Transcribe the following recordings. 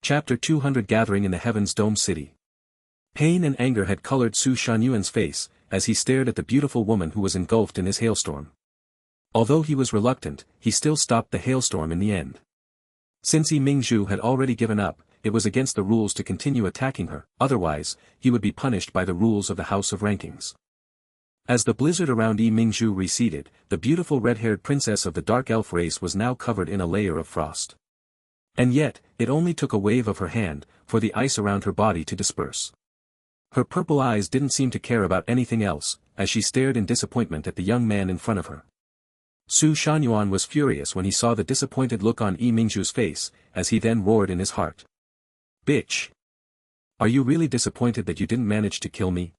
Chapter 200 Gathering in the Heaven's Dome City. Pain and anger had colored Su Shangyuan's face, as he stared at the beautiful woman who was engulfed in his hailstorm. Although he was reluctant, he still stopped the hailstorm in the end. Since Yi Mingzhu had already given up, it was against the rules to continue attacking her, otherwise, he would be punished by the rules of the House of Rankings. As the blizzard around Yi Mingzhu receded, the beautiful red-haired princess of the dark elf race was now covered in a layer of frost. And yet, it only took a wave of her hand, for the ice around her body to disperse. Her purple eyes didn't seem to care about anything else, as she stared in disappointment at the young man in front of her. Su Shangyuan was furious when he saw the disappointed look on Yi Mingzhu's face, as he then roared in his heart. "Bitch! Are you really disappointed that you didn't manage to kill me?"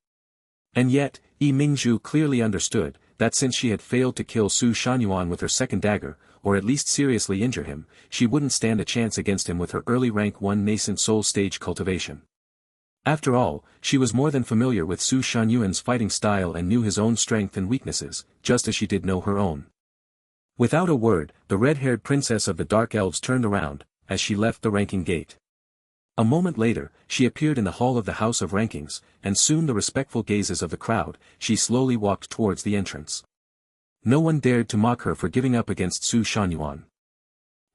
And yet, Yi Mingzhu clearly understood, that since she had failed to kill Su Shangyuan with her second dagger, or at least seriously injure him, she wouldn't stand a chance against him with her early rank 1 nascent soul stage cultivation. After all, she was more than familiar with Su Shangyuan's fighting style and knew his own strength and weaknesses, just as she did know her own. Without a word, the red-haired princess of the Dark Elves turned around, as she left the ranking gate. A moment later, she appeared in the hall of the House of Rankings, and soon the respectful gazes of the crowd, she slowly walked towards the entrance. No one dared to mock her for giving up against Su Shangyuan.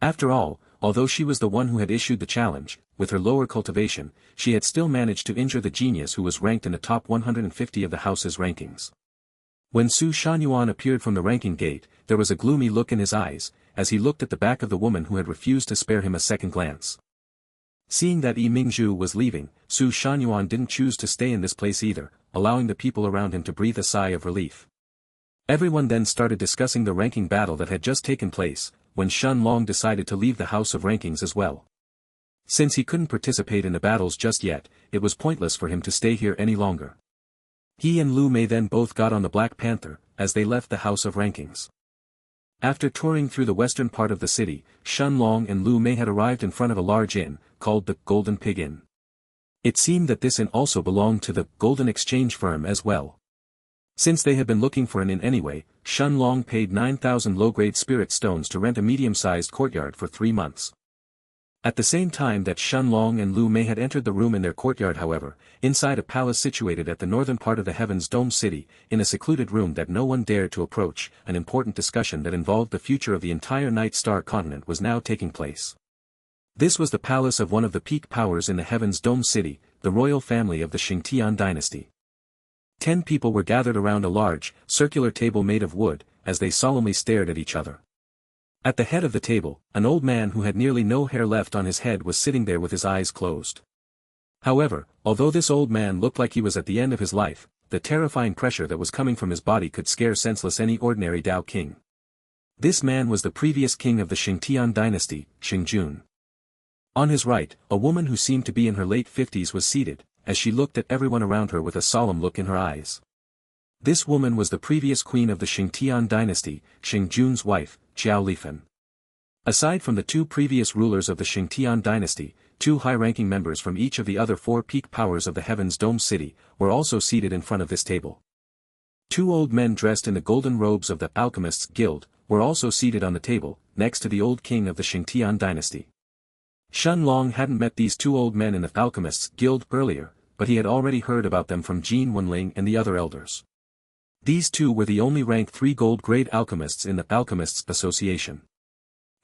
After all, although she was the one who had issued the challenge, with her lower cultivation, she had still managed to injure the genius who was ranked in the top 150 of the house's rankings. When Su Shangyuan appeared from the ranking gate, there was a gloomy look in his eyes, as he looked at the back of the woman who had refused to spare him a second glance. Seeing that Yi Mingzhu was leaving, Su Shangyuan didn't choose to stay in this place either, allowing the people around him to breathe a sigh of relief. Everyone then started discussing the ranking battle that had just taken place, when Shen Long decided to leave the House of Rankings as well. Since he couldn't participate in the battles just yet, it was pointless for him to stay here any longer. He and Lu Mei then both got on the Black Panther, as they left the House of Rankings. After touring through the western part of the city, Shen Long and Lu Mei had arrived in front of a large inn, called the Golden Pig Inn. It seemed that this inn also belonged to the Golden Exchange firm as well. Since they had been looking for an inn anyway, Shen Long paid 9,000 low-grade spirit stones to rent a medium-sized courtyard for 3 months. At the same time that Shen Long and Lu Mei had entered the room in their courtyard however, inside a palace situated at the northern part of the Heaven's Dome City, in a secluded room that no one dared to approach, an important discussion that involved the future of the entire Night Star continent was now taking place. This was the palace of one of the peak powers in the Heaven's Dome City, the royal family of the Xianxia dynasty. 10 people were gathered around a large, circular table made of wood, as they solemnly stared at each other. At the head of the table, an old man who had nearly no hair left on his head was sitting there with his eyes closed. However, although this old man looked like he was at the end of his life, the terrifying pressure that was coming from his body could scare senseless any ordinary Dao king. This man was the previous king of the Xianxia dynasty, Xingjun. On his right, a woman who seemed to be in her late 50s was seated, as she looked at everyone around her with a solemn look in her eyes. This woman was the previous queen of the Xianxia dynasty, Xingjun's wife, Qiao Lifen. Aside from the 2 previous rulers of the Xianxia dynasty, 2 high-ranking members from each of the other 4 peak powers of the Heaven's Dome City, were also seated in front of this table. 2 old men dressed in the golden robes of the Alchemists Guild, were also seated on the table, next to the old king of the Xianxia dynasty. Shen Long hadn't met these 2 old men in the Alchemists Guild earlier, but he had already heard about them from Jin Wenling and the other elders. These 2 were the only rank 3 gold-grade alchemists in the Alchemists Association.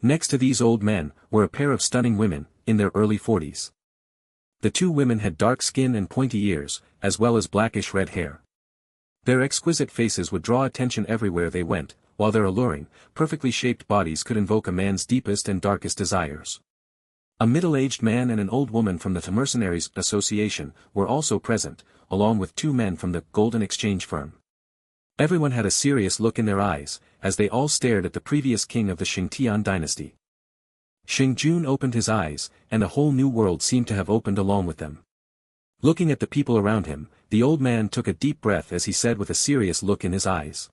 Next to these old men, were a pair of stunning women, in their early 40s. The 2 women had dark skin and pointy ears, as well as blackish-red hair. Their exquisite faces would draw attention everywhere they went, while their alluring, perfectly shaped bodies could invoke a man's deepest and darkest desires. A middle-aged man and an old woman from the Mercenaries Association were also present, along with 2 men from the Golden Exchange firm. Everyone had a serious look in their eyes, as they all stared at the previous king of the Xianxia dynasty. Xingjun opened his eyes, and a whole new world seemed to have opened along with them. Looking at the people around him, the old man took a deep breath as he said with a serious look in his eyes.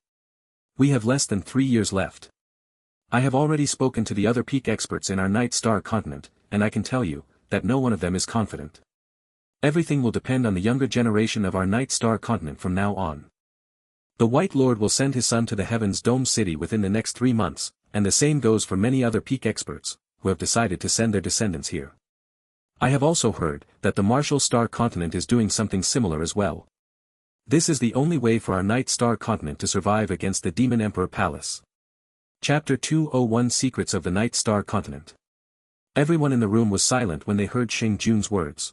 "We have less than 3 years left. I have already spoken to the other peak experts in our Night Star continent, and I can tell you, that no one of them is confident. Everything will depend on the younger generation of our Night Star continent from now on. The White Lord will send his son to the Heaven's Dome City within the next 3 months, and the same goes for many other peak experts, who have decided to send their descendants here. I have also heard that the Martial Star Continent is doing something similar as well. This is the only way for our Night Star Continent to survive against the Demon Emperor Palace. Chapter 201 Secrets of the Night Star Continent. Everyone in the room was silent when they heard Xing Jun's words.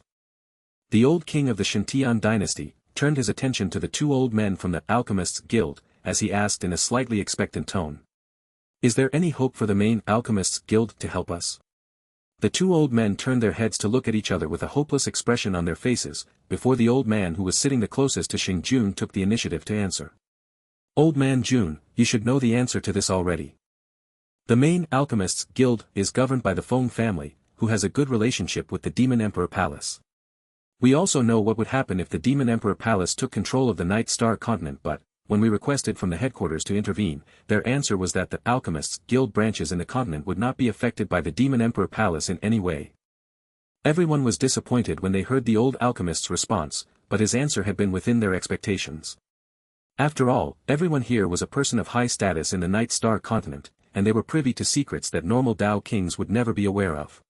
The old king of the Xianxia dynasty turned his attention to the two old men from the Alchemists' Guild, as he asked in a slightly expectant tone. Is there any hope for the main Alchemists' Guild to help us? The two old men turned their heads to look at each other with a hopeless expression on their faces, before the old man who was sitting the closest to Xing Jun took the initiative to answer. Old man Jun, you should know the answer to this already. The main Alchemists' Guild is governed by the Feng family, who has a good relationship with the Demon Emperor Palace. We also know what would happen if the Demon Emperor Palace took control of the Night Star Continent, but, when we requested from the headquarters to intervene, their answer was that the Alchemists' Guild branches in the continent would not be affected by the Demon Emperor Palace in any way. Everyone was disappointed when they heard the old alchemist's response, but his answer had been within their expectations. After all, everyone here was a person of high status in the Night Star Continent, and they were privy to secrets that normal Dao kings would never be aware of.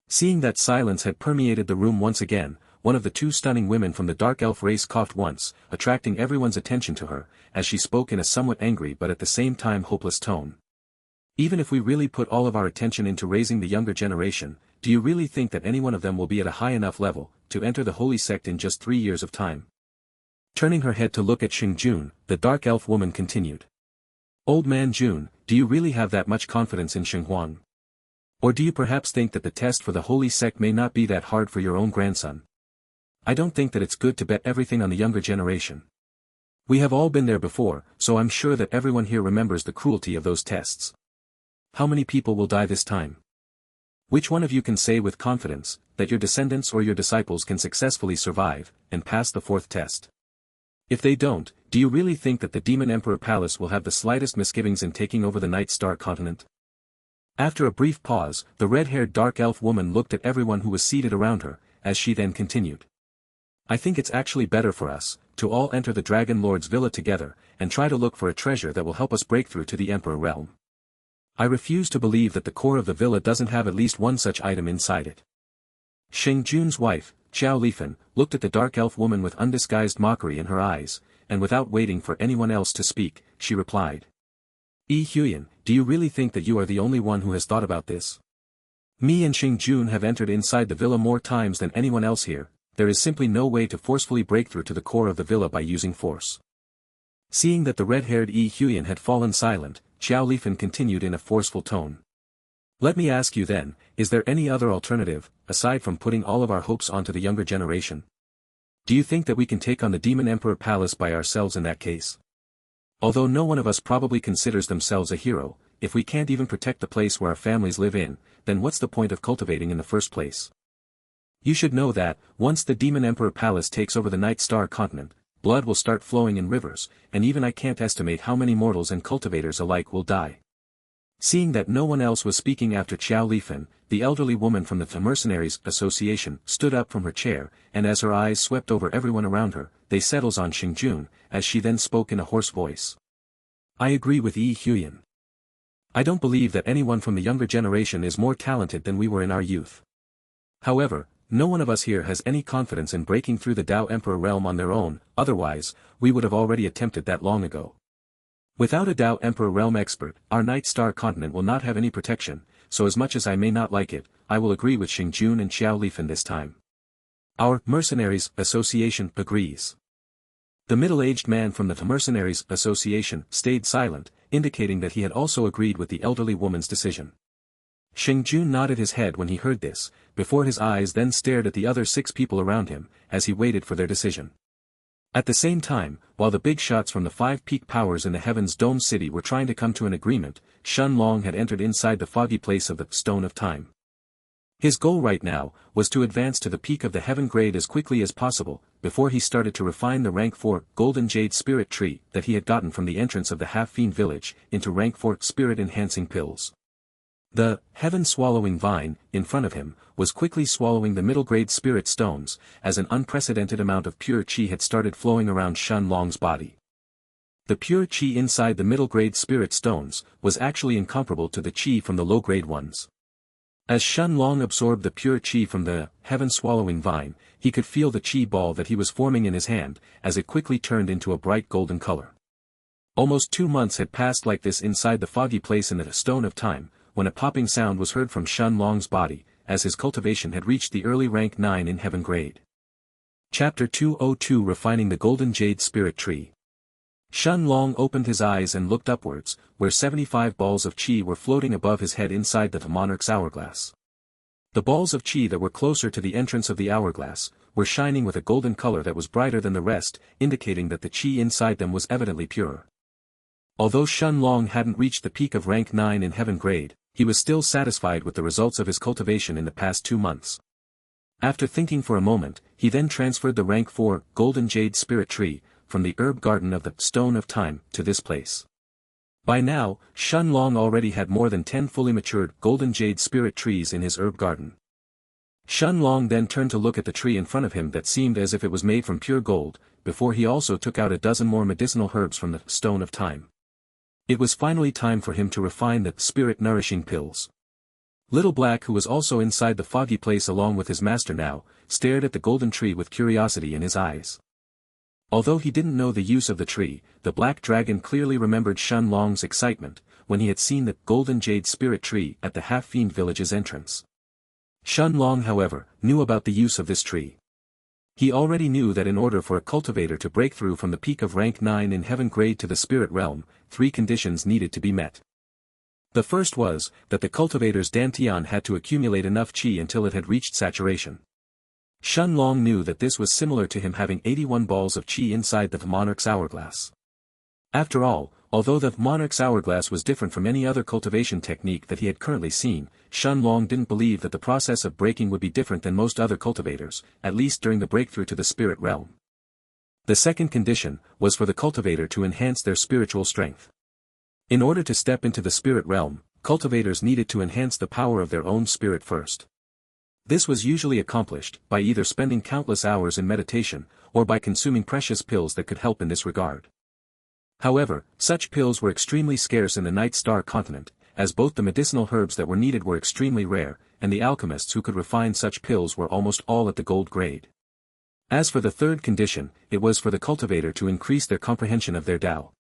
Seeing that silence had permeated the room once again, one of the two stunning women from the dark elf race coughed once, attracting everyone's attention to her, as she spoke in a somewhat angry but at the same time hopeless tone. Even if we really put all of our attention into raising the younger generation, do you really think that any one of them will be at a high enough level to enter the holy sect in just 3 years of time? Turning her head to look at Xing Jun, the dark elf woman continued. Old man Jun, do you really have that much confidence in Xinghuang? Or do you perhaps think that the test for the holy sect may not be that hard for your own grandson? I don't think that it's good to bet everything on the younger generation. We have all been there before, so I'm sure that everyone here remembers the cruelty of those tests. How many people will die this time? Which one of you can say with confidence that your descendants or your disciples can successfully survive and pass the 4th test? If they don't, do you really think that the Demon Emperor Palace will have the slightest misgivings in taking over the Night Star Continent? After a brief pause, the red-haired dark elf woman looked at everyone who was seated around her, as she then continued. I think it's actually better for us to all enter the Dragon Lord's villa together, and try to look for a treasure that will help us break through to the Emperor realm. I refuse to believe that the core of the villa doesn't have at least one such item inside it. Xing Jun's wife, Xiao Lifen, looked at the dark elf woman with undisguised mockery in her eyes, and without waiting for anyone else to speak, she replied. Yi Huyan, do you really think that you are the only one who has thought about this? Me and Xing Jun have entered inside the villa more times than anyone else here. There is simply no way to forcefully break through to the core of the villa by using force. Seeing that the red-haired Yi Huyan had fallen silent, Xiao Lifen continued in a forceful tone. Let me ask you then, is there any other alternative, aside from putting all of our hopes onto the younger generation? Do you think that we can take on the Demon Emperor Palace by ourselves in that case? Although no one of us probably considers themselves a hero, if we can't even protect the place where our families live in, then what's the point of cultivating in the first place? You should know that, once the Demon Emperor Palace takes over the Night Star Continent, blood will start flowing in rivers, and even I can't estimate how many mortals and cultivators alike will die. Seeing that no one else was speaking after Xiao Lifen, the elderly woman from the Mercenaries Association stood up from her chair, and as her eyes swept over everyone around her, they settled on Xing Jun, as she then spoke in a hoarse voice. I agree with Yi Huyan. I don't believe that anyone from the younger generation is more talented than we were in our youth. However, no one of us here has any confidence in breaking through the Dao Emperor realm on their own, otherwise, we would have already attempted that long ago. Without a Dao Emperor realm expert, our Night Star Continent will not have any protection, so as much as I may not like it, I will agree with Xing Jun and Xiao Lifen this time. Our Mercenaries Association agrees. The middle-aged man from the Mercenaries Association stayed silent, indicating that he had also agreed with the elderly woman's decision. Xing Jun nodded his head when he heard this, before his eyes then stared at the other 6 people around him, as he waited for their decision. At the same time, while the big shots from the 5 peak powers in the Heaven's Dome City were trying to come to an agreement, Shun Long had entered inside the foggy place of the Stone of Time. His goal right now was to advance to the peak of the Heaven Grade as quickly as possible, before he started to refine the rank 4 Golden Jade Spirit Tree that he had gotten from the entrance of the Half-Fiend Village into rank 4 Spirit-Enhancing Pills. The Heaven-Swallowing Vine, in front of him, was quickly swallowing the middle-grade spirit stones, as an unprecedented amount of pure qi had started flowing around Shun Long's body. The pure qi inside the middle-grade spirit stones was actually incomparable to the qi from the low-grade ones. As Shen Long absorbed the pure qi from the heaven-swallowing vine, he could feel the qi ball that he was forming in his hand, as it quickly turned into a bright golden color. Almost 2 months had passed like this inside the foggy place in the Stone of Time, when a popping sound was heard from Shen Long's body, as his cultivation had reached the early rank 9 in heaven grade. Chapter 202 Refining the Golden Jade Spirit Tree. Shen Long opened his eyes and looked upwards, where 75 balls of qi were floating above his head inside the Monarch's hourglass. The balls of qi that were closer to the entrance of the hourglass, were shining with a golden color that was brighter than the rest, indicating that the qi inside them was evidently pure. Although Shen Long hadn't reached the peak of rank 9 in heaven grade, he was still satisfied with the results of his cultivation in the past 2 months. After thinking for a moment, he then transferred the rank 4 Golden Jade Spirit Tree, from the herb garden of the Stone of Time, to this place. By now, Shen Long already had more than 10 fully matured Golden Jade Spirit Trees in his herb garden. Shen Long then turned to look at the tree in front of him that seemed as if it was made from pure gold, before he also took out a dozen more medicinal herbs from the Stone of Time. It was finally time for him to refine the spirit-nourishing pills. Little Black, who was also inside the foggy place along with his master now, stared at the golden tree with curiosity in his eyes. Although he didn't know the use of the tree, the Black Dragon clearly remembered Shen Long's excitement, when he had seen the Golden Jade Spirit Tree at the Half-Fiend Village's entrance. Shen Long, however, knew about the use of this tree. He already knew that in order for a cultivator to break through from the peak of rank 9 in heaven grade to the spirit realm, 3 conditions needed to be met. The first was, that the cultivator's dantian had to accumulate enough qi until it had reached saturation. Shen Long knew that this was similar to him having 81 balls of qi inside the Monarch's hourglass. After all, although the Monarch's hourglass was different from any other cultivation technique that he had currently seen, Shen Long didn't believe that the process of breaking would be different than most other cultivators, at least during the breakthrough to the spirit realm. The second condition was for the cultivator to enhance their spiritual strength. In order to step into the spirit realm, cultivators needed to enhance the power of their own spirit first. This was usually accomplished by either spending countless hours in meditation, or by consuming precious pills that could help in this regard. However, such pills were extremely scarce in the Night Star continent, as both the medicinal herbs that were needed were extremely rare, and the alchemists who could refine such pills were almost all at the gold grade. As for the third condition, it was for the cultivator to increase their comprehension of their Tao.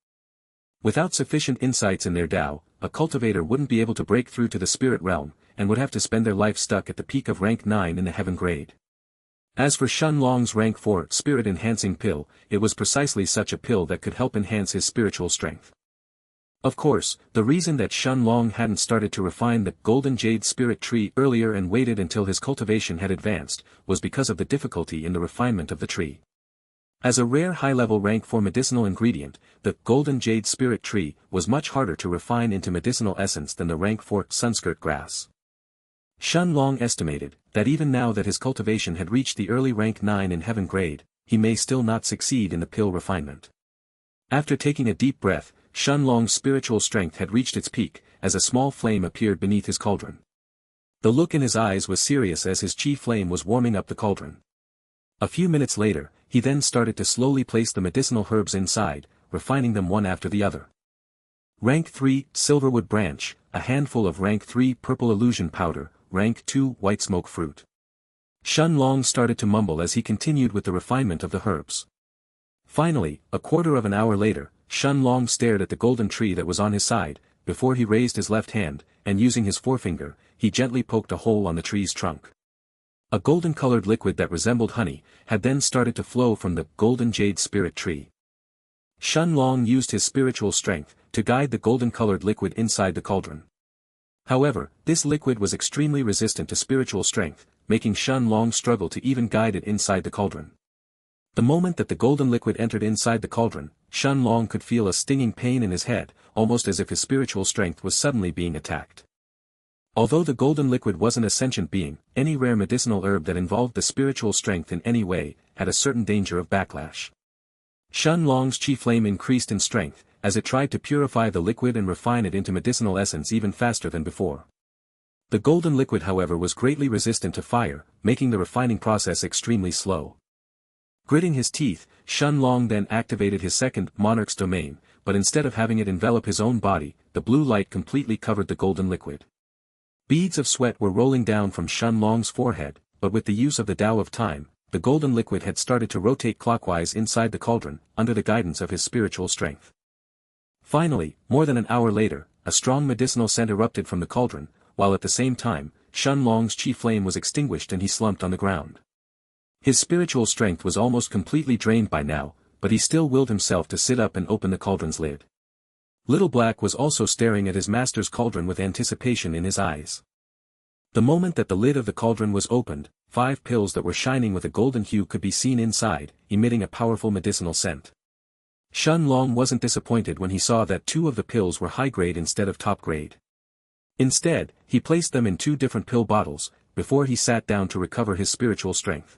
Without sufficient insights in their Tao, a cultivator wouldn't be able to break through to the spirit realm, and would have to spend their life stuck at the peak of rank 9 in the heaven grade. As for Shen Long's rank 4 spirit-enhancing pill, it was precisely such a pill that could help enhance his spiritual strength. Of course, the reason that Shen Long hadn't started to refine the Golden Jade Spirit Tree earlier and waited until his cultivation had advanced, was because of the difficulty in the refinement of the tree. As a rare high-level rank 4 medicinal ingredient, the Golden Jade Spirit Tree was much harder to refine into medicinal essence than the rank 4 sunskirt grass. Shen Long estimated that even now that his cultivation had reached the early rank 9 in heaven grade, he may still not succeed in the pill refinement. After taking a deep breath, Shen Long's spiritual strength had reached its peak, as a small flame appeared beneath his cauldron. The look in his eyes was serious as his qi flame was warming up the cauldron. A few minutes later, he then started to slowly place the medicinal herbs inside, refining them one after the other. Rank 3 Silverwood Branch, a handful of Rank 3 Purple Illusion Powder, Rank 2 White Smoke Fruit. Shen Long started to mumble as he continued with the refinement of the herbs. Finally, a quarter of an hour later, Shen Long stared at the golden tree that was on his side, before he raised his left hand, and using his forefinger, he gently poked a hole on the tree's trunk. A golden-colored liquid that resembled honey, had then started to flow from the Golden Jade Spirit Tree. Shen Long used his spiritual strength, to guide the golden-colored liquid inside the cauldron. However, this liquid was extremely resistant to spiritual strength, making Shen Long struggle to even guide it inside the cauldron. The moment that the golden liquid entered inside the cauldron, Shen Long could feel a stinging pain in his head, almost as if his spiritual strength was suddenly being attacked. Although the golden liquid wasn't a sentient being, any rare medicinal herb that involved the spiritual strength in any way, had a certain danger of backlash. Shen Long's qi flame increased in strength, as it tried to purify the liquid and refine it into medicinal essence even faster than before. The golden liquid however was greatly resistant to fire, making the refining process extremely slow. Gritting his teeth, Shen Long then activated his second Monarch's domain, but instead of having it envelop his own body, the blue light completely covered the golden liquid. Beads of sweat were rolling down from Shun Long's forehead, but with the use of the Tao of Time, the golden liquid had started to rotate clockwise inside the cauldron, under the guidance of his spiritual strength. Finally, more than an hour later, a strong medicinal scent erupted from the cauldron, while at the same time, Shun Long's chi flame was extinguished and he slumped on the ground. His spiritual strength was almost completely drained by now, but he still willed himself to sit up and open the cauldron's lid. Little Black was also staring at his master's cauldron with anticipation in his eyes. The moment that the lid of the cauldron was opened, 5 pills that were shining with a golden hue could be seen inside, emitting a powerful medicinal scent. Shun Long wasn't disappointed when he saw that 2 of the pills were high grade instead of top grade. Instead, he placed them in 2 different pill bottles, before he sat down to recover his spiritual strength.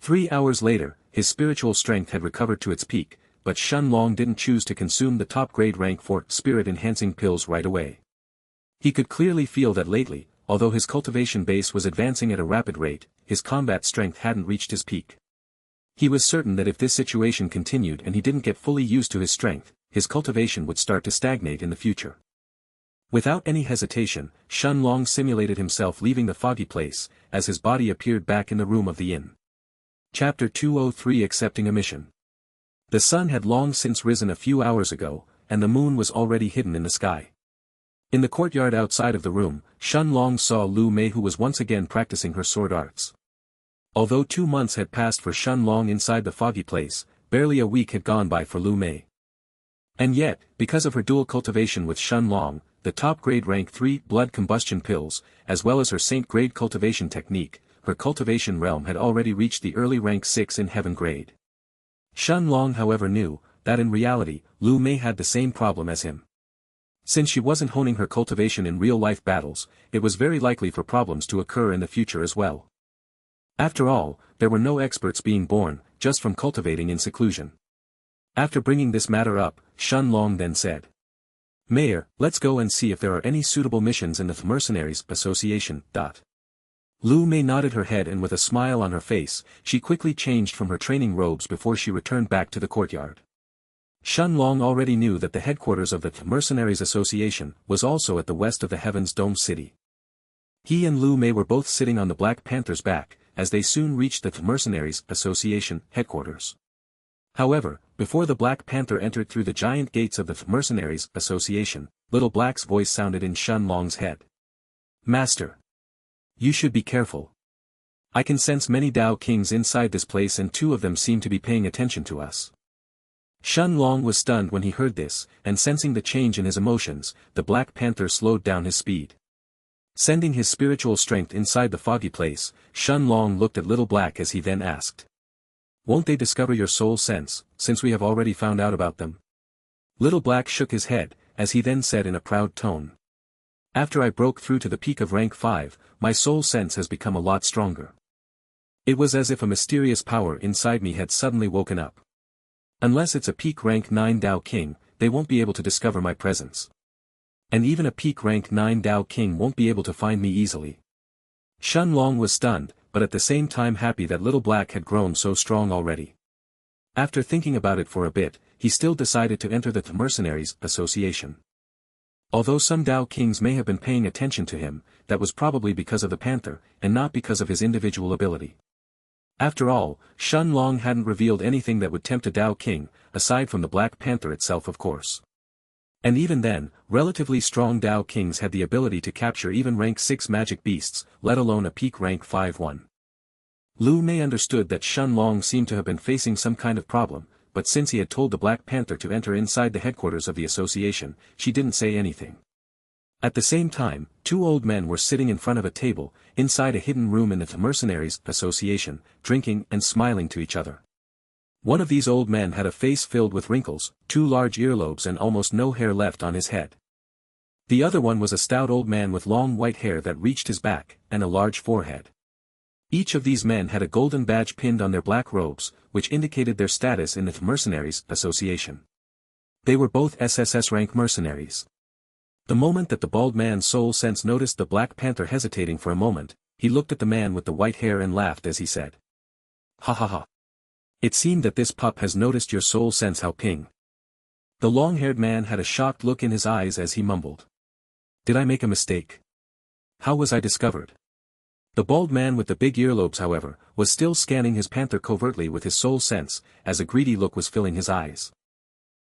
3 hours later, his spiritual strength had recovered to its peak, but Shun Long didn't choose to consume the top-grade rank 4 spirit-enhancing pills right away. He could clearly feel that lately, although his cultivation base was advancing at a rapid rate, his combat strength hadn't reached his peak. He was certain that if this situation continued and he didn't get fully used to his strength, his cultivation would start to stagnate in the future. Without any hesitation, Shun Long simulated himself leaving the foggy place, as his body appeared back in the room of the inn. Chapter 203 Accepting a Mission. The sun had long since risen a few hours ago, and the moon was already hidden in the sky. In the courtyard outside of the room, Shun Long saw Lu Mei, who was once again practicing her sword arts. Although 2 months had passed for Shun Long inside the foggy place, barely a week had gone by for Lu Mei. And yet, because of her dual cultivation with Shun Long, the top-grade rank 3 blood combustion pills, as well as her saint-grade cultivation technique, her cultivation realm had already reached the early rank 6 in heaven grade. Shun Long however knew, that in reality, Lu Mei had the same problem as him. Since she wasn't honing her cultivation in real-life battles, it was very likely for problems to occur in the future as well. After all, there were no experts being born, just from cultivating in seclusion. After bringing this matter up, Shun Long then said, "Mayor, let's go and see if there are any suitable missions in the Mercenaries Association." Lu Mei nodded her head, and with a smile on her face, she quickly changed from her training robes before she returned back to the courtyard. Shun Long already knew that the headquarters of the Mercenaries Association was also at the west of the Heaven's Dome city. He and Lu Mei were both sitting on the Black Panther's back, as they soon reached the Mercenaries Association headquarters. However, before the Black Panther entered through the giant gates of the Mercenaries Association, Little Black's voice sounded in Shun Long's head. "Master. You should be careful. I can sense many Dao Kings inside this place, and 2 of them seem to be paying attention to us." Shun Long was stunned when he heard this, and sensing the change in his emotions, the Black Panther slowed down his speed. Sending his spiritual strength inside the foggy place, Shun Long looked at Little Black as he then asked, "Won't they discover your soul sense, since we have already found out about them?" Little Black shook his head, as he then said in a proud tone, "After I broke through to the peak of rank 5, my soul sense has become a lot stronger. It was as if a mysterious power inside me had suddenly woken up. Unless it's a peak rank 9 Dao King, they won't be able to discover my presence. And even a peak rank 9 Dao King won't be able to find me easily." Shun Long was stunned, but at the same time happy that Little Black had grown so strong already. After thinking about it for a bit, he still decided to enter the Mercenaries Association. Although some Dao Kings may have been paying attention to him, that was probably because of the Panther, and not because of his individual ability. After all, Shun Long hadn't revealed anything that would tempt a Dao King, aside from the Black Panther itself, of course. And even then, relatively strong Dao Kings had the ability to capture even rank 6 magic beasts, let alone a peak rank 5 one. Lu Mei understood that Shun Long seemed to have been facing some kind of problem, but since he had told the Black Panther to enter inside the headquarters of the association, she didn't say anything. At the same time, 2 old men were sitting in front of a table, inside a hidden room in the Mercenaries Association, drinking and smiling to each other. One of these old men had a face filled with wrinkles, 2 large earlobes, and almost no hair left on his head. The other one was a stout old man with long white hair that reached his back, and a large forehead. Each of these men had a golden badge pinned on their black robes, which indicated their status in the Mercenaries Association. They were both SSS rank mercenaries. The moment that the bald man's soul sense noticed the Black Panther hesitating for a moment, he looked at the man with the white hair and laughed as he said, "Ha ha ha. It seemed that this pup has noticed your soul sense, Hao Ping." The long-haired man had a shocked look in his eyes as he mumbled, "Did I make a mistake? How was I discovered? The bald man with the big earlobes, however, was still scanning his panther covertly with his soul sense, as a greedy look was filling his eyes.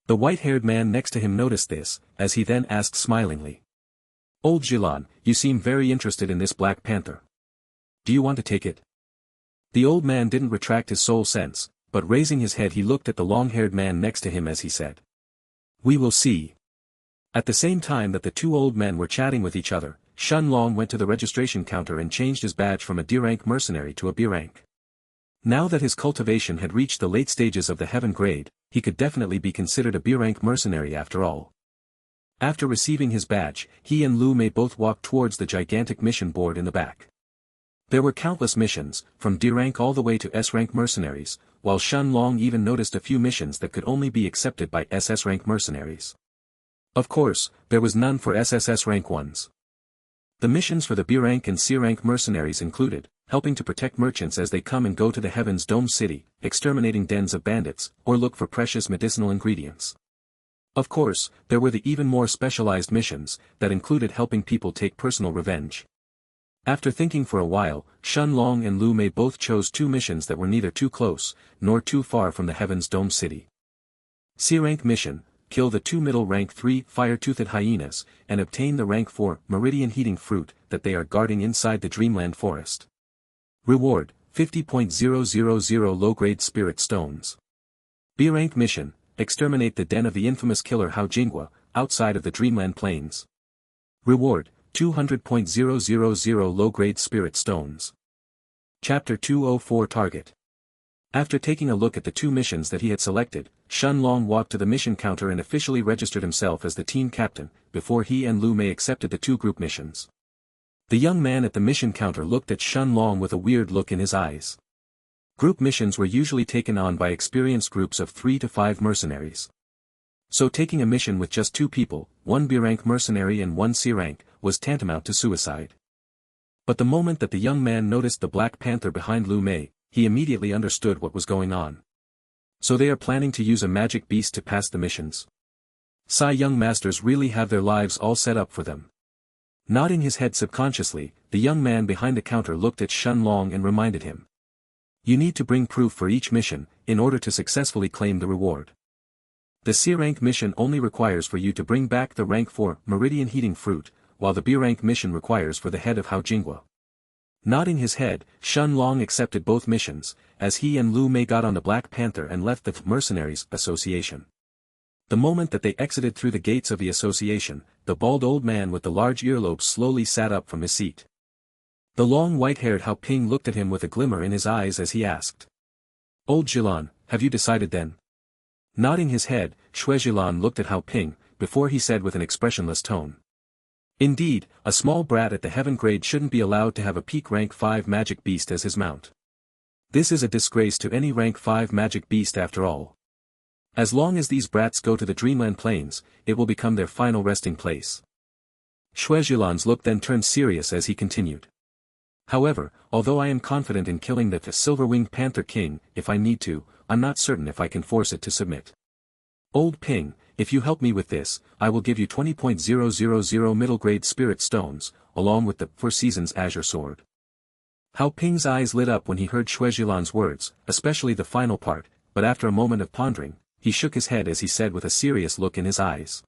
The white-haired man next to him noticed this, as he then asked smilingly. Old Jilan, you seem very interested in this black panther. Do you want to take it? The old man didn't retract his soul sense, but raising his head he looked at the long-haired man next to him as he said. We will see. At the same time that the two old men were chatting with each other, Shun Long went to the registration counter and changed his badge from a D-rank mercenary to a B-rank. Now that his cultivation had reached the late stages of the heaven grade, he could definitely be considered a B-rank mercenary after all. After receiving his badge, he and Lu Mei both walked towards the gigantic mission board in the back. There were countless missions, from D-rank all the way to S-rank mercenaries, while Shun Long even noticed a few missions that could only be accepted by SS-rank mercenaries. Of course, there was none for SSS rank ones. The missions for the B-rank and C-rank mercenaries included, helping to protect merchants as they come and go to the Heaven's Dome City, exterminating dens of bandits, or look for precious medicinal ingredients. Of course, there were the even more specialized missions, that included helping people take personal revenge. After thinking for a while, Shun Long and Lu Mei both chose two missions that were neither too close, nor too far from the Heaven's Dome City. C-rank mission, kill the two middle rank 3 fire-toothed hyenas, and obtain the rank 4 meridian heating fruit that they are guarding inside the Dreamland Forest. Reward, 50.000 low-grade spirit stones. B-rank mission, exterminate the den of the infamous killer Hao Jingwa, outside of the Dreamland Plains. Reward, 200.000 low-grade spirit stones. Chapter 204 Target. After taking a look at the two missions that he had selected, Shun Long walked to the mission counter and officially registered himself as the team captain, before he and Lu Mei accepted the two group missions. The young man at the mission counter looked at Shun Long with a weird look in his eyes. Group missions were usually taken on by experienced groups of 3 to 5 mercenaries. So taking a mission with just 2 people, 1 B-rank mercenary and 1 C-rank, was tantamount to suicide. But the moment that the young man noticed the Black Panther behind Lu Mei, he immediately understood what was going on. So they are planning to use a magic beast to pass the missions. Sai young masters really have their lives all set up for them. Nodding his head subconsciously, the young man behind the counter looked at Shun Long and reminded him. You need to bring proof for each mission, in order to successfully claim the reward. The C-rank mission only requires for you to bring back the rank 4 meridian heating fruit, while the B-rank mission requires for the head of Hao Jingwa. Nodding his head, Shun Long accepted both missions, as he and Lu Mei got on the Black Panther and left the Mercenaries Association. The moment that they exited through the gates of the association, the bald old man with the large earlobes slowly sat up from his seat. The long white-haired Hao Ping looked at him with a glimmer in his eyes as he asked. Old Jilan, have you decided then? Nodding his head, Xue Jilan looked at Hao Ping, before he said with an expressionless tone. Indeed, a small brat at the heaven grade shouldn't be allowed to have a peak rank 5 magic beast as his mount. This is a disgrace to any rank 5 magic beast after all. As long as these brats go to the Dreamland Plains, it will become their final resting place. Xue Jilan's look then turned serious as he continued. However, although I am confident in killing the Silver-Winged Panther King, if I need to, I'm not certain if I can force it to submit. Old Ping, if you help me with this, I will give you 20.000 middle-grade spirit stones, along with the Four Seasons Azure Sword. Hao Ping's eyes lit up when he heard Xue Jilan's words, especially the final part, but after a moment of pondering, he shook his head as he said with a serious look in his eyes.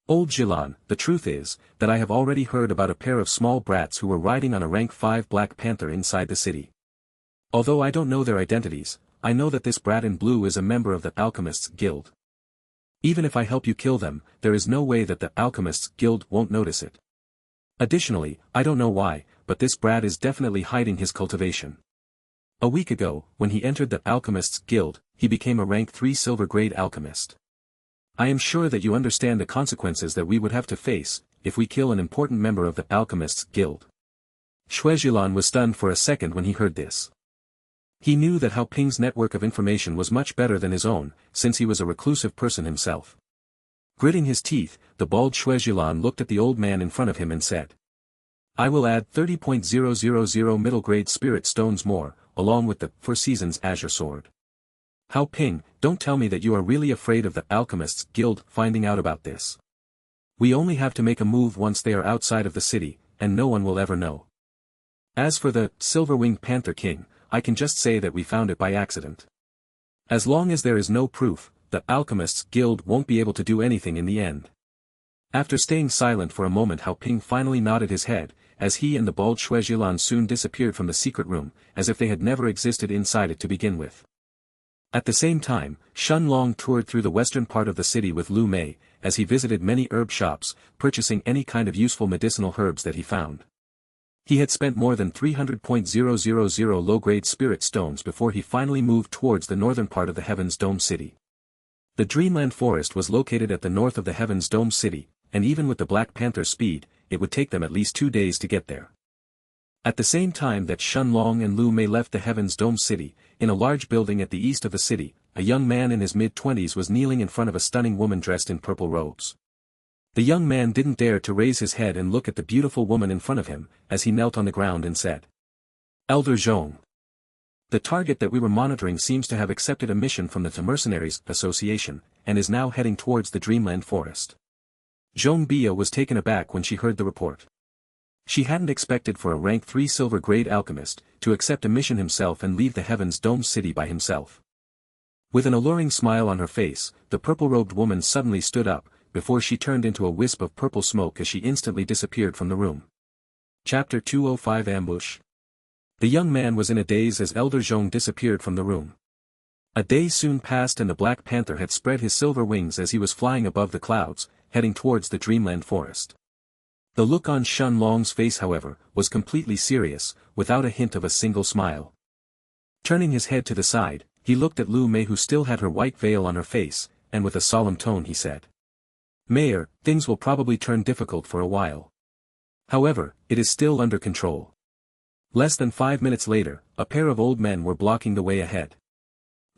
Old Jilan, the truth is, that I have already heard about a pair of small brats who were riding on a rank 5 Black Panther inside the city. Although I don't know their identities, I know that this brat in blue is a member of the Alchemists Guild. Even if I help you kill them, there is no way that the Alchemists Guild won't notice it. Additionally, I don't know why, but this brat is definitely hiding his cultivation. A week ago, when he entered the Alchemists Guild, he became a rank 3 silver grade alchemist. I am sure that you understand the consequences that we would have to face, if we kill an important member of the Alchemists Guild. Xue Jilan was stunned for a second when he heard this. He knew that Hao Ping's network of information was much better than his own, since he was a reclusive person himself. Gritting his teeth, the bald Xue Jilan looked at the old man in front of him and said. I will add 30.000 middle-grade spirit stones more, along with the Four Seasons Azure Sword. Hao Ping, don't tell me that you are really afraid of the Alchemists Guild finding out about this. We only have to make a move once they are outside of the city, and no one will ever know. As for the Silver-Winged Panther King, I can just say that we found it by accident. As long as there is no proof, the Alchemists Guild won't be able to do anything in the end. After staying silent for a moment, Hao Ping finally nodded his head, as he and the bald Shuejilan soon disappeared from the secret room, as if they had never existed inside it to begin with. At the same time, Shun Long toured through the western part of the city with Lu Mei, as he visited many herb shops, purchasing any kind of useful medicinal herbs that he found. He had spent more than 300,000 low-grade spirit stones before he finally moved towards the northern part of the Heaven's Dome City. The Dreamland Forest was located at the north of the Heaven's Dome City, and even with the Black Panther's speed, it would take them at least 2 days to get there. At the same time that Shun Long and Lu Mei left the Heaven's Dome City, in a large building at the east of the city, a young man in his mid-20s was kneeling in front of a stunning woman dressed in purple robes. The young man didn't dare to raise his head and look at the beautiful woman in front of him, as he knelt on the ground and said, "Elder Zhong. The target that we were monitoring seems to have accepted a mission from the Mercenaries Association, and is now heading towards the Dreamland Forest." Zhong Bia was taken aback when she heard the report. She hadn't expected for a rank 3 silver-grade alchemist to accept a mission himself and leave the Heaven's Dome City by himself. With an alluring smile on her face, the purple-robed woman suddenly stood up, before she turned into a wisp of purple smoke as she instantly disappeared from the room. Chapter 205 Ambush. The young man was in a daze as Elder Zhong disappeared from the room. A day soon passed and the Black Panther had spread his silver wings as he was flying above the clouds, heading towards the Dreamland Forest. The look on Shun Long's face, however, was completely serious, without a hint of a single smile. Turning his head to the side, he looked at Lu Mei, who still had her white veil on her face, and with a solemn tone he said, "Mayor, things will probably turn difficult for a while. However, it is still under control." Less than 5 minutes later, a pair of old men were blocking the way ahead.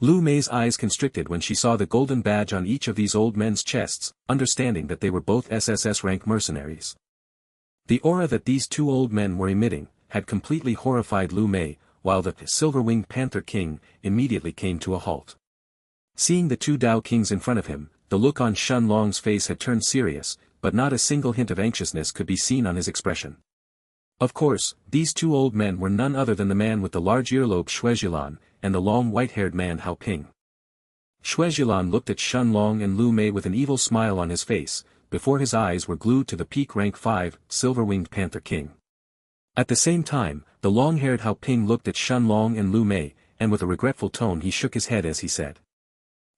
Lu Mei's eyes constricted when she saw the golden badge on each of these old men's chests, understanding that they were both SSS rank mercenaries. The aura that these two old men were emitting had completely horrified Lu Mei, while the Silver-Winged Panther King immediately came to a halt. Seeing the two Dao Kings in front of him, the look on Shun Long's face had turned serious, but not a single hint of anxiousness could be seen on his expression. Of course, these two old men were none other than the man with the large earlobe Shuejilan, and the long white-haired man Hao Ping. Shuejilan looked at Shun Long and Lu Mei with an evil smile on his face, before his eyes were glued to the peak rank 5, Silver-Winged Panther King. At the same time, the long-haired Hao Ping looked at Shun Long and Lu Mei, and with a regretful tone he shook his head as he said,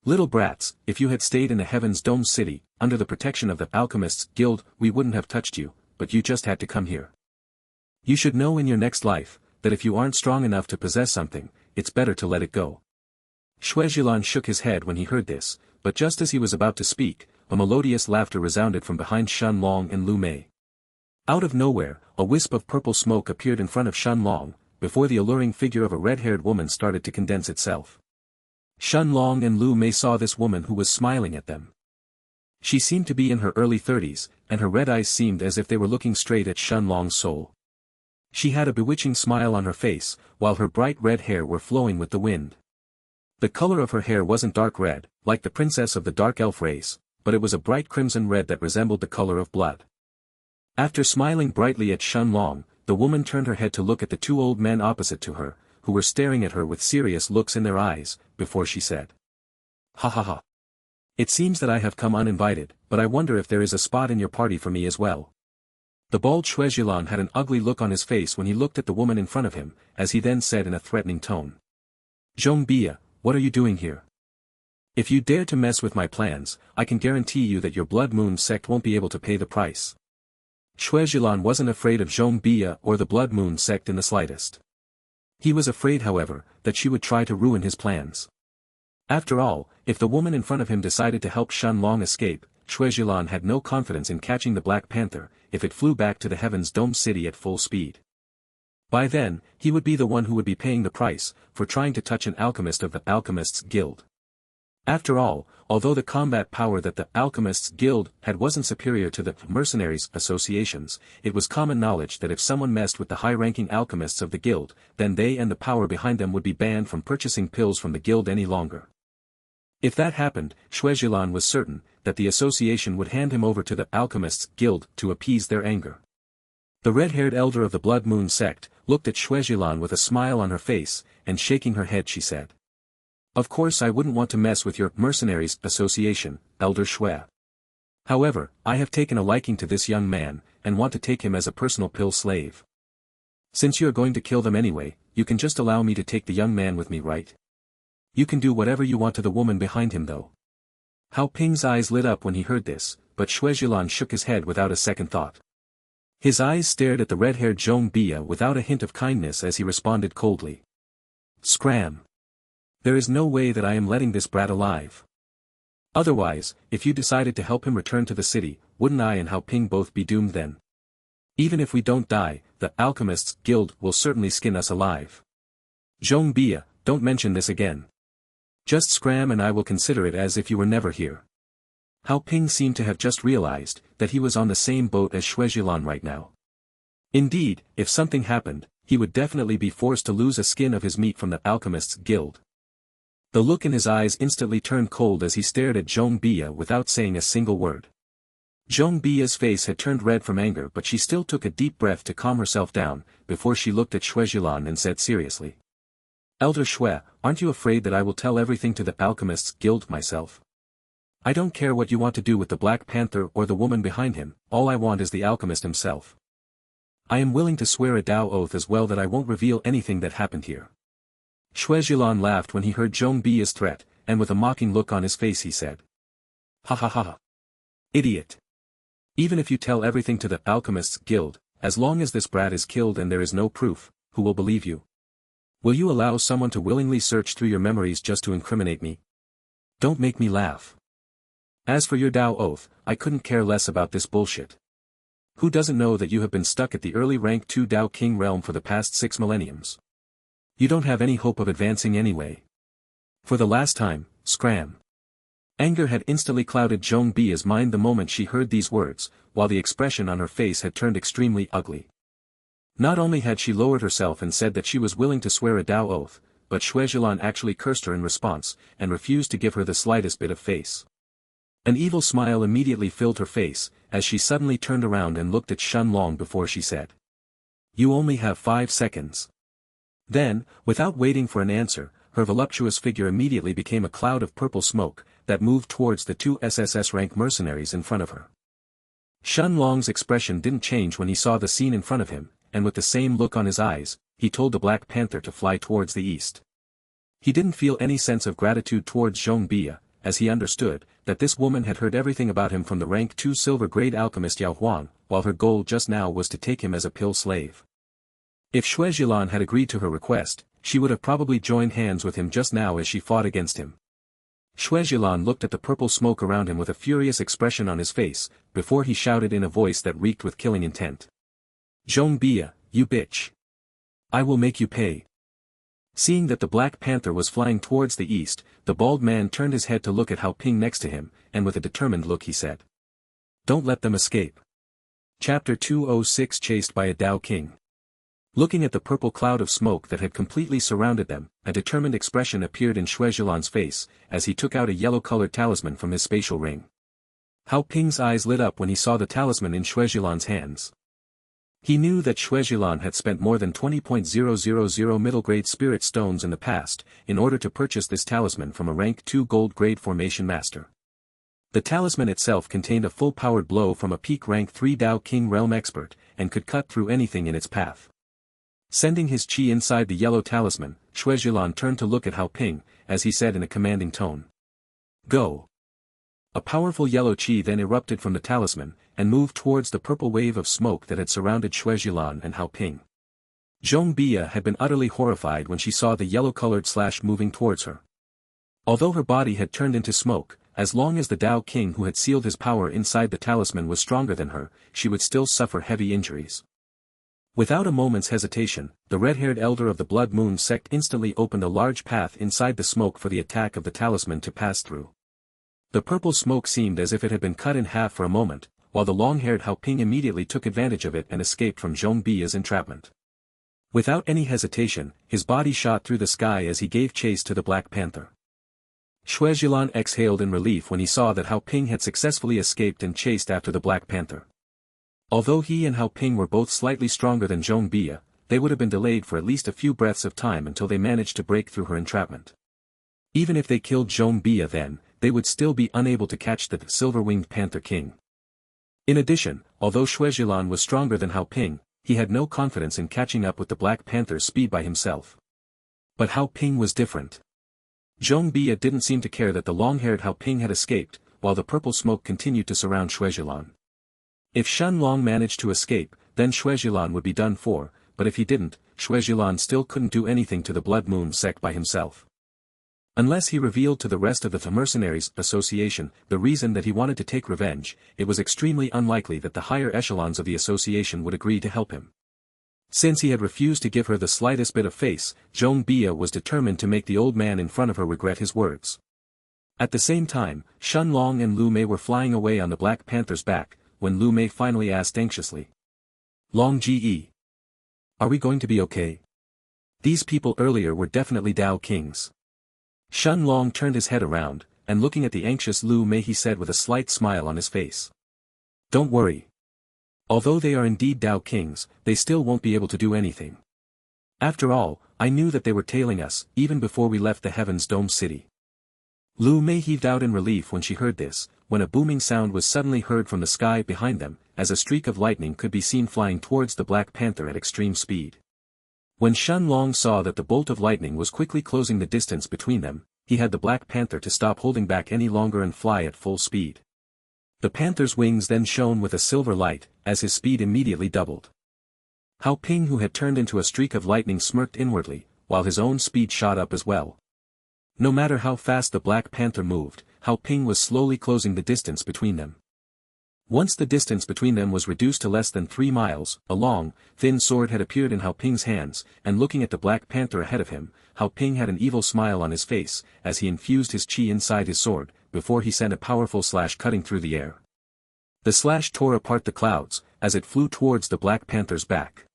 "Little brats, if you had stayed in the Heaven's Dome City, under the protection of the Alchemists Guild, we wouldn't have touched you, but you just had to come here. You should know in your next life, that if you aren't strong enough to possess something, it's better to let it go." Shuejilan shook his head when he heard this, but just as he was about to speak, a melodious laughter resounded from behind Shun Long and Lu Mei. Out of nowhere, a wisp of purple smoke appeared in front of Shun Long, before the alluring figure of a red-haired woman started to condense itself. Shun Long and Lu Mei saw this woman who was smiling at them. She seemed to be in her early 30s, and her red eyes seemed as if they were looking straight at Shun Long's soul. She had a bewitching smile on her face, while her bright red hair were flowing with the wind. The color of her hair wasn't dark red, like the princess of the dark elf race, but it was a bright crimson red that resembled the color of blood. After smiling brightly at Shun Long, the woman turned her head to look at the two old men opposite to her, who were staring at her with serious looks in their eyes, before she said, "Ha ha ha. It seems that I have come uninvited, but I wonder if there is a spot in your party for me as well." The bald Shuejilan had an ugly look on his face when he looked at the woman in front of him, as he then said in a threatening tone, "Zhong Bia, what are you doing here? If you dare to mess with my plans, I can guarantee you that your Blood Moon sect won't be able to pay the price." Shuejilan wasn't afraid of Zhong Bia or the Blood Moon sect in the slightest. He was afraid, however, that she would try to ruin his plans. After all, if the woman in front of him decided to help Shun Long escape, Shuejilan had no confidence in catching the Black Panther, if it flew back to the Heaven's Dome City at full speed. By then, he would be the one who would be paying the price, for trying to touch an alchemist of the Alchemists Guild. After all, although the combat power that the Alchemists Guild had wasn't superior to the Mercenaries Associations, it was common knowledge that if someone messed with the high-ranking alchemists of the guild, then they and the power behind them would be banned from purchasing pills from the guild any longer. If that happened, Shuejilan was certain that the association would hand him over to the Alchemists Guild to appease their anger. The red-haired elder of the Blood Moon sect looked at Xuejilan with a smile on her face, and shaking her head she said. Of course I wouldn't want to mess with your mercenaries association, Elder Xue. However, I have taken a liking to this young man, and want to take him as a personal pill slave. Since you are going to kill them anyway, you can just allow me to take the young man with me, right? You can do whatever you want to the woman behind him though. Hao Ping's eyes lit up when he heard this, but Xuejilan shook his head without a second thought. His eyes stared at the red-haired Zhong Bia without a hint of kindness as he responded coldly. Scram! There is no way that I am letting this brat alive. Otherwise, if you decided to help him return to the city, wouldn't I and Hao Ping both be doomed then? Even if we don't die, the Alchemists Guild will certainly skin us alive. Zhong Bia, don't mention this again. Just scram and I will consider it as if you were never here. Hao Ping seemed to have just realized that he was on the same boat as Xuejilan right now. Indeed, if something happened, he would definitely be forced to lose a skin of his meat from the Alchemists Guild. The look in his eyes instantly turned cold as he stared at Zhong Bia without saying a single word. Zhong Bia's face had turned red from anger, but she still took a deep breath to calm herself down, before she looked at Xuejilan and said seriously. Elder Xue, aren't you afraid that I will tell everything to the Alchemists Guild myself? I don't care what you want to do with the Black Panther or the woman behind him, all I want is the alchemist himself. I am willing to swear a Dao oath as well that I won't reveal anything that happened here. Xuejilan laughed when he heard Zhong Bia's threat, and with a mocking look on his face he said. Ha ha ha ha. Idiot. Even if you tell everything to the Alchemists Guild, as long as this brat is killed and there is no proof, who will believe you? Will you allow someone to willingly search through your memories just to incriminate me? Don't make me laugh. As for your Dao oath, I couldn't care less about this bullshit. Who doesn't know that you have been stuck at the early rank 2 Dao King realm for the past 6 millenniums? You don't have any hope of advancing anyway. For the last time, scram. Anger had instantly clouded Zhong Bia's mind the moment she heard these words, while the expression on her face had turned extremely ugly. Not only had she lowered herself and said that she was willing to swear a Dao oath, but Xuejilan actually cursed her in response, and refused to give her the slightest bit of face. An evil smile immediately filled her face, as she suddenly turned around and looked at Shen Long before she said. You only have 5 seconds. Then, without waiting for an answer, her voluptuous figure immediately became a cloud of purple smoke, that moved towards the 2 SSS rank mercenaries in front of her. Shen Long's expression didn't change when he saw the scene in front of him, and with the same look on his eyes, he told the Black Panther to fly towards the east. He didn't feel any sense of gratitude towards Zhong Bia, as he understood that this woman had heard everything about him from the rank 2 silver-grade alchemist Yao Huang, while her goal just now was to take him as a pill slave. If Xuejilan had agreed to her request, she would have probably joined hands with him just now as she fought against him. Xuejilan looked at the purple smoke around him with a furious expression on his face, before he shouted in a voice that reeked with killing intent. Zhong Bia, you bitch! I will make you pay. Seeing that the Black Panther was flying towards the east, the bald man turned his head to look at Hao Ping next to him, and with a determined look he said. Don't let them escape. Chapter 206 Chased by a Dao King. Looking at the purple cloud of smoke that had completely surrounded them, a determined expression appeared in Xuejilan's face, as he took out a yellow-colored talisman from his spatial ring. Hao Ping's eyes lit up when he saw the talisman in Xuejilan's hands. He knew that Xuejilan had spent more than 20,000 middle-grade spirit stones in the past, in order to purchase this talisman from a rank 2 gold-grade formation master. The talisman itself contained a full-powered blow from a peak rank 3 Dao King realm expert, and could cut through anything in its path. Sending his chi inside the yellow talisman, Xuejilan turned to look at Hao Ping, as he said in a commanding tone. Go! A powerful yellow chi then erupted from the talisman, and moved towards the purple wave of smoke that had surrounded Xuejilan and Hao Ping. Zhong Bia had been utterly horrified when she saw the yellow-colored slash moving towards her. Although her body had turned into smoke, as long as the Dao King who had sealed his power inside the talisman was stronger than her, she would still suffer heavy injuries. Without a moment's hesitation, the red-haired elder of the Blood Moon sect instantly opened a large path inside the smoke for the attack of the talisman to pass through. The purple smoke seemed as if it had been cut in half for a moment, while the long-haired Hao Ping immediately took advantage of it and escaped from Zhong Bia's entrapment. Without any hesitation, his body shot through the sky as he gave chase to the Black Panther. Xuejilan exhaled in relief when he saw that Hao Ping had successfully escaped and chased after the Black Panther. Although he and Hao Ping were both slightly stronger than Zhong Bia, they would have been delayed for at least a few breaths of time until they managed to break through her entrapment. Even if they killed Zhong Bia then, they would still be unable to catch the silver-winged Panther King. In addition, although Shuejilan was stronger than Hao Ping, he had no confidence in catching up with the Black Panther's speed by himself. But Hao Ping was different. Zhong Bia didn't seem to care that the long-haired Hao Ping had escaped, while the purple smoke continued to surround Shuejilan. If Shen Long managed to escape, then Shuejilan would be done for, but if he didn't, Shuejilan still couldn't do anything to the Blood Moon sect by himself. Unless he revealed to the rest of the Mercenaries Association the reason that he wanted to take revenge, it was extremely unlikely that the higher echelons of the association would agree to help him. Since he had refused to give her the slightest bit of face, Zhong Bia was determined to make the old man in front of her regret his words. At the same time, Shen Long and Lu Mei were flying away on the Black Panther's back, when Lu Mei finally asked anxiously. Long Ge. Are we going to be okay? These people earlier were definitely Dao Kings. Shen Long turned his head around, and looking at the anxious Lu Mei he said with a slight smile on his face. Don't worry. Although they are indeed Dao Kings, they still won't be able to do anything. After all, I knew that they were tailing us, even before we left the Heaven's Dome City. Lu Mei heaved out in relief when she heard this, when a booming sound was suddenly heard from the sky behind them, as a streak of lightning could be seen flying towards the Black Panther at extreme speed. When Shen Long saw that the bolt of lightning was quickly closing the distance between them, he had the Black Panther to stop holding back any longer and fly at full speed. The panther's wings then shone with a silver light, as his speed immediately doubled. Hao Ping, who had turned into a streak of lightning, smirked inwardly, while his own speed shot up as well. No matter how fast the Black Panther moved, Hao Ping was slowly closing the distance between them. Once the distance between them was reduced to less than 3 miles, a long, thin sword had appeared in Hao Ping's hands, and looking at the Black Panther ahead of him, Hao Ping had an evil smile on his face, as he infused his chi inside his sword, before he sent a powerful slash cutting through the air. The slash tore apart the clouds, as it flew towards the Black Panther's back.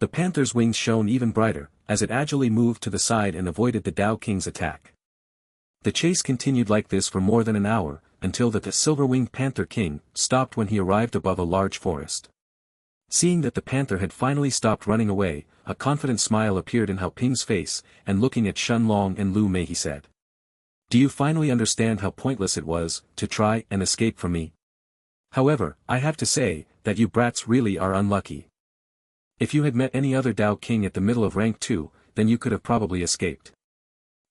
The panther's wings shone even brighter, as it agilely moved to the side and avoided the Dao King's attack. The chase continued like this for more than an hour, until the silver-winged Panther King stopped when he arrived above a large forest. Seeing that the panther had finally stopped running away, a confident smile appeared in Hao Ping's face, and looking at Shen Long and Lu Mei he said. Do you finally understand how pointless it was to try and escape from me? However, I have to say, that you brats really are unlucky. If you had met any other Dao King at the middle of rank 2, then you could have probably escaped.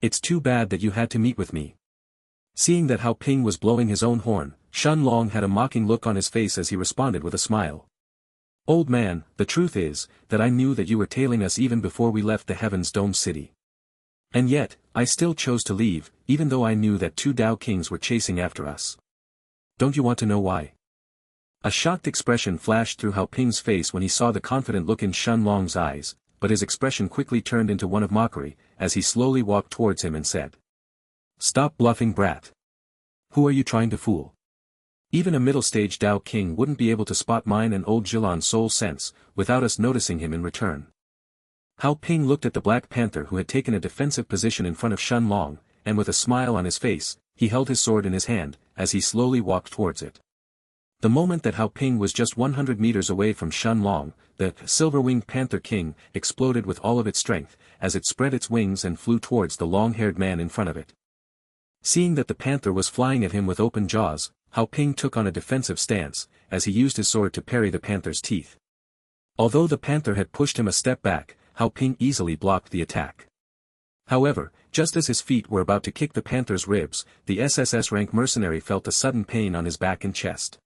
It's too bad that you had to meet with me. Seeing that Hao Ping was blowing his own horn, Shen Long had a mocking look on his face as he responded with a smile. Old man, the truth is, that I knew that you were tailing us even before we left the Heaven's Dome City. And yet, I still chose to leave, even though I knew that 2 Dao Kings were chasing after us. Don't you want to know why? A shocked expression flashed through Hao Ping's face when he saw the confident look in Shen Long's eyes, but his expression quickly turned into one of mockery, as he slowly walked towards him and said. Stop bluffing, brat. Who are you trying to fool? Even a middle-stage Dao King wouldn't be able to spot mine and old Jilan's soul sense, without us noticing him in return. Hao Ping looked at the Black Panther who had taken a defensive position in front of Shen Long, and with a smile on his face, he held his sword in his hand, as he slowly walked towards it. The moment that Hao Ping was just 100 meters away from Shen Long, the silver-winged Panther King exploded with all of its strength, as it spread its wings and flew towards the long-haired man in front of it. Seeing that the panther was flying at him with open jaws, Hao Ping took on a defensive stance, as he used his sword to parry the panther's teeth. Although the panther had pushed him a step back, Hao Ping easily blocked the attack. However, just as his feet were about to kick the panther's ribs, the SSS rank mercenary felt a sudden pain on his back and chest.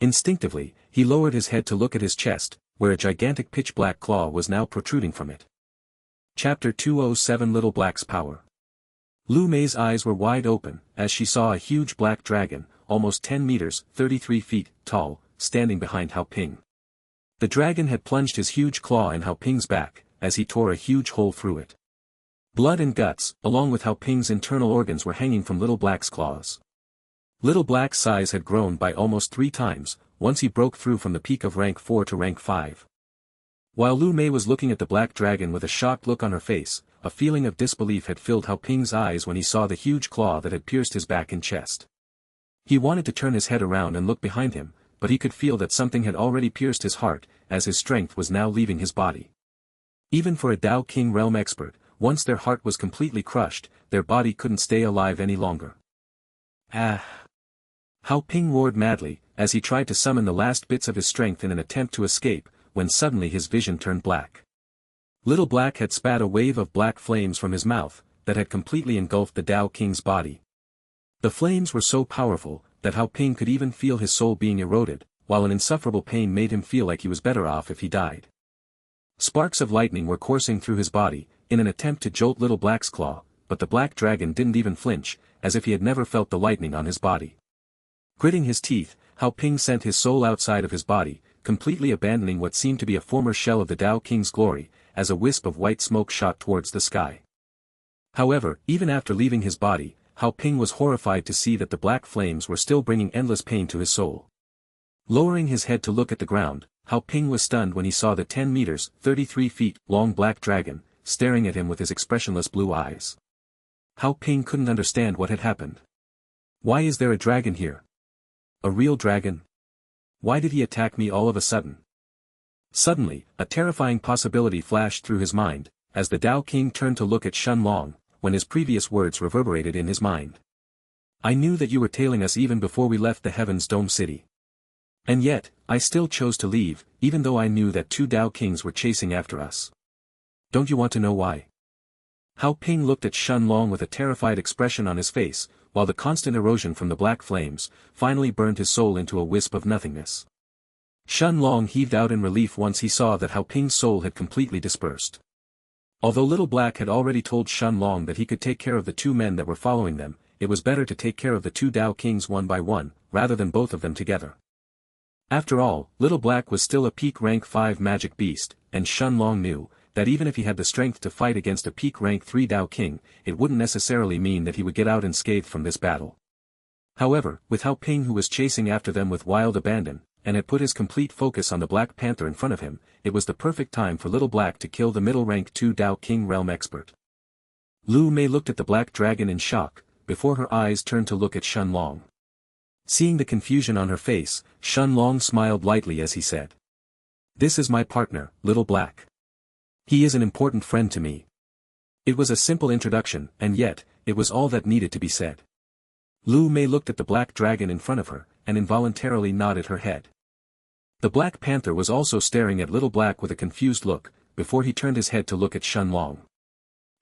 Instinctively, he lowered his head to look at his chest, where a gigantic pitch-black claw was now protruding from it. Chapter 207 Little Black's Power. Lu Mei's eyes were wide open, as she saw a huge black dragon, almost 10 meters, 33 feet, tall, standing behind Hao Ping. The dragon had plunged his huge claw in Hao Ping's back, as he tore a huge hole through it. Blood and guts, along with Hao Ping's internal organs were hanging from Little Black's claws. Little Black's size had grown by almost 3 times, once he broke through from the peak of rank 4 to rank 5. While Lu Mei was looking at the black dragon with a shocked look on her face, a feeling of disbelief had filled Hao Ping's eyes when he saw the huge claw that had pierced his back and chest. He wanted to turn his head around and look behind him, but he could feel that something had already pierced his heart, as his strength was now leaving his body. Even for a Tao King realm expert, once their heart was completely crushed, their body couldn't stay alive any longer. Ah! Hao Ping roared madly, as he tried to summon the last bits of his strength in an attempt to escape, when suddenly his vision turned black. Little Black had spat a wave of black flames from his mouth, that had completely engulfed the Tao King's body. The flames were so powerful, that Hao Ping could even feel his soul being eroded, while an insufferable pain made him feel like he was better off if he died. Sparks of lightning were coursing through his body, in an attempt to jolt Little Black's claw, but the black dragon didn't even flinch, as if he had never felt the lightning on his body. Gritting his teeth, Hao Ping sent his soul outside of his body, completely abandoning what seemed to be a former shell of the Tao King's glory, as a wisp of white smoke shot towards the sky. However, even after leaving his body, Hao Ping was horrified to see that the black flames were still bringing endless pain to his soul. Lowering his head to look at the ground, Hao Ping was stunned when he saw the 10 meters, 33 feet, long black dragon, staring at him with his expressionless blue eyes. Hao Ping couldn't understand what had happened. Why is there a dragon here? A real dragon? Why did he attack me all of a sudden? Suddenly, a terrifying possibility flashed through his mind, as the Tao King turned to look at Shen Long, when his previous words reverberated in his mind. I knew that you were tailing us even before we left the Heaven's Dome City. And yet, I still chose to leave, even though I knew that 2 Tao Kings were chasing after us. Don't you want to know why? Hao Ping looked at Shen Long with a terrified expression on his face, while the constant erosion from the black flames, finally burned his soul into a wisp of nothingness. Shen Long heaved out in relief once he saw that Hao Ping's soul had completely dispersed. Although Little Black had already told Shen Long that he could take care of the 2 men that were following them, it was better to take care of the 2 Tao Kings one by one, rather than both of them together. After all, Little Black was still a peak rank 5 magic beast, and Shen Long knew that even if he had the strength to fight against a peak rank 3 Tao King, it wouldn't necessarily mean that he would get out unscathed from this battle. However, with Hao Ping who was chasing after them with wild abandon, and had put his complete focus on the Black Panther in front of him, it was the perfect time for Little Black to kill the middle rank 2 Tao King realm expert. Lu Mei looked at the black dragon in shock, before her eyes turned to look at Shen Long. Seeing the confusion on her face, Shen Long smiled lightly as he said. This is my partner, Little Black. He is an important friend to me. It was a simple introduction, and yet, it was all that needed to be said. Lu Mei looked at the black dragon in front of her, and involuntarily nodded her head. The Black Panther was also staring at Little Black with a confused look, before he turned his head to look at Shen Long.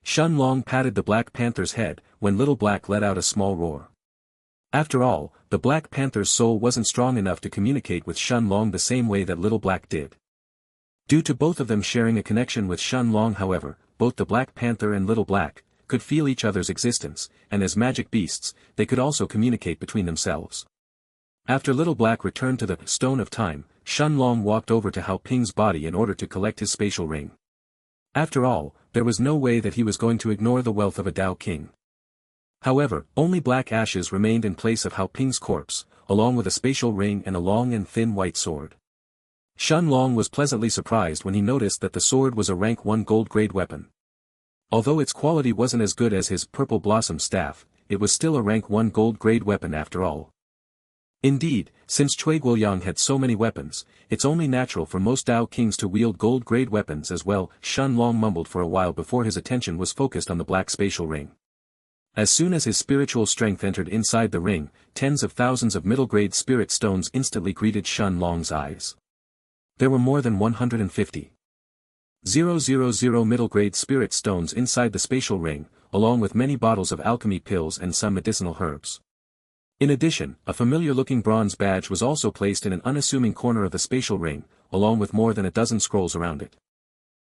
Shen Long patted the Black Panther's head, when Little Black let out a small roar. After all, the Black Panther's soul wasn't strong enough to communicate with Shen Long the same way that Little Black did. Due to both of them sharing a connection with Shen Long, however, both the Black Panther and Little Black could feel each other's existence, and as magic beasts, they could also communicate between themselves. After Little Black returned to the Stone of Time, Shen Long walked over to Hao Ping's body in order to collect his spatial ring. After all, there was no way that he was going to ignore the wealth of a Tao King. However, only black ashes remained in place of Hao Ping's corpse, along with a spatial ring and a long and thin white sword. Shen Long was pleasantly surprised when he noticed that the sword was a rank 1 gold-grade weapon. Although its quality wasn't as good as his Purple Blossom staff, it was still a rank 1 gold-grade weapon after all. Indeed, since Cui Guoyang had so many weapons, it's only natural for most Tao Kings to wield gold-grade weapons as well. Shen Long mumbled for a while before his attention was focused on the black spatial ring. As soon as his spiritual strength entered inside the ring, tens of thousands of middle-grade spirit stones instantly greeted Shen Long's eyes. There were more than 150,000 middle-grade spirit stones inside the spatial ring, along with many bottles of alchemy pills and some medicinal herbs. In addition, a familiar-looking bronze badge was also placed in an unassuming corner of the spatial ring, along with more than a dozen scrolls around it.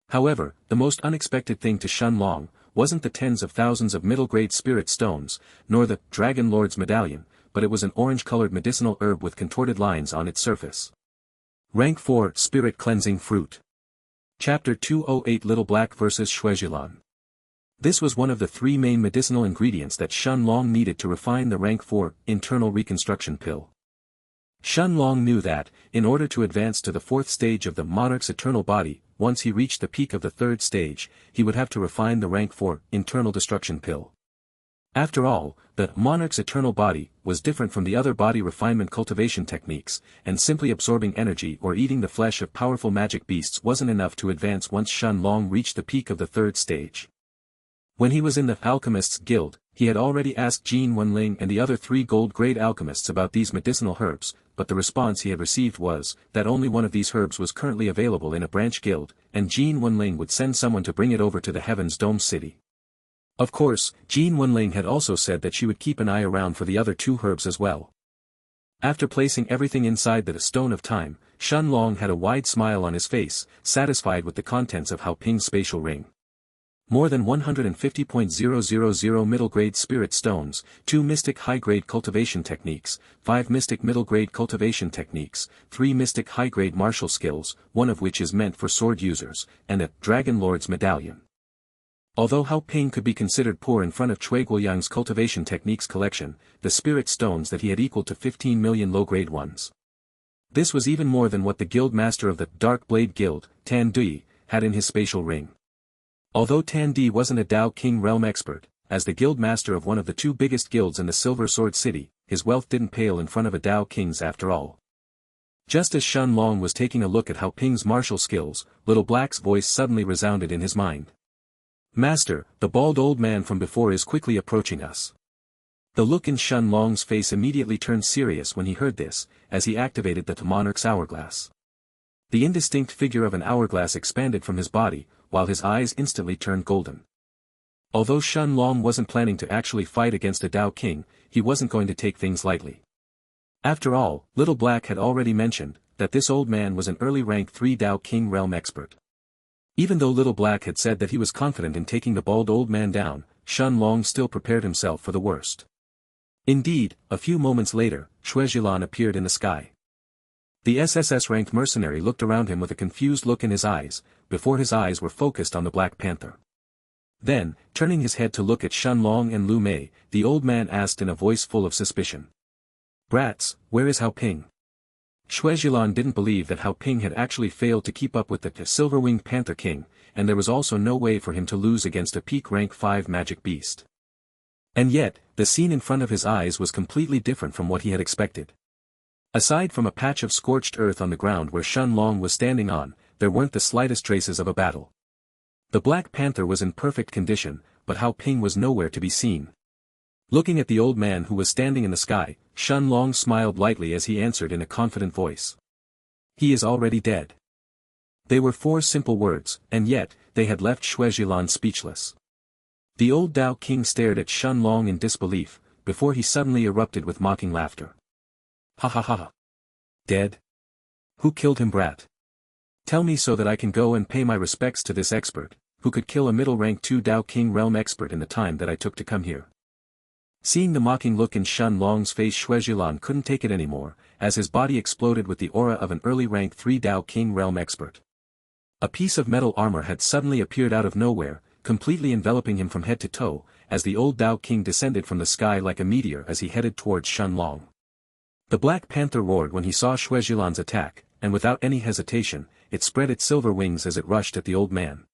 However, the most unexpected thing to Shen Long wasn't the tens of thousands of middle-grade spirit stones, nor the Dragon Lord's medallion, but it was an orange-colored medicinal herb with contorted lines on its surface. Rank 4 Spirit Cleansing Fruit. Chapter 208 Little Black vs. Shuizhilan. This was one of the 3 main medicinal ingredients that Shen Long needed to refine the rank 4 internal reconstruction pill. Shen Long knew that, in order to advance to the 4th stage of the Monarch's eternal body, once he reached the peak of the 3rd stage, he would have to refine the rank 4 internal destruction pill. After all, the Monarch's eternal body was different from the other body refinement cultivation techniques, and simply absorbing energy or eating the flesh of powerful magic beasts wasn't enough to advance once Shen Long reached the peak of the third stage. When he was in the Alchemists Guild, he had already asked Jin Wenling and the other 3 gold-grade alchemists about these medicinal herbs, but the response he had received was that only one of these herbs was currently available in a branch guild, and Jin Wenling would send someone to bring it over to the Heaven's Dome City. Of course, Jin Wenling had also said that she would keep an eye around for the other 2 herbs as well. After placing everything inside the Stone of Time, Shen Long had a wide smile on his face, satisfied with the contents of Hao Ping's spatial ring. More than 150,000 middle-grade spirit stones, 2 mystic high-grade cultivation techniques, 5 mystic middle-grade cultivation techniques, 3 mystic high-grade martial skills, one of which is meant for sword users, and a Dragon Lord's medallion. Although Hao Ping could be considered poor in front of Cui Guoyang's cultivation techniques collection, the spirit stones that he had equaled to 15 million low-grade ones. This was even more than what the guild master of the Dark Blade Guild, Tan Dui, had in his spatial ring. Although Tan Di wasn't a Dao King realm expert, as the guild master of one of the 2 biggest guilds in the Silver Sword City, his wealth didn't pale in front of a Dao King's after all. Just as Shen Long was taking a look at Hao Ping's martial skills, Little Black's voice suddenly resounded in his mind. "Master, the bald old man from before is quickly approaching us." The look in Shen Long's face immediately turned serious when he heard this, as he activated the Monarch's hourglass. The indistinct figure of an hourglass expanded from his body, while his eyes instantly turned golden. Although Shen Long wasn't planning to actually fight against a Dao King, he wasn't going to take things lightly. After all, Little Black had already mentioned that this old man was an early rank 3 Dao King realm expert. Even though Little Black had said that he was confident in taking the bald old man down, Shen Long still prepared himself for the worst. Indeed, a few moments later, Shuejilan appeared in the sky. The SSS-ranked mercenary looked around him with a confused look in his eyes, before his eyes were focused on the Black Panther. Then, turning his head to look at Shen Long and Lu Mei, the old man asked in a voice full of suspicion. "Brats, where is Hao Ping?" Shuejilan didn't believe that Hao Ping had actually failed to keep up with the Silver-Winged Panther King, and there was also no way for him to lose against a peak rank 5 magic beast. And yet, the scene in front of his eyes was completely different from what he had expected. Aside from a patch of scorched earth on the ground where Shen Long was standing on, there weren't the slightest traces of a battle. The Black Panther was in perfect condition, but Hao Ping was nowhere to be seen. Looking at the old man who was standing in the sky, Shen Long smiled lightly as he answered in a confident voice. "He is already dead." They were 4 simple words, and yet, they had left Shuejilan speechless. The old Dao King stared at Shen Long in disbelief, before he suddenly erupted with mocking laughter. "Ha ha ha ha. Dead? Who killed him, brat? Tell me so that I can go and pay my respects to this expert, who could kill a middle rank 2 Dao King realm expert in the time that I took to come here." Seeing the mocking look in Shen Long's face, Shuejilan couldn't take it anymore, as his body exploded with the aura of an early rank 3 Dao King realm expert. A piece of metal armor had suddenly appeared out of nowhere, completely enveloping him from head to toe, as the old Dao King descended from the sky like a meteor as he headed towards Shen Long. The Black Panther roared when he saw Shuejilan's attack, and without any hesitation, it spread its silver wings as it rushed at the old man.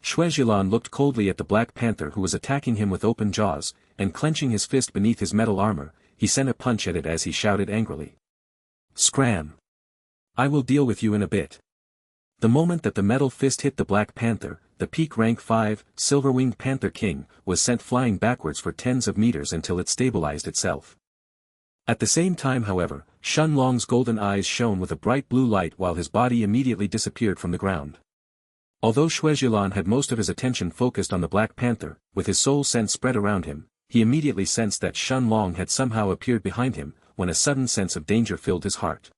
Shuejilan looked coldly at the Black Panther who was attacking him with open jaws, and clenching his fist beneath his metal armor, he sent a punch at it as he shouted angrily. "Scram! I will deal with you in a bit." The moment that the metal fist hit the Black Panther, the peak rank 5, Silver-Winged Panther King, was sent flying backwards for tens of meters until it stabilized itself. At the same time, however, Shen Long's golden eyes shone with a bright blue light while his body immediately disappeared from the ground. Although Shuejilan had most of his attention focused on the Black Panther, with his soul sense spread around him, he immediately sensed that Shen Long had somehow appeared behind him, when a sudden sense of danger filled his heart.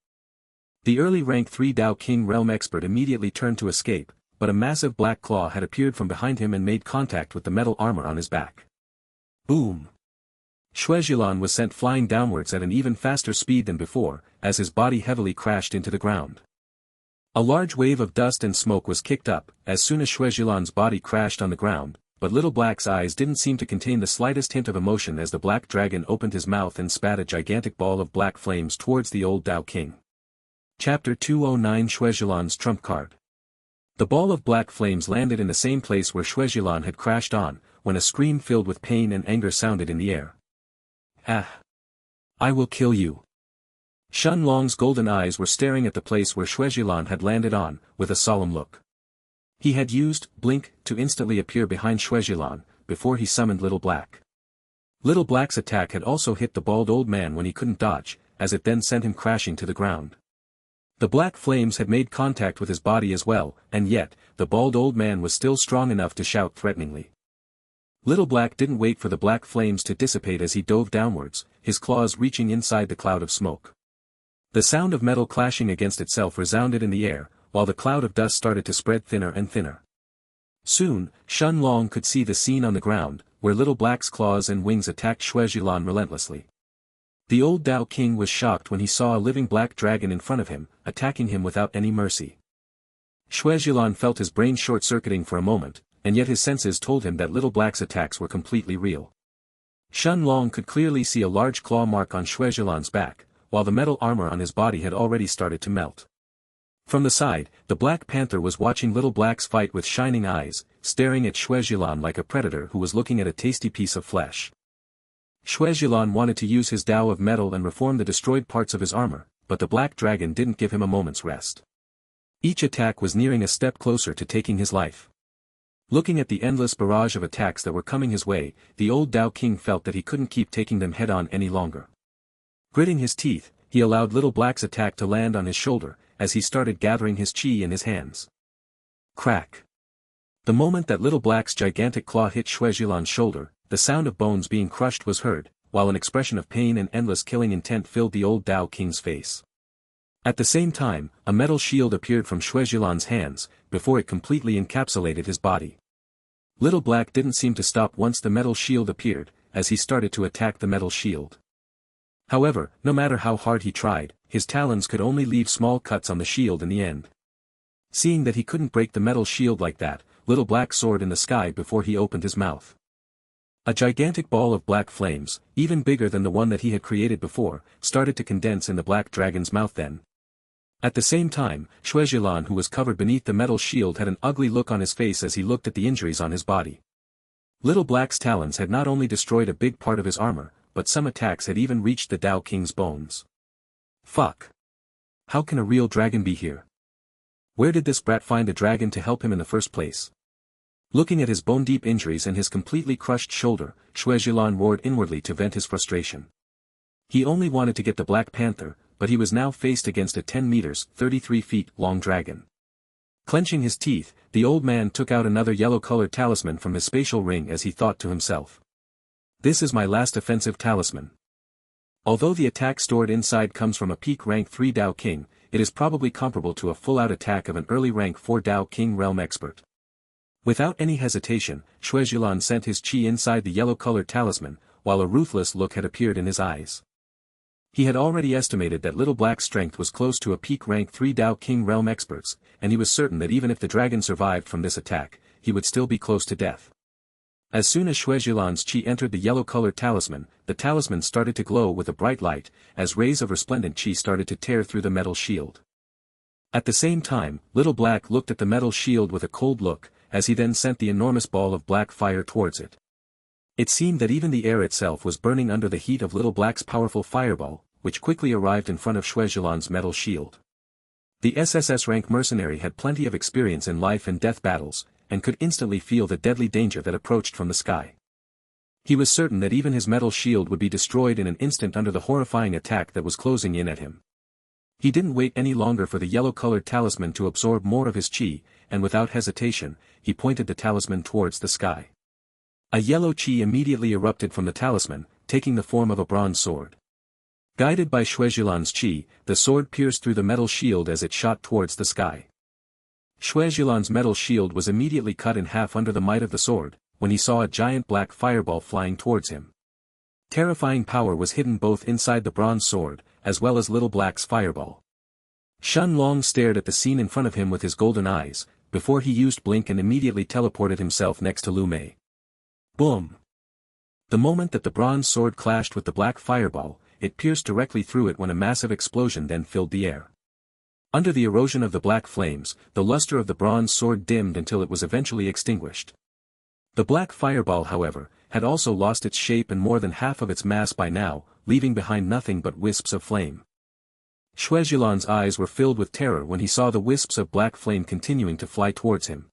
The early rank 3 Dao King realm expert immediately turned to escape, but a massive black claw had appeared from behind him and made contact with the metal armor on his back. Boom! Shuejilan was sent flying downwards at an even faster speed than before, as his body heavily crashed into the ground. A large wave of dust and smoke was kicked up, as soon as Shuejilan's body crashed on the ground, but Little Black's eyes didn't seem to contain the slightest hint of emotion as the Black Dragon opened his mouth and spat a gigantic ball of black flames towards the old Dao King. Chapter 209 Shuejilan's Trump Card. The ball of black flames landed in the same place where Shuejilan had crashed on, when a scream filled with pain and anger sounded in the air. Ah! I will kill you. Shen Long's golden eyes were staring at the place where Shuejilan had landed on, with a solemn look. He had used blink to instantly appear behind Shuejilan, before he summoned Little Black. Little Black's attack had also hit the bald old man when he couldn't dodge, as it then sent him crashing to the ground. The black flames had made contact with his body as well, and yet, the bald old man was still strong enough to shout threateningly. Little Black didn't wait for the black flames to dissipate as he dove downwards, his claws reaching inside the cloud of smoke. The sound of metal clashing against itself resounded in the air, while the cloud of dust started to spread thinner and thinner. Soon, Shen Long could see the scene on the ground, where Little Black's claws and wings attacked Shuejilan relentlessly. The old Tao King was shocked when he saw a living black dragon in front of him, attacking him without any mercy. Shuejilan felt his brain short-circuiting for a moment, and yet his senses told him that Little Black's attacks were completely real. Shen Long could clearly see a large claw mark on Shuejilan's back, while the metal armor on his body had already started to melt. From the side, the Black Panther was watching Little Black's fight with shining eyes, staring at Shuejilan like a predator who was looking at a tasty piece of flesh. Shuejilan wanted to use his Tao of metal and reform the destroyed parts of his armor, but the black dragon didn't give him a moment's rest. Each attack was nearing a step closer to taking his life. Looking at the endless barrage of attacks that were coming his way, the old Tao King felt that he couldn't keep taking them head-on any longer. Gritting his teeth, he allowed Little Black's attack to land on his shoulder, as he started gathering his chi in his hands. Crack! The moment that Little Black's gigantic claw hit Shuejilan's shoulder, the sound of bones being crushed was heard, while an expression of pain and endless killing intent filled the old Tao King's face. At the same time, a metal shield appeared from Shuejilan's hands, before it completely encapsulated his body. Little Black didn't seem to stop once the metal shield appeared, as he started to attack the metal shield. However, no matter how hard he tried, his talons could only leave small cuts on the shield in the end. Seeing that he couldn't break the metal shield like that, Little Black soared in the sky before he opened his mouth. A gigantic ball of black flames, even bigger than the one that he had created before, started to condense in the black dragon's mouth then. At the same time, Shuejilan, who was covered beneath the metal shield, had an ugly look on his face as he looked at the injuries on his body. Little Black's talons had not only destroyed a big part of his armor, but some attacks had even reached the Tao King's bones. Fuck! How can a real dragon be here? Where did this brat find a dragon to help him in the first place? Looking at his bone-deep injuries and his completely crushed shoulder, Shuejilan roared inwardly to vent his frustration. He only wanted to get the Black Panther, but he was now faced against a 10 meters, 33 feet long dragon. Clenching his teeth, the old man took out another yellow-colored talisman from his spatial ring as he thought to himself. This is my last offensive talisman. Although the attack stored inside comes from a peak rank 3 Tao King, it is probably comparable to a full-out attack of an early rank 4 Tao King realm expert. Without any hesitation, Shuejilan sent his chi inside the yellow-colored talisman, while a ruthless look had appeared in his eyes. He had already estimated that Little Black's strength was close to a peak rank 3 Tao King realm experts, and he was certain that even if the dragon survived from this attack, he would still be close to death. As soon as Shuejilan's chi entered the yellow-colored talisman, the talisman started to glow with a bright light, as rays of resplendent chi started to tear through the metal shield. At the same time, Little Black looked at the metal shield with a cold look, as he then sent the enormous ball of black fire towards it. It seemed that even the air itself was burning under the heat of Little Black's powerful fireball, which quickly arrived in front of Shuejilan's metal shield. The SSS rank mercenary had plenty of experience in life and death battles, and could instantly feel the deadly danger that approached from the sky. He was certain that even his metal shield would be destroyed in an instant under the horrifying attack that was closing in at him. He didn't wait any longer for the yellow-colored talisman to absorb more of his chi, and without hesitation, he pointed the talisman towards the sky. A yellow chi immediately erupted from the talisman, taking the form of a bronze sword. Guided by Shuejilan's chi, the sword pierced through the metal shield as it shot towards the sky. Shuejilan's metal shield was immediately cut in half under the might of the sword, when he saw a giant black fireball flying towards him. Terrifying power was hidden both inside the bronze sword, as well as Little Black's fireball. Shen Long stared at the scene in front of him with his golden eyes, before he used blink and immediately teleported himself next to Lu Mei. Boom! The moment that the bronze sword clashed with the black fireball, it pierced directly through it when a massive explosion then filled the air. Under the erosion of the black flames, the luster of the bronze sword dimmed until it was eventually extinguished. The black fireball, however, had also lost its shape and more than half of its mass by now, leaving behind nothing but wisps of flame. Shuejilan's eyes were filled with terror when he saw the wisps of black flame continuing to fly towards him.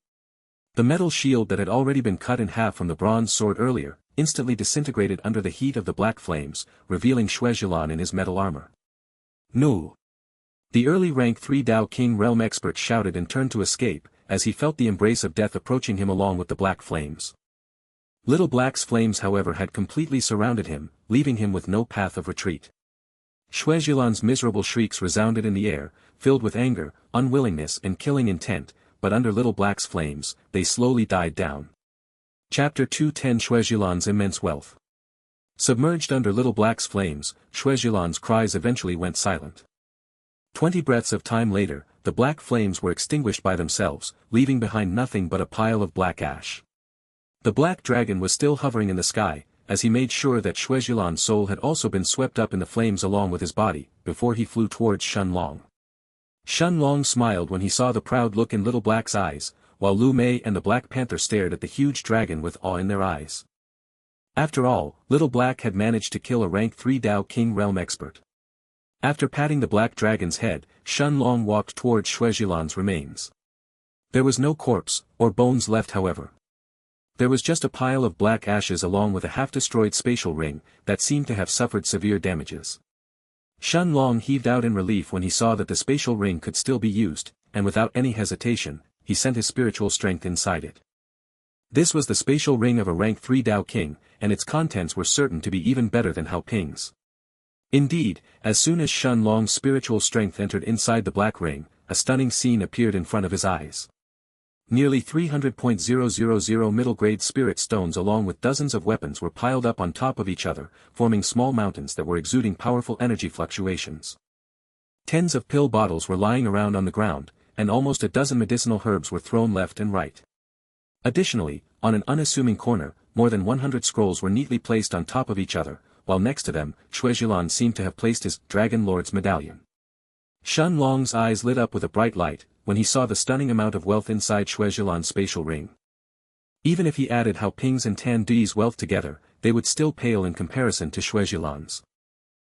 The metal shield that had already been cut in half from the bronze sword earlier, instantly disintegrated under the heat of the black flames, revealing Shuejilan in his metal armor. No! The early rank 3 Dao King realm expert shouted and turned to escape, as he felt the embrace of death approaching him along with the black flames. Little Black's flames, however, had completely surrounded him, leaving him with no path of retreat. Shuejilan's miserable shrieks resounded in the air, filled with anger, unwillingness and killing intent, but under Little Black's flames, they slowly died down. Chapter 210 Shuejilan's immense wealth. Submerged under Little Black's flames, Shuejilan's cries eventually went silent. 20 breaths of time later, the black flames were extinguished by themselves, leaving behind nothing but a pile of black ash. The black dragon was still hovering in the sky, as he made sure that Shuejilan's soul had also been swept up in the flames along with his body, before he flew towards Shenlong. Shenlong smiled when he saw the proud look in Little Black's eyes, while Lu Mei and the Black Panther stared at the huge dragon with awe in their eyes. After all, Little Black had managed to kill a rank 3 Dao King realm expert. After patting the black dragon's head, Shenlong walked towards Shuejilan's remains. There was no corpse, or bones left, however. There was just a pile of black ashes along with a half-destroyed spatial ring, that seemed to have suffered severe damages. Shenlong heaved out in relief when he saw that the spatial ring could still be used, and without any hesitation, he sent his spiritual strength inside it. This was the spatial ring of a rank 3 Dao King, and its contents were certain to be even better than Hao Ping's. Indeed, as soon as Shenlong's spiritual strength entered inside the black ring, a stunning scene appeared in front of his eyes. Nearly 300,000 middle-grade spirit stones along with dozens of weapons were piled up on top of each other, forming small mountains that were exuding powerful energy fluctuations. Tens of pill bottles were lying around on the ground, and almost a dozen medicinal herbs were thrown left and right. Additionally, on an unassuming corner, more than 100 scrolls were neatly placed on top of each other, while next to them, Shuejilan seemed to have placed his Dragon Lord's medallion. Shenlong's eyes lit up with a bright light, when he saw the stunning amount of wealth inside Shuejilan's spatial ring. Even if he added Hao Ping's and Tan Dui's wealth together, they would still pale in comparison to Shuejilan's.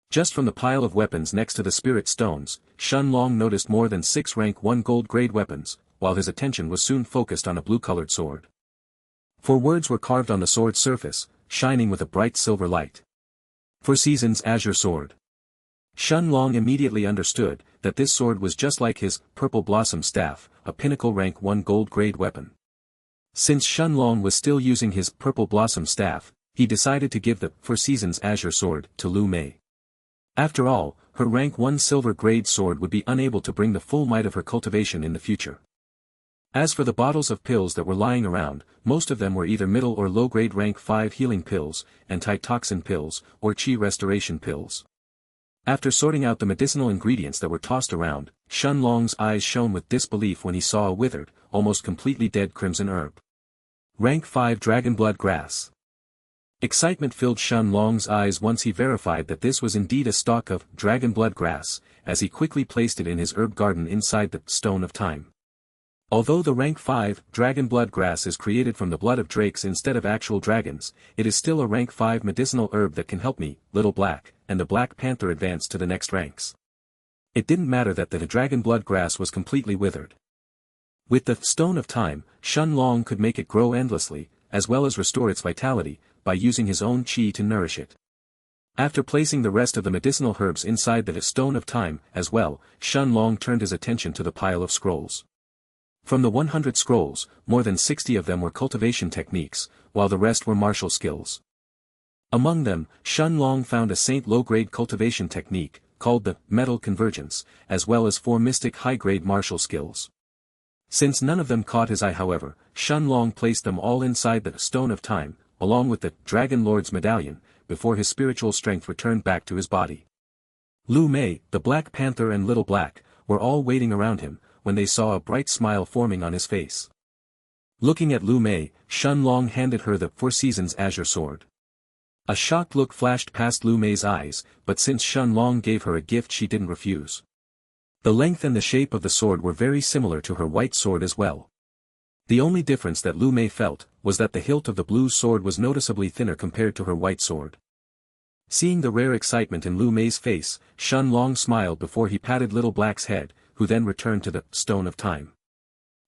Just from the pile of weapons next to the spirit stones, Shenlong noticed more than 6 rank 1 gold-grade weapons, while his attention was soon focused on a blue-colored sword. 4 words were carved on the sword's surface, shining with a bright silver light. For Season's Azure Sword. Shenlong immediately understood that this sword was just like his Purple Blossom Staff, a pinnacle rank 1 gold-grade weapon. Since Shenlong was still using his Purple Blossom Staff, he decided to give the For Season's Azure Sword to Lu Mei. After all, her rank 1 silver-grade sword would be unable to bring the full might of her cultivation in the future. As for the bottles of pills that were lying around, most of them were either middle or low-grade rank 5 healing pills, antitoxin pills, or Qi restoration pills. After sorting out the medicinal ingredients that were tossed around, Shenlong's eyes shone with disbelief when he saw a withered, almost completely dead crimson herb. Rank 5 Dragon Blood Grass. Excitement filled Shenlong's eyes once he verified that this was indeed a stalk of Dragon Blood Grass, as he quickly placed it in his herb garden inside the Stone of Time. Although the rank 5 Dragon Blood Grass is created from the blood of drakes instead of actual dragons, it is still a rank 5 medicinal herb that can help me, Little Black, and the Black Panther advance to the next ranks. It didn't matter that the Dragon Blood Grass was completely withered. With the Stone of Time, Shenlong could make it grow endlessly, as well as restore its vitality, by using his own Qi to nourish it. After placing the rest of the medicinal herbs inside the Stone of Time as well, Shenlong turned his attention to the pile of scrolls. From the 100 scrolls, more than 60 of them were cultivation techniques, while the rest were martial skills. Among them, Shenlong found a Saint low-grade cultivation technique, called the Metal Convergence, as well as 4 mystic high-grade martial skills. Since none of them caught his eye, however, Shenlong placed them all inside the Stone of Time, along with the Dragon Lord's medallion, before his spiritual strength returned back to his body. Lu Mei, the Black Panther and Little Black, were all waiting around him, when they saw a bright smile forming on his face. Looking at Lu Mei, Shenlong handed her the For Season's Azure Sword. A shocked look flashed past Lu Mei's eyes, but since Shenlong gave her a gift she didn't refuse. The length and the shape of the sword were very similar to her white sword as well. The only difference that Lu Mei felt, was that the hilt of the blue sword was noticeably thinner compared to her white sword. Seeing the rare excitement in Lu Mei's face, Shen Long smiled before he patted Little Black's head, who then returned to the Stone of Time.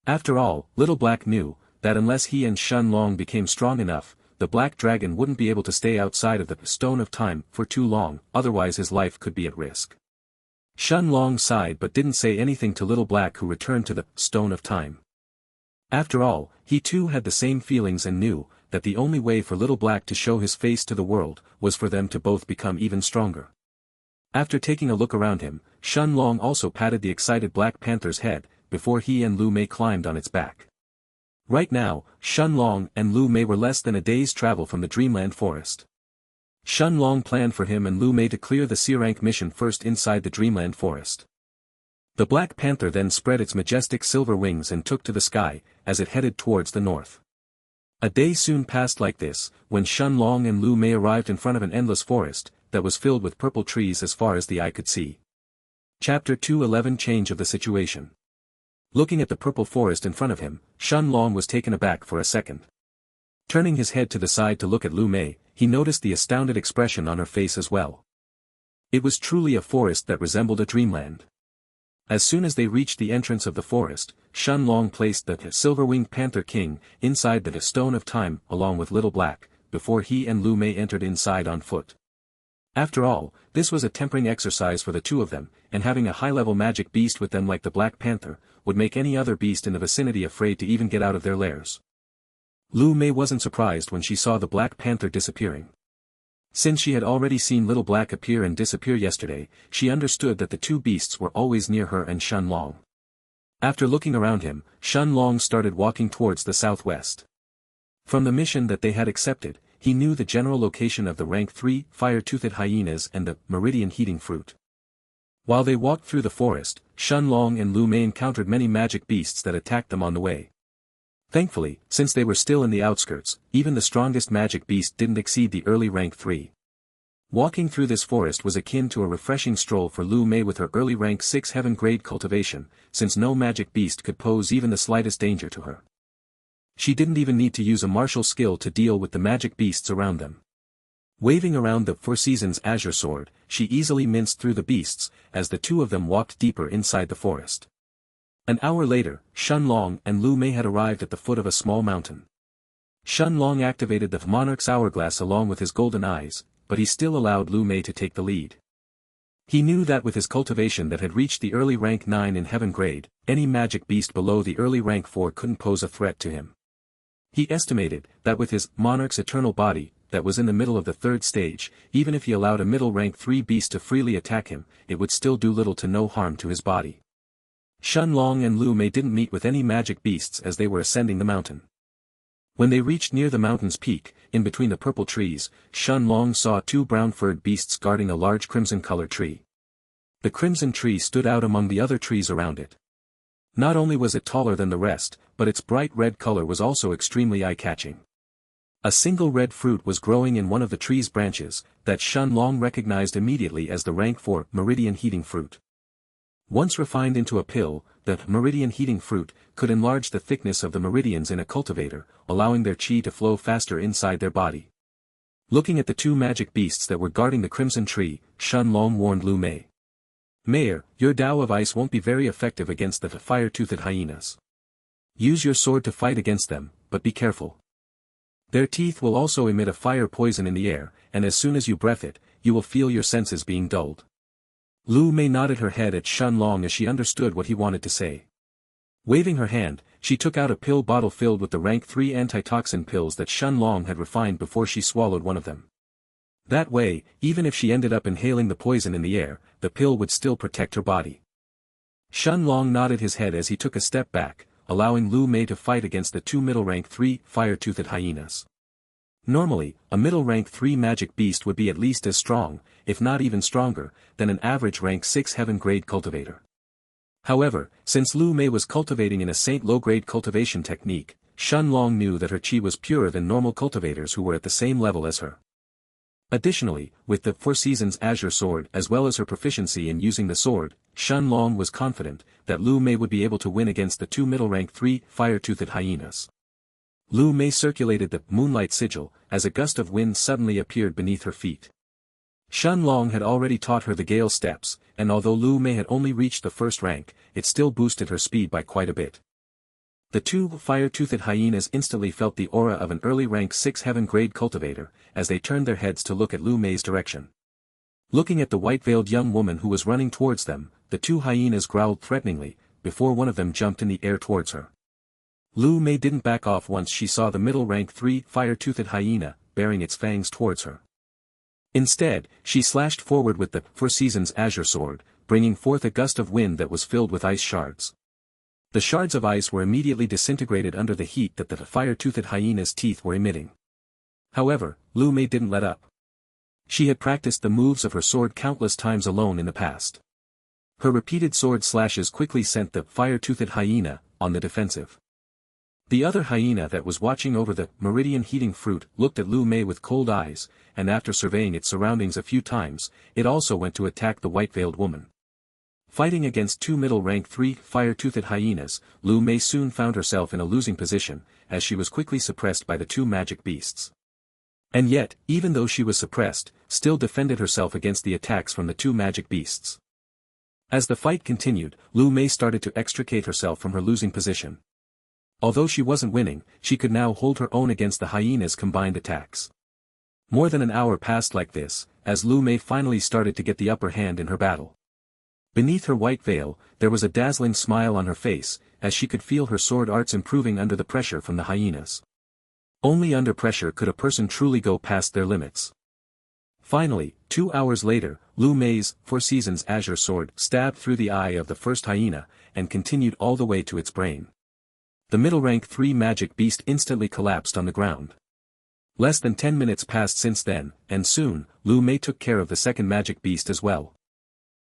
After all, Little Black knew, that unless he and Shen Long became strong enough, the Black Dragon wouldn't be able to stay outside of the Stone of Time for too long, otherwise his life could be at risk. Shen Long sighed but didn't say anything to Little Black, who returned to the Stone of Time. After all, he too had the same feelings and knew, that the only way for Little Black to show his face to the world, was for them to both become even stronger. After taking a look around him, Shen Long also patted the excited Black Panther's head, before he and Lu Mei climbed on its back. Right now, Shen Long and Lu Mei were less than a day's travel from the Dreamland Forest. Shen Long planned for him and Lu Mei to clear the C-rank mission first inside the Dreamland Forest. The Black Panther then spread its majestic silver wings and took to the sky, as it headed towards the north. A day soon passed like this, when Shen Long and Lu Mei arrived in front of an endless forest, that was filled with purple trees as far as the eye could see. Chapter 2:11 Change of the Situation. Looking at the purple forest in front of him, Shen Long was taken aback for a second. Turning his head to the side to look at Lu Mei, he noticed the astounded expression on her face as well. It was truly a forest that resembled a dreamland. As soon as they reached the entrance of the forest, Shen Long placed the Silver-Winged Panther King inside the Stone of Time along with Little Black, before he and Lu Mei entered inside on foot. After all, this was a tempering exercise for the two of them, and having a high-level magic beast with them like the Black Panther, would make any other beast in the vicinity afraid to even get out of their lairs. Lu Mei wasn't surprised when she saw the Black Panther disappearing. Since she had already seen Little Black appear and disappear yesterday, she understood that the two beasts were always near her and Shen Long. After looking around him, Shen Long started walking towards the southwest. From the mission that they had accepted, he knew the general location of the rank 3 fire-toothed hyenas and the meridian heating fruit. While they walked through the forest, Shen Long and Lu Mei encountered many magic beasts that attacked them on the way. Thankfully, since they were still in the outskirts, even the strongest magic beast didn't exceed the early rank 3. Walking through this forest was akin to a refreshing stroll for Lu Mei with her early rank 6 heaven-grade cultivation, since no magic beast could pose even the slightest danger to her. She didn't even need to use a martial skill to deal with the magic beasts around them. Waving around the Four Seasons azure sword, she easily minced through the beasts, as the two of them walked deeper inside the forest. An hour later, Shen Long and Lu Mei had arrived at the foot of a small mountain. Shen Long activated the Monarch's hourglass along with his golden eyes, but he still allowed Lu Mei to take the lead. He knew that with his cultivation that had reached the early rank 9 in heaven grade, any magic beast below the early rank 4 couldn't pose a threat to him. He estimated that with his Monarch's eternal body, that was in the middle of the third stage, even if he allowed a middle rank 3 beast to freely attack him, it would still do little to no harm to his body. Shen Long and Lu Mei didn't meet with any magic beasts as they were ascending the mountain. When they reached near the mountain's peak, in between the purple trees, Shen Long saw two brown-furred beasts guarding a large crimson-colored tree. The crimson tree stood out among the other trees around it. Not only was it taller than the rest, but its bright red color was also extremely eye-catching. A single red fruit was growing in one of the tree's branches, that Shen Long recognized immediately as the rank 4 meridian heating fruit. Once refined into a pill, the meridian heating fruit could enlarge the thickness of the meridians in a cultivator, allowing their chi to flow faster inside their body. Looking at the two magic beasts that were guarding the crimson tree, Shen Long warned Lu Mei. "Mayor, your Tao of Ice won't be very effective against the fire-toothed hyenas. Use your sword to fight against them, but be careful. Their teeth will also emit a fire poison in the air, and as soon as you breath it, you will feel your senses being dulled." Lu Mei nodded her head at Shen Long as she understood what he wanted to say. Waving her hand, she took out a pill bottle filled with the rank 3 antitoxin pills that Shen Long had refined before she swallowed one of them. That way, even if she ended up inhaling the poison in the air, the pill would still protect her body. Shen Long nodded his head as he took a step back, allowing Lu Mei to fight against the two middle rank 3 fire-toothed hyenas. Normally, a middle rank 3 magic beast would be at least as strong, if not even stronger, than an average rank 6 heaven-grade cultivator. However, since Lu Mei was cultivating in a Saint low-grade cultivation technique, Shen Long knew that her chi was purer than normal cultivators who were at the same level as her. Additionally, with the Four Seasons Azure Sword as well as her proficiency in using the sword, Shen Long was confident that Lu Mei would be able to win against the two middle-rank 3 fire-toothed hyenas. Lu Mei circulated the moonlight sigil, as a gust of wind suddenly appeared beneath her feet. Shen Long had already taught her the gale steps, and although Lu Mei had only reached the first rank, it still boosted her speed by quite a bit. The two fire-toothed hyenas instantly felt the aura of an early rank 6 heaven-grade cultivator, as they turned their heads to look at Lu Mei's direction. Looking at the white-veiled young woman who was running towards them, the two hyenas growled threateningly, before one of them jumped in the air towards her. Lu Mei didn't back off once she saw the middle rank 3 fire-toothed hyena, bearing its fangs towards her. Instead, she slashed forward with the Four Seasons Azure Sword, bringing forth a gust of wind that was filled with ice shards. The shards of ice were immediately disintegrated under the heat that the fire-toothed hyena's teeth were emitting. However, Lu Mei didn't let up. She had practiced the moves of her sword countless times alone in the past. Her repeated sword slashes quickly sent the fire-toothed hyena on the defensive. The other hyena that was watching over the meridian heating fruit looked at Lu Mei with cold eyes, and after surveying its surroundings a few times, it also went to attack the white-veiled woman. Fighting against two middle-rank 3 fire-toothed hyenas, Lu Mei soon found herself in a losing position, as she was quickly suppressed by the two magic beasts. And yet, even though she was suppressed, still defended herself against the attacks from the two magic beasts. As the fight continued, Lu Mei started to extricate herself from her losing position. Although she wasn't winning, she could now hold her own against the hyenas' combined attacks. More than an hour passed like this, as Lu Mei finally started to get the upper hand in her battle. Beneath her white veil, there was a dazzling smile on her face, as she could feel her sword arts improving under the pressure from the hyenas. Only under pressure could a person truly go past their limits. Finally, 2 hours later, Lu Mei's Four Seasons Azure Sword stabbed through the eye of the first hyena, and continued all the way to its brain. The middle rank 3 magic beast instantly collapsed on the ground. Less than 10 minutes passed since then, and soon, Lu Mei took care of the second magic beast as well.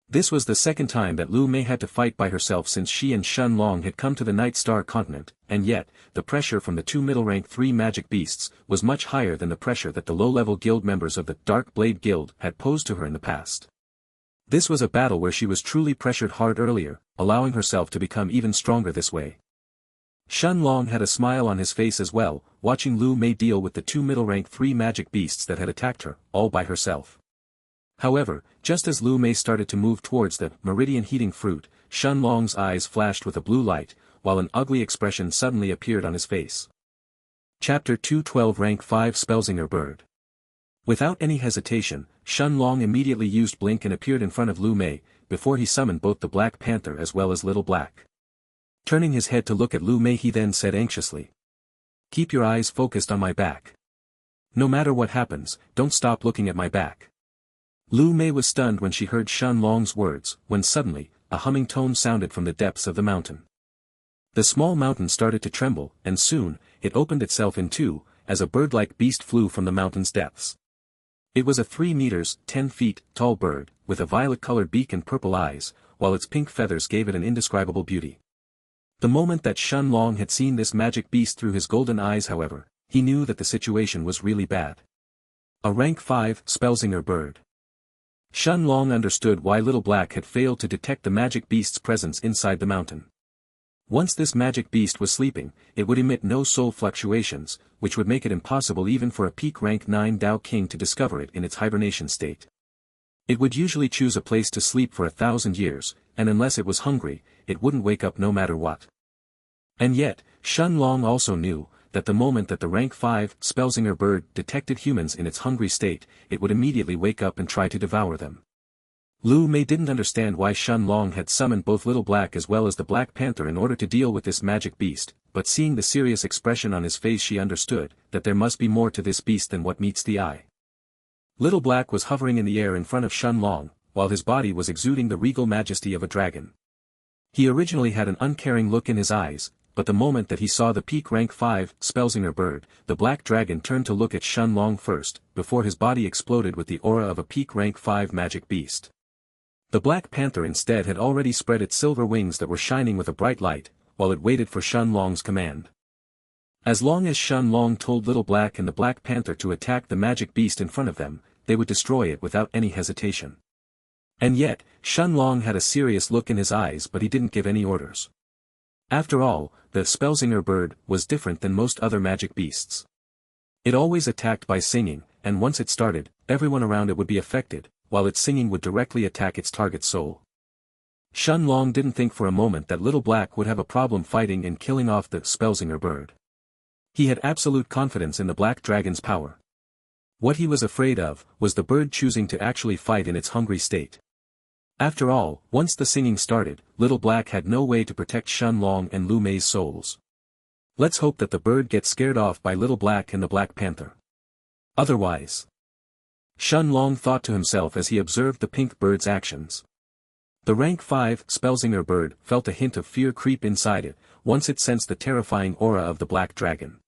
This was the second time that Lu Mei had to fight by herself since she and Shen Long had come to the Night Star continent, and yet, the pressure from the two middle rank 3 magic beasts was much higher than the pressure that the low-level guild members of the Dark Blade Guild had posed to her in the past. This was a battle where she was truly pressured hard earlier, allowing herself to become even stronger this way. Shen Long had a smile on his face as well, watching Lu Mei deal with the two middle rank 3 magic beasts that had attacked her, all by herself. However, just as Lu Mei started to move towards the meridian heating fruit, Shen Long's eyes flashed with a blue light, while an ugly expression suddenly appeared on his face. Chapter 212 Rank 5 Spellsinger Bird. Without any hesitation, Shen Long immediately used Blink and appeared in front of Lu Mei, before he summoned both the Black Panther as well as Little Black. Turning his head to look at Lu Mei, he then said anxiously, "Keep your eyes focused on my back. No matter what happens, don't stop looking at my back." Lu Mei was stunned when she heard Shen Long's words, when suddenly, a humming tone sounded from the depths of the mountain. The small mountain started to tremble, and soon, it opened itself in two, as a bird-like beast flew from the mountain's depths. It was a 3 meters, 10 feet, tall bird, with a violet-colored beak and purple eyes, while its pink feathers gave it an indescribable beauty. The moment that Shen Long had seen this magic beast through his golden eyes, however, he knew that the situation was really bad. A rank 5 Spellsinger bird. Shen Long understood why Little Black had failed to detect the magic beast's presence inside the mountain. Once this magic beast was sleeping, it would emit no soul fluctuations, which would make it impossible even for a peak rank 9 Dao King to discover it in its hibernation state. It would usually choose a place to sleep for 1,000 years, and unless it was hungry, it wouldn't wake up no matter what. And yet, Shen Long also knew that the moment that the rank 5 Spellsinger bird detected humans in its hungry state, it would immediately wake up and try to devour them. Lu Mei didn't understand why Shen Long had summoned both Little Black as well as the Black Panther in order to deal with this magic beast, but seeing the serious expression on his face, she understood that there must be more to this beast than what meets the eye. Little Black was hovering in the air in front of Shen Long, while his body was exuding the regal majesty of a dragon. He originally had an uncaring look in his eyes, but the moment that he saw the peak rank 5 Spellsinger bird, the black dragon turned to look at Shen Long first, before his body exploded with the aura of a peak rank 5 magic beast. The Black Panther instead had already spread its silver wings that were shining with a bright light, while it waited for Shen Long's command. As long as Shen Long told Little Black and the Black Panther to attack the magic beast in front of them, they would destroy it without any hesitation. And yet, Shen Long had a serious look in his eyes, but he didn't give any orders. After all, the Spellsinger bird was different than most other magic beasts. It always attacked by singing, and once it started, everyone around it would be affected, while its singing would directly attack its target's soul. Shen Long didn't think for a moment that Little Black would have a problem fighting and killing off the Spellsinger bird. He had absolute confidence in the Black Dragon's power. What he was afraid of was the bird choosing to actually fight in its hungry state. After all, once the singing started, Little Black had no way to protect Shen Long and Lu Mei's souls. Let's hope that the bird gets scared off by Little Black and the Black Panther. Otherwise. Shen Long thought to himself as he observed the pink bird's actions. The rank 5 Spellsinger bird felt a hint of fear creep inside it, once it sensed the terrifying aura of the Black Dragon.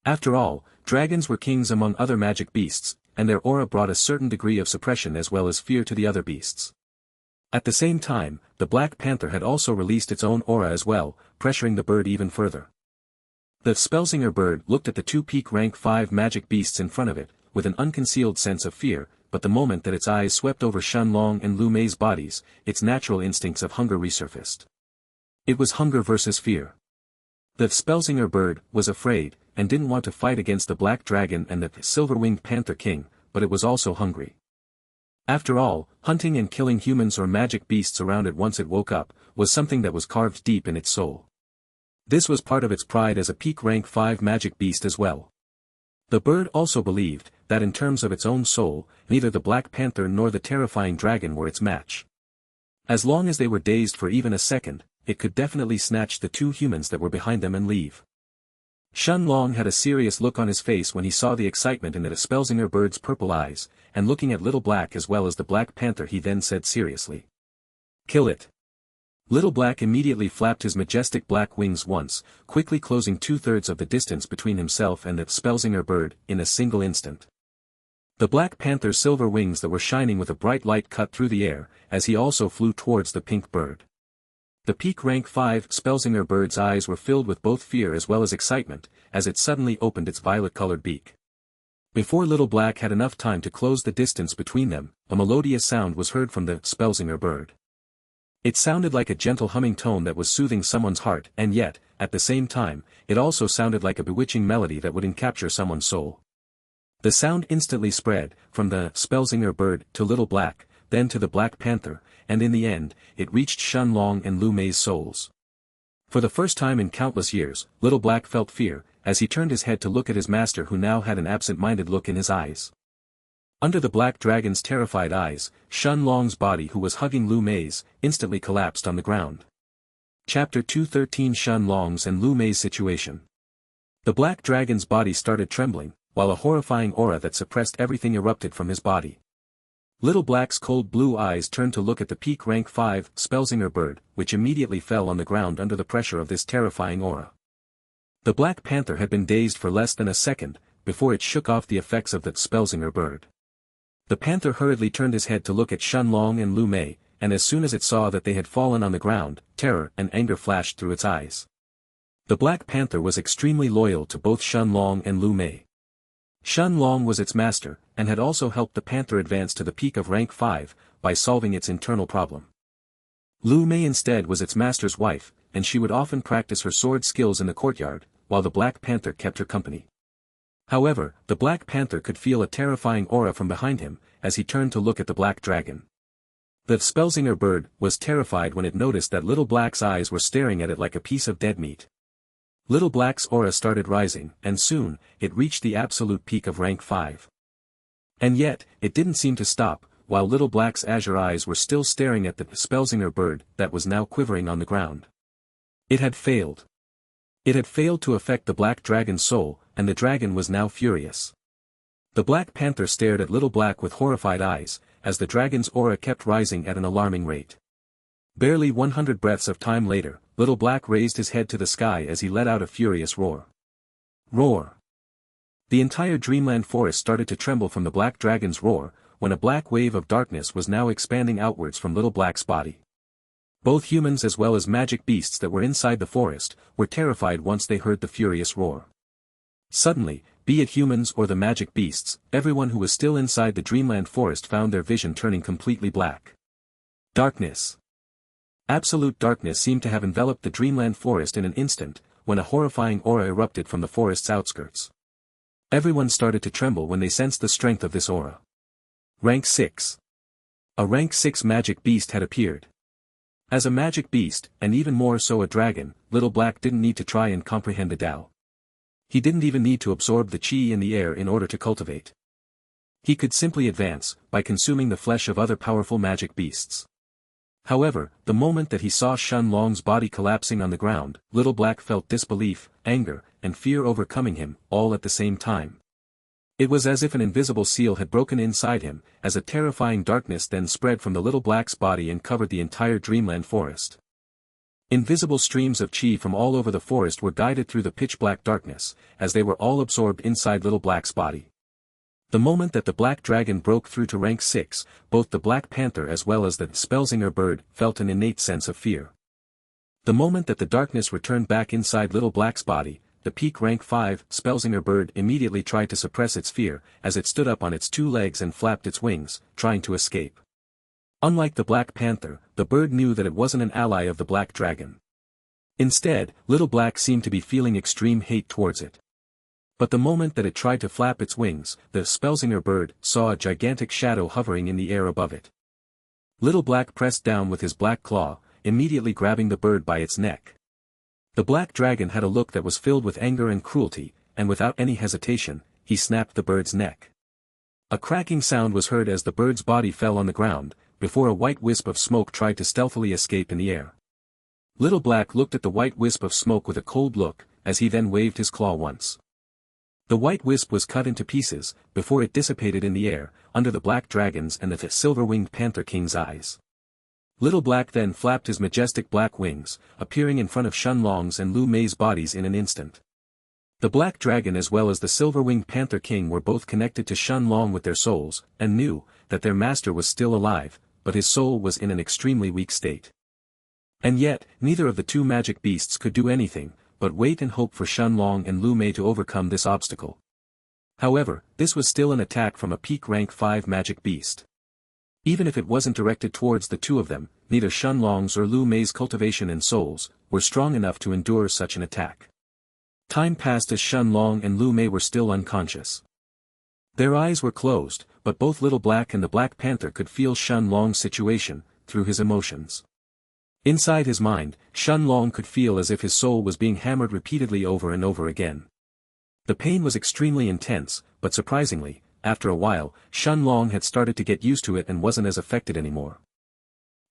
After all, dragons were kings among other magic beasts, and their aura brought a certain degree of suppression as well as fear to the other beasts. At the same time, the Black Panther had also released its own aura as well, pressuring the bird even further. The Spellsinger bird looked at the two peak rank 5 magic beasts in front of it, with an unconcealed sense of fear, but the moment that its eyes swept over Shen Long and Lu Mei's bodies, its natural instincts of hunger resurfaced. It was hunger versus fear. The Spellsinger bird was afraid, and didn't want to fight against the Black Dragon and the Silver-Winged Panther King, but it was also hungry. After all, hunting and killing humans or magic beasts around it once it woke up, was something that was carved deep in its soul. This was part of its pride as a peak rank 5 magic beast as well. The bird also believed, that in terms of its own soul, neither the Black Panther nor the terrifying dragon were its match. As long as they were dazed for even a second, it could definitely snatch the two humans that were behind them and leave. Shen Long had a serious look on his face when he saw the excitement in the Spellsinger bird's purple eyes, and looking at Little Black as well as the Black Panther he then said seriously. "Kill it." Little Black immediately flapped his majestic black wings once, quickly closing 2/3 of the distance between himself and the Spellsinger bird, in a single instant. The Black Panther's silver wings that were shining with a bright light cut through the air, as he also flew towards the pink bird. The peak rank 5 Spellsinger bird's eyes were filled with both fear as well as excitement, as it suddenly opened its violet-colored beak. Before Little Black had enough time to close the distance between them, a melodious sound was heard from the Spellsinger bird. It sounded like a gentle humming tone that was soothing someone's heart, and yet, at the same time, it also sounded like a bewitching melody that would encapture someone's soul. The sound instantly spread, from the Spellsinger bird to Little Black, then to the Black Panther, and in the end, it reached Shen Long and Lu Mei's souls. For the first time in countless years, Little Black felt fear, as he turned his head to look at his master who now had an absent-minded look in his eyes. Under the Black Dragon's terrified eyes, Shen Long's body who was hugging Lu Mei's, instantly collapsed on the ground. Chapter 213 Shen Long's and Lu Mei's situation. The Black Dragon's body started trembling, while a horrifying aura that suppressed everything erupted from his body. Little Black's cold blue eyes turned to look at the peak rank 5 Spellsinger bird, which immediately fell on the ground under the pressure of this terrifying aura. The Black Panther had been dazed for less than a second, before it shook off the effects of the Spellsinger bird. The panther hurriedly turned his head to look at Shen Long and Lu Mei, and as soon as it saw that they had fallen on the ground, terror and anger flashed through its eyes. The Black Panther was extremely loyal to both Shen Long and Lu Mei. Shen Long was its master, and had also helped the panther advance to the peak of rank 5, by solving its internal problem. Lu Mei instead was its master's wife, and she would often practice her sword skills in the courtyard, while the Black Panther kept her company. However, the Black Panther could feel a terrifying aura from behind him, as he turned to look at the Black Dragon. The Spellsinger bird was terrified when it noticed that Little Black's eyes were staring at it like a piece of dead meat. Little Black's aura started rising, and soon, it reached the absolute peak of rank 5. And yet, it didn't seem to stop, while Little Black's azure eyes were still staring at the Spellsinger bird that was now quivering on the ground. It had failed. It had failed to affect the Black Dragon's soul, and the dragon was now furious. The Black Panther stared at Little Black with horrified eyes, as the dragon's aura kept rising at an alarming rate. Barely 100 breaths of time later, Little Black raised his head to the sky as he let out a furious roar. Roar! The entire Dreamland forest started to tremble from the Black Dragon's roar, when a black wave of darkness was now expanding outwards from Little Black's body. Both humans as well as magic beasts that were inside the forest, were terrified once they heard the furious roar. Suddenly, Be it humans or the magic beasts, everyone who was still inside the dreamland forest found their vision turning completely black. Darkness. Absolute darkness seemed to have enveloped the dreamland forest in an instant, when a horrifying aura erupted from the forest's outskirts. Everyone started to tremble when they sensed the strength of this aura. Rank 6. A rank 6 magic beast had appeared. As a magic beast, and even more so a dragon, Little Black didn't need to try and comprehend the Tao. He didn't even need to absorb the chi in the air in order to cultivate. He could simply advance, by consuming the flesh of other powerful magic beasts. However, the moment that he saw Shen Long's body collapsing on the ground, Little Black felt disbelief, anger, and fear overcoming him, all at the same time. It was as if an invisible seal had broken inside him, as a terrifying darkness then spread from the Little Black's body and covered the entire dreamland forest. Invisible streams of chi from all over the forest were guided through the pitch-black darkness, as they were all absorbed inside Little Black's body. The moment that the Black Dragon broke through to rank 6, both the Black Panther as well as the Spellsinger bird felt an innate sense of fear. The moment that the darkness returned back inside Little Black's body, the peak rank 5 Spellsinger bird immediately tried to suppress its fear, as it stood up on its 2 legs and flapped its wings, trying to escape. Unlike the Black Panther, the bird knew that it wasn't an ally of the Black Dragon. Instead, Little Black seemed to be feeling extreme hate towards it. But the moment that it tried to flap its wings, the Spellsinger bird saw a gigantic shadow hovering in the air above it. Little Black pressed down with his black claw, immediately grabbing the bird by its neck. The Black Dragon had a look that was filled with anger and cruelty, and without any hesitation, he snapped the bird's neck. A cracking sound was heard as the bird's body fell on the ground, before a white wisp of smoke tried to stealthily escape in the air. Little Black looked at the white wisp of smoke with a cold look, as he then waved his claw once. The white wisp was cut into pieces, before it dissipated in the air, under the Black Dragon's and the silver-winged Panther King's eyes. Little Black then flapped his majestic black wings, appearing in front of Shen Long's and Lu Mei's bodies in an instant. The Black Dragon as well as the silver-winged Panther King were both connected to Shen Long with their souls, and knew that their master was still alive, but his soul was in an extremely weak state. And yet, neither of the 2 magic beasts could do anything, but wait and hope for Shen Long and Lu Mei to overcome this obstacle. However, this was still an attack from a peak rank 5 magic beast. Even if it wasn't directed towards the 2 of them, neither Shen Long's or Lu Mei's cultivation and souls were strong enough to endure such an attack. Time passed as Shen Long and Lu Mei were still unconscious. Their eyes were closed, but both Little Black and the Black Panther could feel Shen Long's situation, through his emotions. Inside his mind, Shen Long could feel as if his soul was being hammered repeatedly over and over again. The pain was extremely intense, but surprisingly, after a while, Shen Long had started to get used to it and wasn't as affected anymore.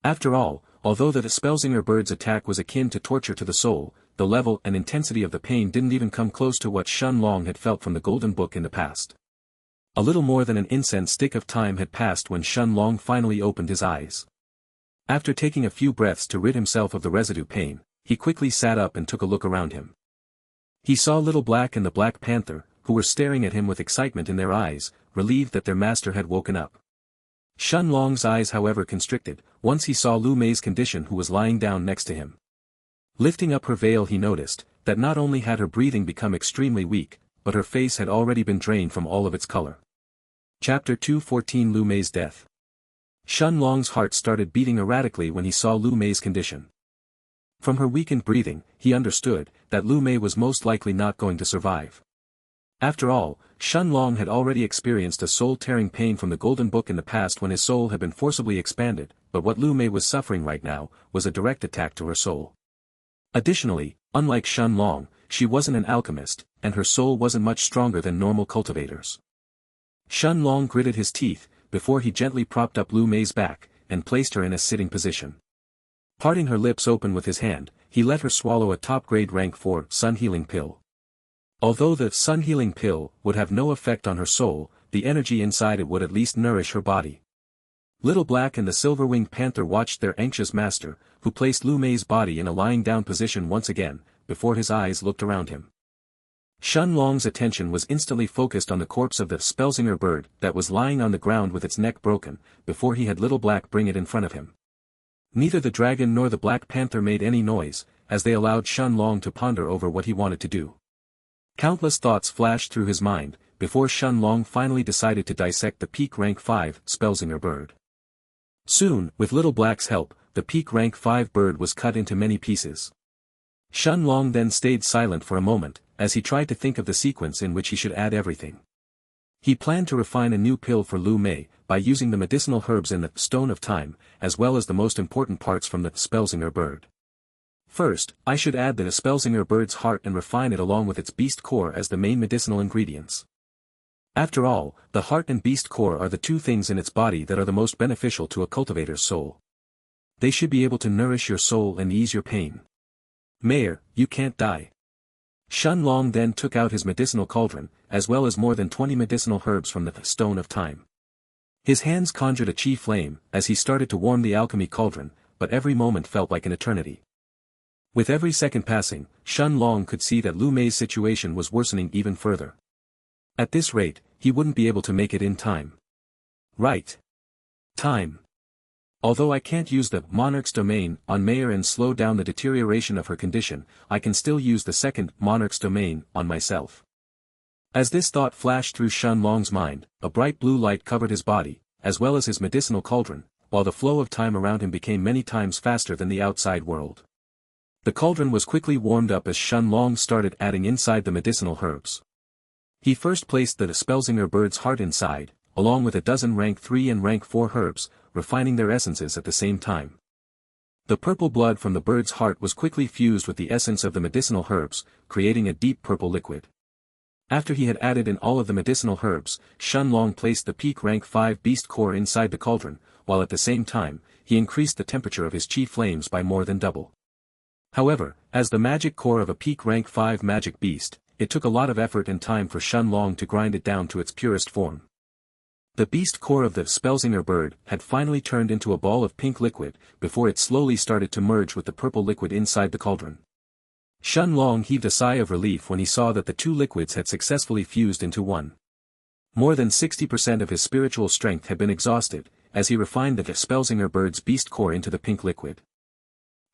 After all, although the Spellsinger bird's attack was akin to torture to the soul, the level and intensity of the pain didn't even come close to what Shen Long had felt from the Golden Book in the past. A little more than an incense stick of time had passed when Shen Long finally opened his eyes. After taking a few breaths to rid himself of the residue pain, he quickly sat up and took a look around him. He saw Little Black and the Black Panther, who were staring at him with excitement in their eyes, relieved that their master had woken up. Shen Long's eyes however constricted, once he saw Lu Mei's condition who was lying down next to him. Lifting up her veil he noticed, that not only had her breathing become extremely weak, but her face had already been drained from all of its color. Chapter 214 Lu Mei's Death. Shen Long's heart started beating erratically when he saw Lu Mei's condition. From her weakened breathing, he understood that Lu Mei was most likely not going to survive. After all, Shen Long had already experienced a soul-tearing pain from the Golden Book in the past when his soul had been forcibly expanded, but what Lu Mei was suffering right now was a direct attack to her soul. Additionally, unlike Shen Long, she wasn't an alchemist, and her soul wasn't much stronger than normal cultivators. Shen Long gritted his teeth, before he gently propped up Lu Mei's back, and placed her in a sitting position. Parting her lips open with his hand, he let her swallow a top-grade rank 4 Sun Healing Pill. Although the Sun Healing Pill would have no effect on her soul, the energy inside it would at least nourish her body. Little Black and the Silver-Winged Panther watched their anxious master, who placed Lu Mei's body in a lying-down position once again, before his eyes looked around him. Shen Long's attention was instantly focused on the corpse of the Spellsinger bird that was lying on the ground with its neck broken, before he had Little Black bring it in front of him. Neither the dragon nor the Black Panther made any noise, as they allowed Shen Long to ponder over what he wanted to do. Countless thoughts flashed through his mind, before Shun Long finally decided to dissect the peak rank 5 Spellsinger bird. Soon, with Little Black's help, the peak rank 5 bird was cut into many pieces. Shun Long then stayed silent for a moment, as he tried to think of the sequence in which he should add everything. He planned to refine a new pill for Lu Mei, by using the medicinal herbs in the Stone of Time, as well as the most important parts from the Spellsinger bird. First, I should add the Spellsinger bird's heart and refine it along with its beast core as the main medicinal ingredients. After all, the heart and beast core are the two things in its body that are the most beneficial to a cultivator's soul. They should be able to nourish your soul and ease your pain. Mayor, you can't die. Shun Long then took out his medicinal cauldron, as well as more than 20 medicinal herbs from the Stone of Time. His hands conjured a chi flame, as he started to warm the alchemy cauldron, but every moment felt like an eternity. With every second passing, Shun Long could see that Lu Mei's situation was worsening even further. At this rate, he wouldn't be able to make it in time. Right. Time. Although I can't use the Monarch's domain on Mayor and slow down the deterioration of her condition, I can still use the second Monarch's domain on myself. As this thought flashed through Shun Long's mind, a bright blue light covered his body, as well as his medicinal cauldron, while the flow of time around him became many times faster than the outside world. The cauldron was quickly warmed up as Shun Long started adding inside the medicinal herbs. He first placed the Spellsinger bird's heart inside, along with a dozen rank 3 and rank 4 herbs, refining their essences at the same time. The purple blood from the bird's heart was quickly fused with the essence of the medicinal herbs, creating a deep purple liquid. After he had added in all of the medicinal herbs, Shun Long placed the peak rank 5 beast core inside the cauldron, while at the same time, he increased the temperature of his chi flames by more than double. However, as the magic core of a peak rank 5 magic beast, it took a lot of effort and time for Shun Long to grind it down to its purest form. The beast core of the Spellsinger bird had finally turned into a ball of pink liquid, before it slowly started to merge with the purple liquid inside the cauldron. Shun Long heaved a sigh of relief when he saw that the two liquids had successfully fused into one. More than 60% of his spiritual strength had been exhausted, as he refined the Spellsinger bird's beast core into the pink liquid.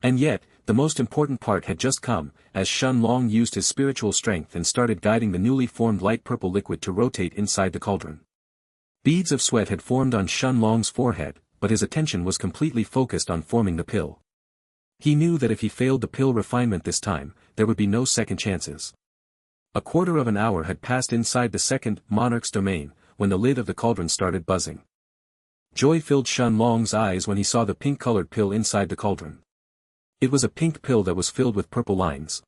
And yet, the most important part had just come, as Shun Long used his spiritual strength and started guiding the newly formed light purple liquid to rotate inside the cauldron. Beads of sweat had formed on Shun Long's forehead, but his attention was completely focused on forming the pill. He knew that if he failed the pill refinement this time, there would be no second chances. A quarter of an hour had passed inside the second Monarch's domain, when the lid of the cauldron started buzzing. Joy filled Shun Long's eyes when he saw the pink-colored pill inside the cauldron. It was a pink pill that was filled with purple lines.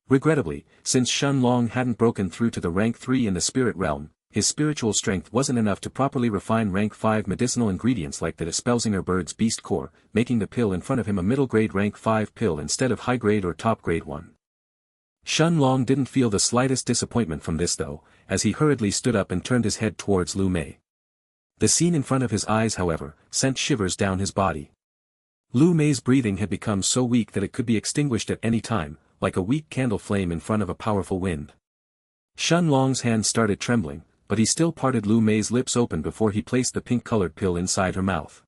Regrettably, since Shun Long hadn't broken through to the rank 3 in the spirit realm, his spiritual strength wasn't enough to properly refine rank 5 medicinal ingredients like the Spellsinger bird's beast core, making the pill in front of him a middle-grade rank 5 pill instead of high-grade or top-grade one. Shun Long didn't feel the slightest disappointment from this though, as he hurriedly stood up and turned his head towards Lu Mei. The scene in front of his eyes, however, sent shivers down his body. Lu Mei's breathing had become so weak that it could be extinguished at any time, like a weak candle flame in front of a powerful wind. Shun Long's hands started trembling, but he still parted Lu Mei's lips open before he placed the pink-colored pill inside her mouth.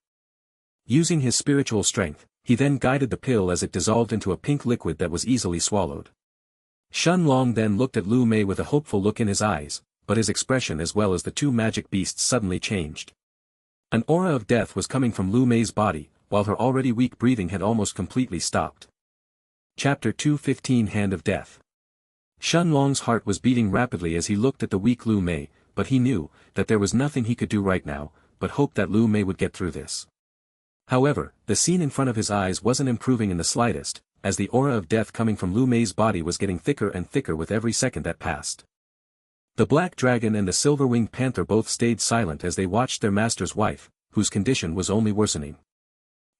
Using his spiritual strength, he then guided the pill as it dissolved into a pink liquid that was easily swallowed. Shun Long then looked at Lu Mei with a hopeful look in his eyes, but his expression as well as the two magic beasts suddenly changed. An aura of death was coming from Lu Mei's body, while her already weak breathing had almost completely stopped. Chapter 215 Hand of Death. Shun Long's heart was beating rapidly as he looked at the weak Lu Mei, but he knew that there was nothing he could do right now, but hope that Lu Mei would get through this. However, the scene in front of his eyes wasn't improving in the slightest, as the aura of death coming from Lu Mei's body was getting thicker and thicker with every second that passed. The black dragon and the silver-winged panther both stayed silent as they watched their master's wife, whose condition was only worsening.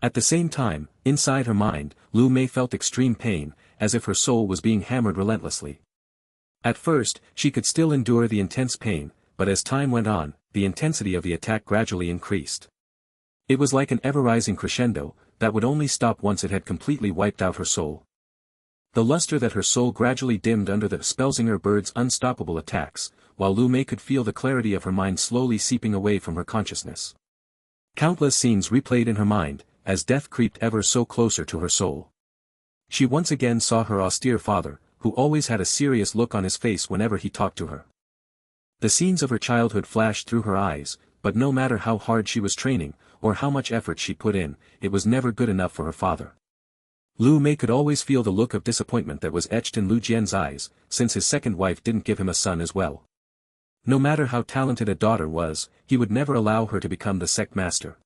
At the same time, inside her mind, Lu Mei felt extreme pain, as if her soul was being hammered relentlessly. At first, she could still endure the intense pain, but as time went on, the intensity of the attack gradually increased. It was like an ever-rising crescendo, that would only stop once it had completely wiped out her soul. The luster that her soul gradually dimmed under the Spellsinger bird's unstoppable attacks, while Lu Mei could feel the clarity of her mind slowly seeping away from her consciousness. Countless scenes replayed in her mind, as death creeped ever so closer to her soul. She once again saw her austere father, who always had a serious look on his face whenever he talked to her. The scenes of her childhood flashed through her eyes, but no matter how hard she was training, or how much effort she put in, it was never good enough for her father. Lu Mei could always feel the look of disappointment that was etched in Lu Jian's eyes, since his second wife didn't give him a son as well. No matter how talented a daughter was, he would never allow her to become the sect master.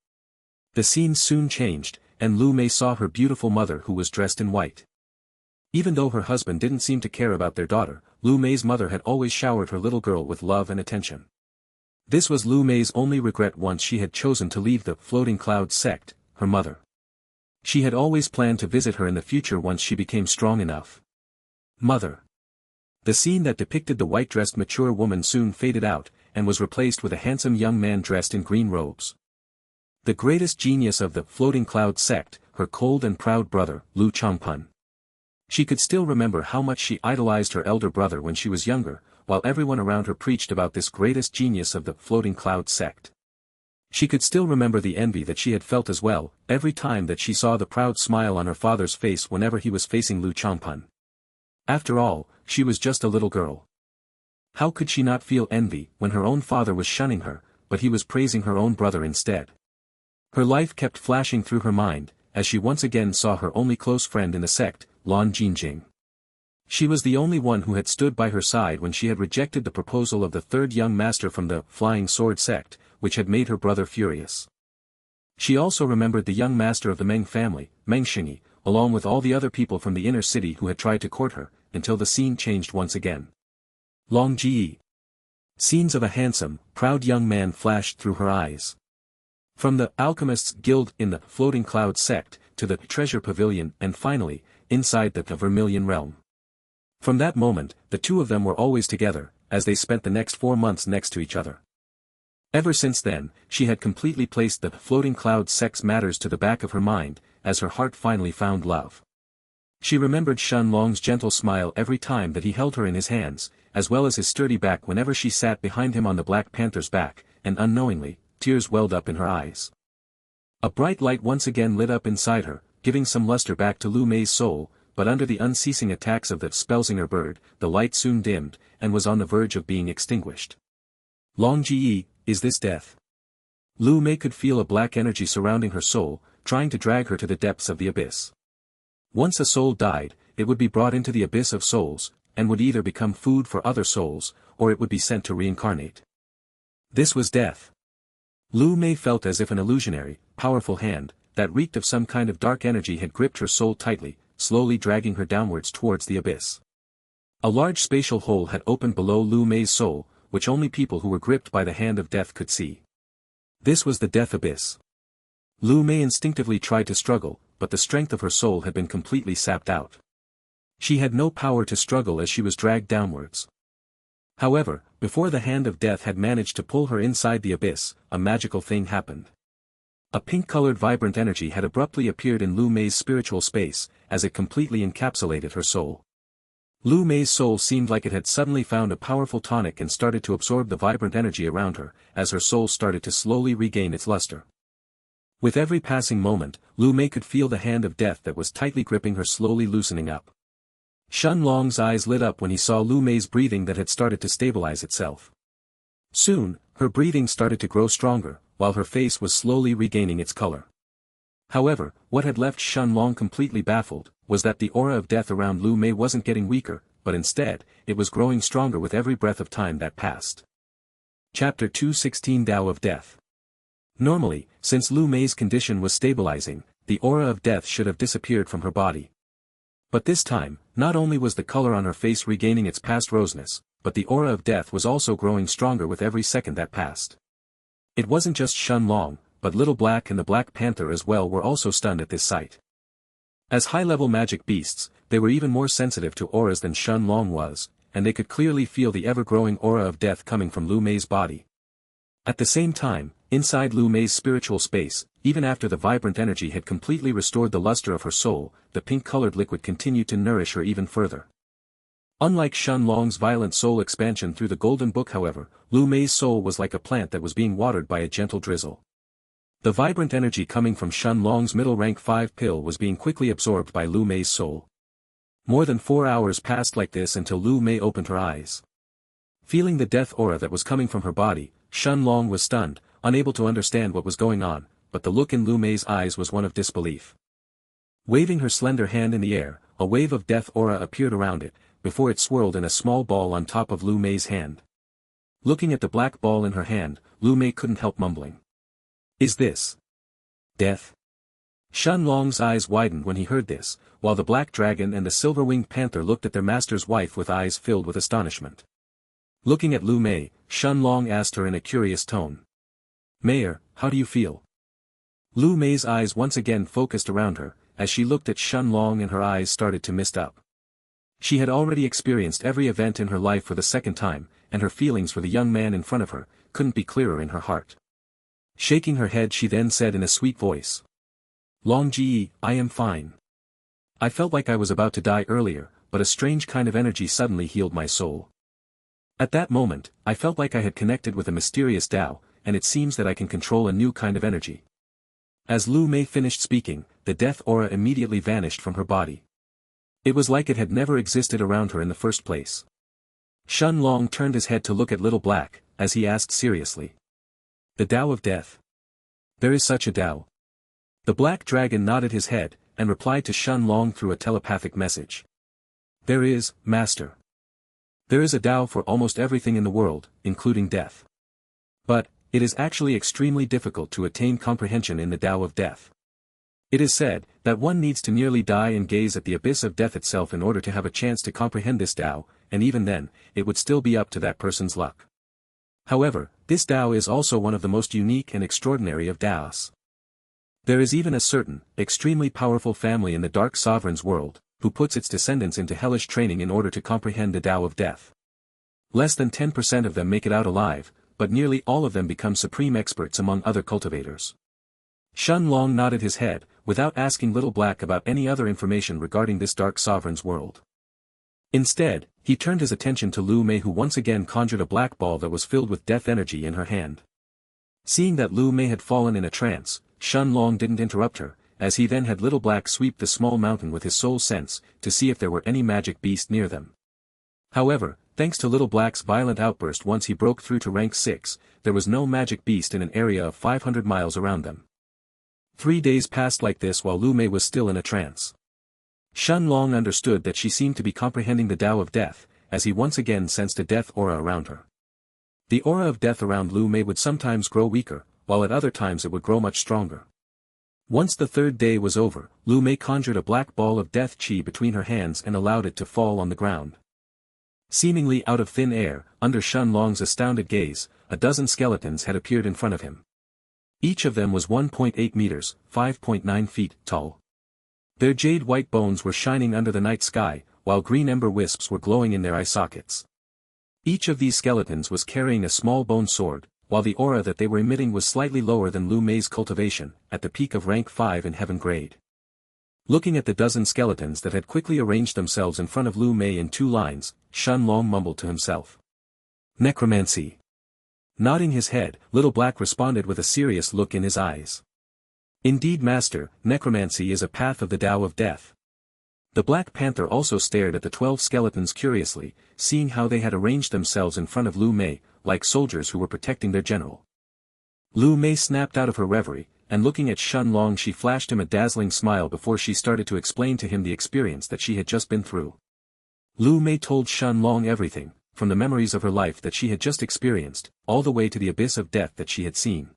The scene soon changed, and Lu Mei saw her beautiful mother who was dressed in white. Even though her husband didn't seem to care about their daughter, Lu Mei's mother had always showered her little girl with love and attention. This was Lu Mei's only regret once she had chosen to leave the Floating Clouds sect, her mother. She had always planned to visit her in the future once she became strong enough. Mother. The scene that depicted the white-dressed mature woman soon faded out, and was replaced with a handsome young man dressed in green robes. The greatest genius of the Floating Cloud sect, her cold and proud brother, Lu Changpun. She could still remember how much she idolized her elder brother when she was younger, while everyone around her preached about this greatest genius of the Floating Cloud sect. She could still remember the envy that she had felt as well, every time that she saw the proud smile on her father's face whenever he was facing Lu Changpun. After all, she was just a little girl. How could she not feel envy when her own father was shunning her, but he was praising her own brother instead? Her life kept flashing through her mind, as she once again saw her only close friend in the sect, Lan Jingjing. She was the only one who had stood by her side when she had rejected the proposal of the third young master from the Flying Sword sect, which had made her brother furious. She also remembered the young master of the Meng family, Meng Xingyi, along with all the other people from the inner city who had tried to court her, until the scene changed once again. Long Ji. Scenes of a handsome, proud young man flashed through her eyes. From the Alchemists' Guild in the Floating Cloud sect, to the Treasure Pavilion and finally, inside the Vermilion Realm. From that moment, the two of them were always together, as they spent the next 4 months next to each other. Ever since then, she had completely placed the Floating Cloud sect's matters to the back of her mind, as her heart finally found love. She remembered Shun Long's gentle smile every time that he held her in his hands, as well as his sturdy back whenever she sat behind him on the Black Panther's back, and unknowingly, tears welled up in her eyes. A bright light once again lit up inside her, giving some luster back to Lu Mei's soul, but under the unceasing attacks of the Spellsinger bird, the light soon dimmed, and was on the verge of being extinguished. Long Ji, is this death? Lu Mei could feel a black energy surrounding her soul, trying to drag her to the depths of the abyss. Once a soul died, it would be brought into the abyss of souls, and would either become food for other souls, or it would be sent to reincarnate. This was death. Lu Mei felt as if an illusionary, powerful hand, that reeked of some kind of dark energy had gripped her soul tightly, slowly dragging her downwards towards the abyss. A large spatial hole had opened below Lu Mei's soul, which only people who were gripped by the hand of death could see. This was the death abyss. Lu Mei instinctively tried to struggle, but the strength of her soul had been completely sapped out. She had no power to struggle as she was dragged downwards. However, before the hand of death had managed to pull her inside the abyss, a magical thing happened. A pink-colored vibrant energy had abruptly appeared in Lu Mei's spiritual space, as it completely encapsulated her soul. Lu Mei's soul seemed like it had suddenly found a powerful tonic and started to absorb the vibrant energy around her, as her soul started to slowly regain its luster. With every passing moment, Lu Mei could feel the hand of death that was tightly gripping her slowly loosening up. Shun Long's eyes lit up when he saw Lu Mei's breathing that had started to stabilize itself. Soon, her breathing started to grow stronger, while her face was slowly regaining its color. However, what had left Shun Long completely baffled, was that the aura of death around Lu Mei wasn't getting weaker, but instead, it was growing stronger with every breath of time that passed. Chapter 216 Tao of Death. Normally, since Lu Mei's condition was stabilizing, the aura of death should have disappeared from her body. But this time, not only was the color on her face regaining its past roseness, but the aura of death was also growing stronger with every second that passed. It wasn't just Shun Long, but Little Black and the Black Panther as well were also stunned at this sight. As high-level magic beasts, they were even more sensitive to auras than Shun Long was, and they could clearly feel the ever-growing aura of death coming from Lu Mei's body. At the same time, inside Lu Mei's spiritual space, even after the vibrant energy had completely restored the luster of her soul, the pink-colored liquid continued to nourish her even further. Unlike Shun Long's violent soul expansion through the Golden Book, however, Lu Mei's soul was like a plant that was being watered by a gentle drizzle. The vibrant energy coming from Shun Long's middle rank 5 pill was being quickly absorbed by Lu Mei's soul. More than 4 hours passed like this until Lu Mei opened her eyes. Feeling the death aura that was coming from her body, Shen Long was stunned, unable to understand what was going on, but the look in Lu Mei's eyes was one of disbelief. Waving her slender hand in the air, a wave of death aura appeared around it, before it swirled in a small ball on top of Lu Mei's hand. Looking at the black ball in her hand, Lu Mei couldn't help mumbling. Is this death? Shen Long's eyes widened when he heard this, while the black dragon and the silver-winged panther looked at their master's wife with eyes filled with astonishment. Looking at Lu Mei, Shen Long asked her in a curious tone. Mayor, how do you feel? Lu Mei's eyes once again focused around her, as she looked at Shen Long and her eyes started to mist up. She had already experienced every event in her life for the second time, and her feelings for the young man in front of her couldn't be clearer in her heart. Shaking her head, she then said in a sweet voice. Long Ji, I am fine. I felt like I was about to die earlier, but a strange kind of energy suddenly healed my soul. At that moment, I felt like I had connected with a mysterious Tao, and it seems that I can control a new kind of energy. As Lu Mei finished speaking, the death aura immediately vanished from her body. It was like it had never existed around her in the first place. Shen Long turned his head to look at Little Black, as he asked seriously. The Tao of Death. There is such a Tao. The black dragon nodded his head, and replied to Shen Long through a telepathic message. There is, Master. There is a Tao for almost everything in the world, including death. But, it is actually extremely difficult to attain comprehension in the Tao of Death. It is said that one needs to nearly die and gaze at the abyss of death itself in order to have a chance to comprehend this Tao, and even then, it would still be up to that person's luck. However, this Tao is also one of the most unique and extraordinary of Taos. There is even a certain, extremely powerful family in the Dark Sovereign's world, who puts its descendants into hellish training in order to comprehend the Tao of Death. Less than 10% of them make it out alive, but nearly all of them become supreme experts among other cultivators. Shen Long nodded his head, without asking Little Black about any other information regarding this Dark Sovereign's world. Instead, he turned his attention to Lu Mei, who once again conjured a black ball that was filled with death energy in her hand. Seeing that Lu Mei had fallen in a trance, Shen Long didn't interrupt her, as he then had Little Black sweep the small mountain with his soul sense, to see if there were any magic beast near them. However, thanks to Little Black's violent outburst once he broke through to rank 6, there was no magic beast in an area of 500 miles around them. 3 days passed like this while Lu Mei was still in a trance. Shen Long understood that she seemed to be comprehending the Tao of Death, as he once again sensed a death aura around her. The aura of death around Lu Mei would sometimes grow weaker, while at other times it would grow much stronger. Once the 3rd day was over, Lu Mei conjured a black ball of death chi between her hands and allowed it to fall on the ground. Seemingly out of thin air, under Shen Long's astounded gaze, a dozen skeletons had appeared in front of him. Each of them was 1.8 meters, 5.9 feet, tall. Their jade-white bones were shining under the night sky, while green ember wisps were glowing in their eye sockets. Each of these skeletons was carrying a small bone sword, while the aura that they were emitting was slightly lower than Lu Mei's cultivation, at the peak of rank 5 in heaven grade. Looking at the dozen skeletons that had quickly arranged themselves in front of Lu Mei in 2 lines, Shen Long mumbled to himself. Necromancy. Nodding his head, Little Black responded with a serious look in his eyes. Indeed, Master, necromancy is a path of the Tao of Death. The Black Panther also stared at the 12 skeletons curiously, seeing how they had arranged themselves in front of Lu Mei, like soldiers who were protecting their general. Lu Mei snapped out of her reverie, and looking at Shen Long, she flashed him a dazzling smile before she started to explain to him the experience that she had just been through. Lu Mei told Shen Long everything, from the memories of her life that she had just experienced, all the way to the abyss of death that she had seen.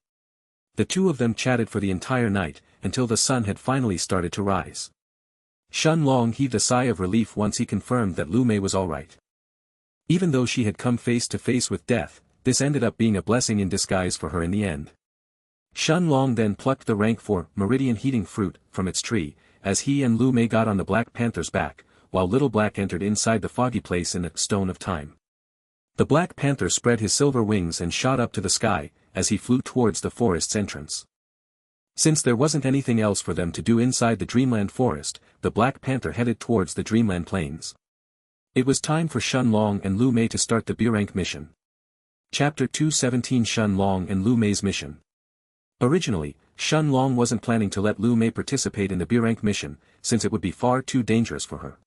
The two of them chatted for the entire night, until the sun had finally started to rise. Shen Long heaved a sigh of relief once he confirmed that Lu Mei was alright. Even though she had come face to face with death, this ended up being a blessing in disguise for her in the end. Shen Long then plucked the rank 4 meridian heating fruit from its tree, as he and Lu Mei got on the Black Panther's back, while Little Black entered inside the foggy place in the Stone of Time. The Black Panther spread his silver wings and shot up to the sky, as he flew towards the forest's entrance. Since there wasn't anything else for them to do inside the Dreamland Forest, the Black Panther headed towards the Dreamland Plains. It was time for Shen Long and Lu Mei to start the B-rank mission. Chapter 217, Shen Long and Lu Mei's mission. Originally, Shen Long wasn't planning to let Lu Mei participate in the B-rank mission, since it would be far too dangerous for her.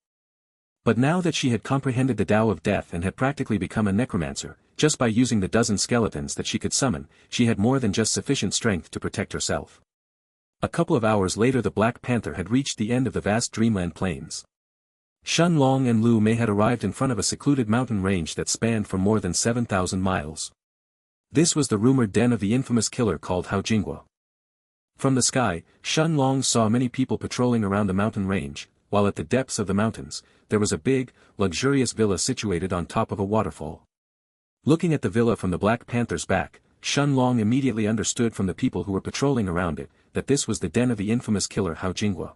But now that she had comprehended the Tao of Death and had practically become a necromancer, just by using the dozen skeletons that she could summon, she had more than just sufficient strength to protect herself. A couple of hours later the Black Panther had reached the end of the vast Dreamland Plains. Shen Long and Lu Mei had arrived in front of a secluded mountain range that spanned for more than 7,000 miles. This was the rumored den of the infamous killer called Hao Jinghua. From the sky, Shen Long saw many people patrolling around the mountain range, while at the depths of the mountains, there was a big, luxurious villa situated on top of a waterfall. Looking at the villa from the Black Panther's back, Shen Long immediately understood from the people who were patrolling around it, that this was the den of the infamous killer Hao Jinghua.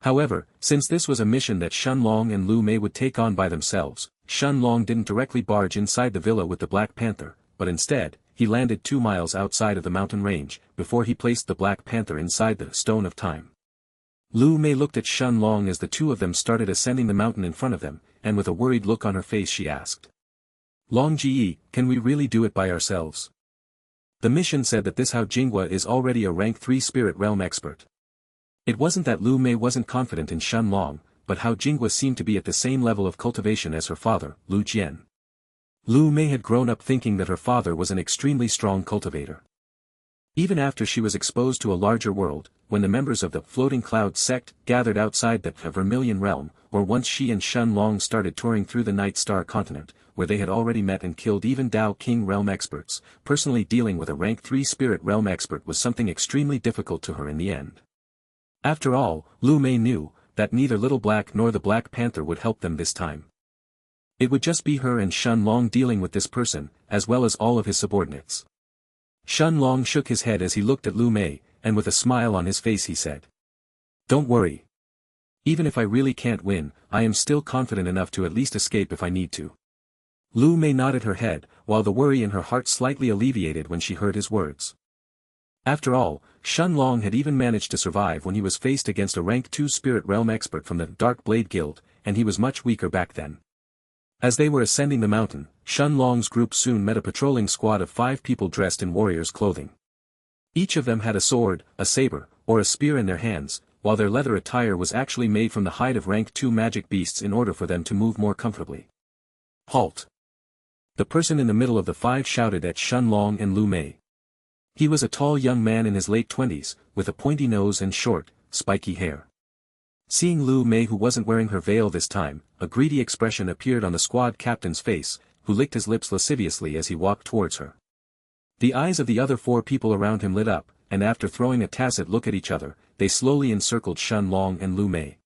However, since this was a mission that Shen Long and Lu Mei would take on by themselves, Shen Long didn't directly barge inside the villa with the Black Panther, but instead, he landed 2 miles outside of the mountain range, before he placed the Black Panther inside the Stone of Time. Lu Mei looked at Shen Long as the two of them started ascending the mountain in front of them, and with a worried look on her face she asked. Long Ji, can we really do it by ourselves? The mission said that this Hao Jinghua is already a rank 3 spirit realm expert. It wasn't that Lu Mei wasn't confident in Shen Long, but Hao Jinghua seemed to be at the same level of cultivation as her father, Lu Jian. Lu Mei had grown up thinking that her father was an extremely strong cultivator. Even after she was exposed to a larger world, when the members of the Floating Cloud sect gathered outside the Vermilion realm, or once she and Shen Long started touring through the Night Star continent, where they had already met and killed even Dao King realm experts, personally dealing with a rank 3 spirit realm expert was something extremely difficult to her in the end. After all, Lu Mei knew that neither Little Black nor the Black Panther would help them this time. It would just be her and Shen Long dealing with this person, as well as all of his subordinates. Shen Long shook his head as he looked at Lu Mei, and with a smile on his face he said. Don't worry. Even if I really can't win, I am still confident enough to at least escape if I need to. Lu Mei nodded her head, while the worry in her heart slightly alleviated when she heard his words. After all, Shen Long had even managed to survive when he was faced against a rank 2 spirit realm expert from the Dark Blade Guild, and he was much weaker back then. As they were ascending the mountain, Shen Long's group soon met a patrolling squad of 5 people dressed in warriors' clothing. Each of them had a sword, a saber, or a spear in their hands, while their leather attire was actually made from the hide of rank 2 magic beasts in order for them to move more comfortably. Halt! The person in the middle of the 5 shouted at Shen Long and Lu Mei. He was a tall young man in his late 20s, with a pointy nose and short, spiky hair. Seeing Lu Mei who wasn't wearing her veil this time, a greedy expression appeared on the squad captain's face, who licked his lips lasciviously as he walked towards her. The eyes of the other 4 people around him lit up, and after throwing a tacit look at each other, they slowly encircled Shen Long and Lu Mei.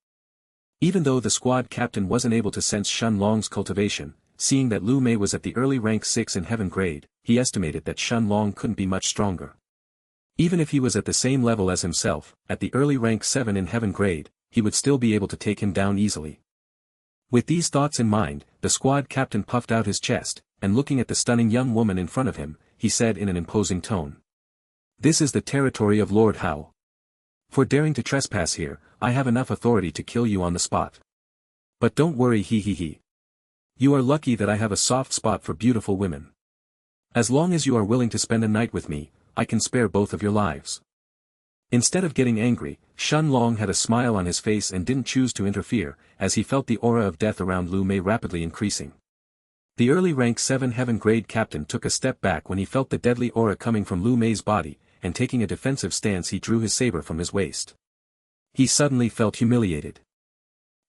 Even though the squad captain wasn't able to sense Shen Long's cultivation, seeing that Lu Mei was at the early rank 6 in heaven grade, he estimated that Shen Long couldn't be much stronger. Even if he was at the same level as himself, at the early rank 7 in heaven grade, he would still be able to take him down easily. With these thoughts in mind, the squad captain puffed out his chest, and looking at the stunning young woman in front of him, he said in an imposing tone. This is the territory of Lord Hao. For daring to trespass here, I have enough authority to kill you on the spot. But don't worry he. You are lucky that I have a soft spot for beautiful women. As long as you are willing to spend a night with me, I can spare both of your lives. Instead of getting angry, Shen Long had a smile on his face and didn't choose to interfere, as he felt the aura of death around Lu Mei rapidly increasing. The early rank 7 heaven grade captain took a step back when he felt the deadly aura coming from Lu Mei's body, and taking a defensive stance he drew his saber from his waist. He suddenly felt humiliated.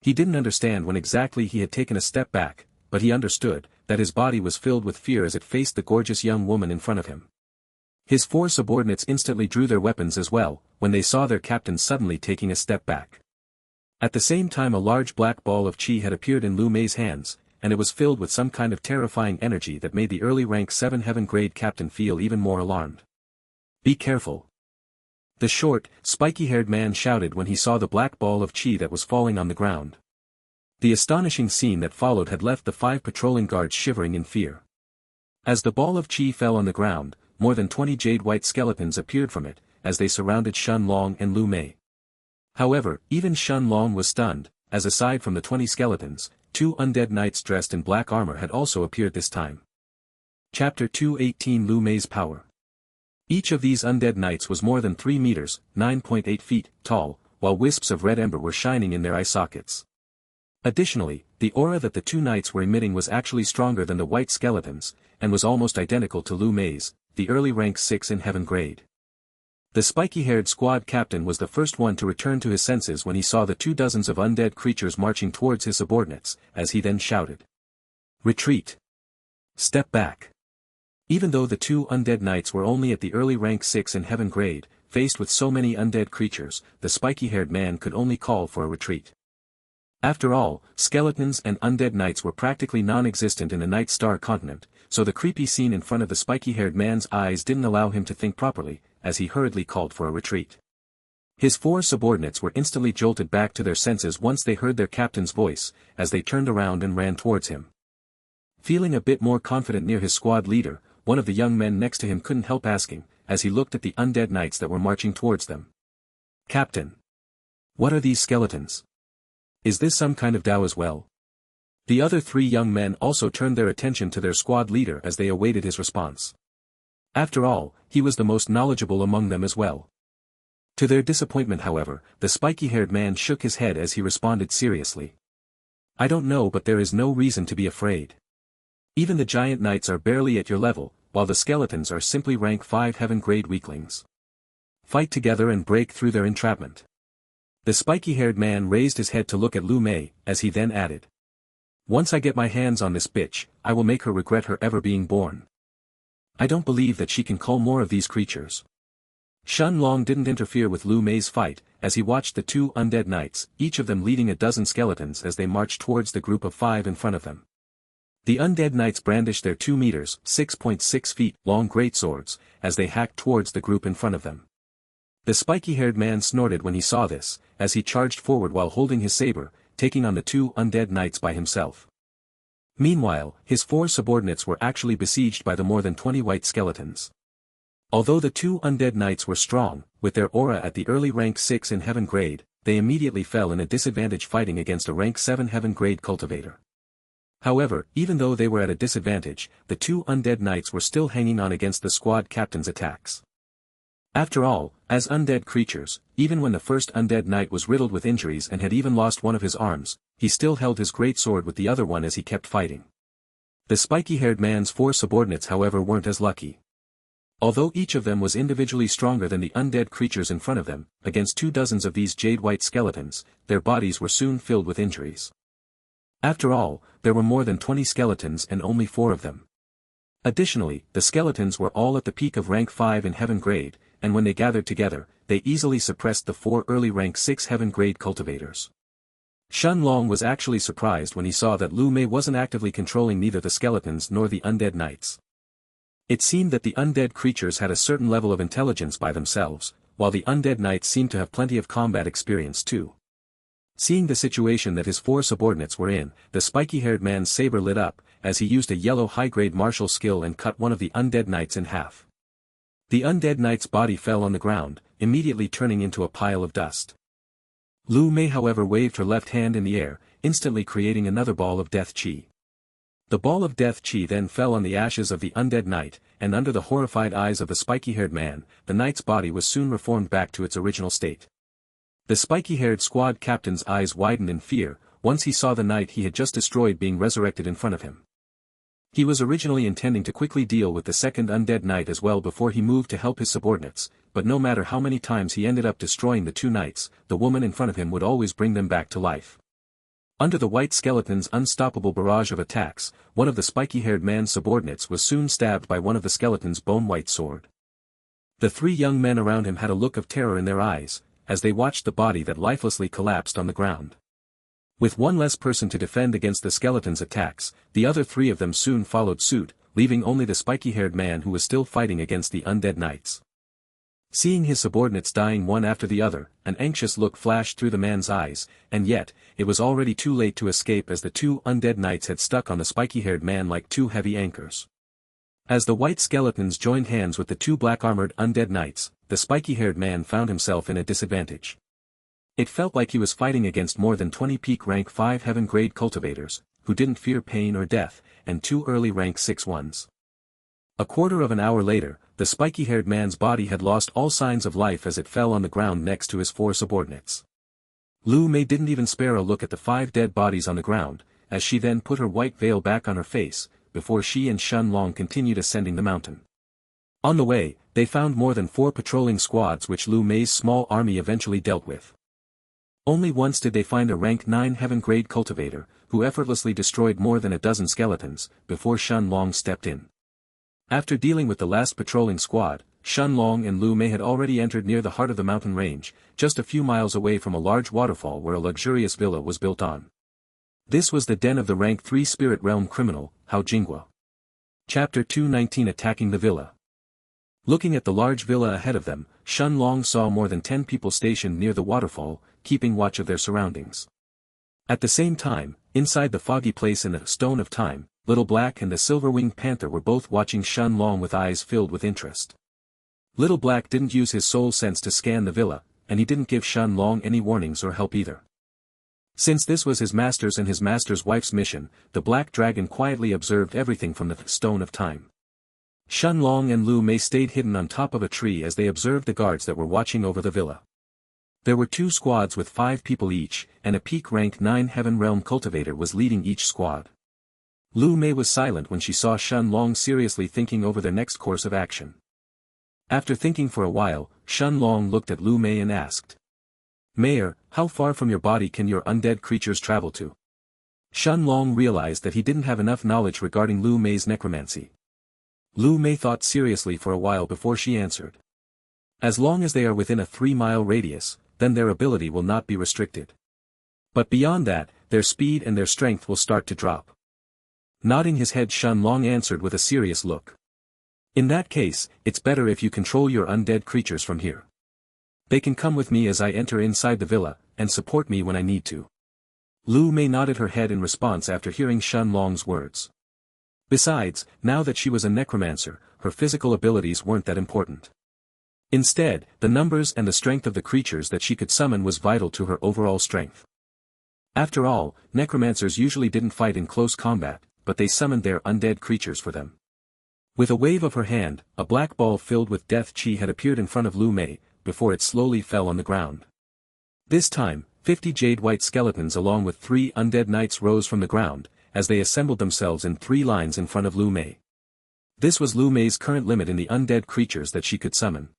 He didn't understand when exactly he had taken a step back, but he understood that his body was filled with fear as it faced the gorgeous young woman in front of him. His 4 subordinates instantly drew their weapons as well, when they saw their captain suddenly taking a step back. At the same time a large black ball of chi had appeared in Lu Mei's hands, and it was filled with some kind of terrifying energy that made the early rank 7 heaven grade captain feel even more alarmed. Be careful. The short, spiky-haired man shouted when he saw the black ball of chi that was falling on the ground. The astonishing scene that followed had left the 5 patrolling guards shivering in fear. As the ball of chi fell on the ground, more than 20 jade-white skeletons appeared from it, as they surrounded Shen Long and Lu Mei. However, even Shen Long was stunned, as aside from the 20 skeletons, 2 undead knights dressed in black armor had also appeared this time. Chapter 218 Lu Mei's Power. Each of these undead knights was more than 3 meters, 9.8 feet, tall, while wisps of red ember were shining in their eye sockets. Additionally, the aura that the two knights were emitting was actually stronger than the white skeletons, and was almost identical to Lu Mei's, the early rank 6 in heaven grade. The spiky-haired squad captain was the first one to return to his senses when he saw the 2 dozens of undead creatures marching towards his subordinates, as he then shouted. Retreat! Step back! Even though the 2 undead knights were only at the early rank 6 in heaven grade, faced with so many undead creatures, the spiky-haired man could only call for a retreat. After all, skeletons and undead knights were practically non-existent in the Night Star continent, so the creepy scene in front of the spiky-haired man's eyes didn't allow him to think properly, as he hurriedly called for a retreat. His 4 subordinates were instantly jolted back to their senses once they heard their captain's voice, as they turned around and ran towards him. Feeling a bit more confident near his squad leader, one of the young men next to him couldn't help asking, as he looked at the undead knights that were marching towards them. Captain! What are these skeletons? Is this some kind of Tao as well? The other 3 young men also turned their attention to their squad leader as they awaited his response. After all, he was the most knowledgeable among them as well. To their disappointment however, the spiky-haired man shook his head as he responded seriously. I don't know, but there is no reason to be afraid. Even the giant knights are barely at your level, while the skeletons are simply rank 5 heaven-grade weaklings. Fight together and break through their entrapment. The spiky-haired man raised his head to look at Lu Mei, as he then added. Once I get my hands on this bitch, I will make her regret her ever being born. I don't believe that she can cull more of these creatures. Shen Long didn't interfere with Lu Mei's fight, as he watched the 2 undead knights, each of them leading a dozen skeletons as they marched towards the group of 5 in front of them. The undead knights brandished their 2 meters, 6.6 feet, long greatswords, as they hacked towards the group in front of them. The spiky-haired man snorted when he saw this, as he charged forward while holding his saber, taking on the 2 undead knights by himself. Meanwhile, his 4 subordinates were actually besieged by the more than 20 white skeletons. Although the 2 undead knights were strong, with their aura at the early rank 6 in heaven grade, they immediately fell in a disadvantage fighting against a rank 7 heaven grade cultivator. However, even though they were at a disadvantage, the 2 undead knights were still hanging on against the squad captain's attacks. After all, as undead creatures, even when the first undead knight was riddled with injuries and had even lost one of his arms, he still held his great sword with the other one as he kept fighting. The spiky-haired man's 4 subordinates however weren't as lucky. Although each of them was individually stronger than the undead creatures in front of them, against 2 dozens of these jade-white skeletons, their bodies were soon filled with injuries. After all, there were more than 20 skeletons and only 4 of them. Additionally, the skeletons were all at the peak of rank 5 in heaven grade, and when they gathered together, they easily suppressed the 4 early rank 6 heaven grade cultivators. Shen Long was actually surprised when he saw that Lu Mei wasn't actively controlling neither the skeletons nor the undead knights. It seemed that the undead creatures had a certain level of intelligence by themselves, while the undead knights seemed to have plenty of combat experience too. Seeing the situation that his 4 subordinates were in, the spiky-haired man's saber lit up, as he used a yellow high-grade martial skill and cut one of the undead knights in half. The undead knight's body fell on the ground, immediately turning into a pile of dust. Lu Mei however waved her left hand in the air, instantly creating another ball of death chi. The ball of death chi then fell on the ashes of the undead knight, and under the horrified eyes of the spiky-haired man, the knight's body was soon reformed back to its original state. The spiky-haired squad captain's eyes widened in fear, once he saw the knight he had just destroyed being resurrected in front of him. He was originally intending to quickly deal with the second undead knight as well before he moved to help his subordinates, but no matter how many times he ended up destroying the 2 knights, the woman in front of him would always bring them back to life. Under the white skeleton's unstoppable barrage of attacks, one of the spiky-haired man's subordinates was soon stabbed by one of the skeleton's bone-white sword. The 3 young men around him had a look of terror in their eyes, as they watched the body that lifelessly collapsed on the ground. With one less person to defend against the skeleton's attacks, the other 3 of them soon followed suit, leaving only the spiky-haired man who was still fighting against the undead knights. Seeing his subordinates dying one after the other, an anxious look flashed through the man's eyes, and yet, it was already too late to escape as the 2 undead knights had stuck on the spiky-haired man like 2 heavy anchors. As the white skeletons joined hands with the 2 black-armored undead knights, the spiky-haired man found himself in a disadvantage. It felt like he was fighting against more than 20 peak rank 5 heaven grade cultivators, who didn't fear pain or death, and 2 early rank 6 ones. A quarter of an hour later, the spiky-haired man's body had lost all signs of life as it fell on the ground next to his 4 subordinates. Lu Mei didn't even spare a look at the 5 dead bodies on the ground, as she then put her white veil back on her face, before she and Shen Long continued ascending the mountain. On the way, they found more than 4 patrolling squads which Lu Mei's small army eventually dealt with. Only once did they find a rank 9 heaven-grade cultivator, who effortlessly destroyed more than a dozen skeletons, before Shen Long stepped in. After dealing with the last patrolling squad, Shen Long and Lu Mei had already entered near the heart of the mountain range, just a few miles away from a large waterfall where a luxurious villa was built on. This was the den of the rank 3 spirit realm criminal, Hao Jinghua. Chapter 219 Attacking the Villa. Looking at the large villa ahead of them, Shen Long saw more than 10 people stationed near the waterfall, keeping watch of their surroundings. At the same time, inside the foggy place in the Stone of Time, Little Black and the Silver-Winged Panther were both watching Shen Long with eyes filled with interest. Little Black didn't use his soul sense to scan the villa, and he didn't give Shen Long any warnings or help either. Since this was his master's and his master's wife's mission, the Black Dragon quietly observed everything from the Stone of Time. Shen Long and Lu Mei stayed hidden on top of a tree as they observed the guards that were watching over the villa. There were 2 squads with 5 people each, and a peak rank 9 heaven realm cultivator was leading each squad. Lu Mei was silent when she saw Shen Long seriously thinking over their next course of action. After thinking for a while, Shen Long looked at Lu Mei and asked, "Mayor, how far from your body can your undead creatures travel to?" Shen Long realized that he didn't have enough knowledge regarding Lu Mei's necromancy. Lu Mei thought seriously for a while before she answered. As long as they are within a 3-mile radius, then their ability will not be restricted. But beyond that, their speed and their strength will start to drop. Nodding his head, Shen Long answered with a serious look. In that case, it's better if you control your undead creatures from here. They can come with me as I enter inside the villa, and support me when I need to. Lu Mei nodded her head in response after hearing Shen Long's words. Besides, now that she was a necromancer, her physical abilities weren't that important. Instead, the numbers and the strength of the creatures that she could summon was vital to her overall strength. After all, necromancers usually didn't fight in close combat, but they summoned their undead creatures for them. With a wave of her hand, a black ball filled with death chi had appeared in front of Lu Mei, before it slowly fell on the ground. This time, 50 jade-white skeletons along with 3 undead knights rose from the ground, as they assembled themselves in 3 lines in front of Lu Mei. This was Lu Mei's current limit in the undead creatures that she could summon.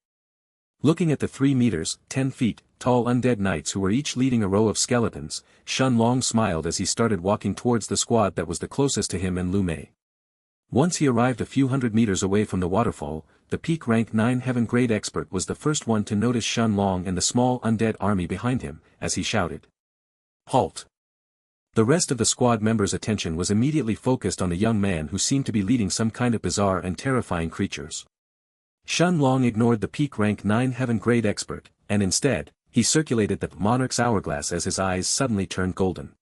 Looking at the 3 meters, 10 feet, tall undead knights who were each leading a row of skeletons, Shen Long smiled as he started walking towards the squad that was the closest to him and Lu Mei. Once he arrived a few hundred meters away from the waterfall, the peak rank 9 heaven-grade expert was the first one to notice Shen Long and the small undead army behind him, as he shouted, "Halt!" The rest of the squad members' attention was immediately focused on the young man who seemed to be leading some kind of bizarre and terrifying creatures. Shen Long ignored the peak rank 9 heaven-grade expert, and instead, he circulated the Monarch's hourglass as his eyes suddenly turned golden.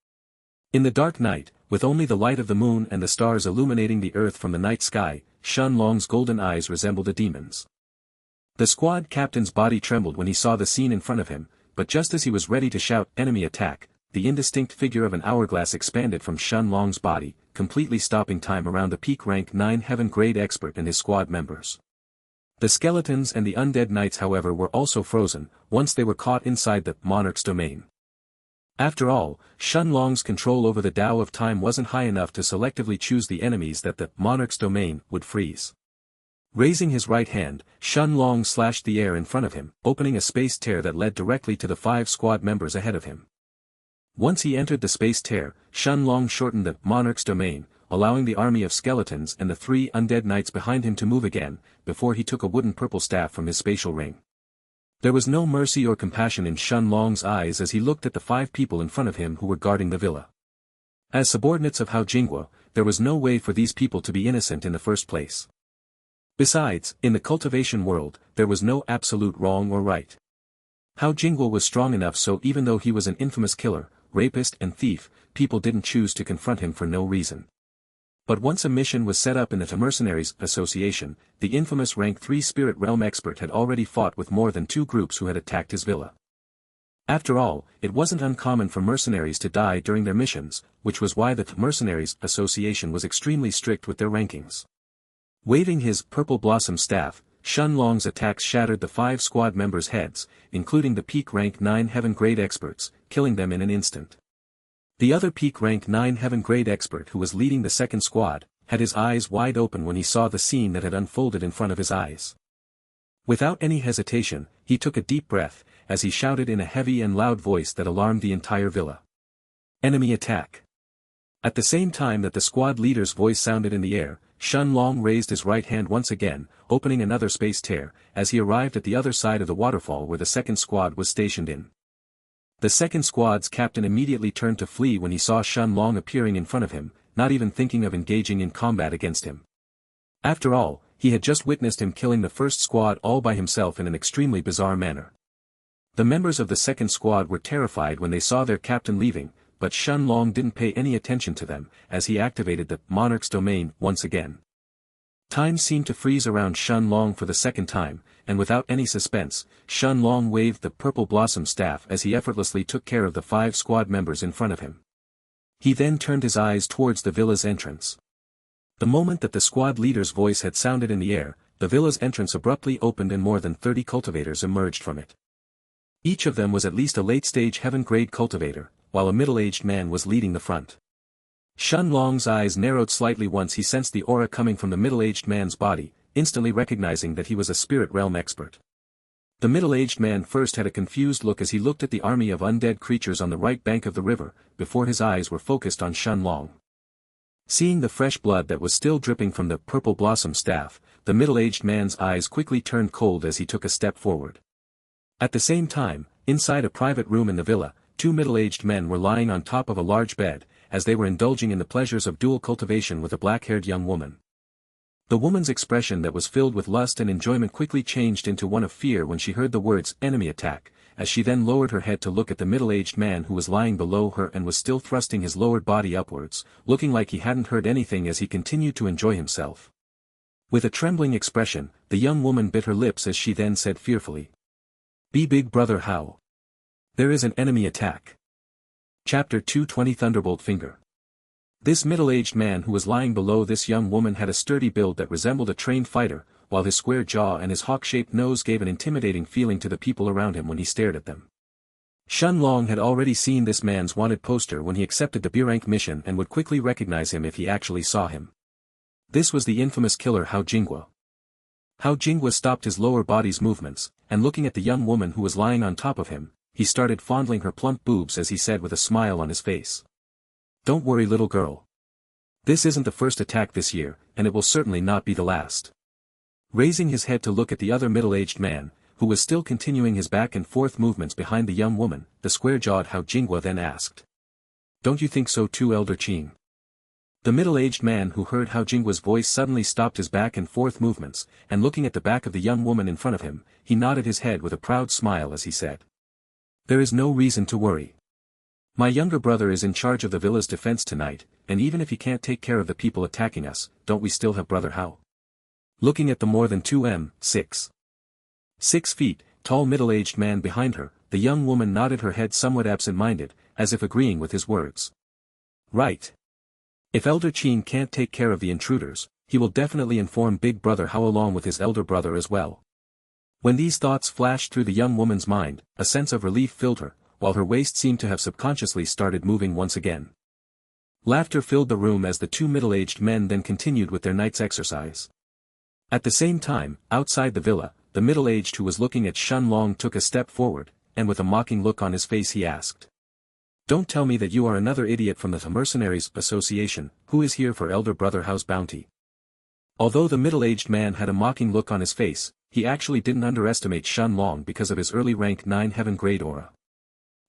In the dark night, with only the light of the moon and the stars illuminating the earth from the night sky, Shen Long's golden eyes resembled a demon's. The squad captain's body trembled when he saw the scene in front of him, but just as he was ready to shout "Enemy attack," the indistinct figure of an hourglass expanded from Shen Long's body, completely stopping time around the peak rank 9 heaven-grade expert and his squad members. The skeletons and the undead knights however were also frozen, once they were caught inside the Monarch's domain. After all, Shen Long's control over the Tao of Time wasn't high enough to selectively choose the enemies that the Monarch's domain would freeze. Raising his right hand, Shen Long slashed the air in front of him, opening a space tear that led directly to the 5 squad members ahead of him. Once he entered the space tear, Shen Long shortened the Monarch's domain, allowing the army of skeletons and the 3 undead knights behind him to move again, before he took a wooden purple staff from his spatial ring. There was no mercy or compassion in Shen Long's eyes as he looked at the 5 people in front of him who were guarding the villa. As subordinates of Hao Jinghua, there was no way for these people to be innocent in the first place. Besides, in the cultivation world, there was no absolute wrong or right. Hao Jinghua was strong enough so even though he was an infamous killer, rapist and thief, people didn't choose to confront him for no reason. But once a mission was set up in the Mercenaries Association, the infamous rank 3 Spirit Realm expert had already fought with more than 2 groups who had attacked his villa. After all, it wasn't uncommon for mercenaries to die during their missions, which was why the Mercenaries Association was extremely strict with their rankings. Waving his purple blossom staff, Shun Long's attacks shattered the 5 squad members' heads, including the peak rank 9 heaven grade experts, killing them in an instant. The other peak rank 9 heaven grade expert who was leading the second squad, had his eyes wide open when he saw the scene that had unfolded in front of his eyes. Without any hesitation, he took a deep breath, as he shouted in a heavy and loud voice that alarmed the entire villa. Enemy attack! At the same time that the squad leader's voice sounded in the air, Shun Long raised his right hand once again, opening another space tear, as he arrived at the other side of the waterfall where the second squad was stationed in. The second squad's captain immediately turned to flee when he saw Shun Long appearing in front of him, not even thinking of engaging in combat against him. After all, he had just witnessed him killing the first squad all by himself in an extremely bizarre manner. The members of the second squad were terrified when they saw their captain leaving, but Shun Long didn't pay any attention to them, as he activated the Monarch's domain once again. Time seemed to freeze around Shun Long for the second time, and without any suspense, Shun Long waved the purple blossom staff as he effortlessly took care of the 5 squad members in front of him. He then turned his eyes towards the villa's entrance. The moment that the squad leader's voice had sounded in the air, the villa's entrance abruptly opened and more than 30 cultivators emerged from it. Each of them was at least a late-stage heaven-grade cultivator, while a middle-aged man was leading the front. Shun Long's eyes narrowed slightly once he sensed the aura coming from the middle-aged man's body, instantly recognizing that he was a spirit realm expert. The middle-aged man first had a confused look as he looked at the army of undead creatures on the right bank of the river, before his eyes were focused on Shun Long. Seeing the fresh blood that was still dripping from the purple blossom staff, the middle-aged man's eyes quickly turned cold as he took a step forward. At the same time, inside a private room in the villa, 2 middle-aged men were lying on top of a large bed, as they were indulging in the pleasures of dual cultivation with a black-haired young woman. The woman's expression that was filled with lust and enjoyment quickly changed into one of fear when she heard the words enemy attack, as she then lowered her head to look at the middle-aged man who was lying below her and was still thrusting his lowered body upwards, looking like he hadn't heard anything as he continued to enjoy himself. With a trembling expression, the young woman bit her lips as she then said fearfully, "Be big brother how? There is an enemy attack." Chapter 220 Thunderbolt Finger. This middle-aged man who was lying below this young woman had a sturdy build that resembled a trained fighter, while his square jaw and his hawk-shaped nose gave an intimidating feeling to the people around him when he stared at them. Shun Long had already seen this man's wanted poster when he accepted the B-rank mission and would quickly recognize him if he actually saw him. This was the infamous killer Hao Jinghua. Hao Jinghua stopped his lower body's movements, and looking at the young woman who was lying on top of him, he started fondling her plump boobs as he said with a smile on his face, "Don't worry little girl. This isn't the first attack this year, and it will certainly not be the last." Raising his head to look at the other middle-aged man, who was still continuing his back and forth movements behind the young woman, the square-jawed Hao Jinghua then asked, "Don't you think so too, Elder Qin?" The middle-aged man who heard Hao Jinghua's voice suddenly stopped his back and forth movements, and looking at the back of the young woman in front of him, he nodded his head with a proud smile as he said, "There is no reason to worry. My younger brother is in charge of the villa's defense tonight, and even if he can't take care of the people attacking us, don't we still have brother Hao?" Looking at the more than 6 feet, tall middle-aged man behind her, the young woman nodded her head somewhat absent-minded, as if agreeing with his words. "Right. If Elder Qin can't take care of the intruders, he will definitely inform Big Brother Hao along with his elder brother as well." When these thoughts flashed through the young woman's mind, a sense of relief filled her, while her waist seemed to have subconsciously started moving once again. Laughter filled the room as the 2 middle-aged men then continued with their night's exercise. At the same time, outside the villa, the middle-aged who was looking at Shun Long took a step forward, and with a mocking look on his face he asked, "Don't tell me that you are another idiot from the Mercenaries Association, who is here for Elder Brother Hao's bounty." Although the middle-aged man had a mocking look on his face, he actually didn't underestimate Shun Long because of his early rank 9 heaven-grade aura.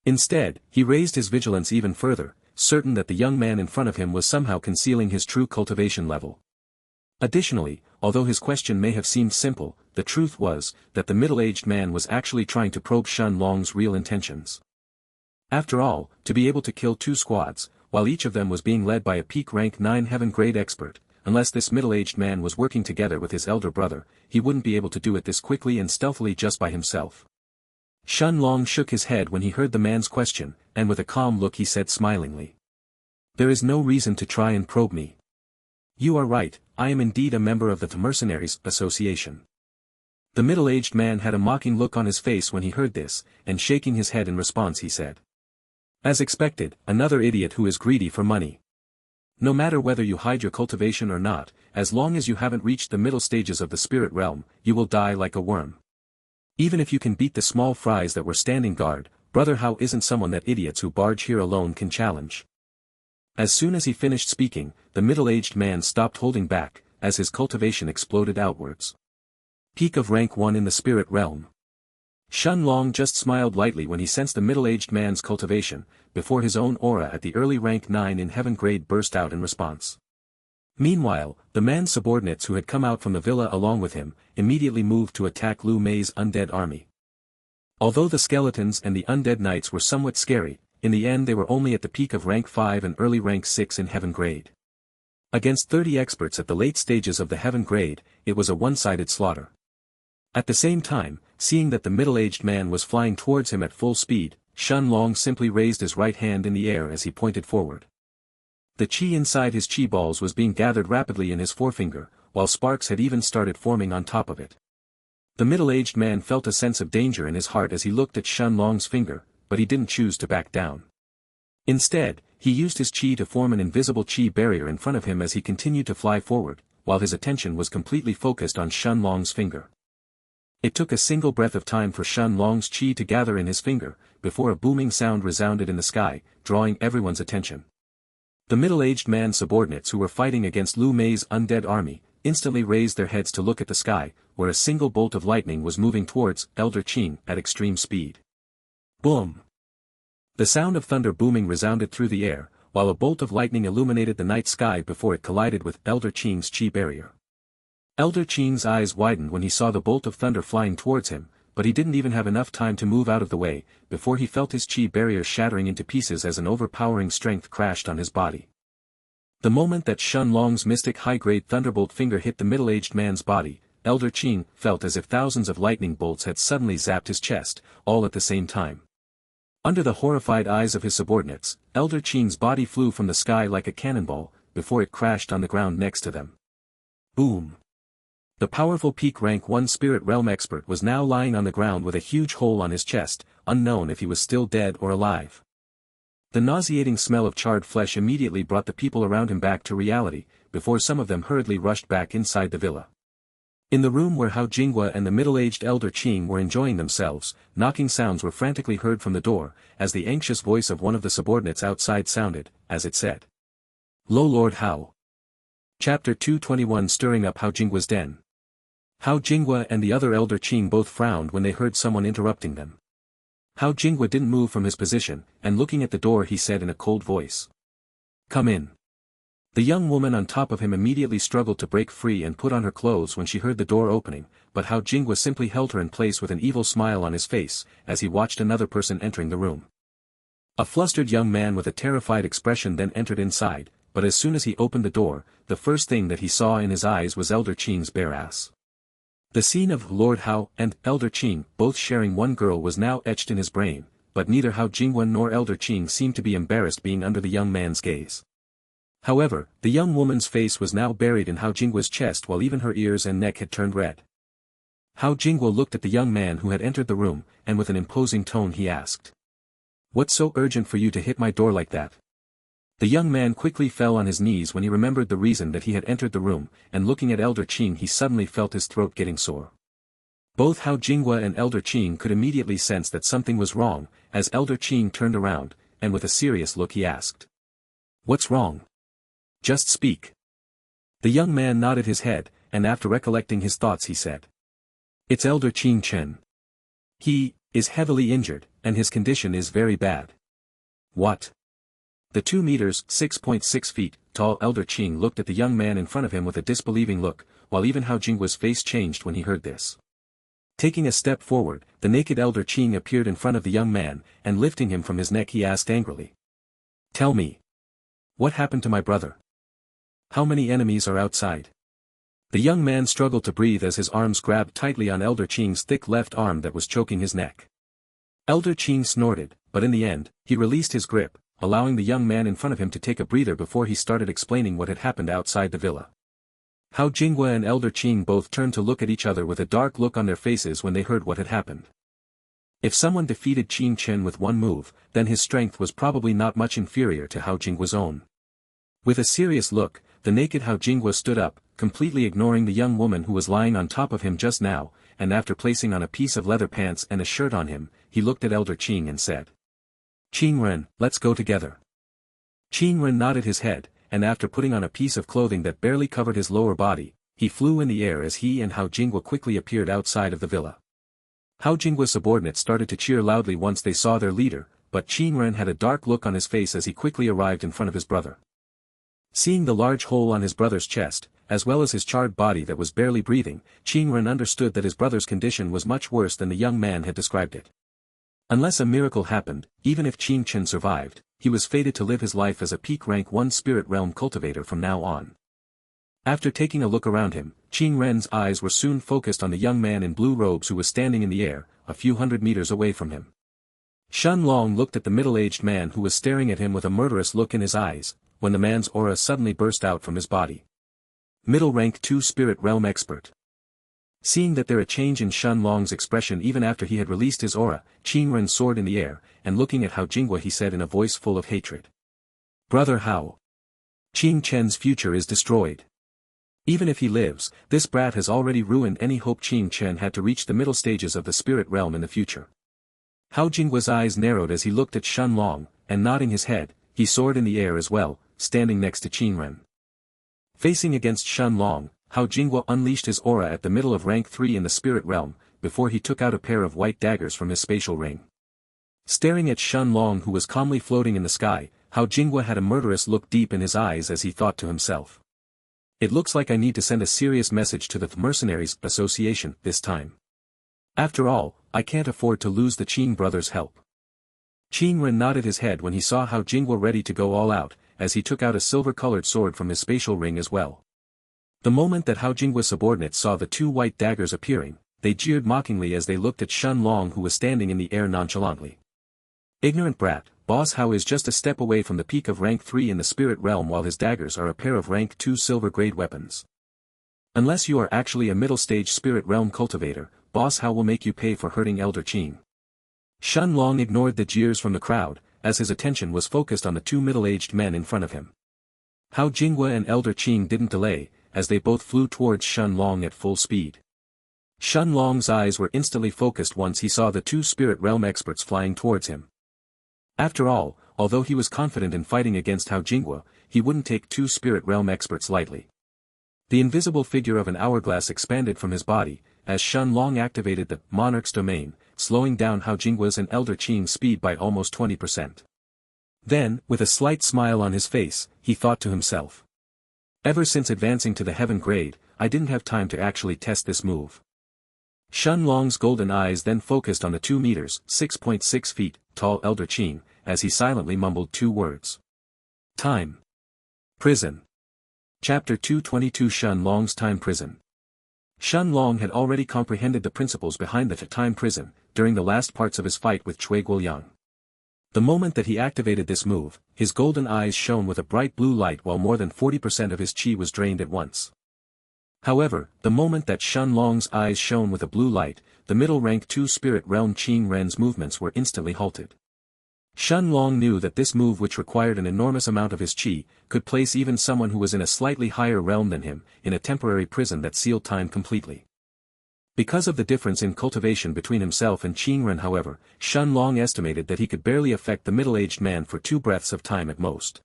Instead, he raised his vigilance even further, certain that the young man in front of him was somehow concealing his true cultivation level. Additionally, although his question may have seemed simple, the truth was that the middle-aged man was actually trying to probe Shun Long's real intentions. After all, to be able to kill 2 squads, while each of them was being led by a peak rank 9 heaven-grade expert, unless this middle-aged man was working together with his elder brother, he wouldn't be able to do it this quickly and stealthily just by himself. Shun Long shook his head when he heard the man's question, and with a calm look he said smilingly, "There is no reason to try and probe me. You are right, I am indeed a member of the Mercenaries Association. The middle-aged man had a mocking look on his face when he heard this, and shaking his head in response he said. As expected, another idiot who is greedy for money. No matter whether you hide your cultivation or not, as long as you haven't reached the middle stages of the spirit realm, you will die like a worm. Even if you can beat the small fries that were standing guard, brother How isn't someone that idiots who barge here alone can challenge. As soon as he finished speaking, the middle-aged man stopped holding back, as his cultivation exploded outwards. Peak of rank 1 in the spirit realm. Shun Long just smiled lightly when he sensed the middle-aged man's cultivation, before his own aura at the early rank 9 in heaven grade burst out in response. Meanwhile, the man's subordinates who had come out from the villa along with him, immediately moved to attack Lu Mei's undead army. Although the skeletons and the undead knights were somewhat scary, in the end they were only at the peak of rank 5 and early rank 6 in heaven grade. Against 30 experts at the late stages of the heaven grade, it was a one-sided slaughter. At the same time, seeing that the middle-aged man was flying towards him at full speed, Shun Long simply raised his right hand in the air as he pointed forward. The chi inside his chi balls was being gathered rapidly in his forefinger, while sparks had even started forming on top of it. The middle-aged man felt a sense of danger in his heart as he looked at Shun Long's finger, but he didn't choose to back down. Instead, he used his chi to form an invisible chi barrier in front of him as he continued to fly forward, while his attention was completely focused on Shun Long's finger. It took a single breath of time for Shun Long's chi to gather in his finger, before a booming sound resounded in the sky, drawing everyone's attention. The middle-aged man's subordinates who were fighting against Lu Mei's undead army, instantly raised their heads to look at the sky, where a single bolt of lightning was moving towards Elder Qing at extreme speed. Boom! The sound of thunder booming resounded through the air, while a bolt of lightning illuminated the night sky before it collided with Elder Qing's chi barrier. Elder Qing's eyes widened when he saw the bolt of thunder flying towards him, but he didn't even have enough time to move out of the way, before he felt his chi barrier shattering into pieces as an overpowering strength crashed on his body. The moment that Shun Long's mystic high-grade thunderbolt finger hit the middle-aged man's body, Elder Qing felt as if thousands of lightning bolts had suddenly zapped his chest, all at the same time. Under the horrified eyes of his subordinates, Elder Qing's body flew from the sky like a cannonball, before it crashed on the ground next to them. Boom! The powerful peak rank 1 spirit realm expert was now lying on the ground with a huge hole on his chest, unknown if he was still dead or alive. The nauseating smell of charred flesh immediately brought the people around him back to reality, before some of them hurriedly rushed back inside the villa. In the room where Hao Jinghua and the middle-aged Elder Qing were enjoying themselves, knocking sounds were frantically heard from the door, as the anxious voice of one of the subordinates outside sounded, as it said. Lo Lord Hao. Chapter 221 Stirring up Hao Jinghua's den. Hao Jinghua and the other Elder Qing both frowned when they heard someone interrupting them. Hao Jinghua didn't move from his position, and looking at the door he said in a cold voice. Come in. The young woman on top of him immediately struggled to break free and put on her clothes when she heard the door opening, but Hao Jinghua simply held her in place with an evil smile on his face, as he watched another person entering the room. A flustered young man with a terrified expression then entered inside, but as soon as he opened the door, the first thing that he saw in his eyes was Elder Qing's bare ass. The scene of Lord Hao and Elder Qing both sharing one girl was now etched in his brain, but neither Hao Jinghua nor Elder Qing seemed to be embarrassed being under the young man's gaze. However, the young woman's face was now buried in Hao Jinghua's chest while even her ears and neck had turned red. Hao Jinghua looked at the young man who had entered the room, and with an imposing tone he asked. What's so urgent for you to hit my door like that? The young man quickly fell on his knees when he remembered the reason that he had entered the room, and looking at Elder Qing he suddenly felt his throat getting sore. Both Hao Jinghua and Elder Qing could immediately sense that something was wrong, as Elder Qing turned around, and with a serious look he asked. What's wrong? Just speak. The young man nodded his head, and after recollecting his thoughts he said. It's Elder Qing Chen. He is heavily injured, and his condition is very bad. What? The 2 meters (6.6 feet) tall Elder Qing looked at the young man in front of him with a disbelieving look, while even Hao Jinghua's face changed when he heard this. Taking a step forward, the naked Elder Qing appeared in front of the young man, and lifting him from his neck he asked angrily. Tell me. What happened to my brother? How many enemies are outside? The young man struggled to breathe as his arms grabbed tightly on Elder Qing's thick left arm that was choking his neck. Elder Qing snorted, but in the end, he released his grip, allowing the young man in front of him to take a breather before he started explaining what had happened outside the villa. Hao Jinghua and Elder Qing both turned to look at each other with a dark look on their faces when they heard what had happened. If someone defeated Qin Chen with one move, then his strength was probably not much inferior to Hao Jinghua's own. With a serious look, the naked Hao Jinghua stood up, completely ignoring the young woman who was lying on top of him just now, and after placing on a piece of leather pants and a shirt on him, he looked at Elder Qing and said, "Qing Ren, let's go together." Qing Ren nodded his head, and after putting on a piece of clothing that barely covered his lower body, he flew in the air as he and Hao Jinghua quickly appeared outside of the villa. Hao Jinghua's subordinates started to cheer loudly once they saw their leader, but Qing Ren had a dark look on his face as he quickly arrived in front of his brother. Seeing the large hole on his brother's chest, as well as his charred body that was barely breathing, Qing Ren understood that his brother's condition was much worse than the young man had described it. Unless a miracle happened, even if Qin Chen survived, he was fated to live his life as a peak rank 1 spirit realm cultivator from now on. After taking a look around him, Qing Ren's eyes were soon focused on the young man in blue robes who was standing in the air, a few hundred meters away from him. Shen Long looked at the middle-aged man who was staring at him with a murderous look in his eyes, when the man's aura suddenly burst out from his body. Middle rank 2 spirit realm expert. Seeing that there a change in Shen Long's expression even after he had released his aura, Qing Ren soared in the air, and looking at Hao Jinghua he said in a voice full of hatred. "Brother Hao. Qing Chen's future is destroyed. Even if he lives, this brat has already ruined any hope Qing Chen had to reach the middle stages of the spirit realm in the future." Hao Jinghua's eyes narrowed as he looked at Shen Long, and nodding his head, he soared in the air as well, standing next to Qing Ren. Facing against Shen Long, Hao Jinghua unleashed his aura at the middle of rank 3 in the spirit realm, before he took out a pair of white daggers from his spatial ring. Staring at Shen Long who was calmly floating in the sky, Hao Jinghua had a murderous look deep in his eyes as he thought to himself. "It looks like I need to send a serious message to the Mercenaries Association this time. After all, I can't afford to lose the Qing brothers' help." Qing Ren nodded his head when he saw Hao Jinghua ready to go all out, as he took out a silver-colored sword from his spatial ring as well. The moment that Hao Jinghua's subordinates saw the 2 white daggers appearing, they jeered mockingly as they looked at Shen Long who was standing in the air nonchalantly. "Ignorant brat, Boss Hao is just a step away from the peak of rank 3 in the spirit realm while his daggers are a pair of rank 2 silver-grade weapons. Unless you are actually a middle-stage spirit realm cultivator, Boss Hao will make you pay for hurting Elder Qing." Shen Long ignored the jeers from the crowd, as his attention was focused on the 2 middle-aged men in front of him. Hao Jinghua and Elder Qing didn't delay, as they both flew towards Shen Long at full speed. Shen Long's eyes were instantly focused once he saw the 2 spirit realm experts flying towards him. After all, although he was confident in fighting against Hao Jinghua, he wouldn't take 2 spirit realm experts lightly. The invisible figure of an hourglass expanded from his body, as Shen Long activated the Monarch's domain, slowing down Hao Jinghua's and Elder Qing's speed by almost 20%. Then, with a slight smile on his face, he thought to himself. "Ever since advancing to the heaven grade, I didn't have time to actually test this move." Shen Long's golden eyes then focused on the 2 meters, 6.6 feet, tall Elder Qing, as he silently mumbled 2 words. "Time. Prison." Chapter 222 Shen Long's Time Prison. Shen Long had already comprehended the principles behind the time prison, during the last parts of his fight with Cui Guoyang. The moment that he activated this move, his golden eyes shone with a bright blue light while more than 40% of his qi was drained at once. However, the moment that Shen Long's eyes shone with a blue light, the middle rank 2 spirit realm Qing Ren's movements were instantly halted. Shen Long knew that this move, which required an enormous amount of his qi, could place even someone who was in a slightly higher realm than him, in a temporary prison that sealed time completely. Because of the difference in cultivation between himself and Qing Ren, however, Shen Long estimated that he could barely affect the middle-aged man for 2 breaths of time at most.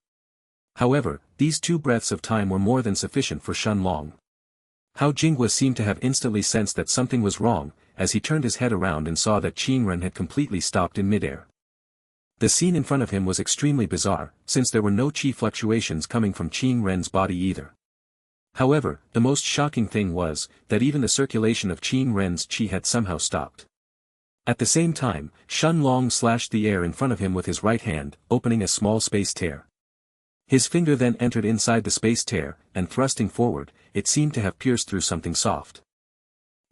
However, these 2 breaths of time were more than sufficient for Shen Long. Hao Jinghua seemed to have instantly sensed that something was wrong, as he turned his head around and saw that Qing Ren had completely stopped in midair. The scene in front of him was extremely bizarre, since there were no qi fluctuations coming from Qing Ren's body either. However, the most shocking thing was, that even the circulation of Qing Ren's qi had somehow stopped. At the same time, Shen Long slashed the air in front of him with his right hand, opening a small space tear. His finger then entered inside the space tear, and thrusting forward, it seemed to have pierced through something soft.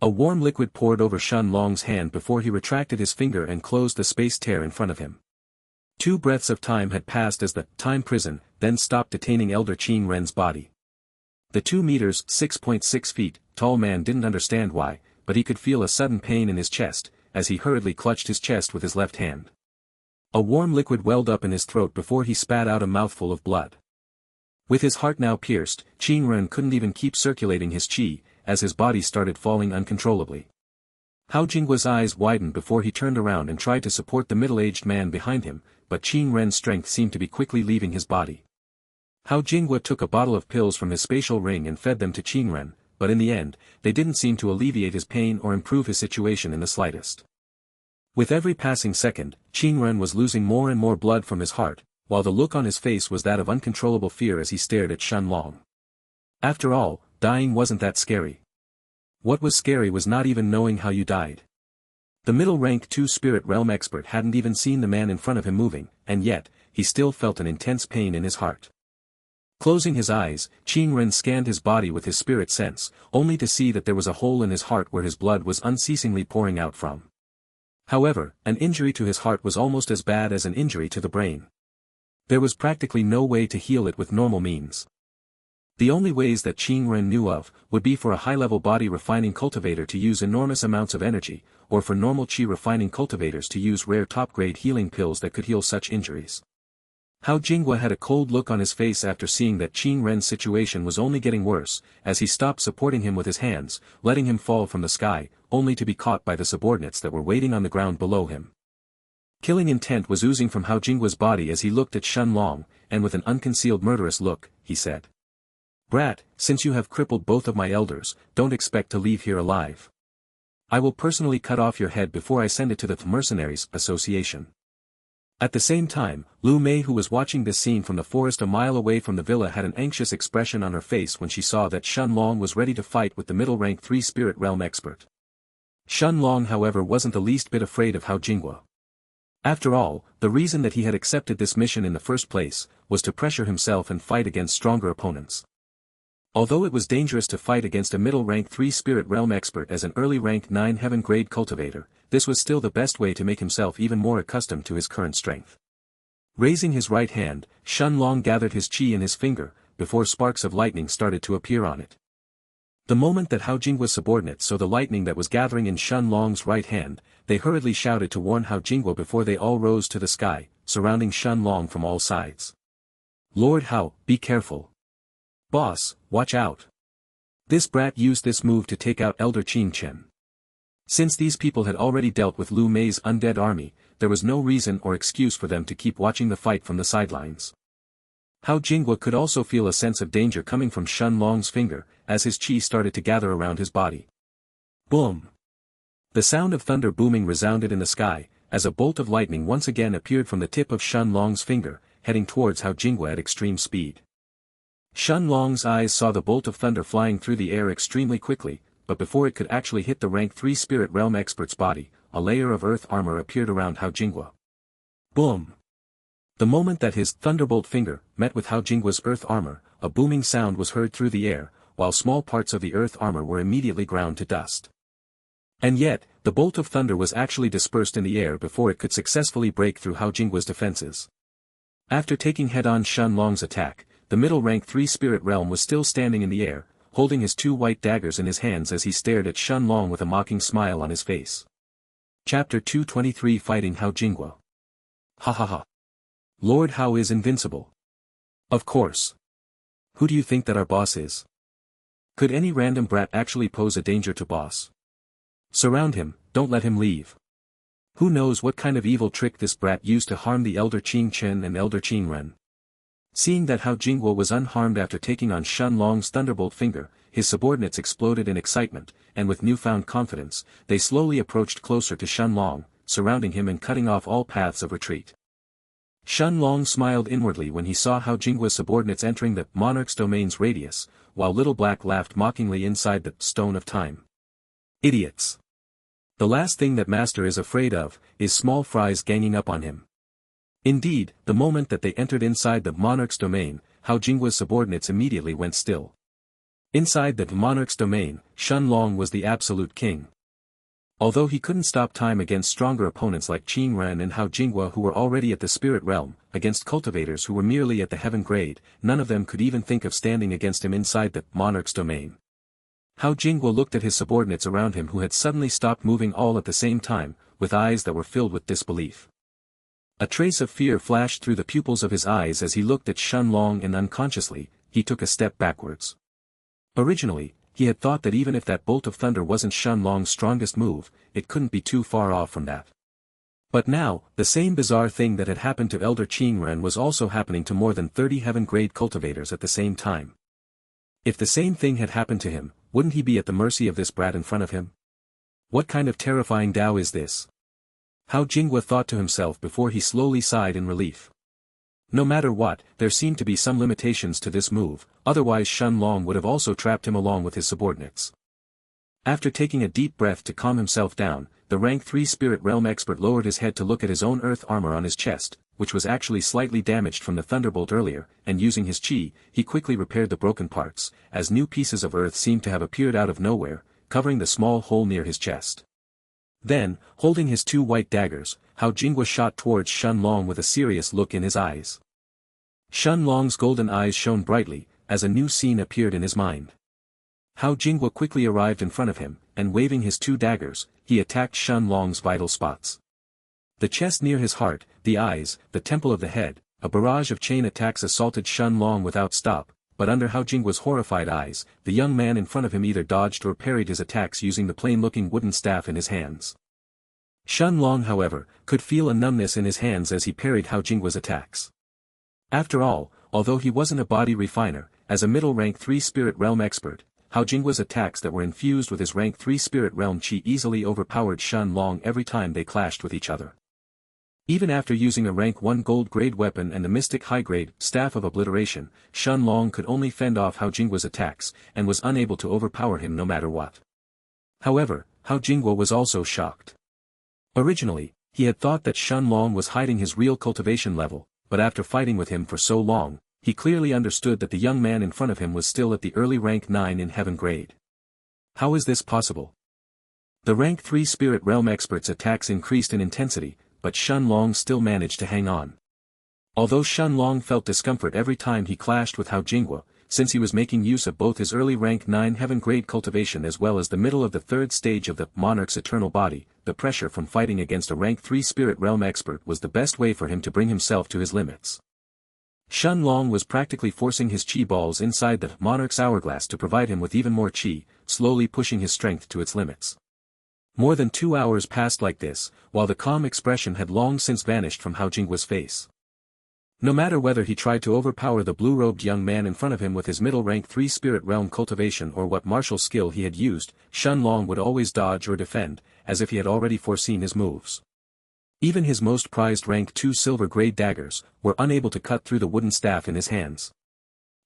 A warm liquid poured over Shen Long's hand before he retracted his finger and closed the space tear in front of him. 2 breaths of time had passed as the time prison then stopped detaining Elder Qing Ren's body. The 2 meters (6.6 feet) tall man didn't understand why, but he could feel a sudden pain in his chest, as he hurriedly clutched his chest with his left hand. A warm liquid welled up in his throat before he spat out a mouthful of blood. With his heart now pierced, Qin Ren couldn't even keep circulating his qi, as his body started falling uncontrollably. Hao Jinggua's eyes widened before he turned around and tried to support the middle-aged man behind him, but Qin Ren's strength seemed to be quickly leaving his body. Hao Jinghua took a bottle of pills from his spatial ring and fed them to Qin Ren, but in the end, they didn't seem to alleviate his pain or improve his situation in the slightest. With every passing second, Qin Ren was losing more and more blood from his heart, while the look on his face was that of uncontrollable fear as he stared at Shen Long. After all, dying wasn't that scary. What was scary was not even knowing how you died. The middle-rank 2 spirit realm expert hadn't even seen the man in front of him moving, and yet, he still felt an intense pain in his heart. Closing his eyes, Qin Ren scanned his body with his spirit sense, only to see that there was a hole in his heart where his blood was unceasingly pouring out from. However, an injury to his heart was almost as bad as an injury to the brain. There was practically no way to heal it with normal means. The only ways that Qin Ren knew of, would be for a high-level body-refining cultivator to use enormous amounts of energy, or for normal qi-refining cultivators to use rare top-grade healing pills that could heal such injuries. Hao Jinghua had a cold look on his face after seeing that Qin Ren's situation was only getting worse, as he stopped supporting him with his hands, letting him fall from the sky, only to be caught by the subordinates that were waiting on the ground below him. Killing intent was oozing from Hao Jinghua's body as he looked at Shen Long, and with an unconcealed murderous look, he said. "Brat, since you have crippled both of my elders, don't expect to leave here alive. I will personally cut off your head before I send it to the Mercenaries Association." At the same time, Lu Mei, who was watching this scene from the forest a mile away from the villa, had an anxious expression on her face when she saw that Shen Long was ready to fight with the middle-rank 3 spirit realm expert. Shen Long, however, wasn't the least bit afraid of Hao Jinghua. After all, the reason that he had accepted this mission in the first place, was to pressure himself and fight against stronger opponents. Although it was dangerous to fight against a middle-rank 3 spirit realm expert as an early-rank 9 heaven-grade cultivator, this was still the best way to make himself even more accustomed to his current strength. Raising his right hand, Shen Long gathered his qi in his finger, before sparks of lightning started to appear on it. The moment that Hao Jinghua's subordinates saw the lightning that was gathering in Shen Long's right hand, they hurriedly shouted to warn Hao Jinghua before they all rose to the sky, surrounding Shen Long from all sides. "Lord Hao, be careful. Boss, watch out. This brat used this move to take out Elder Qin Chen." Since these people had already dealt with Lu Mei's undead army, there was no reason or excuse for them to keep watching the fight from the sidelines. Hao Jinghua could also feel a sense of danger coming from Shen Long's finger, as his qi started to gather around his body. Boom! The sound of thunder booming resounded in the sky, as a bolt of lightning once again appeared from the tip of Shen Long's finger, heading towards Hao Jinghua at extreme speed. Shen Long's eyes saw the bolt of thunder flying through the air extremely quickly, but before it could actually hit the rank 3 spirit realm expert's body, a layer of earth armor appeared around Hao Jinghua. Boom! The moment that his thunderbolt finger met with Hao Jinghua's earth armor, a booming sound was heard through the air, while small parts of the earth armor were immediately ground to dust. And yet, the bolt of thunder was actually dispersed in the air before it could successfully break through Hao Jinghua's defenses. After taking head-on Shen Long's attack, the middle rank 3 spirit realm was still standing in the air, holding his 2 white daggers in his hands as he stared at Shen Long with a mocking smile on his face. Chapter 223, Fighting Hao Jinghua. Ha ha ha. Lord Hao is invincible. Of course. Who do you think that our boss is? Could any random brat actually pose a danger to boss? Surround him, don't let him leave. Who knows what kind of evil trick this brat used to harm the Elder Qin Chen and Elder Qin Ren. Seeing that Hao Jinghua was unharmed after taking on Shen Long's thunderbolt finger, his subordinates exploded in excitement, and with newfound confidence, they slowly approached closer to Shen Long, surrounding him and cutting off all paths of retreat. Shen Long smiled inwardly when he saw Hao Jinghua's subordinates entering the Monarch's domain's radius, while Little Black laughed mockingly inside the Stone of Time. Idiots! The last thing that Master is afraid of, is small fries ganging up on him. Indeed, the moment that they entered inside the Monarch's domain, Hao Jinghua's subordinates immediately went still. Inside the Monarch's domain, Shen Long was the absolute king. Although he couldn't stop time against stronger opponents like Qing Ren and Hao Jinghua who were already at the spirit realm, against cultivators who were merely at the heaven grade, none of them could even think of standing against him inside the Monarch's domain. Hao Jinghua looked at his subordinates around him who had suddenly stopped moving all at the same time, with eyes that were filled with disbelief. A trace of fear flashed through the pupils of his eyes as he looked at Shen Long, and unconsciously, he took a step backwards. Originally, he had thought that even if that bolt of thunder wasn't Shen Long's strongest move, it couldn't be too far off from that. But now, the same bizarre thing that had happened to Elder Qing Ren was also happening to more than 30 heaven-grade cultivators at the same time. If the same thing had happened to him, wouldn't he be at the mercy of this brat in front of him? What kind of terrifying Tao is this? Hao Jinghua thought to himself before he slowly sighed in relief. No matter what, there seemed to be some limitations to this move, otherwise Shen Long would have also trapped him along with his subordinates. After taking a deep breath to calm himself down, the rank 3 spirit realm expert lowered his head to look at his own earth armor on his chest, which was actually slightly damaged from the thunderbolt earlier, and using his qi, he quickly repaired the broken parts, as new pieces of earth seemed to have appeared out of nowhere, covering the small hole near his chest. Then, holding his 2 white daggers, Hao Jinghua shot towards Shen Long with a serious look in his eyes. Shen Long's golden eyes shone brightly, as a new scene appeared in his mind. Hao Jinghua quickly arrived in front of him, and waving his 2 daggers, he attacked Shen Long's vital spots. The chest near his heart, the eyes, the temple of the head, a barrage of chain attacks assaulted Shen Long without stop, but under Hao Jinghua's horrified eyes, the young man in front of him either dodged or parried his attacks using the plain-looking wooden staff in his hands. Shen Long, however, could feel a numbness in his hands as he parried Hao Jinghua's attacks. After all, although he wasn't a body refiner, as a middle rank 3 spirit realm expert, Hao Jinghua's attacks that were infused with his rank 3 spirit realm qi easily overpowered Shen Long every time they clashed with each other. Even after using a rank 1 gold grade weapon and the mystic high grade staff of obliteration, Shen Long could only fend off Hao Jinghua's attacks, and was unable to overpower him no matter what. However, Hao Jinghua was also shocked. Originally, he had thought that Shen Long was hiding his real cultivation level, but after fighting with him for so long, he clearly understood that the young man in front of him was still at the early rank 9 in heaven grade. How is this possible? The rank 3 spirit realm expert's attacks increased in intensity, but Shen Long still managed to hang on. Although Shen Long felt discomfort every time he clashed with Hao Jinghua, since he was making use of both his early rank 9 heaven grade cultivation as well as the middle of the 3rd stage of the Monarch's eternal body, the pressure from fighting against a rank 3 spirit realm expert was the best way for him to bring himself to his limits. Shen Long was practically forcing his qi balls inside the Monarch's hourglass to provide him with even more qi, slowly pushing his strength to its limits. More than 2 hours passed like this, while the calm expression had long since vanished from Hao Jinghua's face. No matter whether he tried to overpower the blue-robed young man in front of him with his middle rank 3 spirit realm cultivation or what martial skill he had used, Shen Long would always dodge or defend, as if he had already foreseen his moves. Even his most prized rank 2 silver grade daggers were unable to cut through the wooden staff in his hands.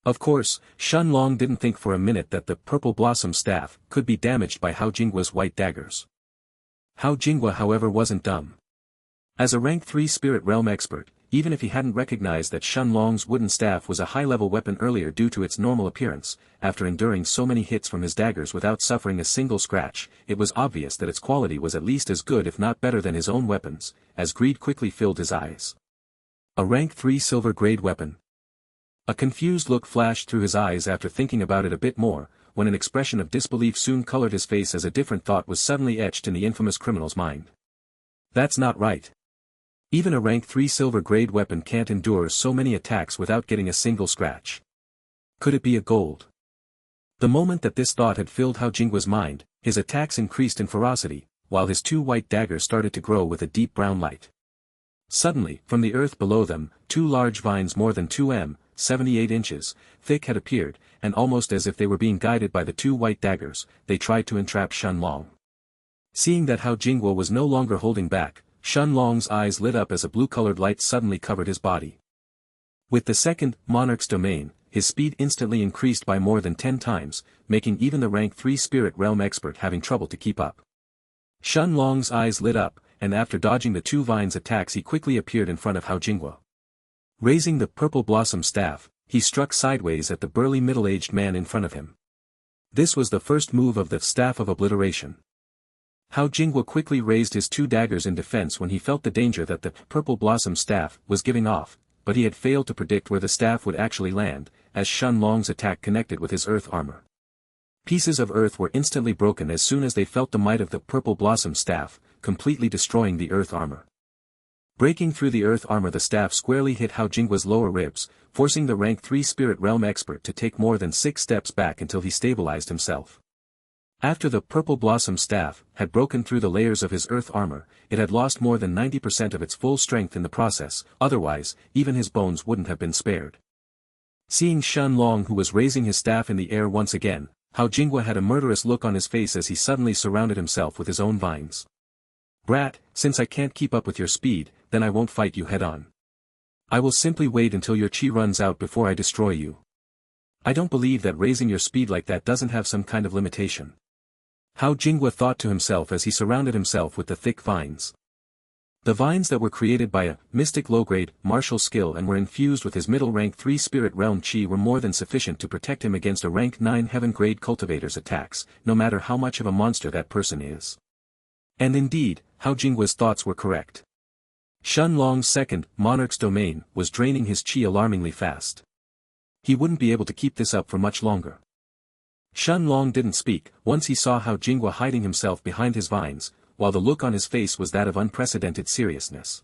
Of course, Shen Long didn't think for a minute that the purple blossom staff could be damaged by Hao Jinghua's white daggers. Hao Jinghua, however, wasn't dumb. As a rank 3 spirit realm expert, even if he hadn't recognized that Shen Long's wooden staff was a high-level weapon earlier due to its normal appearance, after enduring so many hits from his daggers without suffering a single scratch, it was obvious that its quality was at least as good if not better than his own weapons, as greed quickly filled his eyes. A rank 3 silver grade weapon. A confused look flashed through his eyes after thinking about it a bit more, when an expression of disbelief soon colored his face as a different thought was suddenly etched in the infamous criminal's mind. That's not right. Even a rank 3 silver grade weapon can't endure so many attacks without getting a single scratch. Could it be a gold? The moment that this thought had filled Hao Jinghua's mind, his attacks increased in ferocity, while his 2 white daggers started to grow with a deep brown light. Suddenly, from the earth below them, 2 large vines more than 2 m, 78 inches, thick had appeared, and almost as if they were being guided by the 2 white daggers, they tried to entrap Shen Long. Seeing that Hao Jinghua was no longer holding back, Shen Long's eyes lit up as a blue-colored light suddenly covered his body. With the second Monarch's domain, his speed instantly increased by more than 10 times, making even the rank 3 spirit realm expert having trouble to keep up. Shen Long's eyes lit up, and after dodging the 2 vines' attacks he quickly appeared in front of Hao Jinghua. Raising the purple blossom staff, he struck sideways at the burly middle-aged man in front of him. This was the first move of the staff of obliteration. Hao Jinghua quickly raised his two daggers in defense when he felt the danger that the purple blossom staff was giving off, but he had failed to predict where the staff would actually land, as Shen Long's attack connected with his earth armor. Pieces of earth were instantly broken as soon as they felt the might of the purple blossom staff, completely destroying the earth armor. Breaking through the earth armor, the staff squarely hit Hao Jinghua's lower ribs, forcing the rank 3 spirit realm expert to take more than 6 steps back until he stabilized himself. After the purple blossom staff had broken through the layers of his earth armor, it had lost more than 90% of its full strength in the process, otherwise, even his bones wouldn't have been spared. Seeing Shen Long, who was raising his staff in the air once again, Hao Jinghua had a murderous look on his face as he suddenly surrounded himself with his own vines. "Brat, since I can't keep up with your speed, then I won't fight you head-on. I will simply wait until your chi runs out before I destroy you. I don't believe that raising your speed like that doesn't have some kind of limitation." Hao Jinghua thought to himself as he surrounded himself with the thick vines. The vines that were created by a mystic low-grade martial skill and were infused with his middle rank 3 spirit realm chi were more than sufficient to protect him against a rank 9 heaven-grade cultivator's attacks, no matter how much of a monster that person is. And indeed, Hao Jinghua's thoughts were correct. Shen Long's second, Monarch's domain, was draining his chi alarmingly fast. He wouldn't be able to keep this up for much longer. Shen Long didn't speak, once he saw Hao Jinghua hiding himself behind his vines, while the look on his face was that of unprecedented seriousness.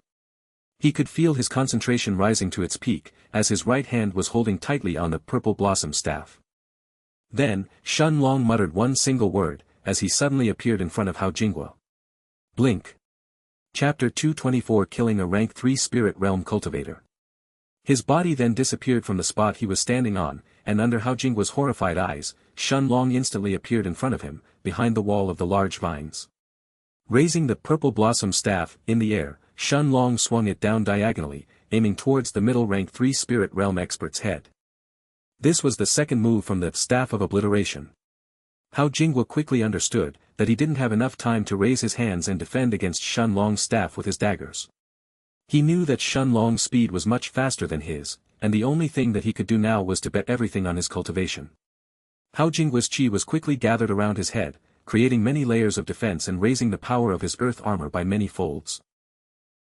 He could feel his concentration rising to its peak, as his right hand was holding tightly on the purple blossom staff. Then, Shen Long muttered one single word, as he suddenly appeared in front of Hao Jinghua. Blink. Chapter 224, Killing a Rank 3 Spirit Realm Cultivator. His body then disappeared from the spot he was standing on, and under Hao Jinghua's horrified eyes, Shen Long instantly appeared in front of him, behind the wall of the large vines. Raising the purple blossom staff in the air, Shen Long swung it down diagonally, aiming towards the middle rank 3 spirit realm expert's head. This was the second move from the Staff of Obliteration. Hao Jinghua quickly understood that he didn't have enough time to raise his hands and defend against Shen Long's staff with his daggers. He knew that Shen Long's speed was much faster than his, and the only thing that he could do now was to bet everything on his cultivation. Hao Jinghua's chi was quickly gathered around his head, creating many layers of defense and raising the power of his earth armor by many folds.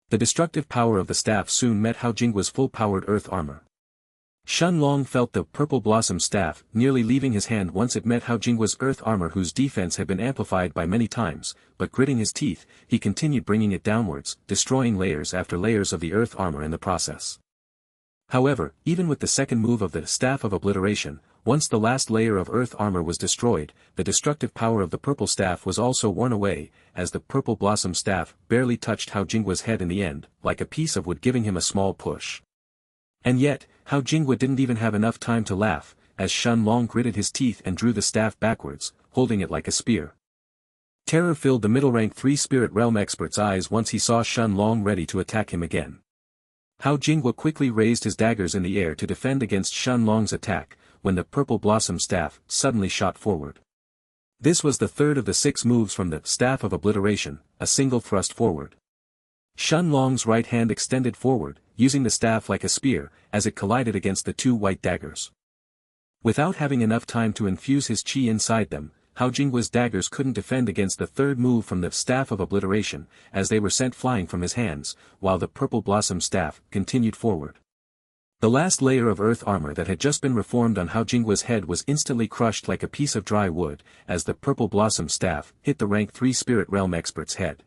The destructive power of the staff soon met Hao Jinghua's full-powered earth armor. Shen Long felt the purple blossom staff nearly leaving his hand once it met Hao Jinghua's earth armor, whose defense had been amplified by many times, but gritting his teeth, he continued bringing it downwards, destroying layers after layers of the earth armor in the process. However, even with the second move of the Staff of Obliteration, once the last layer of earth armor was destroyed, the destructive power of the purple staff was also worn away, as the purple blossom staff barely touched Hao Jinghua's head in the end, like a piece of wood giving him a small push. And yet, Hao Jinghua didn't even have enough time to laugh, as Shen Long gritted his teeth and drew the staff backwards, holding it like a spear. Terror filled the middle rank 3 spirit realm expert's eyes once he saw Shen Long ready to attack him again. Hao Jinghua quickly raised his daggers in the air to defend against Shen Long's attack, when the purple blossom staff suddenly shot forward. This was the third of the 6 moves from the Staff of Obliteration, a single thrust forward. Shen Long's right hand extended forward, using the staff like a spear, as it collided against the 2 white daggers. Without having enough time to infuse his chi inside them, Hao Jinghua's daggers couldn't defend against the third move from the Staff of Obliteration, as they were sent flying from his hands, while the purple blossom staff continued forward. The last layer of earth armor that had just been reformed on Hao Jinghua's head was instantly crushed like a piece of dry wood, as the purple blossom staff hit the rank 3 spirit realm expert's head.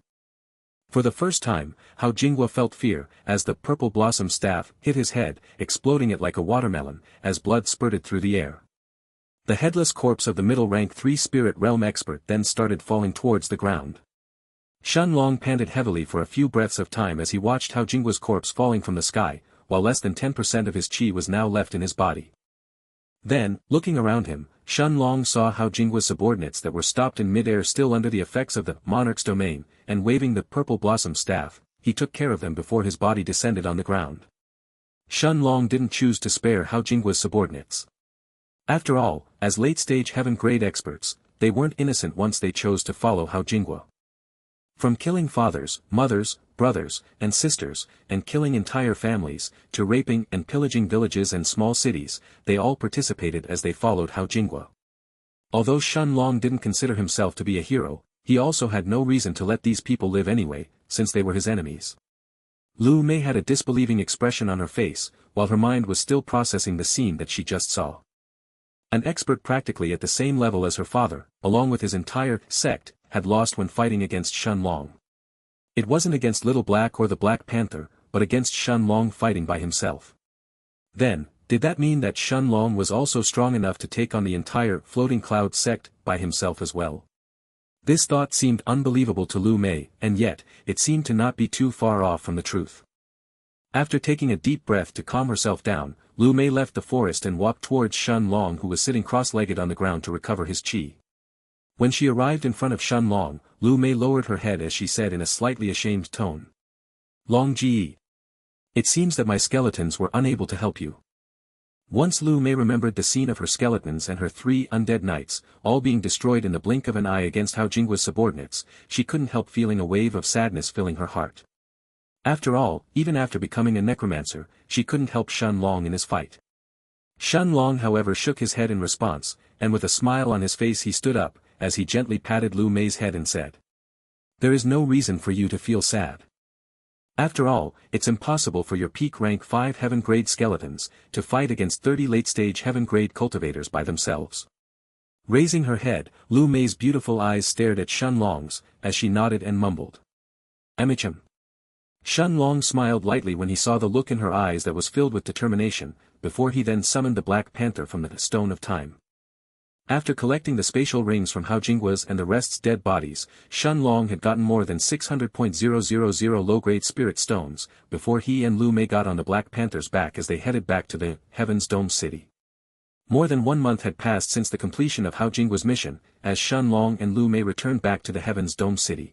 For the first time, Hao Jinghua felt fear, as the purple blossom staff hit his head, exploding it like a watermelon, as blood spurted through the air. The headless corpse of the middle rank 3 spirit realm expert then started falling towards the ground. Shen Long panted heavily for a few breaths of time as he watched Hao Jinghua's corpse falling from the sky, while less than 10% of his chi was now left in his body. Then, looking around him, Shen Long saw Hao Jinghua's subordinates that were stopped in mid-air still under the effects of the Monarch's domain, and waving the purple blossom staff, he took care of them before his body descended on the ground. Shen Long didn't choose to spare Hao Jinghua's subordinates. After all, as late-stage heaven-grade experts, they weren't innocent once they chose to follow Hao Jinghua. From killing fathers, mothers, brothers, and sisters, and killing entire families, to raping and pillaging villages and small cities, they all participated as they followed Hao Jinghua. Although Shen Long didn't consider himself to be a hero, he also had no reason to let these people live anyway, since they were his enemies. Lu Mei had a disbelieving expression on her face, while her mind was still processing the scene that she just saw. An expert practically at the same level as her father, along with his entire sect, had lost when fighting against Shen Long. It wasn't against Little Black or the Black Panther, but against Shen Long fighting by himself. Then, did that mean that Shen Long was also strong enough to take on the entire Floating Cloud sect by himself as well? This thought seemed unbelievable to Lu Mei, and yet, it seemed to not be too far off from the truth. After taking a deep breath to calm herself down, Lu Mei left the forest and walked towards Shen Long, who was sitting cross-legged on the ground to recover his qi. When she arrived in front of Shen Long, Lu Mei lowered her head as she said in a slightly ashamed tone. "Long Ji. It seems that my skeletons were unable to help you." Once Lu Mei remembered the scene of her skeletons and her 3 undead knights, all being destroyed in the blink of an eye against Hao Jingwa's subordinates, she couldn't help feeling a wave of sadness filling her heart. After all, even after becoming a necromancer, she couldn't help Shen Long in his fight. Shen Long however shook his head in response, and with a smile on his face he stood up, as he gently patted Lu Mei's head and said. "There is no reason for you to feel sad. After all, it's impossible for your peak rank 5 heaven-grade skeletons to fight against 30 late-stage heaven-grade cultivators by themselves." Raising her head, Lu Mei's beautiful eyes stared at Shen Long's, as she nodded and mumbled. "Amicham." Shen Long smiled lightly when he saw the look in her eyes that was filled with determination, before he then summoned the Black Panther from the Stone of Time. After collecting the spatial rings from Hao Jingwa's and the rest's dead bodies, Shen Long had gotten more than 600,000 low-grade spirit stones, before he and Lu Mei got on the Black Panther's back as they headed back to the Heaven's Dome City. More than 1 month had passed since the completion of Hao Jingwa's mission, as Shen Long and Lu Mei returned back to the Heaven's Dome City.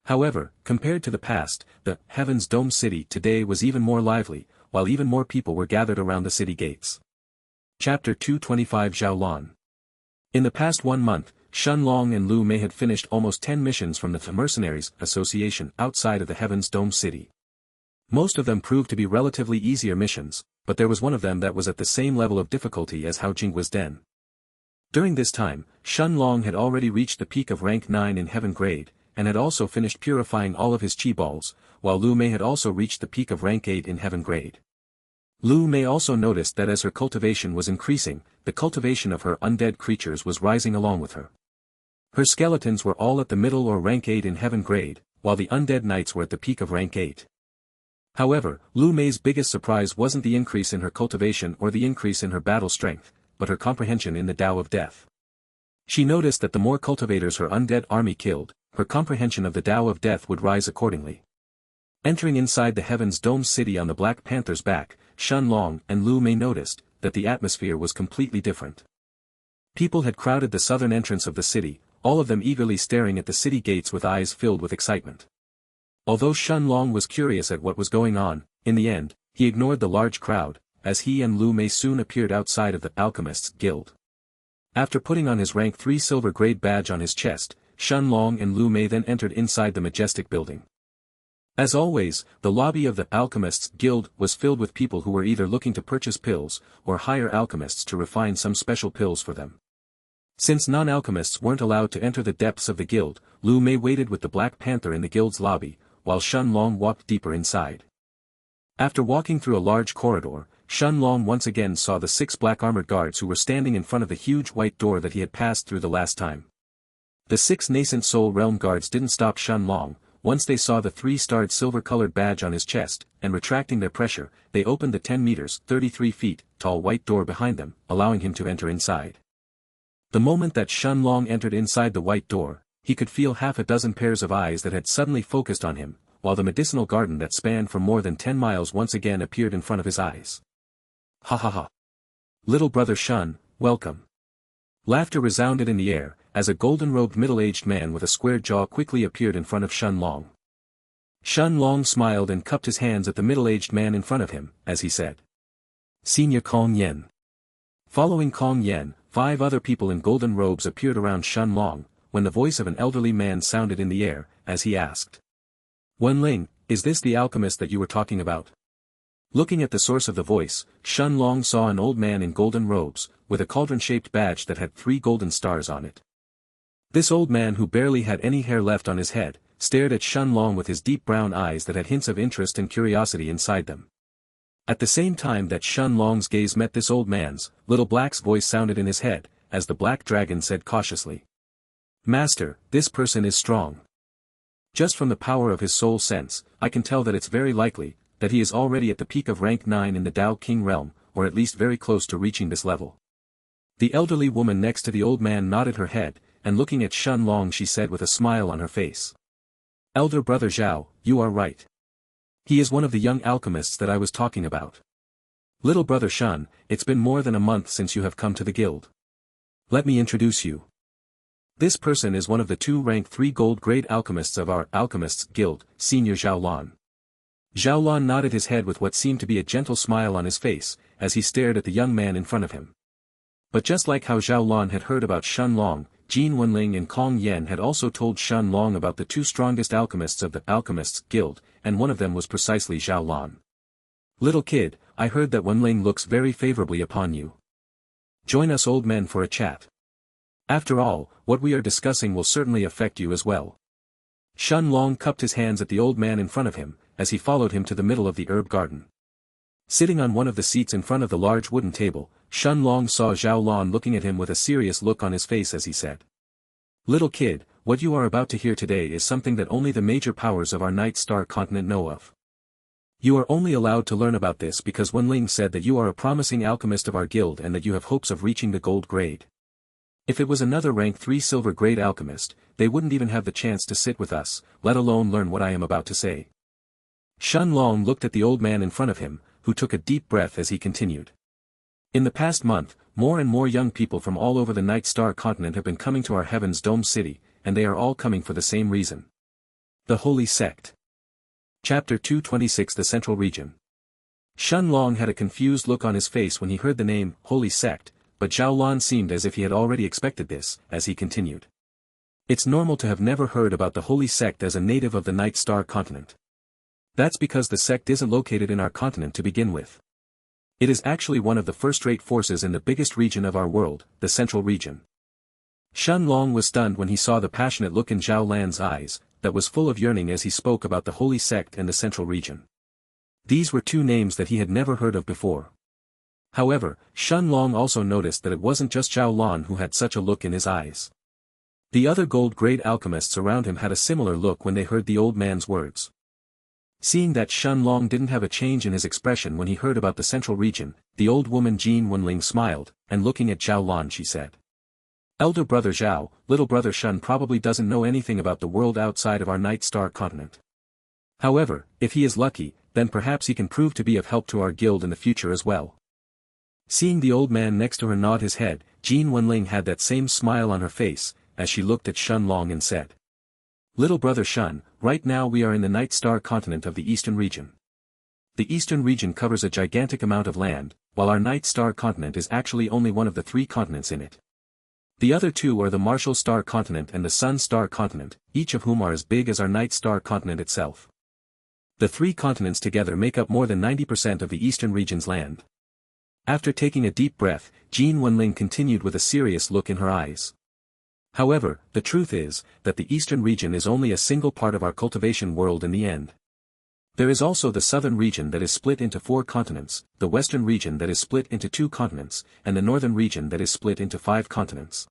However, compared to the past, the Heaven's Dome City today was even more lively, while even more people were gathered around the city gates. Chapter 225 Xiaolan. In the past 1 month, Shen Long and Lu Mei had finished almost 10 missions from the Mercenaries Association outside of the Heaven's Dome City. Most of them proved to be relatively easier missions, but there was one of them that was at the same level of difficulty as Hao Jingwa's den. During this time, Shen Long had already reached the peak of rank 9 in Heaven Grade, and had also finished purifying all of his chi balls, while Lu Mei had also reached the peak of rank 8 in Heaven Grade. Lu Mei also noticed that as her cultivation was increasing, the cultivation of her undead creatures was rising along with her. Her skeletons were all at the middle or rank 8 in Heaven Grade, while the undead knights were at the peak of rank 8. However, Lu Mei's biggest surprise wasn't the increase in her cultivation or the increase in her battle strength, but her comprehension in the Tao of Death. She noticed that the more cultivators her undead army killed, her comprehension of the Tao of Death would rise accordingly. Entering inside the Heaven's Dome City on the Black Panther's back, Shen Long and Lu Mei noticed that the atmosphere was completely different. People had crowded the southern entrance of the city, all of them eagerly staring at the city gates with eyes filled with excitement. Although Shen Long was curious at what was going on, in the end, he ignored the large crowd, as he and Lu Mei soon appeared outside of the Alchemists' Guild. After putting on his rank 3 silver grade badge on his chest, Shen Long and Lu Mei then entered inside the majestic building. As always, the lobby of the Alchemists' Guild was filled with people who were either looking to purchase pills, or hire alchemists to refine some special pills for them. Since non-alchemists weren't allowed to enter the depths of the guild, Lu Mei waited with the Black Panther in the guild's lobby, while Shen Long walked deeper inside. After walking through a large corridor, Shen Long once again saw the 6 black armored guards who were standing in front of the huge white door that he had passed through the last time. The 6 nascent soul realm guards didn't stop Shen Long. Once they saw the 3-starred silver-colored badge on his chest, and retracting their pressure, they opened the 10 meters, 33 feet, tall white door behind them, allowing him to enter inside. The moment that Shen Long entered inside the white door, he could feel half a dozen pairs of eyes that had suddenly focused on him, while the medicinal garden that spanned for more than 10 miles once again appeared in front of his eyes. Ha ha ha. Little brother Shen, welcome. Laughter resounded in the air, as a golden-robed middle-aged man with a square jaw quickly appeared in front of Shen Long. Shen Long smiled and cupped his hands at the middle-aged man in front of him, as he said. Senior Kong Yen. Following Kong Yen, 5 other people in golden robes appeared around Shen Long, when the voice of an elderly man sounded in the air, as he asked. Wenling, is this the alchemist that you were talking about? Looking at the source of the voice, Shen Long saw an old man in golden robes, with a cauldron-shaped badge that had 3 golden stars on it. This old man who barely had any hair left on his head, stared at Shen Long with his deep brown eyes that had hints of interest and curiosity inside them. At the same time that Shen Long's gaze met this old man's, Little Black's voice sounded in his head, as the black dragon said cautiously. Master, this person is strong. Just from the power of his soul sense, I can tell that it's very likely, that he is already at the peak of rank 9 in the Tao King realm, or at least very close to reaching this level. The elderly woman next to the old man nodded her head, and looking at Shen Long she said with a smile on her face. Elder brother Zhao, you are right. He is one of the young alchemists that I was talking about. Little brother Shen, it's been more than a month since you have come to the guild. Let me introduce you. This person is one of the 2 rank 3 gold grade alchemists of our Alchemists Guild, Senior Zhao Lan. Zhao Lan nodded his head with what seemed to be a gentle smile on his face, as he stared at the young man in front of him. But just like how Zhao Lan had heard about Shen Long, Jin Wenling and Kong Yen had also told Shen Long about the 2 strongest alchemists of the Alchemists Guild, and one of them was precisely Zhao Lan. Little kid, I heard that Wenling looks very favorably upon you. Join us old men for a chat. After all, what we are discussing will certainly affect you as well. Shen Long cupped his hands at the old man in front of him, as he followed him to the middle of the herb garden. Sitting on one of the seats in front of the large wooden table, Shen Long saw Zhao Lan looking at him with a serious look on his face as he said. Little kid, what you are about to hear today is something that only the major powers of our Night Star continent know of. You are only allowed to learn about this because Wenling said that you are a promising alchemist of our guild and that you have hopes of reaching the gold grade. If it was another rank 3 silver grade alchemist, they wouldn't even have the chance to sit with us, let alone learn what I am about to say. Shen Long looked at the old man in front of him, who took a deep breath as he continued. In the past month, more and more young people from all over the Night Star continent have been coming to our Heaven's Dome city, and they are all coming for the same reason. The Holy Sect. Chapter 226 The Central Region. Shen Long had a confused look on his face when he heard the name, Holy Sect, but Zhao Lan seemed as if he had already expected this, as he continued. It's normal to have never heard about the Holy Sect as a native of the Night Star continent. That's because the sect isn't located in our continent to begin with. It is actually one of the first-rate forces in the biggest region of our world, the Central Region. Shen Long was stunned when he saw the passionate look in Zhao Lan's eyes, that was full of yearning as he spoke about the Holy Sect and the Central Region. These were 2 names that he had never heard of before. However, Shen Long also noticed that it wasn't just Zhao Lan who had such a look in his eyes. The other gold-grade alchemists around him had a similar look when they heard the old man's words. Seeing that Shen Long didn't have a change in his expression when he heard about the Central Region, the old woman Jin Wenling smiled, and looking at Zhao Lan she said. Elder brother Zhao, little brother Shen probably doesn't know anything about the world outside of our Night Star continent. However, if he is lucky, then perhaps he can prove to be of help to our guild in the future as well. Seeing the old man next to her nod his head, Jin Wenling had that same smile on her face, as she looked at Shen Long and said. Little brother Shen, right now we are in the Night Star continent of the Eastern region. The Eastern region covers a gigantic amount of land, while our Night Star continent is actually only one of the 3 continents in it. The other 2 are the Martial Star continent and the Sun Star continent, each of whom are as big as our Night Star continent itself. The 3 continents together make up more than 90% of the Eastern region's land. After taking a deep breath, Jin Wenling continued with a serious look in her eyes. However, the truth is, that the Eastern region is only a single part of our cultivation world in the end. There is also the Southern region that is split into 4 continents, the Western region that is split into 2 continents, and the Northern region that is split into 5 continents.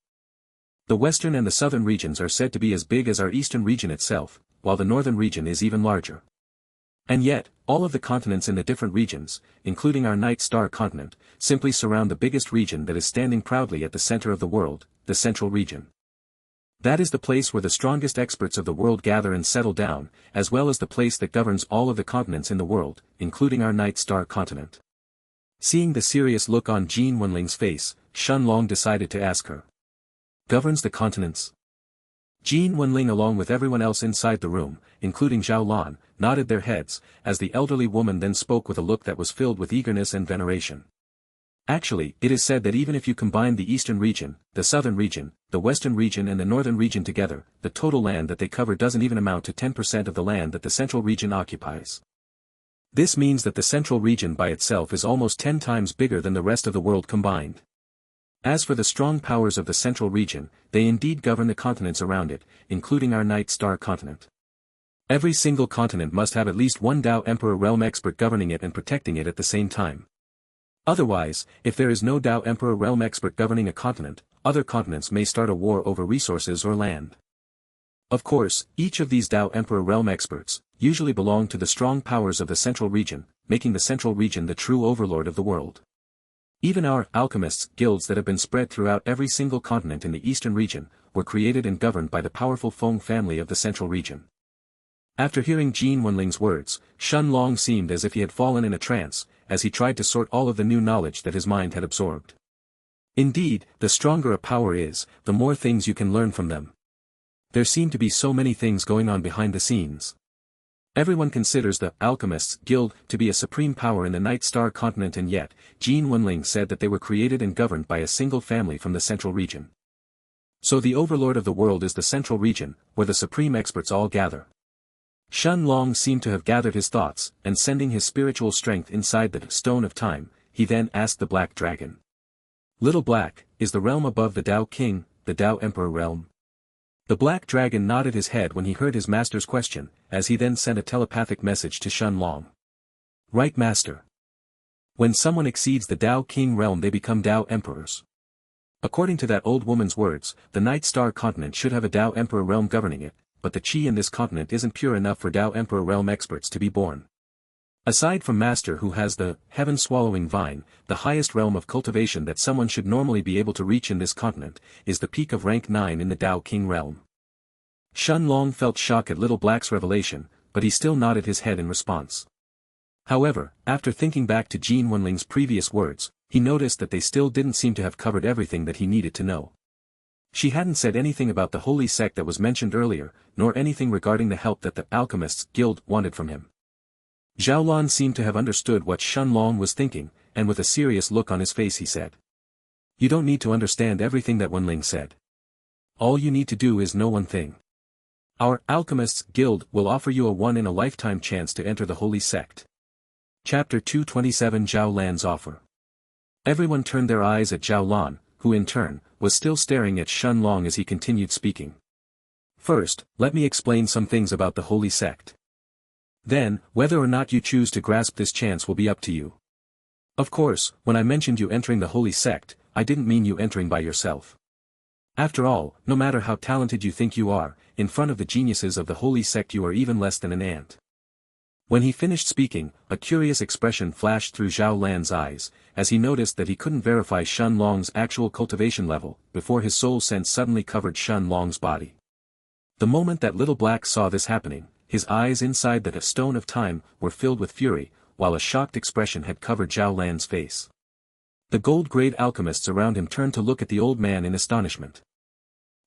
The Western and the Southern regions are said to be as big as our Eastern region itself, while the Northern region is even larger. And yet, all of the continents in the different regions, including our Night Star continent, simply surround the biggest region that is standing proudly at the center of the world, the Central Region. That is the place where the strongest experts of the world gather and settle down, as well as the place that governs all of the continents in the world, including our Night Star continent. Seeing the serious look on Jin Wenling's face, Shen Long decided to ask her. Governs the continents? Jin Wenling along with everyone else inside the room, including Zhao Lan, nodded their heads, as the elderly woman then spoke with a look that was filled with eagerness and veneration. Actually, it is said that even if you combine the Eastern region, the Southern region, the Western region and the Northern region together, the total land that they cover doesn't even amount to 10% of the land that the Central region occupies. This means that the Central region by itself is almost 10 times bigger than the rest of the world combined. As for the strong powers of the central region, they indeed govern the continents around it, including our Night Star continent. Every single continent must have at least one Tao Emperor realm expert governing it and protecting it at the same time. Otherwise, if there is no Tao Emperor realm expert governing a continent, other continents may start a war over resources or land. Of course, each of these Tao Emperor realm experts usually belong to the strong powers of the central region, making the central region the true overlord of the world. Even our alchemists guilds that have been spread throughout every single continent in the eastern region, were created and governed by the powerful Feng family of the central region. After hearing Jin Wenling's words, Shun Long seemed as if he had fallen in a trance, as he tried to sort all of the new knowledge that his mind had absorbed. Indeed, the stronger a power is, the more things you can learn from them. There seem to be so many things going on behind the scenes. Everyone considers the Alchemists Guild to be a supreme power in the Night Star continent, and yet, Jin Wenling said that they were created and governed by a single family from the central region. So the overlord of the world is the central region, where the supreme experts all gather. Shun Long seemed to have gathered his thoughts, and sending his spiritual strength inside the Stone of Time, he then asked the Black Dragon. Little Black, is the realm above the Tao King, the Tao Emperor realm? The Black Dragon nodded his head when he heard his master's question, as he then sent a telepathic message to Shun Long. Right, Master. When someone exceeds the Tao King realm, they become Tao Emperors. According to that old woman's words, the Night Star continent should have a Tao Emperor realm governing it, but the chi in this continent isn't pure enough for Tao Emperor realm experts to be born. Aside from Master, who has the heaven-swallowing vine, the highest realm of cultivation that someone should normally be able to reach in this continent, is the peak of rank 9 in the Tao King realm. Shun Long felt shock at Little Black's revelation, but he still nodded his head in response. However, after thinking back to Jin Wenling's previous words, he noticed that they still didn't seem to have covered everything that he needed to know. She hadn't said anything about the holy sect that was mentioned earlier, nor anything regarding the help that the Alchemists Guild wanted from him. Zhao Lan seemed to have understood what Shun Long was thinking, and with a serious look on his face he said. You don't need to understand everything that Wenling said. All you need to do is know one thing. Our Alchemists Guild will offer you a one-in-a-lifetime chance to enter the holy sect. Chapter 227, Zhao Lan's Offer. Everyone turned their eyes at Zhao Lan, who in turn, was still staring at Shun Long as he continued speaking. First, let me explain some things about the holy sect. Then, whether or not you choose to grasp this chance will be up to you. Of course, when I mentioned you entering the holy sect, I didn't mean you entering by yourself. After all, no matter how talented you think you are, in front of the geniuses of the holy sect you are even less than an ant. When he finished speaking, a curious expression flashed through Zhao Lan's eyes, as he noticed that he couldn't verify Shun Long's actual cultivation level, before his soul sense suddenly covered Shun Long's body. The moment that Little Black saw this happening, his eyes inside the Stone of Time were filled with fury, while a shocked expression had covered Zhao Lan's face. The gold-grade alchemists around him turned to look at the old man in astonishment.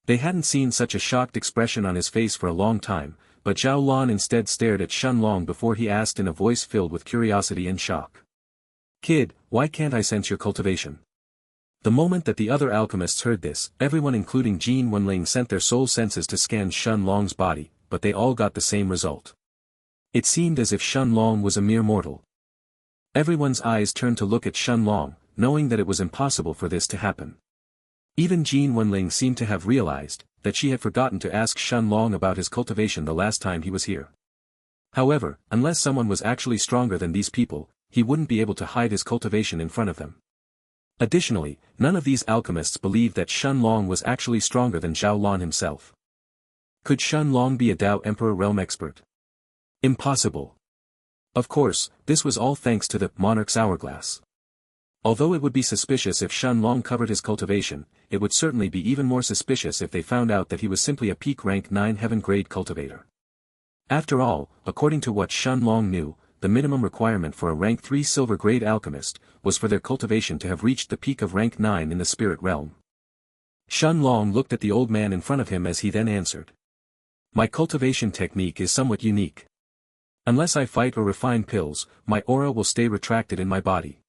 They hadn't seen such a shocked expression on his face for a long time, but Zhao Lan instead stared at Shun Long before he asked in a voice filled with curiosity and shock. Kid, why can't I sense your cultivation? The moment that the other alchemists heard this, everyone including Jin Wenling sent their soul senses to scan Shun Long's body, but they all got the same result. It seemed as if Shun Long was a mere mortal. Everyone's eyes turned to look at Shun Long, knowing that it was impossible for this to happen. Even Jin Wenling seemed to have realized that she had forgotten to ask Shun Long about his cultivation the last time he was here. However, unless someone was actually stronger than these people, he wouldn't be able to hide his cultivation in front of them. Additionally, none of these alchemists believed that Shun Long was actually stronger than Zhao Lan himself. Could Shun Long be a Tao Emperor realm expert? Impossible. Of course, this was all thanks to the Monarch's hourglass. Although it would be suspicious if Shun Long covered his cultivation, it would certainly be even more suspicious if they found out that he was simply a peak rank 9 heaven-grade cultivator. After all, according to what Shun Long knew, the minimum requirement for a rank 3 silver-grade alchemist was for their cultivation to have reached the peak of rank 9 in the spirit realm. Shun Long looked at the old man in front of him as he then answered. My cultivation technique is somewhat unique. Unless I fight or refine pills, my aura will stay retracted in my body.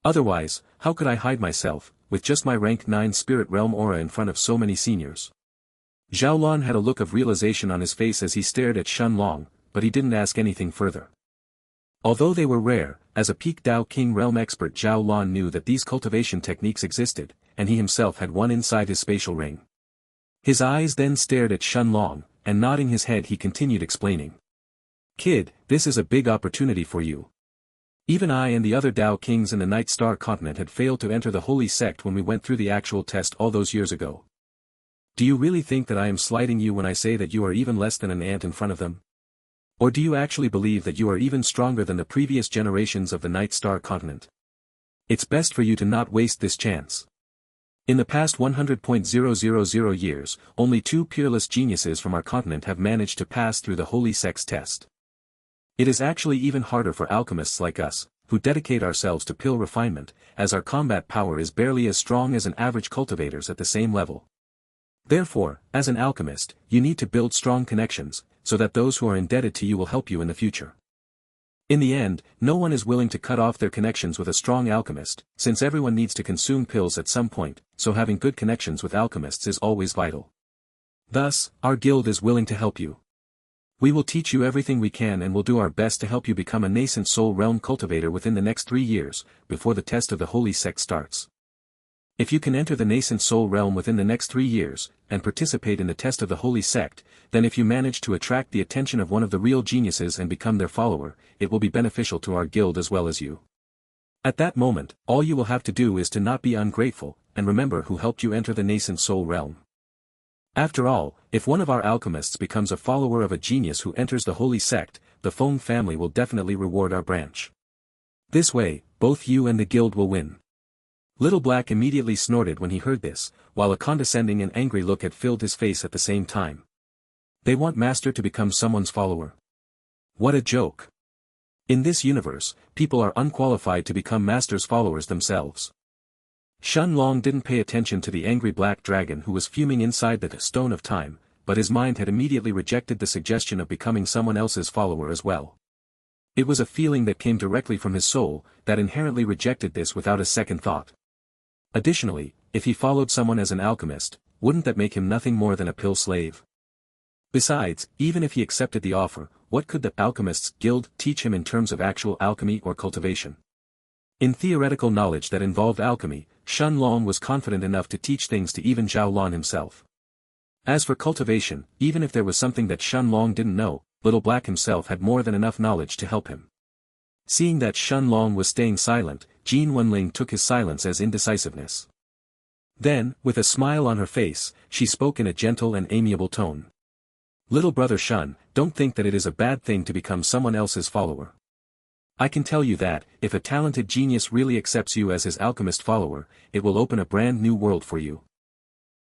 Otherwise, how could I hide myself, with just my rank 9 spirit realm aura in front of so many seniors? Zhao Lan had a look of realization on his face as he stared at Shun Long, but he didn't ask anything further. Although they were rare, as a peak Tao King realm expert Zhao Lan knew that these cultivation techniques existed, and he himself had one inside his spatial ring. His eyes then stared at Xianxia, and nodding his head he continued explaining. Kid, this is a big opportunity for you. Even I and the other Dao kings in the Night Star continent had failed to enter the holy sect when we went through the actual test all those years ago. Do you really think that I am slighting you when I say that you are even less than an ant in front of them? Or do you actually believe that you are even stronger than the previous generations of the Night Star continent? It's best for you to not waste this chance. In the past 100,000 years, only 2 peerless geniuses from our continent have managed to pass through the holy sect's test. It is actually even harder for alchemists like us, who dedicate ourselves to pill refinement, as our combat power is barely as strong as an average cultivator's at the same level. Therefore, as an alchemist, you need to build strong connections, so that those who are indebted to you will help you in the future. In the end, no one is willing to cut off their connections with a strong alchemist, since everyone needs to consume pills at some point, so having good connections with alchemists is always vital. Thus, our guild is willing to help you. We will teach you everything we can and will do our best to help you become a nascent soul realm cultivator within the next 3 years, before the test of the holy sect starts. If you can enter the nascent soul realm within the next 3 years, and participate in the test of the holy sect, then if you manage to attract the attention of one of the real geniuses and become their follower, it will be beneficial to our guild as well as you. At that moment, all you will have to do is to not be ungrateful, and remember who helped you enter the nascent soul realm. After all, if one of our alchemists becomes a follower of a genius who enters the holy sect, the Feng family will definitely reward our branch. This way, both you and the guild will win. Little Black immediately snorted when he heard this, while a condescending and angry look had filled his face at the same time. They want Master to become someone's follower. What a joke. In this universe, people are unqualified to become Master's followers themselves. Xianxia didn't pay attention to the angry black dragon who was fuming inside the stone of time, but his mind had immediately rejected the suggestion of becoming someone else's follower as well. It was a feeling that came directly from his soul, that inherently rejected this without a second thought. Additionally, if he followed someone as an alchemist, wouldn't that make him nothing more than a pill slave? Besides, even if he accepted the offer, what could the Alchemists Guild teach him in terms of actual alchemy or cultivation? In theoretical knowledge that involved alchemy, Xianxia was confident enough to teach things to even Zhao Lan himself. As for cultivation, even if there was something that Xianxia didn't know, Little Black himself had more than enough knowledge to help him. Seeing that Xianxia was staying silent, Jin Wenling took his silence as indecisiveness. Then, with a smile on her face, she spoke in a gentle and amiable tone. Little brother Shun, don't think that it is a bad thing to become someone else's follower. I can tell you that, if a talented genius really accepts you as his alchemist follower, it will open a brand new world for you.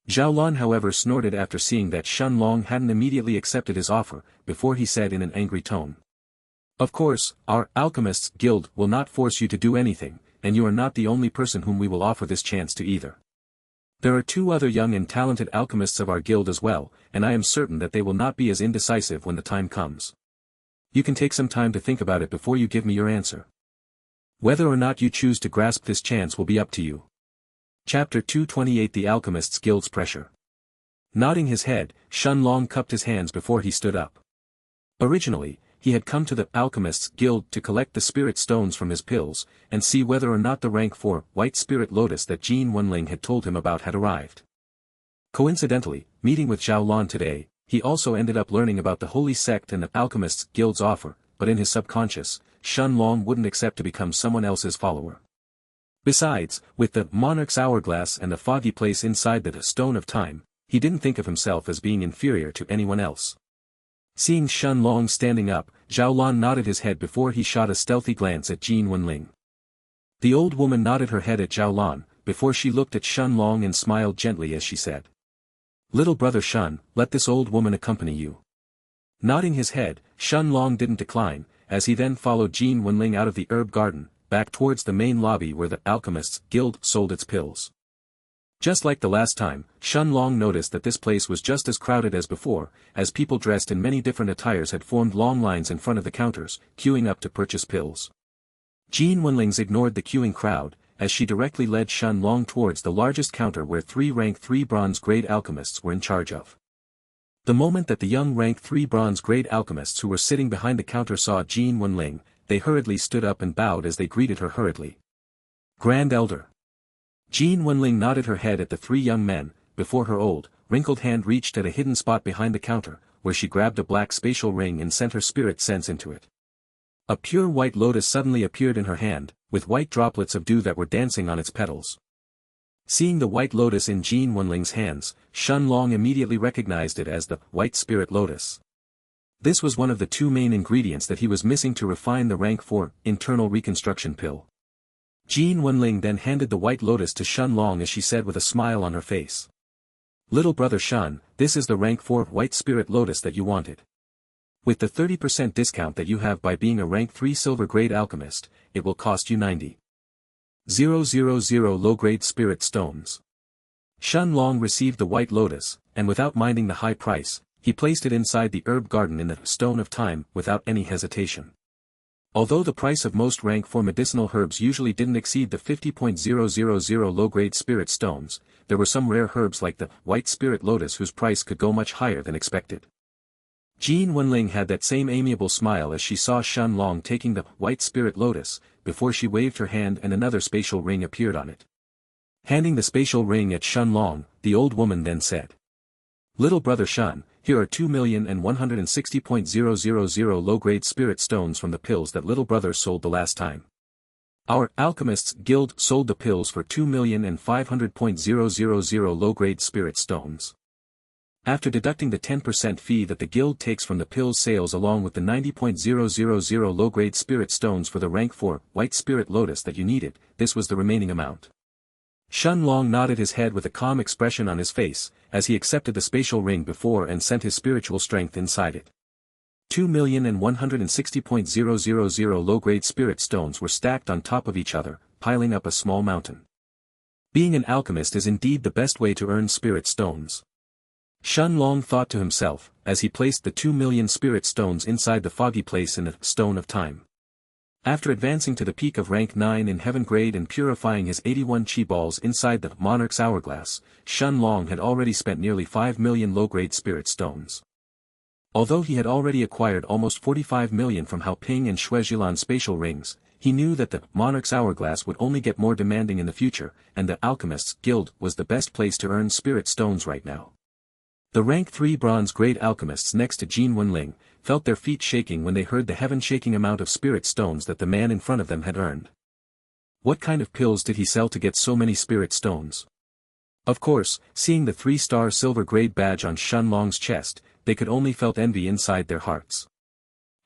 Zhao Lan however snorted after seeing that Xianxia hadn't immediately accepted his offer, before he said in an angry tone. Of course, our Alchemists Guild will not force you to do anything, and you are not the only person whom we will offer this chance to either. There are 2 other young and talented alchemists of our guild as well, and I am certain that they will not be as indecisive when the time comes. You can take some time to think about it before you give me your answer. Whether or not you choose to grasp this chance will be up to you. Chapter 228 The Alchemists Guild's Pressure. Nodding his head, Xianxia cupped his hands before he stood up. Originally, he had come to the Alchemists Guild to collect the spirit stones from his pills, and see whether or not the rank 4 White Spirit Lotus that Jin Wenling had told him about had arrived. Coincidentally, meeting with Zhao Lan today, he also ended up learning about the Holy Sect and the Alchemists Guild's offer, but in his subconscious, Xianxia wouldn't accept to become someone else's follower. Besides, with the Monarch's hourglass and the foggy place inside the Stone of Time, he didn't think of himself as being inferior to anyone else. Seeing Xianxia standing up, Zhao Lan nodded his head before he shot a stealthy glance at Jin Wenling. The old woman nodded her head at Zhao Lan, before she looked at Xianxia and smiled gently as she said. Little brother Shun, let this old woman accompany you. Nodding his head, Xianxia didn't decline, as he then followed Jin Wenling out of the herb garden, back towards the main lobby where the Alchemists Guild sold its pills. Just like the last time, Xianxia noticed that this place was just as crowded as before, as people dressed in many different attires had formed long lines in front of the counters, queuing up to purchase pills. Jin Wenling's ignored the queuing crowd, as she directly led Xianxia towards the largest counter where 3 rank 3 bronze grade alchemists were in charge of. The moment that the young rank 3 bronze grade alchemists who were sitting behind the counter saw Jin Wenling, they hurriedly stood up and bowed as they greeted her hurriedly. Grand Elder. Jean Wenling nodded her head at the three young men, before her old, wrinkled hand reached at a hidden spot behind the counter, where she grabbed a black spatial ring and sent her spirit sense into it. A pure white lotus suddenly appeared in her hand, with white droplets of dew that were dancing on its petals. Seeing the white lotus in Jean Wenling's hands, Shen Long immediately recognized it as the white spirit lotus. This was one of the two main ingredients that he was missing to refine the rank 4 internal reconstruction pill. Jean Wenling then handed the white lotus to Shen Long as she said with a smile on her face. Little brother Shen, this is the rank 4 white spirit lotus that you wanted. With the 30% discount that you have by being a rank 3 silver grade alchemist, it will cost you 90,000 low-grade spirit stones. Shen Long received the white lotus, and without minding the high price, he placed it inside the herb garden in the Stone of Time without any hesitation. Although the price of most rank 4 medicinal herbs usually didn't exceed the 50,000 low-grade spirit stones, there were some rare herbs like the white spirit lotus whose price could go much higher than expected. Jean Wenling had that same amiable smile as she saw Shen Long taking the white spirit lotus, before she waved her hand and another spatial ring appeared on it. Handing the spatial ring at Shen Long, the old woman then said, "Little brother Shen, here are 2,160,000 low-grade spirit stones from the pills that little brother sold the last time. Our Alchemists Guild sold the pills for 2,500,000 low-grade spirit stones. After deducting the 10% fee that the guild takes from the pills sales along with the 90,000 low-grade spirit stones for the rank 4 white spirit lotus that you needed, this was the remaining amount." Shen Long nodded his head with a calm expression on his face, as he accepted the spatial ring before and sent his spiritual strength inside it. 2,160,000 low-grade spirit stones were stacked on top of each other, piling up a small mountain. Being an alchemist is indeed the best way to earn spirit stones. Shen Long thought to himself, as he placed the 2 million spirit stones inside the foggy place in the Stone of Time. After advancing to the peak of rank 9 in heaven grade and purifying his 81 chi balls inside the Monarch's hourglass, Shen Long had already spent nearly 5 million low-grade spirit stones. Although he had already acquired almost 45 million from Hao Ping and Shuejilan spatial rings, he knew that the Monarch's hourglass would only get more demanding in the future, and the Alchemists Guild was the best place to earn spirit stones right now. The rank 3 bronze grade alchemists next to Jean Wenling felt their feet shaking when they heard the heaven-shaking amount of spirit stones that the man in front of them had earned. What kind of pills did he sell to get so many spirit stones? Of course, seeing the 3-star silver grade badge on Shen Long's chest, they could only felt envy inside their hearts.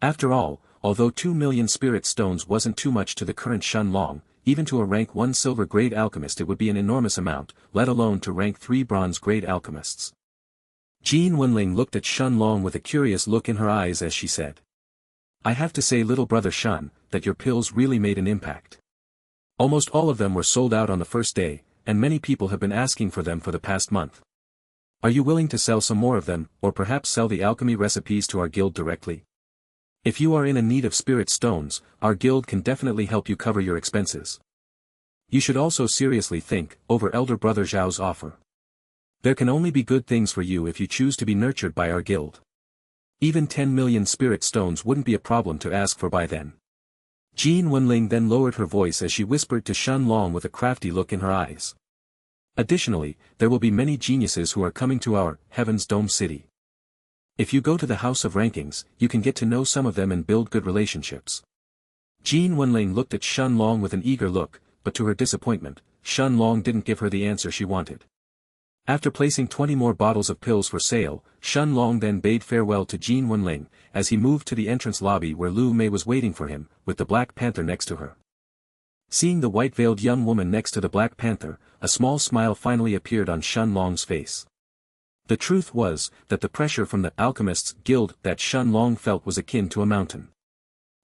After all, although 2 million spirit stones wasn't too much to the current Shen Long, even to a rank 1 silver grade alchemist it would be an enormous amount, let alone to rank 3 bronze grade alchemists. Jean Wenling looked at Shen Long with a curious look in her eyes as she said, "I have to say, little brother Shen, that your pills really made an impact. Almost all of them were sold out on the first day, and many people have been asking for them for the past month. Are you willing to sell some more of them, or perhaps sell the alchemy recipes to our guild directly? If you are in a need of spirit stones, our guild can definitely help you cover your expenses. You should also seriously think over elder brother Zhao's offer. There can only be good things for you if you choose to be nurtured by our guild. Even 10 million spirit stones wouldn't be a problem to ask for by then." Jean Wenling then lowered her voice as she whispered to Shen Long with a crafty look in her eyes. "Additionally, there will be many geniuses who are coming to our Heaven's Dome city. If you go to the House of Rankings, you can get to know some of them and build good relationships." Jean Wenling looked at Shen Long with an eager look, but to her disappointment, Shen Long didn't give her the answer she wanted. After placing 20 more bottles of pills for sale, Shen Long then bade farewell to Jean Wenling, as he moved to the entrance lobby where Lu Mei was waiting for him, with the Black Panther next to her. Seeing the white-veiled young woman next to the Black Panther, a small smile finally appeared on Shen Long's face. The truth was, that the pressure from the Alchemists Guild that Shen Long felt was akin to a mountain.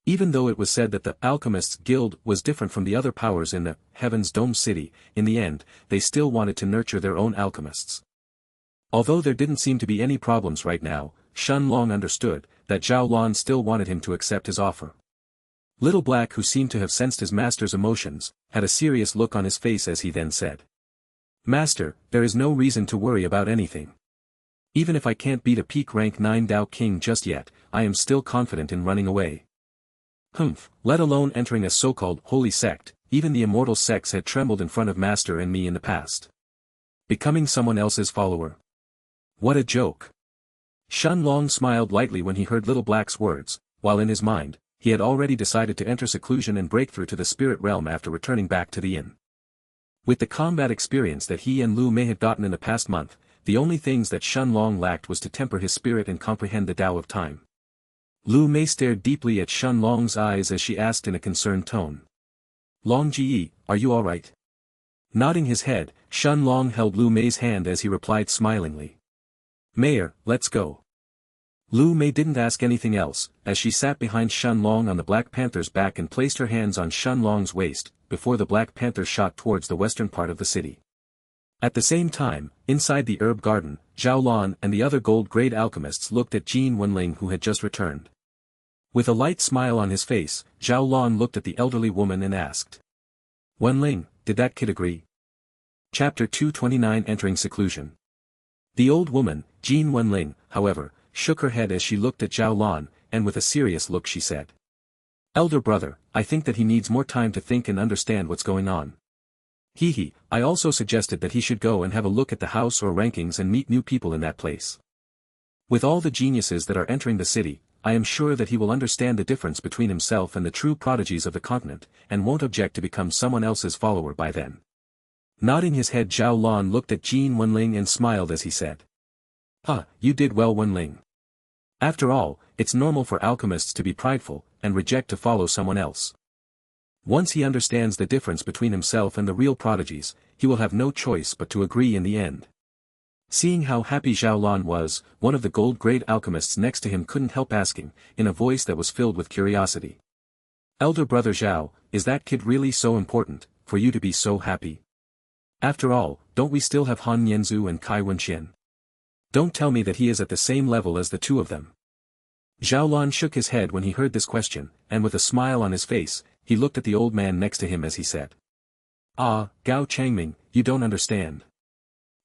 Even though it was said that the Alchemists Guild was different from the other powers in the Heaven's Dome city, in the end, they still wanted to nurture their own alchemists. Although there didn't seem to be any problems right now, Shen Long understood that Zhao Lan still wanted him to accept his offer. Little Black, who seemed to have sensed his master's emotions, had a serious look on his face as he then said, "Master, there is no reason to worry about anything. Even if I can't beat a peak rank 9 Dao King just yet, I am still confident in running away. Let alone entering a so-called holy sect, even the immortal sex had trembled in front of Master and me in the past. Becoming someone else's follower. What a joke. Shenlong smiled lightly when he heard Little Black's words, while in his mind, he had already decided to enter seclusion and break through to the spirit realm after returning back to the inn. With the combat experience that he and Lu Mei had gotten in the past month, the only things that Shenlong lacked was to temper his spirit and comprehend the Tao of time. Lu Mei stared deeply at Shenlong's eyes as she asked in a concerned tone. Long Ji, are you alright? Nodding his head, Shenlong held Lu Mei's hand as he replied smilingly. Mayor, let's go. Lu Mei didn't ask anything else, as she sat behind Shenlong on the Black Panther's back and placed her hands on Shenlong's waist, before the Black Panther shot towards the western part of the city. At the same time, inside the herb garden, Zhao Lan and the other gold-grade alchemists looked at Jin Wenling who had just returned. With a light smile on his face, Zhao Lan looked at the elderly woman and asked. Wenling, did that kid agree? Chapter 229 Entering Seclusion. The old woman, Jin Wenling, however, shook her head as she looked at Zhao Lan, and with a serious look she said. Elder brother, I think that he needs more time to think and understand what's going on. I also suggested that he should go and have a look at the house or rankings and meet new people in that place. With all the geniuses that are entering the city, I am sure that he will understand the difference between himself and the true prodigies of the continent, and won't object to become someone else's follower by then. Nodding his head, Zhao Lan looked at Jin Wenling and smiled as he said. You did well, Wenling. After all, it's normal for alchemists to be prideful, and reject to follow someone else. Once he understands the difference between himself and the real prodigies, he will have no choice but to agree in the end. Seeing how happy Zhao Lan was, one of the gold-grade alchemists next to him couldn't help asking, in a voice that was filled with curiosity. Elder brother Zhao, is that kid really so important, for you to be so happy? After all, don't we still have Han Nianzu and Kai Wenxian? Don't tell me that he is at the same level as the two of them. Zhao Lan shook his head when he heard this question, and with a smile on his face, he looked at the old man next to him as he said. Gao Changming, you don't understand.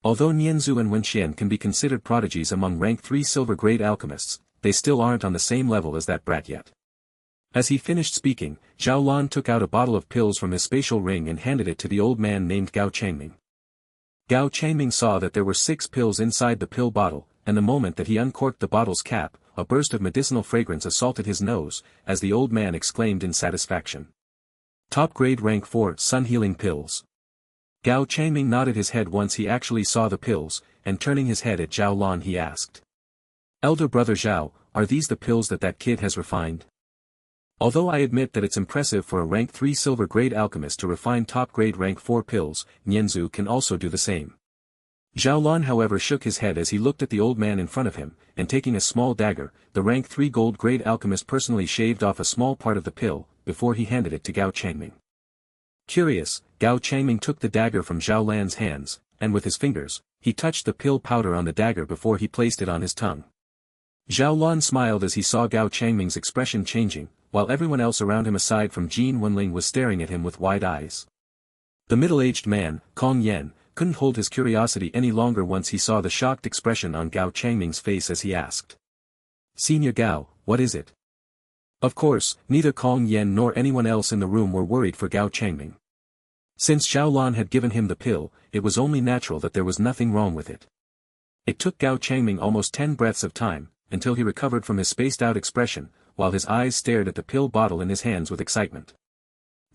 Although Nianzu and Wenxian can be considered prodigies among rank 3 silver-grade alchemists, they still aren't on the same level as that brat yet. As he finished speaking, Zhao Lan took out a bottle of pills from his spatial ring and handed it to the old man named Gao Changming. Gao Changming saw that there were 6 pills inside the pill bottle, and the moment that he uncorked the bottle's cap, a burst of medicinal fragrance assaulted his nose, as the old man exclaimed in satisfaction. Top-grade rank 4 sun-healing pills. Gao Changming nodded his head once he actually saw the pills, and turning his head at Zhao Lan he asked. Elder brother Zhao, are these the pills that kid has refined? Although I admit that it's impressive for a rank 3 silver-grade alchemist to refine top-grade rank 4 pills, Nianzu can also do the same. Zhao Lan however shook his head as he looked at the old man in front of him, and taking a small dagger, the rank 3 gold-grade alchemist personally shaved off a small part of the pill, before he handed it to Gao Changming. Curious, Gao Changming took the dagger from Zhao Lan's hands, and with his fingers, he touched the pill powder on the dagger before he placed it on his tongue. Zhao Lan smiled as he saw Gao Changming's expression changing, while everyone else around him aside from Jin Wenling was staring at him with wide eyes. The middle-aged man, Kong Yen, couldn't hold his curiosity any longer once he saw the shocked expression on Gao Changming's face as he asked. Senior Gao, what is it? Of course, neither Kong Yen nor anyone else in the room were worried for Gao Changming. Since Zhao Lan had given him the pill, it was only natural that there was nothing wrong with it. It took Gao Changming almost 10 breaths of time, until he recovered from his spaced-out expression, while his eyes stared at the pill bottle in his hands with excitement.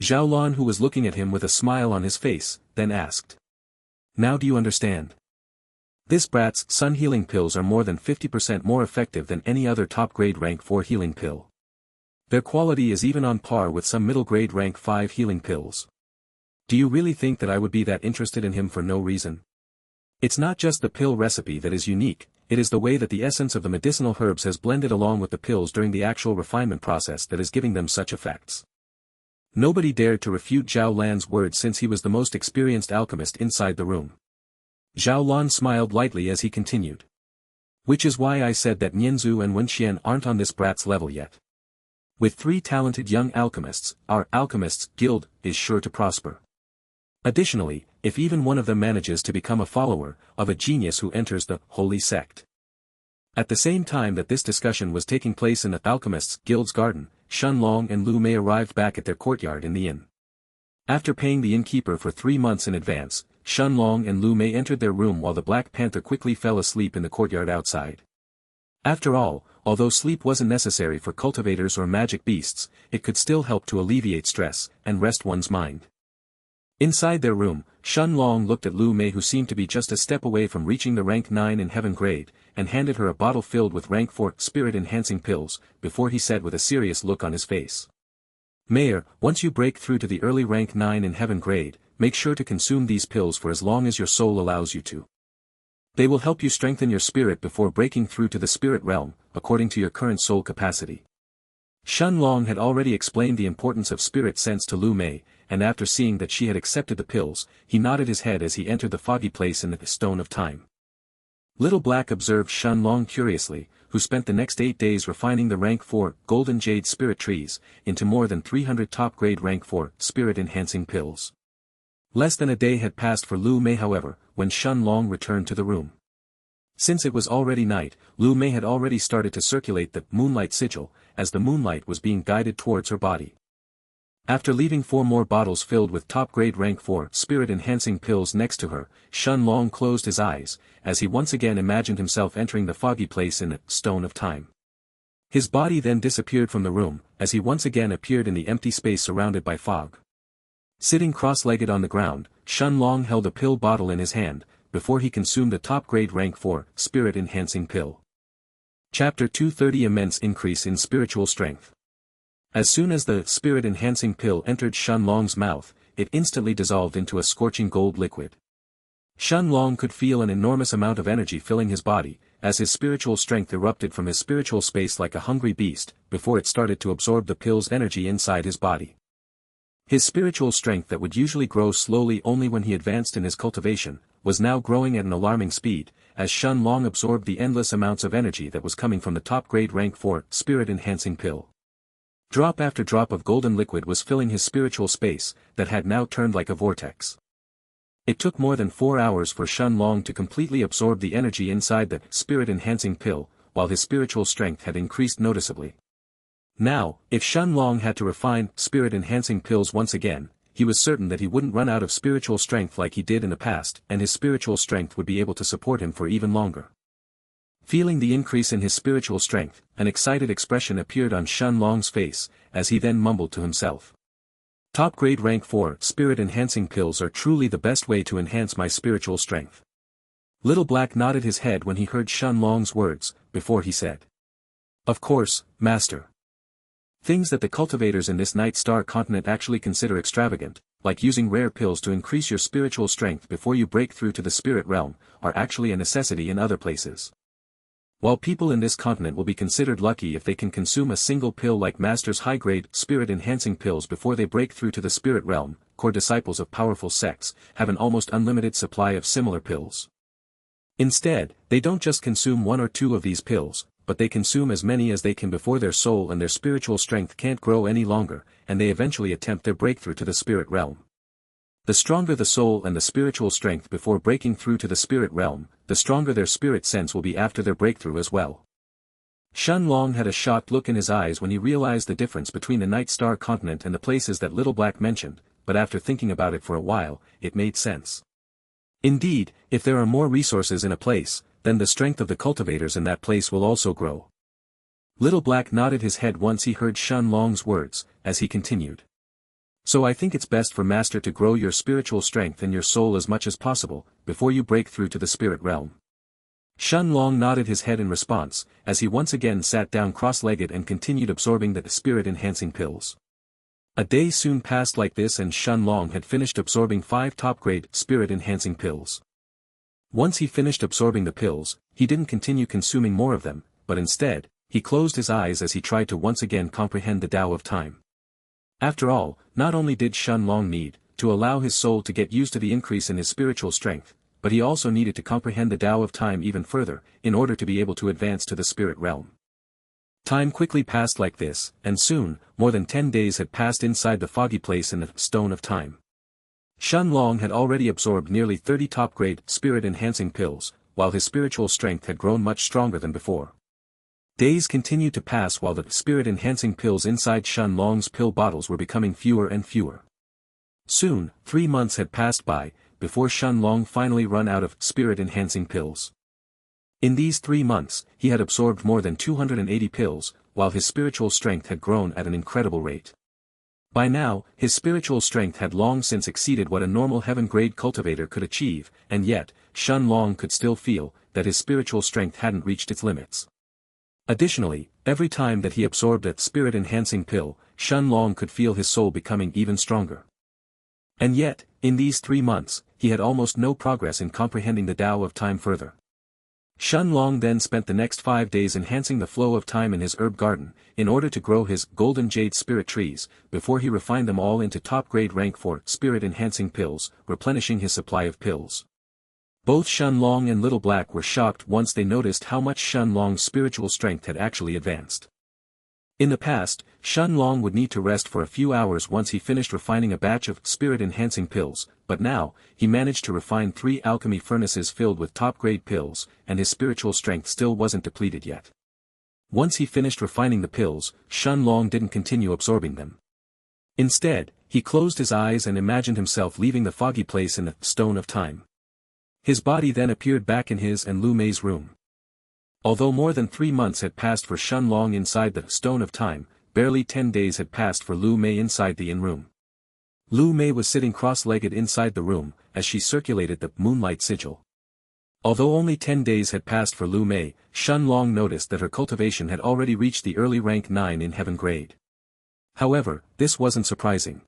Zhao Lan, who was looking at him with a smile on his face, then asked. Now do you understand? This brat's sun healing pills are more than 50% more effective than any other top-grade rank 4 healing pill. Their quality is even on par with some middle-grade rank 5 healing pills. Do you really think that I would be that interested in him for no reason? It's not just the pill recipe that is unique, it is the way that the essence of the medicinal herbs has blended along with the pills during the actual refinement process that is giving them such effects. Nobody dared to refute Zhao Lan's words since he was the most experienced alchemist inside the room. Zhao Lan smiled lightly as he continued. Which is why I said that Nianzu and Wenxian aren't on this brat's level yet. With 3 talented young alchemists, our alchemists guild is sure to prosper. Additionally, if even one of them manages to become a follower of a genius who enters the holy sect. At the same time that this discussion was taking place in the alchemists' guild's garden, Shenlong and Lu Mei arrived back at their courtyard in the inn. After paying the innkeeper for 3 months in advance, Shen Long and Lu Mei entered their room while the Black Panther quickly fell asleep in the courtyard outside. After all, although sleep wasn't necessary for cultivators or magic beasts, it could still help to alleviate stress and rest one's mind. Inside their room, Shen Long looked at Lu Mei, who seemed to be just a step away from reaching the rank 9 in heaven grade, and handed her a bottle filled with rank 4 spirit-enhancing pills, before he said with a serious look on his face. "Mayor, once you break through to the early rank 9 in heaven grade, make sure to consume these pills for as long as your soul allows you to. They will help you strengthen your spirit before breaking through to the spirit realm, according to your current soul capacity." Shen Long had already explained the importance of spirit sense to Lu Mei, and after seeing that she had accepted the pills, he nodded his head as he entered the foggy place in the Stone of Time. Little Black observed Shen Long curiously, who spent the next 8 days refining the rank 4 golden jade spirit trees into more than 300 top-grade rank 4 spirit-enhancing pills. Less than a day had passed for Lu Mei, however, when Shen Long returned to the room. Since it was already night, Lu Mei had already started to circulate the moonlight sigil, as the moonlight was being guided towards her body. After leaving 4 more bottles filled with top-grade rank 4 spirit-enhancing pills next to her, Shen Long closed his eyes, as he once again imagined himself entering the foggy place in the Stone of Time. His body then disappeared from the room, as he once again appeared in the empty space surrounded by fog. Sitting cross-legged on the ground, Shen Long held a pill bottle in his hand, before he consumed the top-grade rank 4 spirit-enhancing pill. Chapter 230 Immense Increase in Spiritual Strength. As soon as the spirit-enhancing pill entered Shen Long's mouth, it instantly dissolved into a scorching gold liquid. Shen Long could feel an enormous amount of energy filling his body, as his spiritual strength erupted from his spiritual space like a hungry beast, before it started to absorb the pill's energy inside his body. His spiritual strength, that would usually grow slowly only when he advanced in his cultivation, was now growing at an alarming speed, as Shen Long absorbed the endless amounts of energy that was coming from the top-grade rank 4 spirit-enhancing pill. Drop after drop of golden liquid was filling his spiritual space, that had now turned like a vortex. It took more than 4 hours for Shen Long to completely absorb the energy inside the spirit-enhancing pill, while his spiritual strength had increased noticeably. Now, if Shen Long had to refine spirit-enhancing pills once again, he was certain that he wouldn't run out of spiritual strength like he did in the past, and his spiritual strength would be able to support him for even longer. Feeling the increase in his spiritual strength, an excited expression appeared on Shen Long's face, as he then mumbled to himself. "Top-grade rank 4 spirit-enhancing pills are truly the best way to enhance my spiritual strength." Little Black nodded his head when he heard Shen Long's words, before he said, "Of course, Master. Things that the cultivators in this Night Star continent actually consider extravagant, like using rare pills to increase your spiritual strength before you break through to the spirit realm, are actually a necessity in other places. While people in this continent will be considered lucky if they can consume a single pill like Master's high-grade spirit-enhancing pills before they break through to the spirit realm, core disciples of powerful sects have an almost unlimited supply of similar pills. Instead, they don't just consume 1 or 2 of these pills, but they consume as many as they can before their soul and their spiritual strength can't grow any longer, and they eventually attempt their breakthrough to the spirit realm. The stronger the soul and the spiritual strength before breaking through to the spirit realm, the stronger their spirit sense will be after their breakthrough as well." Shen Long had a shocked look in his eyes when he realized the difference between the Night Star continent and the places that Little Black mentioned, but after thinking about it for a while, it made sense. Indeed, if there are more resources in a place, then the strength of the cultivators in that place will also grow. Little Black nodded his head once he heard Shen Long's words, as he continued. "So I think it's best for Master to grow your spiritual strength and your soul as much as possible, before you break through to the spirit realm." Shen Long nodded his head in response, as he once again sat down cross-legged and continued absorbing the spirit-enhancing pills. A day soon passed like this, and Shen Long had finished absorbing 5 top-grade spirit-enhancing pills. Once he finished absorbing the pills, he didn't continue consuming more of them, but instead, he closed his eyes as he tried to once again comprehend the Tao of Time. After all, not only did Shen Long need to allow his soul to get used to the increase in his spiritual strength, but he also needed to comprehend the Tao of Time even further, in order to be able to advance to the spirit realm. Time quickly passed like this, and soon, more than 10 days had passed inside the foggy place in the Stone of Time. Shen Long had already absorbed nearly 30 top-grade spirit-enhancing pills, while his spiritual strength had grown much stronger than before. Days continued to pass while the spirit-enhancing pills inside Shen Long's pill bottles were becoming fewer and fewer. Soon, 3 months had passed by, before Shen Long finally run out of spirit-enhancing pills. In these 3 months, he had absorbed more than 280 pills, while his spiritual strength had grown at an incredible rate. By now, his spiritual strength had long since exceeded what a normal heaven-grade cultivator could achieve, and yet, Shen Long could still feel that his spiritual strength hadn't reached its limits. Additionally, every time that he absorbed a spirit-enhancing pill, Shen Long could feel his soul becoming even stronger. And yet, in these 3 months, he had almost no progress in comprehending the Tao of time further. Shen Long then spent the next 5 days enhancing the flow of time in his herb garden, in order to grow his golden jade spirit trees, before he refined them all into top-grade rank 4 spirit-enhancing pills, replenishing his supply of pills. Both Shen Long and Little Black were shocked once they noticed how much Shen Long's spiritual strength had actually advanced. In the past, Shen Long would need to rest for a few hours once he finished refining a batch of spirit-enhancing pills, but now, he managed to refine 3 alchemy furnaces filled with top-grade pills, and his spiritual strength still wasn't depleted yet. Once he finished refining the pills, Shen Long didn't continue absorbing them. Instead, he closed his eyes and imagined himself leaving the foggy place in the Stone of Time. His body then appeared back in his and Lu Mei's room. Although more than 3 months had passed for Shen Long inside the Stone of Time, barely 10 days had passed for Lu Mei inside the inn-room. Lu Mei was sitting cross-legged inside the room, as she circulated the moonlight sigil. Although only 10 days had passed for Lu Mei, Shen Long noticed that her cultivation had already reached the early rank 9 in heaven grade. However, this wasn't surprising.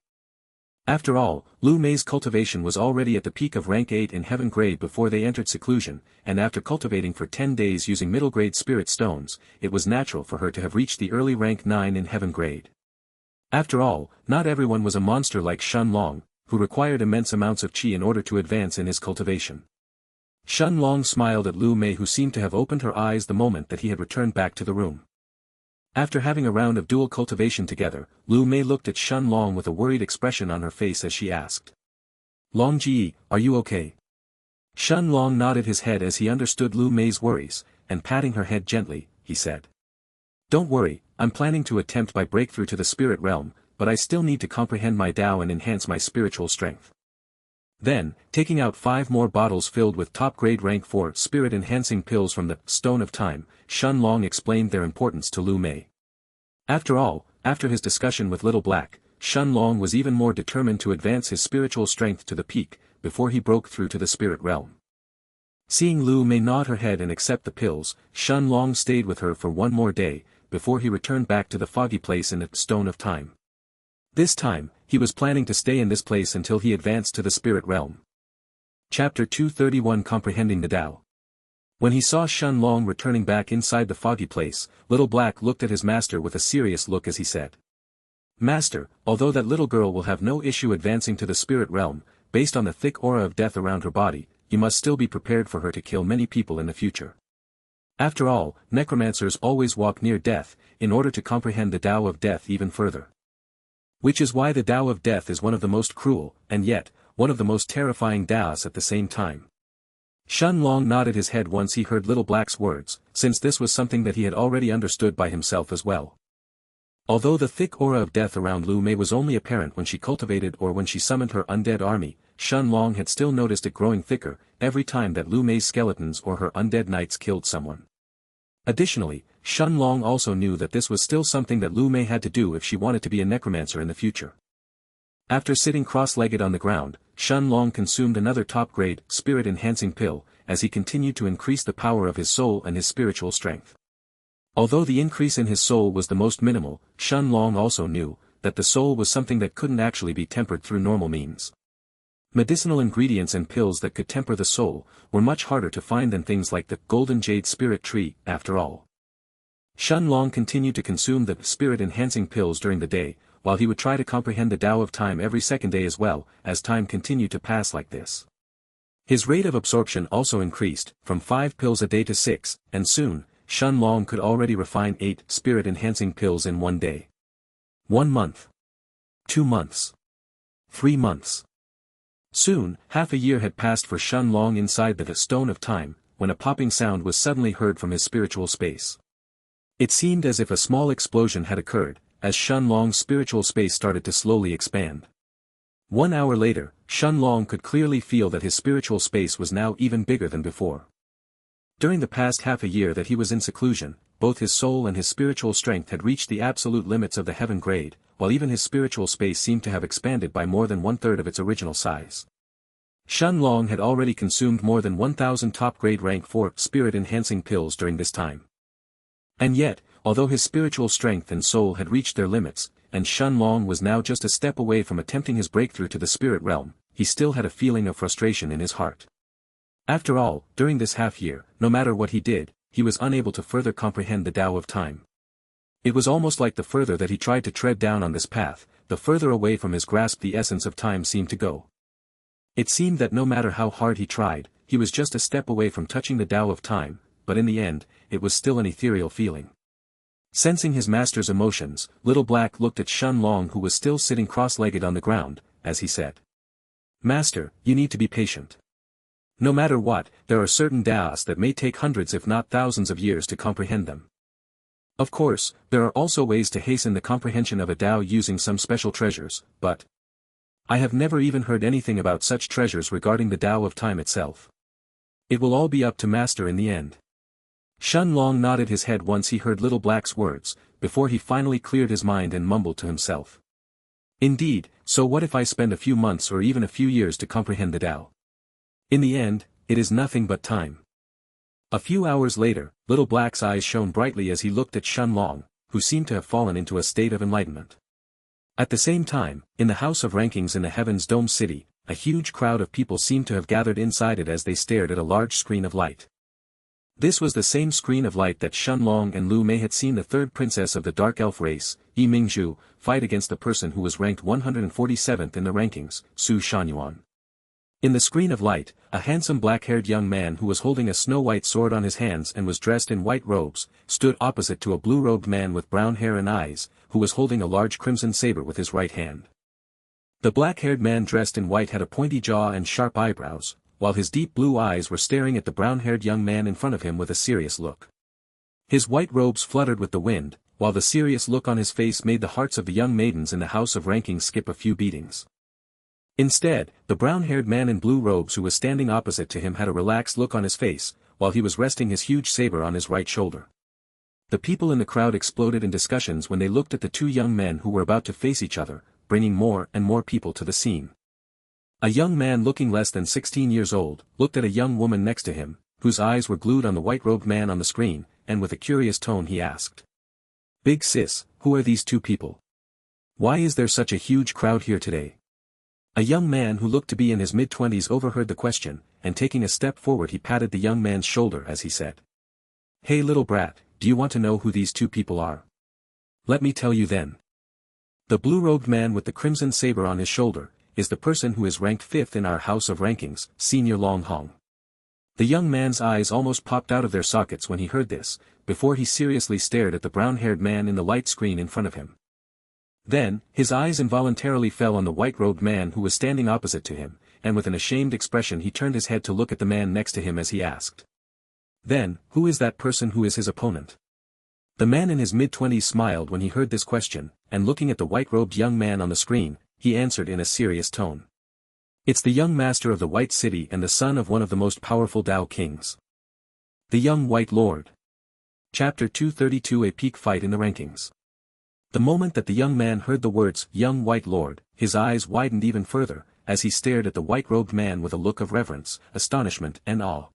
After all, Lu Mei's cultivation was already at the peak of rank 8 in heaven grade before they entered seclusion, and after cultivating for 10 days using middle-grade spirit stones, it was natural for her to have reached the early rank 9 in heaven grade. After all, not everyone was a monster like Shen Long, who required immense amounts of qi in order to advance in his cultivation. Shen Long smiled at Lu Mei, who seemed to have opened her eyes the moment that he had returned back to the room. After having a round of dual cultivation together, Lu Mei looked at Shen Long with a worried expression on her face as she asked. "Long Ji, are you okay?" Shen Long nodded his head as he understood Lu Mei's worries, and patting her head gently, he said. "Don't worry, I'm planning to attempt my breakthrough to the spirit realm, but I still need to comprehend my Tao and enhance my spiritual strength." Then, taking out 5 more bottles filled with top-grade rank 4 spirit-enhancing pills from the Stone of Time, Shen Long explained their importance to Lu Mei. After all, after his discussion with Little Black, Shen Long was even more determined to advance his spiritual strength to the peak, before he broke through to the spirit realm. Seeing Lu Mei nod her head and accept the pills, Shen Long stayed with her for 1 more day, before he returned back to the foggy place in the Stone of Time. This time, he was planning to stay in this place until he advanced to the spirit realm. Chapter 231 Comprehending the Tao. When he saw Shen Long returning back inside the foggy place, Little Black looked at his master with a serious look as he said. "Master, although that little girl will have no issue advancing to the spirit realm, based on the thick aura of death around her body, you must still be prepared for her to kill many people in the future. After all, necromancers always walk near death, in order to comprehend the Tao of death even further. Which is why the Tao of death is one of the most cruel, and yet, one of the most terrifying Taos at the same time." Shen Long nodded his head once he heard Little Black's words, since this was something that he had already understood by himself as well. Although the thick aura of death around Lu Mei was only apparent when she cultivated or when she summoned her undead army, Shen Long had still noticed it growing thicker every time that Lu Mei's skeletons or her undead knights killed someone. Additionally, Shen Long also knew that this was still something that Lu Mei had to do if she wanted to be a necromancer in the future. After sitting cross-legged on the ground, Shen Long consumed another top-grade, spirit-enhancing pill, as he continued to increase the power of his soul and his spiritual strength. Although the increase in his soul was the most minimal, Shen Long also knew that the soul was something that couldn't actually be tempered through normal means. Medicinal ingredients and pills that could temper the soul were much harder to find than things like the golden jade spirit tree, after all. Shen Long continued to consume the spirit-enhancing pills during the day, while he would try to comprehend the Tao of time every second day as well, as time continued to pass like this. His rate of absorption also increased, from 5 pills a day to 6, and soon, Shen Long could already refine 8 spirit-enhancing pills in 1 day. 1 month. 2 months. 3 months. Soon, half a year had passed for Shen Long inside the Stone of Time, when a popping sound was suddenly heard from his spiritual space. It seemed as if a small explosion had occurred, as Shen Long's spiritual space started to slowly expand. 1 hour later, Shun Long could clearly feel that his spiritual space was now even bigger than before. During the past half a year that he was in seclusion, both his soul and his spiritual strength had reached the absolute limits of the heaven grade, while even his spiritual space seemed to have expanded by more than 1/3 of its original size. Shun Long had already consumed more than 1,000 top-grade rank 4 spirit-enhancing pills during this time. And yet, although his spiritual strength and soul had reached their limits, and Shun Long was now just a step away from attempting his breakthrough to the spirit realm, he still had a feeling of frustration in his heart. After all, during this half-year, no matter what he did, he was unable to further comprehend the Tao of time. It was almost like the further that he tried to tread down on this path, the further away from his grasp the essence of time seemed to go. It seemed that no matter how hard he tried, he was just a step away from touching the Tao of time, but in the end, it was still an ethereal feeling. Sensing his master's emotions, Little Black looked at Shun Long, who was still sitting cross-legged on the ground, as he said, "Master, you need to be patient. No matter what, there are certain Taos that may take hundreds if not thousands of years to comprehend them. Of course, there are also ways to hasten the comprehension of a Tao using some special treasures, but I have never even heard anything about such treasures regarding the Tao of time itself. It will all be up to Master in the end." Shun Long nodded his head once he heard Little Black's words, before he finally cleared his mind and mumbled to himself. "Indeed, so what if I spend a few months or even a few years to comprehend the Tao? In the end, it is nothing but time." A few hours later, Little Black's eyes shone brightly as he looked at Shun Long, who seemed to have fallen into a state of enlightenment. At the same time, in the House of Rankings in the Heaven's Dome City, a huge crowd of people seemed to have gathered inside it as they stared at a large screen of light. This was the same screen of light that Shun Long and Lu Mei had seen the third princess of the Dark Elf race, Yi Mingzhu, fight against the person who was ranked 147th in the rankings, Su Shanyuan. In the screen of light, a handsome black-haired young man who was holding a snow-white sword on his hands and was dressed in white robes, stood opposite to a blue-robed man with brown hair and eyes, who was holding a large crimson saber with his right hand. The black-haired man dressed in white had a pointy jaw and sharp eyebrows, while his deep blue eyes were staring at the brown-haired young man in front of him with a serious look. His white robes fluttered with the wind, while the serious look on his face made the hearts of the young maidens in the House of Rankings skip a few beatings. Instead, the brown-haired man in blue robes who was standing opposite to him had a relaxed look on his face, while he was resting his huge saber on his right shoulder. The people in the crowd exploded in discussions when they looked at the two young men who were about to face each other, bringing more and more people to the scene. A young man looking less than 16 years old, looked at a young woman next to him, whose eyes were glued on the white-robed man on the screen, and with a curious tone he asked, "Big sis, who are these two people? Why is there such a huge crowd here today?" A young man who looked to be in his mid-20s overheard the question, and taking a step forward he patted the young man's shoulder as he said, "Hey little brat, do you want to know who these two people are? Let me tell you then. The blue-robed man with the crimson saber on his shoulder is the person who is ranked 5th in our House of Rankings, Senior Long Hong." The young man's eyes almost popped out of their sockets when he heard this, before he seriously stared at the brown-haired man in the light screen in front of him. Then, his eyes involuntarily fell on the white-robed man who was standing opposite to him, and with an ashamed expression he turned his head to look at the man next to him as he asked, "Then, who is that person who is his opponent?" The man in his mid-20s smiled when he heard this question, and looking at the white-robed young man on the screen, he answered in a serious tone, "It's the young master of the White City and the son of one of the most powerful Tao kings. The young White Lord." Chapter 232 A Peak Fight in the Rankings. The moment that the young man heard the words, "Young White Lord," his eyes widened even further, as he stared at the white-robed man with a look of reverence, astonishment and awe.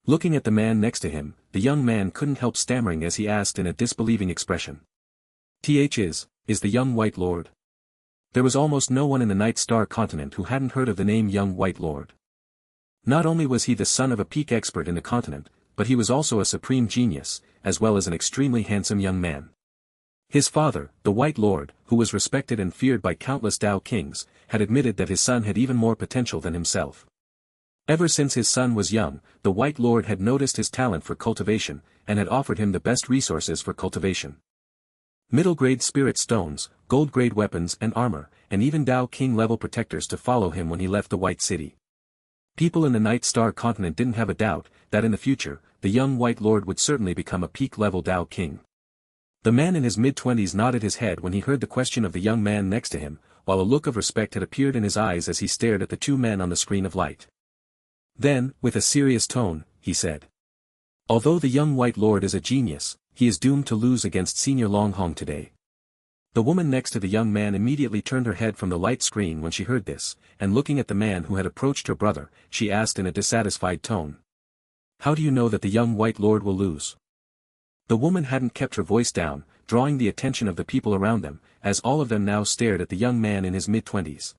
Looking at the man next to him, the young man couldn't help stammering as he asked in a disbelieving expression, Is the young White Lord?" There was almost no one in the Night Star continent who hadn't heard of the name Young White Lord. Not only was he the son of a peak expert in the continent, but he was also a supreme genius, as well as an extremely handsome young man. His father, the White Lord, who was respected and feared by countless Tao kings, had admitted that his son had even more potential than himself. Ever since his son was young, the White Lord had noticed his talent for cultivation, and had offered him the best resources for cultivation. Middle-grade spirit stones, gold-grade weapons and armor, and even Tao King level protectors to follow him when he left the White City. People in the Night Star continent didn't have a doubt that in the future, the young White Lord would certainly become a peak-level Tao King. The man in his mid-twenties nodded his head when he heard the question of the young man next to him, while a look of respect had appeared in his eyes as he stared at the two men on the screen of light. Then, with a serious tone, he said. Although the young White Lord is a genius, he is doomed to lose against Senior Longhong today. The woman next to the young man immediately turned her head from the light screen when she heard this, and looking at the man who had approached her brother, she asked in a dissatisfied tone. How do you know that the young White Lord will lose? The woman hadn't kept her voice down, drawing the attention of the people around them, as all of them now stared at the young man in his mid-twenties.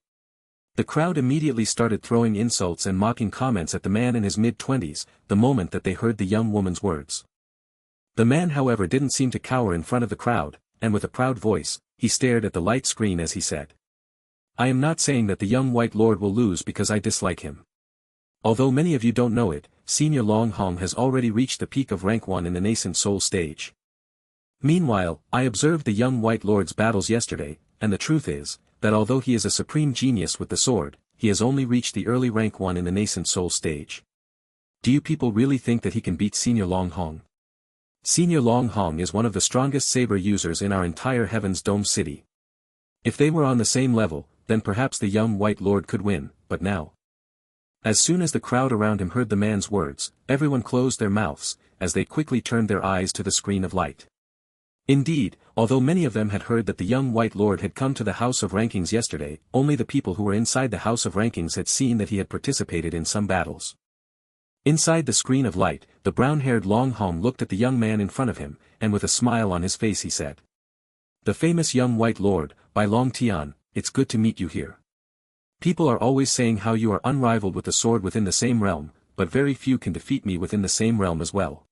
The crowd immediately started throwing insults and mocking comments at the man in his mid-twenties, the moment that they heard the young woman's words. The man however didn't seem to cower in front of the crowd, and with a proud voice, he stared at the light screen as he said. I am not saying that the young White Lord will lose because I dislike him. Although many of you don't know it, Senior Longhong has already reached the peak of rank 1 in the nascent soul stage. Meanwhile, I observed the young White Lord's battles yesterday, and the truth is, that although he is a supreme genius with the sword, he has only reached the early rank 1 in the nascent soul stage. Do you people really think that he can beat Senior Longhong? Senior Longhong is one of the strongest saber users in our entire Heaven's Dome city. If they were on the same level, then perhaps the young White Lord could win, but now. As soon as the crowd around him heard the man's words, everyone closed their mouths, as they quickly turned their eyes to the screen of light. Indeed, although many of them had heard that the young White Lord had come to the House of Rankings yesterday, only the people who were inside the House of Rankings had seen that he had participated in some battles. Inside the screen of light, the brown-haired Longhong looked at the young man in front of him, and with a smile on his face he said. The famous young White Lord, Bai Long Tian, it's good to meet you here. People are always saying how you are unrivaled with the sword within the same realm, but very few can defeat me within the same realm as well.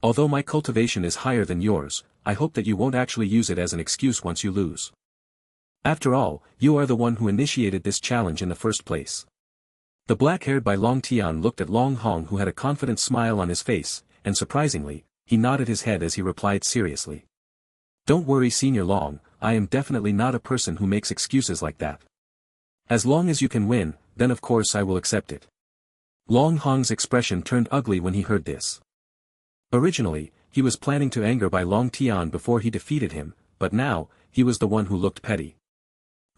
Although my cultivation is higher than yours, I hope that you won't actually use it as an excuse once you lose. After all, you are the one who initiated this challenge in the first place. The black-haired Bai Long Tian looked at Longhong who had a confident smile on his face, and surprisingly, he nodded his head as he replied seriously. Don't worry Senior Long, I am definitely not a person who makes excuses like that. As long as you can win, then of course I will accept it. Longhong's expression turned ugly when he heard this. Originally, he was planning to anger Bai Long Tian before he defeated him, but now, he was the one who looked petty.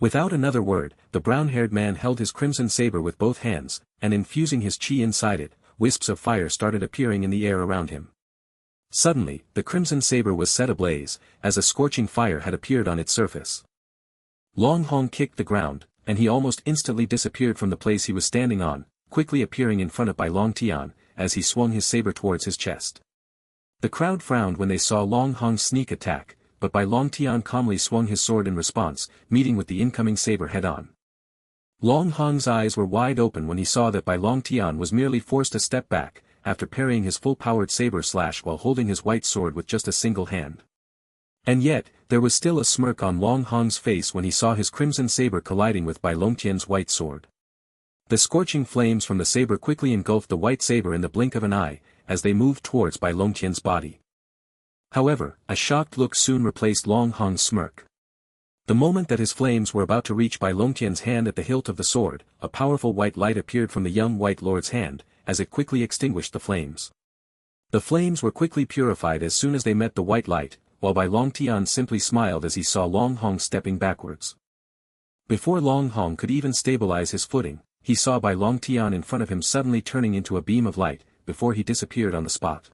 Without another word, the brown-haired man held his crimson saber with both hands, and infusing his chi inside it, wisps of fire started appearing in the air around him. Suddenly, the crimson saber was set ablaze, as a scorching fire had appeared on its surface. Longhong kicked the ground, and he almost instantly disappeared from the place he was standing on, quickly appearing in front of Bai Long Tian, as he swung his saber towards his chest. The crowd frowned when they saw Longhong's sneak attack, but Bai Long Tian calmly swung his sword in response, meeting with the incoming saber head-on. Longhong's eyes were wide open when he saw that Bai Long Tian was merely forced to step back, after parrying his full-powered saber slash while holding his white sword with just a single hand. And yet, there was still a smirk on Longhong's face when he saw his crimson saber colliding with Bai Long Tian's white sword. The scorching flames from the saber quickly engulfed the white saber in the blink of an eye, as they moved towards Bai Long Tian's body. However, a shocked look soon replaced Longhong's smirk. The moment that his flames were about to reach Bai Long Tian's hand at the hilt of the sword, a powerful white light appeared from the young White Lord's hand, as it quickly extinguished the flames. The flames were quickly purified as soon as they met the white light, while Bai Long Tian simply smiled as he saw Longhong stepping backwards. Before Longhong could even stabilize his footing, he saw Bai Long Tian in front of him suddenly turning into a beam of light, before he disappeared on the spot.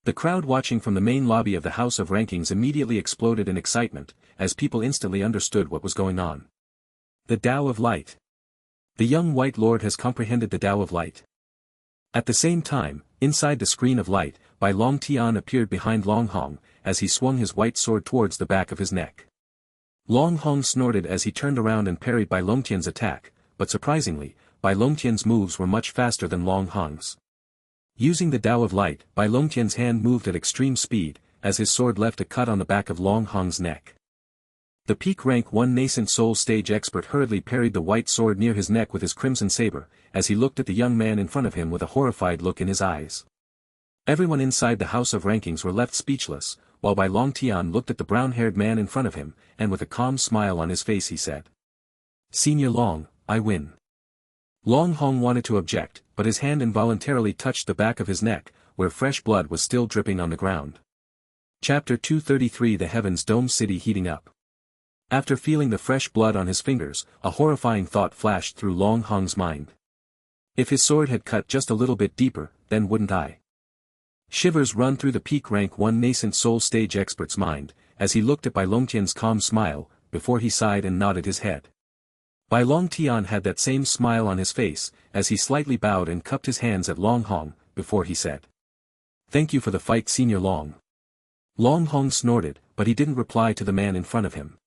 The crowd watching from the main lobby of the House of Rankings immediately exploded in excitement, as people instantly understood what was going on. The Tao of Light. The young White Lord has comprehended the Tao of Light. At the same time, inside the screen of light, Bai Long Tian appeared behind Longhong, as he swung his white sword towards the back of his neck. Longhong snorted as he turned around and parried Bai Long Tian's attack, but surprisingly, Bai Long Tian's moves were much faster than Longhong's. Using the Tao of Light, Bai Long Tian's hand moved at extreme speed, as his sword left a cut on the back of Longhong's neck. The peak rank 1 nascent soul stage expert hurriedly parried the white sword near his neck with his crimson saber, as he looked at the young man in front of him with a horrified look in his eyes. Everyone inside the House of Rankings were left speechless, while Bai Long Tian looked at the brown-haired man in front of him, and with a calm smile on his face he said. Senior Long, I win. Longhong wanted to object, but his hand involuntarily touched the back of his neck, where fresh blood was still dripping on the ground. Chapter 233 The Heaven's Dome City Heating Up. After feeling the fresh blood on his fingers, a horrifying thought flashed through Long Hong's mind. If his sword had cut just a little bit deeper, then wouldn't I? Shivers run through the peak rank 1 nascent soul stage expert's mind, as he looked at Bai Longtian's calm smile, before he sighed and nodded his head. Bai Longtian had that same smile on his face, as he slightly bowed and cupped his hands at Long Hong, before he said. Thank you for the fight, Senior Long. Long Hong snorted, but he didn't reply to the man in front of him.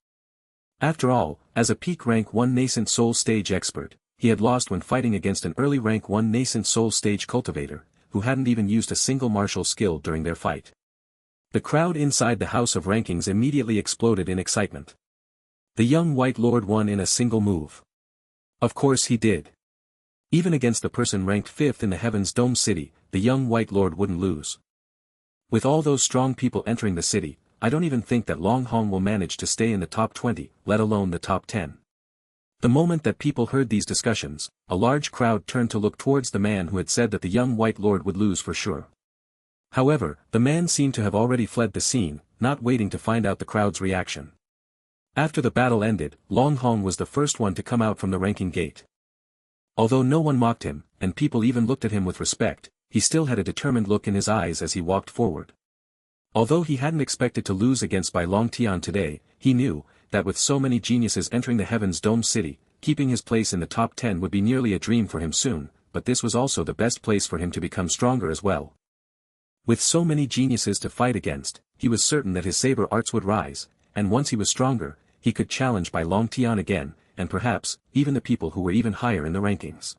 After all, as a peak rank 1 nascent soul stage expert, he had lost when fighting against an early rank 1 nascent soul stage cultivator, who hadn't even used a single martial skill during their fight. The crowd inside the House of Rankings immediately exploded in excitement. The young White Lord won in a single move. Of course he did. Even against the person ranked 5th in the Heaven's Dome City, the young White Lord wouldn't lose. With all those strong people entering the city, I don't even think that Long Hong will manage to stay in the top 20, let alone the top 10. The moment that people heard these discussions, a large crowd turned to look towards the man who had said that the young White Lord would lose for sure. However, the man seemed to have already fled the scene, not waiting to find out the crowd's reaction. After the battle ended, Long Hong was the first one to come out from the ranking gate. Although no one mocked him, and people even looked at him with respect, he still had a determined look in his eyes as he walked forward. Although he hadn't expected to lose against Bai Longtian today, he knew that with so many geniuses entering the Heaven's Dome City, keeping his place in the top 10 would be nearly a dream for him soon, but this was also the best place for him to become stronger as well. With so many geniuses to fight against, he was certain that his saber arts would rise, and once he was stronger, he could challenge Bai Longtian again, and perhaps, even the people who were even higher in the rankings.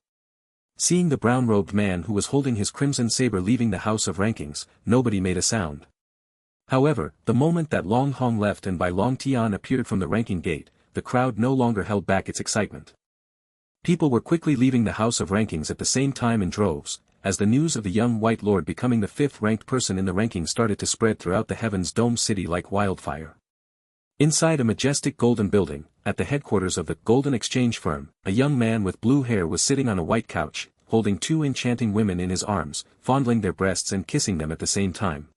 Seeing the brown-robed man who was holding his crimson saber leaving the House of Rankings, nobody made a sound. However, the moment that Long Hong left and Bai Longtian appeared from the ranking gate, the crowd no longer held back its excitement. People were quickly leaving the House of Rankings at the same time in droves, as the news of the young White Lord becoming the 5th ranked person in the ranking started to spread throughout the Heaven's Dome City like wildfire. Inside a majestic golden building, at the headquarters of the Golden Exchange Firm, a young man with blue hair was sitting on a white couch, holding 2 enchanting women in his arms, fondling their breasts and kissing them at the same time.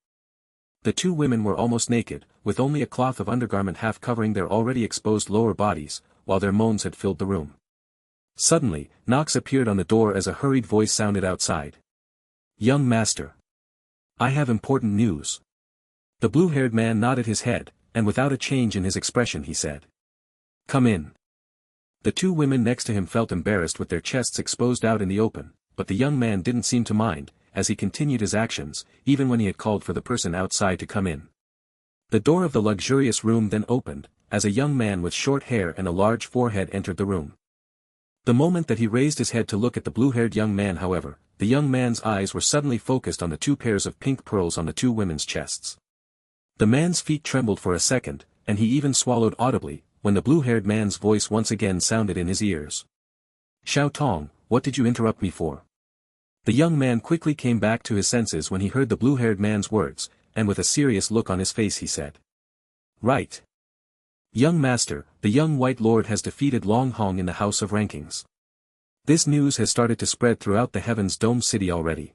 The 2 women were almost naked, with only a cloth of undergarment half covering their already exposed lower bodies, while their moans had filled the room. Suddenly, knocks appeared on the door as a hurried voice sounded outside. Young master. I have important news. The blue-haired man nodded his head, and without a change in his expression he said. Come in. The 2 women next to him felt embarrassed with their chests exposed out in the open, but the young man didn't seem to mind, as he continued his actions, even when he had called for the person outside to come in. The door of the luxurious room then opened, as a young man with short hair and a large forehead entered the room. The moment that he raised his head to look at the blue-haired young man, however, the young man's eyes were suddenly focused on the 2 pairs of pink pearls on the 2 women's chests. The man's feet trembled for a second, and he even swallowed audibly, when the blue-haired man's voice once again sounded in his ears. Xiao Tong, what did you interrupt me for? The young man quickly came back to his senses when he heard the blue-haired man's words, and with a serious look on his face he said. Right. Young master, the young White Lord has defeated Long Hong in the House of Rankings. This news has started to spread throughout the Heaven's Dome City already.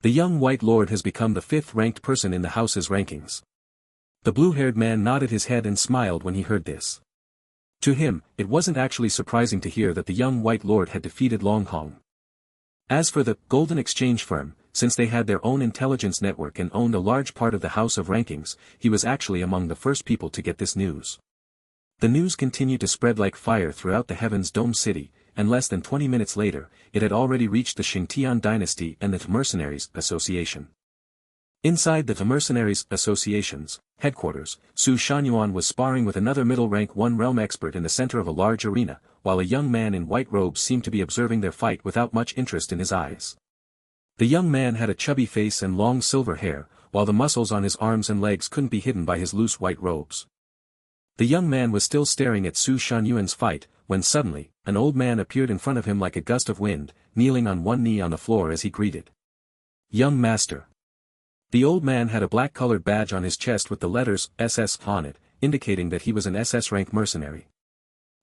The young White Lord has become the 5th ranked person in the House's rankings. The blue-haired man nodded his head and smiled when he heard this. To him, it wasn't actually surprising to hear that the young White Lord had defeated Long Hong. As for the Golden Exchange Firm, since they had their own intelligence network and owned a large part of the House of Rankings, he was actually among the first people to get this news. The news continued to spread like fire throughout the Heaven's Dome City, and less than 20 minutes later, it had already reached the Xingtian dynasty and the Mercenaries Association. Inside the Mercenaries Association's headquarters, Su Shangyuan was sparring with another middle-rank 1 realm expert in the center of a large arena, while a young man in white robes seemed to be observing their fight without much interest in his eyes. The young man had a chubby face and long silver hair, while the muscles on his arms and legs couldn't be hidden by his loose white robes. The young man was still staring at Su Shangyuan's fight, when suddenly, an old man appeared in front of him like a gust of wind, kneeling on one knee on the floor as he greeted. Young master. The old man had a black-colored badge on his chest with the letters SS on it, indicating that he was an SS rank mercenary.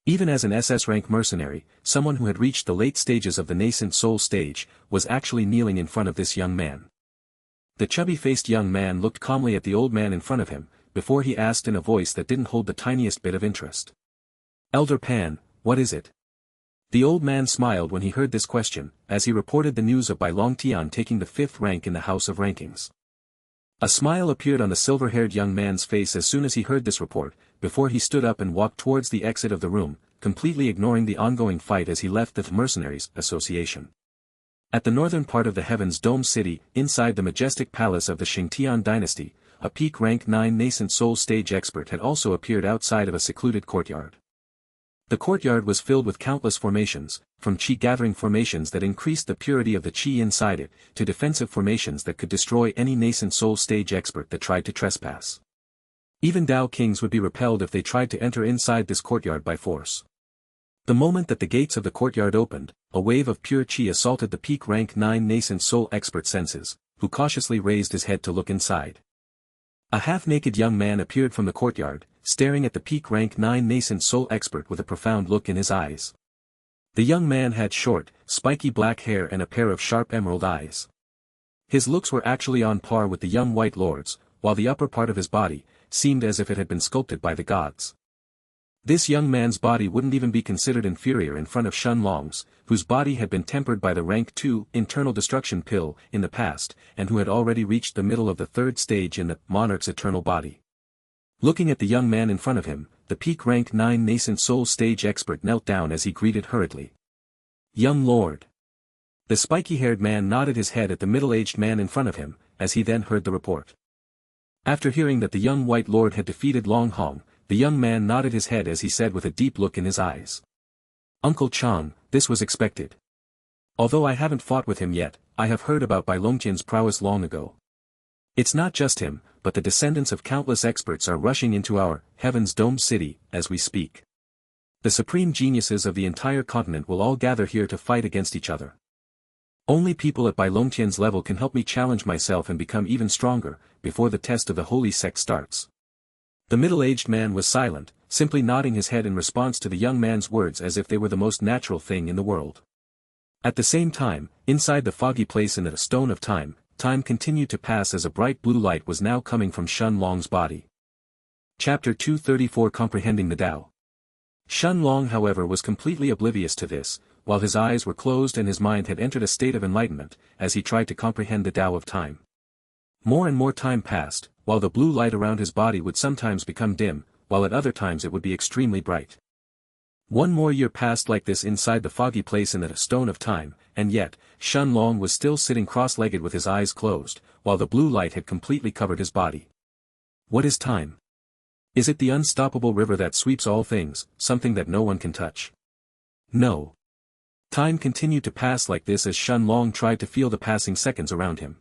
Even as an SS rank mercenary, someone who had reached the late stages of the nascent soul stage, was actually kneeling in front of this young man. The chubby-faced young man looked calmly at the old man in front of him, before he asked in a voice that didn't hold the tiniest bit of interest. Elder Pan, what is it? The old man smiled when he heard this question, as he reported the news of Bai Longtian taking the 5th rank in the House of Rankings. A smile appeared on the silver-haired young man's face as soon as he heard this report, before he stood up and walked towards the exit of the room, completely ignoring the ongoing fight as he left the Mercenaries Association. At the northern part of the Heaven's Dome City, inside the majestic palace of the Xianxia dynasty, a peak rank 9 nascent soul stage expert had also appeared outside of a secluded courtyard. The courtyard was filled with countless formations, from chi-gathering formations that increased the purity of the chi inside it, to defensive formations that could destroy any nascent soul stage expert that tried to trespass. Even Dao Kings would be repelled if they tried to enter inside this courtyard by force. The moment that the gates of the courtyard opened, a wave of pure chi assaulted the peak rank 9 nascent soul expert senses, who cautiously raised his head to look inside. A half-naked young man appeared from the courtyard, staring at the peak rank 9 nascent soul expert with a profound look in his eyes. The young man had short, spiky black hair and a pair of sharp emerald eyes. His looks were actually on par with the young white lord's, while the upper part of his body seemed as if it had been sculpted by the gods. This young man's body wouldn't even be considered inferior in front of Shun Long's, whose body had been tempered by the rank 2 internal destruction pill in the past, and who had already reached the middle of the 3rd stage in the Monarch's eternal body. Looking at the young man in front of him, the peak rank 9 nascent soul stage expert knelt down as he greeted hurriedly. Young lord. The spiky-haired man nodded his head at the middle-aged man in front of him, as he then heard the report. After hearing that the young white lord had defeated Long Hong, the young man nodded his head as he said with a deep look in his eyes. Uncle Chang, this was expected. Although I haven't fought with him yet, I have heard about Bai Longtian's prowess long ago. It's not just him, but the descendants of countless experts are rushing into our Heaven's Dome City as we speak. The supreme geniuses of the entire continent will all gather here to fight against each other. Only people at Bai Longtian's level can help me challenge myself and become even stronger, before the test of the holy sect starts. The middle-aged man was silent, simply nodding his head in response to the young man's words as if they were the most natural thing in the world. At the same time, inside the foggy place in the Stone of Time, time continued to pass as a bright blue light was now coming from Shun Long's body. Chapter 234 Comprehending the Tao. Shun Long however was completely oblivious to this, while his eyes were closed and his mind had entered a state of enlightenment, as he tried to comprehend the Tao of time. More and more time passed, while the blue light around his body would sometimes become dim, while at other times it would be extremely bright. One more year passed like this inside the foggy place in the Stone of Time, and yet, Shun Long was still sitting cross-legged with his eyes closed, while the blue light had completely covered his body. What is time? Is it the unstoppable river that sweeps all things, something that no one can touch? No. Time continued to pass like this as Shun Long tried to feel the passing seconds around him.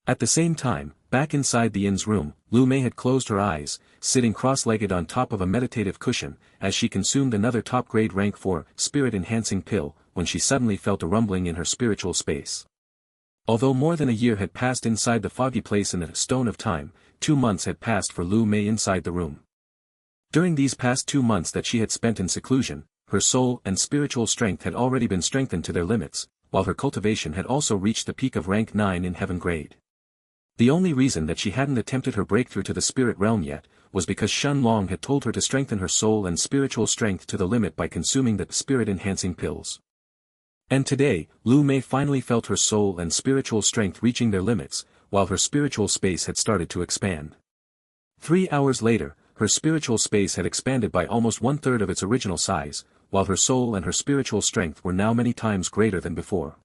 At the same time, back inside the inn's room, Lu Mei had closed her eyes, sitting cross-legged on top of a meditative cushion, as she consumed another top-grade rank 4 spirit-enhancing pill, when she suddenly felt a rumbling in her spiritual space. Although more than a year had passed inside the foggy place in the Stone of Time, 2 months had passed for Lu Mei inside the room. During these past 2 months that she had spent in seclusion, her soul and spiritual strength had already been strengthened to their limits, while her cultivation had also reached the peak of rank 9 in heaven grade. The only reason that she hadn't attempted her breakthrough to the spirit realm yet, was because Shun Long had told her to strengthen her soul and spiritual strength to the limit by consuming the spirit-enhancing pills. And today, Lu Mei finally felt her soul and spiritual strength reaching their limits, while her spiritual space had started to expand. 3 hours later, her spiritual space had expanded by almost 1/3 of its original size, while her soul and her spiritual strength were now many times greater than before.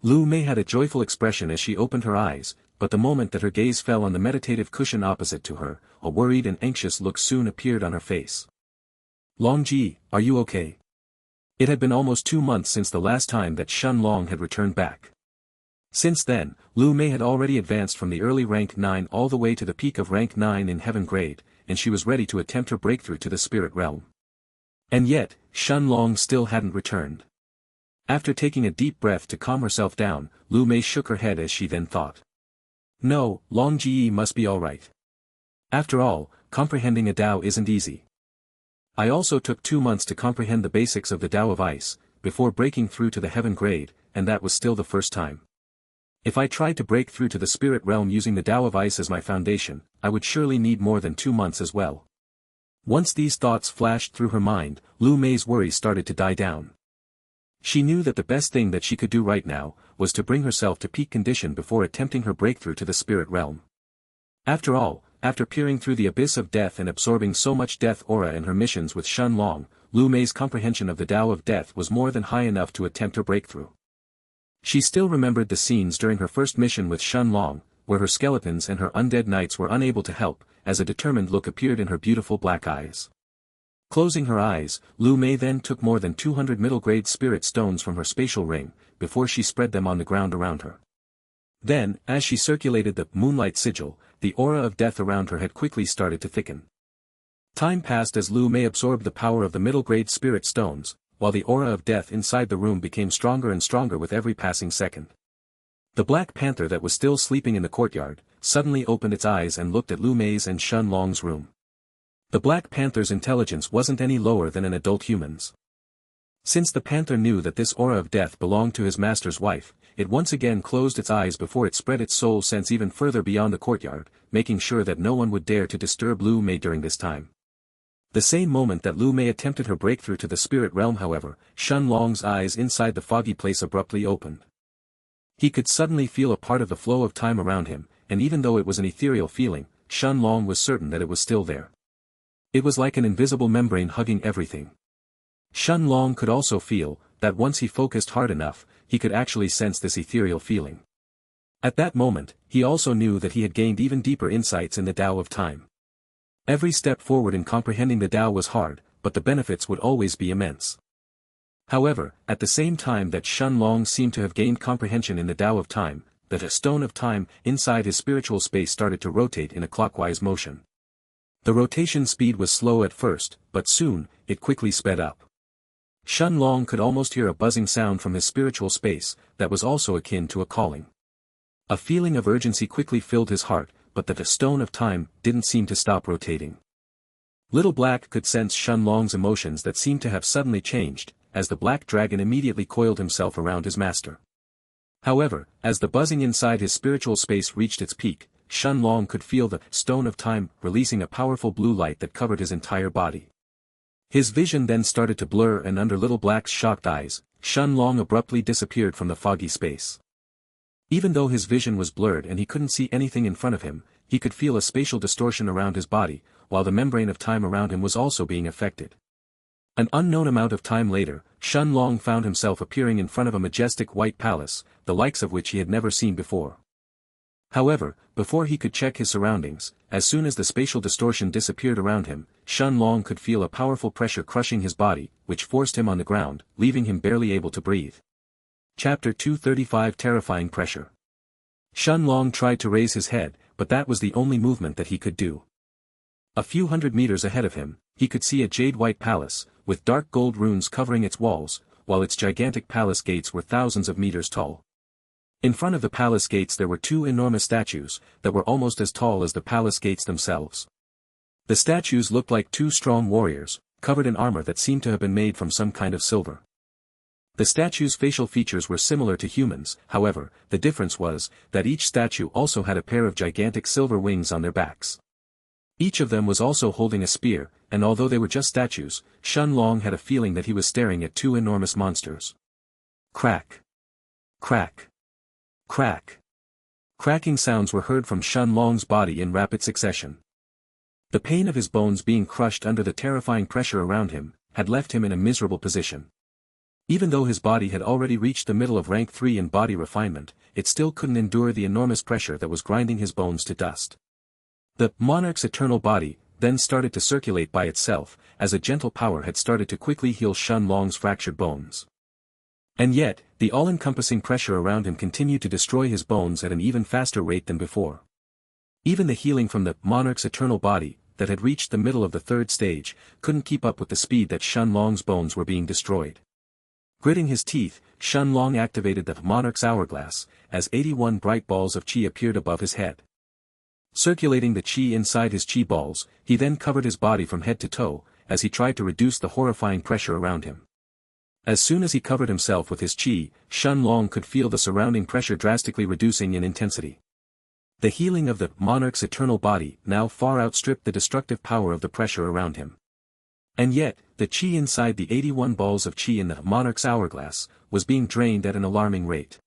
Lu Mei had a joyful expression as she opened her eyes, but the moment that her gaze fell on the meditative cushion opposite to her, a worried and anxious look soon appeared on her face. Longji, are you okay? It had been almost 2 months since the last time that Shun Long had returned back. Since then, Lu Mei had already advanced from the early rank 9 all the way to the peak of rank 9 in heaven grade, and she was ready to attempt her breakthrough to the spirit realm. And yet, Shun Long still hadn't returned. After taking a deep breath to calm herself down, Lu Mei shook her head as she then thought. No, Long Ji must be alright. After all, comprehending a Tao isn't easy. I also took 2 months to comprehend the basics of the Tao of Ice, before breaking through to the heaven grade, and that was still the first time. If I tried to break through to the spirit realm using the Tao of Ice as my foundation, I would surely need more than 2 months as well. Once these thoughts flashed through her mind, Lu Mei's worries started to die down. She knew that the best thing that she could do right now, was to bring herself to peak condition before attempting her breakthrough to the spirit realm. After all, after peering through the abyss of death and absorbing so much death aura in her missions with Shen Long, Lu Mei's comprehension of the Tao of Death was more than high enough to attempt her breakthrough. She still remembered the scenes during her first mission with Shen Long, where her skeletons and her undead knights were unable to help, as a determined look appeared in her beautiful black eyes. Closing her eyes, Lu Mei then took more than 200 middle-grade spirit stones from her spatial ring, before she spread them on the ground around her. Then, as she circulated the moonlight sigil, the aura of death around her had quickly started to thicken. Time passed as Lu Mei absorbed the power of the middle-grade spirit stones, while the aura of death inside the room became stronger and stronger with every passing second. The black panther that was still sleeping in the courtyard, suddenly opened its eyes and looked at Lu Mei's and Shen Long's room. The black panther's intelligence wasn't any lower than an adult human's. Since the panther knew that this aura of death belonged to his master's wife, it once again closed its eyes before it spread its soul sense even further beyond the courtyard, making sure that no one would dare to disturb Lu Mei during this time. The same moment that Lu Mei attempted her breakthrough to the spirit realm, however, Shen Long's eyes inside the foggy place abruptly opened. He could suddenly feel a part of the flow of time around him, and even though it was an ethereal feeling, Shen Long was certain that it was still there. It was like an invisible membrane hugging everything. Shen Long could also feel, that once he focused hard enough, he could actually sense this ethereal feeling. At that moment, he also knew that he had gained even deeper insights in the Tao of Time. Every step forward in comprehending the Tao was hard, but the benefits would always be immense. However, at the same time that Shen Long seemed to have gained comprehension in the Tao of Time, that a stone of time inside his spiritual space started to rotate in a clockwise motion. The rotation speed was slow at first, but soon, it quickly sped up. Shen Long could almost hear a buzzing sound from his spiritual space, that was also akin to a calling. A feeling of urgency quickly filled his heart, but that the stone of time didn't seem to stop rotating. Little Black could sense Shen Long's emotions that seemed to have suddenly changed, as the black dragon immediately coiled himself around his master. However, as the buzzing inside his spiritual space reached its peak, Shen Long could feel the stone of time releasing a powerful blue light that covered his entire body. His vision then started to blur, and under Little Black's shocked eyes, Shen Long abruptly disappeared from the foggy space. Even though his vision was blurred and he couldn't see anything in front of him, he could feel a spatial distortion around his body, while the membrane of time around him was also being affected. An unknown amount of time later, Shen Long found himself appearing in front of a majestic white palace, the likes of which he had never seen before. However, before he could check his surroundings, as soon as the spatial distortion disappeared around him, Shen Long could feel a powerful pressure crushing his body, which forced him on the ground, leaving him barely able to breathe. Chapter 235 Terrifying Pressure. Shen Long tried to raise his head, but that was the only movement that he could do. A few hundred meters ahead of him, he could see a jade-white palace, with dark gold runes covering its walls, while its gigantic palace gates were thousands of meters tall. In front of the palace gates there were 2 enormous statues, that were almost as tall as the palace gates themselves. The statues looked like 2 strong warriors, covered in armor that seemed to have been made from some kind of silver. The statues' facial features were similar to humans, however, the difference was, that each statue also had a pair of gigantic silver wings on their backs. Each of them was also holding a spear, and although they were just statues, Shen Long had a feeling that he was staring at 2 enormous monsters. Crack! Crack! Crack! Cracking sounds were heard from Shen Long's body in rapid succession. The pain of his bones being crushed under the terrifying pressure around him, had left him in a miserable position. Even though his body had already reached the middle of rank 3 in body refinement, it still couldn't endure the enormous pressure that was grinding his bones to dust. The Monarch's eternal body then started to circulate by itself, as a gentle power had started to quickly heal Shen Long's fractured bones. And yet, the all-encompassing pressure around him continued to destroy his bones at an even faster rate than before. Even the healing from the Monarch's eternal body, that had reached the middle of the 3rd stage, couldn't keep up with the speed that Shen Long's bones were being destroyed. Gritting his teeth, Shen Long activated the Monarch's hourglass, as 81 bright balls of qi appeared above his head. Circulating the qi inside his qi balls, he then covered his body from head to toe, as he tried to reduce the horrifying pressure around him. As soon as he covered himself with his qi, Shen Long could feel the surrounding pressure drastically reducing in intensity. The healing of the monarch's eternal body now far outstripped the destructive power of the pressure around him. And yet, the qi inside the 81 balls of qi in the monarch's hourglass was being drained at an alarming rate.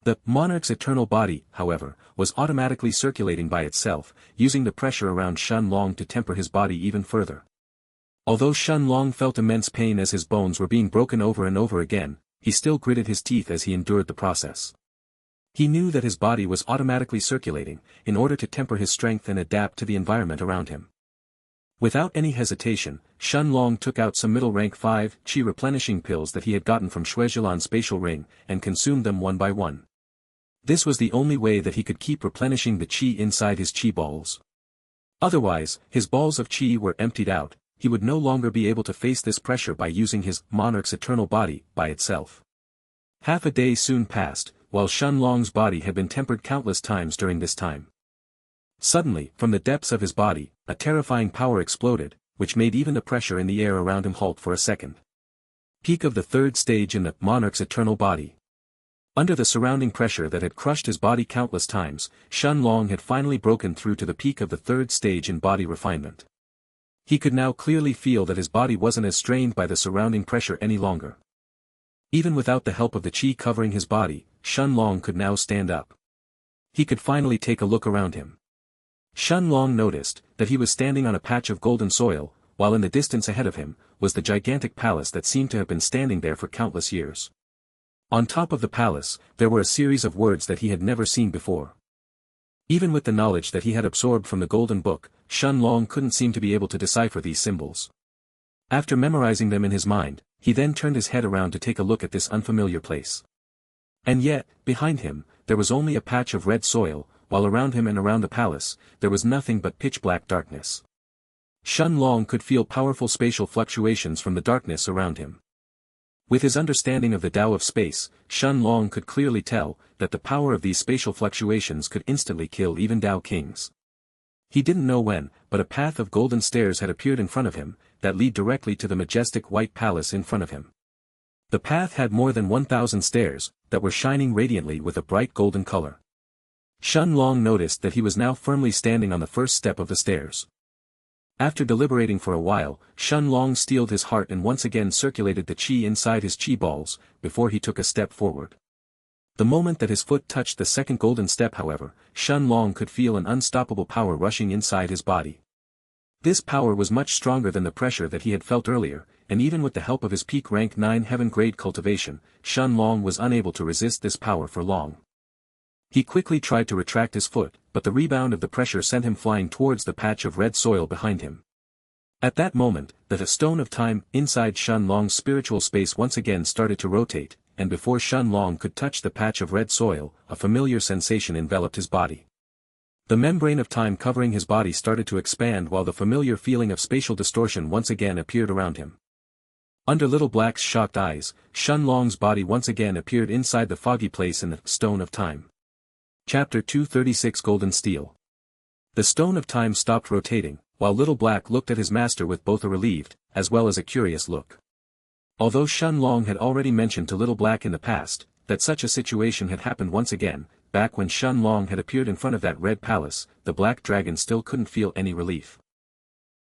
The monarch's eternal body, however, was automatically circulating by itself, using the pressure around Shen Long to temper his body even further. Although Shen Long felt immense pain as his bones were being broken over and over again, he still gritted his teeth as he endured the process. He knew that his body was automatically circulating, in order to temper his strength and adapt to the environment around him. Without any hesitation, Shen Long took out some middle-rank 5 qi replenishing pills that he had gotten from Shuejilan's spatial ring, and consumed them one by one. This was the only way that he could keep replenishing the qi inside his qi balls. Otherwise, his balls of qi were emptied out, he would no longer be able to face this pressure by using his monarch's eternal body by itself. Half a day soon passed, while Shen Long's body had been tempered countless times during this time. Suddenly, from the depths of his body, a terrifying power exploded, which made even the pressure in the air around him halt for a second. Peak of the third stage in the monarch's eternal body. Under the surrounding pressure that had crushed his body countless times, Shen Long had finally broken through to the peak of the third stage in body refinement. He could now clearly feel that his body wasn't as strained by the surrounding pressure any longer. Even without the help of the qi covering his body, Shen Long could now stand up. He could finally take a look around him. Shen Long noticed that he was standing on a patch of golden soil, while in the distance ahead of him was the gigantic palace that seemed to have been standing there for countless years. On top of the palace, there were a series of words that he had never seen before. Even with the knowledge that he had absorbed from the Golden Book, Shen Long couldn't seem to be able to decipher these symbols. After memorizing them in his mind, he then turned his head around to take a look at this unfamiliar place. And yet, behind him, there was only a patch of red soil, while around him and around the palace, there was nothing but pitch-black darkness. Shen Long could feel powerful spatial fluctuations from the darkness around him. With his understanding of the Tao of space, Shen Long could clearly tell that the power of these spatial fluctuations could instantly kill even Tao kings. He didn't know when, but a path of golden stairs had appeared in front of him, that lead directly to the majestic white palace in front of him. The path had more than 1,000 stairs, that were shining radiantly with a bright golden color. Shen Long noticed that he was now firmly standing on the first step of the stairs. After deliberating for a while, Shen Long steeled his heart and once again circulated the qi inside his qi balls, before he took a step forward. The moment that his foot touched the second golden step, however, Shen Long could feel an unstoppable power rushing inside his body. This power was much stronger than the pressure that he had felt earlier, and even with the help of his peak rank 9 heaven-grade cultivation, Shen Long was unable to resist this power for long. He quickly tried to retract his foot, but the rebound of the pressure sent him flying towards the patch of red soil behind him. At that moment, the stone of time inside Shen Long's spiritual space once again started to rotate, and before Shen Long could touch the patch of red soil, a familiar sensation enveloped his body. The membrane of time covering his body started to expand while the familiar feeling of spatial distortion once again appeared around him. Under Little Black's shocked eyes, Shen Long's body once again appeared inside the foggy place in the stone of time. Chapter 236 Golden Steel. The stone of time stopped rotating, while Little Black looked at his master with both a relieved, as well as a curious look. Although Shen Long had already mentioned to Little Black in the past, that such a situation had happened once again, back when Shen Long had appeared in front of that red palace, the black dragon still couldn't feel any relief.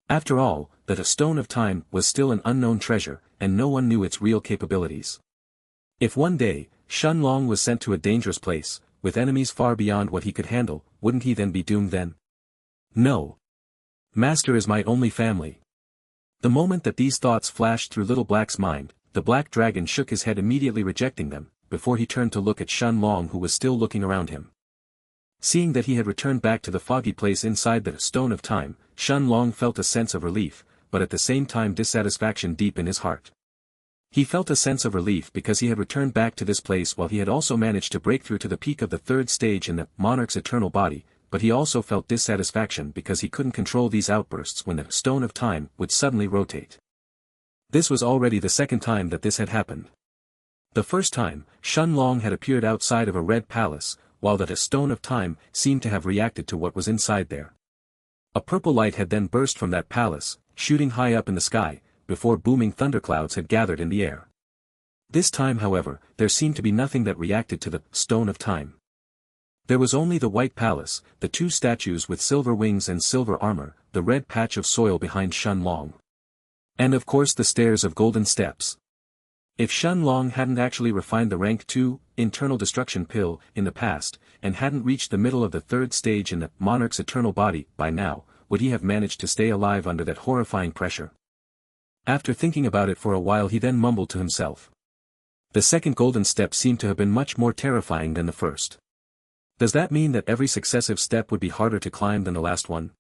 After all, that stone of time was still an unknown treasure, and no one knew its real capabilities. If one day, Shen Long was sent to a dangerous place, with enemies far beyond what he could handle, wouldn't he then be doomed then? No. Master is my only family. The moment that these thoughts flashed through Little Black's mind, the black dragon shook his head immediately rejecting them, before he turned to look at Shen Long who was still looking around him. Seeing that he had returned back to the foggy place inside the stone of time, Shen Long felt a sense of relief, but at the same time dissatisfaction deep in his heart. He felt a sense of relief because he had returned back to this place while he had also managed to break through to the peak of the third stage in the monarch's eternal body, but he also felt dissatisfaction because he couldn't control these outbursts when the stone of time would suddenly rotate. This was already the second time that this had happened. The first time, Shen Long had appeared outside of a red palace, while that a stone of time seemed to have reacted to what was inside there. A purple light had then burst from that palace, shooting high up in the sky, before booming thunderclouds had gathered in the air. This time however, there seemed to be nothing that reacted to the Stone of Time. There was only the White Palace, the two statues with silver wings and silver armor, the red patch of soil behind Shen Long. And of course the stairs of golden steps. If Shen Long hadn't actually refined the rank 2, internal destruction pill, in the past, and hadn't reached the middle of the third stage in the Monarch's eternal body, by now, would he have managed to stay alive under that horrifying pressure? After thinking about it for a while he then mumbled to himself. The second golden step seemed to have been much more terrifying than the first. Does that mean that every successive step would be harder to climb than the last one?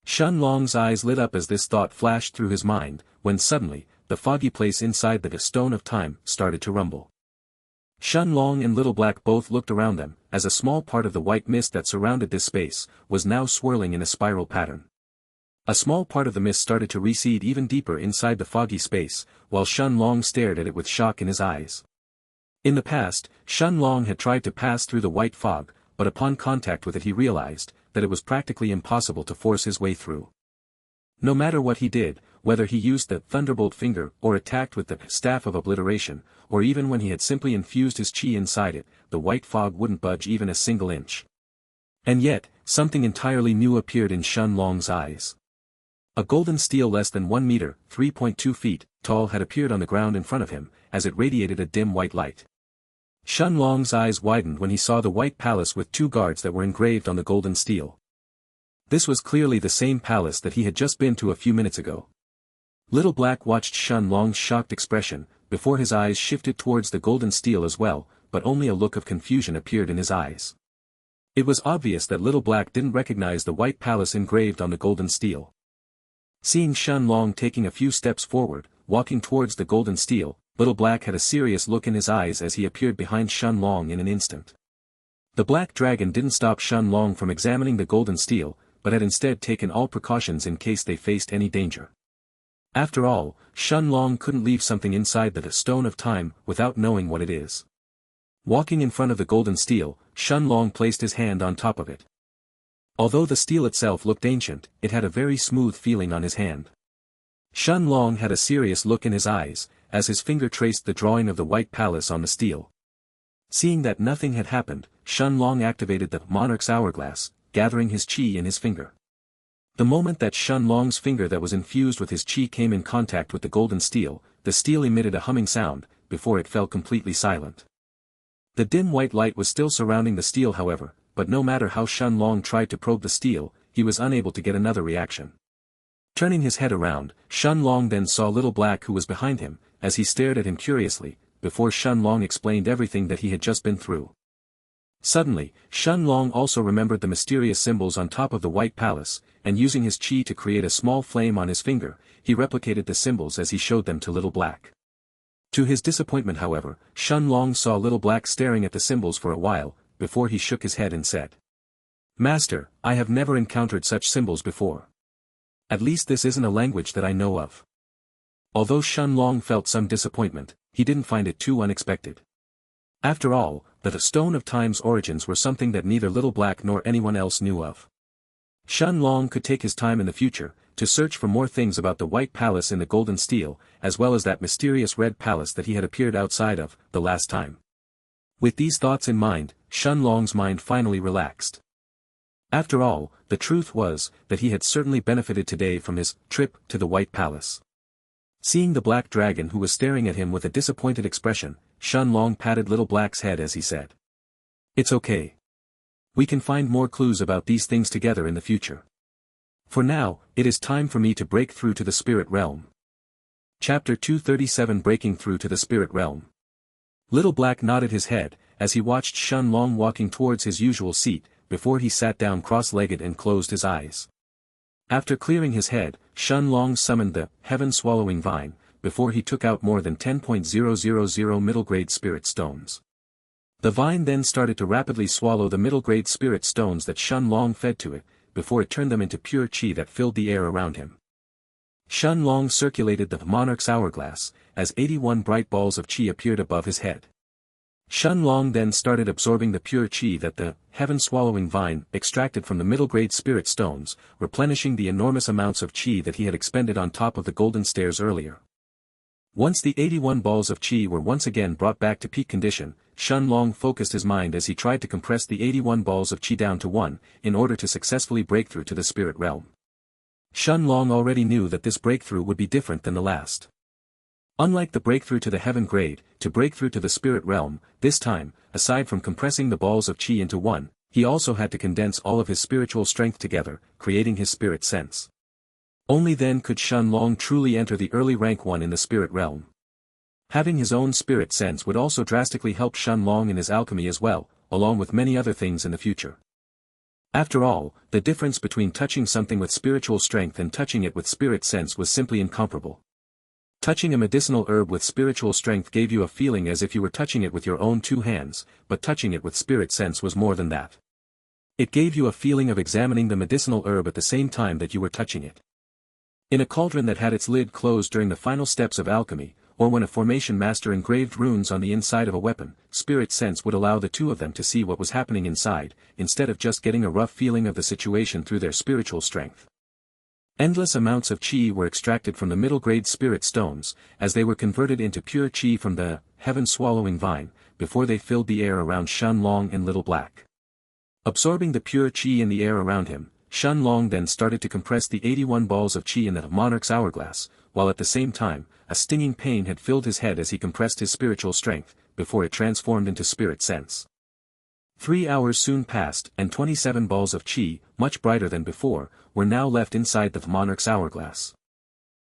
Shen Long's eyes lit up as this thought flashed through his mind, when suddenly, the foggy place inside the Stone of Time started to rumble. Shen Long and Little Black both looked around them, as a small part of the white mist that surrounded this space, was now swirling in a spiral pattern. A small part of the mist started to recede even deeper inside the foggy space, while Shen Long stared at it with shock in his eyes. In the past, Shen Long had tried to pass through the white fog, but upon contact with it he realized that it was practically impossible to force his way through. No matter what he did, whether he used the Thunderbolt Finger or attacked with the Staff of Obliteration, or even when he had simply infused his chi inside it, the white fog wouldn't budge even a single inch. And yet, something entirely new appeared in Shen Long's eyes. A golden steel less than 1 meter, 3.2 feet, tall had appeared on the ground in front of him, as it radiated a dim white light. Shen Long's eyes widened when he saw the white palace with 2 guards that were engraved on the golden steel. This was clearly the same palace that he had just been to a few minutes ago. Little Black watched Shen Long's shocked expression, before his eyes shifted towards the golden steel as well, but only a look of confusion appeared in his eyes. It was obvious that Little Black didn't recognize the white palace engraved on the golden steel. Seeing Shen Long taking a few steps forward, walking towards the golden steel, Little Black had a serious look in his eyes as he appeared behind Shen Long in an instant. The Black Dragon didn't stop Shen Long from examining the golden steel, but had instead taken all precautions in case they faced any danger. After all, Shen Long couldn't leave something inside the Stone of Time without knowing what it is. Walking in front of the golden steel, Shen Long placed his hand on top of it. Although the steel itself looked ancient, it had a very smooth feeling on his hand. Shen Long had a serious look in his eyes, as his finger traced the drawing of the white palace on the steel. Seeing that nothing had happened, Shen Long activated the Monarch's hourglass, gathering his chi in his finger. The moment that Shen Long's finger that was infused with his chi came in contact with the golden steel, the steel emitted a humming sound, before it fell completely silent. The dim white light was still surrounding the steel however, but no matter how Shen Long tried to probe the steel, he was unable to get another reaction. Turning his head around, Shen Long then saw Little Black who was behind him, as he stared at him curiously, before Shen Long explained everything that he had just been through. Suddenly, Shen Long also remembered the mysterious symbols on top of the white palace, and using his chi to create a small flame on his finger, he replicated the symbols as he showed them to Little Black. To his disappointment however, Shen Long saw Little Black staring at the symbols for a while, before he shook his head and said, "Master, I have never encountered such symbols before. At least this isn't a language that I know of." Although Shen Long felt some disappointment, he didn't find it too unexpected. After all, the Stone of Time's origins were something that neither Little Black nor anyone else knew of. Shen Long could take his time in the future, to search for more things about the White Palace in the Golden Steel, as well as that mysterious Red Palace that he had appeared outside of, the last time. With these thoughts in mind, Shen Long's mind finally relaxed. After all, the truth was, that he had certainly benefited today from his trip to the White Palace. Seeing the Black Dragon who was staring at him with a disappointed expression, Shen Long patted Little Black's head as he said, "It's okay. We can find more clues about these things together in the future. For now, it is time for me to break through to the spirit realm." Chapter 237 Breaking Through to the Spirit Realm. Little Black nodded his head, as he watched Shen Long walking towards his usual seat, before he sat down cross-legged and closed his eyes. After clearing his head, Shen Long summoned the Heaven-Swallowing Vine, before he took out more than 10,000 middle-grade spirit stones. The vine then started to rapidly swallow the middle-grade spirit stones that Shen Long fed to it, before it turned them into pure chi that filled the air around him. Shen Long circulated the Monarch's hourglass, as 81 bright balls of chi appeared above his head. Shen Long then started absorbing the pure chi that the Heaven-Swallowing Vine extracted from the middle-grade spirit stones, replenishing the enormous amounts of chi that he had expended on top of the golden stairs earlier. Once the 81 balls of qi were once again brought back to peak condition, Shen Long focused his mind as he tried to compress the 81 balls of qi down to 1, in order to successfully break through to the spirit realm. Shen Long already knew that this breakthrough would be different than the last. Unlike the breakthrough to the heaven grade, to break through to the spirit realm, this time, aside from compressing the balls of qi into 1, he also had to condense all of his spiritual strength together, creating his spirit sense. Only then could Shen Long truly enter the early rank 1 in the spirit realm. Having his own spirit sense would also drastically help Shen Long in his alchemy as well, along with many other things in the future. After all, the difference between touching something with spiritual strength and touching it with spirit sense was simply incomparable. Touching a medicinal herb with spiritual strength gave you a feeling as if you were touching it with your own 2 hands, but touching it with spirit sense was more than that. It gave you a feeling of examining the medicinal herb at the same time that you were touching it. In a cauldron that had its lid closed during the final steps of alchemy, or when a formation master engraved runes on the inside of a weapon, spirit sense would allow the two of them to see what was happening inside, instead of just getting a rough feeling of the situation through their spiritual strength. Endless amounts of qi were extracted from the middle-grade spirit stones, as they were converted into pure qi from the heaven-swallowing vine, before they filled the air around Shen Long and Little Black. Absorbing the pure qi in the air around him, Shen Long then started to compress the 81 balls of qi in the Monarch's hourglass, while at the same time, a stinging pain had filled his head as he compressed his spiritual strength, before it transformed into spirit sense. 3 hours soon passed, and 27 balls of qi, much brighter than before, were now left inside the Monarch's hourglass.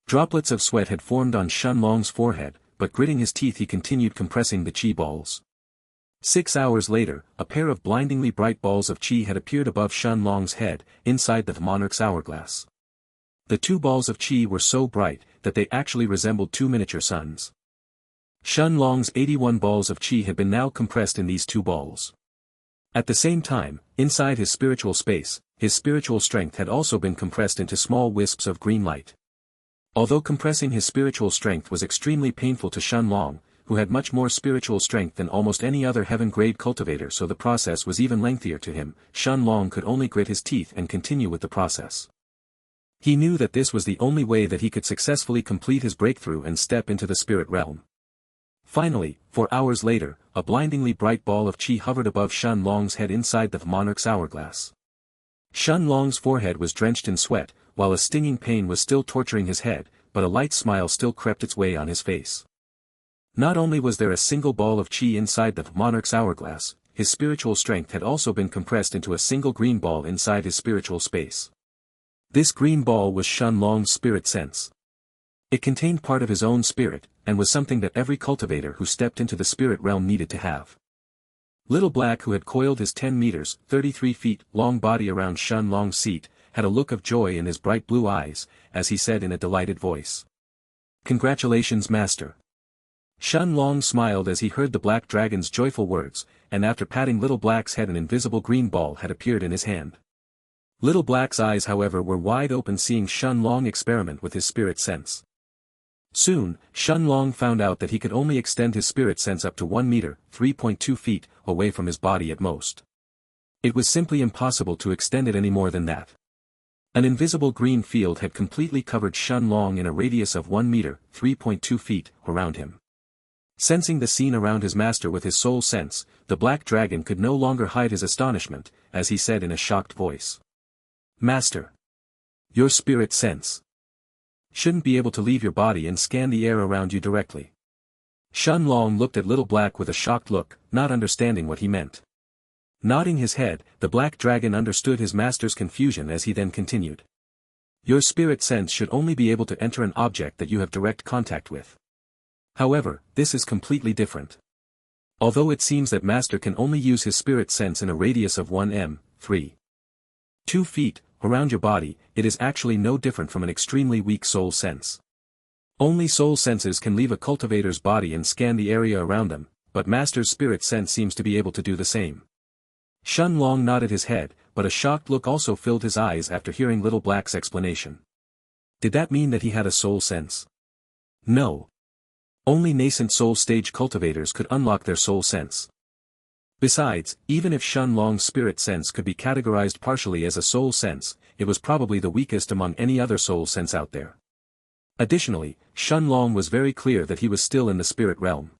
Droplets of sweat had formed on Shen Long's forehead, but gritting his teeth he continued compressing the qi balls. 6 hours later, a pair of blindingly bright balls of qi had appeared above Shen Long's head, inside the Monarch's hourglass. The 2 balls of qi were so bright, that they actually resembled 2 miniature suns. Shen Long's 81 balls of qi had been now compressed in these 2 balls. At the same time, inside his spiritual space, his spiritual strength had also been compressed into small wisps of green light. Although compressing his spiritual strength was extremely painful to Shen Long, who had much more spiritual strength than almost any other heaven-grade cultivator, so the process was even lengthier to him, Shen Long could only grit his teeth and continue with the process. He knew that this was the only way that he could successfully complete his breakthrough and step into the spirit realm. Finally, 4 hours later, a blindingly bright ball of qi hovered above Shen Long's head inside the Monarch's hourglass. Shen Long's forehead was drenched in sweat, while a stinging pain was still torturing his head, but a light smile still crept its way on his face. Not only was there a single ball of qi inside the Monarch's hourglass, his spiritual strength had also been compressed into a single green ball inside his spiritual space. This green ball was Shen Long's spirit sense. It contained part of his own spirit, and was something that every cultivator who stepped into the spirit realm needed to have. Little Black, who had coiled his 10 meters, 33 feet, long body around Shen Long's seat, had a look of joy in his bright blue eyes, as he said in a delighted voice. "Congratulations, Master." Shen Long smiled as he heard the Black Dragon's joyful words, and after patting Little Black's head an invisible green ball had appeared in his hand. Little Black's eyes however were wide open seeing Shen Long experiment with his spirit sense. Soon, Shen Long found out that he could only extend his spirit sense up to 1 meter, 3.2 feet, away from his body at most. It was simply impossible to extend it any more than that. An invisible green field had completely covered Shen Long in a radius of 1 meter, 3.2 feet, around him. Sensing the scene around his master with his soul sense, the Black Dragon could no longer hide his astonishment, as he said in a shocked voice. "Master! Your spirit sense shouldn't be able to leave your body and scan the air around you directly." Shen Long looked at Little Black with a shocked look, not understanding what he meant. Nodding his head, the Black Dragon understood his master's confusion as he then continued. "Your spirit sense should only be able to enter an object that you have direct contact with. However, this is completely different. Although it seems that Master can only use his spirit sense in a radius of 1 m, 3.2 feet, around your body, it is actually no different from an extremely weak soul sense. Only soul senses can leave a cultivator's body and scan the area around them, but Master's spirit sense seems to be able to do the same." Shen Long nodded his head, but a shocked look also filled his eyes after hearing Little Black's explanation. Did that mean that he had a soul sense? No. Only nascent soul stage cultivators could unlock their soul sense. Besides, even if Shen Long's spirit sense could be categorized partially as a soul sense, it was probably the weakest among any other soul sense out there. Additionally, Shun Long was very clear that he was still in the spirit realm.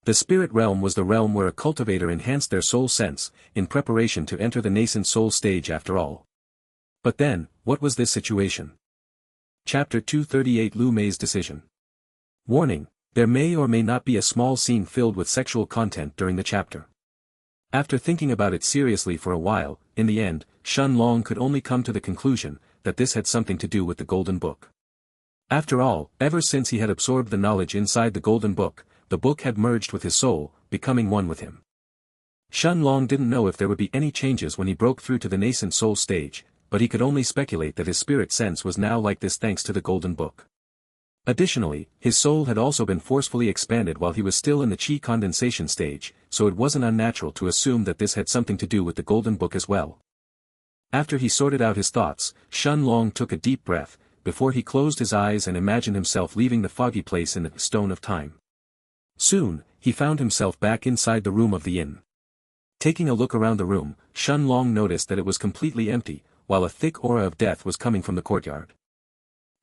The spirit realm was the realm where a cultivator enhanced their soul sense, in preparation to enter the nascent soul stage after all. But then, what was this situation? Chapter 238 Lu Mei's Decision. Warning: there may or may not be a small scene filled with sexual content during the chapter. After thinking about it seriously for a while, in the end, Shun Long could only come to the conclusion that this had something to do with the Golden Book. After all, ever since he had absorbed the knowledge inside the Golden Book, the book had merged with his soul, becoming one with him. Shun Long didn't know if there would be any changes when he broke through to the nascent soul stage, but he could only speculate that his spirit sense was now like this thanks to the Golden Book. Additionally, his soul had also been forcefully expanded while he was still in the chi condensation stage, so it wasn't unnatural to assume that this had something to do with the Golden Book as well. After he sorted out his thoughts, Shun Long took a deep breath, before he closed his eyes and imagined himself leaving the foggy place in the Stone of Time. Soon, he found himself back inside the room of the inn. Taking a look around the room, Shun Long noticed that it was completely empty, while a thick aura of death was coming from the courtyard.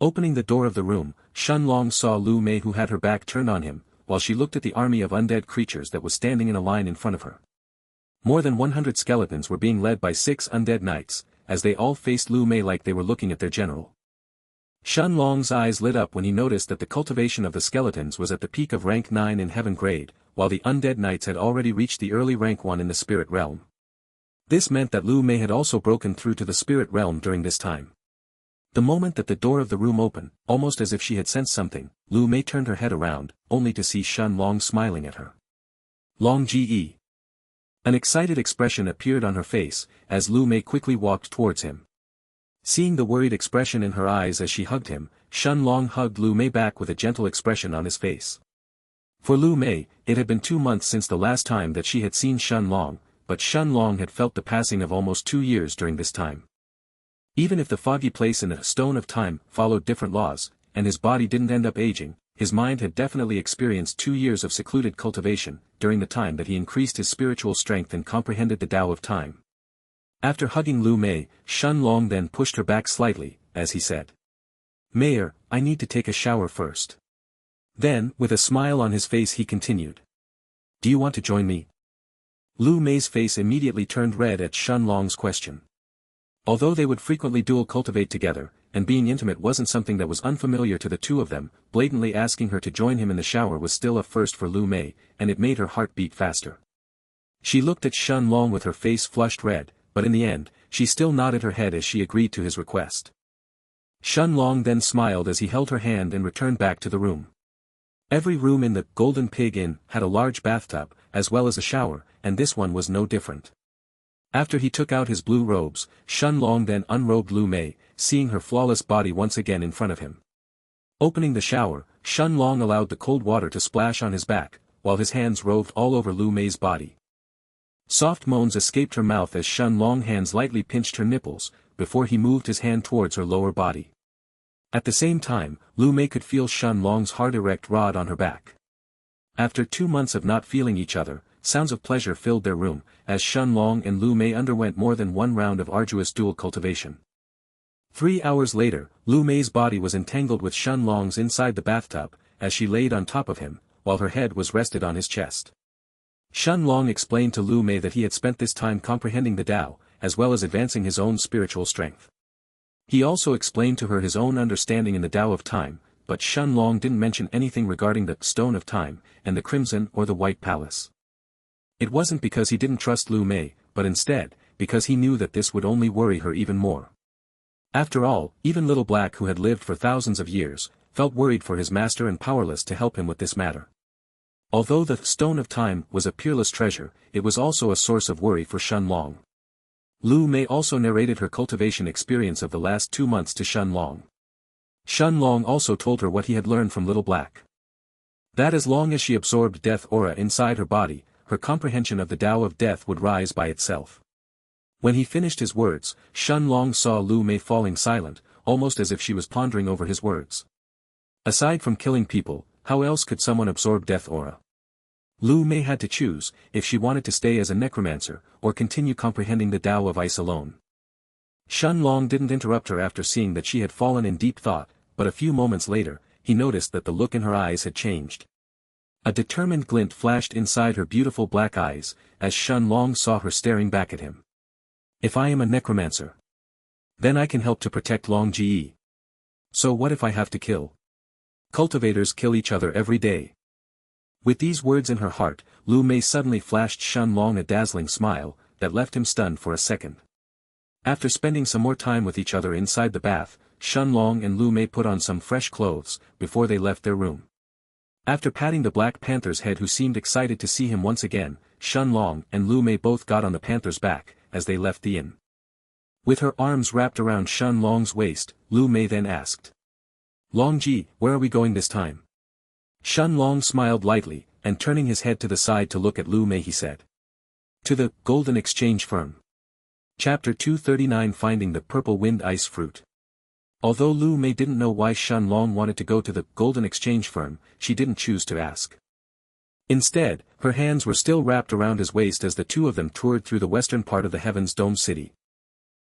Opening the door of the room, Shun Long saw Lu Mei, who had her back turned on him, while she looked at the army of undead creatures that was standing in a line in front of her. More than 100 skeletons were being led by 6 undead knights, as they all faced Lu Mei like they were looking at their general. Shun Long's eyes lit up when he noticed that the cultivation of the skeletons was at the peak of rank 9 in heaven grade, while the undead knights had already reached the early rank 1 in the spirit realm. This meant that Lu Mei had also broken through to the spirit realm during this time. The moment that the door of the room opened, almost as if she had sensed something, Lu Mei turned her head around, only to see Shun Long smiling at her. Long Ge. An excited expression appeared on her face, as Lu Mei quickly walked towards him. Seeing the worried expression in her eyes as she hugged him, Shun Long hugged Lu Mei back with a gentle expression on his face. For Lu Mei, it had been 2 months since the last time that she had seen Shun Long, but Shun Long had felt the passing of almost 2 years during this time. Even if the foggy place in the Stone of Time followed different laws, and his body didn't end up aging, his mind had definitely experienced 2 years of secluded cultivation, during the time that he increased his spiritual strength and comprehended the Tao of Time. After hugging Lu Mei, Shun Long then pushed her back slightly, as he said, "Mayor, I need to take a shower first." Then, with a smile on his face he continued, "Do you want to join me?" Lu Mei's face immediately turned red at Shun Long's question. Although they would frequently dual cultivate together, and being intimate wasn't something that was unfamiliar to the two of them, blatantly asking her to join him in the shower was still a first for Lu Mei, and it made her heart beat faster. She looked at Shun Long with her face flushed red, but in the end, she still nodded her head as she agreed to his request. Shun Long then smiled as he held her hand and returned back to the room. Every room in the Golden Pig Inn had a large bathtub, as well as a shower, and this one was no different. After he took out his blue robes, Shun Long then unrobed Lu Mei, seeing her flawless body once again in front of him. Opening the shower, Shun Long allowed the cold water to splash on his back, while his hands roved all over Lu Mei's body. Soft moans escaped her mouth as Shun Long's hands lightly pinched her nipples, before he moved his hand towards her lower body. At the same time, Lu Mei could feel Shun Long's hard erect rod on her back. After 2 months of not feeling each other, sounds of pleasure filled their room, as Shun Long and Lu Mei underwent more than one round of arduous dual cultivation. 3 hours later, Lu Mei's body was entangled with Shun Long's inside the bathtub, as she laid on top of him, while her head was rested on his chest. Shun Long explained to Lu Mei that he had spent this time comprehending the Tao, as well as advancing his own spiritual strength. He also explained to her his own understanding in the Tao of Time, but Shun Long didn't mention anything regarding the Stone of Time, and the Crimson or the White Palace. It wasn't because he didn't trust Lu Mei, but instead, because he knew that this would only worry her even more. After all, even Little Black, who had lived for thousands of years, felt worried for his master and powerless to help him with this matter. Although the Stone of Time was a peerless treasure, it was also a source of worry for Shun Long. Lu Mei also narrated her cultivation experience of the last 2 months to Shun Long. Shun Long also told her what he had learned from Little Black. That as long as she absorbed death aura inside her body, her comprehension of the Tao of death would rise by itself. When he finished his words, Shun Long saw Lu Mei falling silent, almost as if she was pondering over his words. Aside from killing people, how else could someone absorb death aura? Lu Mei had to choose, if she wanted to stay as a necromancer, or continue comprehending the Tao of Ice alone. Shun Long didn't interrupt her after seeing that she had fallen in deep thought, but a few moments later, he noticed that the look in her eyes had changed. A determined glint flashed inside her beautiful black eyes, as Shun Long saw her staring back at him. If I am a necromancer, then I can help to protect Long Ji. So what if I have to kill? Cultivators kill each other every day. With these words in her heart, Lu Mei suddenly flashed Shun Long a dazzling smile, that left him stunned for a second. After spending some more time with each other inside the bath, Shun Long and Lu Mei put on some fresh clothes, before they left their room. After patting the Black Panther's head who seemed excited to see him once again, Shun Long and Lu Mei both got on the panther's back, as they left the inn. With her arms wrapped around Shun Long's waist, Lu Mei then asked. Long Ji, where are we going this time? Shun Long smiled lightly, and turning his head to the side to look at Lu Mei he said. To the Golden Exchange Firm. Chapter 239 Finding the Purple Wind Ice Fruit. Although Lu Mei didn't know why Shun Long wanted to go to the Golden Exchange Firm, she didn't choose to ask. Instead, her hands were still wrapped around his waist as the two of them toured through the western part of the Heaven's Dome City.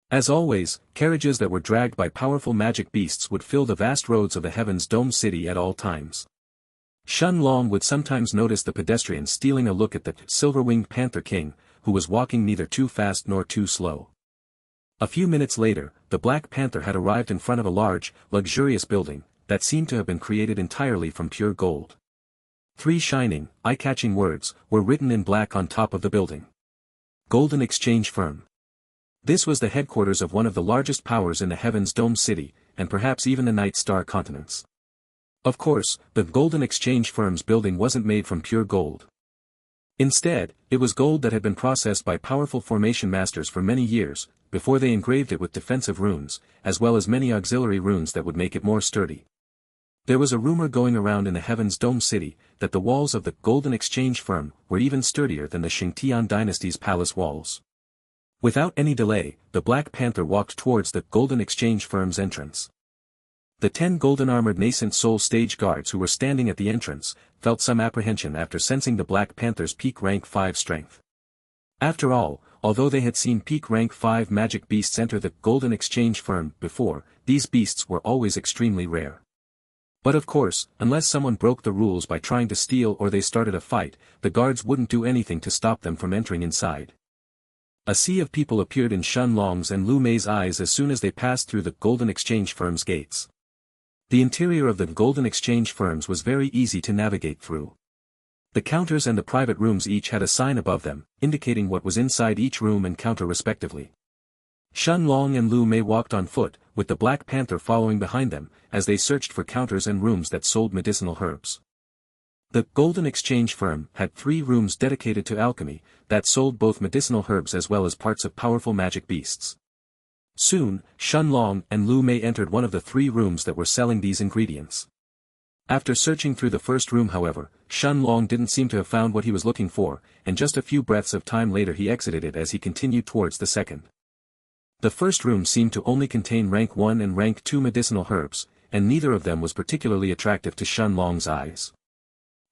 As always, carriages that were dragged by powerful magic beasts would fill the vast roads of the Heaven's Dome City at all times. Shun Long would sometimes notice the pedestrian stealing a look at the silver-winged Panther King, who was walking neither too fast nor too slow. A few minutes later, the Black Panther had arrived in front of a large, luxurious building, that seemed to have been created entirely from pure gold. 3 shining, eye-catching words, were written in black on top of the building. Golden Exchange Firm. This was the headquarters of one of the largest powers in the Heaven's Dome City, and perhaps even the Night Star continents. Of course, the Golden Exchange Firm's building wasn't made from pure gold. Instead, it was gold that had been processed by powerful formation masters for many years, before they engraved it with defensive runes, as well as many auxiliary runes that would make it more sturdy. There was a rumor going around in the Heaven's Dome City, that the walls of the Golden Exchange Firm were even sturdier than the Xianxia dynasty's palace walls. Without any delay, the Black Panther walked towards the Golden Exchange Firm's entrance. The 10 golden-armored nascent soul stage guards who were standing at the entrance, felt some apprehension after sensing the Black Panther's peak rank 5 strength. After all, although they had seen peak rank 5 magic beasts enter the Golden Exchange Firm before, these beasts were always extremely rare. But of course, unless someone broke the rules by trying to steal or they started a fight, the guards wouldn't do anything to stop them from entering inside. A sea of people appeared in Shun Long's and Lu Mei's eyes as soon as they passed through the Golden Exchange Firm's gates. The interior of the Golden Exchange Firms was very easy to navigate through. The counters and the private rooms each had a sign above them, indicating what was inside each room and counter respectively. Shun Long and Lu Mei walked on foot, with the Black Panther following behind them, as they searched for counters and rooms that sold medicinal herbs. The Golden Exchange Firm had 3 rooms dedicated to alchemy, that sold both medicinal herbs as well as parts of powerful magic beasts. Soon, Shun Long and Lu Mei entered one of the 3 rooms that were selling these ingredients. After searching through the first room however, Shun Long didn't seem to have found what he was looking for, and just a few breaths of time later he exited it as he continued towards the second. The first room seemed to only contain rank 1 and rank 2 medicinal herbs, and neither of them was particularly attractive to Shun Long's eyes.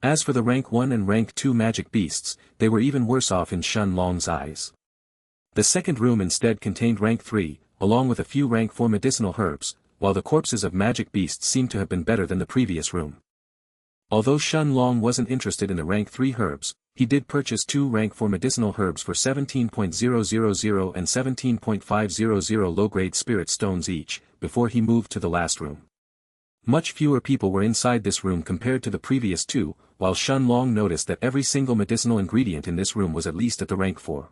As for the rank 1 and rank 2 magic beasts, they were even worse off in Shun Long's eyes. The second room instead contained rank 3, along with a few rank 4 medicinal herbs, while the corpses of magic beasts seemed to have been better than the previous room. Although Shun Long wasn't interested in the rank 3 herbs, he did purchase 2 rank 4 medicinal herbs for 17,000 and 17,500 low-grade spirit stones each, before he moved to the last room. Much fewer people were inside this room compared to the previous 2, while Shun Long noticed that every single medicinal ingredient in this room was at least at the rank 4.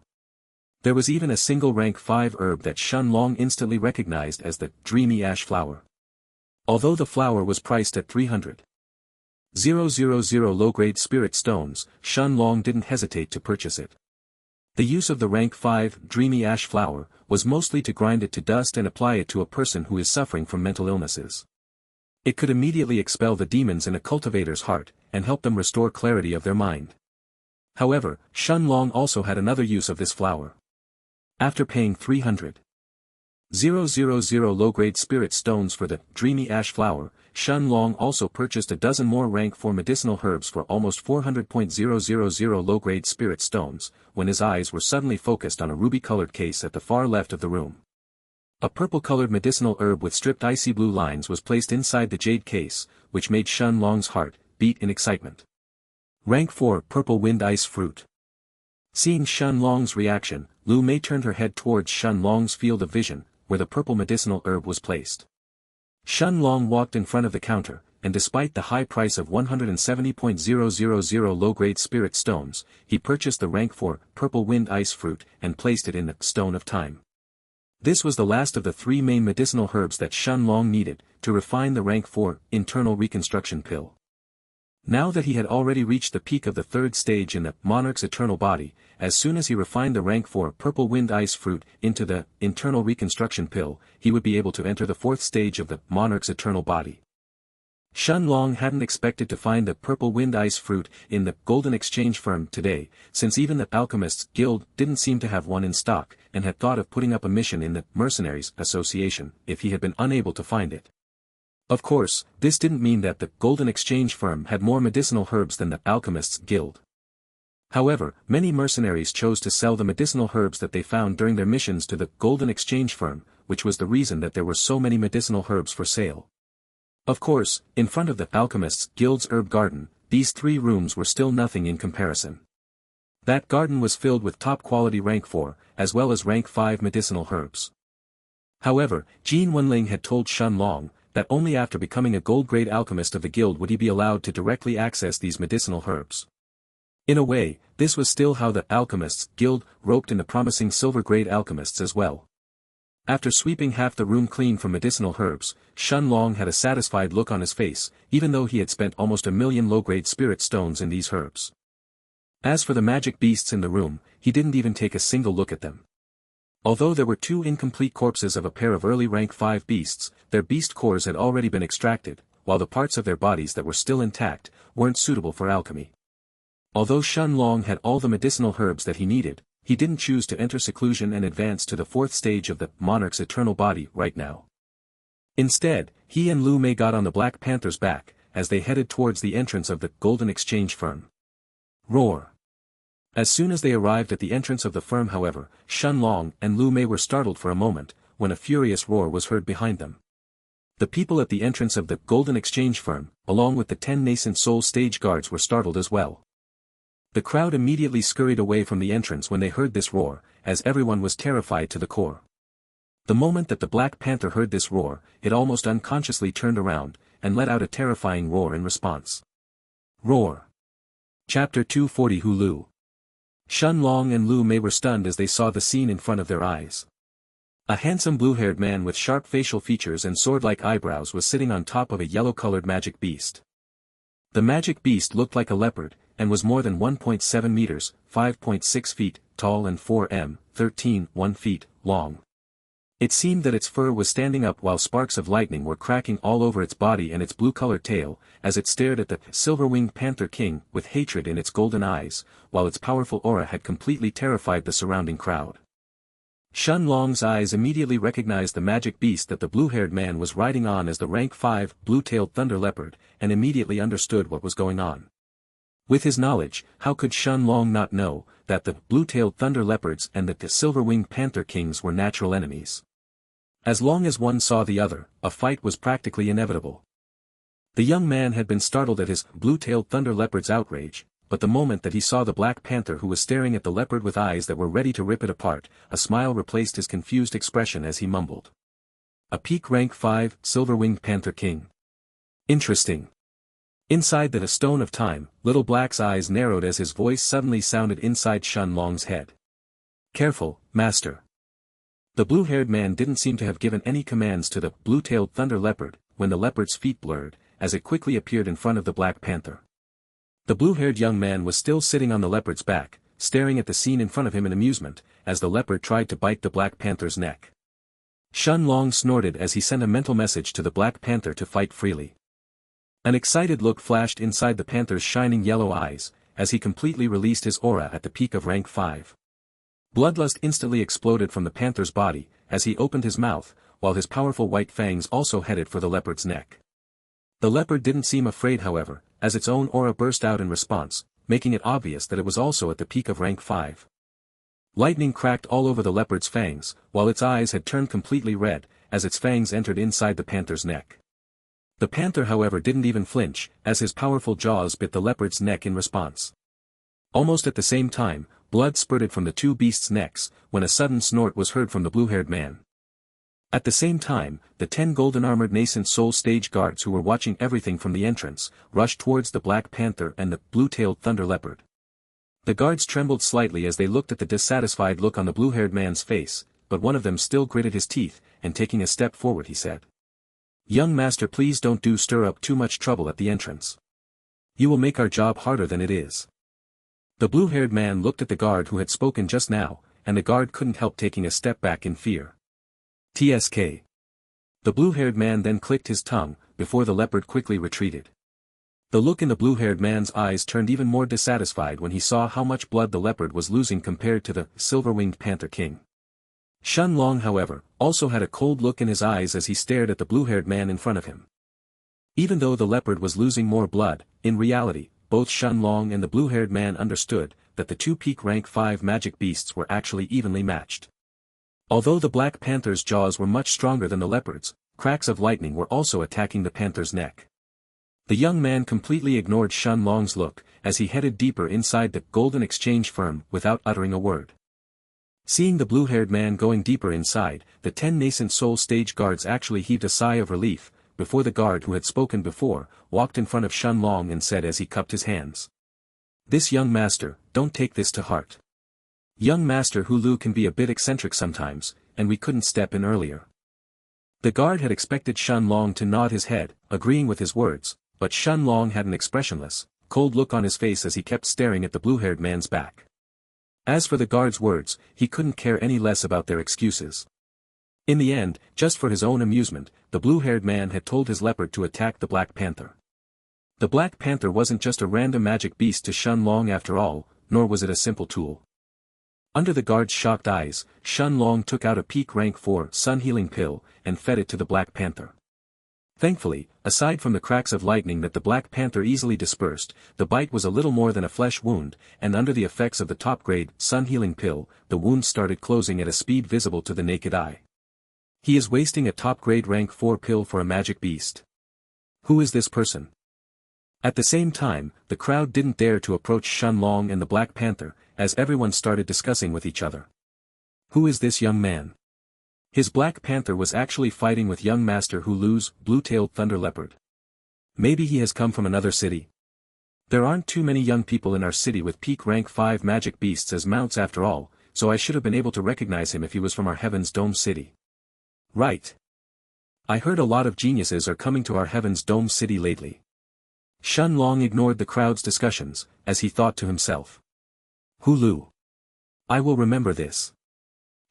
There was even a single rank 5 herb that Shun Long instantly recognized as the Dreamy Ash Flower. Although the flower was priced at 300,000 low-grade spirit stones, Shun Long didn't hesitate to purchase it. The use of the rank 5 Dreamy Ash Flower was mostly to grind it to dust and apply it to a person who is suffering from mental illnesses. It could immediately expel the demons in a cultivator's heart, and help them restore clarity of their mind. However, Shun Long also had another use of this flower. After paying 300,000 low-grade spirit stones for the Dreamy Ash Flower, Shun Long also purchased a dozen more rank 4 medicinal herbs for almost 400,000 low-grade spirit stones, when his eyes were suddenly focused on a ruby-colored case at the far left of the room. A purple-colored medicinal herb with stripped icy blue lines was placed inside the jade case, which made Shun Long's heart beat in excitement. Rank 4 Purple Wind Ice Fruit. Seeing Shun Long's reaction, Lu Mei turned her head towards Shun Long's field of vision, where the purple medicinal herb was placed. Shun Long walked in front of the counter, and despite the high price of 170.000 low-grade spirit stones, he purchased the rank 4 Purple Wind Ice Fruit and placed it in the Stone of Time. This was the last of the 3 main medicinal herbs that Shun Long needed, to refine the rank 4 Internal Reconstruction Pill. Now that he had already reached the peak of the 3rd stage in the Monarch's eternal body, as soon as he refined the rank 4 Purple Wind Ice Fruit into the Internal Reconstruction Pill, he would be able to enter the 4th stage of the Monarch's eternal body. Shun Long hadn't expected to find the Purple Wind Ice Fruit in the Golden Exchange Firm today, since even the Alchemists Guild didn't seem to have one in stock, and had thought of putting up a mission in the Mercenaries Association, if he had been unable to find it. Of course, this didn't mean that the Golden Exchange Firm had more medicinal herbs than the Alchemists Guild. However, many mercenaries chose to sell the medicinal herbs that they found during their missions to the Golden Exchange Firm, which was the reason that there were so many medicinal herbs for sale. Of course, in front of the Alchemists Guild's herb garden, these 3 rooms were still nothing in comparison. That garden was filled with top-quality rank 4, as well as rank 5 medicinal herbs. However, Jin Wenling had told Shun Long, that only after becoming a gold-grade alchemist of the guild would he be allowed to directly access these medicinal herbs. In a way, this was still how the Alchemists Guild roped in the promising silver-grade alchemists as well. After sweeping half the room clean from medicinal herbs, Shun Long had a satisfied look on his face, even though he had spent almost 1,000,000 low-grade spirit stones in these herbs. As for the magic beasts in the room, he didn't even take a single look at them. Although there were 2 incomplete corpses of a pair of early rank 5 beasts, their beast cores had already been extracted, while the parts of their bodies that were still intact, weren't suitable for alchemy. Although Shun Long had all the medicinal herbs that he needed, he didn't choose to enter seclusion and advance to the 4th stage of the Monarch's eternal body right now. Instead, he and Lu Mei got on the Black Panther's back, as they headed towards the entrance of the Golden Exchange Firm. Roar! As soon as they arrived at the entrance of the firm, however, Shun Long and Lu Mei were startled for a moment, when a furious roar was heard behind them. The people at the entrance of the Golden Exchange Firm, along with the 10 nascent soul stage guards, were startled as well. The crowd immediately scurried away from the entrance when they heard this roar, as everyone was terrified to the core. The moment that the Black Panther heard this roar, it almost unconsciously turned around, and let out a terrifying roar in response. Roar! Chapter 240 Hulu. Shun Long and Lu Mei were stunned as they saw the scene in front of their eyes. A handsome blue-haired man with sharp facial features and sword-like eyebrows was sitting on top of a yellow-colored magic beast. The magic beast looked like a leopard, and was more than 1.7 meters, 5.6 feet, tall and 1 feet, long. It seemed that its fur was standing up while sparks of lightning were cracking all over its body and its blue-colored tail, as it stared at the silver-winged Panther King with hatred in its golden eyes, while its powerful aura had completely terrified the surrounding crowd. Shun Long's eyes immediately recognized the magic beast that the blue-haired man was riding on as the rank 5 blue-tailed thunder leopard, and immediately understood what was going on. With his knowledge, how could Shun Long not know that the blue-tailed thunder leopards and the silver-winged Panther Kings were natural enemies? As long as one saw the other, a fight was practically inevitable. The young man had been startled at his blue-tailed thunder leopard's outrage, but the moment that he saw the Black Panther who was staring at the leopard with eyes that were ready to rip it apart, a smile replaced his confused expression as he mumbled. A peak rank 5 silver-winged Panther King. Interesting. Inside the Stone of Time, Little Black's eyes narrowed as his voice suddenly sounded inside Shun Long's head. Careful, master. The blue-haired man didn't seem to have given any commands to the blue-tailed thunder leopard, when the leopard's feet blurred, as it quickly appeared in front of the Black Panther. The blue-haired young man was still sitting on the leopard's back, staring at the scene in front of him in amusement, as the leopard tried to bite the Black Panther's neck. Shun Long snorted as he sent a mental message to the Black Panther to fight freely. An excited look flashed inside the panther's shining yellow eyes, as he completely released his aura at the peak of rank 5. Bloodlust instantly exploded from the panther's body, as he opened his mouth, while his powerful white fangs also headed for the leopard's neck. The leopard didn't seem afraid, however, as its own aura burst out in response, making it obvious that it was also at the peak of rank 5. Lightning cracked all over the leopard's fangs, while its eyes had turned completely red, as its fangs entered inside the panther's neck. The panther however didn't even flinch, as his powerful jaws bit the leopard's neck in response. Almost at the same time, blood spurted from the two beasts' necks, when a sudden snort was heard from the blue-haired man. At the same time, the 10 golden-armored nascent soul stage guards who were watching everything from the entrance, rushed towards the Black Panther and the blue-tailed thunder leopard. The guards trembled slightly as they looked at the dissatisfied look on the blue-haired man's face, but one of them still gritted his teeth, and taking a step forward he said, "Young master, please don't stir up too much trouble at the entrance. You will make our job harder than it is." The blue-haired man looked at the guard who had spoken just now, and the guard couldn't help taking a step back in fear. "TSK." The blue-haired man then clicked his tongue, before the leopard quickly retreated. The look in the blue-haired man's eyes turned even more dissatisfied when he saw how much blood the leopard was losing compared to the silver-winged panther king. Shen Long, however, also had a cold look in his eyes as he stared at the blue-haired man in front of him. Even though the leopard was losing more blood, in reality, both Shen Long and the blue-haired man understood that the two peak rank 5 magic beasts were actually evenly matched. Although the Black Panther's jaws were much stronger than the leopard's, cracks of lightning were also attacking the panther's neck. The young man completely ignored Shen Long's look, as he headed deeper inside the golden exchange firm without uttering a word. Seeing the blue-haired man going deeper inside, the 10 nascent soul stage guards actually heaved a sigh of relief, before the guard who had spoken before, walked in front of Shen Long and said as he cupped his hands, "This young master, don't take this to heart. Young master Hulu can be a bit eccentric sometimes, and we couldn't step in earlier." The guard had expected Shen Long to nod his head, agreeing with his words, but Shen Long had an expressionless, cold look on his face as he kept staring at the blue-haired man's back. As for the guard's words, he couldn't care any less about their excuses. In the end, just for his own amusement, the blue-haired man had told his leopard to attack the Black Panther. The Black Panther wasn't just a random magic beast to Shen Long after all, nor was it a simple tool. Under the guard's shocked eyes, Shen Long took out a peak rank 4 sun healing pill, and fed it to the Black Panther. Thankfully, aside from the cracks of lightning that the Black Panther easily dispersed, the bite was a little more than a flesh wound, and under the effects of the top-grade sun healing pill, the wound started closing at a speed visible to the naked eye. He is wasting a top-grade rank 4 pill for a magic beast. Who is this person? At the same time, the crowd didn't dare to approach Shen Long and the Black Panther, as everyone started discussing with each other. Who is this young man? His Black Panther was actually fighting with young Master Hulu's blue-tailed thunder leopard. Maybe he has come from another city. There aren't too many young people in our city with peak rank 5 magic beasts as mounts after all, so I should have been able to recognize him if he was from our Heaven's Dome city. Right. I heard a lot of geniuses are coming to our Heaven's Dome city lately. Shen Long ignored the crowd's discussions, as he thought to himself. Hulu. I will remember this.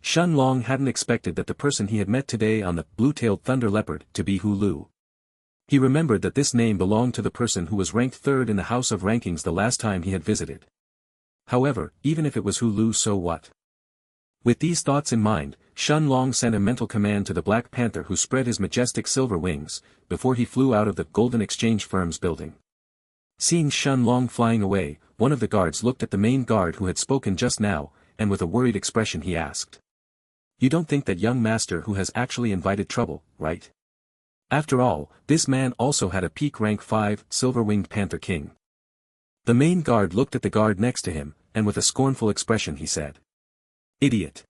Shen Long hadn't expected that the person he had met today on the blue-tailed thunder leopard to be Hulu. He remembered that this name belonged to the person who was ranked 3rd in the House of Rankings the last time he had visited. However, even if it was Hulu, so what? With these thoughts in mind, Shen Long sent a mental command to the Black Panther, who spread his majestic silver wings, before he flew out of the Golden Exchange Firm's building. Seeing Shen Long flying away, one of the guards looked at the main guard who had spoken just now, and with a worried expression he asked, "You don't think that young master who has actually invited trouble, right? After all, this man also had a peak rank 5 silver-winged panther king." The main guard looked at the guard next to him, and with a scornful expression he said, "Idiot.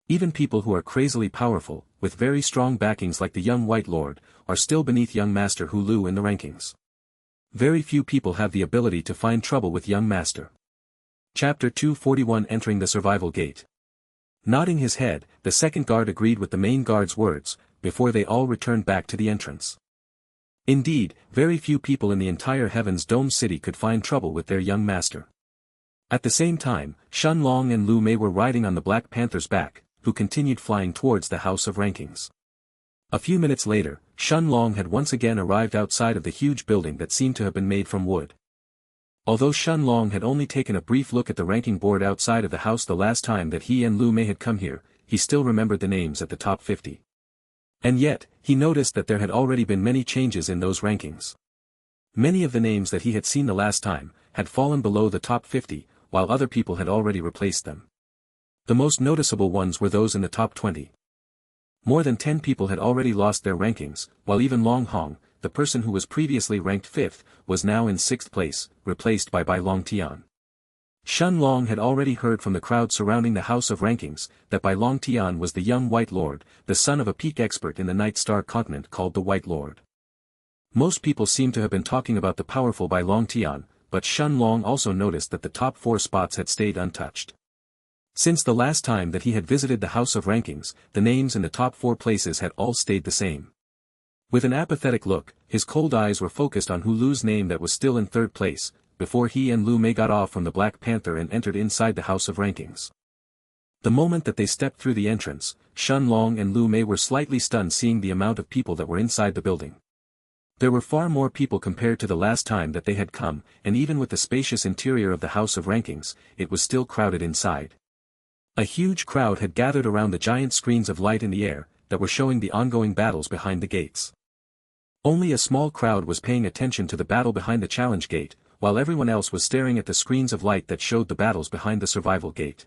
Even people who are crazily powerful, with very strong backings like the young White Lord, are still beneath young Master Hulu in the rankings. Very few people have the ability to find trouble with young master." Chapter 241, Entering the Survival Gate. Nodding his head, the second guard agreed with the main guard's words, before they all returned back to the entrance. Indeed, very few people in the entire Heaven's Dome city could find trouble with their young master. At the same time, Shen Long and Lu Mei were riding on the Black Panther's back, who continued flying towards the House of Rankings. A few minutes later, Shen Long had once again arrived outside of the huge building that seemed to have been made from wood. Although Shen Long had only taken a brief look at the ranking board outside of the house the last time that he and Lu Mei had come here, he still remembered the names at the top 50. And yet, he noticed that there had already been many changes in those rankings. Many of the names that he had seen the last time, had fallen below the top 50, while other people had already replaced them. The most noticeable ones were those in the top 20. More than 10 people had already lost their rankings, while even Long Hong, the person who was previously ranked 5th, was now in 6th place, replaced by Bai Long Tian. Shen Long had already heard from the crowd surrounding the House of Rankings, that Bai Long Tian was the young White Lord, the son of a peak expert in the Night Star continent called the White Lord. Most people seem to have been talking about the powerful Bai Long Tian, but Shen Long also noticed that the top 4 spots had stayed untouched. Since the last time that he had visited the House of Rankings, the names in the top 4 places had all stayed the same. With an apathetic look, his cold eyes were focused on Hu Lu's name that was still in 3rd place, before he and Lu Mei got off from the Black Panther and entered inside the House of Rankings. The moment that they stepped through the entrance, Shen Long and Lu Mei were slightly stunned seeing the amount of people that were inside the building. There were far more people compared to the last time that they had come, and even with the spacious interior of the House of Rankings, it was still crowded inside. A huge crowd had gathered around the giant screens of light in the air, that were showing the ongoing battles behind the gates. Only a small crowd was paying attention to the battle behind the challenge gate, while everyone else was staring at the screens of light that showed the battles behind the survival gate.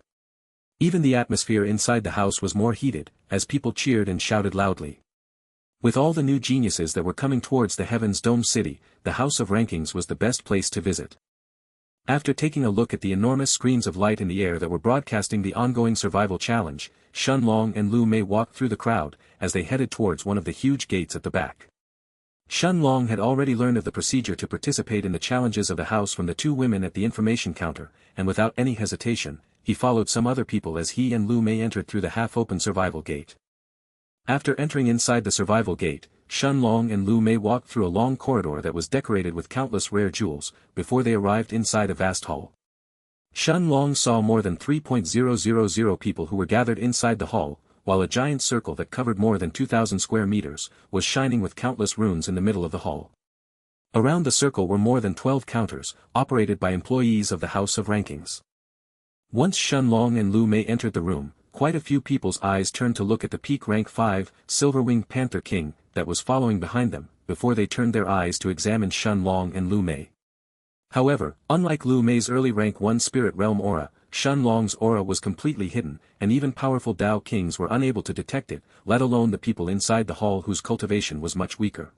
Even the atmosphere inside the house was more heated, as people cheered and shouted loudly. With all the new geniuses that were coming towards the Heaven's Dome City, the House of Rankings was the best place to visit. After taking a look at the enormous screens of light in the air that were broadcasting the ongoing survival challenge, Shen Long and Lu Mei walked through the crowd, as they headed towards one of the huge gates at the back. Shen Long had already learned of the procedure to participate in the challenges of the house from the 2 women at the information counter, and without any hesitation, he followed some other people as he and Lu Mei entered through the half-open survival gate. After entering inside the survival gate, Shen Long and Lu Mei walked through a long corridor that was decorated with countless rare jewels, before they arrived inside a vast hall. Shen Long saw more than 3,000 people who were gathered inside the hall, while a giant circle that covered more than 2,000 square meters, was shining with countless runes in the middle of the hall. Around the circle were more than 12 counters, operated by employees of the House of Rankings. Once Shen Long and Lu Mei entered the room, quite a few people's eyes turned to look at the peak rank 5, Silver-Winged Panther King, that was following behind them, before they turned their eyes to examine Shen Long and Lu Mei. However, unlike Lu Mei's early rank 1 Spirit Realm aura, Shen Long's aura was completely hidden, and even powerful Dao Kings were unable to detect it, let alone the people inside the hall whose cultivation was much weaker.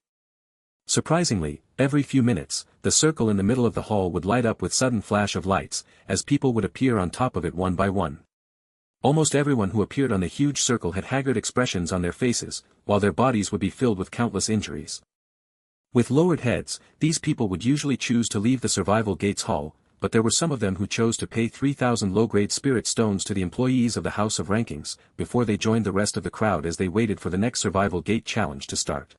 Surprisingly, every few minutes, the circle in the middle of the hall would light up with sudden flash of lights, as people would appear on top of it one by one. Almost everyone who appeared on the huge circle had haggard expressions on their faces, while their bodies would be filled with countless injuries. With lowered heads, these people would usually choose to leave the survival gates hall, but there were some of them who chose to pay 3,000 low-grade spirit stones to the employees of the House of Rankings, before they joined the rest of the crowd as they waited for the next survival gate challenge to start.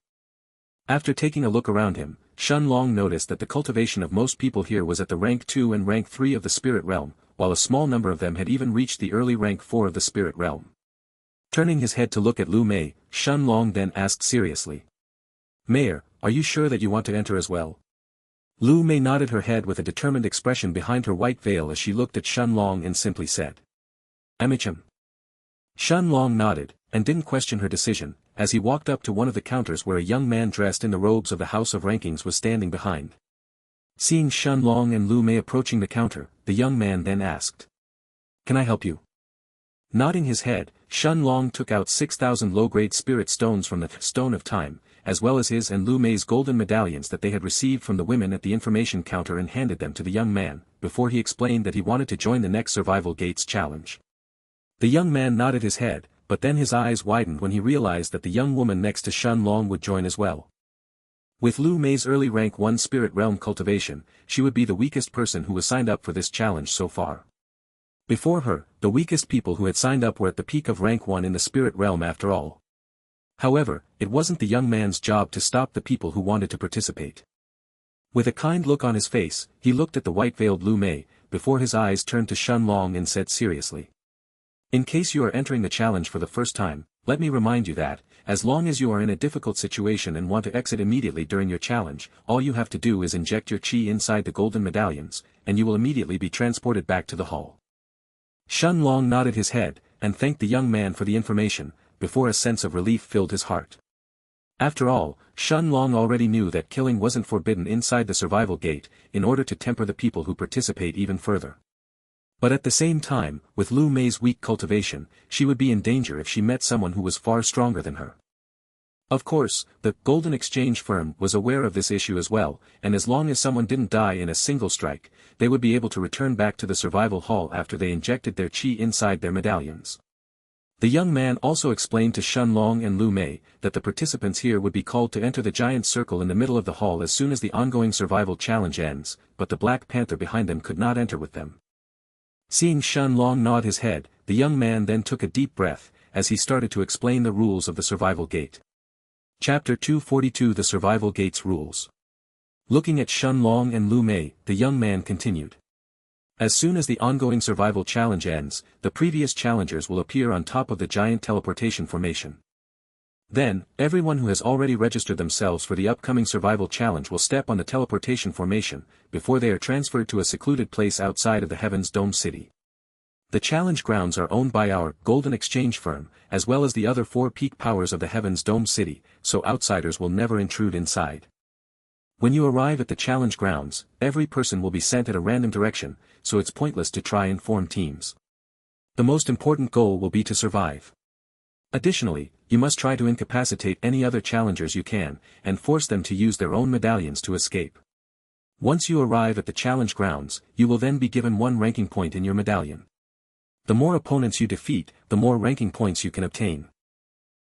After taking a look around him, Shen Long noticed that the cultivation of most people here was at the rank 2 and rank 3 of the spirit realm, while a small number of them had even reached the early rank 4 of the spirit realm. Turning his head to look at Lu Mei, Shen Long then asked seriously. "Mayor, are you sure that you want to enter as well?" Lu Mei nodded her head with a determined expression behind her white veil as she looked at Shen Long and simply said, "Amicham." Shen Long nodded, and didn't question her decision, as he walked up to one of the counters where a young man dressed in the robes of the House of Rankings was standing behind. Seeing Shen Long and Lu Mei approaching the counter, the young man then asked, "Can I help you?" Nodding his head, Shen Long took out 6,000 low-grade spirit stones from the Stone of Time, as well as his and Lu Mei's golden medallions that they had received from the women at the information counter and handed them to the young man, before he explained that he wanted to join the next Survival Gates challenge. The young man nodded his head, but then his eyes widened when he realized that the young woman next to Shen Long would join as well. With Lu Mei's early rank 1 Spirit Realm cultivation, she would be the weakest person who was signed up for this challenge so far. Before her, the weakest people who had signed up were at the peak of rank 1 in the Spirit Realm after all. However, it wasn't the young man's job to stop the people who wanted to participate. With a kind look on his face, he looked at the white-veiled Lu Mei, before his eyes turned to Shen Long and said seriously. "In case you are entering the challenge for the first time, let me remind you that, as long as you are in a difficult situation and want to exit immediately during your challenge, all you have to do is inject your chi inside the golden medallions, and you will immediately be transported back to the hall." Shen Long nodded his head, and thanked the young man for the information, before a sense of relief filled his heart. After all, Shen Long already knew that killing wasn't forbidden inside the survival gate, in order to temper the people who participate even further. But at the same time, with Lu Mei's weak cultivation, she would be in danger if she met someone who was far stronger than her. Of course, the Golden Exchange firm was aware of this issue as well, and as long as someone didn't die in a single strike, they would be able to return back to the survival hall after they injected their qi inside their medallions. The young man also explained to Shenlong and Lu Mei that the participants here would be called to enter the giant circle in the middle of the hall as soon as the ongoing survival challenge ends, but the Black Panther behind them could not enter with them. Seeing Shenlong nod his head, the young man then took a deep breath, as he started to explain the rules of the survival gate. Chapter 242 The Survival Gate's Rules. Looking at Shenlong and Lu Mei, the young man continued. As soon as the ongoing survival challenge ends, the previous challengers will appear on top of the giant teleportation formation. Then, everyone who has already registered themselves for the upcoming survival challenge will step on the teleportation formation, before they are transferred to a secluded place outside of the Heaven's Dome City. The challenge grounds are owned by our Golden Exchange firm, as well as the other 4 peak powers of the Heaven's Dome City, so outsiders will never intrude inside. When you arrive at the challenge grounds, every person will be sent at a random direction, so it's pointless to try and form teams. The most important goal will be to survive. Additionally, you must try to incapacitate any other challengers you can, and force them to use their own medallions to escape. Once you arrive at the challenge grounds, you will then be given 1 ranking point in your medallion. The more opponents you defeat, the more ranking points you can obtain.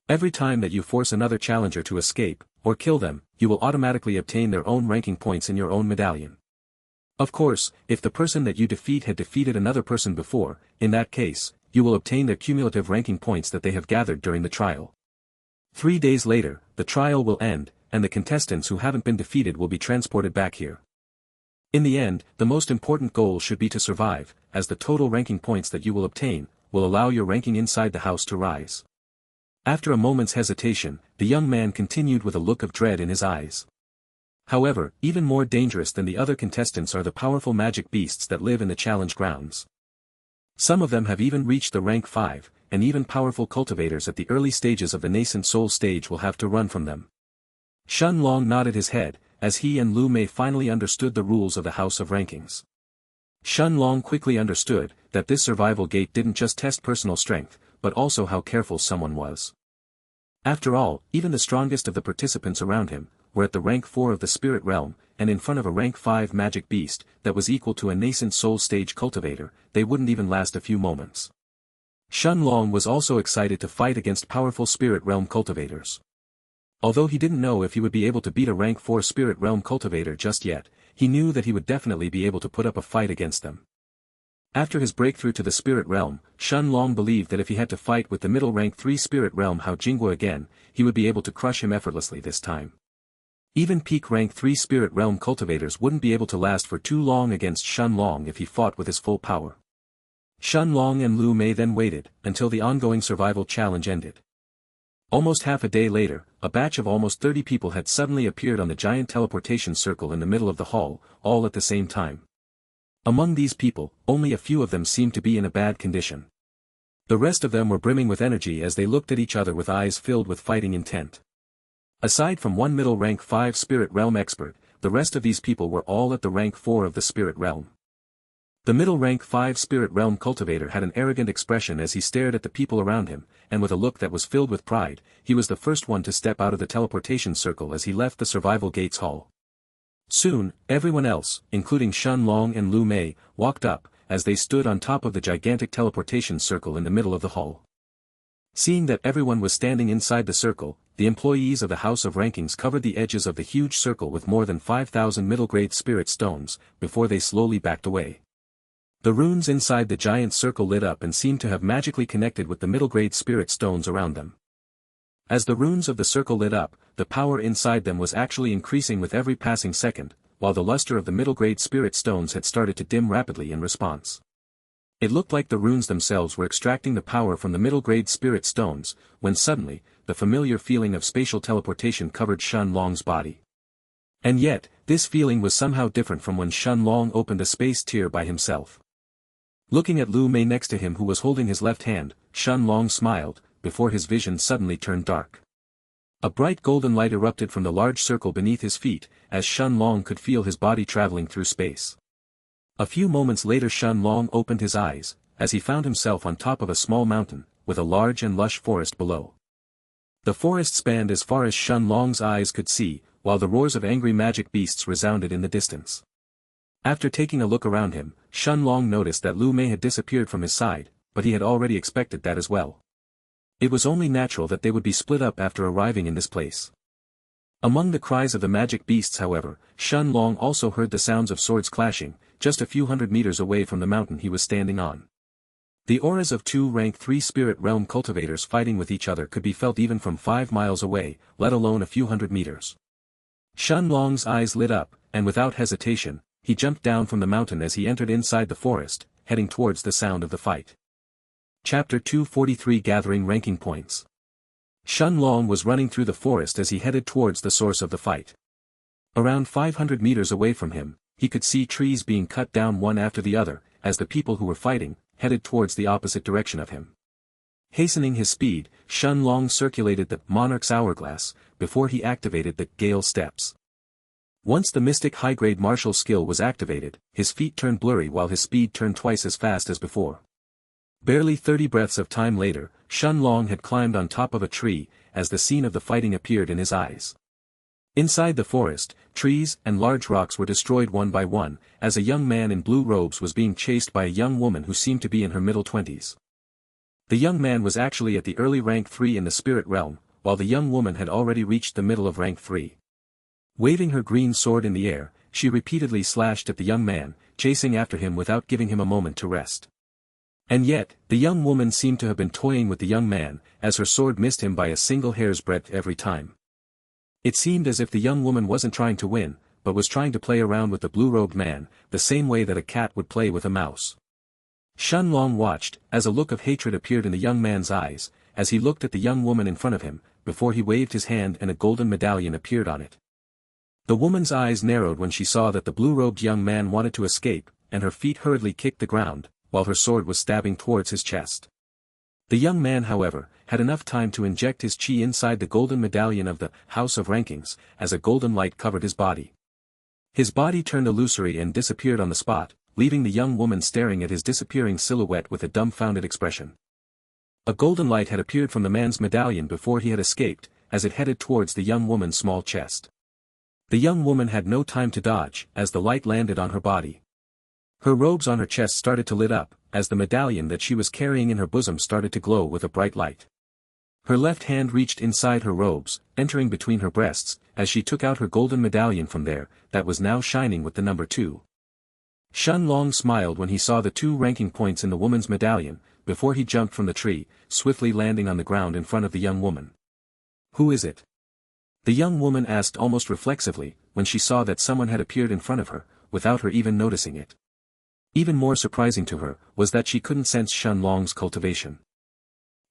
Every time that you force another challenger to escape, or kill them, you will automatically obtain their own ranking points in your own medallion. Of course, if the person that you defeat had defeated another person before, in that case, you will obtain their cumulative ranking points that they have gathered during the trial. 3 days later, the trial will end, and the contestants who haven't been defeated will be transported back here. In the end, the most important goal should be to survive, as the total ranking points that you will obtain, will allow your ranking inside the house to rise. After a moment's hesitation, the young man continued with a look of dread in his eyes. However, even more dangerous than the other contestants are the powerful magic beasts that live in the challenge grounds. Some of them have even reached the rank 5, and even powerful cultivators at the early stages of the nascent soul stage will have to run from them. Shenlong nodded his head, as he and Lu Mei finally understood the rules of the House of Rankings. Shenlong quickly understood that this survival gate didn't just test personal strength, but also how careful someone was. After all, even the strongest of the participants around him were at the rank 4 of the spirit realm, and in front of a rank 5 magic beast that was equal to a nascent soul stage cultivator, they wouldn't even last a few moments. Shenlong was also excited to fight against powerful spirit realm cultivators. Although he didn't know if he would be able to beat a rank 4 spirit realm cultivator just yet, he knew that he would definitely be able to put up a fight against them. After his breakthrough to the spirit realm, Shenlong believed that if he had to fight with the middle rank 3 spirit realm Hao Jinghua again, he would be able to crush him effortlessly this time. Even peak rank 3 spirit realm cultivators wouldn't be able to last for too long against Shenlong if he fought with his full power. Shenlong and Lu Mei then waited until the ongoing survival challenge ended. Almost half a day later, a batch of almost 30 people had suddenly appeared on the giant teleportation circle in the middle of the hall, all at the same time. Among these people, only a few of them seemed to be in a bad condition. The rest of them were brimming with energy as they looked at each other with eyes filled with fighting intent. Aside from one middle rank 5 spirit realm expert, the rest of these people were all at the rank 4 of the spirit realm. The middle rank 5 spirit realm cultivator had an arrogant expression as he stared at the people around him, and with a look that was filled with pride, he was the first one to step out of the teleportation circle as he left the survival gates hall. Soon, everyone else, including Shenlong and Lu Mei, walked up, as they stood on top of the gigantic teleportation circle in the middle of the hall. Seeing that everyone was standing inside the circle, the employees of the House of Rankings covered the edges of the huge circle with more than 5,000 middle-grade spirit stones, before they slowly backed away. The runes inside the giant circle lit up and seemed to have magically connected with the middle-grade spirit stones around them. As the runes of the circle lit up, the power inside them was actually increasing with every passing second, while the luster of the middle-grade spirit stones had started to dim rapidly in response. It looked like the runes themselves were extracting the power from the middle-grade spirit stones, when suddenly, the familiar feeling of spatial teleportation covered Shenlong's body. And yet, this feeling was somehow different from when Shenlong opened a space tier by himself. Looking at Lu Mei next to him who was holding his left hand, Shenlong smiled, before his vision suddenly turned dark. A bright golden light erupted from the large circle beneath his feet, as Shenlong could feel his body traveling through space. A few moments later Shen Long opened his eyes, as he found himself on top of a small mountain, with a large and lush forest below. The forest spanned as far as Shen Long's eyes could see, while the roars of angry magic beasts resounded in the distance. After taking a look around him, Shen Long noticed that Lu Mei had disappeared from his side, but he had already expected that as well. It was only natural that they would be split up after arriving in this place. Among the cries of the magic beasts however, Shen Long also heard the sounds of swords clashing, just a few hundred meters away from the mountain he was standing on. The auras of two rank 3 spirit realm cultivators fighting with each other could be felt even from 5 miles away, let alone a few hundred meters. Shen Long's eyes lit up, and without hesitation, he jumped down from the mountain as he entered inside the forest, heading towards the sound of the fight. Chapter 243 Gathering Ranking Points. Shen Long was running through the forest as he headed towards the source of the fight. Around 500 meters away from him, he could see trees being cut down one after the other, as the people who were fighting, headed towards the opposite direction of him. Hastening his speed, Shen Long circulated the Monarch's hourglass, before he activated the Gale Steps. Once the mystic high-grade martial skill was activated, his feet turned blurry while his speed turned twice as fast as before. Barely 30 breaths of time later, Shen Long had climbed on top of a tree, as the scene of the fighting appeared in his eyes. Inside the forest, trees and large rocks were destroyed one by one, as a young man in blue robes was being chased by a young woman who seemed to be in her middle 20s. The young man was actually at the early rank 3 in the spirit realm, while the young woman had already reached the middle of rank 3. Waving her green sword in the air, she repeatedly slashed at the young man, chasing after him without giving him a moment to rest. And yet, the young woman seemed to have been toying with the young man, as her sword missed him by a single hair's breadth every time. It seemed as if the young woman wasn't trying to win, but was trying to play around with the blue-robed man, the same way that a cat would play with a mouse. Shen Long watched, as a look of hatred appeared in the young man's eyes, as he looked at the young woman in front of him, before he waved his hand and a golden medallion appeared on it. The woman's eyes narrowed when she saw that the blue-robed young man wanted to escape, and her feet hurriedly kicked the ground, while her sword was stabbing towards his chest. The young man however, had enough time to inject his chi inside the golden medallion of the House of Rankings, as a golden light covered his body. His body turned illusory and disappeared on the spot, leaving the young woman staring at his disappearing silhouette with a dumbfounded expression. A golden light had appeared from the man's medallion before he had escaped, as it headed towards the young woman's small chest. The young woman had no time to dodge, as the light landed on her body. Her robes on her chest started to lit up, as the medallion that she was carrying in her bosom started to glow with a bright light. Her left hand reached inside her robes, entering between her breasts, as she took out her golden medallion from there, that was now shining with the number 2. Shen Long smiled when he saw the 2 ranking points in the woman's medallion, before he jumped from the tree, swiftly landing on the ground in front of the young woman. "Who is it?" the young woman asked almost reflexively, when she saw that someone had appeared in front of her, without her even noticing it. Even more surprising to her, was that she couldn't sense Shen Long's cultivation.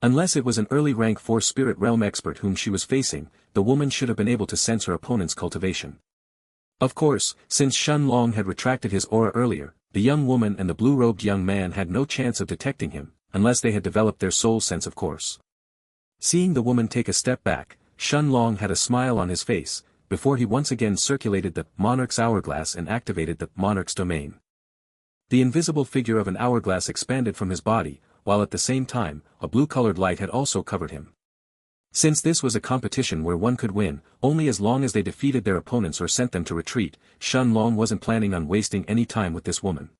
Unless it was an early rank 4 spirit realm expert whom she was facing, the woman should have been able to sense her opponent's cultivation. Of course, since Shen Long had retracted his aura earlier, the young woman and the blue-robed young man had no chance of detecting him, unless they had developed their soul sense of course. Seeing the woman take a step back, Shen Long had a smile on his face, before he once again circulated the Monarch's hourglass and activated the Monarch's domain. The invisible figure of an hourglass expanded from his body, while at the same time, a blue-colored light had also covered him. Since this was a competition where one could win, only as long as they defeated their opponents or sent them to retreat, Shen Long wasn't planning on wasting any time with this woman.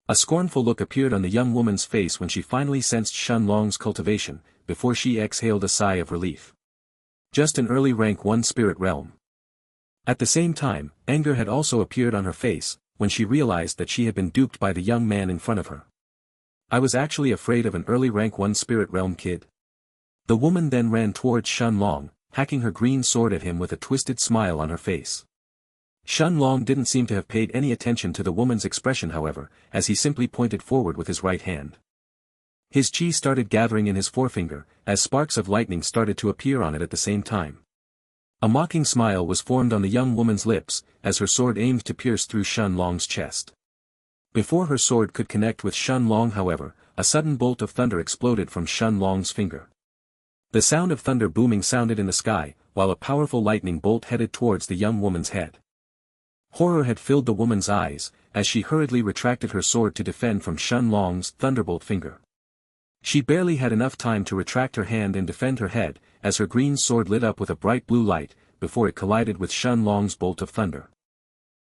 A scornful look appeared on the young woman's face when she finally sensed Shen Long's cultivation, before she exhaled a sigh of relief. Just an early rank 1 spirit realm. At the same time, anger had also appeared on her face, when she realized that she had been duped by the young man in front of her. "I was actually afraid of an early rank 1 spirit realm kid." The woman then ran towards Shen Long, hacking her green sword at him with a twisted smile on her face. Shen Long didn't seem to have paid any attention to the woman's expression however, as he simply pointed forward with his right hand. His chi started gathering in his forefinger, as sparks of lightning started to appear on it at the same time. A mocking smile was formed on the young woman's lips, as her sword aimed to pierce through Shen Long's chest. Before her sword could connect with Shen Long however, a sudden bolt of thunder exploded from Shen Long's finger. The sound of thunder booming sounded in the sky, while a powerful lightning bolt headed towards the young woman's head. Horror had filled the woman's eyes, as she hurriedly retracted her sword to defend from Shun Long's thunderbolt finger. She barely had enough time to retract her hand and defend her head, as her green sword lit up with a bright blue light, before it collided with Shun Long's bolt of thunder.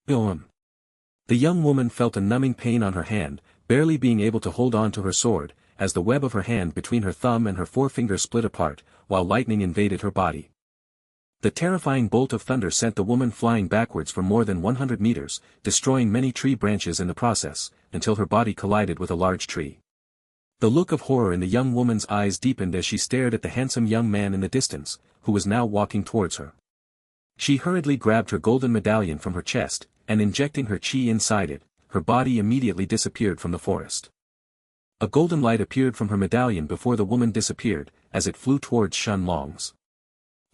The young woman felt a numbing pain on her hand, barely being able to hold on to her sword, as the web of her hand between her thumb and her forefinger split apart, while lightning invaded her body. The terrifying bolt of thunder sent the woman flying backwards for more than 100 meters, destroying many tree branches in the process, until her body collided with a large tree. The look of horror in the young woman's eyes deepened as she stared at the handsome young man in the distance, who was now walking towards her. She hurriedly grabbed her golden medallion from her chest, and injecting her chi inside it, her body immediately disappeared from the forest. A golden light appeared from her medallion before the woman disappeared, as it flew towards Shun Long's.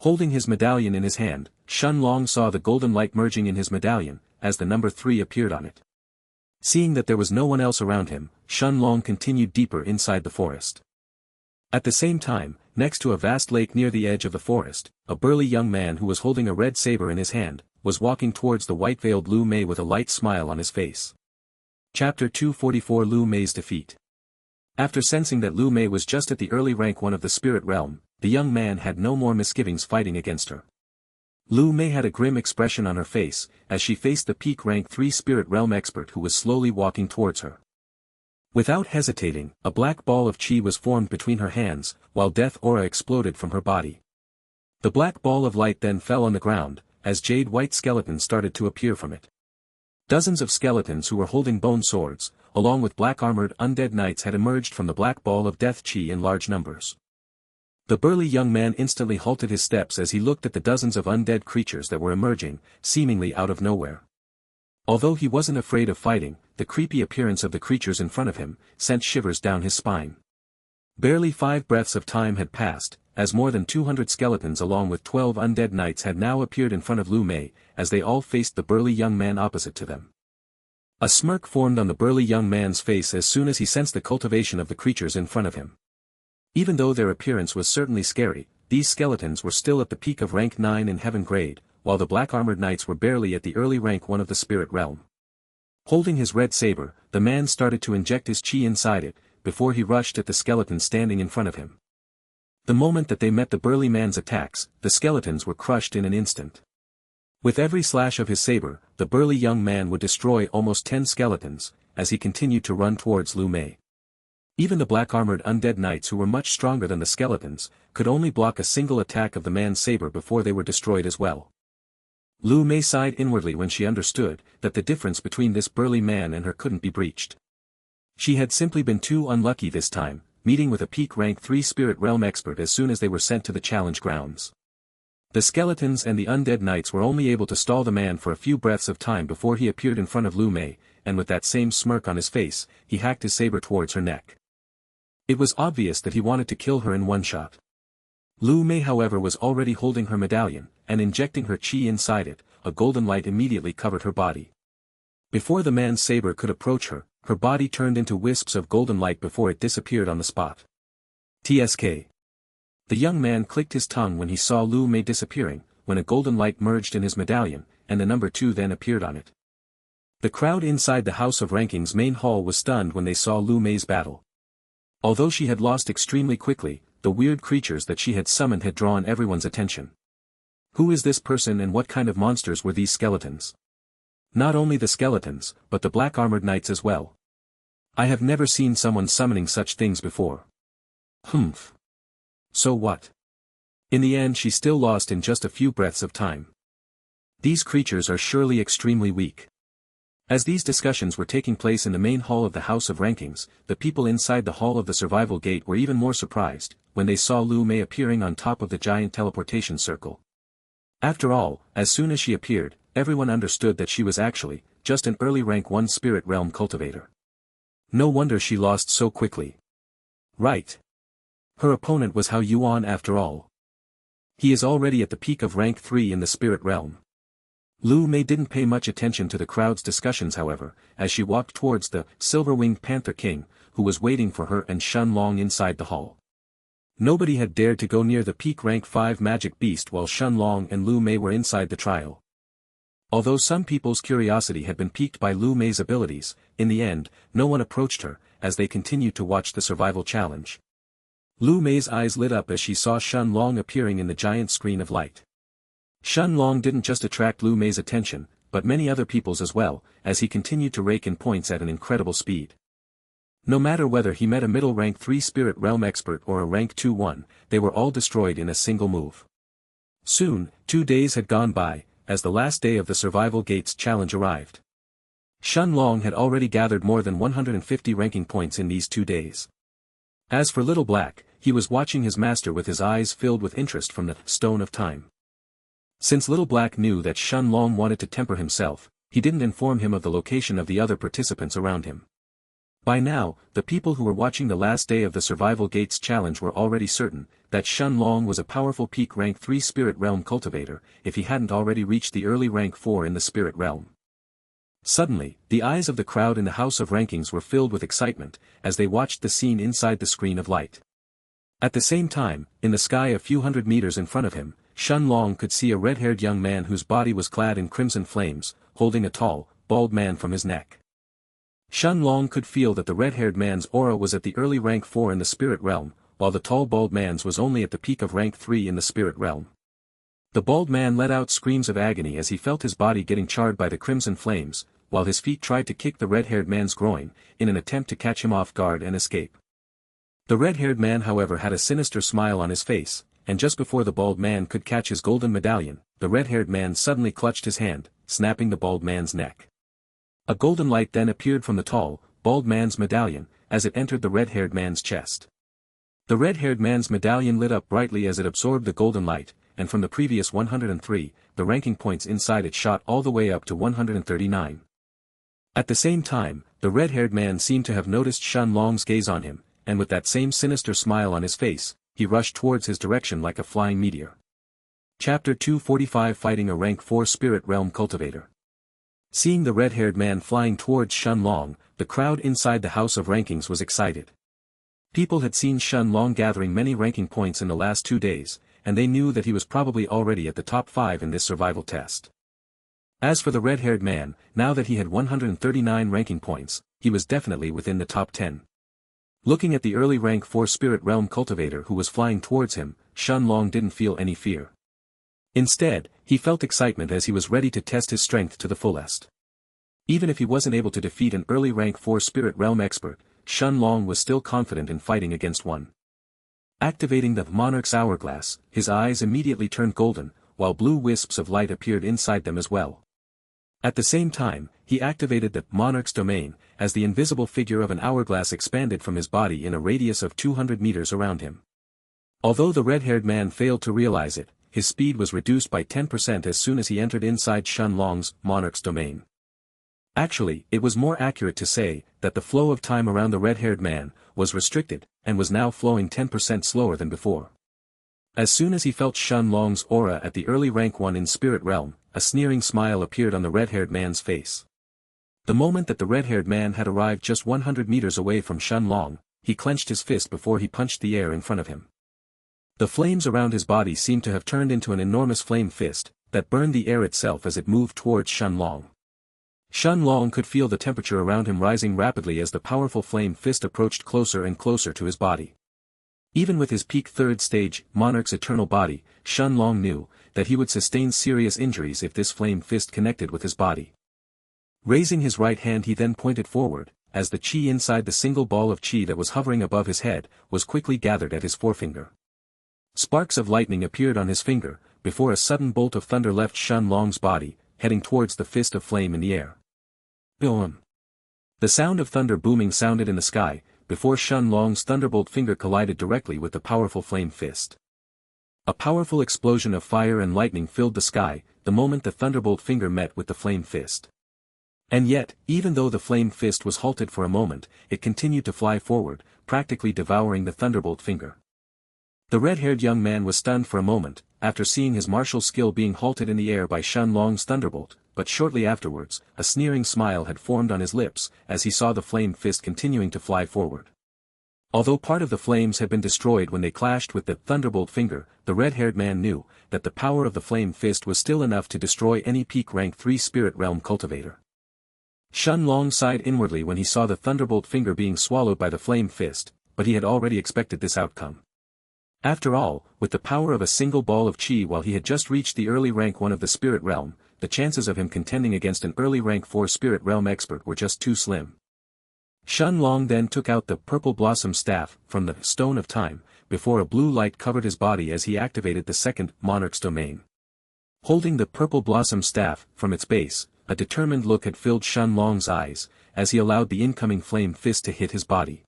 Holding his medallion in his hand, Shun Long saw the golden light merging in his medallion, as the number 3 appeared on it. Seeing that there was no one else around him, Shun Long continued deeper inside the forest. At the same time, next to a vast lake near the edge of the forest, a burly young man who was holding a red saber in his hand, was walking towards the white-veiled Lu Mei with a light smile on his face. Chapter 244 Lu Mei's Defeat. After sensing that Lu Mei was just at the early rank 1 of the spirit realm, the young man had no more misgivings fighting against her. Lu Mei had a grim expression on her face, as she faced the peak rank 3 spirit realm expert who was slowly walking towards her. Without hesitating, a black ball of chi was formed between her hands, while death aura exploded from her body. The black ball of light then fell on the ground, as jade-white skeletons started to appear from it. Dozens of skeletons who were holding bone swords, along with black-armored undead knights had emerged from the black ball of death chi in large numbers. The burly young man instantly halted his steps as he looked at the dozens of undead creatures that were emerging, seemingly out of nowhere. Although he wasn't afraid of fighting, the creepy appearance of the creatures in front of him sent shivers down his spine. Barely 5 breaths of time had passed, as more than 200 skeletons along with 12 undead knights had now appeared in front of Lu Mei, as they all faced the burly young man opposite to them. A smirk formed on the burly young man's face as soon as he sensed the cultivation of the creatures in front of him. Even though their appearance was certainly scary, these skeletons were still at the peak of rank 9 in heaven grade, while the black-armored knights were barely at the early rank 1 of the spirit realm. Holding his red saber, the man started to inject his chi inside it, before he rushed at the skeletons standing in front of him. The moment that they met the burly man's attacks, the skeletons were crushed in an instant. With every slash of his saber, the burly young man would destroy almost 10 skeletons, as he continued to run towards Lu Mei. Even the black-armored undead knights who were much stronger than the skeletons, could only block a single attack of the man's saber before they were destroyed as well. Lu Mei sighed inwardly when she understood that the difference between this burly man and her couldn't be breached. She had simply been too unlucky this time, meeting with a peak rank 3 spirit realm expert as soon as they were sent to the challenge grounds. The skeletons and the undead knights were only able to stall the man for a few breaths of time before he appeared in front of Lu Mei, and with that same smirk on his face, he hacked his saber towards her neck. It was obvious that he wanted to kill her in one shot. Lu Mei however was already holding her medallion, and injecting her chi inside it, a golden light immediately covered her body. Before the man's saber could approach her, her body turned into wisps of golden light before it disappeared on the spot. TSK. The young man clicked his tongue when he saw Lu Mei disappearing, when a golden light merged in his medallion, and the number 2 then appeared on it. The crowd inside the House of Ranking's main hall was stunned when they saw Lu Mei's battle. Although she had lost extremely quickly, the weird creatures that she had summoned had drawn everyone's attention. Who is this person and what kind of monsters were these skeletons? Not only the skeletons, but the black-armored knights as well. I have never seen someone summoning such things before. Humph. So what? In the end she still lost in just a few breaths of time. These creatures are surely extremely weak. As these discussions were taking place in the main hall of the House of Rankings, the people inside the Hall of the Survival Gate were even more surprised, when they saw Lu Mei appearing on top of the giant teleportation circle. After all, as soon as she appeared, everyone understood that she was actually, just an early rank 1 spirit realm cultivator. No wonder she lost so quickly. Right. Her opponent was Hao Yuan after all. He is already at the peak of rank 3 in the spirit realm. Lu Mei didn't pay much attention to the crowd's discussions however, as she walked towards the silver-winged Panther King, who was waiting for her and Shun Long inside the hall. Nobody had dared to go near the peak rank 5 magic beast while Shun Long and Lu Mei were inside the trial. Although some people's curiosity had been piqued by Lu Mei's abilities, in the end, no one approached her, as they continued to watch the survival challenge. Lu Mei's eyes lit up as she saw Shen Long appearing in the giant screen of light. Shen Long didn't just attract Lu Mei's attention, but many other people's as well, as he continued to rake in points at an incredible speed. No matter whether he met a middle rank 3 spirit realm expert or a rank 2-1, they were all destroyed in a single move. Soon, 2 days had gone by, as the last day of the Survival Gates challenge arrived. Shen Long had already gathered more than 150 ranking points in these 2 days. As for Little Black, he was watching his master with his eyes filled with interest from the Stone of Time. Since Little Black knew that Shen Long wanted to temper himself, he didn't inform him of the location of the other participants around him. By now, the people who were watching the last day of the Survival Gates challenge were already certain that Shen Long was a powerful peak rank 3 spirit realm cultivator, if he hadn't already reached the early rank 4 in the spirit realm. Suddenly, the eyes of the crowd in the House of Rankings were filled with excitement, as they watched the scene inside the screen of light. At the same time, in the sky a few hundred meters in front of him, Shen Long could see a red-haired young man whose body was clad in crimson flames, holding a tall, bald man from his neck. Shen Long could feel that the red-haired man's aura was at the early rank 4 in the spirit realm, while the tall bald man's was only at the peak of rank 3 in the spirit realm. The bald man let out screams of agony as he felt his body getting charred by the crimson flames, while his feet tried to kick the red-haired man's groin, in an attempt to catch him off guard and escape. The red-haired man however had a sinister smile on his face, and just before the bald man could catch his golden medallion, the red-haired man suddenly clutched his hand, snapping the bald man's neck. A golden light then appeared from the tall, bald man's medallion, as it entered the red-haired man's chest. The red-haired man's medallion lit up brightly as it absorbed the golden light, and from the previous 103, the ranking points inside it shot all the way up to 139. At the same time, the red-haired man seemed to have noticed Shen Long's gaze on him, and with that same sinister smile on his face, he rushed towards his direction like a flying meteor. Chapter 245 Fighting a Rank 4 Spirit Realm Cultivator. Seeing the red-haired man flying towards Shen Long, the crowd inside the House of Rankings was excited. People had seen Shen Long gathering many ranking points in the last 2 days, and they knew that he was probably already at the top 5 in this survival test. As for the red-haired man, now that he had 139 ranking points, he was definitely within the top 10. Looking at the early rank 4 spirit realm cultivator who was flying towards him, Shen Long didn't feel any fear. Instead, he felt excitement as he was ready to test his strength to the fullest. Even if he wasn't able to defeat an early rank 4 spirit realm expert, Shen Long was still confident in fighting against one. Activating the Monarch's hourglass, his eyes immediately turned golden, while blue wisps of light appeared inside them as well. At the same time, he activated the Monarch's domain, as the invisible figure of an hourglass expanded from his body in a radius of 200 meters around him. Although the red-haired man failed to realize it, his speed was reduced by 10% as soon as he entered inside Shen Long's Monarch's domain. Actually, it was more accurate to say that the flow of time around the red-haired man was restricted, and was now flowing 10% slower than before. As soon as he felt Shen Long's aura at the early rank 1 in spirit realm, a sneering smile appeared on the red-haired man's face. The moment that the red-haired man had arrived just 100 meters away from Shen Long, he clenched his fist before he punched the air in front of him. The flames around his body seemed to have turned into an enormous flame fist, that burned the air itself as it moved towards Shen Long. Shen Long could feel the temperature around him rising rapidly as the powerful flame fist approached closer and closer to his body. Even with his peak 3rd stage, Monarch's eternal body, Shen Long knew that he would sustain serious injuries if this flame fist connected with his body. Raising his right hand he then pointed forward, as the chi inside the single ball of chi that was hovering above his head, was quickly gathered at his forefinger. Sparks of lightning appeared on his finger, before a sudden bolt of thunder left Shen Long's body, heading towards the fist of flame in the air. Boom! The sound of thunder booming sounded in the sky, before Shen Long's thunderbolt finger collided directly with the powerful flame fist. A powerful explosion of fire and lightning filled the sky, the moment the thunderbolt finger met with the flame fist. And yet, even though the flame fist was halted for a moment, it continued to fly forward, practically devouring the thunderbolt finger. The red-haired young man was stunned for a moment, after seeing his martial skill being halted in the air by Shen Long's thunderbolt, but shortly afterwards, a sneering smile had formed on his lips, as he saw the flame fist continuing to fly forward. Although part of the flames had been destroyed when they clashed with the thunderbolt finger, the red-haired man knew that the power of the flame fist was still enough to destroy any peak rank 3 spirit realm cultivator. Shun Long sighed inwardly when he saw the thunderbolt finger being swallowed by the flame fist, but he had already expected this outcome. After all, with the power of a single ball of chi while he had just reached the early rank 1 of the spirit realm, the chances of him contending against an early rank 4 spirit realm expert were just too slim. Shun Long then took out the purple blossom staff from the Stone of Time, before a blue light covered his body as he activated the second Monarch's domain. Holding the purple blossom staff from its base, a determined look had filled Shun Long's eyes, as he allowed the incoming flame fist to hit his body.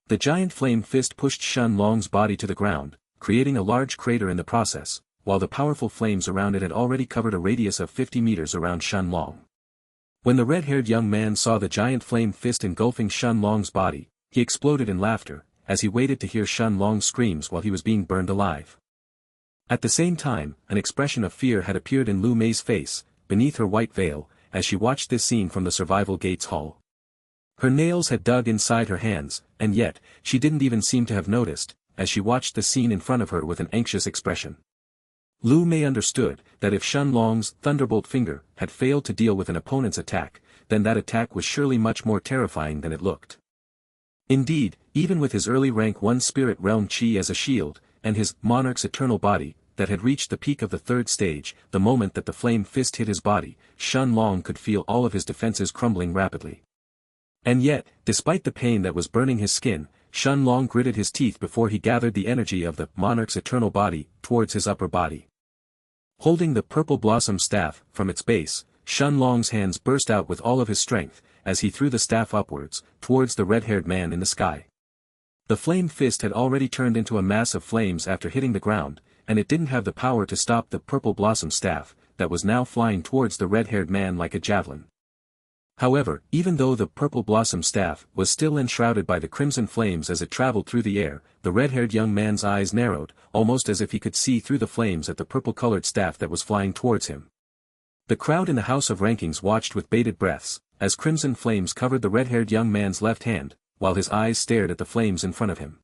The giant flame fist pushed Shun Long's body to the ground, creating a large crater in the process, while the powerful flames around it had already covered a radius of 50 meters around Shun Long. When the red-haired young man saw the giant flame fist engulfing Shun Long's body, he exploded in laughter, as he waited to hear Shun Long's screams while he was being burned alive. At the same time, an expression of fear had appeared in Lu Mei's face, beneath her white veil, as she watched this scene from the survival gates hall. Her nails had dug inside her hands, and yet, she didn't even seem to have noticed, as she watched the scene in front of her with an anxious expression. Lu Mei understood that if Shun Long's thunderbolt finger had failed to deal with an opponent's attack, then that attack was surely much more terrifying than it looked. Indeed, even with his early rank 1 spirit realm chi as a shield, and his Monarch's eternal body, that had reached the peak of the 3rd stage, the moment that the flame fist hit his body, Shun Long could feel all of his defenses crumbling rapidly. And yet, despite the pain that was burning his skin, Shun Long gritted his teeth before he gathered the energy of the Monarch's eternal body towards his upper body. Holding the purple blossom staff from its base, Shun Long's hands burst out with all of his strength, as he threw the staff upwards, towards the red-haired man in the sky. The flame fist had already turned into a mass of flames after hitting the ground, and it didn't have the power to stop the purple blossom staff, that was now flying towards the red-haired man like a javelin. However, even though the purple blossom staff was still enshrouded by the crimson flames as it traveled through the air, the red-haired young man's eyes narrowed, almost as if he could see through the flames at the purple-colored staff that was flying towards him. The crowd in the House of Rankings watched with bated breaths, as crimson flames covered the red-haired young man's left hand, while his eyes stared at the flames in front of him.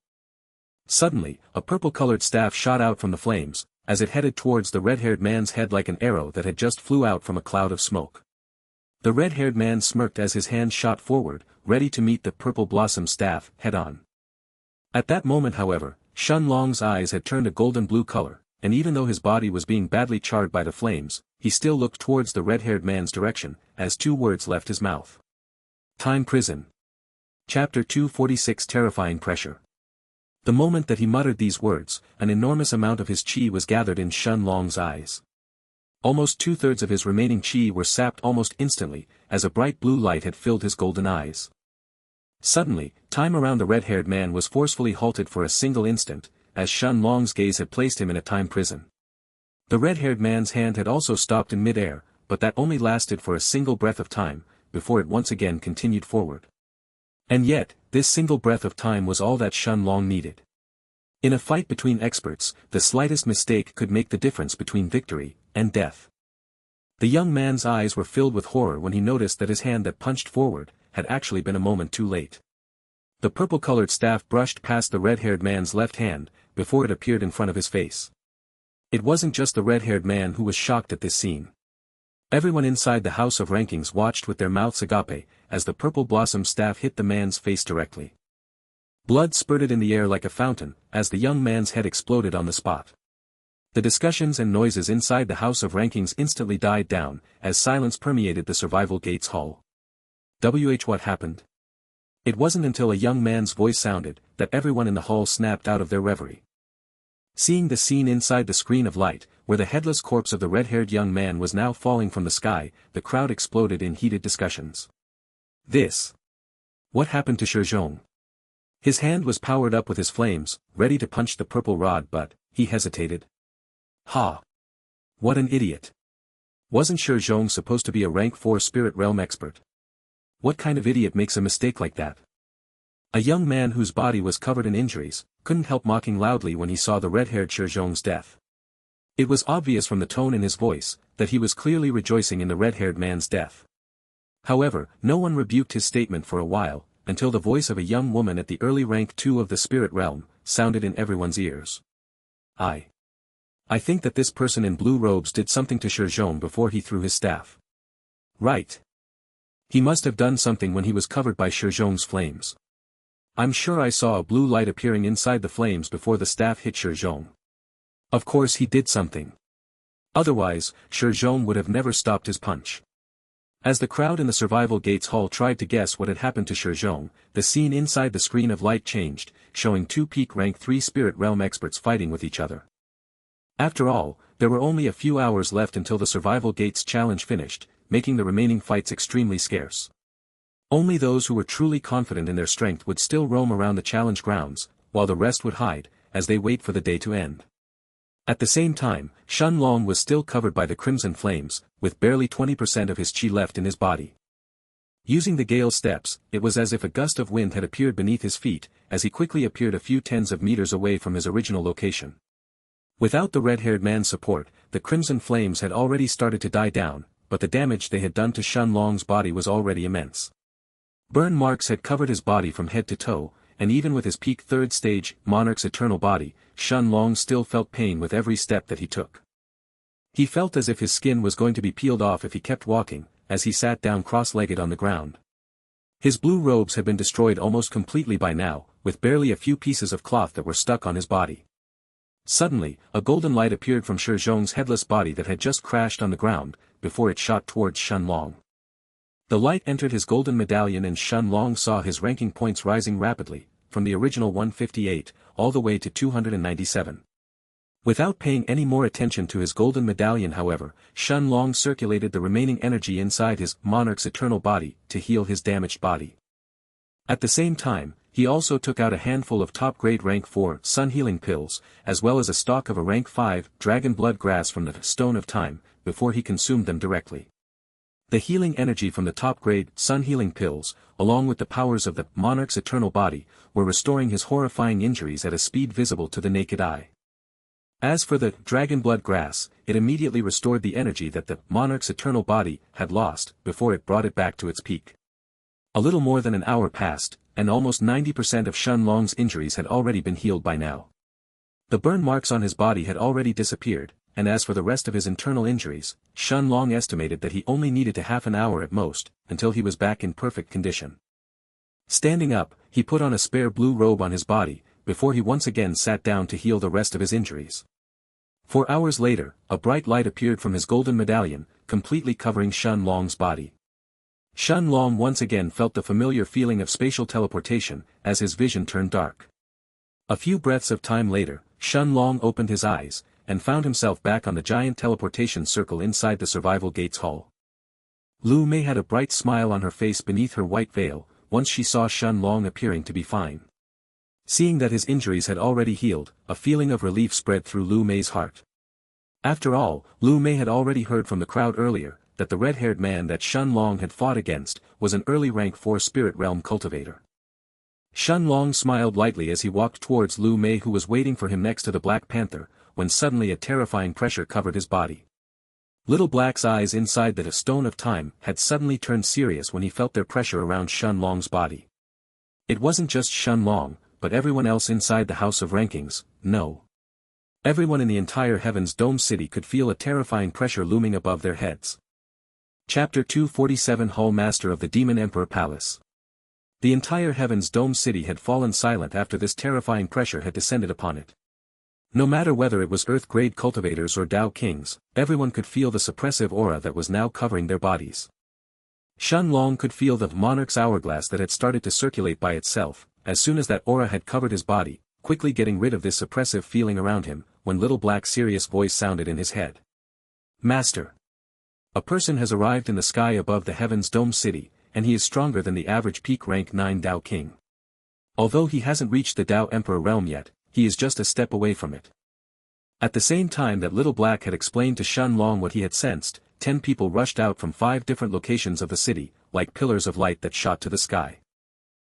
Suddenly, a purple-colored staff shot out from the flames, as it headed towards the red-haired man's head like an arrow that had just flew out from a cloud of smoke. The red-haired man smirked as his hand shot forward, ready to meet the purple blossom staff head-on. At that moment however, Shun Long's eyes had turned a golden-blue color, and even though his body was being badly charred by the flames, he still looked towards the red-haired man's direction, as 2 words left his mouth. Time Prison. Chapter 246 Terrifying Pressure. The moment that he muttered these words, an enormous amount of his chi was gathered in Shun Long's eyes. Almost 2/3 of his remaining chi were sapped almost instantly, as a bright blue light had filled his golden eyes. Suddenly, time around the red-haired man was forcefully halted for a single instant, as Shun Long's gaze had placed him in a time prison. The red-haired man's hand had also stopped in mid-air, but that only lasted for a single breath of time, before it once again continued forward. And yet, this single breath of time was all that Shun Long needed. In a fight between experts, the slightest mistake could make the difference between victory and death. The young man's eyes were filled with horror when he noticed that his hand that punched forward had actually been a moment too late. The purple-colored staff brushed past the red-haired man's left hand, before it appeared in front of his face. It wasn't just the red-haired man who was shocked at this scene. Everyone inside the House of Rankings watched with their mouths agape, as the purple blossom staff hit the man's face directly. Blood spurted in the air like a fountain, as the young man's head exploded on the spot. The discussions and noises inside the House of Rankings instantly died down, as silence permeated the survival gates hall. What happened? It wasn't until a young man's voice sounded, that everyone in the hall snapped out of their reverie. Seeing the scene inside the screen of light, where the headless corpse of the red-haired young man was now falling from the sky, the crowd exploded in heated discussions. What happened to Shizhong? His hand was powered up with his flames, ready to punch the purple rod, but he hesitated. What an idiot. Wasn't Shizhong supposed to be a rank 4 spirit realm expert? What kind of idiot makes a mistake like that? A young man whose body was covered in injuries, couldn't help mocking loudly when he saw the red-haired Shizhong's death. It was obvious from the tone in his voice, that he was clearly rejoicing in the red-haired man's death. However, no one rebuked his statement for a while, until the voice of a young woman at the early rank 2 of the spirit realm, sounded in everyone's ears. I think that this person in blue robes did something to Shizhong before he threw his staff. Right. He must have done something when he was covered by Shizhong's flames. I'm sure I saw a blue light appearing inside the flames before the staff hit Shizhong. Of course he did something. Otherwise, Shizhong would have never stopped his punch. As the crowd in the survival gates hall tried to guess what had happened to Shizhong, the scene inside the screen of light changed, showing 2 peak rank 3 spirit realm experts fighting with each other. After all, there were only a few hours left until the survival gates challenge finished, making the remaining fights extremely scarce. Only those who were truly confident in their strength would still roam around the challenge grounds, while the rest would hide, as they wait for the day to end. At the same time, Shenlong was still covered by the crimson flames, with barely 20% of his qi left in his body. Using the gale steps, it was as if a gust of wind had appeared beneath his feet, as he quickly appeared a few tens of meters away from his original location. Without the red-haired man's support, the crimson flames had already started to die down, but the damage they had done to Shenlong's body was already immense. Burn marks had covered his body from head to toe, and even with his peak 3rd stage, Monarch's eternal body, Shenlong still felt pain with every step that he took. He felt as if his skin was going to be peeled off if he kept walking, as he sat down cross-legged on the ground. His blue robes had been destroyed almost completely by now, with barely a few pieces of cloth that were stuck on his body. Suddenly, a golden light appeared from Shizhong's headless body that had just crashed on the ground, before it shot towards Shenlong. The light entered his golden medallion and Shenlong saw his ranking points rising rapidly, from the original 158, all the way to 297. Without paying any more attention to his golden medallion however, Shenlong circulated the remaining energy inside his Monarch's eternal body, to heal his damaged body. At the same time, he also took out a handful of top-grade rank 4 sun healing pills, as well as a stalk of a rank 5 dragon blood grass from the Stone of Time, before he consumed them directly. The healing energy from the top-grade sun healing pills, along with the powers of the Monarch's eternal body, were restoring his horrifying injuries at a speed visible to the naked eye. As for the dragon blood grass, it immediately restored the energy that the Monarch's eternal body had lost before it brought it back to its peak. A little more than an hour passed, and almost 90% of Shenlong's injuries had already been healed by now. The burn marks on his body had already disappeared, and as for the rest of his internal injuries, Shenlong estimated that he only needed a half an hour at most, until he was back in perfect condition. Standing up, he put on a spare blue robe on his body, before he once again sat down to heal the rest of his injuries. 4 hours later, a bright light appeared from his golden medallion, completely covering Shenlong's body. Shenlong once again felt the familiar feeling of spatial teleportation, as his vision turned dark. A few breaths of time later, Shenlong opened his eyes, and found himself back on the giant teleportation circle inside the survival gates hall. Lu Mei had a bright smile on her face beneath her white veil, once she saw Shenlong appearing to be fine. Seeing that his injuries had already healed, a feeling of relief spread through Lu Mei's heart. After all, Lu Mei had already heard from the crowd earlier, that the red-haired man that Shenlong had fought against, was an early rank 4 spirit realm cultivator. Shenlong smiled lightly as he walked towards Lu Mei who was waiting for him next to the Black Panther, when suddenly a terrifying pressure covered his body. Little Black's eyes inside the Stone of Time had suddenly turned serious when he felt their pressure around Shenlong's body. It wasn't just Shenlong, but everyone else inside the House of Rankings, no. Everyone in the entire Heaven's Dome City could feel a terrifying pressure looming above their heads. Chapter 247 Hall Master of the Demon Emperor Palace. The entire Heaven's Dome City had fallen silent after this terrifying pressure had descended upon it. No matter whether it was Earth-grade cultivators or Dao Kings, everyone could feel the suppressive aura that was now covering their bodies. Shenlong could feel the Monarch's hourglass that had started to circulate by itself, as soon as that aura had covered his body, quickly getting rid of this suppressive feeling around him, when Little Black's serious voice sounded in his head. Master. A person has arrived in the sky above the Heaven's Dome City, and he is stronger than the average peak rank 9 Dao King. Although he hasn't reached the Dao Emperor realm yet, he is just a step away from it. At the same time that Little Black had explained to Shenlong what he had sensed, 10 people rushed out from 5 different locations of the city, like pillars of light that shot to the sky.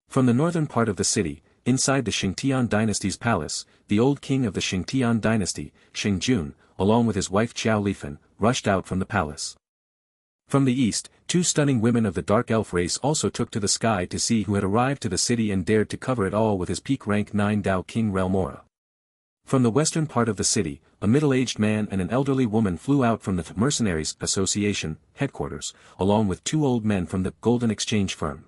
From the northern part of the city, inside the Xingtian dynasty's palace, the old king of the Xingtian dynasty, Xingjun, along with his wife Qiao Lifan, rushed out from the palace. From the east, two stunning women of the dark elf race also took to the sky to see who had arrived to the city and dared to cover it all with his peak rank 9 Dao King Relmora. From the western part of the city, a middle-aged man and an elderly woman flew out from the Mercenaries Association headquarters, along with two old men from the Golden Exchange firm.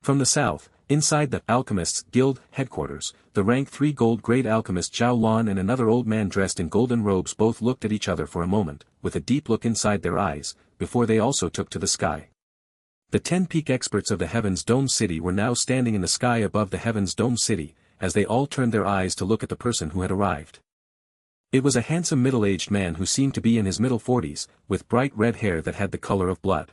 From the south, inside the Alchemists Guild headquarters, the rank 3 gold-grade alchemist Zhao Lan and another old man dressed in golden robes both looked at each other for a moment, with a deep look inside their eyes, before they also took to the sky. The 10 peak experts of the Heaven's Dome City were now standing in the sky above the Heaven's Dome City, as they all turned their eyes to look at the person who had arrived. It was a handsome middle-aged man who seemed to be in his middle 40s, with bright red hair that had the color of blood.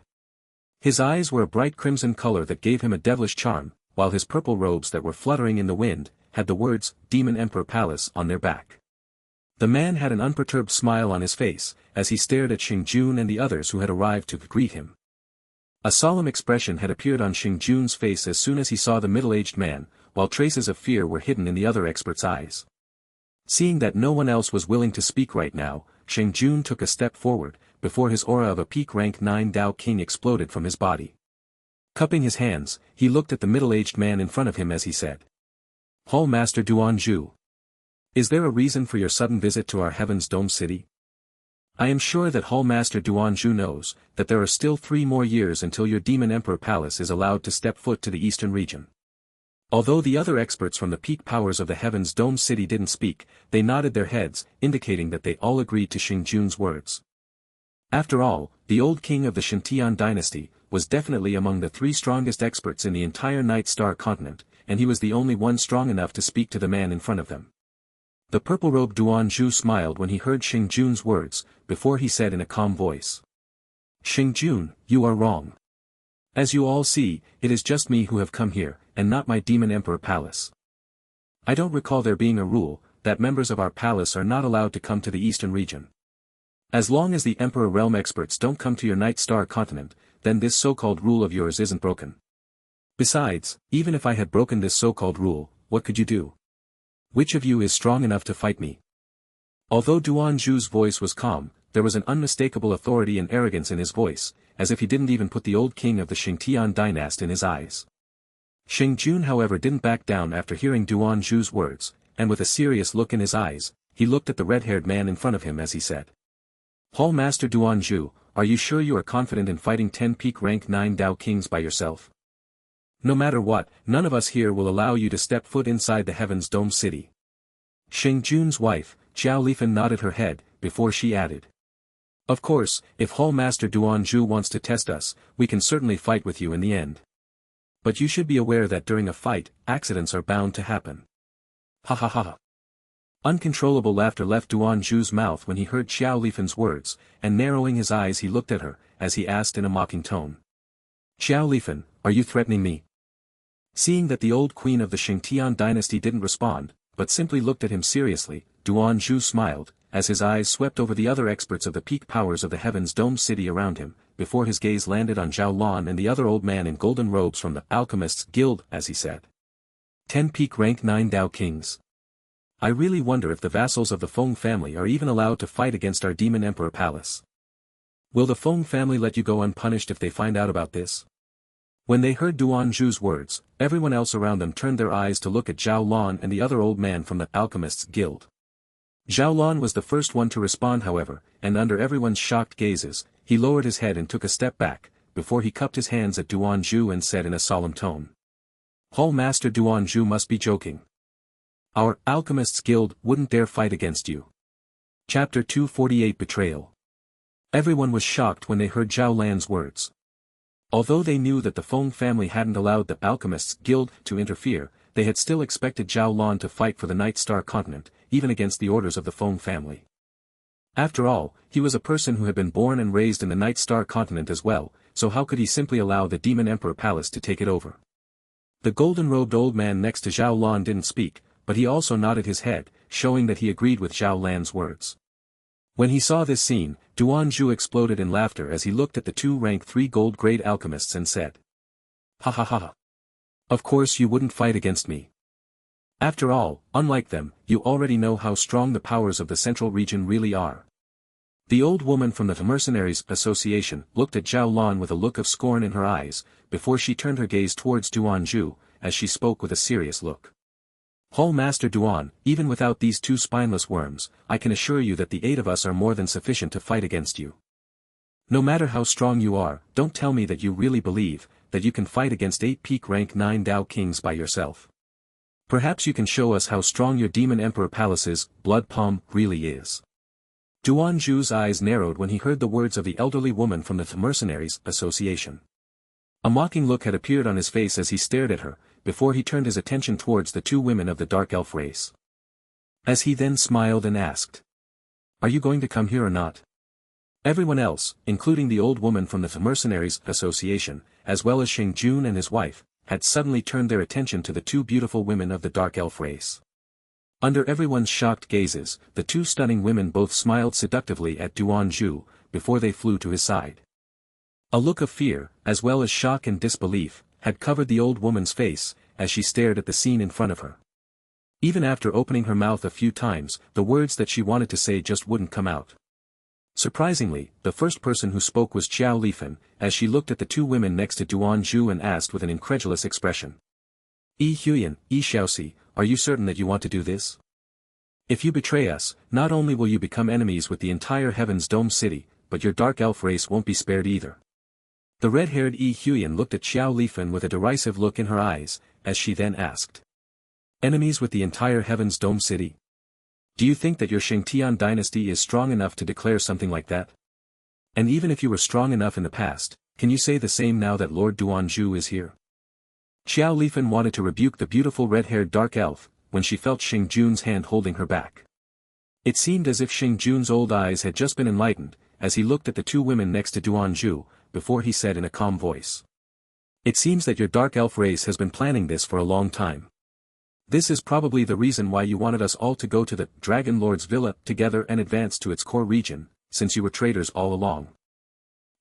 His eyes were a bright crimson color that gave him a devilish charm, while his purple robes that were fluttering in the wind, had the words, Demon Emperor Palace on their back. The man had an unperturbed smile on his face, as he stared at Xingjun and the others who had arrived to greet him. A solemn expression had appeared on Xingjun's face as soon as he saw the middle-aged man, while traces of fear were hidden in the other expert's eyes. Seeing that no one else was willing to speak right now, Xingjun took a step forward, before his aura of a peak rank 9 Dao King exploded from his body. Cupping his hands, he looked at the middle-aged man in front of him as he said, Hall Master Duanzhu. Is there a reason for your sudden visit to our Heaven's Dome City? I am sure that Hall Master Duanzhu knows that there are still 3 more years until your Demon Emperor Palace is allowed to step foot to the eastern region. Although the other experts from the peak powers of the Heaven's Dome City didn't speak, they nodded their heads, indicating that they all agreed to Xingjun's words. After all, the old king of the Xianxia dynasty was definitely among the 3 strongest experts in the entire Night Star continent, and he was the only one strong enough to speak to the man in front of them. The purple-robed Duanzhu smiled when he heard Xingjun's words, before he said in a calm voice. Xingjun, you are wrong. As you all see, it is just me who have come here, and not my Demon Emperor Palace. I don't recall there being a rule, that members of our palace are not allowed to come to the eastern region. As long as the Emperor Realm experts don't come to your Night Star continent, then this so-called rule of yours isn't broken. Besides, even if I had broken this so-called rule, what could you do? Which of you is strong enough to fight me? Although Duanzhu's voice was calm, there was an unmistakable authority and arrogance in his voice, as if he didn't even put the old king of the Xianxia dynasty in his eyes. Xingjun however didn't back down after hearing Duanzhu's words, and with a serious look in his eyes, he looked at the red-haired man in front of him as he said. Hall Master Duanzhu, are you sure you are confident in fighting 10 peak rank 9 Dao Kings by yourself? No matter what, none of us here will allow you to step foot inside the Heaven's Dome City. Xingjun's wife, Zhao Lifan nodded her head, before she added. Of course, if Hall Master Duanzhu wants to test us, we can certainly fight with you in the end. But you should be aware that during a fight, accidents are bound to happen. Ha ha ha ha. Uncontrollable laughter left Duanzhu's mouth when he heard Xiao Lifan's words, and narrowing his eyes he looked at her, as he asked in a mocking tone. Xiao Lifan, are you threatening me? Seeing that the old queen of the Xianxia dynasty didn't respond, but simply looked at him seriously, Duanzhu smiled, as his eyes swept over the other experts of the peak powers of the Heaven's Dome City around him, before his gaze landed on Zhao Lan and the other old man in golden robes from the Alchemists Guild, as he said. 10 peak rank 9 Dao Kings. I really wonder if the vassals of the Feng family are even allowed to fight against our Demon Emperor Palace. Will the Feng family let you go unpunished if they find out about this? When they heard Duanzhu's words, everyone else around them turned their eyes to look at Zhao Lan and the other old man from the Alchemists Guild. Zhao Lan was the first one to respond however, and under everyone's shocked gazes, he lowered his head and took a step back, before he cupped his hands at Duanzhu and said in a solemn tone. Hall Master Duanzhu must be joking. Our Alchemists Guild wouldn't dare fight against you. Chapter 248 Betrayal. Everyone was shocked when they heard Zhao Lan's words. Although they knew that the Feng family hadn't allowed the Alchemists Guild to interfere, they had still expected Zhao Lan to fight for the Night Star continent, even against the orders of the Feng family. After all, he was a person who had been born and raised in the Night Star continent as well, so how could he simply allow the Demon Emperor Palace to take it over? The golden-robed old man next to Zhao Lan didn't speak, but he also nodded his head, showing that he agreed with Zhao Lan's words. When he saw this scene, Duanzhu exploded in laughter as he looked at the 2 rank 3 gold-grade alchemists and said. Ha ha ha ha. Of course you wouldn't fight against me. After all, unlike them, you already know how strong the powers of the central region really are. The old woman from the Mercenaries Association looked at Zhao Lan with a look of scorn in her eyes, before she turned her gaze towards Duan Zhu, as she spoke with a serious look. Hall Master Duan, even without these two spineless worms, I can assure you that the 8 of us are more than sufficient to fight against you. No matter how strong you are, don't tell me that you really believe that you can fight against 8 peak rank 9 Dao Kings by yourself. Perhaps you can show us how strong your Demon Emperor Palace's blood palm really is. Duan Zhu's eyes narrowed when he heard the words of the elderly woman from the Mercenaries Association. A mocking look had appeared on his face as he stared at her, before he turned his attention towards the 2 women of the dark elf race. As he then smiled and asked, "Are you going to come here or not?" Everyone else, including the old woman from the Mercenaries Association, as well as Xing Jun and his wife, had suddenly turned their attention to the 2 beautiful women of the dark elf race. Under everyone's shocked gazes, the 2 stunning women both smiled seductively at Duan Zhu, before they flew to his side. A look of fear, as well as shock and disbelief, had covered the old woman's face, as she stared at the scene in front of her. Even after opening her mouth a few times, the words that she wanted to say just wouldn't come out. Surprisingly, the first person who spoke was Xiao Lifan, as she looked at the 2 women next to Duan Zhu and asked with an incredulous expression. "Yi Huyan, Yi Xiaoxi, are you certain that you want to do this? If you betray us, not only will you become enemies with the entire Heaven's Dome city, but your dark elf race won't be spared either." The red-haired Yi Huyan looked at Xiao Lifan with a derisive look in her eyes, as she then asked. "Enemies with the entire Heaven's Dome city? Do you think that your Xianxia dynasty is strong enough to declare something like that? And even if you were strong enough in the past, can you say the same now that Lord Duan Zhu is here?" Xiao Lifan wanted to rebuke the beautiful red-haired dark elf, when she felt Xing Jun's hand holding her back. It seemed as if Xing Jun's old eyes had just been enlightened, as he looked at the 2 women next to Duan Zhu, before he said in a calm voice. "It seems that your dark elf race has been planning this for a long time. This is probably the reason why you wanted us all to go to the Dragon Lord's villa together and advance to its core region, since you were traitors all along.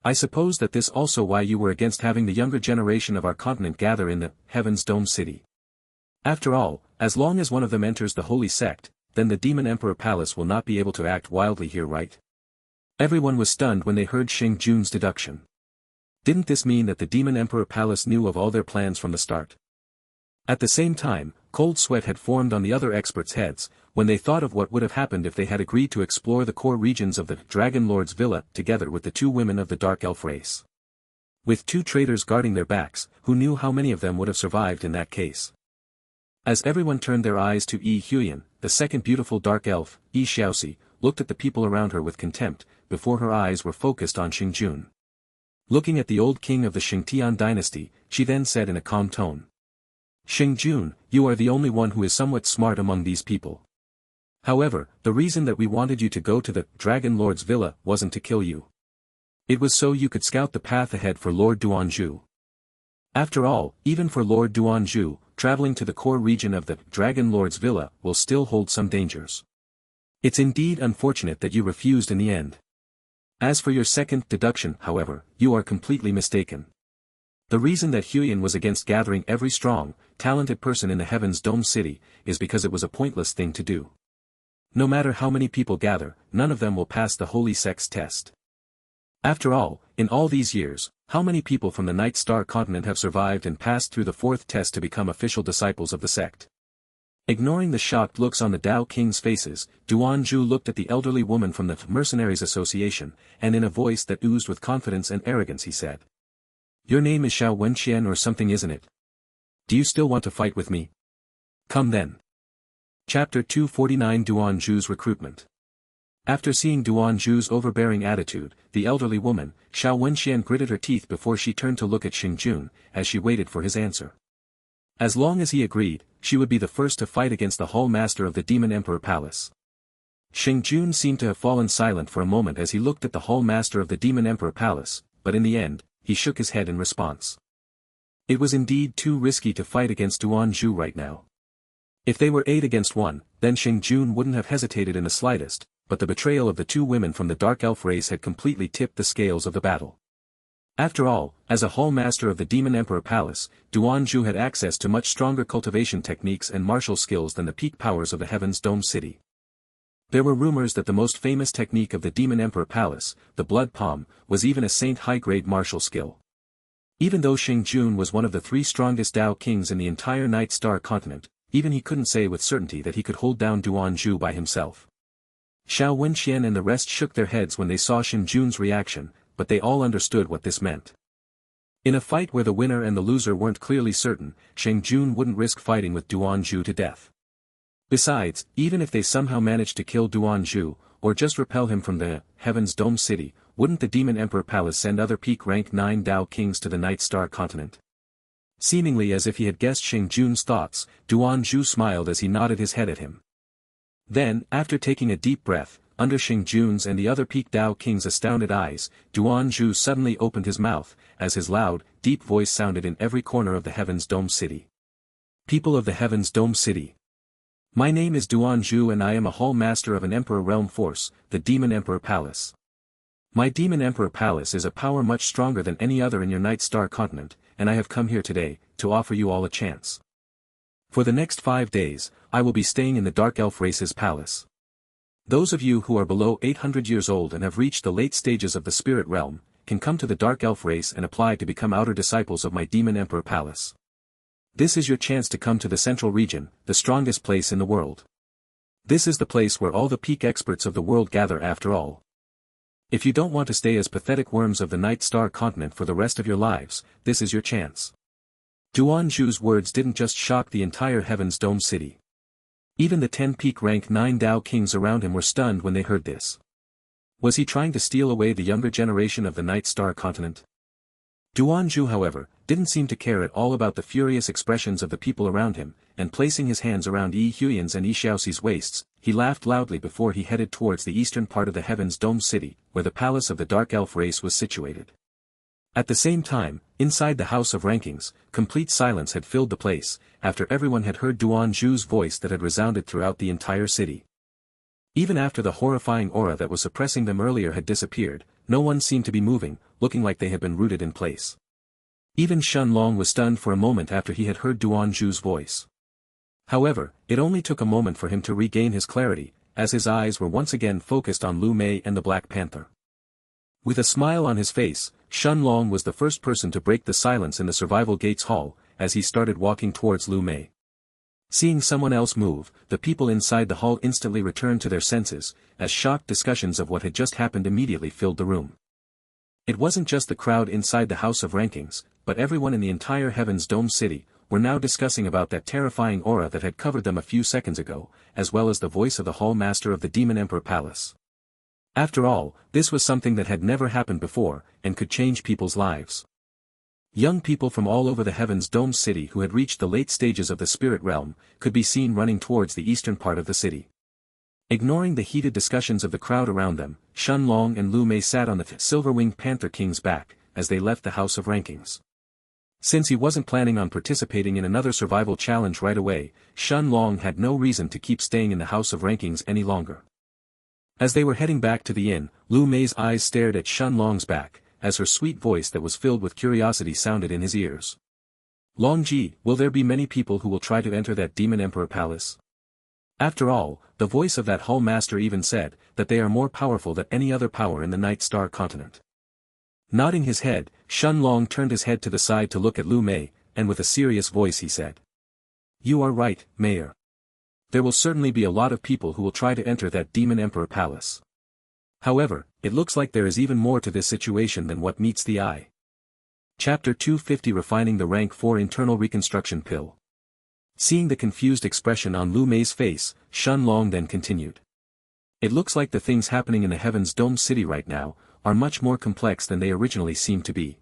I suppose that this also why you were against having the younger generation of our continent gather in the Heaven's Dome city. After all, as long as one of them enters the holy sect, then the Demon Emperor Palace will not be able to act wildly here, right?" Everyone was stunned when they heard Xing Jun's deduction. Didn't this mean that the Demon Emperor Palace knew of all their plans from the start? At the same time, cold sweat had formed on the other experts' heads, when they thought of what would have happened if they had agreed to explore the core regions of the Dragon Lord's villa together with the 2 women of the dark elf race. With 2 traitors guarding their backs, who knew how many of them would have survived in that case? As everyone turned their eyes to Yi Huyan, the second beautiful dark elf, Yi Xiaoxi, looked at the people around her with contempt, before her eyes were focused on Xing Jun. Looking at the old king of the Xianxia dynasty, she then said in a calm tone. "Xing Jun, you are the only one who is somewhat smart among these people. However, the reason that we wanted you to go to the Dragon Lord's villa wasn't to kill you. It was so you could scout the path ahead for Lord Duan Zhu. After all, even for Lord Duan Zhu, traveling to the core region of the Dragon Lord's villa will still hold some dangers. It's indeed unfortunate that you refused in the end. As for your second deduction, however, you are completely mistaken. The reason that Huyan was against gathering every strong, talented person in the Heaven's Dome city, is because it was a pointless thing to do. No matter how many people gather, none of them will pass the Holy Sect's test. After all, in all these years, how many people from the Night Star continent have survived and passed through the 4th test to become official disciples of the sect?" Ignoring the shocked looks on the Dao King's faces, Duan Zhu looked at the elderly woman from the Mercenaries Association, and in a voice that oozed with confidence and arrogance he said. "Your name is Xiao Wenqian or something, isn't it? Do you still want to fight with me? Come then." Chapter 249 Duan Zhu's Recruitment. After seeing Duan Zhu's overbearing attitude, the elderly woman, Xiao Wenqian, gritted her teeth before she turned to look at Xing Jun, as she waited for his answer. As long as he agreed, she would be the first to fight against the Hall Master of the Demon Emperor Palace. Xing Jun seemed to have fallen silent for a moment as he looked at the Hall Master of the Demon Emperor Palace, but in the end, he shook his head in response. It was indeed too risky to fight against Duan Zhu right now. If they were 8 against 1, then Xing Jun wouldn't have hesitated in the slightest, but the betrayal of the 2 women from the Dark Elf race had completely tipped the scales of the battle. After all, as a Hall Master of the Demon Emperor Palace, Duan Zhu had access to much stronger cultivation techniques and martial skills than the peak powers of the Heaven's Dome city. There were rumors that the most famous technique of the Demon Emperor Palace, the Blood Palm, was even a saint high-grade martial skill. Even though Xing was one of the 3 strongest Dao kings in the entire Night Star continent, even he couldn't say with certainty that he could hold down Duan by himself. Xiao Wenqian and the rest shook their heads when they saw Xing reaction, but they all understood what this meant. In a fight where the winner and the loser weren't clearly certain, Xing wouldn't risk fighting with Duan to death. Besides, even if they somehow managed to kill Duan, or just repel him from the Heaven's Dome City, wouldn't the Demon Emperor Palace send other peak rank 9 Dao kings to the Night Star continent? Seemingly as if he had guessed Xing thoughts, Duan smiled as he nodded his head at him. Then, after taking a deep breath, under Xing and the other peak Dao kings' astounded eyes, Duan suddenly opened his mouth, as his loud, deep voice sounded in every corner of the Heaven's Dome City. People of the Heaven's Dome City. My name is Duan and I am a Hall Master of an Emperor Realm Force, the Demon Emperor Palace. My Demon Emperor Palace is a power much stronger than any other in your Night Star continent, and I have come here today, to offer you all a chance. For the next 5 days, I will be staying in the Dark Elf race's palace. Those of you who are below 800 years old and have reached the late stages of the Spirit Realm, can come to the Dark Elf race and apply to become outer disciples of my Demon Emperor Palace. This is your chance to come to the Central Region, the strongest place in the world. This is the place where all the peak experts of the world gather after all. If you don't want to stay as pathetic worms of the Night Star continent for the rest of your lives, this is your chance. Duan words didn't just shock the entire Heaven's Dome City. Even the 10 peak rank 9 Dao kings around him were stunned when they heard this. Was he trying to steal away the younger generation of the Night Star continent? Duan however, didn't seem to care at all about the furious expressions of the people around him, and placing his hands around Yi Huyan's and Yi Xiaoxi's waists, he laughed loudly before he headed towards the eastern part of the Heaven's Dome City, where the palace of the Dark Elf race was situated. At the same time, inside the House of Rankings, complete silence had filled the place, after everyone had heard Duan voice that had resounded throughout the entire city. Even after the horrifying aura that was suppressing them earlier had disappeared, no one seemed to be moving, looking like they had been rooted in place. Even Shenlong was stunned for a moment after he had heard Duan voice. However, it only took a moment for him to regain his clarity, as his eyes were once again focused on Lu Mei and the Black Panther. With a smile on his face, Shenlong was the first person to break the silence in the Survival Gates Hall, as he started walking towards Lu Mei. Seeing someone else move, the people inside the hall instantly returned to their senses, as shocked discussions of what had just happened immediately filled the room. It wasn't just the crowd inside the House of Rankings, but everyone in the entire Heaven's Dome City, were now discussing about that terrifying aura that had covered them a few seconds ago, as well as the voice of the Hall Master of the Demon Emperor Palace. After all, this was something that had never happened before, and could change people's lives. Young people from all over the Heaven's Dome City who had reached the late stages of the Spirit Realm, could be seen running towards the eastern part of the city. Ignoring the heated discussions of the crowd around them, Shenlong and Lu Mei sat on the Silver-Winged Panther King's back, as they left the House of Rankings. Since he wasn't planning on participating in another survival challenge right away, Shenlong had no reason to keep staying in the House of Rankings any longer. As they were heading back to the inn, Lu Mei's eyes stared at Shenlong's back, as her sweet voice that was filled with curiosity sounded in his ears. Longji, will there be many people who will try to enter that Demon Emperor Palace? After all, the voice of that Hall Master even said, that they are more powerful than any other power in the Night Star continent. Nodding his head, Shenlong turned his head to the side to look at Lu Mei, and with a serious voice he said. You are right, Mayor. There will certainly be a lot of people who will try to enter that Demon Emperor Palace. However, it looks like there is even more to this situation than what meets the eye. Chapter 250 Refining the Rank 4 Internal Reconstruction Pill. Seeing the confused expression on Lu Mei's face, Shenlong then continued. It looks like the things happening in the Heaven's Dome City right now, are much more complex than they originally seemed to be.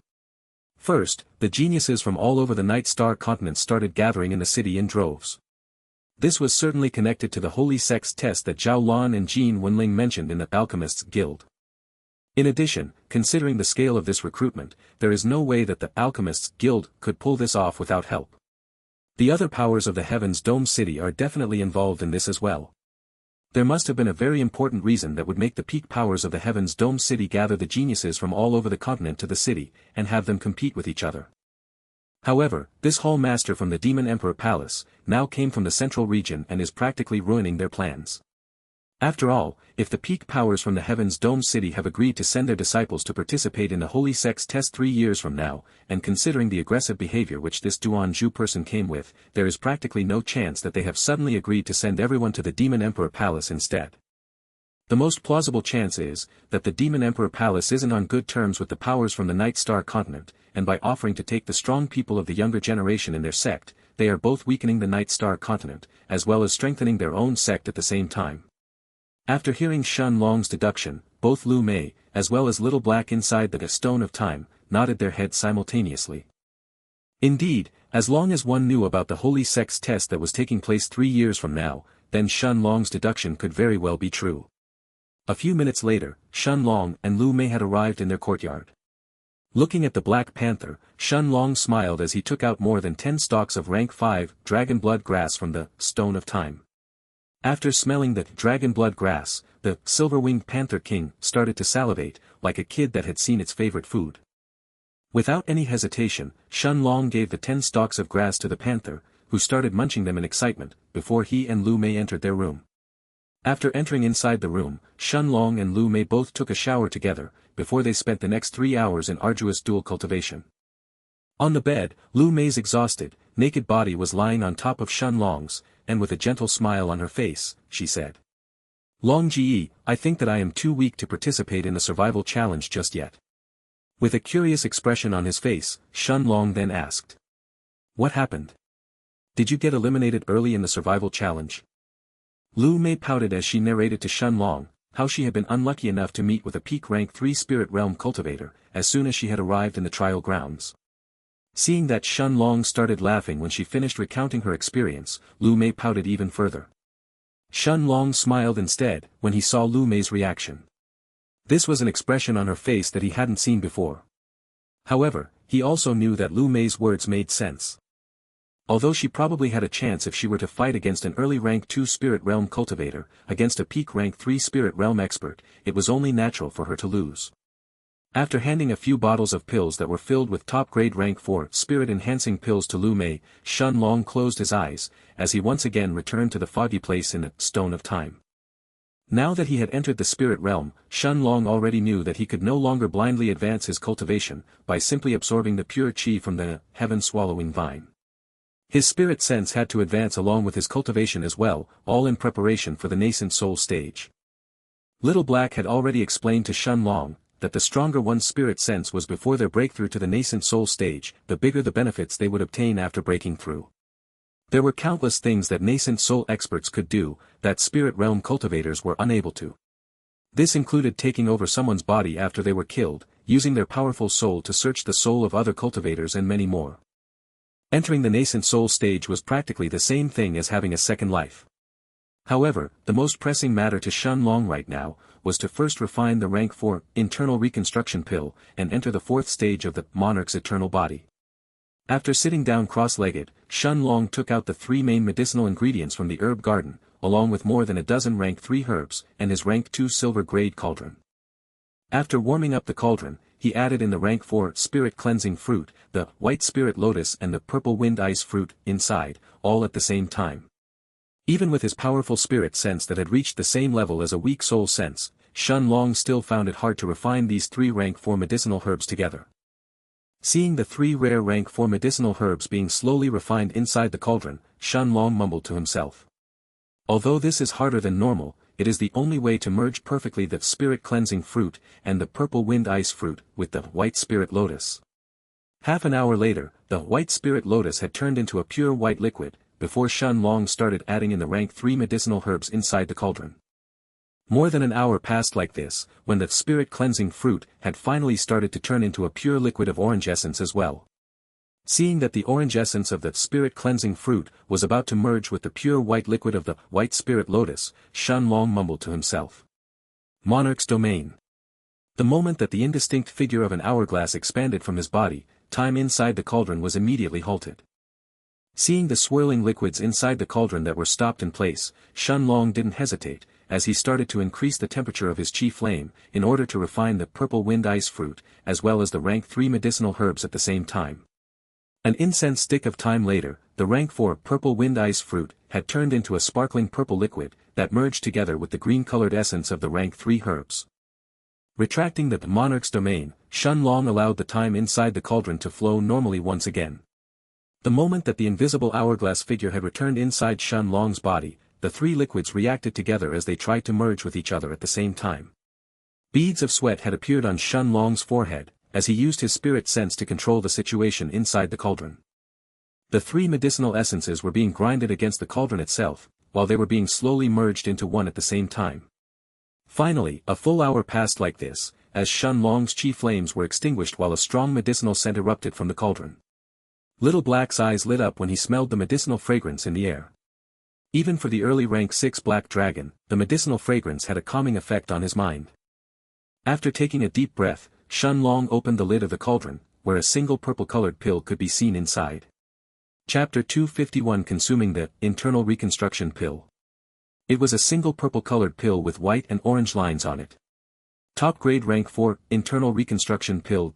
First, the geniuses from all over the Night Star continent started gathering in the city in droves. This was certainly connected to the Holy Sex test that Zhao Lan and Jin Wenling mentioned in the Alchemists' Guild. In addition, considering the scale of this recruitment, there is no way that the Alchemists' Guild could pull this off without help. The other powers of the Heaven's Dome City are definitely involved in this as well. There must have been a very important reason that would make the peak powers of the Heaven's Dome City gather the geniuses from all over the continent to the city, and have them compete with each other. However, this Hall Master from the Demon Emperor Palace, now came from the central region and is practically ruining their plans. After all, if the peak powers from the Heaven's Dome City have agreed to send their disciples to participate in the Holy Sex test 3 years from now, and considering the aggressive behavior which this Duanzhu person came with, there is practically no chance that they have suddenly agreed to send everyone to the Demon Emperor Palace instead. The most plausible chance is, that the Demon Emperor Palace isn't on good terms with the powers from the Night Star continent, and by offering to take the strong people of the younger generation in their sect, they are both weakening the Night Star continent, as well as strengthening their own sect at the same time. After hearing Shen Long's deduction, both Lu Mei, as well as Little Black inside the Stone of Time, nodded their heads simultaneously. Indeed, as long as one knew about the Holy Sex test that was taking place 3 years from now, then Shen Long's deduction could very well be true. A few minutes later, Shen Long and Lu Mei had arrived in their courtyard. Looking at the Black Panther, Shen Long smiled as he took out more than 10 stalks of rank 5 dragon blood grass from the Stone of Time. After smelling the dragon blood grass, the silver-winged Panther King started to salivate, like a kid that had seen its favorite food. Without any hesitation, Shen Long gave the 10 stalks of grass to the panther, who started munching them in excitement, before he and Lu Mei entered their room. After entering inside the room, Shen Long and Lu Mei both took a shower together, before they spent the next 3 hours in arduous dual cultivation. On the bed, Lu Mei's exhausted, naked body was lying on top of Shen Long's, and with a gentle smile on her face, she said. Long Ji, I think that I am too weak to participate in the survival challenge just yet. With a curious expression on his face, Shen Long then asked. What happened? Did you get eliminated early in the survival challenge? Lu Mei pouted as she narrated to Shen Long, how she had been unlucky enough to meet with a peak rank 3 spirit realm cultivator, as soon as she had arrived in the trial grounds. Seeing that Shen Long started laughing when she finished recounting her experience, Lu Mei pouted even further. Shen Long smiled instead, when he saw Lu Mei's reaction. This was an expression on her face that he hadn't seen before. However, he also knew that Lu Mei's words made sense. Although she probably had a chance if she were to fight against an early rank 2 spirit realm cultivator, against a peak rank 3 spirit realm expert, it was only natural for her to lose. After handing a few bottles of pills that were filled with top-grade rank 4 spirit-enhancing pills to Lu Mei, Shen Long closed his eyes, as he once again returned to the foggy place in the Stone of Time. Now that he had entered the spirit realm, Shen Long already knew that he could no longer blindly advance his cultivation, by simply absorbing the pure qi from the heaven-swallowing vine. His spirit sense had to advance along with his cultivation as well, all in preparation for the nascent soul stage. Little Black had already explained to Shen Long, that the stronger one's spirit sense was before their breakthrough to the nascent soul stage, the bigger the benefits they would obtain after breaking through. There were countless things that nascent soul experts could do, that spirit realm cultivators were unable to. This included taking over someone's body after they were killed, using their powerful soul to search the soul of other cultivators and many more. Entering the nascent soul stage was practically the same thing as having a second life. However, the most pressing matter to Shen Long right now, was to first refine the rank 4 internal reconstruction pill, and enter the 4th stage of the Monarch's eternal body. After sitting down cross-legged, Shen Long took out the 3 main medicinal ingredients from the herb garden, along with more than a dozen rank 3 herbs, and his rank 2 silver-grade cauldron. After warming up the cauldron, he added in the rank 4 spirit-cleansing fruit, the white spirit lotus and the purple wind ice fruit, inside, all at the same time. Even with his powerful spirit sense that had reached the same level as a weak soul sense, Shen Long still found it hard to refine these 3 rank 4 medicinal herbs together. Seeing the 3 rare rank 4 medicinal herbs being slowly refined inside the cauldron, Shen Long mumbled to himself. Although this is harder than normal, it is the only way to merge perfectly the spirit-cleansing fruit and the purple wind ice fruit with the white spirit lotus. Half an hour later, the white spirit lotus had turned into a pure white liquid, before Shen Long started adding in the rank 3 medicinal herbs inside the cauldron. More than an hour passed like this, when the spirit-cleansing fruit had finally started to turn into a pure liquid of orange essence as well. Seeing that the orange essence of the spirit-cleansing fruit was about to merge with the pure white liquid of the white spirit lotus, Shen Long mumbled to himself. Monarch's domain. The moment that the indistinct figure of an hourglass expanded from his body, time inside the cauldron was immediately halted. Seeing the swirling liquids inside the cauldron that were stopped in place, Shen Long didn't hesitate, as he started to increase the temperature of his qi flame, in order to refine the purple wind ice fruit, as well as the rank 3 medicinal herbs at the same time. An incense stick of time later, the rank 4 purple wind ice fruit had turned into a sparkling purple liquid that merged together with the green-colored essence of the rank 3 herbs. Retracting the monarch's domain, Xianlong allowed the time inside the cauldron to flow normally once again. The moment that the invisible hourglass figure had returned inside Xianlong's body, the three liquids reacted together as they tried to merge with each other at the same time. Beads of sweat had appeared on Xianlong's forehead, as he used his spirit sense to control the situation inside the cauldron. The three medicinal essences were being grinded against the cauldron itself, while they were being slowly merged into one at the same time. Finally, a full hour passed like this, as Xianlong's chi flames were extinguished while a strong medicinal scent erupted from the cauldron. Little Black's eyes lit up when he smelled the medicinal fragrance in the air. Even for the early rank 6 black dragon, the medicinal fragrance had a calming effect on his mind. After taking a deep breath, Xianlong opened the lid of the cauldron, where a single purple-colored pill could be seen inside. Chapter 251 Consuming the Internal Reconstruction Pill. It was a single purple-colored pill with white and orange lines on it. Top grade rank 4, Internal Reconstruction Pill.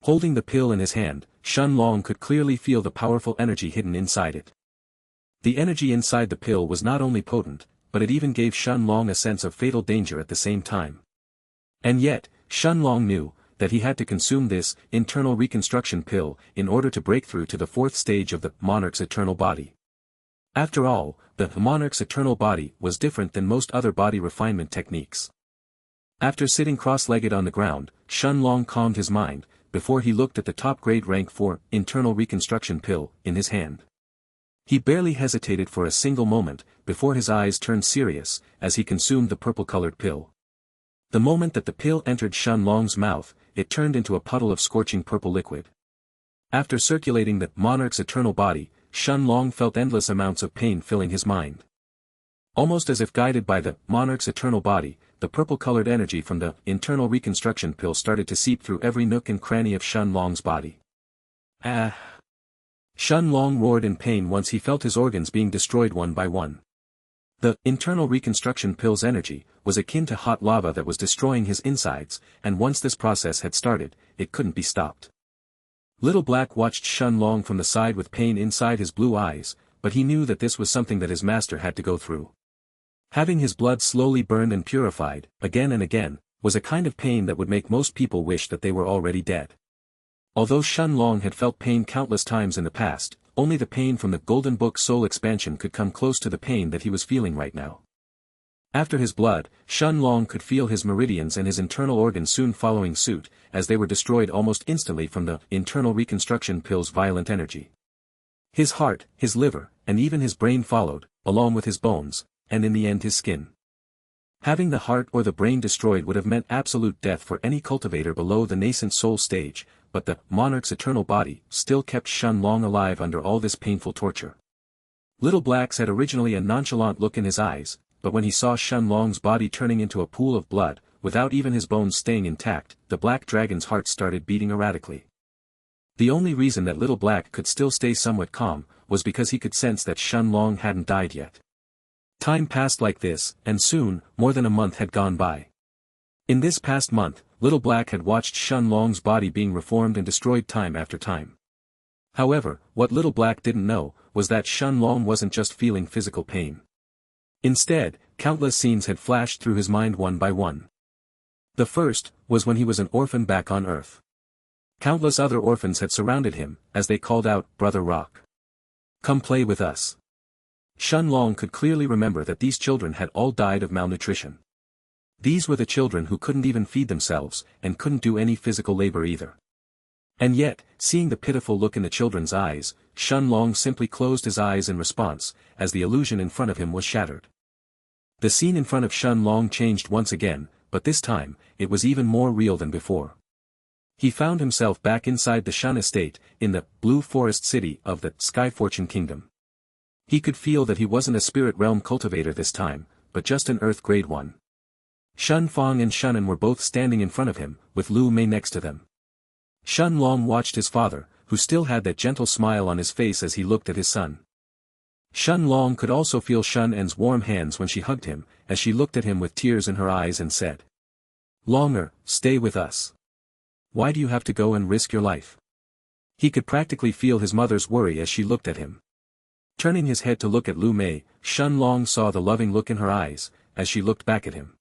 Holding the pill in his hand, Xianlong could clearly feel the powerful energy hidden inside it. The energy inside the pill was not only potent, but it even gave Xianlong a sense of fatal danger at the same time. And yet, Xianlong knew that he had to consume this internal reconstruction pill in order to break through to the fourth stage of the monarch's eternal body. After all, the monarch's eternal body was different than most other body refinement techniques. After sitting cross-legged on the ground, Xianlong calmed his mind, before he looked at the top-grade rank 4 internal reconstruction pill in his hand. He barely hesitated for a single moment, before his eyes turned serious, as he consumed the purple-colored pill. The moment that the pill entered Xianlong's mouth, it turned into a puddle of scorching purple liquid. After circulating the monarch's eternal body, Xianlong felt endless amounts of pain filling his mind. Almost as if guided by the monarch's eternal body, the purple-colored energy from the internal reconstruction pill started to seep through every nook and cranny of Xianlong's body. Ah! Xianlong roared in pain once he felt his organs being destroyed one by one. The internal reconstruction pill's energy was akin to hot lava that was destroying his insides, and once this process had started, it couldn't be stopped. Little Black watched Xianlong from the side with pain inside his blue eyes, but he knew that this was something that his master had to go through. Having his blood slowly burned and purified, again and again, was a kind of pain that would make most people wish that they were already dead. Although Xianlong had felt pain countless times in the past, only the pain from the Golden Book soul expansion could come close to the pain that he was feeling right now. After his blood, Xianlong could feel his meridians and his internal organs soon following suit, as they were destroyed almost instantly from the internal reconstruction pill's violent energy. His heart, his liver, and even his brain followed, along with his bones, and in the end his skin. Having the heart or the brain destroyed would have meant absolute death for any cultivator below the nascent soul stage, but the monarch's eternal body still kept Xianlong alive under all this painful torture. Little Black had originally a nonchalant look in his eyes, but when he saw Xianlong's body turning into a pool of blood, without even his bones staying intact, the black dragon's heart started beating erratically. The only reason that Little Black could still stay somewhat calm, was because he could sense that Xianlong hadn't died yet. Time passed like this, and soon, more than a month had gone by. In this past month, Little Black had watched Xianlong's body being reformed and destroyed time after time. However, what Little Black didn't know, was that Xianlong wasn't just feeling physical pain. Instead, countless scenes had flashed through his mind one by one. The first, was when he was an orphan back on Earth. Countless other orphans had surrounded him, as they called out, "Brother Rock. Come play with us." Xianlong could clearly remember that these children had all died of malnutrition. These were the children who couldn't even feed themselves, and couldn't do any physical labor either. And yet, seeing the pitiful look in the children's eyes, Xianlong simply closed his eyes in response, as the illusion in front of him was shattered. The scene in front of Xianlong changed once again, but this time, it was even more real than before. He found himself back inside the Shan estate, in the Blue Forest City of the Sky Fortune Kingdom. He could feel that he wasn't a spirit realm cultivator this time, but just an earth grade one. Shun Fong and Shunan were both standing in front of him, with Lu Mei next to them. Xianlong watched his father, who still had that gentle smile on his face as he looked at his son. Xianlong could also feel Shun En's warm hands when she hugged him, as she looked at him with tears in her eyes and said, "Longer, stay with us. Why do you have to go and risk your life?" He could practically feel his mother's worry as she looked at him. Turning his head to look at Lu Mei, Shen Long saw the loving look in her eyes, as she looked back at him.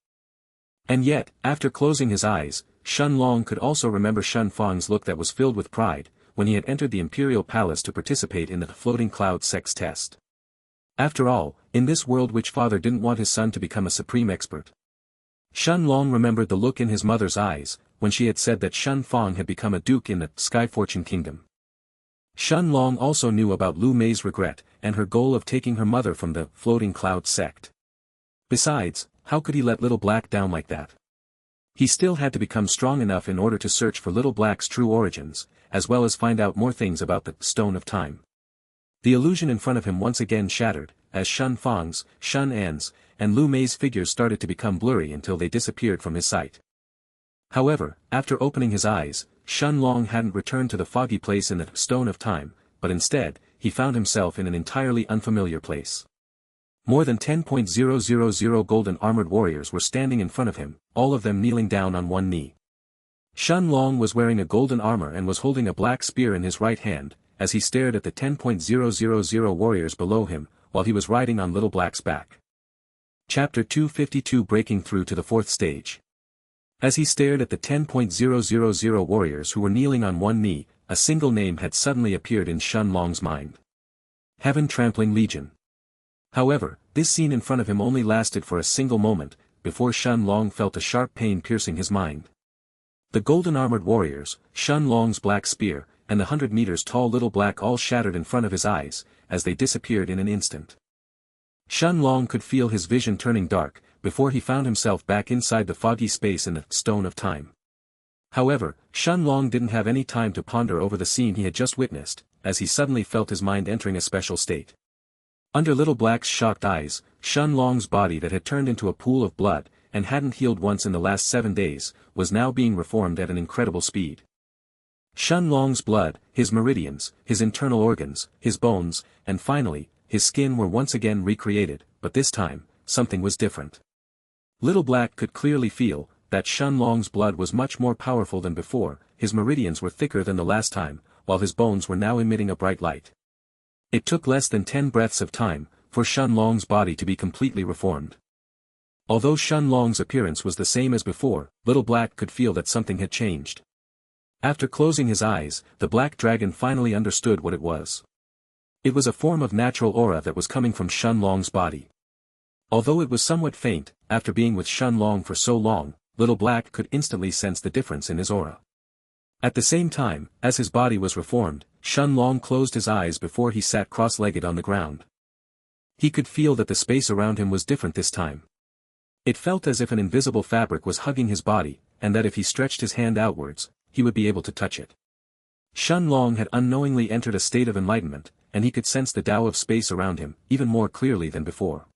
And yet, after closing his eyes, Shen Long could also remember Shen Fang's look that was filled with pride, when he had entered the imperial palace to participate in the floating cloud sex test. After all, in this world which father didn't want his son to become a supreme expert. Shen Long remembered the look in his mother's eyes, when she had said that Shen Fang had become a duke in the Sky Fortune Kingdom. Shen Long also knew about Lu Mei's regret, and her goal of taking her mother from the floating cloud sect. Besides, how could he let Little Black down like that? He still had to become strong enough in order to search for Little Black's true origins, as well as find out more things about the Stone of Time. The illusion in front of him once again shattered, as Shen Fang's, Shen An's, and Lu Mei's figures started to become blurry until they disappeared from his sight. However, after opening his eyes, Shen Long hadn't returned to the foggy place in the Stone of Time, but instead, he found himself in an entirely unfamiliar place. More than 10,000 golden armored warriors were standing in front of him, all of them kneeling down on one knee. Shen Long was wearing a golden armor and was holding a black spear in his right hand, as he stared at the 10,000 warriors below him, while he was riding on Little Black's back. Chapter 252 Breaking Through to the Fourth Stage. As he stared at the 10,000 warriors who were kneeling on one knee, a single name had suddenly appeared in Shen Long's mind. Heaven-Trampling Legion. However, this scene in front of him only lasted for a single moment, before Shen Long felt a sharp pain piercing his mind. The golden armored warriors, Shen Long's black spear, and the 100 meters tall Little Black all shattered in front of his eyes, as they disappeared in an instant. Shen Long could feel his vision turning dark, before he found himself back inside the foggy space in the Stone of Time. However, Shen Long didn't have any time to ponder over the scene he had just witnessed, as he suddenly felt his mind entering a special state. Under Little Black's shocked eyes, Shen Long's body that had turned into a pool of blood, and hadn't healed once in the last 7 days, was now being reformed at an incredible speed. Shen Long's blood, his meridians, his internal organs, his bones, and finally, his skin were once again recreated, but this time, something was different. Little Black could clearly feel that Shen Long's blood was much more powerful than before, his meridians were thicker than the last time, while his bones were now emitting a bright light. It took less than 10 breaths of time, for Shen Long's body to be completely reformed. Although Shen Long's appearance was the same as before, Little Black could feel that something had changed. After closing his eyes, the black dragon finally understood what it was. It was a form of natural aura that was coming from Shen Long's body. Although it was somewhat faint, after being with Shen Long for so long, Little Black could instantly sense the difference in his aura. At the same time, as his body was reformed, Shen Long closed his eyes before he sat cross-legged on the ground. He could feel that the space around him was different this time. It felt as if an invisible fabric was hugging his body, and that if he stretched his hand outwards, he would be able to touch it. Shen Long had unknowingly entered a state of enlightenment, and he could sense the Tao of space around him, even more clearly than before.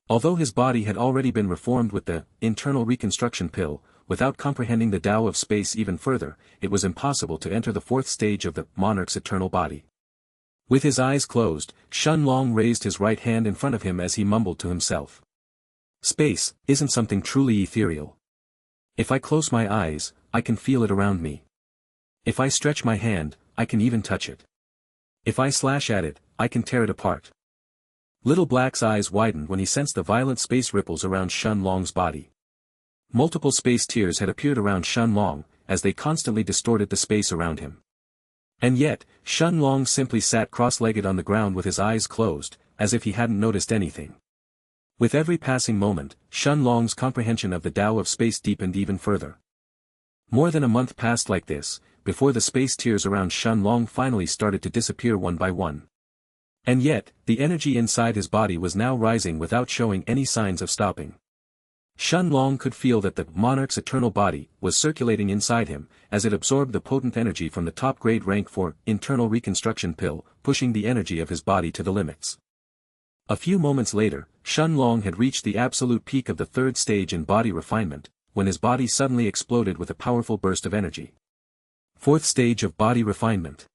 Although his body had already been reformed with the internal reconstruction pill, without comprehending the Tao of space even further, it was impossible to enter the fourth stage of the Monarch's eternal body. With his eyes closed, Shen Long raised his right hand in front of him as he mumbled to himself. Space isn't something truly ethereal. If I close my eyes, I can feel it around me. If I stretch my hand, I can even touch it. If I slash at it, I can tear it apart. Little Black's eyes widened when he sensed the violent space ripples around Shen Long's body. Multiple space tears had appeared around Shen Long, as they constantly distorted the space around him. And yet, Shen Long simply sat cross-legged on the ground with his eyes closed, as if he hadn't noticed anything. With every passing moment, Shen Long's comprehension of the Tao of space deepened even further. More than a month passed like this, before the space tears around Shen Long finally started to disappear one by one. And yet, the energy inside his body was now rising without showing any signs of stopping. Shen Long could feel that the Monarch's eternal body was circulating inside him, as it absorbed the potent energy from the top-grade rank for internal reconstruction pill, pushing the energy of his body to the limits. A few moments later, Shen Long had reached the absolute peak of the third stage in body refinement, when his body suddenly exploded with a powerful burst of energy. Fourth stage of body refinement.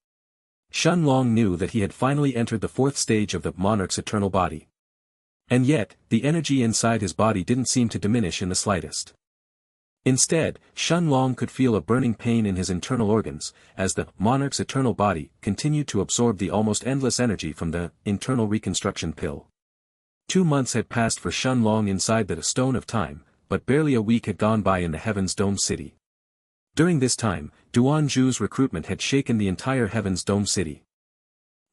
Shen Long knew that he had finally entered the fourth stage of the Monarch's eternal body. And yet, the energy inside his body didn't seem to diminish in the slightest. Instead, Shen Long could feel a burning pain in his internal organs, as the monarch's eternal body continued to absorb the almost endless energy from the internal reconstruction pill. 2 months had passed for Shen Long inside the Stone of Time, but barely a week had gone by in the Heaven's Dome City. During this time, Duan Zhu's recruitment had shaken the entire Heaven's Dome City.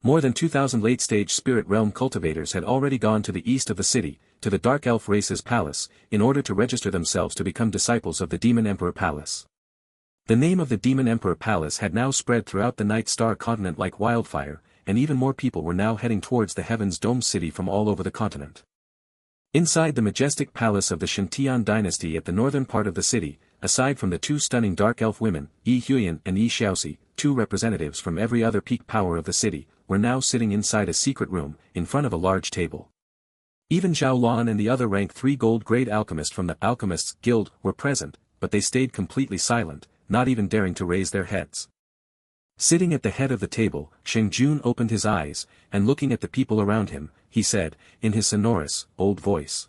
More than 2,000 late-stage spirit realm cultivators had already gone to the east of the city, to the Dark Elf race's palace, in order to register themselves to become disciples of the Demon Emperor Palace. The name of the Demon Emperor Palace had now spread throughout the Night Star continent like wildfire, and even more people were now heading towards the Heaven's Dome City from all over the continent. Inside the majestic palace of the Shintian dynasty at the northern part of the city, aside from the 2 stunning Dark Elf women, Yi Huyan and Yi Xiaoxi, 2 representatives from every other peak power of the city, were now sitting inside a secret room, in front of a large table. Even Zhao Lan and the other rank 3 gold-grade alchemists from the Alchemists Guild were present, but they stayed completely silent, not even daring to raise their heads. Sitting at the head of the table, Sheng Jun opened his eyes, and looking at the people around him, he said, in his sonorous, old voice.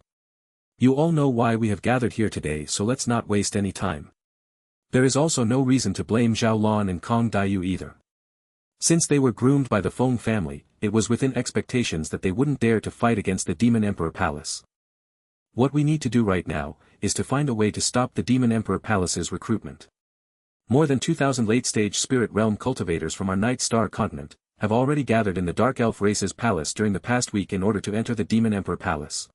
"You all know why we have gathered here today, so let's not waste any time. There is also no reason to blame Zhao Lan and Kong Daiyu either. Since they were groomed by the Feng family, it was within expectations that they wouldn't dare to fight against the Demon Emperor Palace. What we need to do right now, is to find a way to stop the Demon Emperor Palace's recruitment. More than 2,000 late-stage spirit realm cultivators from our Night Star continent, have already gathered in the Dark Elf race's palace during the past week in order to enter the Demon Emperor Palace."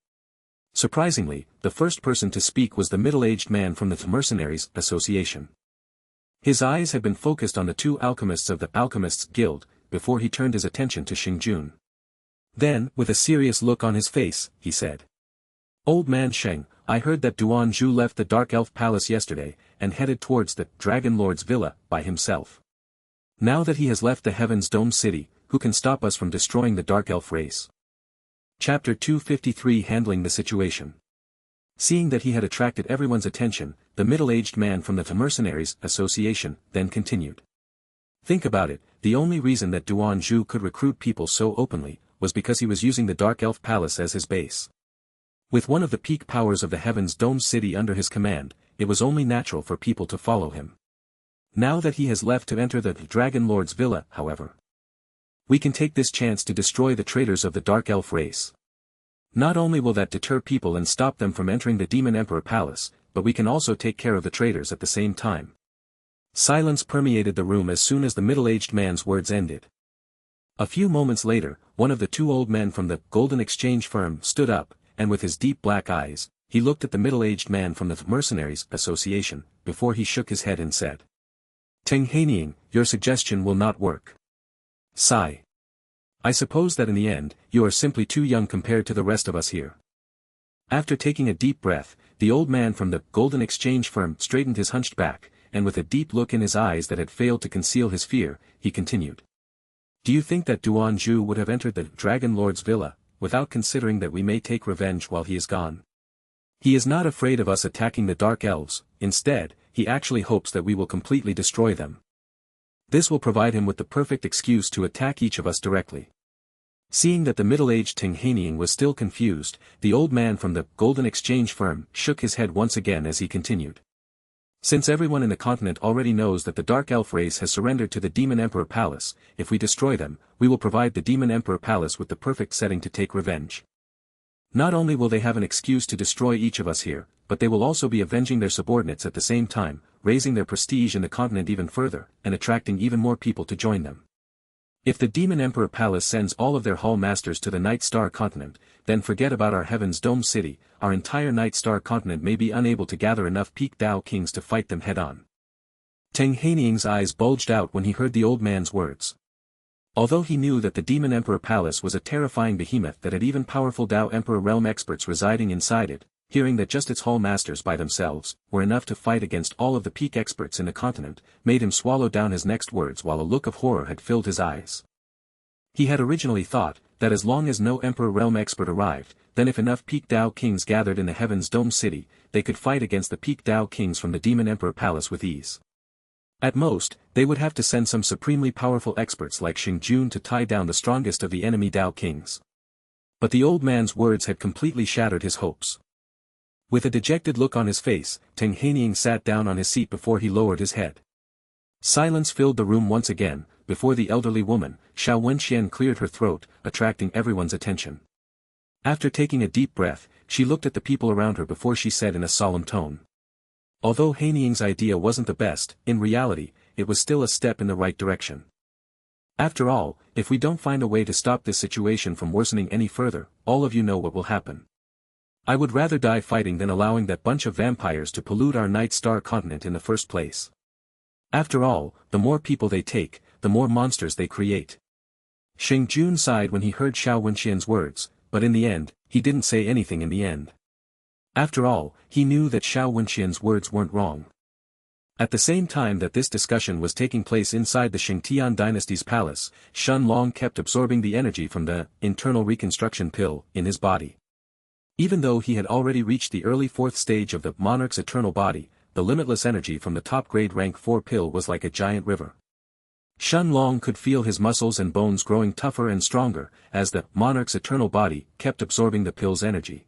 Surprisingly, the first person to speak was the middle-aged man from the Mercenaries Association. His eyes had been focused on the 2 alchemists of the Alchemists Guild, before he turned his attention to Sheng Jun. Then, with a serious look on his face, he said. "Old man Sheng, I heard that Duan Zhu left the Dark Elf Palace yesterday, and headed towards the Dragon Lord's villa, by himself. Now that he has left the Heaven's Dome City, who can stop us from destroying the Dark Elf race?" Chapter 253 Handling the Situation. Seeing that he had attracted everyone's attention, the middle-aged man from the Mercenaries Association then continued. "Think about it, the only reason that Duan Zhu could recruit people so openly, was because he was using the Dark Elf Palace as his base. With one of the peak powers of the Heaven's Dome City under his command, it was only natural for people to follow him. Now that he has left to enter the Dragon Lord's villa, however, we can take this chance to destroy the traitors of the Dark Elf race. Not only will that deter people and stop them from entering the Demon Emperor Palace, but we can also take care of the traitors at the same time." Silence permeated the room as soon as the middle-aged man's words ended. A few moments later, one of the 2 old men from the Golden Exchange firm stood up, and with his deep black eyes, he looked at the middle-aged man from the Mercenaries Association, before he shook his head and said. "Teng Haining, your suggestion will not work. Sigh. I suppose that in the end, you are simply too young compared to the rest of us here." After taking a deep breath, the old man from the Golden Exchange firm straightened his hunched back, and with a deep look in his eyes that had failed to conceal his fear, he continued. "Do you think that Duan Zhu would have entered the Dragon Lord's villa, without considering that we may take revenge while he is gone? He is not afraid of us attacking the Dark Elves, instead, he actually hopes that we will completely destroy them. This will provide him with the perfect excuse to attack each of us directly." Seeing that the middle-aged Teng Haining was still confused, the old man from the Golden Exchange firm shook his head once again as he continued. "Since everyone in the continent already knows that the Dark Elf race has surrendered to the Demon Emperor Palace, if we destroy them, we will provide the Demon Emperor Palace with the perfect setting to take revenge. Not only will they have an excuse to destroy each of us here, but they will also be avenging their subordinates at the same time, raising their prestige in the continent even further, and attracting even more people to join them. If the Demon Emperor Palace sends all of their Hall Masters to the Night Star continent, then forget about our Heaven's Dome City, our entire Night Star continent may be unable to gather enough peak Dao Kings to fight them head-on." Teng Haining's eyes bulged out when he heard the old man's words. Although he knew that the Demon Emperor Palace was a terrifying behemoth that had even powerful Dao Emperor realm experts residing inside it, hearing that just its Hall Masters by themselves were enough to fight against all of the peak experts in the continent, made him swallow down his next words while a look of horror had filled his eyes. He had originally thought that as long as no Emperor realm expert arrived, then if enough peak Dao Kings gathered in the Heaven's Dome City, they could fight against the peak Dao Kings from the Demon Emperor Palace with ease. At most, they would have to send some supremely powerful experts like Sheng Jun to tie down the strongest of the enemy Dao Kings. But the old man's words had completely shattered his hopes. With a dejected look on his face, Teng Haining sat down on his seat before he lowered his head. Silence filled the room once again, before the elderly woman, Xiao Wenxian cleared her throat, attracting everyone's attention. After taking a deep breath, she looked at the people around her before she said in a solemn tone. Although Haining's idea wasn't the best, in reality, it was still a step in the right direction. After all, if we don't find a way to stop this situation from worsening any further, all of you know what will happen. I would rather die fighting than allowing that bunch of vampires to pollute our Night Star continent in the first place. After all, the more people they take, the more monsters they create. Xing Jun sighed when he heard Xiao Wenxian's words, but in the end, he didn't say anything in the end. After all, he knew that Xiao Wenxian's words weren't wrong. At the same time that this discussion was taking place inside the Xingtian dynasty's palace, Shen Long kept absorbing the energy from the internal reconstruction pill in his body. Even though he had already reached the early fourth stage of the Monarch's eternal body, the limitless energy from the top-grade rank 4 pill was like a giant river. Shen Long could feel his muscles and bones growing tougher and stronger, as the Monarch's eternal body kept absorbing the pill's energy.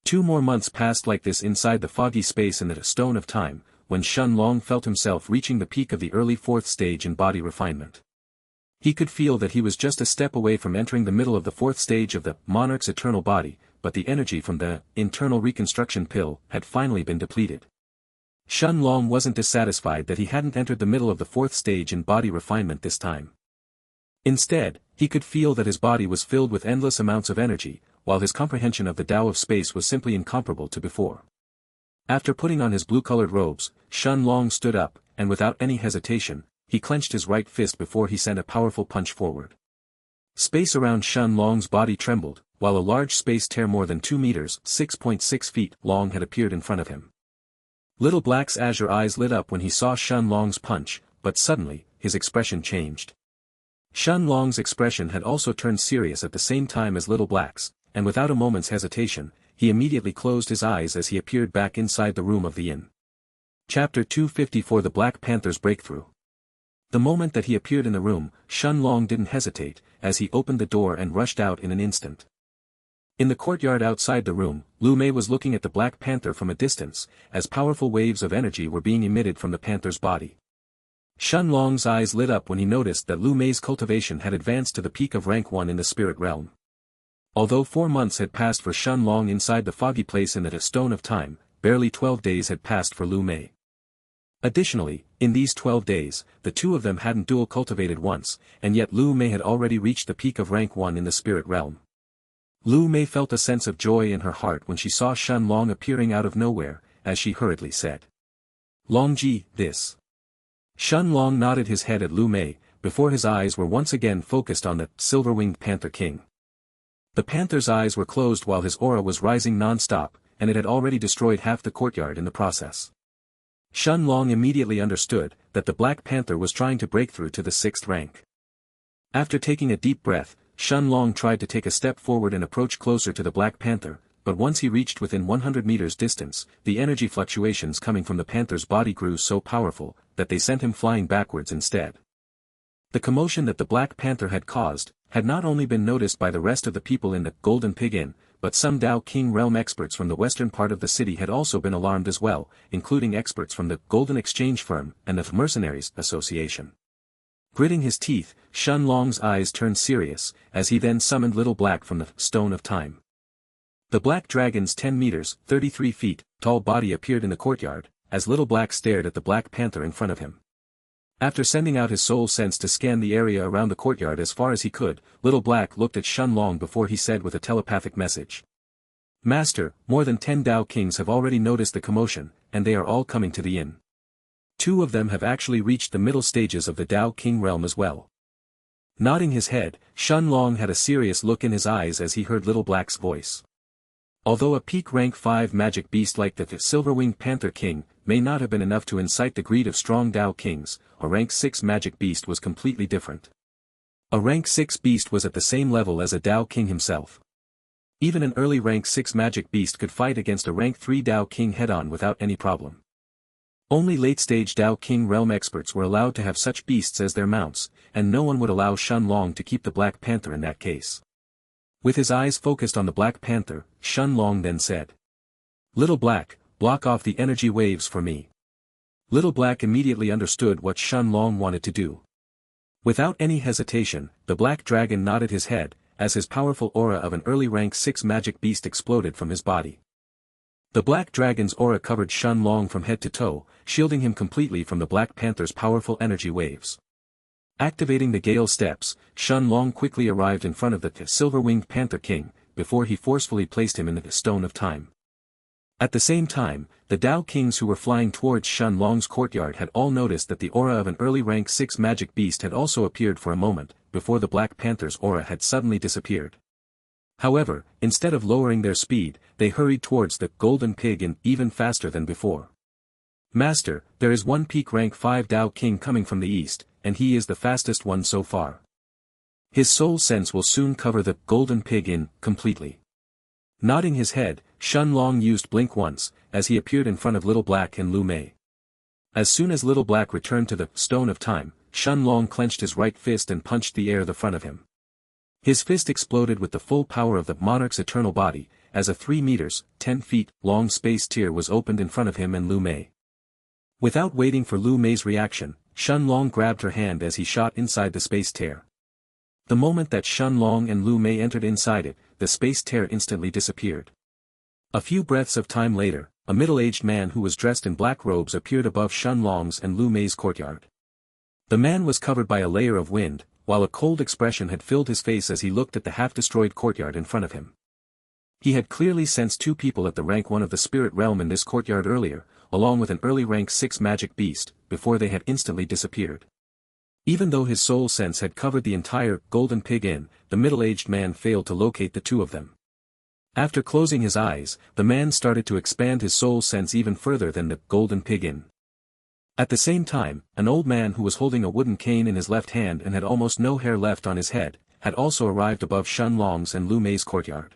2 more months passed like this inside the foggy space in the Stone of Time, when Shen Long felt himself reaching the peak of the early fourth stage in body refinement. He could feel that he was just a step away from entering the middle of the fourth stage of the Monarch's eternal body, but the energy from the internal reconstruction pill had finally been depleted. Shen Long wasn't dissatisfied that he hadn't entered the middle of the fourth stage in body refinement this time. Instead, he could feel that his body was filled with endless amounts of energy, while his comprehension of the Tao of space was simply incomparable to before. After putting on his blue-colored robes, Shen Long stood up, and without any hesitation, he clenched his right fist before he sent a powerful punch forward. Space around Shen Long's body trembled, while a large space tear more than 2 meters (6.6 feet) long had appeared in front of him. Little Black's azure eyes lit up when he saw Shen Long's punch, but suddenly, his expression changed. Shen Long's expression had also turned serious at the same time as Little Black's, and without a moment's hesitation, he immediately closed his eyes as he appeared back inside the room of the inn. Chapter 254 The Black Panther's Breakthrough. The moment that he appeared in the room, Shen Long didn't hesitate, as he opened the door and rushed out in an instant. In the courtyard outside the room, Lu Mei was looking at the Black Panther from a distance, as powerful waves of energy were being emitted from the panther's body. Shen Long's eyes lit up when he noticed that Lu Mei's cultivation had advanced to the peak of rank 1 in the spirit realm. Although 4 months had passed for Shen Long inside the foggy place in the Stone of Time, barely 12 days had passed for Lu Mei. Additionally, in these 12 days, the two of them hadn't dual cultivated once, and yet Lu Mei had already reached the peak of rank 1 in the spirit realm. Lu Mei felt a sense of joy in her heart when she saw Shen Long appearing out of nowhere, as she hurriedly said. Longji, this. Shen Long nodded his head at Lu Mei, before his eyes were once again focused on the silver-winged Panther King. The panther's eyes were closed while his aura was rising non-stop, and it had already destroyed half the courtyard in the process. Shen Long immediately understood that the Black Panther was trying to break through to the 6th rank. After taking a deep breath, Shen Long tried to take a step forward and approach closer to the Black Panther, but once he reached within 100 meters distance, the energy fluctuations coming from the panther's body grew so powerful, that they sent him flying backwards instead. The commotion that the Black Panther had caused, had not only been noticed by the rest of the people in the Golden Pig Inn, but some Dao King realm experts from the western part of the city had also been alarmed as well, including experts from the Golden Exchange Firm and the Mercenaries Association. Gritting his teeth, Shen Long's eyes turned serious, as he then summoned Little Black from the Stone of Time. The Black Dragon's 10 meters, 33 feet, tall body appeared in the courtyard, as Little Black stared at the Black Panther in front of him. After sending out his soul sense to scan the area around the courtyard as far as he could, Little Black looked at Shen Long before he said with a telepathic message. Master, more than 10 Dao Kings have already noticed the commotion, and they are all coming to the inn. 2 of them have actually reached the middle stages of the Dao King realm as well. Nodding his head, Shen Long had a serious look in his eyes as he heard Little Black's voice. Although a peak rank 5 magic beast like the Silver-Winged Panther King may not have been enough to incite the greed of strong Dao Kings, a rank 6 magic beast was completely different. A rank 6 beast was at the same level as a Dao King himself. Even an early rank 6 magic beast could fight against a rank 3 Dao King head-on without any problem. Only late-stage Dao King realm experts were allowed to have such beasts as their mounts, and no one would allow Shen Long to keep the Black Panther in that case. With his eyes focused on the Black Panther, Shen Long then said. Little Black, block off the energy waves for me. Little Black immediately understood what Shen Long wanted to do. Without any hesitation, the black dragon nodded his head, as his powerful aura of an early rank 6 magic beast exploded from his body. The black dragon's aura covered Shen Long from head to toe, shielding him completely from the Black Panther's powerful energy waves. Activating the Gale Steps, Shen Long quickly arrived in front of the silver-winged Panther King, before he forcefully placed him in the Stone of Time. At the same time, the Dao Kings who were flying towards Shen Long's courtyard had all noticed that the aura of an early rank 6 magic beast had also appeared for a moment, before the Black Panther's aura had suddenly disappeared. However, instead of lowering their speed, they hurried towards the Golden Pig Inn even faster than before. Master, there is one peak rank 5 Dao King coming from the east, and he is the fastest one so far. His soul sense will soon cover the Golden Pig Inn completely. Nodding his head, Shen Long used Blink once, as he appeared in front of Little Black and Lu Mei. As soon as Little Black returned to the Stone of Time, Shen Long clenched his right fist and punched the air the front of him. His fist exploded with the full power of the Monarch's eternal body, as a 3 meters, 10 feet, long space tier was opened in front of him and Lu Mei. Without waiting for Lu Mei's reaction, Shen Long grabbed her hand as he shot inside the space tear. The moment that Shen Long and Lu Mei entered inside it, the space tear instantly disappeared. A few breaths of time later, a middle-aged man who was dressed in black robes appeared above Shen Long's and Lu Mei's courtyard. The man was covered by a layer of wind, while a cold expression had filled his face as he looked at the half-destroyed courtyard in front of him. He had clearly sensed 2 people at the rank 1 of the spirit realm in this courtyard earlier, along with an early rank 6 magic beast, before they had instantly disappeared. Even though his soul sense had covered the entire Golden Pig Inn, the middle-aged man failed to locate the 2 of them. After closing his eyes, the man started to expand his soul sense even further than the Golden Pig Inn. At the same time, an old man who was holding a wooden cane in his left hand and had almost no hair left on his head, had also arrived above Shen Long's and Lu Mei's courtyard.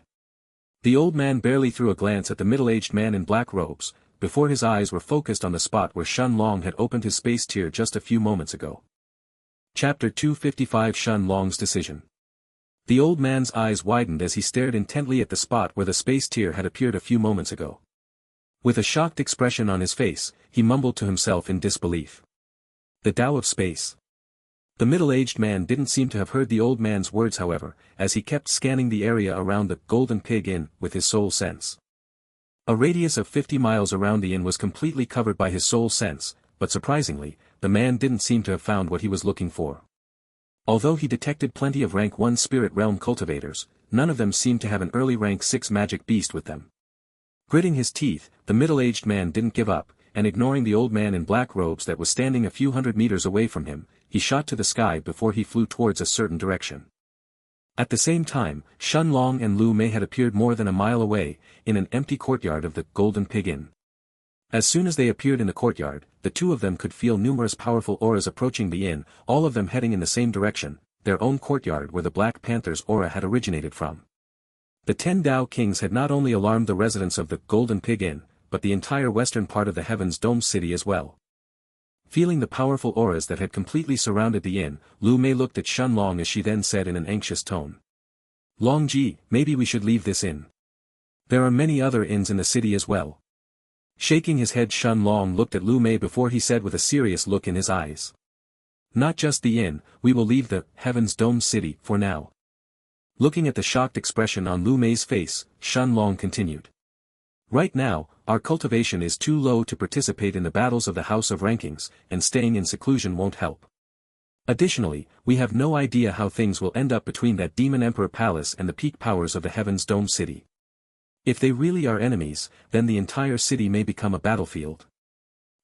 The old man barely threw a glance at the middle-aged man in black robes, before his eyes were focused on the spot where Shen Long had opened his space tier just a few moments ago. Chapter 255 Shen Long's Decision. The old man's eyes widened as he stared intently at the spot where the space tier had appeared a few moments ago. With a shocked expression on his face, he mumbled to himself in disbelief. The Tao of Space. The middle-aged man didn't seem to have heard the old man's words however, as he kept scanning the area around the Golden Pig Inn with his soul sense. A radius of 50 miles around the inn was completely covered by his soul sense, but surprisingly, the man didn't seem to have found what he was looking for. Although he detected plenty of rank 1 spirit realm cultivators, none of them seemed to have an early rank 6 magic beast with them. Gritting his teeth, the middle-aged man didn't give up, and ignoring the old man in black robes that was standing a few hundred meters away from him, he shot to the sky before he flew towards a certain direction. At the same time, Shen Long and Lu Mei had appeared more than a mile away, in an empty courtyard of the Golden Pig Inn. As soon as they appeared in the courtyard, the 2 of them could feel numerous powerful auras approaching the inn, all of them heading in the same direction, their own courtyard where the Black Panther's aura had originated from. The 10 Dao Kings had not only alarmed the residents of the Golden Pig Inn, but the entire western part of the Heaven's Dome city as well. Feeling the powerful auras that had completely surrounded the inn, Lu Mei looked at Shen Long as she then said in an anxious tone. Long Ji, maybe we should leave this inn. There are many other inns in the city as well. Shaking his head, Shen Long looked at Lu Mei before he said with a serious look in his eyes. Not just the inn, we will leave the Heaven's Dome city for now. Looking at the shocked expression on Lu Mei's face, Shen Long continued. Right now, our cultivation is too low to participate in the battles of the House of Rankings, and staying in seclusion won't help. Additionally, we have no idea how things will end up between that Demon Emperor Palace and the peak powers of the Heaven's Dome city. If they really are enemies, then the entire city may become a battlefield.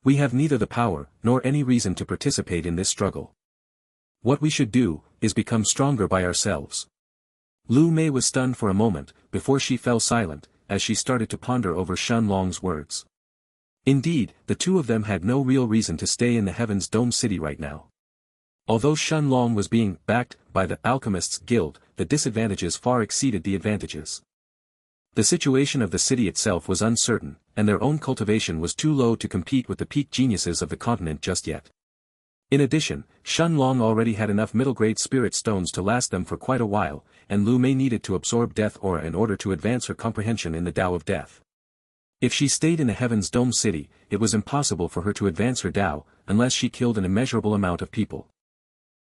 We have neither the power, nor any reason to participate in this struggle. What we should do, is become stronger by ourselves. Lu Mei was stunned for a moment, before she fell silent, as she started to ponder over Shen Long's words. Indeed, the 2 of them had no real reason to stay in the Heaven's Dome city right now. Although Shen Long was being backed by the Alchemists Guild, the disadvantages far exceeded the advantages. The situation of the city itself was uncertain, and their own cultivation was too low to compete with the peak geniuses of the continent just yet. In addition, Shen Long already had enough middle-grade spirit stones to last them for quite a while, and Lu Mei needed to absorb death aura in order to advance her comprehension in the Tao of Death. If she stayed in the Heaven's Dome city, it was impossible for her to advance her Tao, unless she killed an immeasurable amount of people.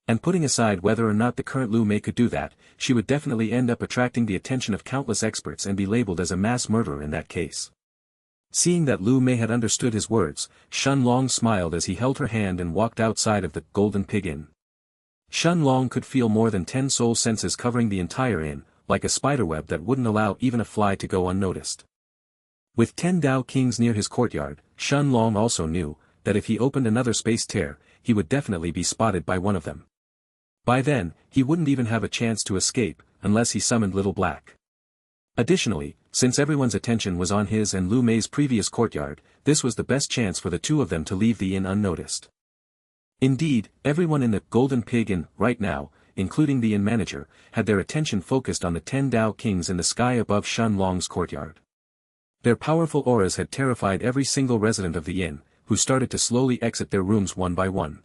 And putting aside whether or not the current Lu Mei could do that, she would definitely end up attracting the attention of countless experts and be labeled as a mass murderer in that case. Seeing that Lu Mei had understood his words, Shen Long smiled as he held her hand and walked outside of the Golden Pig Inn. Shen Long could feel more than 10 soul senses covering the entire inn, like a spiderweb that wouldn't allow even a fly to go unnoticed. With 10 Tao Kings near his courtyard, Shen Long also knew that if he opened another space tear, he would definitely be spotted by one of them. By then, he wouldn't even have a chance to escape, unless he summoned Little Black. Additionally, since everyone's attention was on his and Lu Mei's previous courtyard, this was the best chance for the two of them to leave the inn unnoticed. Indeed, everyone in the Golden Pig Inn, right now, including the inn manager, had their attention focused on the 10 Tao Kings in the sky above Shen Long's courtyard. Their powerful auras had terrified every single resident of the inn, who started to slowly exit their rooms one by one.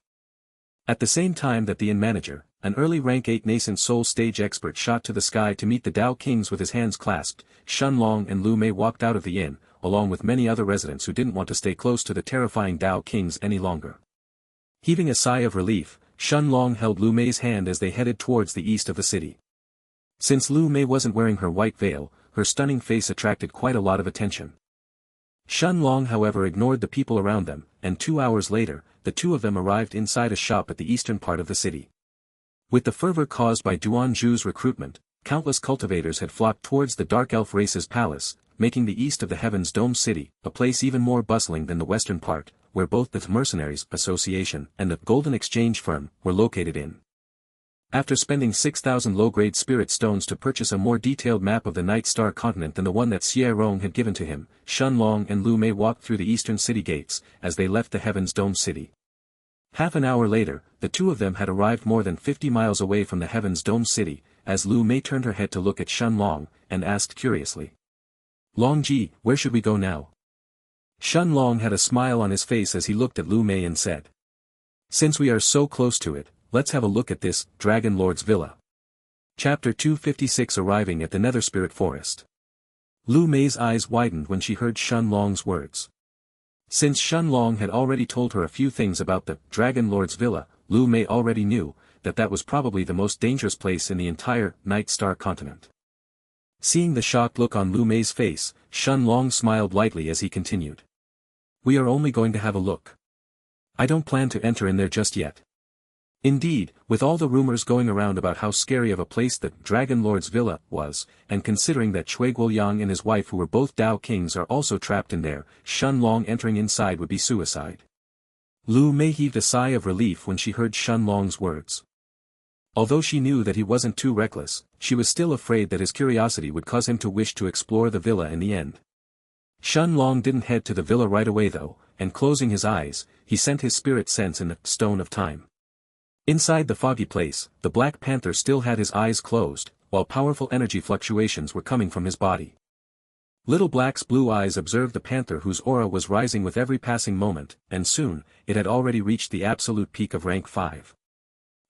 At the same time that the inn manager, an early rank 8 nascent soul stage expert, shot to the sky to meet the Tao Kings with his hands clasped, Shen Long and Lu Mei walked out of the inn, along with many other residents who didn't want to stay close to the terrifying Tao Kings any longer. Heaving a sigh of relief, Shen Long held Lu Mei's hand as they headed towards the east of the city. Since Lu Mei wasn't wearing her white veil, her stunning face attracted quite a lot of attention. Shen Long however ignored the people around them, and 2 hours later, the two of them arrived inside a shop at the eastern part of the city. With the fervor caused by Duan Zhu's recruitment, countless cultivators had flocked towards the Dark Elf race's palace, making the east of the Heaven's Dome city a place even more bustling than the western part, where both the Mercenaries Association and the Golden Exchange Firm were located in. After spending 6,000 low-grade spirit stones to purchase a more detailed map of the Night Star continent than the one that Xie Rong had given to him, Shen Long and Lu Mei walked through the eastern city gates, as they left the Heaven's Dome city. Half an hour later, the two of them had arrived more than 50 miles away from the Heaven's Dome city, as Lu Mei turned her head to look at Shen Long, and asked curiously. "Longji, where should we go now?" Shen Long had a smile on his face as he looked at Lu Mei and said. "Since we are so close to it, let's have a look at this Dragon Lord's Villa." Chapter 256 Arriving at the Nether Spirit Forest. Lu Mei's eyes widened when she heard Shen Long's words. Since Shen Long had already told her a few things about the Dragon Lord's Villa, Lu Mei already knew that that was probably the most dangerous place in the entire Night Star continent. Seeing the shocked look on Lu Mei's face, Shen Long smiled lightly as he continued. "We are only going to have a look. I don't plan to enter in there just yet." Indeed, with all the rumors going around about how scary of a place the Dragon Lord's Villa was, and considering that Cui Guoyang and his wife who were both Tao Kings are also trapped in there, Shen Long entering inside would be suicide. Lu Mei heaved a sigh of relief when she heard Shen Long's words. Although she knew that he wasn't too reckless, she was still afraid that his curiosity would cause him to wish to explore the villa in the end. Shen Long didn't head to the villa right away though, and closing his eyes, he sent his spirit sense in the Stone of Time. Inside the foggy place, the Black Panther still had his eyes closed, while powerful energy fluctuations were coming from his body. Little Black's blue eyes observed the panther whose aura was rising with every passing moment, and soon, it had already reached the absolute peak of rank 5.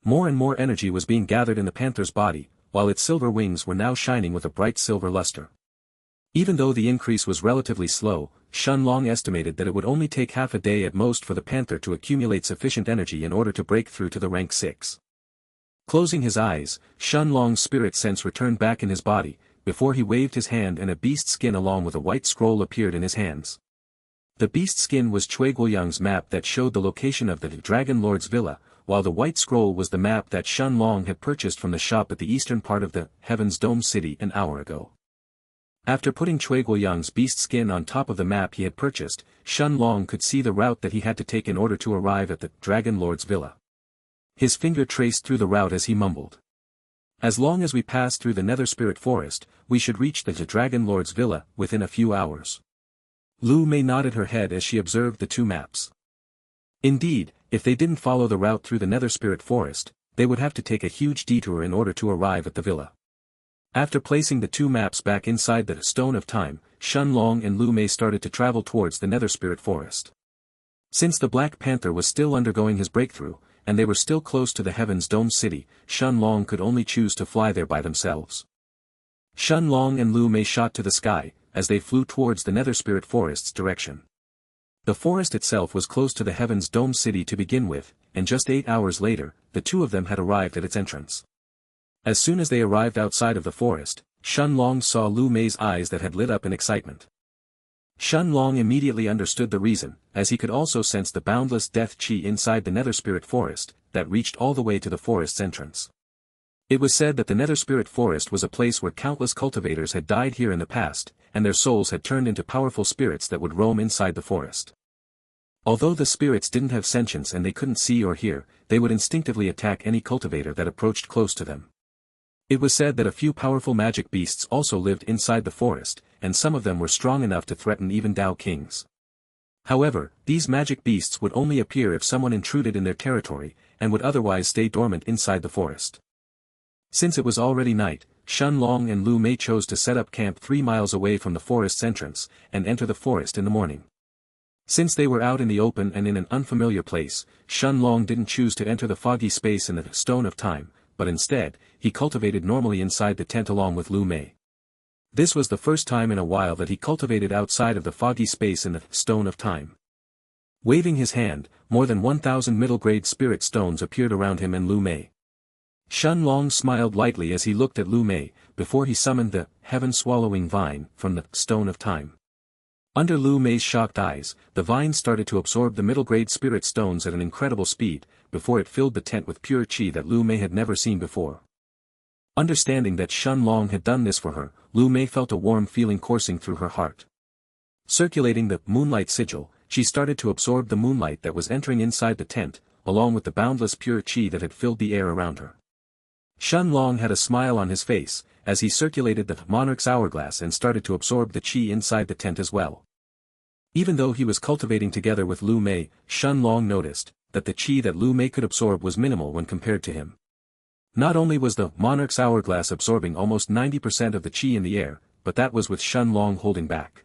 More and more energy was being gathered in the panther's body, while its silver wings were now shining with a bright silver luster. Even though the increase was relatively slow, Shen Long estimated that it would only take half a day at most for the panther to accumulate sufficient energy in order to break through to the rank 6. Closing his eyes, Shen Long's spirit sense returned back in his body, before he waved his hand and a beast skin along with a white scroll appeared in his hands. The beast skin was Cui Guoyang's map that showed the location of the Dragon Lord's Villa, while the white scroll was the map that Shen Long had purchased from the shop at the eastern part of the Heaven's Dome city an hour ago. After putting Cui Guoyang's beast skin on top of the map he had purchased, Shen Long could see the route that he had to take in order to arrive at the Dragon Lord's Villa. His finger traced through the route as he mumbled. "As long as we pass through the Nether Spirit Forest, we should reach the Dragon Lord's Villa within a few hours." Lu Mei nodded her head as she observed the two maps. Indeed, if they didn't follow the route through the Nether Spirit Forest, they would have to take a huge detour in order to arrive at the villa. After placing the two maps back inside the Stone of Time, Shen Long and Lu Mei started to travel towards the Nether Spirit Forest. Since the Black Panther was still undergoing his breakthrough, and they were still close to the Heaven's Dome city, Shen Long could only choose to fly there by themselves. Shen Long and Lu Mei shot to the sky, as they flew towards the Nether Spirit Forest's direction. The forest itself was close to the Heaven's Dome City to begin with, and just 8 hours later, the two of them had arrived at its entrance. As soon as they arrived outside of the forest, Shen Long saw Lu Mei's eyes that had lit up in excitement. Shen Long immediately understood the reason, as he could also sense the boundless death qi inside the Nether Spirit Forest, that reached all the way to the forest's entrance. It was said that the Nether Spirit Forest was a place where countless cultivators had died here in the past, and their souls had turned into powerful spirits that would roam inside the forest. Although the spirits didn't have sentience and they couldn't see or hear, they would instinctively attack any cultivator that approached close to them. It was said that a few powerful magic beasts also lived inside the forest, and some of them were strong enough to threaten even Dao Kings. However, these magic beasts would only appear if someone intruded in their territory, and would otherwise stay dormant inside the forest. Since it was already night, Shen Long and Lu Mei chose to set up camp 3 miles away from the forest's entrance, and enter the forest in the morning. Since they were out in the open and in an unfamiliar place, Shen Long didn't choose to enter the foggy space in the Stone of Time, but instead, he cultivated normally inside the tent along with Lu Mei. This was the first time in a while that he cultivated outside of the foggy space in the Stone of Time. Waving his hand, more than 1,000 middle-grade spirit stones appeared around him and Lu Mei. Shen Long smiled lightly as he looked at Lu Mei, before he summoned the Heaven-Swallowing Vine from the Stone of Time. Under Lu Mei's shocked eyes, the vine started to absorb the middle-grade spirit stones at an incredible speed, before it filled the tent with pure qi that Lu Mei had never seen before. Understanding that Shen Long had done this for her, Lu Mei felt a warm feeling coursing through her heart. Circulating the moonlight sigil, she started to absorb the moonlight that was entering inside the tent, along with the boundless pure qi that had filled the air around her. Shen Long had a smile on his face, as he circulated the Monarch's hourglass and started to absorb the qi inside the tent as well. Even though he was cultivating together with Lu Mei, Shen Long noticed that the qi that Lu Mei could absorb was minimal when compared to him. Not only was the Monarch's hourglass absorbing almost 90% of the qi in the air, but that was with Shen Long holding back.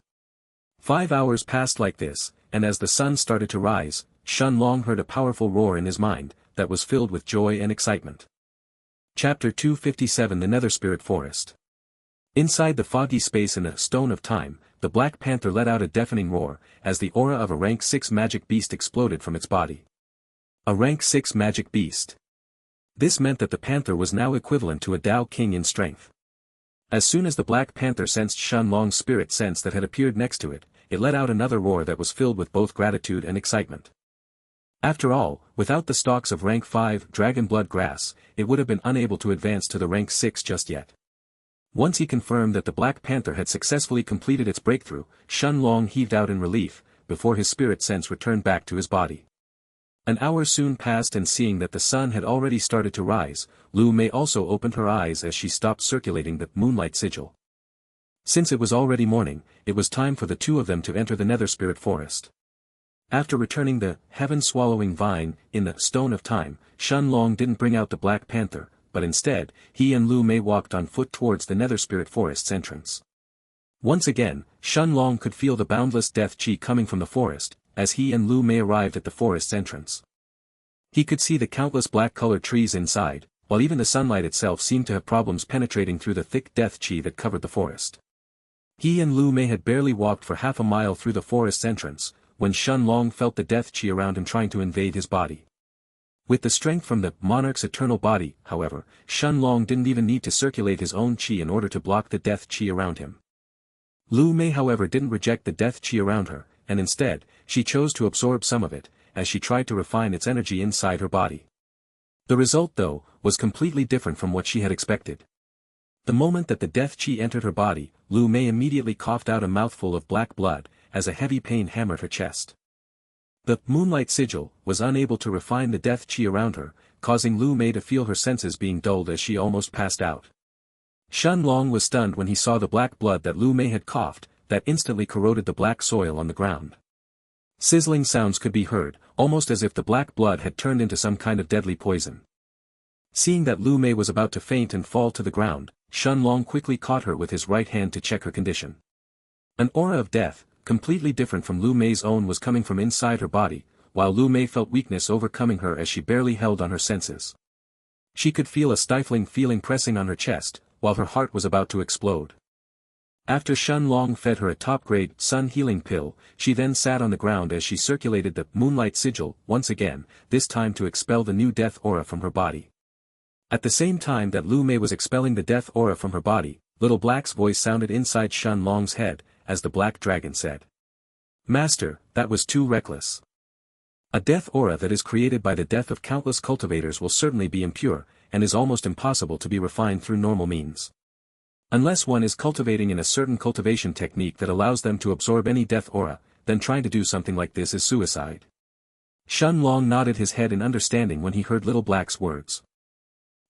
5 hours passed like this, and as the sun started to rise, Shen Long heard a powerful roar in his mind, that was filled with joy and excitement. Chapter 257 The Nether Spirit Forest. Inside the foggy space in the Stone of Time, the Black Panther let out a deafening roar, as the aura of a rank 6 magic beast exploded from its body. A rank 6 magic beast. This meant that the panther was now equivalent to a Dao King in strength. As soon as the Black Panther sensed Shen Long's spirit sense that had appeared next to it, it let out another roar that was filled with both gratitude and excitement. After all, without the stalks of rank 5 dragon blood grass, it would have been unable to advance to the rank 6 just yet. Once he confirmed that the Black Panther had successfully completed its breakthrough, Shen Long heaved out in relief, before his spirit sense returned back to his body. An hour soon passed, and seeing that the sun had already started to rise, Lu Mei also opened her eyes as she stopped circulating the moonlight sigil. Since it was already morning, it was time for the two of them to enter the Nether Spirit Forest. After returning the Heaven-Swallowing Vine in the Stone of Time, Shen Long didn't bring out the Black Panther, but instead, he and Lu Mei walked on foot towards the Nether Spirit Forest's entrance. Once again, Shen Long could feel the boundless death qi coming from the forest, as he and Lu Mei arrived at the forest's entrance. He could see the countless black-colored trees inside, while even the sunlight itself seemed to have problems penetrating through the thick death qi that covered the forest. He and Lu Mei had barely walked for half a mile through the forest's entrance, when Shen Long felt the death qi around him trying to invade his body. With the strength from the Monarch's eternal body, however, Shen Long didn't even need to circulate his own qi in order to block the death qi around him. Lu Mei however didn't reject the death qi around her, and instead, she chose to absorb some of it, as she tried to refine its energy inside her body. The result though, was completely different from what she had expected. The moment that the death qi entered her body, Lu Mei immediately coughed out a mouthful of black blood, as a heavy pain hammered her chest. The moonlight sigil was unable to refine the death qi around her, causing Lu Mei to feel her senses being dulled as she almost passed out. Shen Long was stunned when he saw the black blood that Lu Mei had coughed, that instantly corroded the black soil on the ground. Sizzling sounds could be heard, almost as if the black blood had turned into some kind of deadly poison. Seeing that Lu Mei was about to faint and fall to the ground, Shen Long quickly caught her with his right hand to check her condition. An aura of death, completely different from Lu Mei's own, was coming from inside her body, while Lu Mei felt weakness overcoming her as she barely held on her senses. She could feel a stifling feeling pressing on her chest, while her heart was about to explode. After Shun Long fed her a top-grade sun healing pill, she then sat on the ground as she circulated the moonlight sigil once again, this time to expel the new death aura from her body. At the same time that Lu Mei was expelling the death aura from her body, Little Black's voice sounded inside Shun Long's head, as the Black Dragon said. "Master, that was too reckless. A death aura that is created by the death of countless cultivators will certainly be impure, and is almost impossible to be refined through normal means. Unless one is cultivating in a certain cultivation technique that allows them to absorb any death aura, then trying to do something like this is suicide." Shun Long nodded his head in understanding when he heard Little Black's words.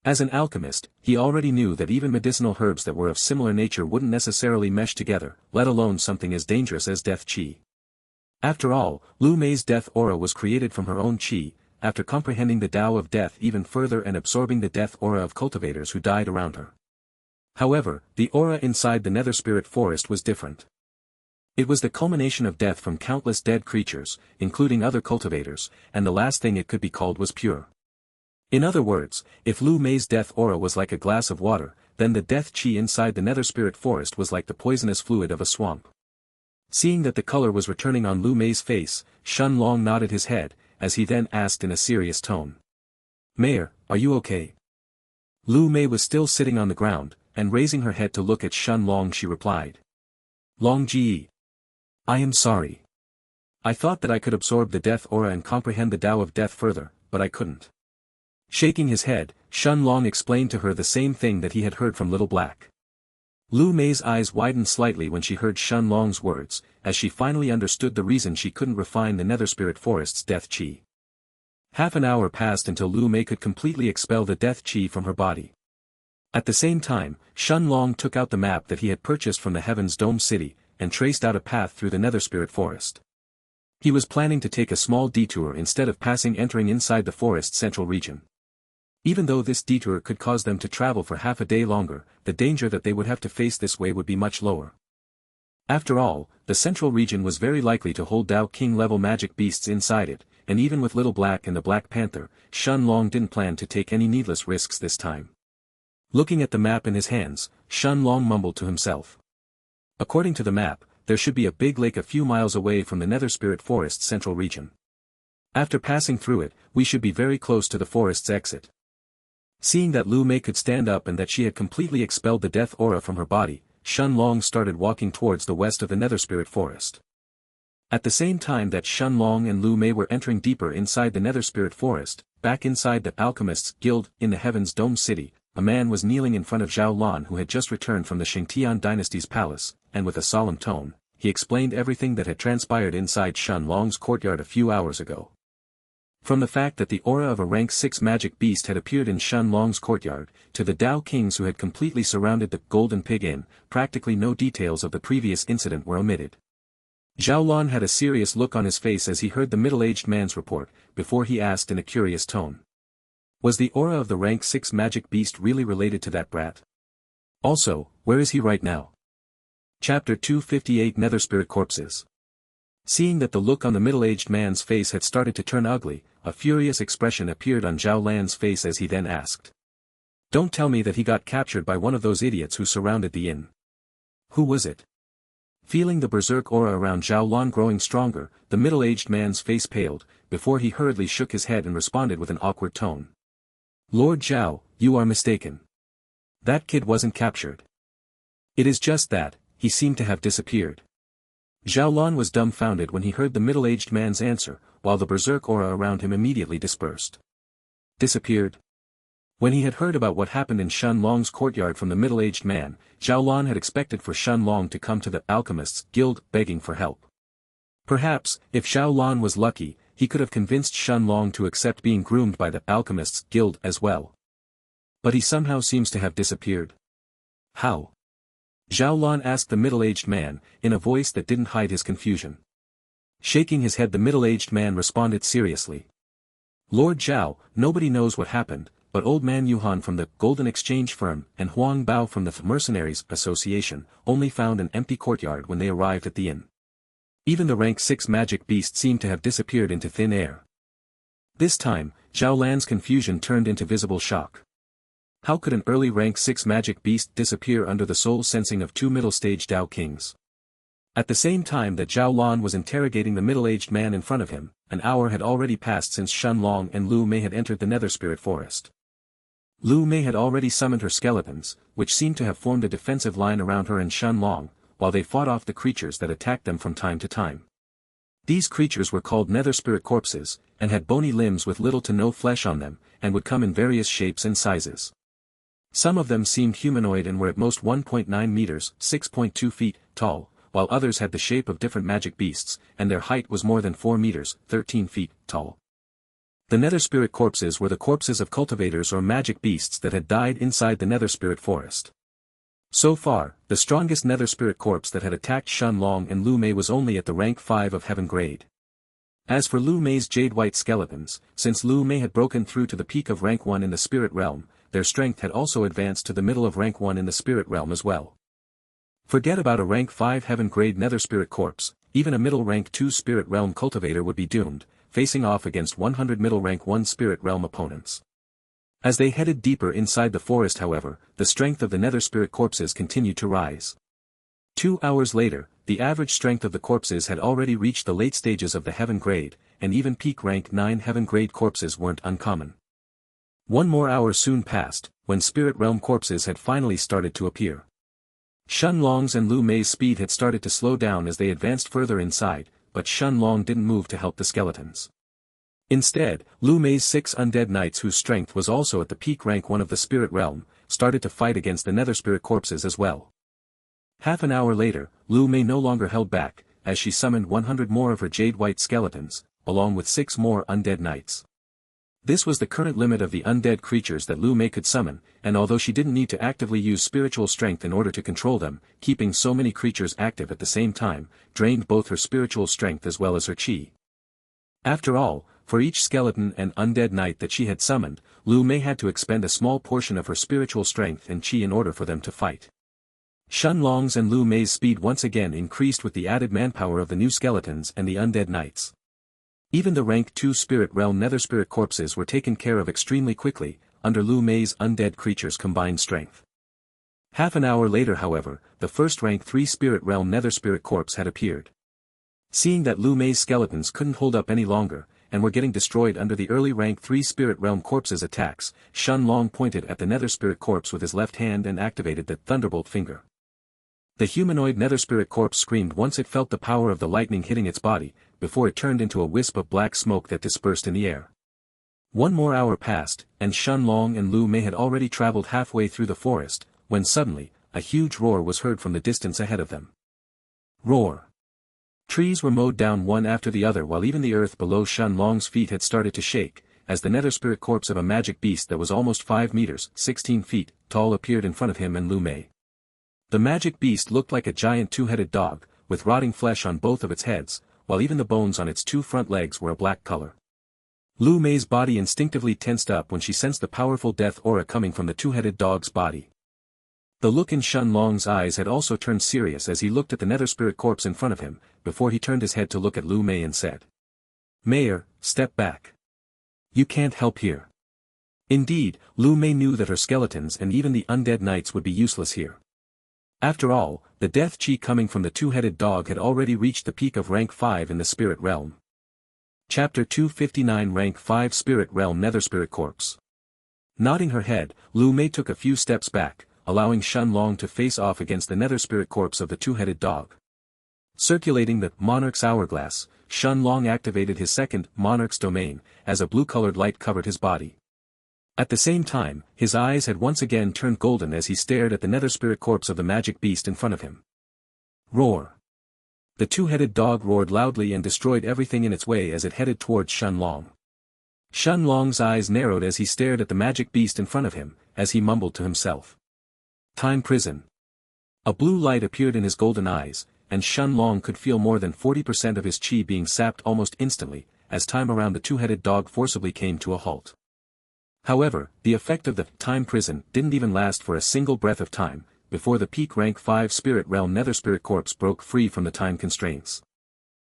As an alchemist, he already knew that even medicinal herbs that were of similar nature wouldn't necessarily mesh together, let alone something as dangerous as death qi. After all, Lu Mei's death aura was created from her own qi, after comprehending the Tao of death even further and absorbing the death aura of cultivators who died around her. However, the aura inside the Nether Spirit Forest was different. It was the culmination of death from countless dead creatures, including other cultivators, and the last thing it could be called was pure. In other words, if Lu Mei's death aura was like a glass of water, then the death qi inside the Nether Spirit Forest was like the poisonous fluid of a swamp. Seeing that the color was returning on Lu Mei's face, Shun Long nodded his head, as he then asked in a serious tone. "Mayor, are you okay?" Lu Mei was still sitting on the ground, and raising her head to look at Shun Long she replied. "Long Ji. I am sorry. I thought that I could absorb the death aura and comprehend the Tao of death further, but I couldn't." Shaking his head, Shun Long explained to her the same thing that he had heard from Little Black. Lu Mei's eyes widened slightly when she heard Shun Long's words, as she finally understood the reason she couldn't refine the Nether Spirit Forest's death qi. Half an hour passed until Lu Mei could completely expel the death qi from her body. At the same time, Shun Long took out the map that he had purchased from the Heaven's Dome City, and traced out a path through the Nether Spirit Forest. He was planning to take a small detour instead of entering inside the forest's central region. Even though this detour could cause them to travel for half a day longer, the danger that they would have to face this way would be much lower. After all, the central region was very likely to hold Tao King-level magic beasts inside it, and even with Little Black and the Black Panther, Shun Long didn't plan to take any needless risks this time. Looking at the map in his hands, Shun Long mumbled to himself. According to the map, there should be a big lake a few miles away from the Nether Spirit Forest's central region. After passing through it, we should be very close to the forest's exit. Seeing that Lu Mei could stand up and that she had completely expelled the death aura from her body, Shun Long started walking towards the west of the Nether Spirit Forest. At the same time that Shun Long and Lu Mei were entering deeper inside the Nether Spirit Forest, back inside the Alchemists' Guild in the Heaven's Dome City, a man was kneeling in front of Zhao Lan who had just returned from the Xianxia dynasty's palace, and with a solemn tone, he explained everything that had transpired inside Shun Long's courtyard a few hours ago. From the fact that the aura of a rank 6 magic beast had appeared in Shun Long's courtyard, to the Tao Kings who had completely surrounded the Golden Pig Inn, practically no details of the previous incident were omitted. Zhao Lan had a serious look on his face as he heard the middle-aged man's report, before he asked in a curious tone. Was the aura of the rank 6 magic beast really related to that brat? Also, where is he right now? Chapter 258 Nether Spirit Corpses. Seeing that the look on the middle-aged man's face had started to turn ugly, a furious expression appeared on Zhao Lan's face as he then asked. Don't tell me that he got captured by one of those idiots who surrounded the inn. Who was it? Feeling the berserk aura around Zhao Lan growing stronger, the middle-aged man's face paled, before he hurriedly shook his head and responded with an awkward tone. Lord Zhao, you are mistaken. That kid wasn't captured. It is just that, he seemed to have disappeared. Zhao Lan was dumbfounded when he heard the middle-aged man's answer, while the berserk aura around him immediately dispersed. Disappeared? When he had heard about what happened in Shun Long's courtyard from the middle-aged man, Zhao Lan had expected for Shun Long to come to the Alchemists' Guild begging for help. Perhaps, if Zhao Lan was lucky, he could have convinced Shun Long to accept being groomed by the Alchemists' Guild as well. But he somehow seems to have disappeared. How? Zhao Lan asked the middle-aged man, in a voice that didn't hide his confusion. Shaking his head, the middle-aged man responded seriously. Lord Zhao, nobody knows what happened, but old man Yuhan from the Golden Exchange Firm and Huang Bao from the Mercenaries Association only found an empty courtyard when they arrived at the inn. Even the rank 6 magic beast seemed to have disappeared into thin air. This time, Zhao Lan's confusion turned into visible shock. How could an early rank 6 magic beast disappear under the soul sensing of 2 middle-stage Dao kings? At the same time that Zhao Lan was interrogating the middle-aged man in front of him, an hour had already passed since Shen Long and Lu Mei had entered the Nether Spirit Forest. Lu Mei had already summoned her skeletons, which seemed to have formed a defensive line around her and Shen Long, while they fought off the creatures that attacked them from time to time. These creatures were called Nether Spirit corpses, and had bony limbs with little to no flesh on them, and would come in various shapes and sizes. Some of them seemed humanoid and were at most 1.9 meters, 6.2 feet, tall, while others had the shape of different magic beasts, and their height was more than 4 meters, 13 feet, tall. The Nether Spirit corpses were the corpses of cultivators or magic beasts that had died inside the Nether Spirit Forest. So far, the strongest Nether Spirit corpse that had attacked Shen Long and Lu Mei was only at the rank 5 of Heaven grade. As for Lu Mei's jade-white skeletons, since Lu Mei had broken through to the peak of rank 1 in the Spirit Realm, their strength had also advanced to the middle of rank 1 in the Spirit Realm as well. Forget about a rank 5 Heaven grade Nether Spirit corpse, even a middle rank 2 Spirit Realm cultivator would be doomed, facing off against 100 middle rank 1 Spirit Realm opponents. As they headed deeper inside the forest however, the strength of the Nether Spirit corpses continued to rise. 2 hours later, the average strength of the corpses had already reached the late stages of the Heaven grade, and even peak rank 9 Heaven grade corpses weren't uncommon. 1 more hour soon passed, when Spirit Realm corpses had finally started to appear. Shen Long's and Lu Mei's speed had started to slow down as they advanced further inside, but Shen Long didn't move to help the skeletons. Instead, Lu Mei's 6 undead knights whose strength was also at the peak rank 1 of the Spirit Realm, started to fight against the Nether Spirit corpses as well. Half an hour later, Lu Mei no longer held back, as she summoned 100 more of her jade-white skeletons, along with 6 more undead knights. This was the current limit of the undead creatures that Lu Mei could summon, and although she didn't need to actively use spiritual strength in order to control them, keeping so many creatures active at the same time, drained both her spiritual strength as well as her chi. After all, for each skeleton and undead knight that she had summoned, Lu Mei had to expend a small portion of her spiritual strength and chi in order for them to fight. Shen Long's and Lu Mei's speed once again increased with the added manpower of the new skeletons and the undead knights. Even the rank 2 Spirit Realm Nether Spirit corpses were taken care of extremely quickly, under Lu Mei's undead creatures' combined strength. Half an hour later however, the first rank 3 Spirit Realm Nether Spirit corpse had appeared. Seeing that Lu Mei's skeletons couldn't hold up any longer, and were getting destroyed under the early rank 3 Spirit Realm corpses' attacks, Shen Long pointed at the Nether Spirit corpse with his left hand and activated the Thunderbolt finger. The humanoid Nether Spirit corpse screamed once it felt the power of the lightning hitting its body, before it turned into a wisp of black smoke that dispersed in the air. 1 more hour passed, and Shen Long and Lu Mei had already traveled halfway through the forest, when suddenly, a huge roar was heard from the distance ahead of them. Roar! Trees were mowed down one after the other while even the earth below Shen Long's feet had started to shake, as the Nether Spirit corpse of a magic beast that was almost 5 meters, 16 feet, tall appeared in front of him and Lu Mei. The magic beast looked like a giant 2-headed dog, with rotting flesh on both of its heads, while even the bones on its 2 front legs were a black color. Lu Mei's body instinctively tensed up when she sensed the powerful death aura coming from the 2-headed dog's body. The look in Shen Long's eyes had also turned serious as he looked at the Nether Spirit corpse in front of him, before he turned his head to look at Lu Mei and said, "Mayor, step back. You can't help here." Indeed, Lu Mei knew that her skeletons and even the undead knights would be useless here. After all, the death chi coming from the 2-headed dog had already reached the peak of rank 5 in the Spirit Realm. Chapter 259 Rank 5 Spirit Realm Nether Spirit Corpse. Nodding her head, Lu Mei took a few steps back, allowing Shen Long to face off against the Nether Spirit corpse of the 2-headed dog. Circulating the Monarch's hourglass, Shen Long activated his second Monarch's domain, as a blue-colored light covered his body. At the same time, his eyes had once again turned golden as he stared at the Nether Spirit corpse of the magic beast in front of him. Roar! The 2-headed dog roared loudly and destroyed everything in its way as it headed towards Shen Long. Shen Long's eyes narrowed as he stared at the magic beast in front of him, as he mumbled to himself. Time prison. A blue light appeared in his golden eyes, and Shen Long could feel more than 40% of his chi being sapped almost instantly, as time around the 2-headed dog forcibly came to a halt. However, the effect of the time prison didn't even last for a single breath of time, before the peak rank 5 Spirit Realm Nether Spirit corpse broke free from the time constraints.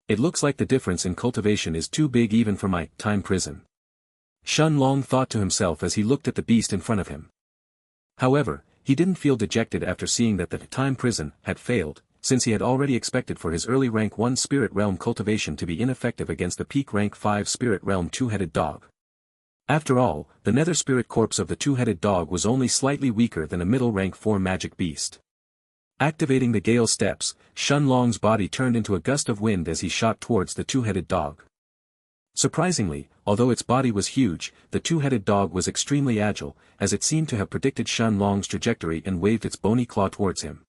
It looks like the difference in cultivation is too big even for my time prison. Shen Long thought to himself as he looked at the beast in front of him. However, he didn't feel dejected after seeing that the time prison had failed, since he had already expected for his early rank 1 spirit realm cultivation to be ineffective against the peak rank 5 spirit realm two-headed dog. After all, the nether spirit corpse of the two-headed dog was only slightly weaker than a middle rank 4 magic beast. Activating the gale steps, Xianlong's body turned into a gust of wind as he shot towards the two-headed dog. Surprisingly, although its body was huge, the two-headed dog was extremely agile, as it seemed to have predicted Xianlong's trajectory and waved its bony claw towards him.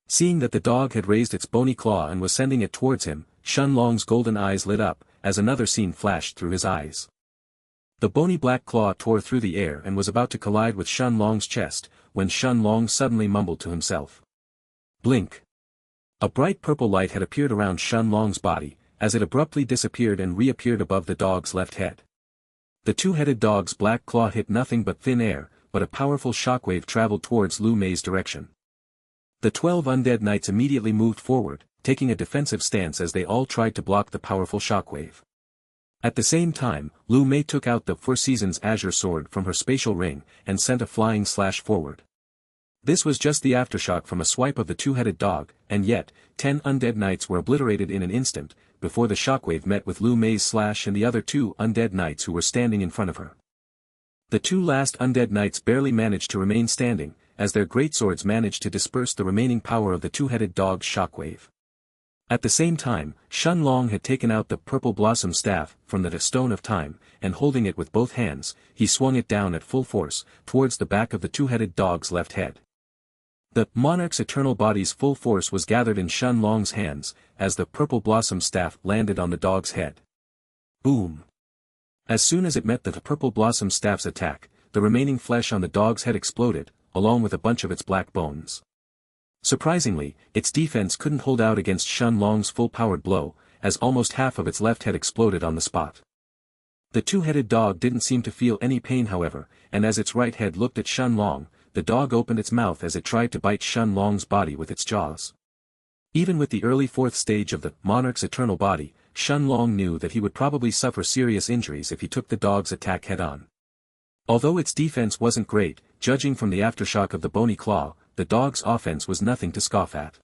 Seeing that the dog had raised its bony claw and was sending it towards him, Xianlong's golden eyes lit up, as another scene flashed through his eyes. The bony black claw tore through the air and was about to collide with Xianlong's chest, when Xianlong suddenly mumbled to himself. Blink. A bright purple light had appeared around Xianlong's body, as it abruptly disappeared and reappeared above the dog's left head. The two-headed dog's black claw hit nothing but thin air, but a powerful shockwave traveled towards Lu Mei's direction. The 12 undead knights immediately moved forward, taking a defensive stance as they all tried to block the powerful shockwave. At the same time, Lu Mei took out the Four Seasons Azure Sword from her spatial ring, and sent a flying slash forward. This was just the aftershock from a swipe of the two-headed dog, and yet, 10 undead knights were obliterated in an instant, before the shockwave met with Lu Mei's slash and the other 2 undead knights who were standing in front of her. The 2 last undead knights barely managed to remain standing, as their greatswords managed to disperse the remaining power of the two-headed dog's shockwave. At the same time, Xianlong had taken out the purple blossom staff from the Stone of Time, and holding it with both hands, he swung it down at full force, towards the back of the two-headed dog's left head. The Monarch's eternal body's full force was gathered in Xianlong's hands, as the purple blossom staff landed on the dog's head. Boom! As soon as it met the purple blossom staff's attack, the remaining flesh on the dog's head exploded, along with a bunch of its black bones. Surprisingly, its defense couldn't hold out against Xianlong's full-powered blow, as almost half of its left head exploded on the spot. The two-headed dog didn't seem to feel any pain however, and as its right head looked at Xianlong, the dog opened its mouth as it tried to bite Xianlong's body with its jaws. Even with the early 4th stage of the Monarch's eternal body, Xianlong knew that he would probably suffer serious injuries if he took the dog's attack head-on. Although its defense wasn't great, judging from the aftershock of the bony claw, the dog's offense was nothing to scoff at.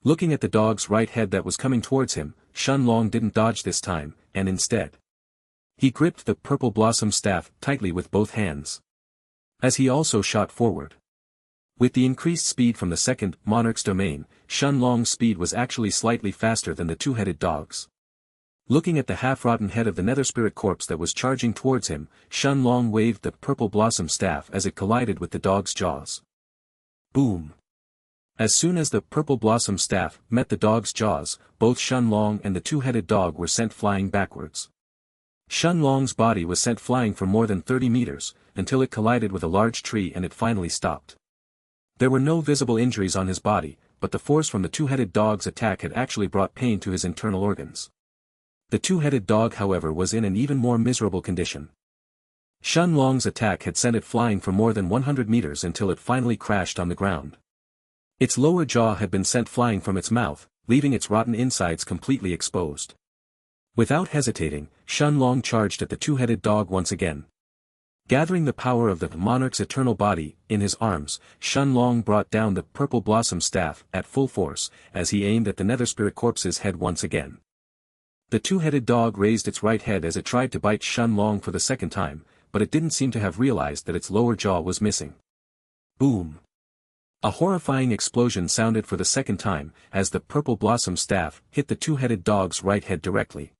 Looking at the dog's right head that was coming towards him, Xianlong didn't dodge this time, and instead, he gripped the purple blossom staff tightly with both hands, as he also shot forward. With the increased speed from the second Monarch's domain, Xianlong's speed was actually slightly faster than the two-headed dog's. Looking at the half-rotten head of the nether spirit corpse that was charging towards him, Xianlong waved the purple blossom staff as it collided with the dog's jaws. Boom! As soon as the purple blossom staff met the dog's jaws, both Xianlong and the two-headed dog were sent flying backwards. Xianlong's body was sent flying for more than 30 meters, until it collided with a large tree and it finally stopped. There were no visible injuries on his body, but the force from the two-headed dog's attack had actually brought pain to his internal organs. The two-headed dog however was in an even more miserable condition. Xianlong's attack had sent it flying for more than 100 meters until it finally crashed on the ground. Its lower jaw had been sent flying from its mouth, leaving its rotten insides completely exposed. Without hesitating, Xianlong charged at the two-headed dog once again. Gathering the power of the Monarch's eternal body in his arms, Xianlong brought down the purple blossom staff at full force, as he aimed at the nether spirit corpse's head once again. The two-headed dog raised its right head as it tried to bite Xianlong for the second time, but it didn't seem to have realized that its lower jaw was missing. Boom! A horrifying explosion sounded for the second time, as the purple blossom staff hit the two-headed dog's right head directly.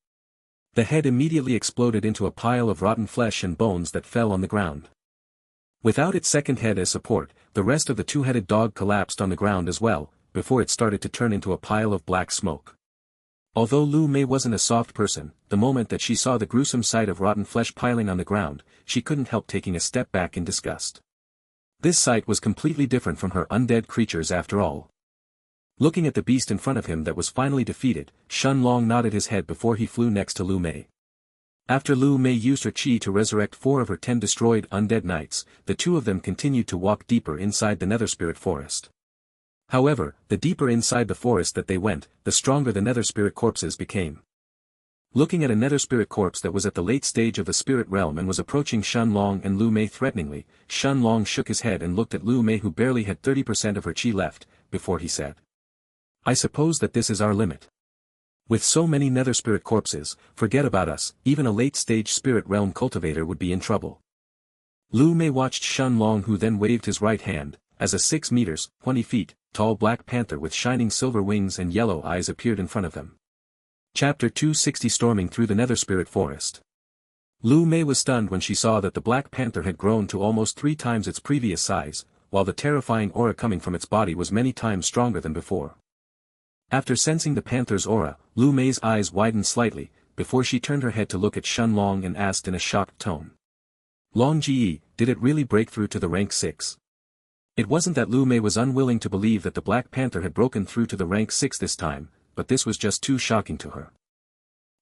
The head immediately exploded into a pile of rotten flesh and bones that fell on the ground. Without its second head as support, the rest of the two-headed dog collapsed on the ground as well, before it started to turn into a pile of black smoke. Although Lu Mei wasn't a soft person, the moment that she saw the gruesome sight of rotten flesh piling on the ground, she couldn't help taking a step back in disgust. This sight was completely different from her undead creatures after all. Looking at the beast in front of him that was finally defeated, Xianlong nodded his head before he flew next to Lu Mei. After Lu Mei used her qi to resurrect 4 of her 10 destroyed undead knights, the 2 of them continued to walk deeper inside the nether spirit forest. However, the deeper inside the forest that they went, the stronger the nether spirit corpses became. looking at a nether spirit corpse that was at the late stage of the spirit realm and was approaching Shen Long and Lu Mei threateningly. Shen Long shook his head and looked at Lu Mei, who barely had 30% of her chi left, before he said, "I suppose that this is our limit. With so many nether spirit corpses, forget about us, even a late-stage spirit realm cultivator would be in trouble." Lu Mei watched Shen Long, who then waved his right hand, as a 6 meters, 20 feet, tall black panther with shining silver wings and yellow eyes appeared in front of them. Chapter 260, Storming Through the Nether Spirit Forest. Lu Mei was stunned when she saw that the black panther had grown to almost 3 times its previous size, while the terrifying aura coming from its body was many times stronger than before. After sensing the panther's aura, Lu Mei's eyes widened slightly, before she turned her head to look at Shen Long and asked in a shocked tone, "Long Ji, did it really break through to the rank 6? It wasn't that Lu Mei was unwilling to believe that the black panther had broken through to the rank 6 this time, but this was just too shocking to her.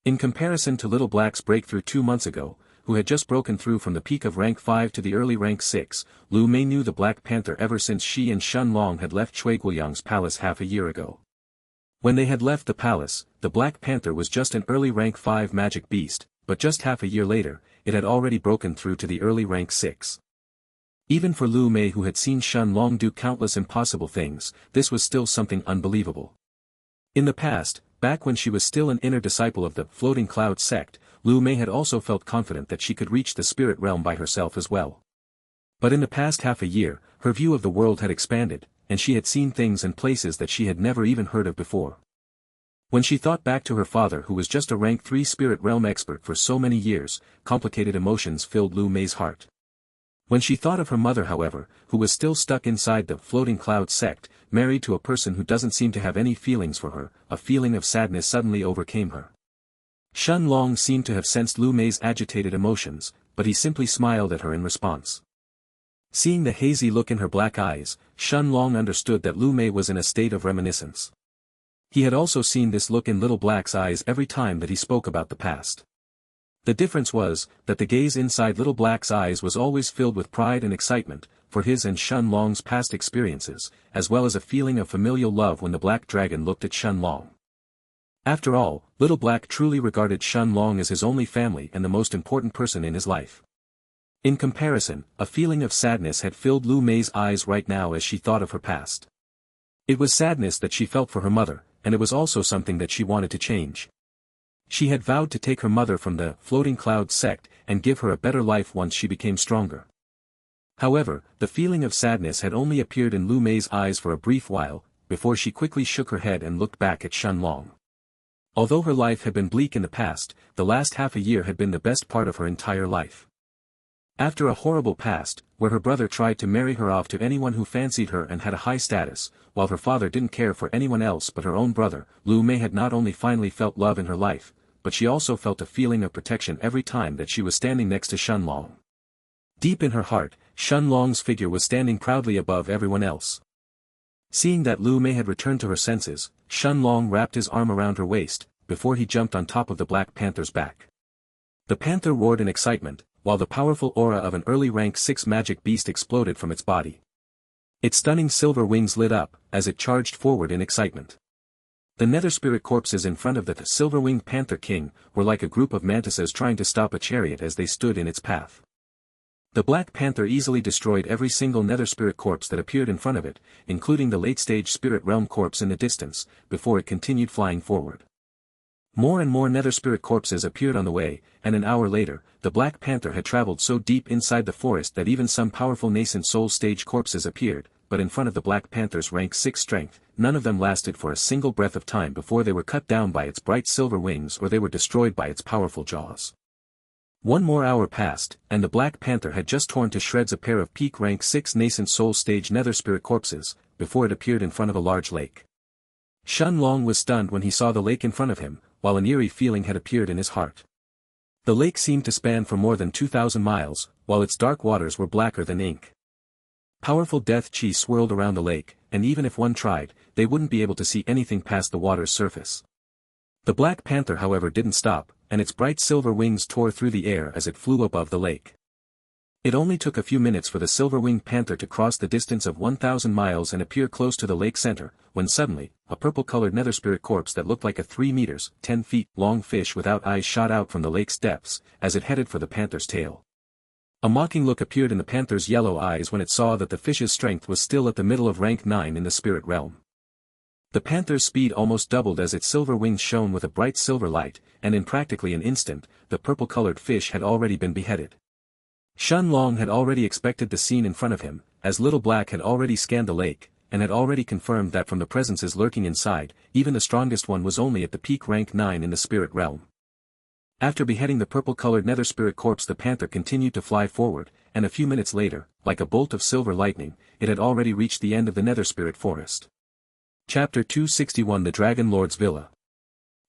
In comparison to Little Black's breakthrough 2 months ago, who had just broken through from the peak of rank 5 to the early rank 6, Lu Mei knew the Black Panther ever since she and Shen Long had left Cui Guiyang's palace half a year ago. When they had left the palace, the Black Panther was just an early rank 5 magic beast, but just half a year later, it had already broken through to the early rank 6. Even for Lu Mei, who had seen Shen Long do countless impossible things, this was still something unbelievable. In the past, back when she was still an inner disciple of the Floating Cloud sect, Lu Mei had also felt confident that she could reach the spirit realm by herself as well. But in the past half a year, her view of the world had expanded, and she had seen things and places that she had never even heard of before. When she thought back to her father, who was just a rank 3 spirit realm expert for so many years, complicated emotions filled Lu Mei's heart. When she thought of her mother, however, who was still stuck inside the Floating Cloud sect, married to a person who doesn't seem to have any feelings for her, a feeling of sadness suddenly overcame her. Shen Long seemed to have sensed Lu Mei's agitated emotions, but he simply smiled at her in response. Seeing the hazy look in her black eyes, Shen Long understood that Lu Mei was in a state of reminiscence. He had also seen this look in Little Black's eyes every time that he spoke about the past. The difference was, that the gaze inside Little Black's eyes was always filled with pride and excitement, for his and Shen Long's past experiences, as well as a feeling of familial love when the Black Dragon looked at Shen Long. After all, Little Black truly regarded Shen Long as his only family and the most important person in his life. In comparison, a feeling of sadness had filled Lu Mei's eyes right now as she thought of her past. It was sadness that she felt for her mother, and it was also something that she wanted to change. She had vowed to take her mother from the Floating Cloud sect and give her a better life once she became stronger. However, the feeling of sadness had only appeared in Lu Mei's eyes for a brief while, before she quickly shook her head and looked back at Shen Long. Although her life had been bleak in the past, the last half a year had been the best part of her entire life. After a horrible past, where her brother tried to marry her off to anyone who fancied her and had a high status, while her father didn't care for anyone else but her own brother, Lu Mei had not only finally felt love in her life, but she also felt a feeling of protection every time that she was standing next to Shen Long. Deep in her heart, Shen Long's figure was standing proudly above everyone else. Seeing that Lu Mei had returned to her senses, Shen Long wrapped his arm around her waist, before he jumped on top of the Black Panther's back. The panther roared in excitement, while the powerful aura of an early rank 6 magic beast exploded from its body. Its stunning silver wings lit up, as it charged forward in excitement. The nether spirit corpses in front of the silver-winged Panther King were like a group of mantises trying to stop a chariot as they stood in its path. The Black Panther easily destroyed every single nether spirit corpse that appeared in front of it, including the late-stage spirit realm corpse in the distance, before it continued flying forward. More and more nether spirit corpses appeared on the way, and an hour later, the Black Panther had traveled so deep inside the forest that even some powerful nascent soul stage corpses appeared, but in front of the Black Panther's rank 6 strength, none of them lasted for a single breath of time before they were cut down by its bright silver wings or they were destroyed by its powerful jaws. One more hour passed, and the Black Panther had just torn to shreds a pair of peak rank 6 nascent soul stage nether spirit corpses, before it appeared in front of a large lake. Shen Long was stunned when he saw the lake in front of him, while an eerie feeling had appeared in his heart. The lake seemed to span for more than 2,000 miles, while its dark waters were blacker than ink. Powerful death chi swirled around the lake, and even if one tried, they wouldn't be able to see anything past the water's surface. The Black Panther, however, didn't stop, and its bright silver wings tore through the air as it flew above the lake. It only took a few minutes for the silver-winged panther to cross the distance of 1,000 miles and appear close to the lake center, when suddenly, a purple-colored nether spirit corpse that looked like a 3 meters, 10 feet, long fish without eyes shot out from the lake's depths, as it headed for the panther's tail. A mocking look appeared in the panther's yellow eyes when it saw that the fish's strength was still at the middle of rank 9 in the spirit realm. The panther's speed almost doubled as its silver wings shone with a bright silver light, and in practically an instant, the purple-colored fish had already been beheaded. Shen Long had already expected the scene in front of him, as Little Black had already scanned the lake, and had already confirmed that from the presences lurking inside, even the strongest one was only at the peak rank 9 in the spirit realm. After beheading the purple-colored nether spirit corpse, the panther continued to fly forward, and a few minutes later, like a bolt of silver lightning, it had already reached the end of the nether spirit forest. Chapter 261 The Dragon Lord's Villa.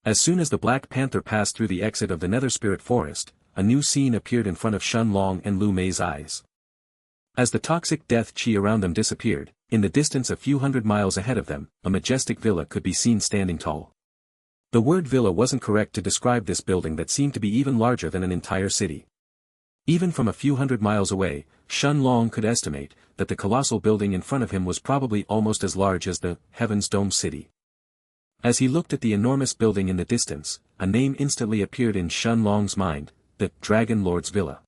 As soon as the Black Panther passed through the exit of the nether spirit forest, a new scene appeared in front of Shen Long and Lu Mei's eyes. As the toxic death chi around them disappeared, in the distance a few hundred miles ahead of them, a majestic villa could be seen standing tall. The word villa wasn't correct to describe this building that seemed to be even larger than an entire city. Even from a few hundred miles away, Shen Long could estimate that the colossal building in front of him was probably almost as large as the Heaven's Dome city. As he looked at the enormous building in the distance, a name instantly appeared in Shen Long's mind: the Dragon Lord's Villa.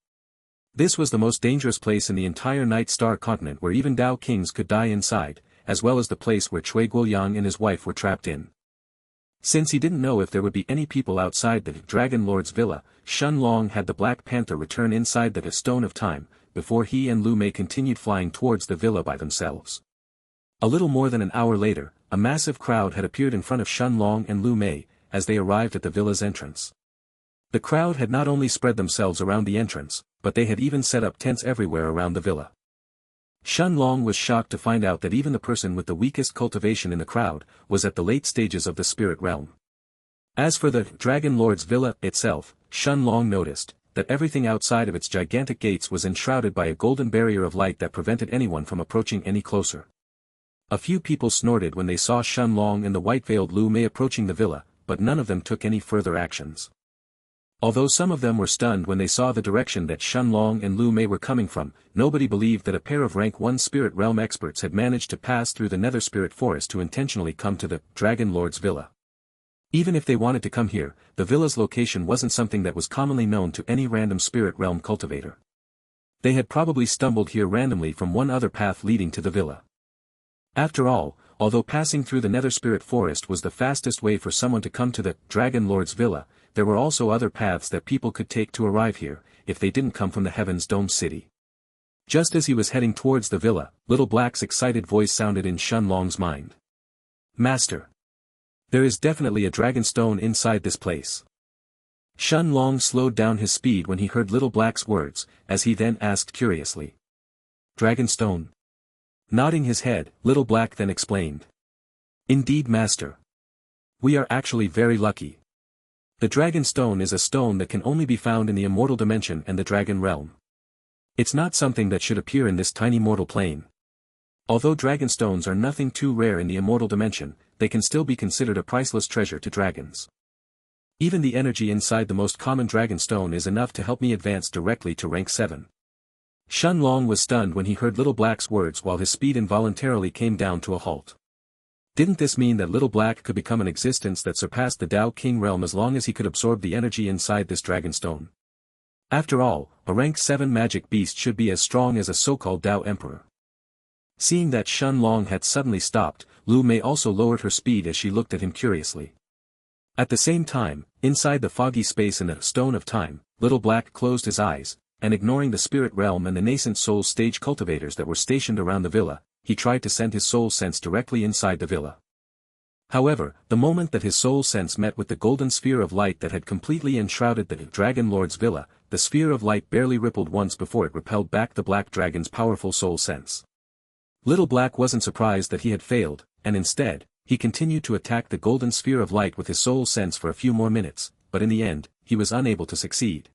This was the most dangerous place in the entire Night Star continent, where even Dao Kings could die inside, as well as the place where Cui Guoyang and his wife were trapped in. Since he didn't know if there would be any people outside the Dragon Lord's Villa, Shen Long had the Black Panther return inside the Stone of Time, before he and Lu Mei continued flying towards the villa by themselves. A little more than an hour later, a massive crowd had appeared in front of Shen Long and Lu Mei, as they arrived at the villa's entrance. The crowd had not only spread themselves around the entrance, but they had even set up tents everywhere around the villa. Shen Long was shocked to find out that even the person with the weakest cultivation in the crowd was at the late stages of the spirit realm. As for the Dragon Lord's Villa itself, Shen Long noticed that everything outside of its gigantic gates was enshrouded by a golden barrier of light that prevented anyone from approaching any closer. A few people snorted when they saw Shen Long and the white-veiled Lu Mei approaching the villa, but none of them took any further actions. Although some of them were stunned when they saw the direction that Shen Long and Lu Mei were coming from, nobody believed that a pair of rank 1 spirit realm experts had managed to pass through the nether spirit forest to intentionally come to the Dragon Lord's Villa. Even if they wanted to come here, the villa's location wasn't something that was commonly known to any random spirit realm cultivator. They had probably stumbled here randomly from one other path leading to the villa. After all, although passing through the nether spirit forest was the fastest way for someone to come to the Dragon Lord's Villa, there were also other paths that people could take to arrive here, if they didn't come from the Heaven's Dome city. Just as he was heading towards the villa, Little Black's excited voice sounded in Shen Long's mind. "Master! There is definitely a dragon stone inside this place." Shen Long slowed down his speed when he heard Little Black's words, as he then asked curiously. "Dragon stone?" Nodding his head, Little Black then explained. "Indeed, Master. We are actually very lucky. The Dragon Stone is a stone that can only be found in the immortal dimension and the Dragon Realm. It's not something that should appear in this tiny mortal plane. Although dragon stones are nothing too rare in the immortal dimension, they can still be considered a priceless treasure to dragons. Even the energy inside the most common dragon stone is enough to help me advance directly to rank 7. Shen Long was stunned when he heard Little Black's words, while his speed involuntarily came down to a halt. Didn't this mean that Little Black could become an existence that surpassed the Dao King realm as long as he could absorb the energy inside this dragon stone? After all, a rank 7 magic beast should be as strong as a so-called Dao Emperor. Seeing that Shen Long had suddenly stopped, Lu Mei also lowered her speed as she looked at him curiously. At the same time, inside the foggy space in the Stone of Time, Little Black closed his eyes, and ignoring the spirit realm and the nascent soul stage cultivators that were stationed around the villa, he tried to send his soul sense directly inside the villa. However, the moment that his soul sense met with the golden sphere of light that had completely enshrouded the Dragon Lord's Villa, the sphere of light barely rippled once before it repelled back the Black Dragon's powerful soul sense. Little Black wasn't surprised that he had failed, and instead, he continued to attack the golden sphere of light with his soul sense for a few more minutes, but in the end, he was unable to succeed.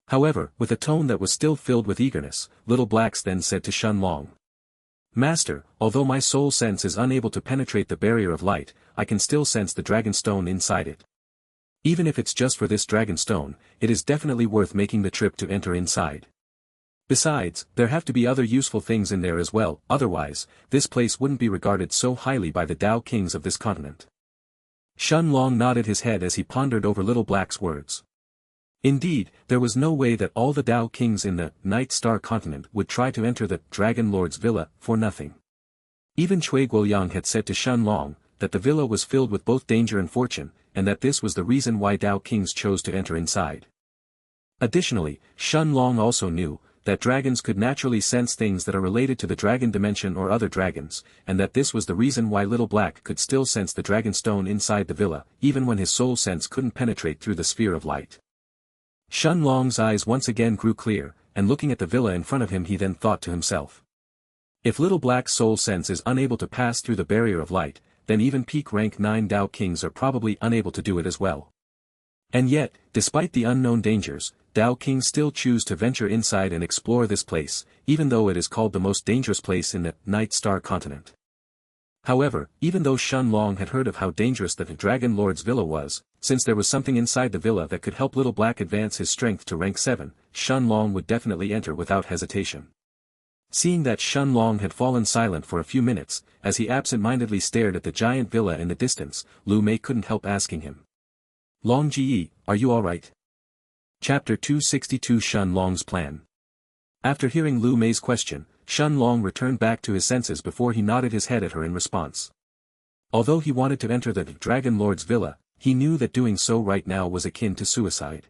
However, with a tone that was still filled with eagerness, Little Black then said to Shen Long. "Master, although my soul sense is unable to penetrate the barrier of light, I can still sense the dragon stone inside it. Even if it's just for this dragon stone, it is definitely worth making the trip to enter inside." Besides, there have to be other useful things in there as well, otherwise, this place wouldn't be regarded so highly by the Tao kings of this continent. Shun Long nodded his head as he pondered over Little Black's words. Indeed, there was no way that all the Tao kings in the Night Star continent would try to enter the Dragon Lord's villa for nothing. Even Cui Guoyang had said to Shun Long that the villa was filled with both danger and fortune, and that this was the reason why Tao kings chose to enter inside. Additionally, Shun Long also knew that dragons could naturally sense things that are related to the dragon dimension or other dragons, and that this was the reason why Little Black could still sense the dragon stone inside the villa, even when his soul sense couldn't penetrate through the sphere of light. Shun Long's eyes once again grew clear, and looking at the villa in front of him he then thought to himself. If Little Black's soul sense is unable to pass through the barrier of light, then even peak rank 9 Tao kings are probably unable to do it as well. And yet, despite the unknown dangers, Tao kings still choose to venture inside and explore this place, even though it is called the most dangerous place in the Night Star continent. However, even though Shun Long had heard of how dangerous the Dragon Lord's villa was, since there was something inside the villa that could help Little Black advance his strength to rank 7, Shun Long would definitely enter without hesitation. Seeing that Shun Long had fallen silent for a few minutes, as he absent-mindedly stared at the giant villa in the distance, Lu Mei couldn't help asking him. Long Ji, are you alright? Chapter 262 Shun Long's Plan. After hearing Lu Mei's question, Shun Long returned back to his senses before he nodded his head at her in response. Although he wanted to enter the Dragon Lord's villa, he knew that doing so right now was akin to suicide.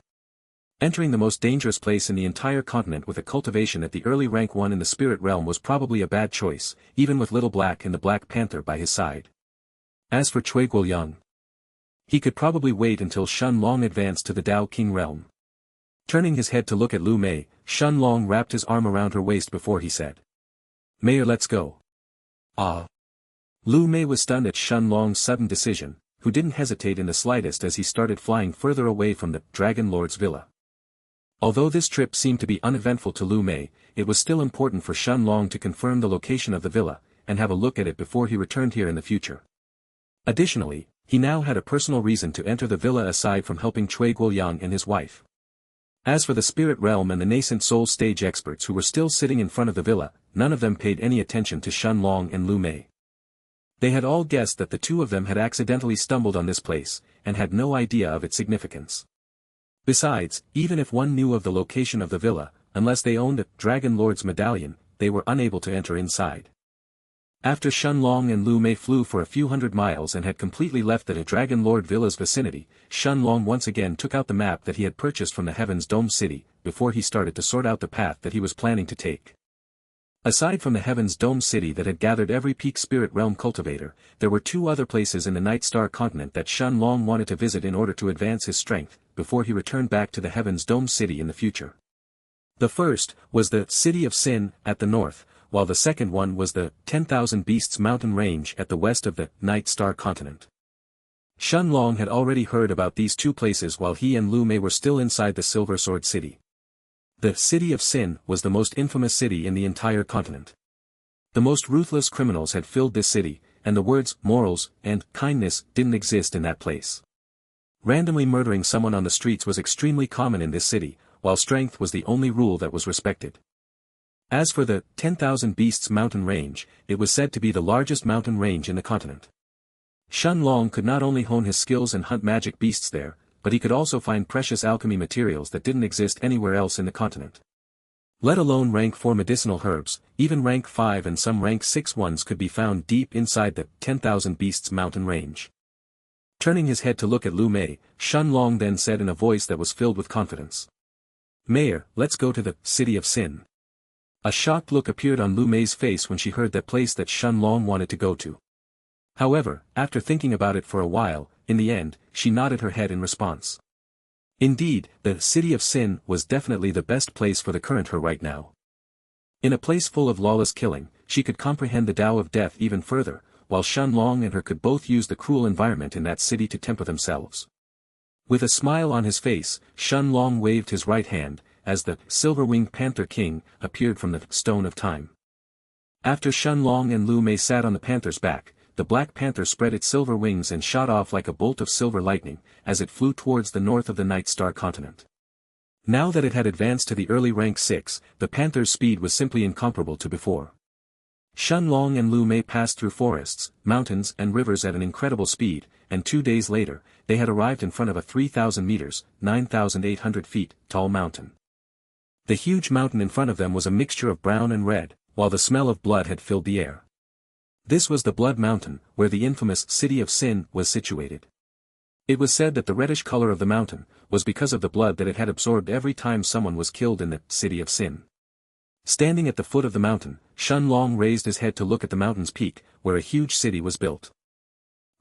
Entering the most dangerous place in the entire continent with a cultivation at the early rank 1 in the spirit realm was probably a bad choice, even with Little Black and the Black Panther by his side. As for Cui Guoyang, he could probably wait until Shun Long advanced to the Tao King realm. Turning his head to look at Lu Mei, Shun Long wrapped his arm around her waist before he said. Mayor, let's go. Ah. Lu Mei was stunned at Shun Long's sudden decision, who didn't hesitate in the slightest as he started flying further away from the Dragon Lord's villa. Although this trip seemed to be uneventful to Lu Mei, it was still important for Shun Long to confirm the location of the villa, and have a look at it before he returned here in the future. Additionally, he now had a personal reason to enter the villa aside from helping Cui Guoyang and his wife. As for the spirit realm and the nascent soul stage experts who were still sitting in front of the villa, none of them paid any attention to Shun Long and Lu Mei. They had all guessed that the two of them had accidentally stumbled on this place, and had no idea of its significance. Besides, even if one knew of the location of the villa, unless they owned a Dragon Lord's medallion, they were unable to enter inside. After Shun Long and Lu Mei flew for a few hundred miles and had completely left the Dragon Lord villa's vicinity, Shun Long once again took out the map that he had purchased from the Heaven's Dome City, before he started to sort out the path that he was planning to take. Aside from the Heaven's Dome City that had gathered every peak spirit realm cultivator, there were two other places in the Night Star continent that Shun Long wanted to visit in order to advance his strength, before he returned back to the Heaven's Dome City in the future. The first was the City of Sin at the north, while the second one was the 10,000 Beasts mountain range at the west of the Night Star continent. Shun Long had already heard about these two places while he and Lu Mei were still inside the Silver Sword City. The City of Sin was the most infamous city in the entire continent. The most ruthless criminals had filled this city, and the words morals and kindness didn't exist in that place. Randomly murdering someone on the streets was extremely common in this city, while strength was the only rule that was respected. As for the 10,000 Beasts mountain range, it was said to be the largest mountain range in the continent. Shun Long could not only hone his skills and hunt magic beasts there, but he could also find precious alchemy materials that didn't exist anywhere else in the continent. Let alone rank 4 medicinal herbs, even rank 5 and some rank 6 ones could be found deep inside the 10,000 Beasts mountain range. Turning his head to look at Lu Mei, Shun Long then said in a voice that was filled with confidence. Mayor, let's go to the City of Sin. A shocked look appeared on Lu Mei's face when she heard that place that Shun Long wanted to go to. However, after thinking about it for a while, in the end, she nodded her head in response. Indeed, the City of Sin was definitely the best place for the current her right now. In a place full of lawless killing, she could comprehend the Tao of Death even further, while Shun Long and her could both use the cruel environment in that city to temper themselves. With a smile on his face, Shun Long waved his right hand, as the Silver-Winged Panther King appeared from the Stone of Time. After Shun Long and Lu Mei sat on the panther's back, the Black Panther spread its silver wings and shot off like a bolt of silver lightning, as it flew towards the north of the Night Star continent. Now that it had advanced to the early rank 6, the panther's speed was simply incomparable to before. Shenlong and Lu Mei passed through forests, mountains and rivers at an incredible speed, and 2 days later, they had arrived in front of a 3,000 meters, 9,800 feet, tall mountain. The huge mountain in front of them was a mixture of brown and red, while the smell of blood had filled the air. This was the Blood Mountain, where the infamous City of Sin was situated. It was said that the reddish color of the mountain was because of the blood that it had absorbed every time someone was killed in the City of Sin. Standing at the foot of the mountain, Shenlong raised his head to look at the mountain's peak, where a huge city was built.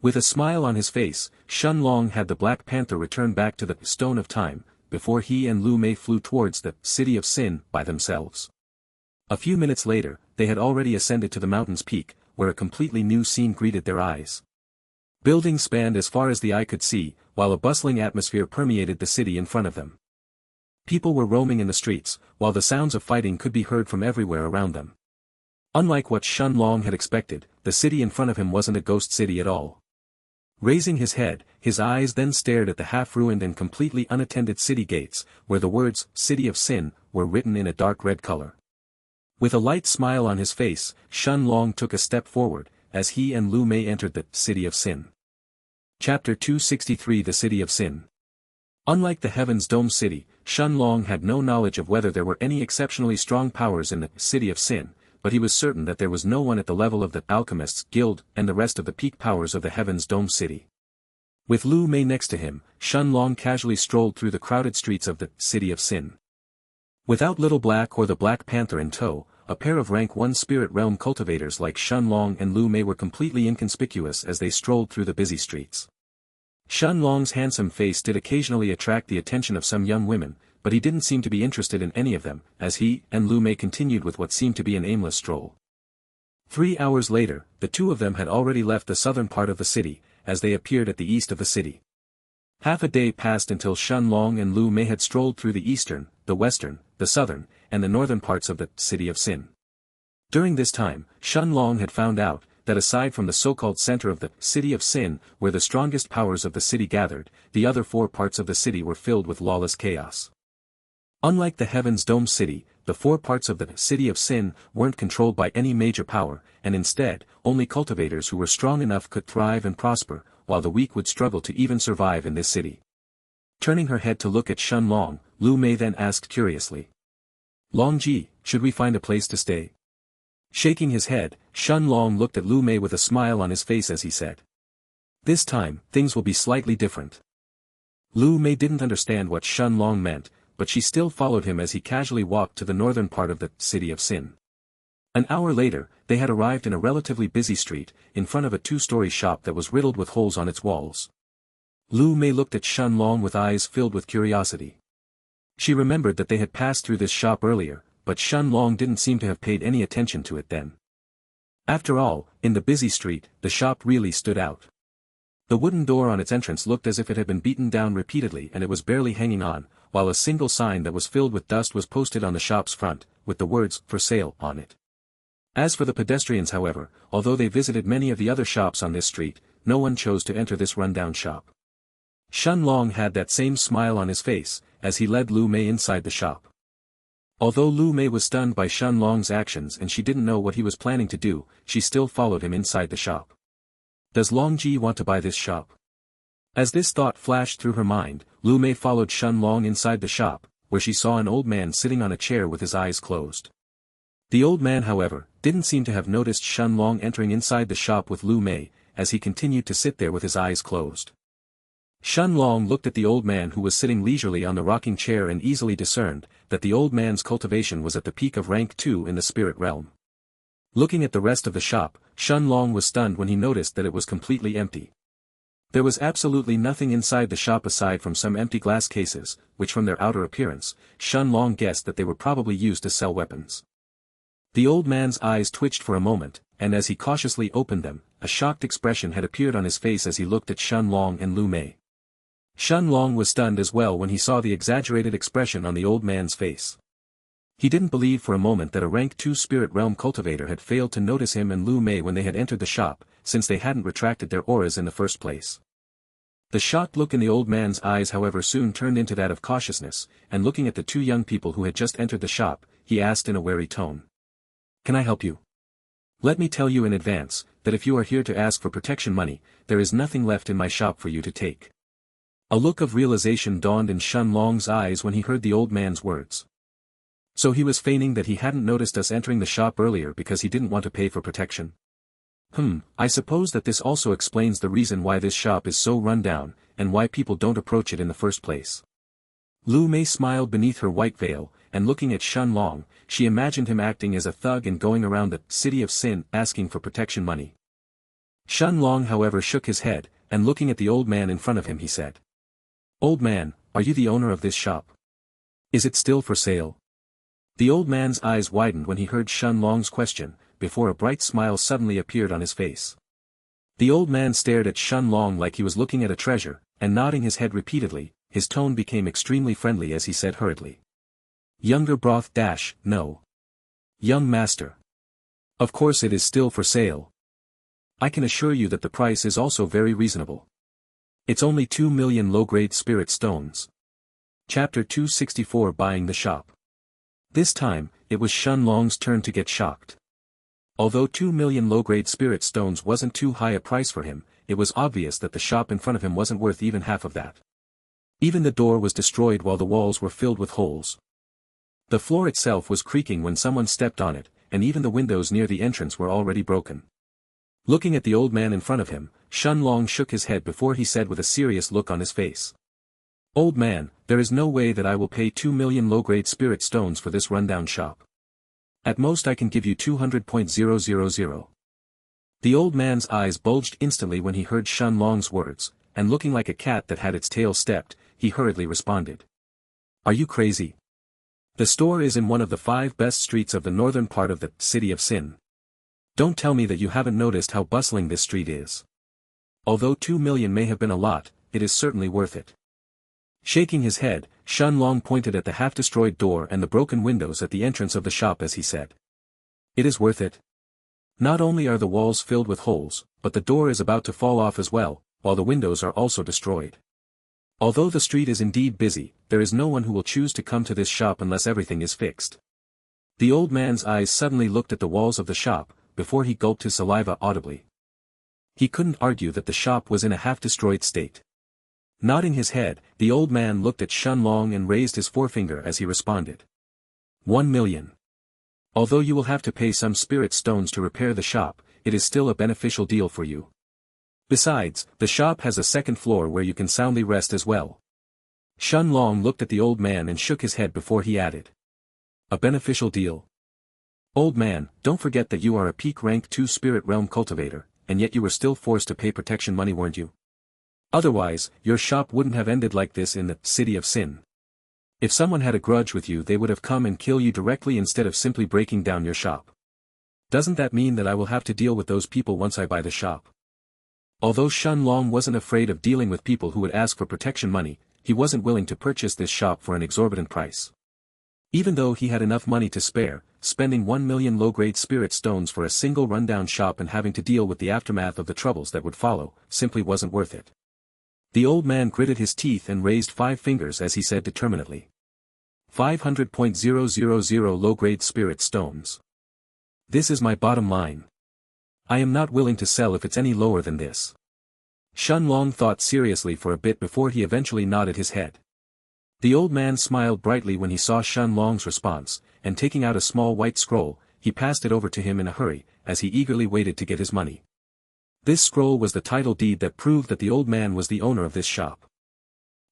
With a smile on his face, Shenlong had the Black Panther return back to the Stone of Time, before he and Lu Mei flew towards the City of Sin by themselves. A few minutes later, they had already ascended to the mountain's peak, where a completely new scene greeted their eyes. Buildings spanned as far as the eye could see, while a bustling atmosphere permeated the city in front of them. People were roaming in the streets, while the sounds of fighting could be heard from everywhere around them. Unlike what Shenlong had expected, the city in front of him wasn't a ghost city at all. Raising his head, his eyes then stared at the half-ruined and completely unattended city gates, where the words, City of Sin, were written in a dark red color. With a light smile on his face, Shenlong took a step forward, as he and Lu Mei entered the City of Sin. Chapter 263 The City of Sin. Unlike the Heaven's Dome City, Shenlong had no knowledge of whether there were any exceptionally strong powers in the City of Sin, but he was certain that there was no one at the level of the Alchemists Guild and the rest of the peak powers of the Heaven's Dome City. With Lu Mei next to him, Shenlong casually strolled through the crowded streets of the City of Sin. Without Little Black or the Black Panther in tow, a pair of rank 1 spirit realm cultivators like Shenlong and Lu Mei were completely inconspicuous as they strolled through the busy streets. Shenlong's handsome face did occasionally attract the attention of some young women, but he didn't seem to be interested in any of them, as he and Lu Mei continued with what seemed to be an aimless stroll. 3 hours later, the two of them had already left the southern part of the city, as they appeared at the east of the city. Half a day passed until Shenlong and Lu Mei had strolled through the eastern, the western, the southern, and the northern parts of the City of Sin. During this time, Shenlong had found out that aside from the so-called center of the City of Sin, where the strongest powers of the city gathered, the other 4 parts of the city were filled with lawless chaos. Unlike the Heaven's Dome City, the 4 parts of the City of Sin weren't controlled by any major power, and instead, only cultivators who were strong enough could thrive and prosper, while the weak would struggle to even survive in this city. Turning her head to look at Shenlong, Lu Mei then asked curiously, "Longji, should we find a place to stay?" Shaking his head, Shenlong looked at Lu Mei with a smile on his face as he said, "This time, things will be slightly different." Lu Mei didn't understand what Shenlong meant, but she still followed him as he casually walked to the northern part of the City of Sin. An hour later, they had arrived in a relatively busy street, in front of a 2-story shop that was riddled with holes on its walls. Lu Mei looked at Shenlong with eyes filled with curiosity. She remembered that they had passed through this shop earlier, but Shenlong didn't seem to have paid any attention to it then. After all, in the busy street, the shop really stood out. The wooden door on its entrance looked as if it had been beaten down repeatedly and it was barely hanging on, while a single sign that was filled with dust was posted on the shop's front, with the words, "For sale," on it. As for the pedestrians however, although they visited many of the other shops on this street, no one chose to enter this rundown shop. Shenlong had that same smile on his face, as he led Lu Mei inside the shop. Although Lu Mei was stunned by Shenlong's actions and she didn't know what he was planning to do, she still followed him inside the shop. Does Longji want to buy this shop? As this thought flashed through her mind, Lu Mei followed Shenlong inside the shop, where she saw an old man sitting on a chair with his eyes closed. The old man however, didn't seem to have noticed Shenlong entering inside the shop with Lu Mei, as he continued to sit there with his eyes closed. Shenlong looked at the old man who was sitting leisurely on the rocking chair and easily discerned that the old man's cultivation was at the peak of rank 2 in the spirit realm. Looking at the rest of the shop, Shenlong was stunned when he noticed that it was completely empty. There was absolutely nothing inside the shop aside from some empty glass cases, which from their outer appearance, Shenlong guessed that they were probably used to sell weapons. The old man's eyes twitched for a moment, and as he cautiously opened them, a shocked expression had appeared on his face as he looked at Shenlong and Lu Mei. Shenlong was stunned as well when he saw the exaggerated expression on the old man's face. He didn't believe for a moment that a rank 2 spirit realm cultivator had failed to notice him and Lu Mei when they had entered the shop, since they hadn't retracted their auras in the first place. The shocked look in the old man's eyes however soon turned into that of cautiousness, and looking at the two young people who had just entered the shop, he asked in a wary tone. "Can I help you? Let me tell you in advance, that if you are here to ask for protection money, there is nothing left in my shop for you to take." A look of realization dawned in Xianlong's eyes when he heard the old man's words. So he was feigning that he hadn't noticed us entering the shop earlier because he didn't want to pay for protection. I suppose that this also explains the reason why this shop is so run down, and why people don't approach it in the first place. Lu Mei smiled beneath her white veil, and looking at Xianlong, she imagined him acting as a thug and going around the city of sin asking for protection money. Xianlong however shook his head, and looking at the old man in front of him he said. "Old man, are you the owner of this shop? Is it still for sale?" The old man's eyes widened when he heard Xianlong's question, before a bright smile suddenly appeared on his face. The old man stared at Xianlong like he was looking at a treasure, and nodding his head repeatedly, his tone became extremely friendly as he said hurriedly. "Younger broth dash, no. Young master. Of course it is still for sale. I can assure you that the price is also very reasonable. It's only 2 million low-grade spirit stones." Chapter 264 Buying the Shop. This time, it was Xianlong's turn to get shocked. Although 2 million low-grade spirit stones wasn't too high a price for him, it was obvious that the shop in front of him wasn't worth even half of that. Even the door was destroyed while the walls were filled with holes. The floor itself was creaking when someone stepped on it, and even the windows near the entrance were already broken. Looking at the old man in front of him, Xianlong shook his head before he said with a serious look on his face. "Old man, there is no way that I will pay 2 million low-grade spirit stones for this rundown shop. At most I can give you 200,000. The old man's eyes bulged instantly when he heard Xianlong's words, and looking like a cat that had its tail stepped, he hurriedly responded. "Are you crazy? The store is in one of the 5 best streets of the northern part of the city of Sin. Don't tell me that you haven't noticed how bustling this street is. Although 2 million may have been a lot, it is certainly worth it." Shaking his head, Xianlong pointed at the half-destroyed door and the broken windows at the entrance of the shop as he said. "It is worth it. Not only are the walls filled with holes, but the door is about to fall off as well, while the windows are also destroyed. Although the street is indeed busy, there is no one who will choose to come to this shop unless everything is fixed." The old man's eyes suddenly looked at the walls of the shop, before he gulped his saliva audibly. He couldn't argue that the shop was in a half-destroyed state. Nodding his head, the old man looked at Xianlong and raised his forefinger as he responded. 1 million. Although you will have to pay some spirit stones to repair the shop, it is still a beneficial deal for you. Besides, the shop has a second floor where you can soundly rest as well. Xianlong looked at the old man and shook his head before he added. A beneficial deal? Old man, don't forget that you are a peak rank 2 spirit realm cultivator, and yet you were still forced to pay protection money, weren't you? Otherwise, your shop wouldn't have ended like this in the city of Sin. If someone had a grudge with you, they would have come and kill you directly instead of simply breaking down your shop. Doesn't that mean that I will have to deal with those people once I buy the shop? Although Xianlong wasn't afraid of dealing with people who would ask for protection money, he wasn't willing to purchase this shop for an exorbitant price. Even though he had enough money to spare, spending 1 million low-grade spirit stones for a single rundown shop and having to deal with the aftermath of the troubles that would follow, simply wasn't worth it. The old man gritted his teeth and raised 5 fingers as he said determinedly. 500,000 low-grade spirit stones. This is my bottom line. I am not willing to sell if it's any lower than this. Xianlong thought seriously for a bit before he eventually nodded his head. The old man smiled brightly when he saw Xianlong's response, and taking out a small white scroll, he passed it over to him in a hurry, as he eagerly waited to get his money. This scroll was the title deed that proved that the old man was the owner of this shop.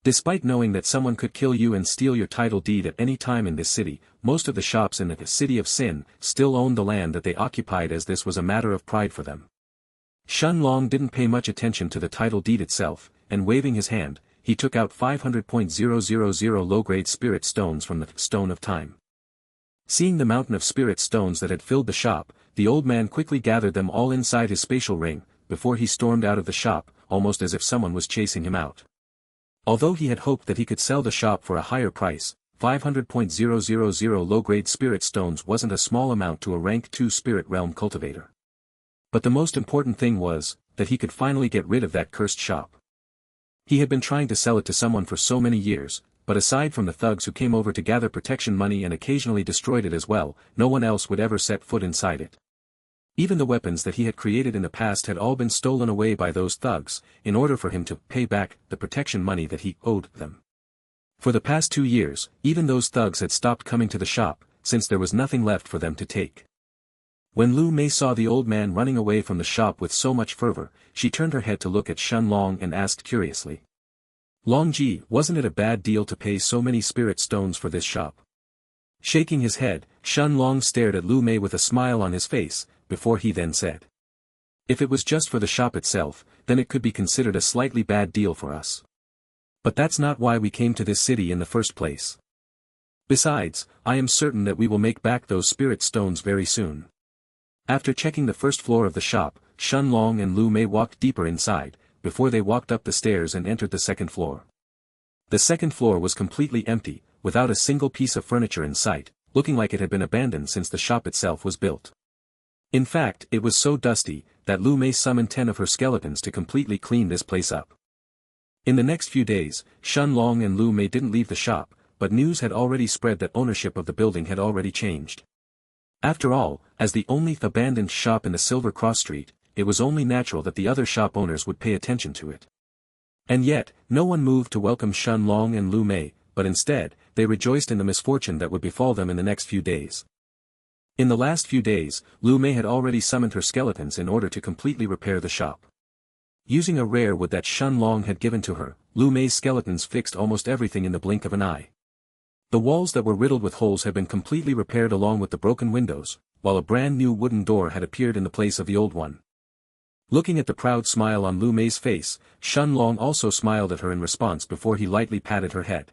Despite knowing that someone could kill you and steal your title deed at any time in this city, most of the shops in the city of Sin still owned the land that they occupied, as this was a matter of pride for them. Xianlong didn't pay much attention to the title deed itself, and waving his hand, he took out 500,000 low-grade spirit stones from the Stone of Time. Seeing the mountain of spirit stones that had filled the shop, the old man quickly gathered them all inside his spatial ring, before he stormed out of the shop, almost as if someone was chasing him out. Although he had hoped that he could sell the shop for a higher price, 500,000 low-grade spirit stones wasn't a small amount to a rank 2 spirit realm cultivator. But the most important thing was, that he could finally get rid of that cursed shop. He had been trying to sell it to someone for so many years, but aside from the thugs who came over to gather protection money and occasionally destroyed it as well, no one else would ever set foot inside it. Even the weapons that he had created in the past had all been stolen away by those thugs, in order for him to pay back the protection money that he owed them. For the past 2 years, even those thugs had stopped coming to the shop, since there was nothing left for them to take. When Lu Mei saw the old man running away from the shop with so much fervor, she turned her head to look at Shen Long and asked curiously. Longji, wasn't it a bad deal to pay so many spirit stones for this shop? Shaking his head, Shen Long stared at Lu Mei with a smile on his face, before he then said. If it was just for the shop itself, then it could be considered a slightly bad deal for us. But that's not why we came to this city in the first place. Besides, I am certain that we will make back those spirit stones very soon. After checking the first floor of the shop, Shen Long and Lu Mei walked deeper inside, before they walked up the stairs and entered the second floor. The second floor was completely empty, without a single piece of furniture in sight, looking like it had been abandoned since the shop itself was built. In fact, it was so dusty, that Lu Mei summoned 10 of her skeletons to completely clean this place up. In the next few days, Shen Long and Lu Mei didn't leave the shop, but news had already spread that ownership of the building had already changed. After all, as the only abandoned shop in the Silver Cross Street, it was only natural that the other shop owners would pay attention to it. And yet, no one moved to welcome Shen Long and Lu Mei, but instead, they rejoiced in the misfortune that would befall them in the next few days. In the last few days, Lu Mei had already summoned her skeletons in order to completely repair the shop. Using a rare wood that Shen Long had given to her, Lu Mei's skeletons fixed almost everything in the blink of an eye. The walls that were riddled with holes had been completely repaired along with the broken windows, while a brand new wooden door had appeared in the place of the old one. Looking at the proud smile on Lu Mei's face, Shen Long also smiled at her in response before he lightly patted her head.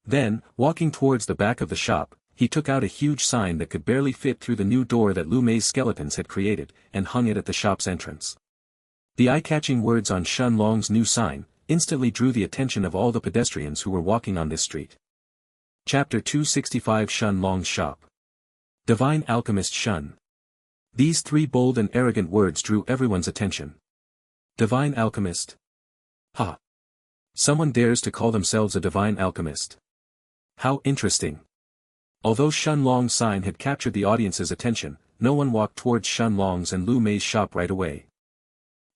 Then, walking towards the back of the shop, he took out a huge sign that could barely fit through the new door that Lu Mei's skeletons had created, and hung it at the shop's entrance. The eye-catching words on Shen Long's new sign instantly drew the attention of all the pedestrians who were walking on this street. Chapter 265 Shen Long's Shop. Divine Alchemist Shen. These 3 bold and arrogant words drew everyone's attention. Divine Alchemist? Ha! Someone dares to call themselves a Divine Alchemist. How interesting. Although Shen Long's sign had captured the audience's attention, no one walked towards Shen Long's and Lu Mei's shop right away.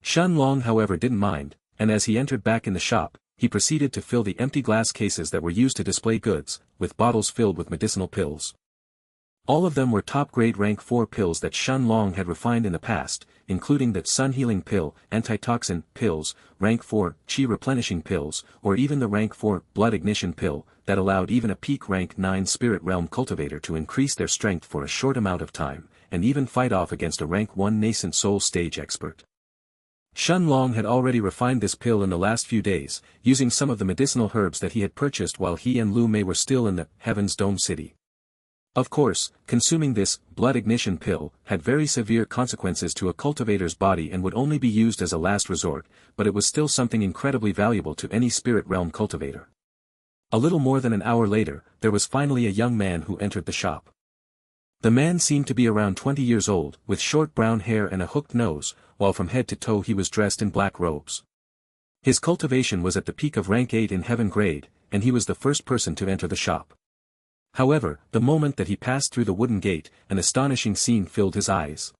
Shen Long however didn't mind, and as he entered back in the shop, he proceeded to fill the empty glass cases that were used to display goods, with bottles filled with medicinal pills. All of them were top-grade rank 4 pills that Shen Long had refined in the past, including the Sun Healing Pill, Antitoxin Pills, rank 4 Qi Replenishing Pills, or even the rank 4 Blood Ignition Pill, that allowed even a peak rank 9 Spirit Realm cultivator to increase their strength for a short amount of time, and even fight off against a rank 1 nascent soul stage expert. Shen Long had already refined this pill in the last few days, using some of the medicinal herbs that he had purchased while he and Lu Mei were still in the Heaven's Dome City. Of course, consuming this blood ignition pill had very severe consequences to a cultivator's body and would only be used as a last resort, but it was still something incredibly valuable to any spirit realm cultivator. A little more than an hour later, there was finally a young man who entered the shop. The man seemed to be around 20 years old, with short brown hair and a hooked nose, while from head to toe he was dressed in black robes. His cultivation was at the peak of rank 8 in heaven grade, and he was the first person to enter the shop. However, the moment that he passed through the wooden gate, an astonishing scene filled his eyes.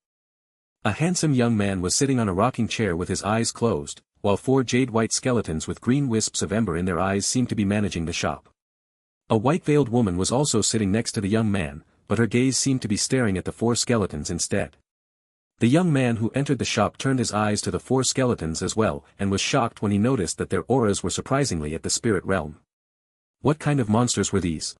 A handsome young man was sitting on a rocking chair with his eyes closed, while 4 jade-white skeletons with green wisps of ember in their eyes seemed to be managing the shop. A white-veiled woman was also sitting next to the young man, but her gaze seemed to be staring at the 4 skeletons instead. The young man who entered the shop turned his eyes to the 4 skeletons as well, and was shocked when he noticed that their auras were surprisingly at the spirit realm. What kind of monsters were these?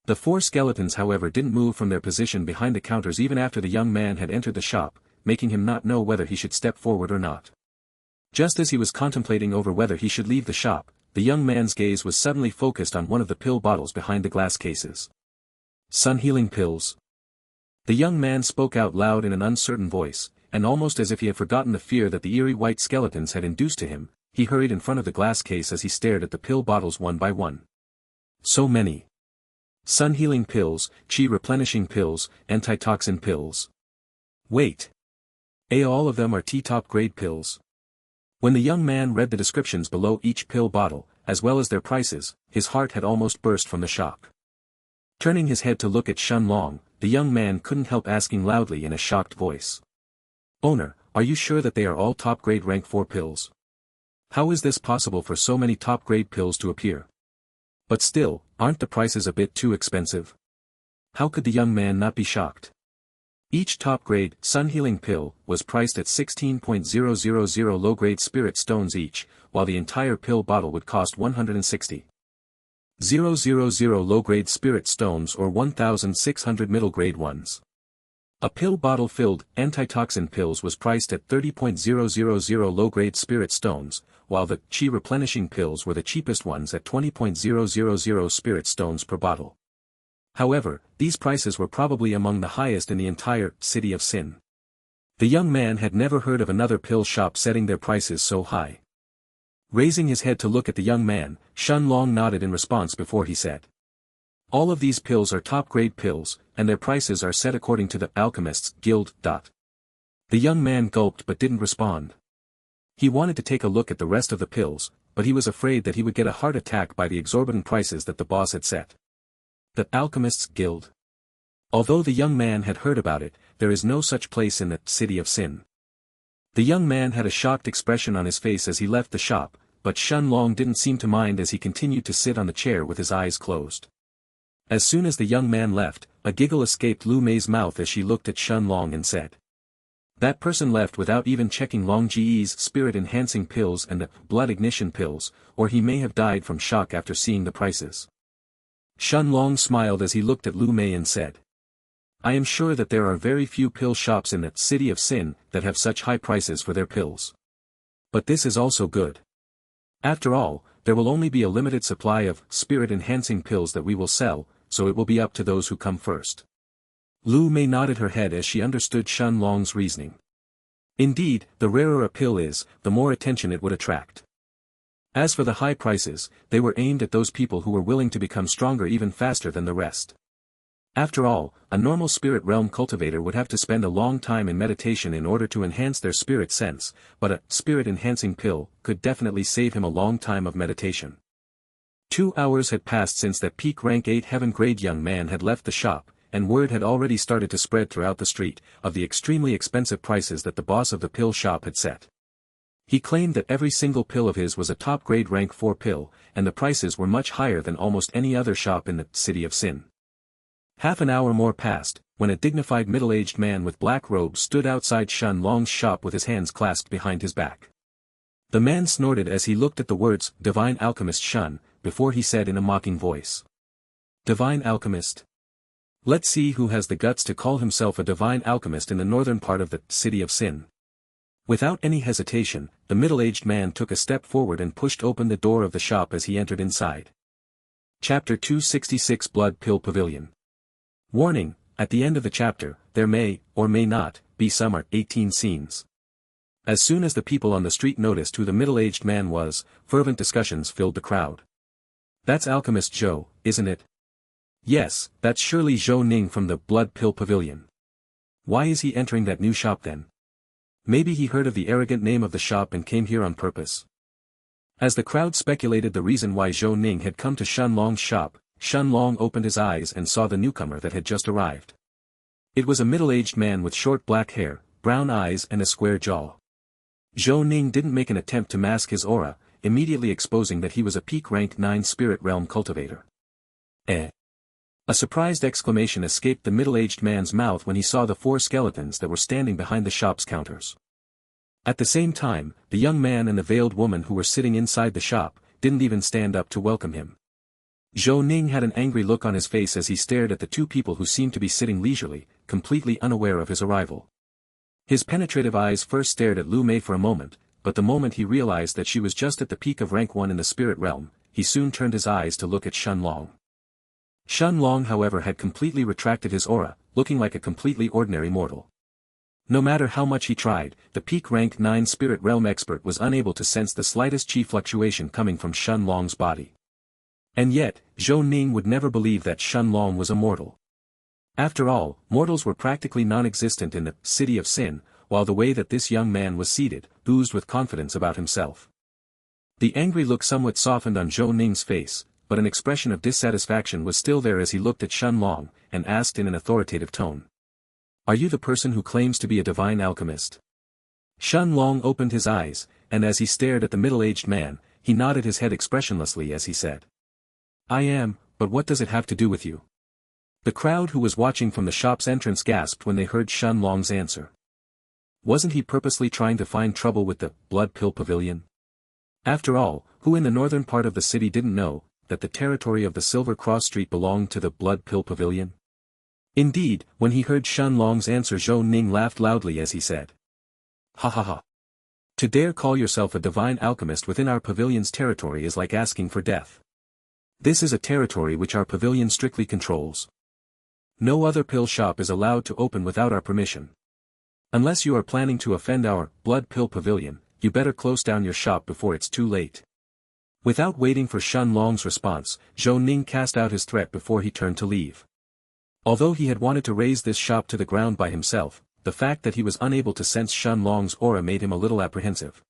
The 4 skeletons however didn't move from their position behind the counters even after the young man had entered the shop, making him not know whether he should step forward or not. Just as he was contemplating over whether he should leave the shop, the young man's gaze was suddenly focused on one of the pill bottles behind the glass cases. Sun Healing Pills. The young man spoke out loud in an uncertain voice, and almost as if he had forgotten the fear that the eerie white skeletons had induced to him, he hurried in front of the glass case as he stared at the pill bottles one by one. So many. Sun Healing Pills, Qi Replenishing Pills, Antitoxin Pills. Wait. All of them are T-top grade pills. When the young man read the descriptions below each pill bottle, as well as their prices, his heart had almost burst from the shock. Turning his head to look at Shun Long, the young man couldn't help asking loudly in a shocked voice. "Owner, are you sure that they are all top-grade rank 4 pills? How is this possible for so many top-grade pills to appear? But still, aren't the prices a bit too expensive?" How could the young man not be shocked? Each top-grade, sun-healing pill, was priced at 16,000 low-grade spirit stones each, while the entire pill bottle would cost 160,000 low-grade spirit stones or 1,600 middle-grade ones. A pill bottle-filled, antitoxin pills was priced at 30,000 low-grade spirit stones, while the chi-replenishing pills were the cheapest ones at 20,000 spirit stones per bottle. However, these prices were probably among the highest in the entire city of Sin. The young man had never heard of another pill shop setting their prices so high. Raising his head to look at the young man, Shun Long nodded in response before he said, "All of these pills are top-grade pills, and their prices are set according to the Alchemists Guild. The young man gulped but didn't respond. He wanted to take a look at the rest of the pills, but he was afraid that he would get a heart attack by the exorbitant prices that the boss had set. The Alchemists Guild. Although the young man had heard about it, there is no such place in the city of Sin. The young man had a shocked expression on his face as he left the shop, but Shun Long didn't seem to mind as he continued to sit on the chair with his eyes closed. As soon as the young man left, a giggle escaped Lu Mei's mouth as she looked at Shun Long and said, "That person left without even checking Long Ji's spirit-enhancing pills and the blood ignition pills, or he may have died from shock after seeing the prices." Shun Long smiled as he looked at Lu Mei and said, "I am sure that there are very few pill shops in the city of Sin that have such high prices for their pills. But this is also good. After all, there will only be a limited supply of spirit-enhancing pills that we will sell, so it will be up to those who come first." Lu Mei nodded her head as she understood Shun Long's reasoning. Indeed, the rarer a pill is, the more attention it would attract. As for the high prices, they were aimed at those people who were willing to become stronger even faster than the rest. After all, a normal spirit realm cultivator would have to spend a long time in meditation in order to enhance their spirit sense, but a spirit-enhancing pill could definitely save him a long time of meditation. 2 hours had passed since that peak rank 8 heaven-grade young man had left the shop, and word had already started to spread throughout the street, of the extremely expensive prices that the boss of the pill shop had set. He claimed that every single pill of his was a top-grade rank 4 pill, and the prices were much higher than almost any other shop in the city of Sin. Half an hour more passed, when a dignified middle-aged man with black robes stood outside Shun Long's shop with his hands clasped behind his back. The man snorted as he looked at the words, "Divine Alchemist Shun," before he said in a mocking voice, "Divine Alchemist? Let's see who has the guts to call himself a divine alchemist in the northern part of the city of Sin." Without any hesitation, the middle-aged man took a step forward and pushed open the door of the shop as he entered inside. Chapter 266 Blood Pill Pavilion. Warning, at the end of the chapter, there may, or may not, be some R18 scenes. As soon as the people on the street noticed who the middle-aged man was, fervent discussions filled the crowd. "That's Alchemist Zhou, isn't it?" "Yes, that's surely Zhou Ning from the Blood Pill Pavilion. Why is he entering that new shop then? Maybe he heard of the arrogant name of the shop and came here on purpose." As the crowd speculated the reason why Zhou Ning had come to Shun Long's shop, Shun Long opened his eyes and saw the newcomer that had just arrived. It was a middle-aged man with short black hair, brown eyes and a square jaw. Zhou Ning didn't make an attempt to mask his aura, immediately exposing that he was a peak rank 9 spirit realm cultivator. Eh? A surprised exclamation escaped the middle-aged man's mouth when he saw the 4 skeletons that were standing behind the shop's counters. At the same time, the young man and the veiled woman who were sitting inside the shop, didn't even stand up to welcome him. Zhou Ning had an angry look on his face as he stared at the 2 people who seemed to be sitting leisurely, completely unaware of his arrival. His penetrative eyes first stared at Lu Mei for a moment, but the moment he realized that she was just at the peak of rank 1 in the spirit realm, he soon turned his eyes to look at Shun Long. Shun Long however had completely retracted his aura, looking like a completely ordinary mortal. No matter how much he tried, the peak rank 9 spirit realm expert was unable to sense the slightest chi fluctuation coming from Shun Long's body. And yet, Zhou Ning would never believe that Shun Long was a mortal. After all, mortals were practically non-existent in the city of Sin, while the way that this young man was seated, oozed with confidence about himself. The angry look somewhat softened on Zhou Ning's face, but an expression of dissatisfaction was still there as he looked at Shen Long, and asked in an authoritative tone. "Are you the person who claims to be a divine alchemist?" Shen Long opened his eyes, and as he stared at the middle-aged man, he nodded his head expressionlessly as he said. "I am, but what does it have to do with you?" The crowd who was watching from the shop's entrance gasped when they heard Shen Long's answer. Wasn't he purposely trying to find trouble with the Blood Pill Pavilion? After all, who in the northern part of the city didn't know that the territory of the Silver Cross Street belonged to the Blood Pill Pavilion? Indeed, when he heard Shen Long's answer, Zhou Ning laughed loudly as he said. "Ha ha ha. To dare call yourself a divine alchemist within our pavilion's territory is like asking for death. This is a territory which our pavilion strictly controls. No other pill shop is allowed to open without our permission. Unless you are planning to offend our Blood Pill Pavilion, you better close down your shop before it's too late." Without waiting for Shen Long's response, Zhou Ning cast out his threat before he turned to leave. Although he had wanted to raze this shop to the ground by himself, the fact that he was unable to sense Shen Long's aura made him a little apprehensive.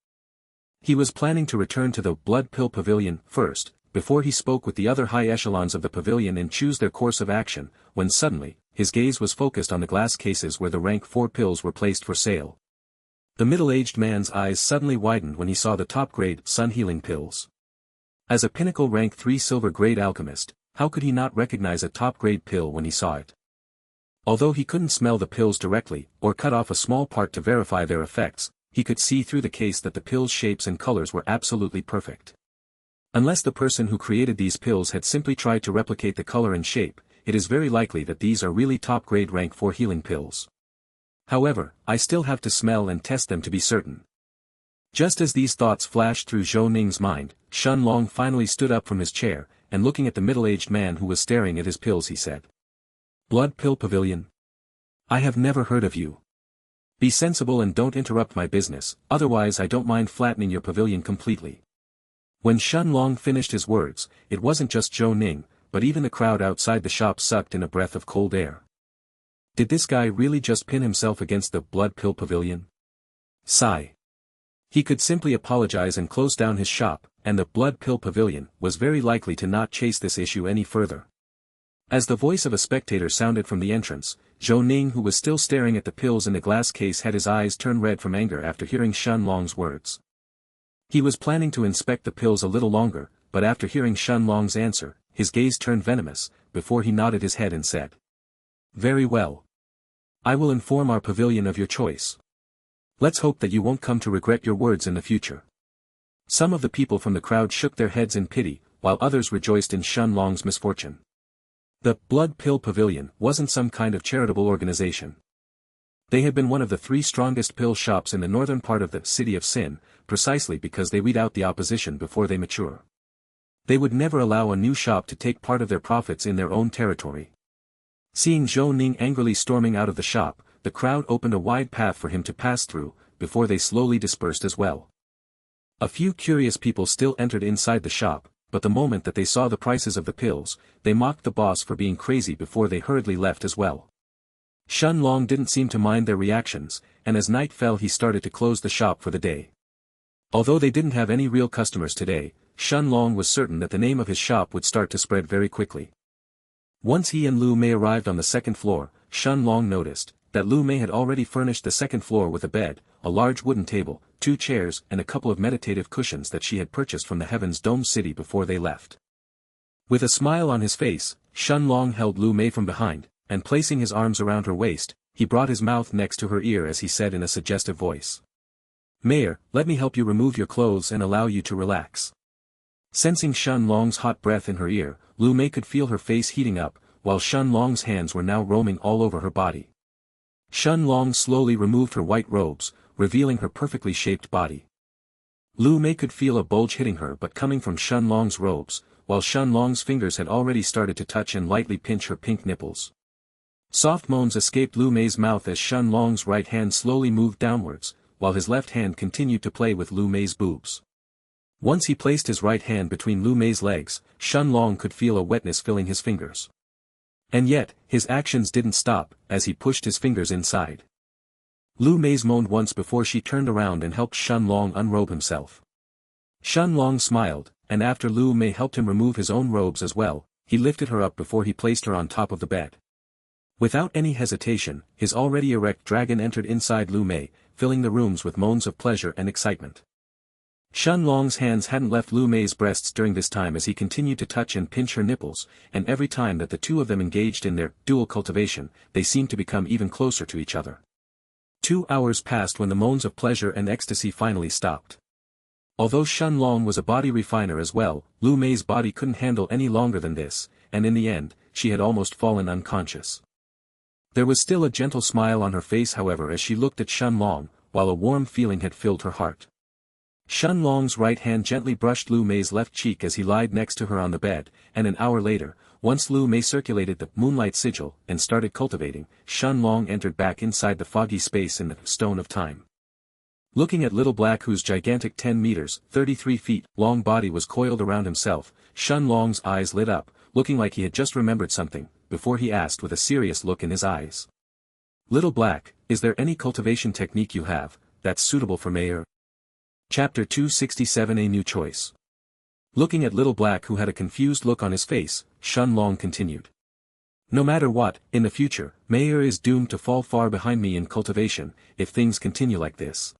He was planning to return to the Blood Pill Pavilion first, before he spoke with the other high echelons of the pavilion and choose their course of action, when suddenly, his gaze was focused on the glass cases where the rank 4 pills were placed for sale. The middle-aged man's eyes suddenly widened when he saw the top-grade sun-healing pills. As a pinnacle rank 3 silver-grade alchemist, how could he not recognize a top-grade pill when he saw it? Although he couldn't smell the pills directly, or cut off a small part to verify their effects, he could see through the case that the pills' shapes and colors were absolutely perfect. Unless the person who created these pills had simply tried to replicate the color and shape, it is very likely that these are really top-grade rank 4 healing pills. However, I still have to smell and test them to be certain. Just as these thoughts flashed through Zhou Ning's mind, Shen Long finally stood up from his chair, and looking at the middle-aged man who was staring at his pills he said. "Blood Pill Pavilion? I have never heard of you. Be sensible and don't interrupt my business, otherwise I don't mind flattening your pavilion completely." When Shen Long finished his words, it wasn't just Zhou Ning, but even the crowd outside the shop sucked in a breath of cold air. Did this guy really just pin himself against the Blood Pill Pavilion? Sigh. He could simply apologize and close down his shop, and the Blood Pill Pavilion was very likely to not chase this issue any further. As the voice of a spectator sounded from the entrance, Zhou Ning, who was still staring at the pills in the glass case, had his eyes turn red from anger after hearing Shen Long's words. He was planning to inspect the pills a little longer, but after hearing Shen Long's answer, his gaze turned venomous, before he nodded his head and said. "Very well. I will inform our pavilion of your choice. Let's hope that you won't come to regret your words in the future." Some of the people from the crowd shook their heads in pity, while others rejoiced in Shen Long's misfortune. The Blood Pill Pavilion wasn't some kind of charitable organization. They had been one of the 3 strongest pill shops in the northern part of the City of Sin, precisely because they weed out the opposition before they mature. They would never allow a new shop to take part of their profits in their own territory. Seeing Zhou Ning angrily storming out of the shop, the crowd opened a wide path for him to pass through, before they slowly dispersed as well. A few curious people still entered inside the shop, but the moment that they saw the prices of the pills, they mocked the boss for being crazy before they hurriedly left as well. Shen Long didn't seem to mind their reactions, and as night fell he started to close the shop for the day. Although they didn't have any real customers today, Shen Long was certain that the name of his shop would start to spread very quickly. Once he and Lu Mei arrived on the second floor, Shen Long noticed that Lu Mei had already furnished the second floor with a bed, a large wooden table, 2 chairs and a couple of meditative cushions that she had purchased from the Heaven's Dome City before they left. With a smile on his face, Shen Long held Lu Mei from behind, and placing his arms around her waist, he brought his mouth next to her ear as he said in a suggestive voice. "Mayor, let me help you remove your clothes and allow you to relax." Sensing Shen Long's hot breath in her ear, Lu Mei could feel her face heating up, while Shen Long's hands were now roaming all over her body. Shen Long slowly removed her white robes, revealing her perfectly shaped body. Lu Mei could feel a bulge hitting her but coming from Shen Long's robes, while Shen Long's fingers had already started to touch and lightly pinch her pink nipples. Soft moans escaped Lu Mei's mouth as Shen Long's right hand slowly moved downwards, while his left hand continued to play with Lu Mei's boobs. Once he placed his right hand between Lu Mei's legs, Shen Long could feel a wetness filling his fingers. And yet, his actions didn't stop, as he pushed his fingers inside. Lu Mei's moaned once before she turned around and helped Shen Long unrobe himself. Shen Long smiled, and after Lu Mei helped him remove his own robes as well, he lifted her up before he placed her on top of the bed. Without any hesitation, his already erect dragon entered inside Lu Mei, filling the rooms with moans of pleasure and excitement. Shen Long's hands hadn't left Lu Mei's breasts during this time as he continued to touch and pinch her nipples, and every time that the two of them engaged in their dual cultivation, they seemed to become even closer to each other. 2 hours passed when the moans of pleasure and ecstasy finally stopped. Although Shen Long was a body refiner as well, Lu Mei's body couldn't handle any longer than this, and in the end, she had almost fallen unconscious. There was still a gentle smile on her face however as she looked at Shen Long, while a warm feeling had filled her heart. Shen Long's right hand gently brushed Lu Mei's left cheek as he lied next to her on the bed, and an hour later, once Lu Mei circulated the moonlight sigil and started cultivating, Shen Long entered back inside the foggy space in the stone of time. Looking at Little Black whose gigantic 10 meters, 33 feet, long body was coiled around himself, Shen Long's eyes lit up, looking like he had just remembered something, before he asked with a serious look in his eyes. Little Black, is there any cultivation technique you have, that's suitable for Mayor? Chapter 267 A New Choice. Looking at Little Black who had a confused look on his face, Shen Long continued. No matter what, in the future, Mayor is doomed to fall far behind me in cultivation, if things continue like this.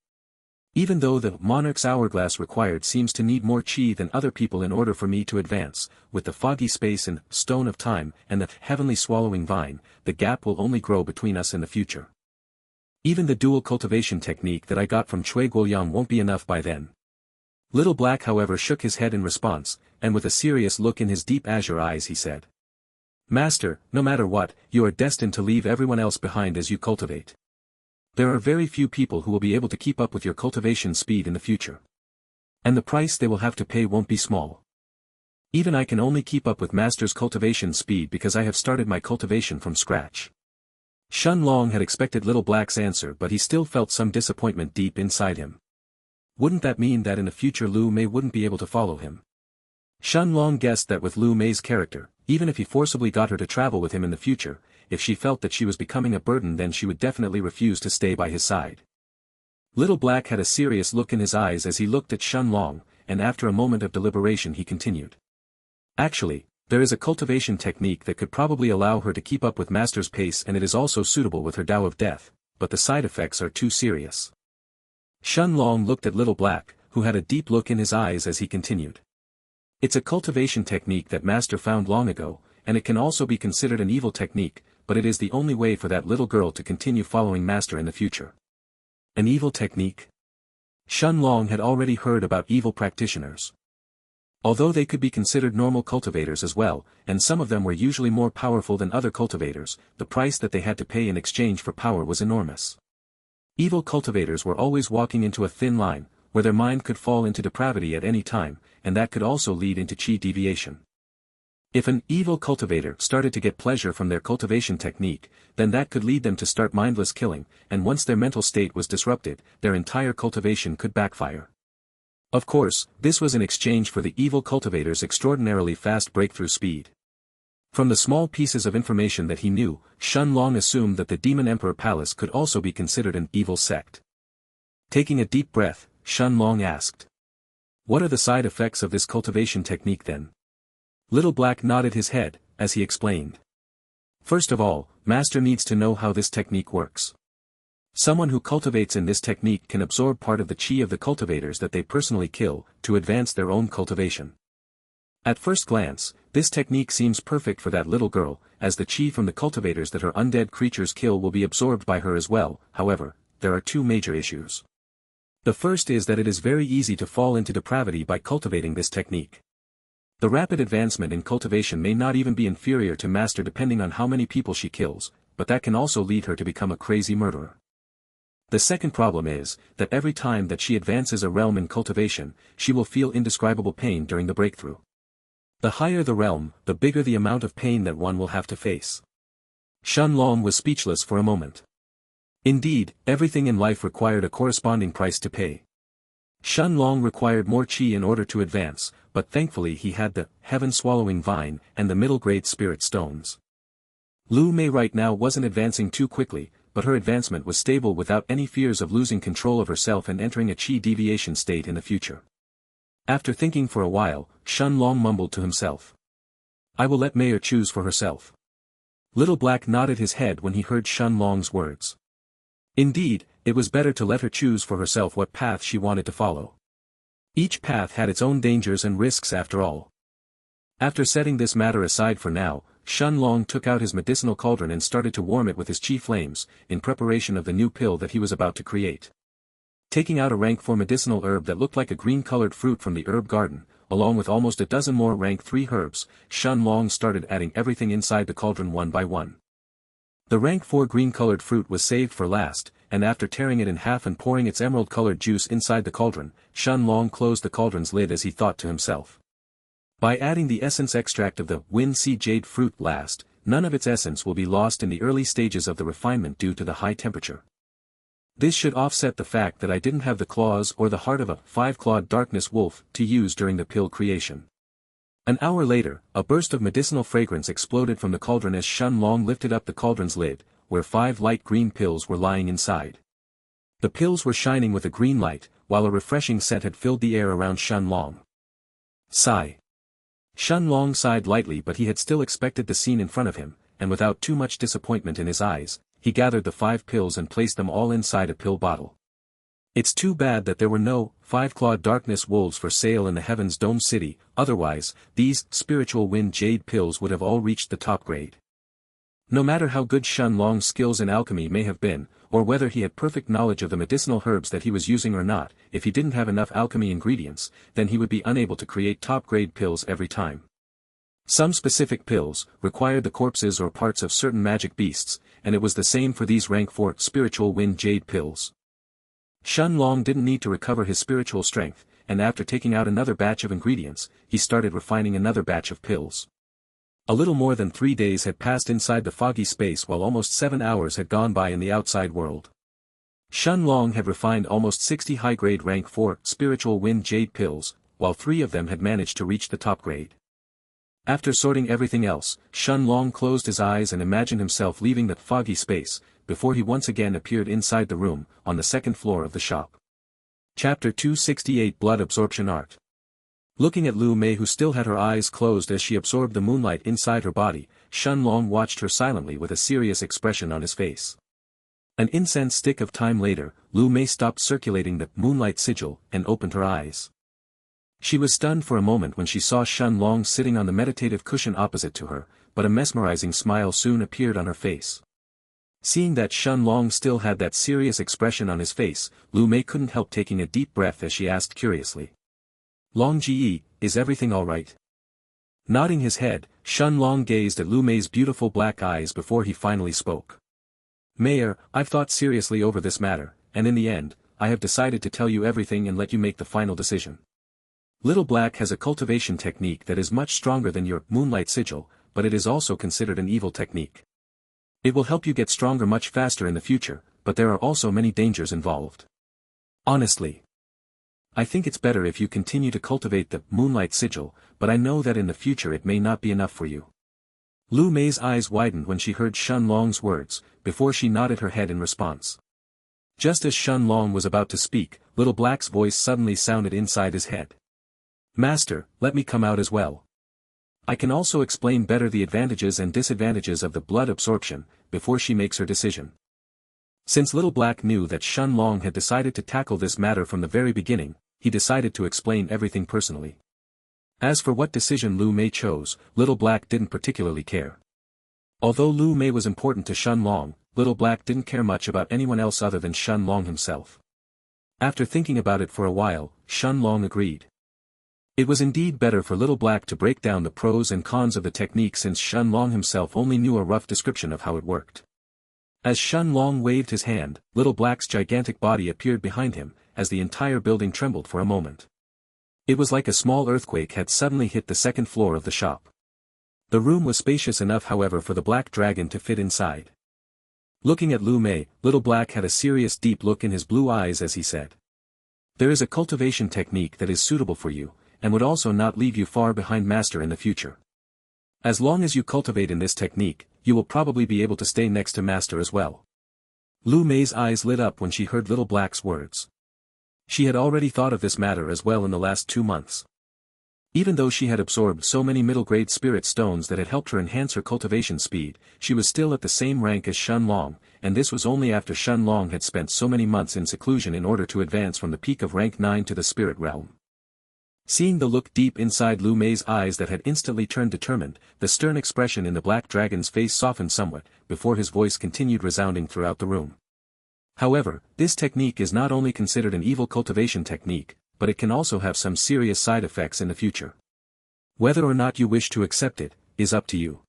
Even though the Monarch's hourglass required seems to need more chi than other people in order for me to advance, with the foggy space and stone of time and the heavenly swallowing vine, the gap will only grow between us in the future. Even the dual cultivation technique that I got from Cui Guoyang won't be enough by then. Little Black however shook his head in response, and with a serious look in his deep azure eyes he said. Master, no matter what, you are destined to leave everyone else behind as you cultivate. There are very few people who will be able to keep up with your cultivation speed in the future. And the price they will have to pay won't be small. Even I can only keep up with Master's cultivation speed because I have started my cultivation from scratch. Shen Long had expected Little Black's answer but he still felt some disappointment deep inside him. Wouldn't that mean that in the future Lu Mei wouldn't be able to follow him? Shen Long guessed that with Lu Mei's character, even if he forcibly got her to travel with him in the future, if she felt that she was becoming a burden then she would definitely refuse to stay by his side. Little Black had a serious look in his eyes as he looked at Shen Long, and after a moment of deliberation he continued. Actually, there is a cultivation technique that could probably allow her to keep up with Master's pace and it is also suitable with her Tao of Death, but the side effects are too serious. Shen Long looked at Little Black, who had a deep look in his eyes as he continued. It's a cultivation technique that Master found long ago, and it can also be considered an evil technique, but it is the only way for that little girl to continue following Master in the future. An evil technique? Shen Long had already heard about evil practitioners. Although they could be considered normal cultivators as well, and some of them were usually more powerful than other cultivators, the price that they had to pay in exchange for power was enormous. Evil cultivators were always walking into a thin line, where their mind could fall into depravity at any time, and that could also lead into chi deviation. If an evil cultivator started to get pleasure from their cultivation technique, then that could lead them to start mindless killing, and once their mental state was disrupted, their entire cultivation could backfire. Of course, this was in exchange for the evil cultivator's extraordinarily fast breakthrough speed. From the small pieces of information that he knew, Shen Long assumed that the Demon Emperor Palace could also be considered an evil sect. Taking a deep breath, Shen Long asked. What are the side effects of this cultivation technique then? Little Black nodded his head, as he explained. First of all, Master needs to know how this technique works. Someone who cultivates in this technique can absorb part of the chi of the cultivators that they personally kill, to advance their own cultivation. At first glance, this technique seems perfect for that little girl, as the chi from the cultivators that her undead creatures kill will be absorbed by her as well. However, there are two major issues. The first is that it is very easy to fall into depravity by cultivating this technique. The rapid advancement in cultivation may not even be inferior to Master depending on how many people she kills, but that can also lead her to become a crazy murderer. The second problem is, that every time that she advances a realm in cultivation, she will feel indescribable pain during the breakthrough. The higher the realm, the bigger the amount of pain that one will have to face. Shen Long was speechless for a moment. Indeed, everything in life required a corresponding price to pay. Shen Long required more chi in order to advance, but thankfully he had the heaven-swallowing vine and the middle-grade spirit stones. Lu Mei right now wasn't advancing too quickly, but her advancement was stable without any fears of losing control of herself and entering a qi deviation state in the future. After thinking for a while, Shen Long mumbled to himself. I will let Mayor choose for herself. Little Black nodded his head when he heard Shen Long's words. Indeed, it was better to let her choose for herself what path she wanted to follow. Each path had its own dangers and risks after all. After setting this matter aside for now, Shen Long took out his medicinal cauldron and started to warm it with his qi flames, in preparation of the new pill that he was about to create. Taking out a rank 4 medicinal herb that looked like a green-colored fruit from the herb garden, along with almost a dozen more rank 3 herbs, Shen Long started adding everything inside the cauldron one by one. The rank 4 green-colored fruit was saved for last, and after tearing it in half and pouring its emerald-colored juice inside the cauldron, Shen Long closed the cauldron's lid as he thought to himself. By adding the essence extract of the Wind Sea Jade fruit last, none of its essence will be lost in the early stages of the refinement due to the high temperature. This should offset the fact that I didn't have the claws or the heart of a 5-clawed darkness wolf to use during the pill creation. An hour later, a burst of medicinal fragrance exploded from the cauldron as Shen Long lifted up the cauldron's lid, where 5 light green pills were lying inside. The pills were shining with a green light, while a refreshing scent had filled the air around Shen Long. Sigh. Shen Long sighed lightly, but he had still expected the scene in front of him, and without too much disappointment in his eyes, he gathered the 5 pills and placed them all inside a pill bottle. It's too bad that there were no 5-clawed darkness wolves for sale in the Heaven's Dome City, otherwise, these spiritual wind jade pills would have all reached the top grade. No matter how good Shen Long's skills in alchemy may have been, or whether he had perfect knowledge of the medicinal herbs that he was using or not, if he didn't have enough alchemy ingredients, then he would be unable to create top-grade pills every time. Some specific pills required the corpses or parts of certain magic beasts, and it was the same for these rank 4 spiritual wind jade pills. Shen Long didn't need to recover his spiritual strength, and after taking out another batch of ingredients, he started refining another batch of pills. A little more than 3 days had passed inside the foggy space while almost 7 hours had gone by in the outside world. Shen Long had refined almost 60 high-grade rank 4 spiritual wind jade pills, while 3 of them had managed to reach the top grade. After sorting everything else, Shen Long closed his eyes and imagined himself leaving that foggy space, before he once again appeared inside the room, on the 2nd floor of the shop. Chapter 268 Blood Absorption Art. Looking at Lu Mei, who still had her eyes closed as she absorbed the moonlight inside her body, Shen Long watched her silently with a serious expression on his face. An incense stick of time later, Lu Mei stopped circulating the moonlight sigil and opened her eyes. She was stunned for a moment when she saw Shen Long sitting on the meditative cushion opposite to her, but a mesmerizing smile soon appeared on her face. Seeing that Shen Long still had that serious expression on his face, Lu Mei couldn't help taking a deep breath as she asked curiously. Long Ji, is everything all right? Nodding his head, Shen Long gazed at Lu Mei's beautiful black eyes before he finally spoke. Mayor, I've thought seriously over this matter, and in the end, I have decided to tell you everything and let you make the final decision. Little Black has a cultivation technique that is much stronger than your moonlight sigil, but it is also considered an evil technique. It will help you get stronger much faster in the future, but there are also many dangers involved. Honestly, I think it's better if you continue to cultivate the moonlight sigil, but I know that in the future it may not be enough for you. Lu Mei's eyes widened when she heard Shen Long's words, before she nodded her head in response. Just as Shen Long was about to speak, Little Black's voice suddenly sounded inside his head. Master, let me come out as well. I can also explain better the advantages and disadvantages of the blood absorption, before she makes her decision. Since Little Black knew that Shen Long had decided to tackle this matter from the very beginning, he decided to explain everything personally. As for what decision Lu Mei chose, Little Black didn't particularly care. Although Lu Mei was important to Shen Long, Little Black didn't care much about anyone else other than Shen Long himself. After thinking about it for a while, Shen Long agreed. It was indeed better for Little Black to break down the pros and cons of the technique since Shen Long himself only knew a rough description of how it worked. As Shen Long waved his hand, Little Black's gigantic body appeared behind him, as the entire building trembled for a moment. It was like a small earthquake had suddenly hit the 2nd floor of the shop. The room was spacious enough, however, for the black dragon to fit inside. Looking at Lu Mei, Little Black had a serious deep look in his blue eyes as he said. There is a cultivation technique that is suitable for you, and would also not leave you far behind Master in the future. As long as you cultivate in this technique, you will probably be able to stay next to Master as well. Lu Mei's eyes lit up when she heard Little Black's words. She had already thought of this matter as well in the last 2 months. Even though she had absorbed so many middle-grade spirit stones that had helped her enhance her cultivation speed, she was still at the same rank as Shen Long, and this was only after Shen Long had spent so many months in seclusion in order to advance from the peak of rank 9 to the spirit realm. Seeing the look deep inside Lu Mei's eyes that had instantly turned determined, the stern expression in the black dragon's face softened somewhat, before his voice continued resounding throughout the room. However, this technique is not only considered an evil cultivation technique, but it can also have some serious side effects in the future. Whether or not you wish to accept it, is up to you.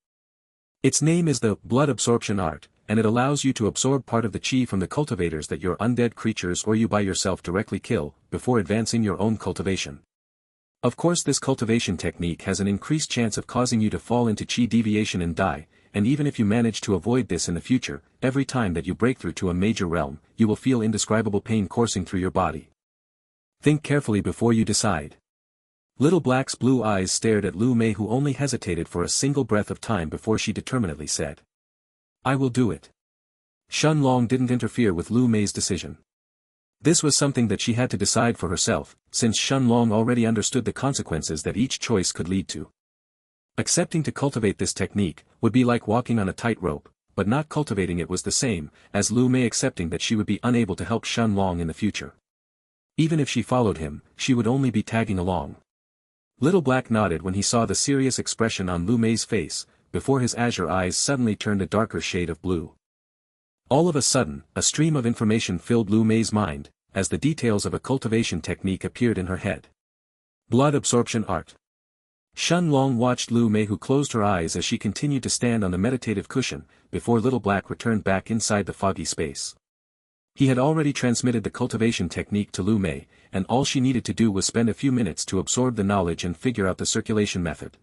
Its name is the blood absorption art, and it allows you to absorb part of the chi from the cultivators that your undead creatures or you by yourself directly kill, before advancing your own cultivation. Of course, this cultivation technique has an increased chance of causing you to fall into chi deviation and die, and even if you manage to avoid this in the future, every time that you break through to a major realm, you will feel indescribable pain coursing through your body. Think carefully before you decide. Little Black's blue eyes stared at Lu Mei, who only hesitated for a single breath of time before she determinedly said, "I will do it." Shen Long didn't interfere with Lu Mei's decision. This was something that she had to decide for herself, since Shen Long already understood the consequences that each choice could lead to. Accepting to cultivate this technique would be like walking on a tightrope, but not cultivating it was the same as Lu Mei accepting that she would be unable to help Shen Long in the future. Even if she followed him, she would only be tagging along. Little Black nodded when he saw the serious expression on Lu Mei's face, before his azure eyes suddenly turned a darker shade of blue. All of a sudden, a stream of information filled Lu Mei's mind, as the details of a cultivation technique appeared in her head. Blood absorption art. Shen Long watched Lu Mei, who closed her eyes as she continued to stand on the meditative cushion, before Little Black returned back inside the foggy space. He had already transmitted the cultivation technique to Lu Mei, and all she needed to do was spend a few minutes to absorb the knowledge and figure out the circulation method.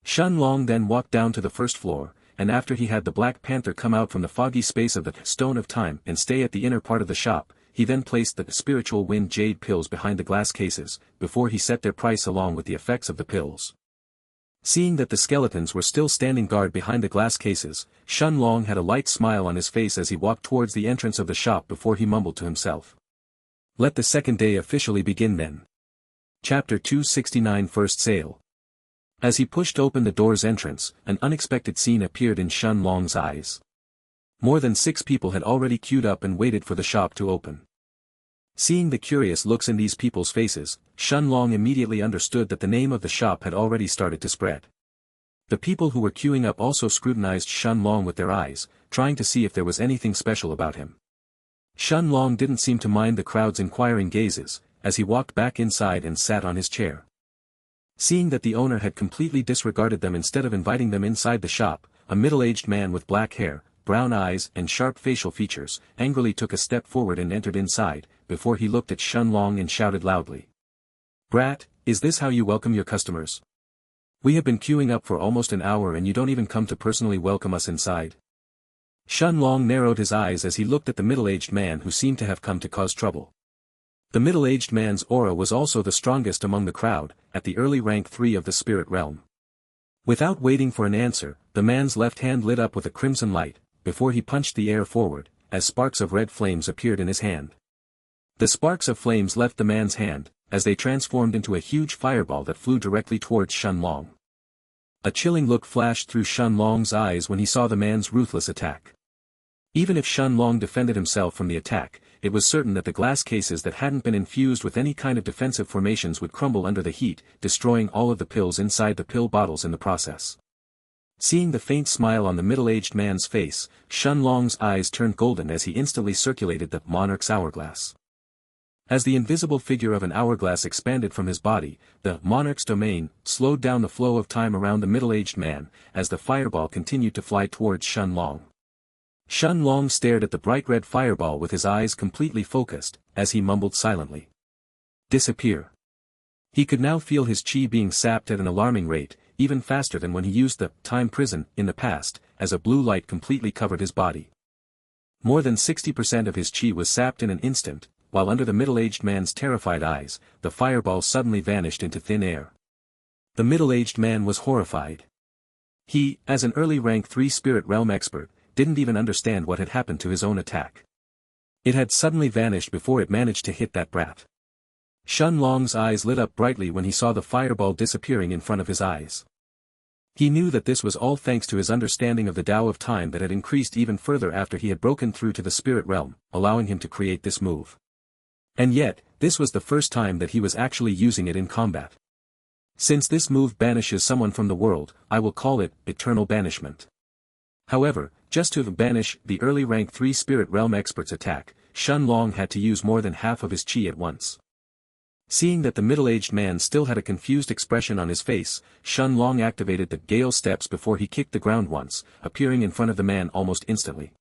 Shen Long then walked down to the first floor, and after he had the Black Panther come out from the foggy space of the Stone of Time and stay at the inner part of the shop, he then placed the spiritual wind jade pills behind the glass cases, before he set their price along with the effects of the pills. Seeing that the skeletons were still standing guard behind the glass cases, Shen Long had a light smile on his face as he walked towards the entrance of the shop before he mumbled to himself. Let the second day officially begin then. Chapter 269 First Sale. As he pushed open the door's entrance, an unexpected scene appeared in Shen Long's eyes. More than 6 people had already queued up and waited for the shop to open. Seeing the curious looks in these people's faces, Shen Long immediately understood that the name of the shop had already started to spread. The people who were queuing up also scrutinized Shen Long with their eyes, trying to see if there was anything special about him. Shen Long didn't seem to mind the crowd's inquiring gazes, as he walked back inside and sat on his chair. Seeing that the owner had completely disregarded them instead of inviting them inside the shop, a middle-aged man with black hair, brown eyes and sharp facial features, angrily took a step forward and entered inside, before he looked at Shen Long and shouted loudly. "Brat, is this how you welcome your customers? We have been queuing up for almost an hour and you don't even come to personally welcome us inside." Shen Long narrowed his eyes as he looked at the middle-aged man, who seemed to have come to cause trouble. The middle-aged man's aura was also the strongest among the crowd, at the early rank 3 of the spirit realm. Without waiting for an answer, the man's left hand lit up with a crimson light, before he punched the air forward, as sparks of red flames appeared in his hand. The sparks of flames left the man's hand, as they transformed into a huge fireball that flew directly towards Shen Long. A chilling look flashed through Shen Long's eyes when he saw the man's ruthless attack. Even if Shen Long defended himself from the attack, it was certain that the glass cases that hadn't been infused with any kind of defensive formations would crumble under the heat, destroying all of the pills inside the pill bottles in the process. Seeing the faint smile on the middle-aged man's face, Shen Long's eyes turned golden as he instantly circulated the Monarch's hourglass. As the invisible figure of an hourglass expanded from his body, the Monarch's domain slowed down the flow of time around the middle-aged man, as the fireball continued to fly towards Shen Long. Shen Long stared at the bright red fireball with his eyes completely focused, as he mumbled silently. "Disappear." He could now feel his chi being sapped at an alarming rate, even faster than when he used the time prison in the past, as a blue light completely covered his body. More than 60% of his chi was sapped in an instant, while under the middle-aged man's terrified eyes, the fireball suddenly vanished into thin air. The middle-aged man was horrified. He, as an early rank 3 spirit realm expert, didn't even understand what had happened to his own attack. It had suddenly vanished before it managed to hit that brat. Shen Long's eyes lit up brightly when he saw the fireball disappearing in front of his eyes. He knew that this was all thanks to his understanding of the Tao of Time that had increased even further after he had broken through to the spirit realm, allowing him to create this move. And yet, this was the first time that he was actually using it in combat. Since this move banishes someone from the world, I will call it eternal banishment. However, just to banish the early rank 3 spirit realm expert's attack, Shen Long had to use more than half of his chi at once. Seeing that the middle-aged man still had a confused expression on his face, Shen Long activated the Gale steps before he kicked the ground once, appearing in front of the man almost instantly.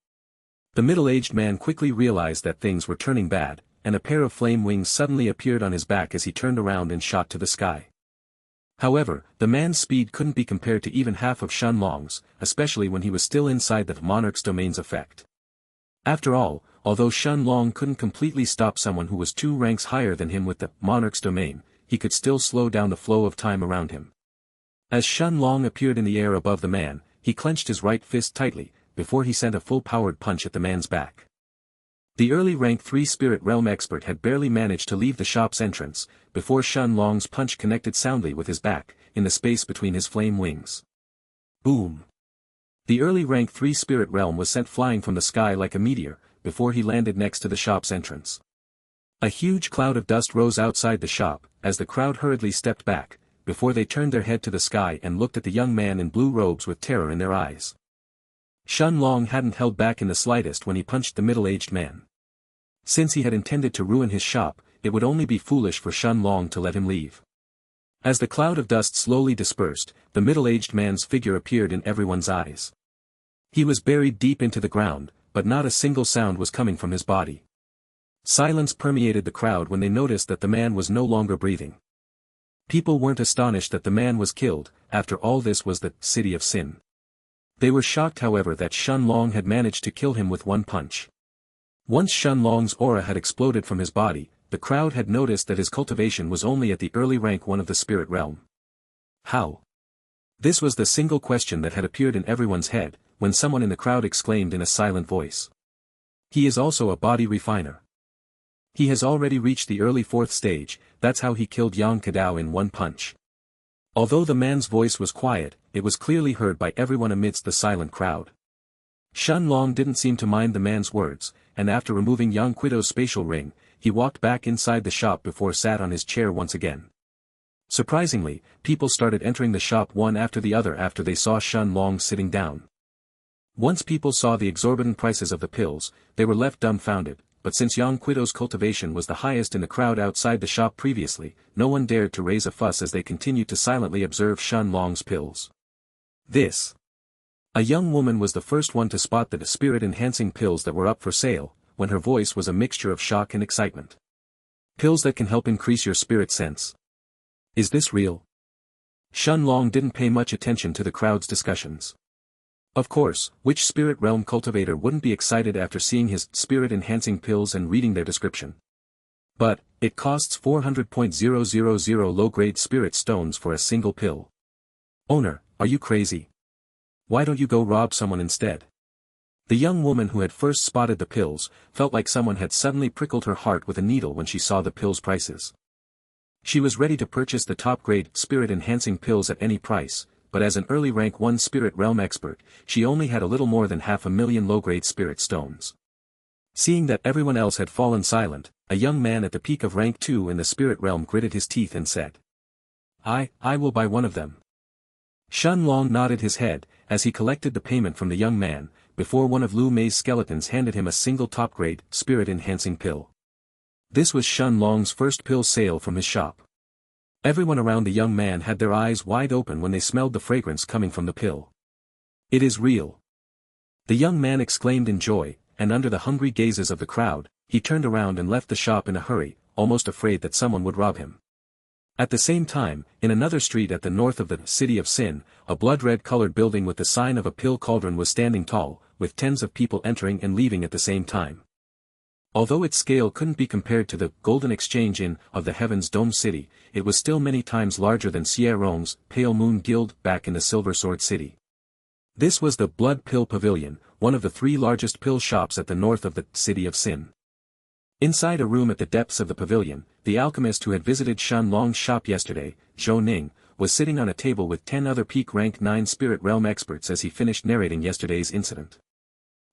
The middle-aged man quickly realized that things were turning bad, and a pair of flame wings suddenly appeared on his back as he turned around and shot to the sky. However, the man's speed couldn't be compared to even half of Shen Long's, especially when he was still inside the Monarch's domain's effect. After all, although Shen Long couldn't completely stop someone who was 2 ranks higher than him with the Monarch's domain, he could still slow down the flow of time around him. As Shen Long appeared in the air above the man, he clenched his right fist tightly, before he sent a full-powered punch at the man's back. The early rank 3 spirit realm expert had barely managed to leave the shop's entrance, before Shen Long's punch connected soundly with his back, in the space between his flame wings. Boom! The early rank 3 spirit realm was sent flying from the sky like a meteor, before he landed next to the shop's entrance. A huge cloud of dust rose outside the shop, as the crowd hurriedly stepped back, before they turned their head to the sky and looked at the young man in blue robes with terror in their eyes. Shen Long hadn't held back in the slightest when he punched the middle-aged man. Since he had intended to ruin his shop, it would only be foolish for Shen Long to let him leave. As the cloud of dust slowly dispersed, the middle-aged man's figure appeared in everyone's eyes. He was buried deep into the ground, but not a single sound was coming from his body. Silence permeated the crowd when they noticed that the man was no longer breathing. People weren't astonished that the man was killed, after all this was the City of Sin. They were shocked however that Shen Long had managed to kill him with one punch. Once Shen Long's aura had exploded from his body, the crowd had noticed that his cultivation was only at the early rank 1 of the spirit realm. How? This was the single question that had appeared in everyone's head, when someone in the crowd exclaimed in a silent voice. He is also a body refiner. He has already reached the early 4th stage, that's how he killed Yang Kadao in one punch. Although the man's voice was quiet, it was clearly heard by everyone amidst the silent crowd. Shen Long didn't seem to mind the man's words, and after removing Yang Quido's spatial ring, he walked back inside the shop before sat on his chair once again. Surprisingly, people started entering the shop one after the other after they saw Shen Long sitting down. Once people saw the exorbitant prices of the pills, they were left dumbfounded, but since Yang Quido's cultivation was the highest in the crowd outside the shop previously, no one dared to raise a fuss as they continued to silently observe Shen Long's pills. A young woman was the first one to spot the spirit-enhancing pills that were up for sale, when her voice was a mixture of shock and excitement. Pills that can help increase your spirit sense. Is this real? Shen Long didn't pay much attention to the crowd's discussions. Of course, which spirit realm cultivator wouldn't be excited after seeing his spirit-enhancing pills and reading their description? But, it costs 400.000 low-grade spirit stones for a single pill. Owner, are you crazy? Why don't you go rob someone instead? The young woman who had first spotted the pills, felt like someone had suddenly prickled her heart with a needle when she saw the pills' prices. She was ready to purchase the top-grade spirit-enhancing pills at any price, but as an early rank 1 spirit realm expert, she only had a little more than 500,000 low-grade spirit stones. Seeing that everyone else had fallen silent, a young man at the peak of rank 2 in the spirit realm gritted his teeth and said, I will buy one of them. Shen Long nodded his head, as he collected the payment from the young man, before one of Lu Mei's skeletons handed him a single top-grade, spirit-enhancing pill. This was Shen Long's first pill sale from his shop. Everyone around the young man had their eyes wide open when they smelled the fragrance coming from the pill. It is real. The young man exclaimed in joy, and under the hungry gazes of the crowd, he turned around and left the shop in a hurry, almost afraid that someone would rob him. At the same time, in another street at the north of the City of Sin, a blood-red-colored building with the sign of a pill cauldron was standing tall, with tens of people entering and leaving at the same time. Although its scale couldn't be compared to the Golden Exchange Inn of the Heaven's Dome City, it was still many times larger than Xie Rong's Pale Moon Guild back in the Silver Sword City. This was the Blood Pill Pavilion, one of the 3 largest pill shops at the north of the city of Sin. Inside a room at the depths of the pavilion, the alchemist who had visited Shan Long's shop yesterday, Zhou Ning, was sitting on a table with 10 other peak rank 9 spirit realm experts as he finished narrating yesterday's incident.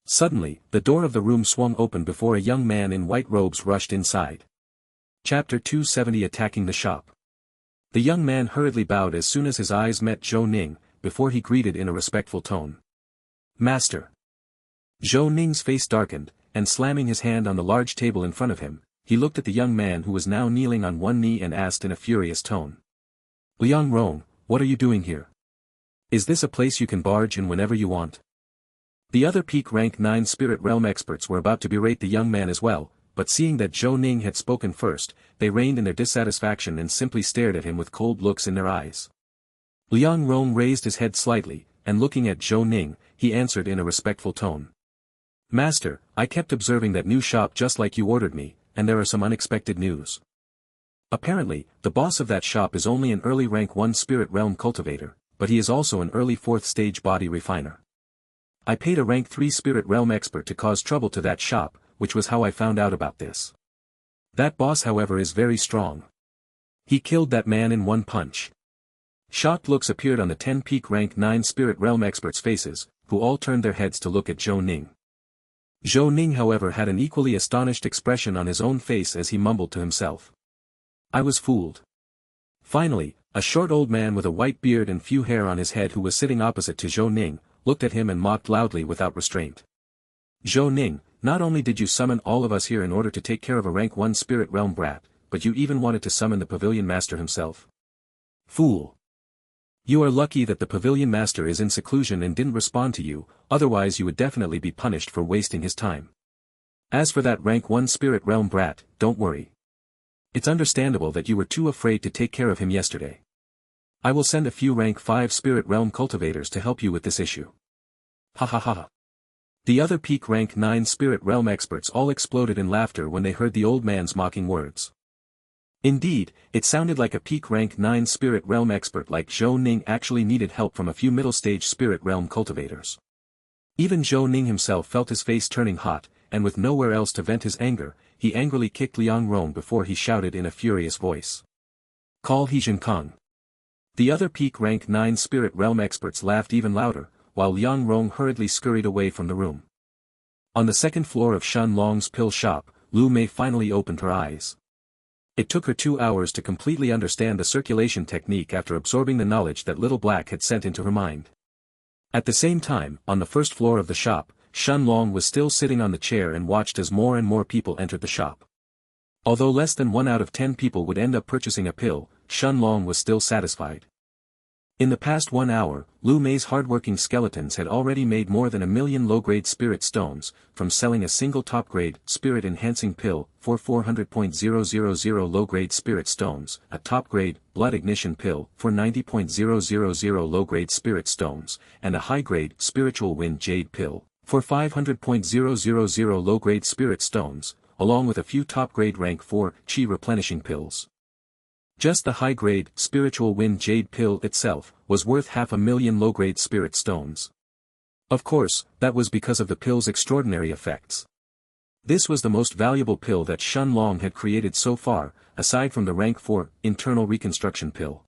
Suddenly, the door of the room swung open before a young man in white robes rushed inside. Chapter 270 Attacking the Shop. The young man hurriedly bowed as soon as his eyes met Zhou Ning, before he greeted in a respectful tone. Master. Zhou Ning's face darkened, and slamming his hand on the large table in front of him, he looked at the young man who was now kneeling on one knee and asked in a furious tone. Liang Rong, what are you doing here? Is this a place you can barge in whenever you want? The other peak rank 9 spirit realm experts were about to berate the young man as well, but seeing that Zhou Ning had spoken first, they reined in their dissatisfaction and simply stared at him with cold looks in their eyes. Liang Rong raised his head slightly, and looking at Zhou Ning, he answered in a respectful tone. Master, I kept observing that new shop just like you ordered me, and there are some unexpected news. Apparently, the boss of that shop is only an early rank 1 spirit realm cultivator, but he is also an early 4th stage body refiner. I paid a rank 3 spirit realm expert to cause trouble to that shop, which was how I found out about this. That boss however is very strong. He killed that man in one punch. Shocked looks appeared on the 10 peak rank 9 spirit realm experts' faces, who all turned their heads to look at Zhou Ning. Zhou Ning however had an equally astonished expression on his own face as he mumbled to himself. I was fooled. Finally, a short old man with a white beard and few hair on his head who was sitting opposite to Zhou Ning, looked at him and mocked loudly without restraint. Zhou Ning, not only did you summon all of us here in order to take care of a rank 1 spirit realm brat, but you even wanted to summon the pavilion master himself. Fool. You are lucky that the pavilion master is in seclusion and didn't respond to you, otherwise you would definitely be punished for wasting his time. As for that rank 1 spirit realm brat, don't worry. It's understandable that you were too afraid to take care of him yesterday. I will send a few rank 5 spirit realm cultivators to help you with this issue. Ha ha ha. The other peak rank 9 spirit realm experts all exploded in laughter when they heard the old man's mocking words. Indeed, it sounded like a peak rank 9 spirit realm expert like Zhou Ning actually needed help from a few middle stage spirit realm cultivators. Even Zhou Ning himself felt his face turning hot, and with nowhere else to vent his anger, he angrily kicked Liang Rong before he shouted in a furious voice. Call He Kong. The other peak rank 9 spirit realm experts laughed even louder, while Liang Rong hurriedly scurried away from the room. On the second floor of Shan Long's pill shop, Lu Mei finally opened her eyes. It took her 2 hours to completely understand the circulation technique after absorbing the knowledge that Little Black had sent into her mind. At the same time, on the first floor of the shop, Shan Long was still sitting on the chair and watched as more and more people entered the shop. Although less than 1 out of 10 people would end up purchasing a pill, Shan Long was still satisfied. In the past 1 hour, Lu Mei's hardworking skeletons had already made more than 1 million low-grade spirit stones, from selling a single top-grade, spirit-enhancing pill for 400.000 low-grade spirit stones, a top-grade, blood ignition pill for 90.000 low-grade spirit stones, and a high-grade, spiritual wind jade pill for 500.000 low-grade spirit stones, along with a few top-grade rank 4 chi replenishing pills. Just the high-grade, spiritual wind jade pill itself, was worth 500,000 low-grade spirit stones. Of course, that was because of the pill's extraordinary effects. This was the most valuable pill that Shan Long had created so far, aside from the rank 4, internal reconstruction pill.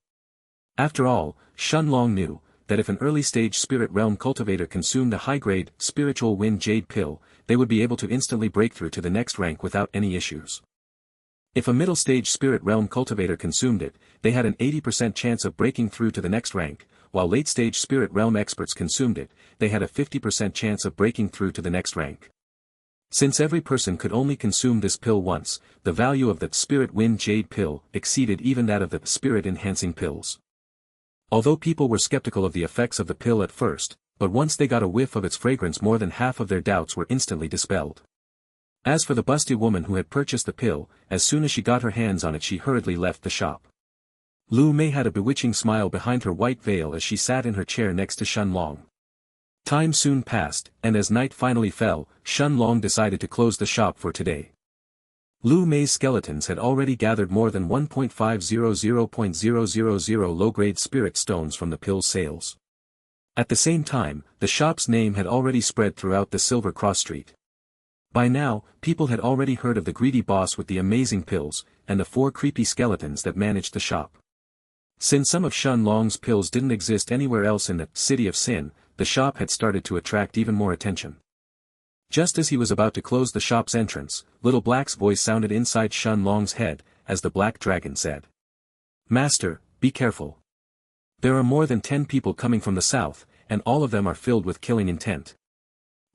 After all, Shan Long knew, that if an early-stage spirit realm cultivator consumed a high-grade, spiritual wind jade pill, they would be able to instantly break through to the next rank without any issues. If a middle-stage spirit realm cultivator consumed it, they had an 80% chance of breaking through to the next rank, while late-stage spirit realm experts consumed it, they had a 50% chance of breaking through to the next rank. Since every person could only consume this pill once, the value of the spirit wind jade pill exceeded even that of the spirit-enhancing pills. Although people were skeptical of the effects of the pill at first, but once they got a whiff of its fragrance more than half of their doubts were instantly dispelled. As for the busty woman who had purchased the pill, as soon as she got her hands on it she hurriedly left the shop. Lu Mei had a bewitching smile behind her white veil as she sat in her chair next to Shan Long. Time soon passed, and as night finally fell, Shan Long decided to close the shop for today. Lu Mei's skeletons had already gathered more than 1.500.000 low-grade spirit stones from the pill's sales. At the same time, the shop's name had already spread throughout the Silver Cross Street. By now, people had already heard of the greedy boss with the amazing pills, and the 4 creepy skeletons that managed the shop. Since some of Shen Long's pills didn't exist anywhere else in the City of Sin, the shop had started to attract even more attention. Just as he was about to close the shop's entrance, Little Black's voice sounded inside Shen Long's head, as the Black Dragon said. "Master, be careful. There are more than 10 people coming from the south, and all of them are filled with killing intent.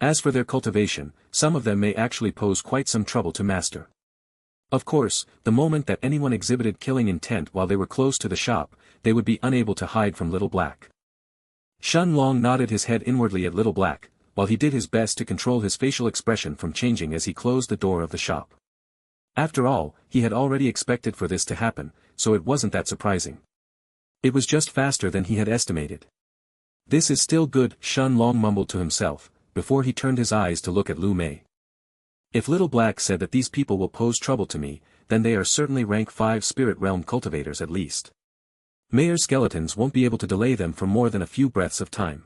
As for their cultivation, some of them may actually pose quite some trouble to master." Of course, the moment that anyone exhibited killing intent while they were close to the shop, they would be unable to hide from Little Black. Shen Long nodded his head inwardly at Little Black, while he did his best to control his facial expression from changing as he closed the door of the shop. After all, he had already expected for this to happen, so it wasn't that surprising. It was just faster than he had estimated. "This is still good," Shen Long mumbled to himself, before he turned his eyes to look at Lu Mei. "If Little Black said that these people will pose trouble to me, then they are certainly rank 5 spirit realm cultivators at least. Mayor's skeletons won't be able to delay them for more than a few breaths of time."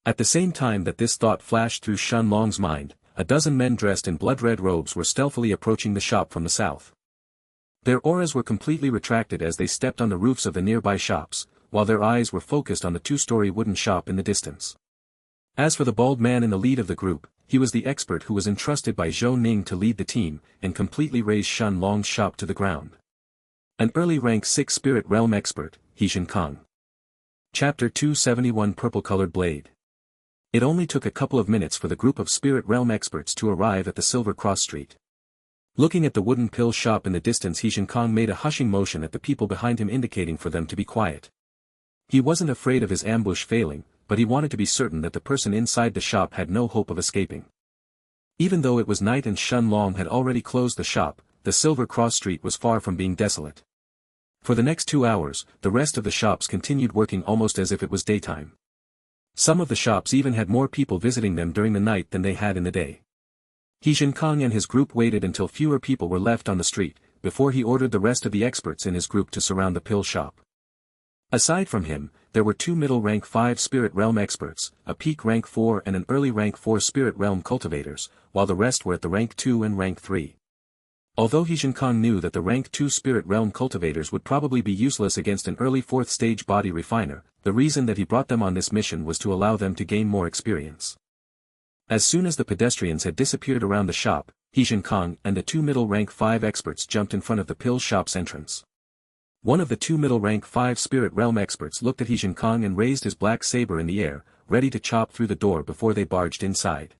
At the same time that this thought flashed through Shen Long's mind, a dozen men dressed in blood-red robes were stealthily approaching the shop from the south. Their auras were completely retracted as they stepped on the roofs of the nearby shops, while their eyes were focused on the 2-story wooden shop in the distance. As for the bald man in the lead of the group, he was the expert who was entrusted by Zhou Ning to lead the team, and completely raise Shen Long's shop to the ground. An early rank 6 spirit realm expert, He Kong. Chapter 271 Purple-Colored Blade. It only took a couple of minutes for the group of spirit realm experts to arrive at the Silver Cross Street. Looking at the wooden pill shop in the distance, He Kong made a hushing motion at the people behind him, indicating for them to be quiet. He wasn't afraid of his ambush failing, but he wanted to be certain that the person inside the shop had no hope of escaping. Even though it was night and Shen Long had already closed the shop, the Silver Cross Street was far from being desolate. For the next 2 hours, the rest of the shops continued working almost as if it was daytime. Some of the shops even had more people visiting them during the night than they had in the day. He Kong and his group waited until fewer people were left on the street, before he ordered the rest of the experts in his group to surround the pill shop. Aside from him, there were 2 middle rank 5 spirit realm experts, a peak rank 4 and an early rank 4 spirit realm cultivators, while the rest were at the rank 2 and rank 3. Although He Kong knew that the rank 2 spirit realm cultivators would probably be useless against an early 4th stage body refiner, the reason that he brought them on this mission was to allow them to gain more experience. As soon as the pedestrians had disappeared around the shop, He Kong and the 2 middle rank 5 experts jumped in front of the pill shop's entrance. One of the 2 middle rank 5 spirit realm experts looked at He Kong and raised his black saber in the air, ready to chop through the door before they barged inside.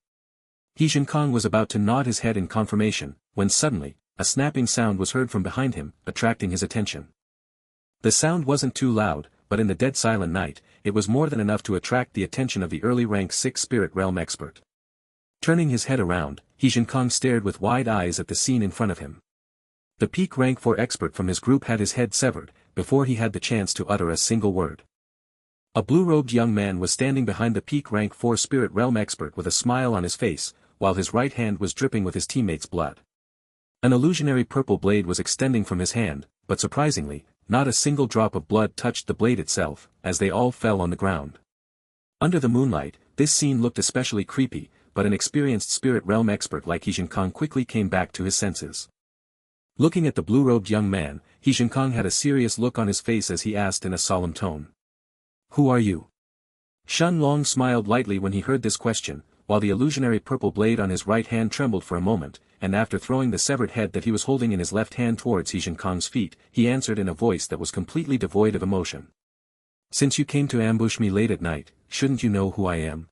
He Kong was about to nod his head in confirmation, when suddenly, a snapping sound was heard from behind him, attracting his attention. The sound wasn't too loud, but in the dead silent night, it was more than enough to attract the attention of the early rank 6 spirit realm expert. Turning his head around, He Kong stared with wide eyes at the scene in front of him. The peak rank 4 expert from his group had his head severed, before he had the chance to utter a single word. A blue-robed young man was standing behind the peak rank 4 spirit realm expert with a smile on his face, while his right hand was dripping with his teammates' blood. An illusionary purple blade was extending from his hand, but surprisingly, not a single drop of blood touched the blade itself, as they all fell on the ground. Under the moonlight, this scene looked especially creepy, but an experienced spirit realm expert like He Kong quickly came back to his senses. Looking at the blue-robed young man, He Kong had a serious look on his face as he asked in a solemn tone. "Who are you?" Shen Long smiled lightly when he heard this question, while the illusionary purple blade on his right hand trembled for a moment, and after throwing the severed head that he was holding in his left hand towards He Kong's feet, he answered in a voice that was completely devoid of emotion. "Since you came to ambush me late at night, shouldn't you know who I am?"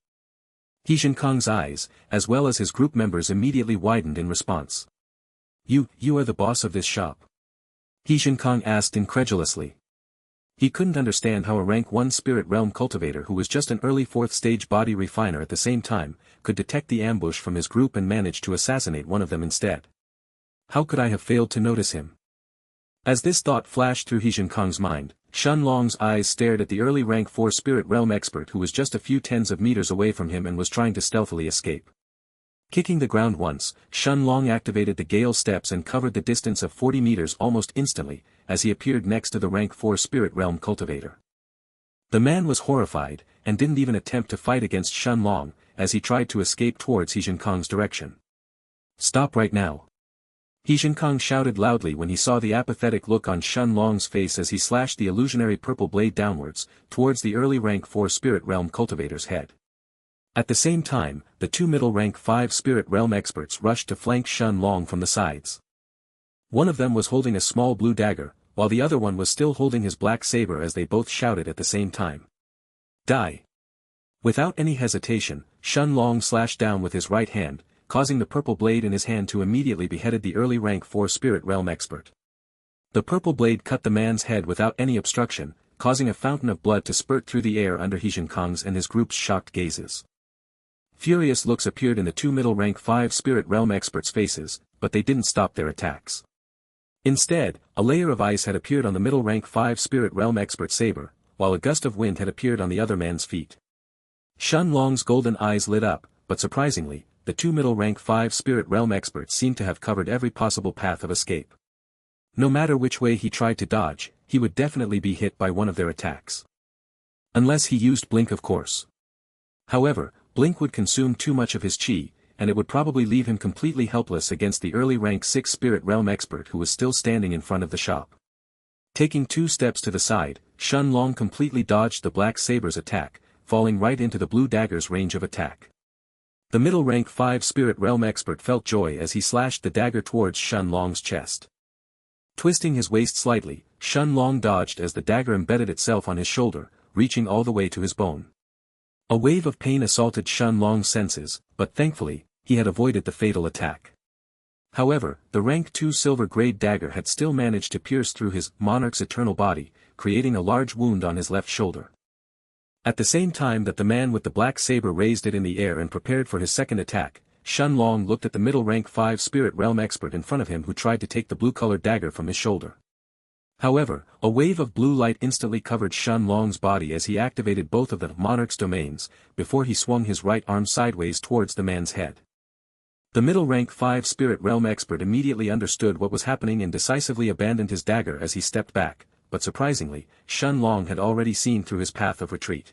He Kong's eyes, as well as his group members, immediately widened in response. You are the boss of this shop?" He Kong asked incredulously. He couldn't understand how a rank 1 spirit realm cultivator who was just an early 4th stage body refiner at the same time, could detect the ambush from his group and manage to assassinate one of them instead. How could I have failed to notice him? As this thought flashed through He Kong's mind, Shen Long's eyes stared at the early rank 4 spirit realm expert who was just a few tens of meters away from him and was trying to stealthily escape. Kicking the ground once, Shen Long activated the gale steps and covered the distance of 40 meters almost instantly, as he appeared next to the rank 4 spirit realm cultivator. The man was horrified, and didn't even attempt to fight against Shen Long, as he tried to escape towards He Kong's direction. "Stop right now!" He Kong shouted loudly when he saw the apathetic look on Shen Long's face as he slashed the illusionary purple blade downwards, towards the early rank 4 Spirit Realm cultivator's head. At the same time, the two middle rank 5 Spirit Realm experts rushed to flank Shen Long from the sides. One of them was holding a small blue dagger, while the other one was still holding his black saber as they both shouted at the same time. "Die!" Without any hesitation, Shen Long slashed down with his right hand, causing the purple blade in his hand to immediately beheaded the early rank 4 Spirit Realm expert. The purple blade cut the man's head without any obstruction, causing a fountain of blood to spurt through the air under He Kong's and his group's shocked gazes. Furious looks appeared in the two middle rank 5 Spirit Realm experts' faces, but they didn't stop their attacks. Instead, a layer of ice had appeared on the middle rank 5 Spirit Realm expert's saber, while a gust of wind had appeared on the other man's feet. Shen Long's golden eyes lit up, but surprisingly, the two middle rank 5 Spirit Realm experts seemed to have covered every possible path of escape. No matter which way he tried to dodge, he would definitely be hit by one of their attacks. Unless he used Blink, of course. However, Blink would consume too much of his chi, and it would probably leave him completely helpless against the early rank 6 Spirit Realm expert who was still standing in front of the shop. Taking 2 steps to the side, Shen Long completely dodged the black saber's attack, falling right into the blue dagger's range of attack. The middle rank 5 Spirit Realm expert felt joy as he slashed the dagger towards Shen Long's chest. Twisting his waist slightly, Shen Long dodged as the dagger embedded itself on his shoulder, reaching all the way to his bone. A wave of pain assaulted Shen Long's senses, but thankfully, he had avoided the fatal attack. However, the rank 2 silver grade dagger had still managed to pierce through his Monarch's eternal body, creating a large wound on his left shoulder. At the same time that the man with the black saber raised it in the air and prepared for his second attack, Shen Long looked at the middle rank 5 Spirit Realm expert in front of him who tried to take the blue-colored dagger from his shoulder. However, a wave of blue light instantly covered Shen Long's body as he activated both of the Monarch's domains, before he swung his right arm sideways towards the man's head. The middle rank 5 Spirit Realm expert immediately understood what was happening and decisively abandoned his dagger as he stepped back, but surprisingly, Shen Long had already seen through his path of retreat.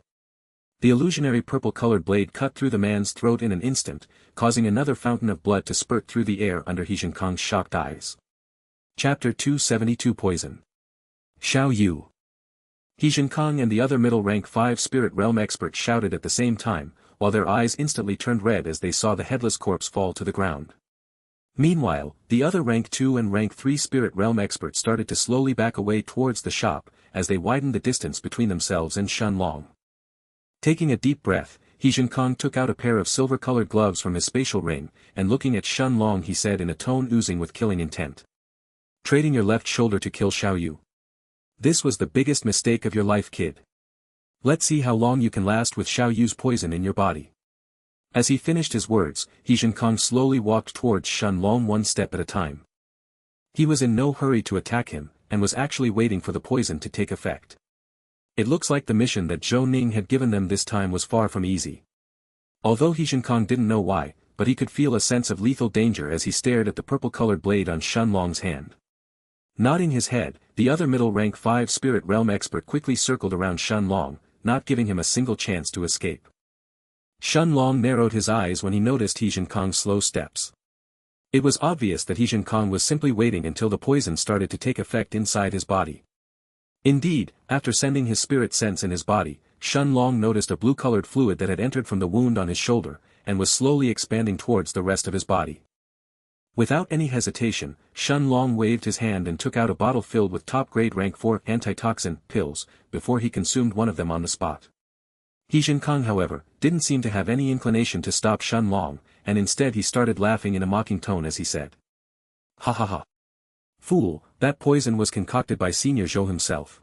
The illusionary purple-colored blade cut through the man's throat in an instant, causing another fountain of blood to spurt through the air under He Kong's shocked eyes. Chapter 272 Poison. Xiao Yu. He Kong and the other middle rank 5 Spirit Realm experts shouted at the same time, while their eyes instantly turned red as they saw the headless corpse fall to the ground. Meanwhile, the other rank 2 and rank 3 Spirit Realm experts started to slowly back away towards the shop, as they widened the distance between themselves and Shen Long. Taking a deep breath, He Kong took out a pair of silver-colored gloves from his spatial ring, and looking at Shen Long he said in a tone oozing with killing intent. "Trading your left shoulder to kill Xiao Yu. This was the biggest mistake of your life, kid. Let's see how long you can last with Xiao Yu's poison in your body." As he finished his words, He Kong slowly walked towards Shen Long one step at a time. He was in no hurry to attack him, and was actually waiting for the poison to take effect. It looks like the mission that Zhou Ning had given them this time was far from easy. Although He Kong didn't know why, but he could feel a sense of lethal danger as he stared at the purple-colored blade on Shen Long's hand. Nodding his head, the other middle rank 5 Spirit Realm expert quickly circled around Shen Long, not giving him a single chance to escape. Shen Long narrowed his eyes when he noticed He Kong's slow steps. It was obvious that He Kong was simply waiting until the poison started to take effect inside his body. Indeed, after sending his spirit sense in his body, Shen Long noticed a blue-colored fluid that had entered from the wound on his shoulder, and was slowly expanding towards the rest of his body. Without any hesitation, Shen Long waved his hand and took out a bottle filled with top-grade rank 4 antitoxin pills, before he consumed one of them on the spot. He Kong, however, didn't seem to have any inclination to stop Shen Long, and instead he started laughing in a mocking tone as he said, "Ha ha ha. Fool, that poison was concocted by Senior Zhou himself.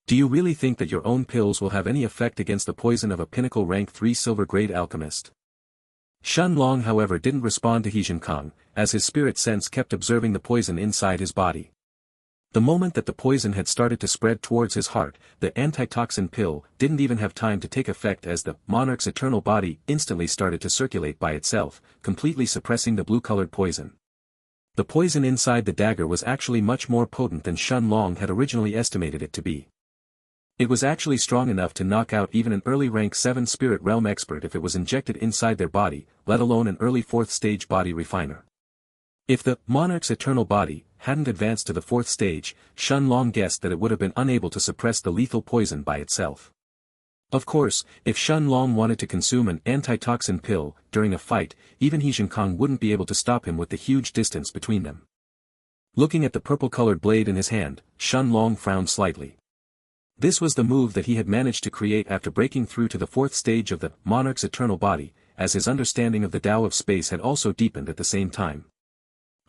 Do you really think that your own pills will have any effect against the poison of a pinnacle rank 3 silver-grade alchemist?" Shen Long however didn't respond to He Kong, as his spirit sense kept observing the poison inside his body. The moment that the poison had started to spread towards his heart, the antitoxin pill didn't even have time to take effect as the Monarch's eternal body instantly started to circulate by itself, completely suppressing the blue-colored poison. The poison inside the dagger was actually much more potent than Shen Long had originally estimated it to be. It was actually strong enough to knock out even an early rank 7 spirit realm expert if it was injected inside their body, let alone an early 4th stage body refiner. If the Monarch's eternal body hadn't advanced to the 4th stage, Shen Long guessed that it would have been unable to suppress the lethal poison by itself. Of course, if Shen Long wanted to consume an antitoxin pill during a fight, even He Jiankong wouldn't be able to stop him with the huge distance between them. Looking at the purple-colored blade in his hand, Shen Long frowned slightly. This was the move that he had managed to create after breaking through to the 4th stage of the Monarch's eternal body, as his understanding of the Tao of space had also deepened at the same time.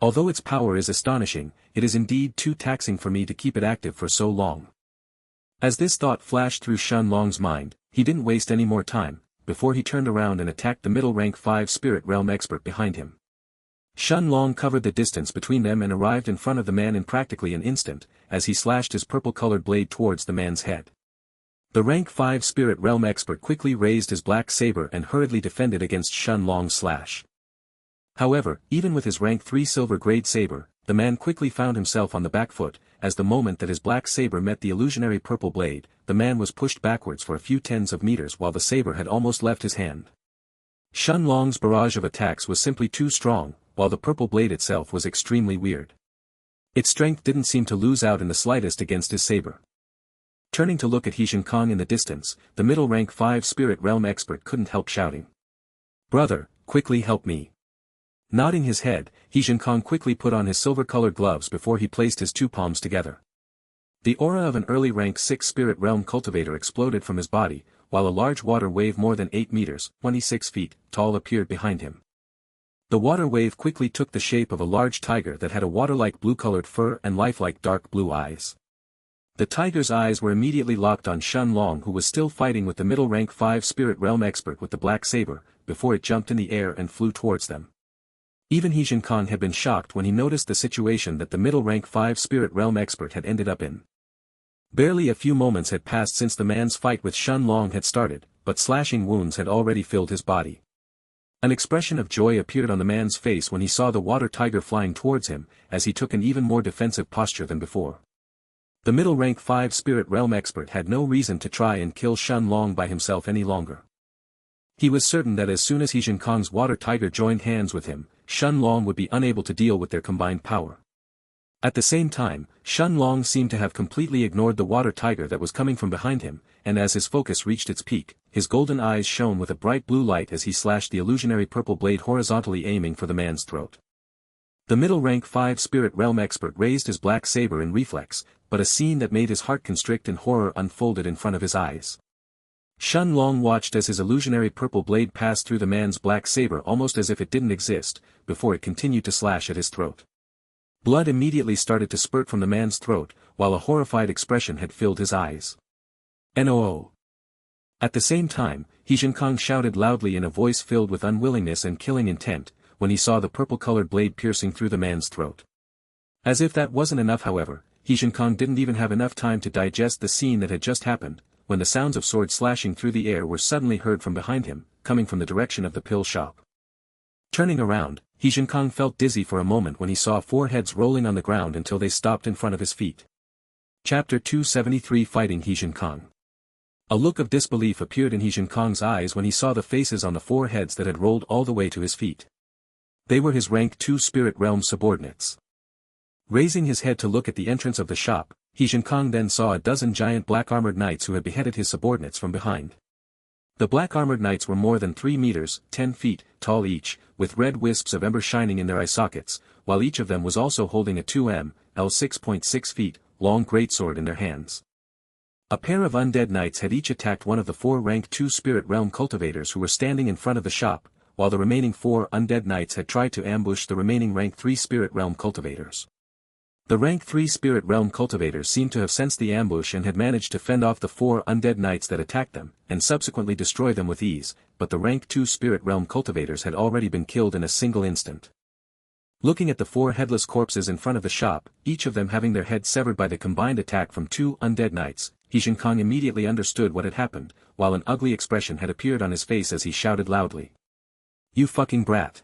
Although its power is astonishing, it is indeed too taxing for me to keep it active for so long. As this thought flashed through Shen Long's mind, he didn't waste any more time, before he turned around and attacked the middle rank 5 spirit realm expert behind him. Shen Long covered the distance between them and arrived in front of the man in practically an instant, as he slashed his purple-colored blade towards the man's head. The rank 5 spirit realm expert quickly raised his black saber and hurriedly defended against Shen Long's slash. However, even with his rank 3 silver grade saber, the man quickly found himself on the back foot, as the moment that his black saber met the illusionary purple blade, the man was pushed backwards for a few tens of meters while the saber had almost left his hand. Shen Long's barrage of attacks was simply too strong, while the purple blade itself was extremely weird. Its strength didn't seem to lose out in the slightest against his saber. Turning to look at He Jiankong in the distance, the middle rank 5 spirit realm expert couldn't help shouting. "Brother, quickly help me." Nodding his head, He Jiankong quickly put on his silver-colored gloves before he placed his two palms together. The aura of an early rank 6 spirit realm cultivator exploded from his body, while a large water wave more than 8 meters, 26 feet, tall appeared behind him. The water wave quickly took the shape of a large tiger that had a water-like blue-colored fur and lifelike dark blue eyes. The tiger's eyes were immediately locked on Shen Long, who was still fighting with the middle rank 5 spirit realm expert with the black saber, before it jumped in the air and flew towards them. Even He Jiankong had been shocked when he noticed the situation that the middle rank 5 spirit realm expert had ended up in. Barely a few moments had passed since the man's fight with Shen Long had started, but slashing wounds had already filled his body. An expression of joy appeared on the man's face when he saw the water tiger flying towards him, as he took an even more defensive posture than before. The middle rank 5 spirit realm expert had no reason to try and kill Shen Long by himself any longer. He was certain that as soon as He Jiankong's water tiger joined hands with him, Shen Long would be unable to deal with their combined power. At the same time, Shen Long seemed to have completely ignored the water tiger that was coming from behind him, and as his focus reached its peak, his golden eyes shone with a bright blue light as he slashed the illusionary purple blade horizontally, aiming for the man's throat. The middle rank 5 spirit realm expert raised his black saber in reflex, but a scene that made his heart constrict in horror unfolded in front of his eyes. Shen Long watched as his illusionary purple blade passed through the man's black saber almost as if it didn't exist, before it continued to slash at his throat. Blood immediately started to spurt from the man's throat, while a horrified expression had filled his eyes. "No!" At the same time, He Jiankong shouted loudly in a voice filled with unwillingness and killing intent, when he saw the purple-colored blade piercing through the man's throat. As if that wasn't enough, however, He Jiankong didn't even have enough time to digest the scene that had just happened, when the sounds of swords slashing through the air were suddenly heard from behind him, coming from the direction of the pill shop. Turning around, He Jiankong felt dizzy for a moment when he saw 4 heads rolling on the ground until they stopped in front of his feet. Chapter 273 Fighting He Jiankong. A look of disbelief appeared in He Jiankong's eyes when he saw the faces on the 4 heads that had rolled all the way to his feet. They were his rank 2 spirit realm subordinates. Raising his head to look at the entrance of the shop, He Jiankong then saw a dozen giant black-armored knights who had beheaded his subordinates from behind. The black-armored knights were more than 3 meters, 10 feet, tall each, with red wisps of ember shining in their eye sockets, while each of them was also holding a 2 L 6.6 feet, long greatsword in their hands. A pair of undead knights had each attacked one of the 4 rank 2 spirit realm cultivators who were standing in front of the shop, while the remaining 4 undead knights had tried to ambush the remaining rank 3 spirit realm cultivators. The rank 3 spirit realm cultivators seemed to have sensed the ambush and had managed to fend off the 4 undead knights that attacked them, and subsequently destroy them with ease, but the rank 2 spirit realm cultivators had already been killed in a single instant. Looking at the 4 headless corpses in front of the shop, each of them having their heads severed by the combined attack from 2 undead knights, He Jiankong immediately understood what had happened, while an ugly expression had appeared on his face as he shouted loudly. "You fucking brat!"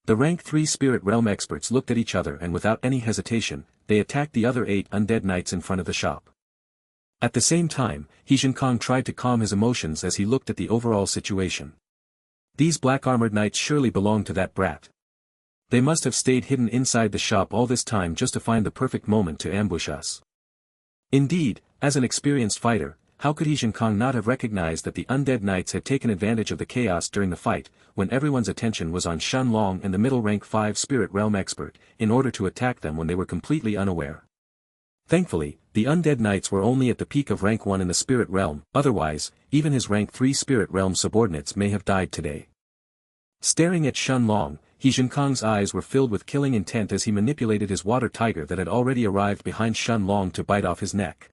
The rank 3 spirit realm experts looked at each other and without any hesitation, they attacked the other 8 undead knights in front of the shop. At the same time, Xianxia tried to calm his emotions as he looked at the overall situation. These black-armored knights surely belonged to that brat. They must have stayed hidden inside the shop all this time just to find the perfect moment to ambush us. Indeed, as an experienced fighter, how could Xianxia not have recognized that the undead knights had taken advantage of the chaos during the fight, when everyone's attention was on Shenlong and the middle rank 5 spirit realm expert, in order to attack them when they were completely unaware. Thankfully, the undead knights were only at the peak of rank 1 in the spirit realm, otherwise, even his rank 3 spirit realm subordinates may have died today. Staring at Shenlong, Xianxia's eyes were filled with killing intent as he manipulated his water tiger that had already arrived behind Shenlong to bite off his neck.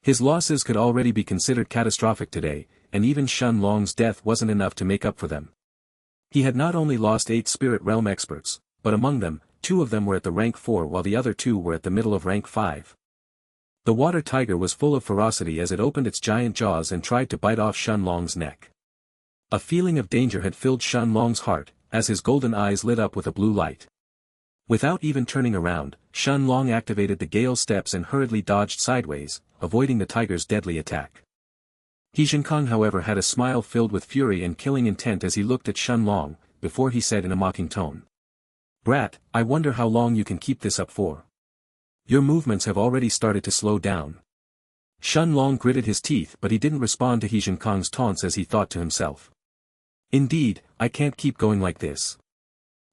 His losses could already be considered catastrophic today, and even Shenlong's death wasn't enough to make up for them. He had not only lost 8 spirit realm experts, but among them, 2 of them were at the rank 4 while the other 2 were at the middle of rank 5. The water tiger was full of ferocity as it opened its giant jaws and tried to bite off Shenlong's neck. A feeling of danger had filled Shenlong's heart, as his golden eyes lit up with a blue light. Without even turning around, Shenlong activated the gale steps and hurriedly dodged sideways, avoiding the tiger's deadly attack. Xianxia however had a smile filled with fury and killing intent as he looked at Shenlong, before he said in a mocking tone. "Brat, I wonder how long you can keep this up for. Your movements have already started to slow down." Shenlong gritted his teeth but he didn't respond to Xianxia's taunts as he thought to himself. "Indeed, I can't keep going like this.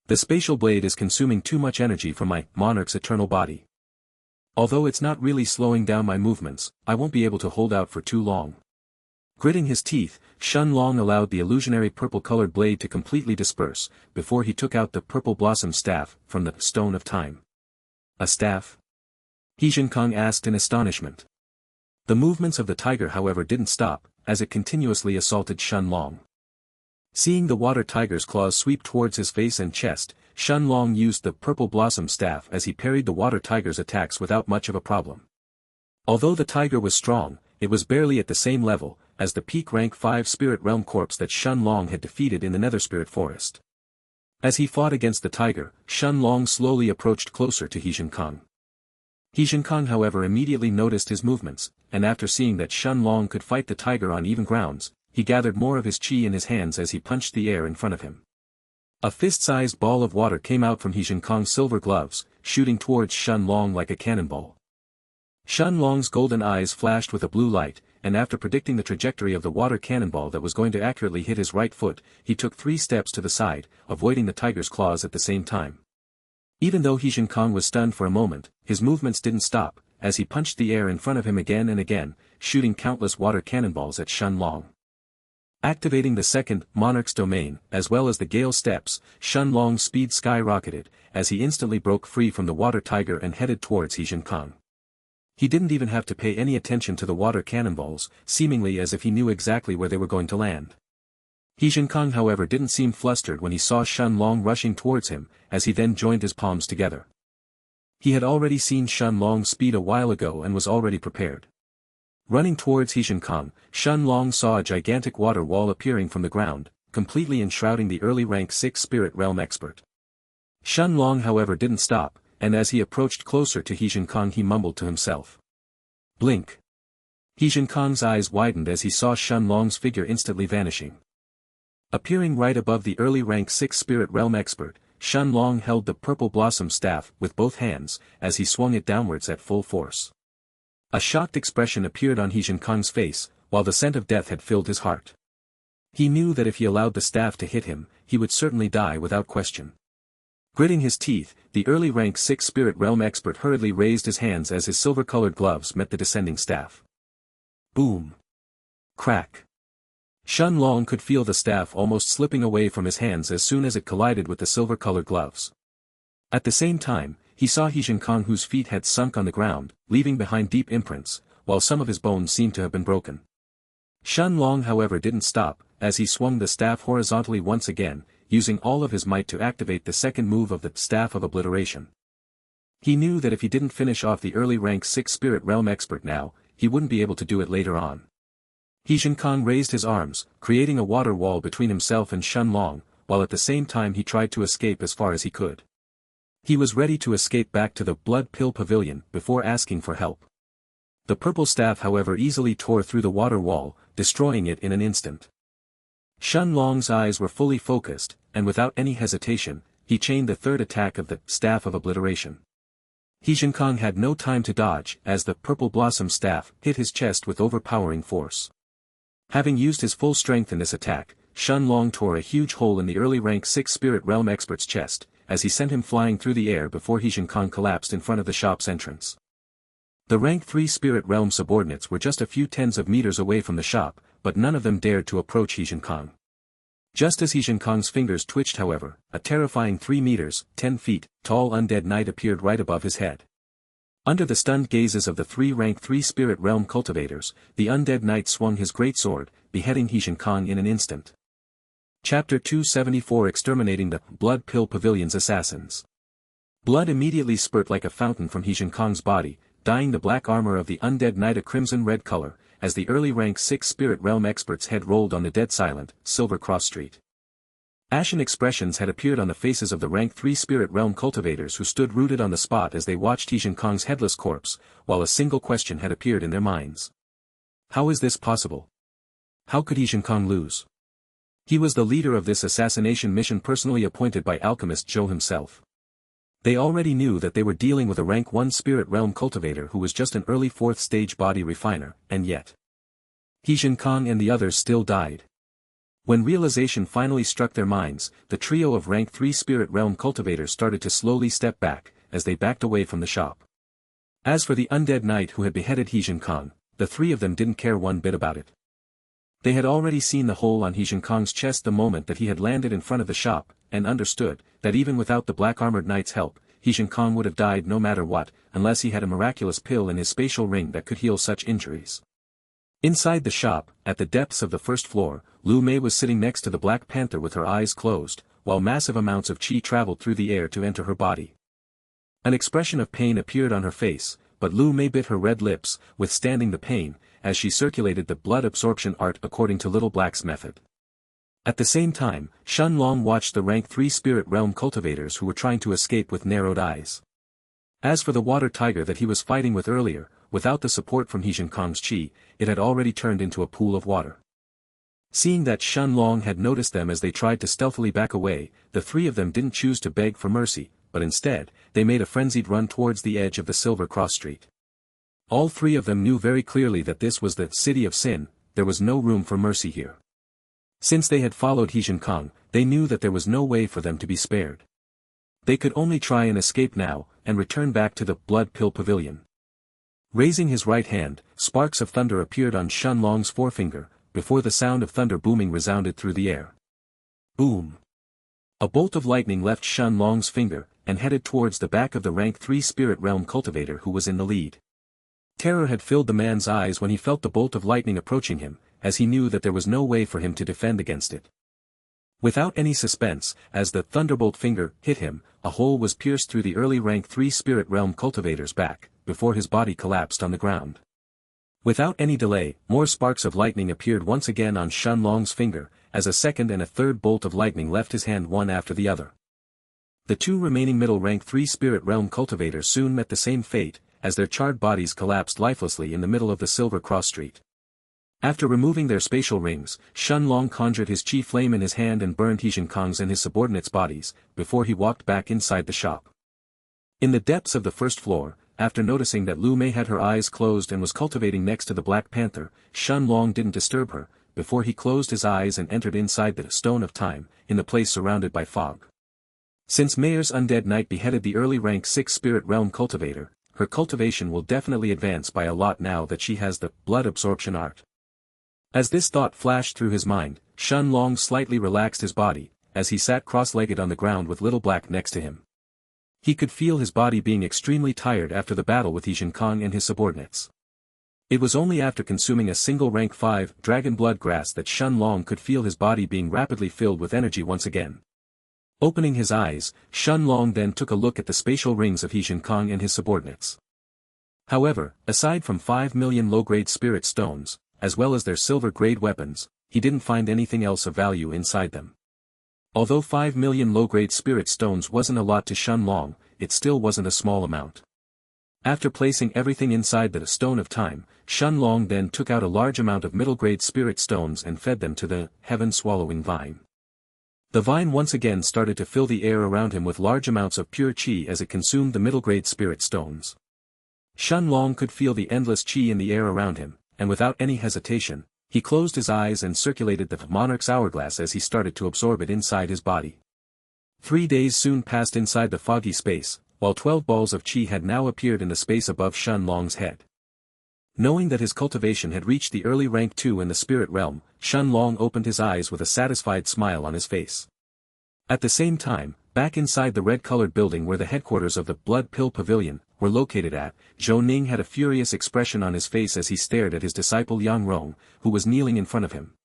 The spatial blade is consuming too much energy from my Monarch's eternal body. Although it's not really slowing down my movements, I won't be able to hold out for too long." Gritting his teeth, Shenlong allowed the illusionary purple-colored blade to completely disperse, before he took out the purple blossom staff from the Stone of Time. "A staff?" Xianxia asked in astonishment. The movements of the tiger however didn't stop, as it continuously assaulted Shenlong. Seeing the water tiger's claws sweep towards his face and chest, Shenlong used the purple blossom staff as he parried the water tiger's attacks without much of a problem. Although the tiger was strong, it was barely at the same level as the peak rank 5 spirit realm corpse that Shenlong had defeated in the Nether Spirit Forest. As he fought against the tiger, Shenlong slowly approached closer to Xianxia. Xianxia however immediately noticed his movements, and after seeing that Shenlong could fight the tiger on even grounds, he gathered more of his chi in his hands as he punched the air in front of him. A fist-sized ball of water came out from Xianxia's silver gloves, shooting towards Shenlong like a cannonball. Shenlong's golden eyes flashed with a blue light, and after predicting the trajectory of the water cannonball that was going to accurately hit his right foot, he took 3 steps to the side, avoiding the tiger's claws at the same time. Even though Xianxia was stunned for a moment, his movements didn't stop, as he punched the air in front of him again and again, shooting countless water cannonballs at Shenlong. Activating the second Monarch's domain, as well as the gale steps, Shenlong's speed skyrocketed, as he instantly broke free from the water tiger and headed towards Xianxia. He didn't even have to pay any attention to the water cannonballs, seemingly as if he knew exactly where they were going to land. Xianxia however didn't seem flustered when he saw Shenlong rushing towards him, as he then joined his palms together. He had already seen Shenlong's speed a while ago and was already prepared. Running towards Xianxia, Shenlong saw a gigantic water wall appearing from the ground, completely enshrouding the early rank 6 spirit realm expert. Shenlong however didn't stop, and as he approached closer to Xianxia he mumbled to himself. "Blink." Xianxia's eyes widened as he saw Shenlong's figure instantly vanishing. Appearing right above the early rank 6 spirit realm expert, Shenlong held the purple blossom staff with both hands, as he swung it downwards at full force. A shocked expression appeared on Xianxia's face, while the scent of death had filled his heart. He knew that if he allowed the staff to hit him, he would certainly die without question. Gritting his teeth, the early rank 6 spirit realm expert hurriedly raised his hands as his silver-colored gloves met the descending staff. Boom! Crack! Shenlong could feel the staff almost slipping away from his hands as soon as it collided with the silver-colored gloves. At the same time, he saw Xianxia whose feet had sunk on the ground, leaving behind deep imprints, while some of his bones seemed to have been broken. Shenlong however didn't stop, as he swung the staff horizontally once again, using all of his might to activate the second move of the Staff of Obliteration. He knew that if he didn't finish off the early rank 6 spirit realm expert now, he wouldn't be able to do it later on. Xianxia raised his arms, creating a water wall between himself and Shenlong, while at the same time he tried to escape as far as he could. He was ready to escape back to the Blood Pill Pavilion before asking for help. The purple staff however easily tore through the water wall, destroying it in an instant. Xianlong's eyes were fully focused, and without any hesitation, he chained the third attack of the Staff of Obliteration. Xianxia had no time to dodge as the purple blossom staff hit his chest with overpowering force. Having used his full strength in this attack, Xianlong tore a huge hole in the early rank 6 spirit realm expert's chest, as he sent him flying through the air before Xianxia collapsed in front of the shop's entrance. The rank 3 spirit realm subordinates were just a few tens of meters away from the shop, but none of them dared to approach Xianxia. Just as Xianxia's fingers twitched however, a terrifying 3 meters, 10 feet, tall undead knight appeared right above his head. Under the stunned gazes of the 3 rank 3 spirit realm cultivators, the undead knight swung his great sword, beheading Xianxia in an instant. Chapter 274 Exterminating the Blood Pill Pavilion's Assassins. Blood immediately spurt like a fountain from Xianxia's body, dyeing the black armor of the undead knight a crimson-red color, as the early rank 6 spirit realm expert's head rolled on the dead silent, silver cross street. Ashen expressions had appeared on the faces of the rank 3 spirit realm cultivators who stood rooted on the spot as they watched Xianxia's headless corpse, while a single question had appeared in their minds. How is this possible? How could Xianxia lose? He was the leader of this assassination mission personally appointed by alchemist Zhou himself. They already knew that they were dealing with a rank 1 spirit realm cultivator who was just an early 4th stage body refiner, and yet Xianxia and the others still died. When realization finally struck their minds, the trio of rank 3 spirit realm cultivators started to slowly step back, as they backed away from the shop. As for the undead knight who had beheaded Xianxia, the 3 of them didn't care one bit about it. They had already seen the hole on Xianxia's chest the moment that he had landed in front of the shop, and understood that even without the black-armored knight's help, Xianxia would have died no matter what, unless he had a miraculous pill in his spatial ring that could heal such injuries. Inside the shop, at the depths of the first floor, Lu Mei was sitting next to the Black Panther with her eyes closed, while massive amounts of qi traveled through the air to enter her body. An expression of pain appeared on her face, but Lu Mei bit her red lips, withstanding the pain, as she circulated the blood absorption art according to Little Black's method. At the same time, Xianlong watched the rank 3 spirit realm cultivators who were trying to escape with narrowed eyes. As for the water tiger that he was fighting with earlier, without the support from Xianxia's qi, it had already turned into a pool of water. Seeing that Xianlong had noticed them as they tried to stealthily back away, the 3 of them didn't choose to beg for mercy, but instead, they made a frenzied run towards the edge of the Silver Cross Street. All 3 of them knew very clearly that this was the city of sin, there was no room for mercy here. Since they had followed Xianxia, they knew that there was no way for them to be spared. They could only try and escape now, and return back to the Blood Pill Pavilion. Raising his right hand, sparks of thunder appeared on Xianlong's forefinger, before the sound of thunder booming resounded through the air. Boom! A bolt of lightning left Xianlong's finger, and headed towards the back of the rank 3 spirit realm cultivator who was in the lead. Terror had filled the man's eyes when he felt the bolt of lightning approaching him, as he knew that there was no way for him to defend against it. Without any suspense, as the thunderbolt finger hit him, a hole was pierced through the early rank 3 spirit realm cultivator's back, before his body collapsed on the ground. Without any delay, more sparks of lightning appeared once again on Xianlong's finger, as a second and a third bolt of lightning left his hand one after the other. The 2 remaining middle rank 3 spirit realm cultivators soon met the same fate, as their charred bodies collapsed lifelessly in the middle of the Silver Cross Street. After removing their spatial rings, Xianlong conjured his qi flame in his hand and burned Xianxia's and his subordinates' bodies, before he walked back inside the shop. In the depths of the first floor, after noticing that Lu Mei had her eyes closed and was cultivating next to the Black Panther, Xianlong didn't disturb her, before he closed his eyes and entered inside the Stone of Time, in the place surrounded by fog. Since Mayer's undead knight beheaded the early rank 6 spirit realm cultivator, her cultivation will definitely advance by a lot now that she has the blood absorption art. As this thought flashed through his mind, Xianlong slightly relaxed his body, as he sat cross-legged on the ground with Little Black next to him. He could feel his body being extremely tired after the battle with Xianxia and his subordinates. It was only after consuming a single rank 5 dragon blood grass that Xianlong could feel his body being rapidly filled with energy once again. Opening his eyes, Xianlong then took a look at the spatial rings of Xianxia and his subordinates. However, aside from 5 million low-grade spirit stones, as well as their silver-grade weapons, he didn't find anything else of value inside them. Although 5 million low-grade spirit stones wasn't a lot to Xianlong, it still wasn't a small amount. After placing everything inside the Stone of Time, Shun Long then took out a large amount of middle-grade spirit stones and fed them to the heaven-swallowing vine. The vine once again started to fill the air around him with large amounts of pure qi as it consumed the middle-grade spirit stones. Shun Long could feel the endless qi in the air around him, and without any hesitation, he closed his eyes and circulated the Monarch's hourglass as he started to absorb it inside his body. 3 days soon passed inside the foggy space, while 12 balls of qi had now appeared in the space above Shun Long's head. Knowing that his cultivation had reached the early rank 2 in the spirit realm, Shun Long opened his eyes with a satisfied smile on his face. At the same time, back inside the red-colored building where the headquarters of the Blood Pill Pavilion were located at, Zhou Ning had a furious expression on his face as he stared at his disciple Yang Rong, who was kneeling in front of him.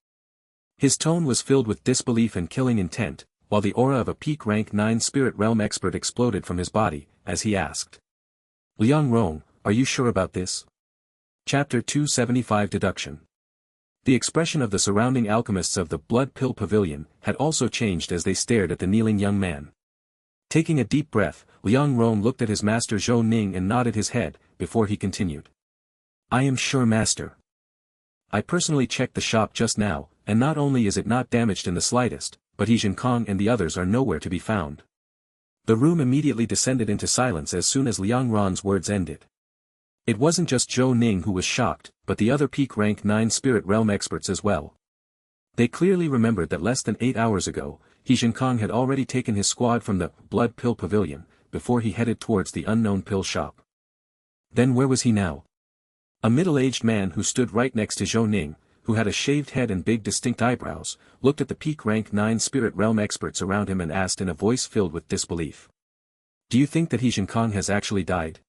His tone was filled with disbelief and killing intent, while the aura of a peak rank 9 spirit realm expert exploded from his body, as he asked. Yang Rong, are you sure about this? Chapter 275 Deduction. The expression of the surrounding alchemists of the Blood Pill Pavilion had also changed as they stared at the kneeling young man. Taking a deep breath, Liang Rong looked at his master Zhou Ning and nodded his head, before he continued. I am sure, master. I personally checked the shop just now, and not only is it not damaged in the slightest, but He Zhenkong and the others are nowhere to be found. The room immediately descended into silence as soon as Liang Rong's words ended. It wasn't just Zhou Ning who was shocked, but the other peak rank 9 spirit realm experts as well. They clearly remembered that less than 8 hours ago, He Zhenkong had already taken his squad from the Blood Pill Pavilion, before he headed towards the unknown pill shop. Then where was he now? A middle-aged man who stood right next to Zhou Ning, who had a shaved head and big distinct eyebrows, looked at the peak rank 9 spirit realm experts around him and asked in a voice filled with disbelief. Do you think that He Zhenkong has actually died?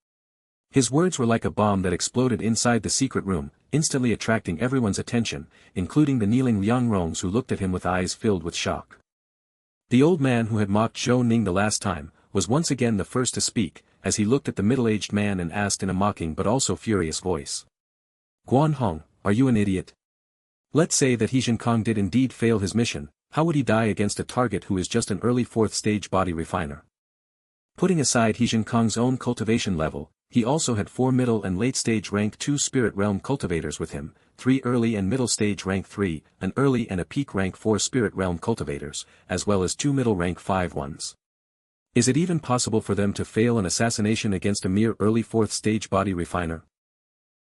His words were like a bomb that exploded inside the secret room, instantly attracting everyone's attention, including the kneeling Liang Rongs who looked at him with eyes filled with shock. The old man who had mocked Zhou Ning the last time, was once again the first to speak, as he looked at the middle-aged man and asked in a mocking but also furious voice. Guan Hong, are you an idiot? Let's say that He Zhenkong did indeed fail his mission, how would he die against a target who is just an early 4th stage body refiner? Putting aside He Zhenkong's own cultivation level, he also had 4 middle and late stage rank 2 spirit realm cultivators with him, 3 early and middle stage rank 3, an early and a peak rank 4 spirit realm cultivators, as well as 2 middle rank 5 ones. Is it even possible for them to fail an assassination against a mere early 4th stage body refiner?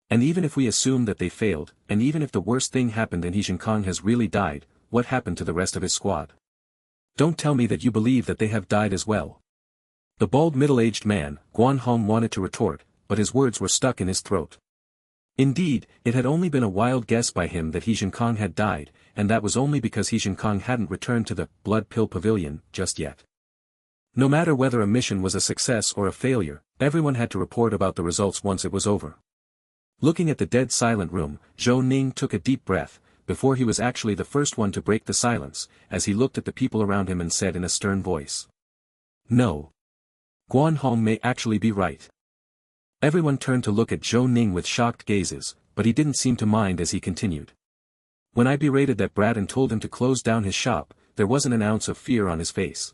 And even if we assume that they failed, and even if the worst thing happened and He Zhenkong has really died, what happened to the rest of his squad? Don't tell me that you believe that they have died as well. The bald middle-aged man, Guan Hong, wanted to retort, but his words were stuck in his throat. Indeed, it had only been a wild guess by him that He Zhenkong had died, and that was only because He Zhenkong hadn't returned to the Blood Pill Pavilion just yet. No matter whether a mission was a success or a failure, everyone had to report about the results once it was over. Looking at the dead silent room, Zhou Ning took a deep breath, before he was actually the first one to break the silence, as he looked at the people around him and said in a stern voice. No. Guan Hong may actually be right. Everyone turned to look at Zhou Ning with shocked gazes, but he didn't seem to mind as he continued. When I berated that brat and told him to close down his shop, there wasn't an ounce of fear on his face.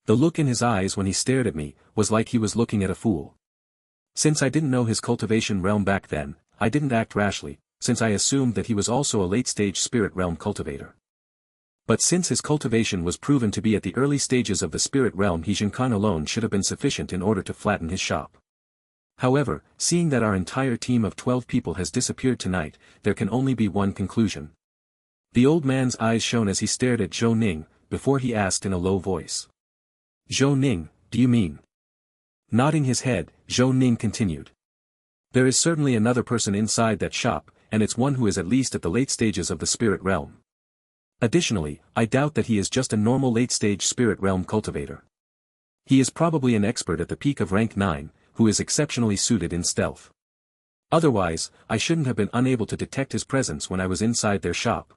The look in his eyes when he stared at me, was like he was looking at a fool. Since I didn't know his cultivation realm back then, I didn't act rashly, since I assumed that he was also a late-stage spirit realm cultivator. But since his cultivation was proven to be at the early stages of the spirit realm, He Zhenkong alone should have been sufficient in order to flatten his shop. However, seeing that our entire team of 12 people has disappeared tonight, there can only be one conclusion. The old man's eyes shone as he stared at Zhou Ning, before he asked in a low voice. Zhou Ning, do you mean? Nodding his head, Zhou Ning continued. There is certainly another person inside that shop, and it's one who is at least at the late stages of the spirit realm. Additionally, I doubt that he is just a normal late-stage spirit realm cultivator. He is probably an expert at the peak of rank 9, who is exceptionally suited in stealth. Otherwise, I shouldn't have been unable to detect his presence when I was inside their shop.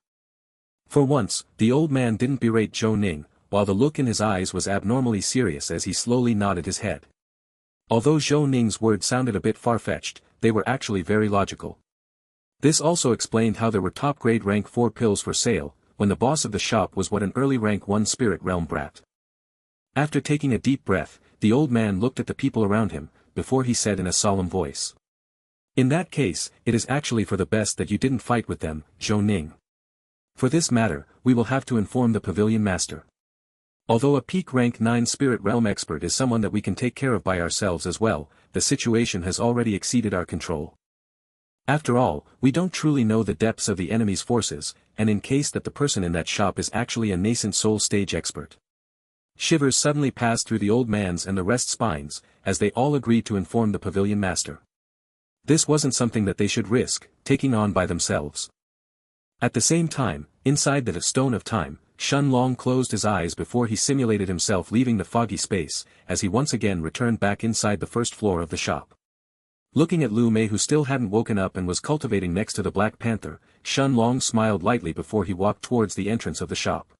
For once, the old man didn't berate Zhou Ning, while the look in his eyes was abnormally serious as he slowly nodded his head. Although Zhou Ning's words sounded a bit far-fetched, they were actually very logical. This also explained how there were top-grade rank 4 pills for sale, when the boss of the shop was what an early rank 1 spirit realm brat. After taking a deep breath, the old man looked at the people around him, before he said in a solemn voice. In that case, it is actually for the best that you didn't fight with them, Zhou Ning. For this matter, we will have to inform the pavilion master. Although a peak rank 9 spirit realm expert is someone that we can take care of by ourselves as well, the situation has already exceeded our control. After all, we don't truly know the depths of the enemy's forces, and in case that the person in that shop is actually a nascent soul stage expert. Shivers suddenly passed through the old man's and the rest's spines, as they all agreed to inform the pavilion master. This wasn't something that they should risk, taking on by themselves. At the same time, inside the stone of time, Shun Long closed his eyes before he simulated himself leaving the foggy space, as he once again returned back inside the first floor of the shop. Looking at Lu Mei who still hadn't woken up and was cultivating next to the Black Panther, Shun Long smiled lightly before he walked towards the entrance of the shop.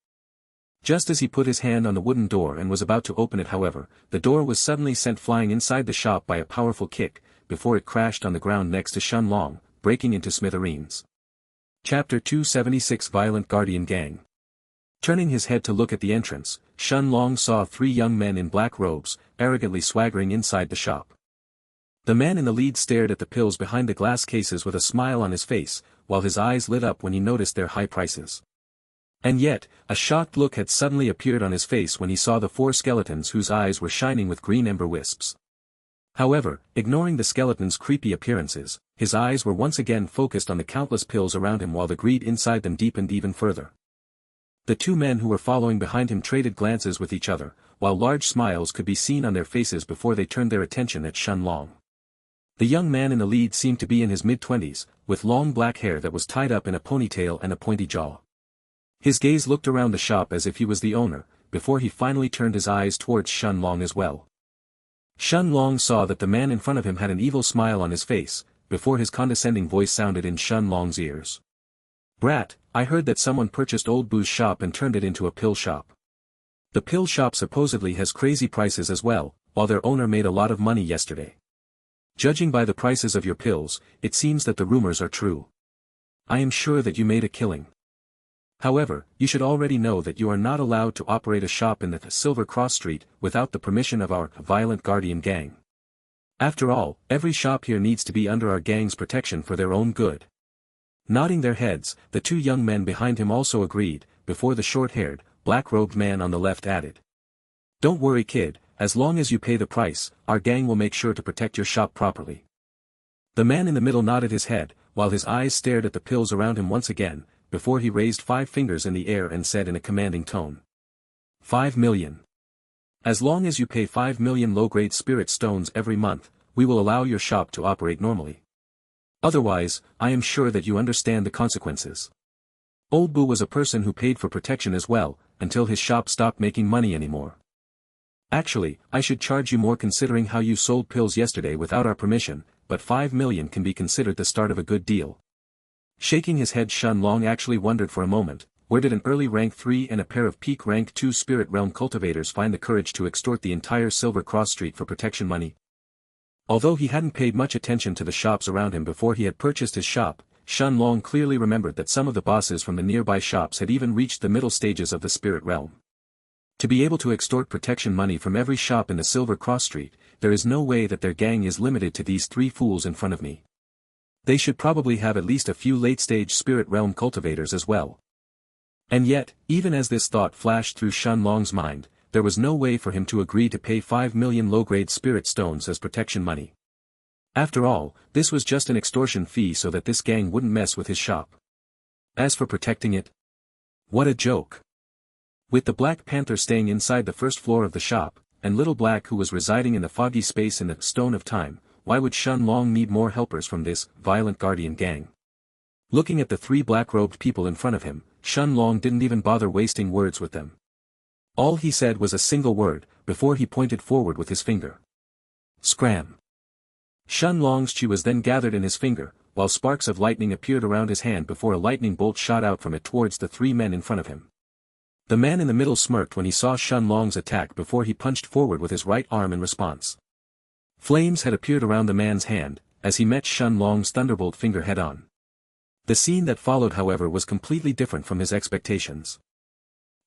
Just as he put his hand on the wooden door and was about to open it however, the door was suddenly sent flying inside the shop by a powerful kick, before it crashed on the ground next to Shun Long, breaking into smithereens. Chapter 276 Violent Guardian Gang. Turning his head to look at the entrance, Shun Long saw 3 young men in black robes, arrogantly swaggering inside the shop. The man in the lead stared at the pills behind the glass cases with a smile on his face, while his eyes lit up when he noticed their high prices. And yet, a shocked look had suddenly appeared on his face when he saw the 4 skeletons whose eyes were shining with green ember wisps. However, ignoring the skeletons' creepy appearances, his eyes were once again focused on the countless pills around him while the greed inside them deepened even further. The 2 men who were following behind him traded glances with each other, while large smiles could be seen on their faces before they turned their attention at Shun Long. The young man in the lead seemed to be in his mid-20s, with long black hair that was tied up in a ponytail and a pointy jaw. His gaze looked around the shop as if he was the owner, before he finally turned his eyes towards Shun Long as well. Shun Long saw that the man in front of him had an evil smile on his face, before his condescending voice sounded in Shun Long's ears. "Brat, I heard that someone purchased Old Boo's shop and turned it into a pill shop. The pill shop supposedly has crazy prices as well, while their owner made a lot of money yesterday. Judging by the prices of your pills, it seems that the rumors are true. I am sure that you made a killing. However, you should already know that you are not allowed to operate a shop in the Silver Cross Street without the permission of our Violent Guardian Gang. After all, every shop here needs to be under our gang's protection for their own good." Nodding their heads, the 2 young men behind him also agreed, before the short-haired, black-robed man on the left added. "Don't worry kid, as long as you pay the price, our gang will make sure to protect your shop properly." The man in the middle nodded his head, while his eyes stared at the pills around him once again, before he raised 5 fingers in the air and said in a commanding tone. 5 million. As long as you pay 5 million low-grade spirit stones every month, we will allow your shop to operate normally. Otherwise, I am sure that you understand the consequences. Old Boo was a person who paid for protection as well, until his shop stopped making money anymore. Actually, I should charge you more considering how you sold pills yesterday without our permission, but 5 million can be considered the start of a good deal. Shaking his head, Shun Long actually wondered for a moment, where did an early rank 3 and a pair of peak rank 2 spirit realm cultivators find the courage to extort the entire Silver Cross Street for protection money? Although he hadn't paid much attention to the shops around him before he had purchased his shop, Shun Long clearly remembered that some of the bosses from the nearby shops had even reached the middle stages of the spirit realm. To be able to extort protection money from every shop in the Silver Cross Street, there is no way that their gang is limited to these 3 fools in front of me. They should probably have at least a few late-stage spirit realm cultivators as well. And yet, even as this thought flashed through Shun Long's mind, there was no way for him to agree to pay 5 million low-grade spirit stones as protection money. After all, this was just an extortion fee so that this gang wouldn't mess with his shop. As for protecting it, what a joke. With the Black Panther staying inside the first floor of the shop, and Little Black who was residing in the foggy space in the Stone of Time, why would Shun Long need more helpers from this Violent Guardian Gang? Looking at the 3 black-robed people in front of him, Shun Long didn't even bother wasting words with them. All he said was a single word, before he pointed forward with his finger. Scram. Shun Long's chi was then gathered in his finger, while sparks of lightning appeared around his hand before a lightning bolt shot out from it towards the 3 men in front of him. The man in the middle smirked when he saw Shun Long's attack before he punched forward with his right arm in response. Flames had appeared around the man's hand, as he met Shun Long's thunderbolt finger head-on. The scene that followed however was completely different from his expectations.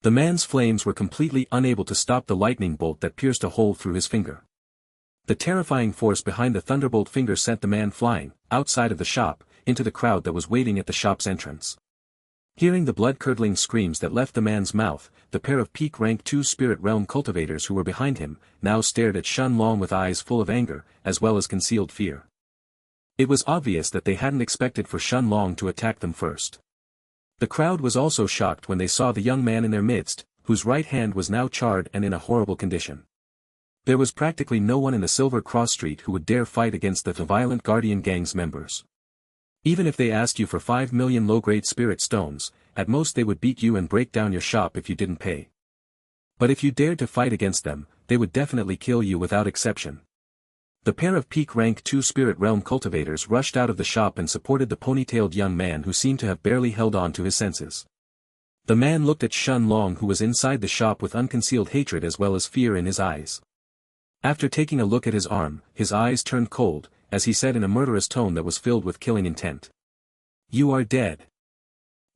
The man's flames were completely unable to stop the lightning bolt that pierced a hole through his finger. The terrifying force behind the thunderbolt finger sent the man flying, outside of the shop, into the crowd that was waiting at the shop's entrance. Hearing the blood-curdling screams that left the man's mouth, the pair of peak rank 2 spirit realm cultivators who were behind him, now stared at Shun Long with eyes full of anger, as well as concealed fear. It was obvious that they hadn't expected for Shun Long to attack them first. The crowd was also shocked when they saw the young man in their midst, whose right hand was now charred and in a horrible condition. There was practically no one in the Silver Cross Street who would dare fight against the violent Guardian Gang's members. Even if they asked you for 5 million low-grade spirit stones, at most they would beat you and break down your shop if you didn't pay. But if you dared to fight against them, they would definitely kill you without exception. The pair of peak rank 2 spirit realm cultivators rushed out of the shop and supported the ponytailed young man who seemed to have barely held on to his senses. The man looked at Shun Long, who was inside the shop, with unconcealed hatred as well as fear in his eyes. After taking a look at his arm, his eyes turned cold, as he said in a murderous tone that was filled with killing intent. "You are dead."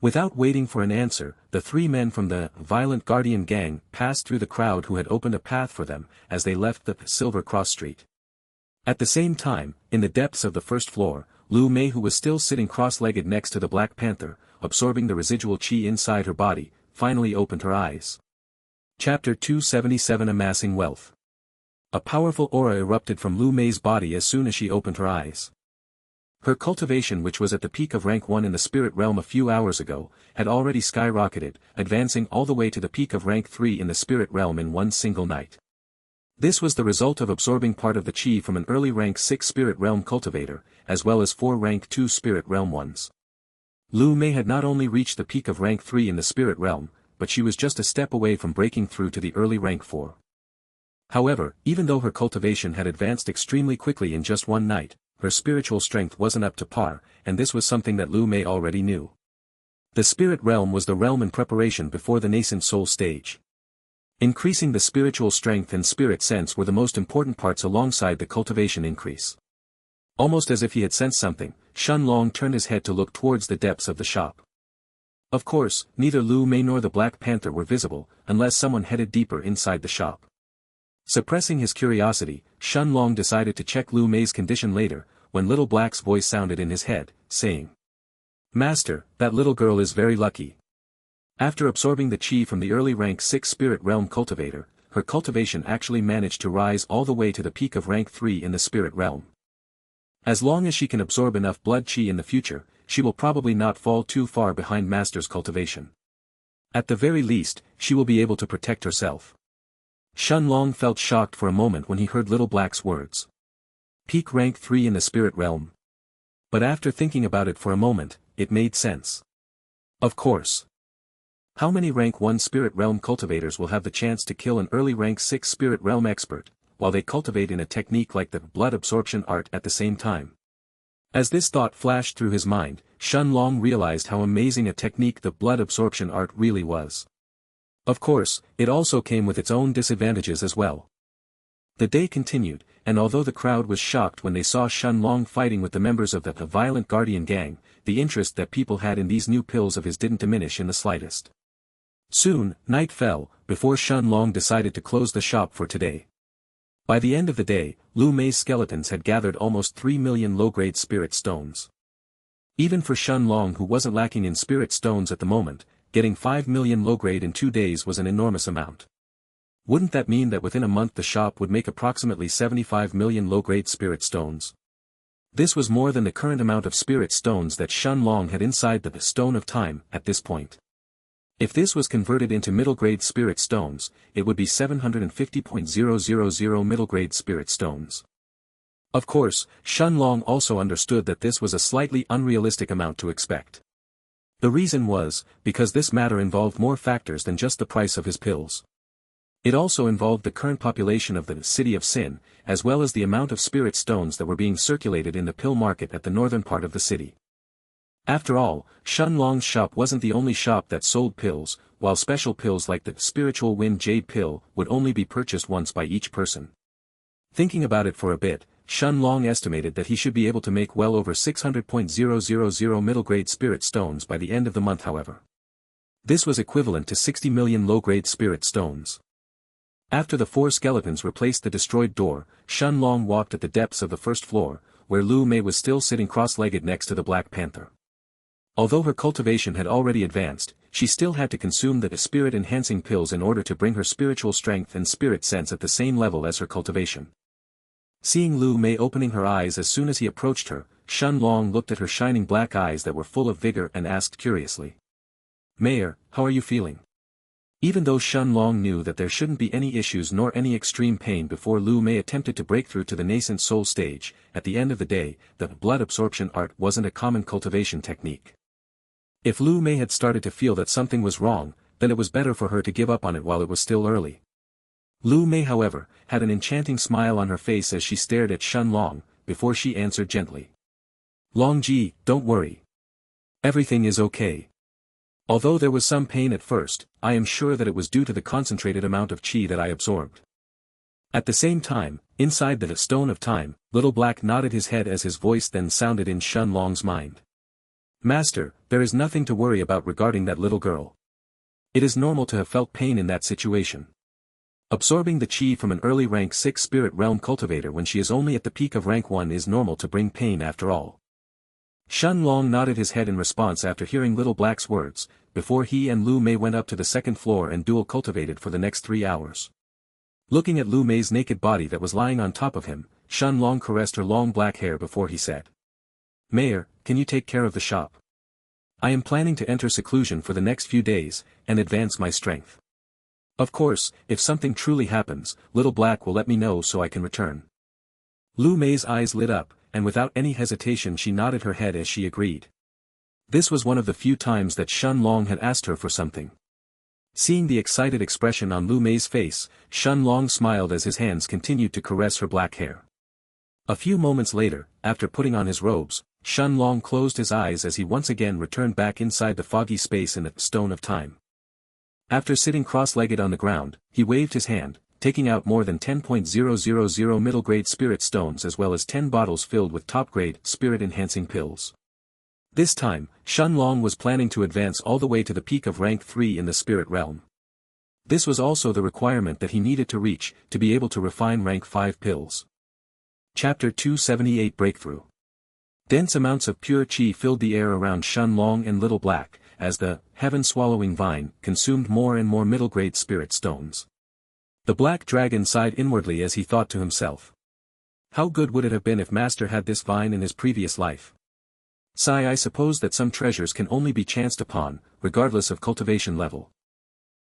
Without waiting for an answer, the 3 men from the violent Guardian Gang passed through the crowd who had opened a path for them as they left the Silver Cross Street. At the same time, in the depths of the first floor, Lu Mei, who was still sitting cross-legged next to the Black Panther, absorbing the residual qi inside her body, finally opened her eyes. Chapter 277 Amassing Wealth. A powerful aura erupted from Lu Mei's body as soon as she opened her eyes. Her cultivation, which was at the peak of rank 1 in the spirit realm a few hours ago, had already skyrocketed, advancing all the way to the peak of rank 3 in the spirit realm in one single night. This was the result of absorbing part of the qi from an early rank 6 spirit realm cultivator, as well as 4 rank 2 spirit realm ones. Lu Mei had not only reached the peak of rank 3 in the spirit realm, but she was just a step away from breaking through to the early rank 4. However, even though her cultivation had advanced extremely quickly in just one night, her spiritual strength wasn't up to par, and this was something that Lu Mei already knew. The spirit realm was the realm in preparation before the nascent soul stage. Increasing the spiritual strength and spirit sense were the most important parts alongside the cultivation increase. Almost as if he had sensed something, Shun Long turned his head to look towards the depths of the shop. Of course, neither Lu Mei nor the Black Panther were visible, unless someone headed deeper inside the shop. Suppressing his curiosity, Shun Long decided to check Lu Mei's condition later, when Little Black's voice sounded in his head, saying, "Master, that little girl is very lucky." After absorbing the qi from the early rank 6 spirit realm cultivator, her cultivation actually managed to rise all the way to the peak of rank 3 in the spirit realm. As long as she can absorb enough blood qi in the future, she will probably not fall too far behind Master's cultivation. At the very least, she will be able to protect herself. Shun Long felt shocked for a moment when he heard Little Black's words. Peak rank 3 in the spirit realm. But after thinking about it for a moment, it made sense. Of course. How many rank 1 spirit realm cultivators will have the chance to kill an early rank 6 spirit realm expert, while they cultivate in a technique like the blood absorption art at the same time? As this thought flashed through his mind, Shun Long realized how amazing a technique the blood absorption art really was. Of course, it also came with its own disadvantages as well. The day continued, and although the crowd was shocked when they saw Shun Long fighting with the members of the violent Guardian Gang, the interest that people had in these new pills of his didn't diminish in the slightest. Soon, night fell, before Shun Long decided to close the shop for today. By the end of the day, Lu Mei's skeletons had gathered almost 3 million low-grade spirit stones. Even for Shun Long, who wasn't lacking in spirit stones at the moment, getting 5 million low-grade in 2 days was an enormous amount. Wouldn't that mean that within a month the shop would make approximately 75 million low-grade spirit stones? This was more than the current amount of spirit stones that Shun Long had inside the Stone of Time at this point. If this was converted into middle-grade spirit stones, it would be 750,000 middle-grade spirit stones. Of course, Shun Long also understood that this was a slightly unrealistic amount to expect. The reason was, because this matter involved more factors than just the price of his pills. It also involved the current population of the City of Sin, as well as the amount of spirit stones that were being circulated in the pill market at the northern part of the city. After all, Shun Long's shop wasn't the only shop that sold pills, while special pills like the Spiritual Wind Jade pill would only be purchased once by each person. Thinking about it for a bit, Shun Long estimated that he should be able to make well over 600,000 middle-grade spirit stones by the end of the month. However, this was equivalent to 60 million low-grade spirit stones. After the 4 skeletons replaced the destroyed door, Shun Long walked at the depths of the first floor, where Lu Mei was still sitting cross-legged next to the Black Panther. Although her cultivation had already advanced, she still had to consume the spirit-enhancing pills in order to bring her spiritual strength and spirit sense at the same level as her cultivation. Seeing Lu Mei opening her eyes as soon as he approached her, Shun Long looked at her shining black eyes that were full of vigor and asked curiously. "Mayor, how are you feeling?" Even though Shun Long knew that there shouldn't be any issues nor any extreme pain before Lu Mei attempted to break through to the nascent soul stage, at the end of the day, the blood absorption art wasn't a common cultivation technique. If Lu Mei had started to feel that something was wrong, then it was better for her to give up on it while it was still early. Lu Mei, however, had an enchanting smile on her face as she stared at Shun Long, before she answered gently. "Long Ji, don't worry. Everything is okay. Although there was some pain at first, I am sure that it was due to the concentrated amount of qi that I absorbed." At the same time, inside the Stone of Time, Little Black nodded his head as his voice then sounded in Shun Long's mind. "Master, there is nothing to worry about regarding that little girl. It is normal to have felt pain in that situation. Absorbing the qi from an early rank 6 spirit realm cultivator when she is only at the peak of rank 1 is normal to bring pain after all." Shun Long nodded his head in response after hearing Little Black's words, before he and Lu Mei went up to the second floor and dual cultivated for the next 3 hours. Looking at Lu Mei's naked body that was lying on top of him, Shun Long caressed her long black hair before he said. "Mayor, can you take care of the shop? I am planning to enter seclusion for the next few days, and advance my strength. Of course, if something truly happens, Little Black will let me know so I can return." Lu Mei's eyes lit up, and without any hesitation she nodded her head as she agreed. This was one of the few times that Shun Long had asked her for something. Seeing the excited expression on Lu Mei's face, Shun Long smiled as his hands continued to caress her black hair. A few moments later, after putting on his robes, Shun Long closed his eyes as he once again returned back inside the foggy space in the Stone of Time. After sitting cross-legged on the ground, he waved his hand, taking out more than 10,000 middle-grade spirit stones as well as 10 bottles filled with top-grade spirit-enhancing pills. This time, Shun Long was planning to advance all the way to the peak of rank 3 in the spirit realm. This was also the requirement that he needed to reach, to be able to refine rank 5 pills. Chapter 278 Breakthrough. Dense amounts of pure qi filled the air around Shun Long and Little Black, as the heaven-swallowing vine consumed more and more middle-grade spirit stones. The black dragon sighed inwardly as he thought to himself. How good would it have been if Master had this vine in his previous life? I suppose that some treasures can only be chanced upon, regardless of cultivation level.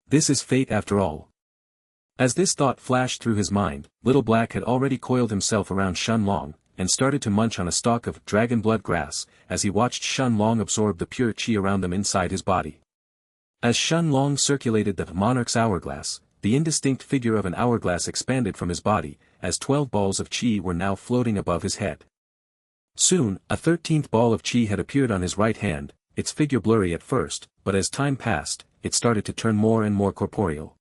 This is fate after all. As this thought flashed through his mind, Little Black had already coiled himself around Shun Long, and started to munch on a stalk of dragon blood grass, as he watched Shun Long absorb the pure qi around them inside his body. As Shun Long circulated the Monarch's hourglass, the indistinct figure of an hourglass expanded from his body, as 12 balls of qi were now floating above his head. Soon, a 13th ball of qi had appeared on his right hand, its figure blurry at first, but as time passed, it started to turn more and more corporeal.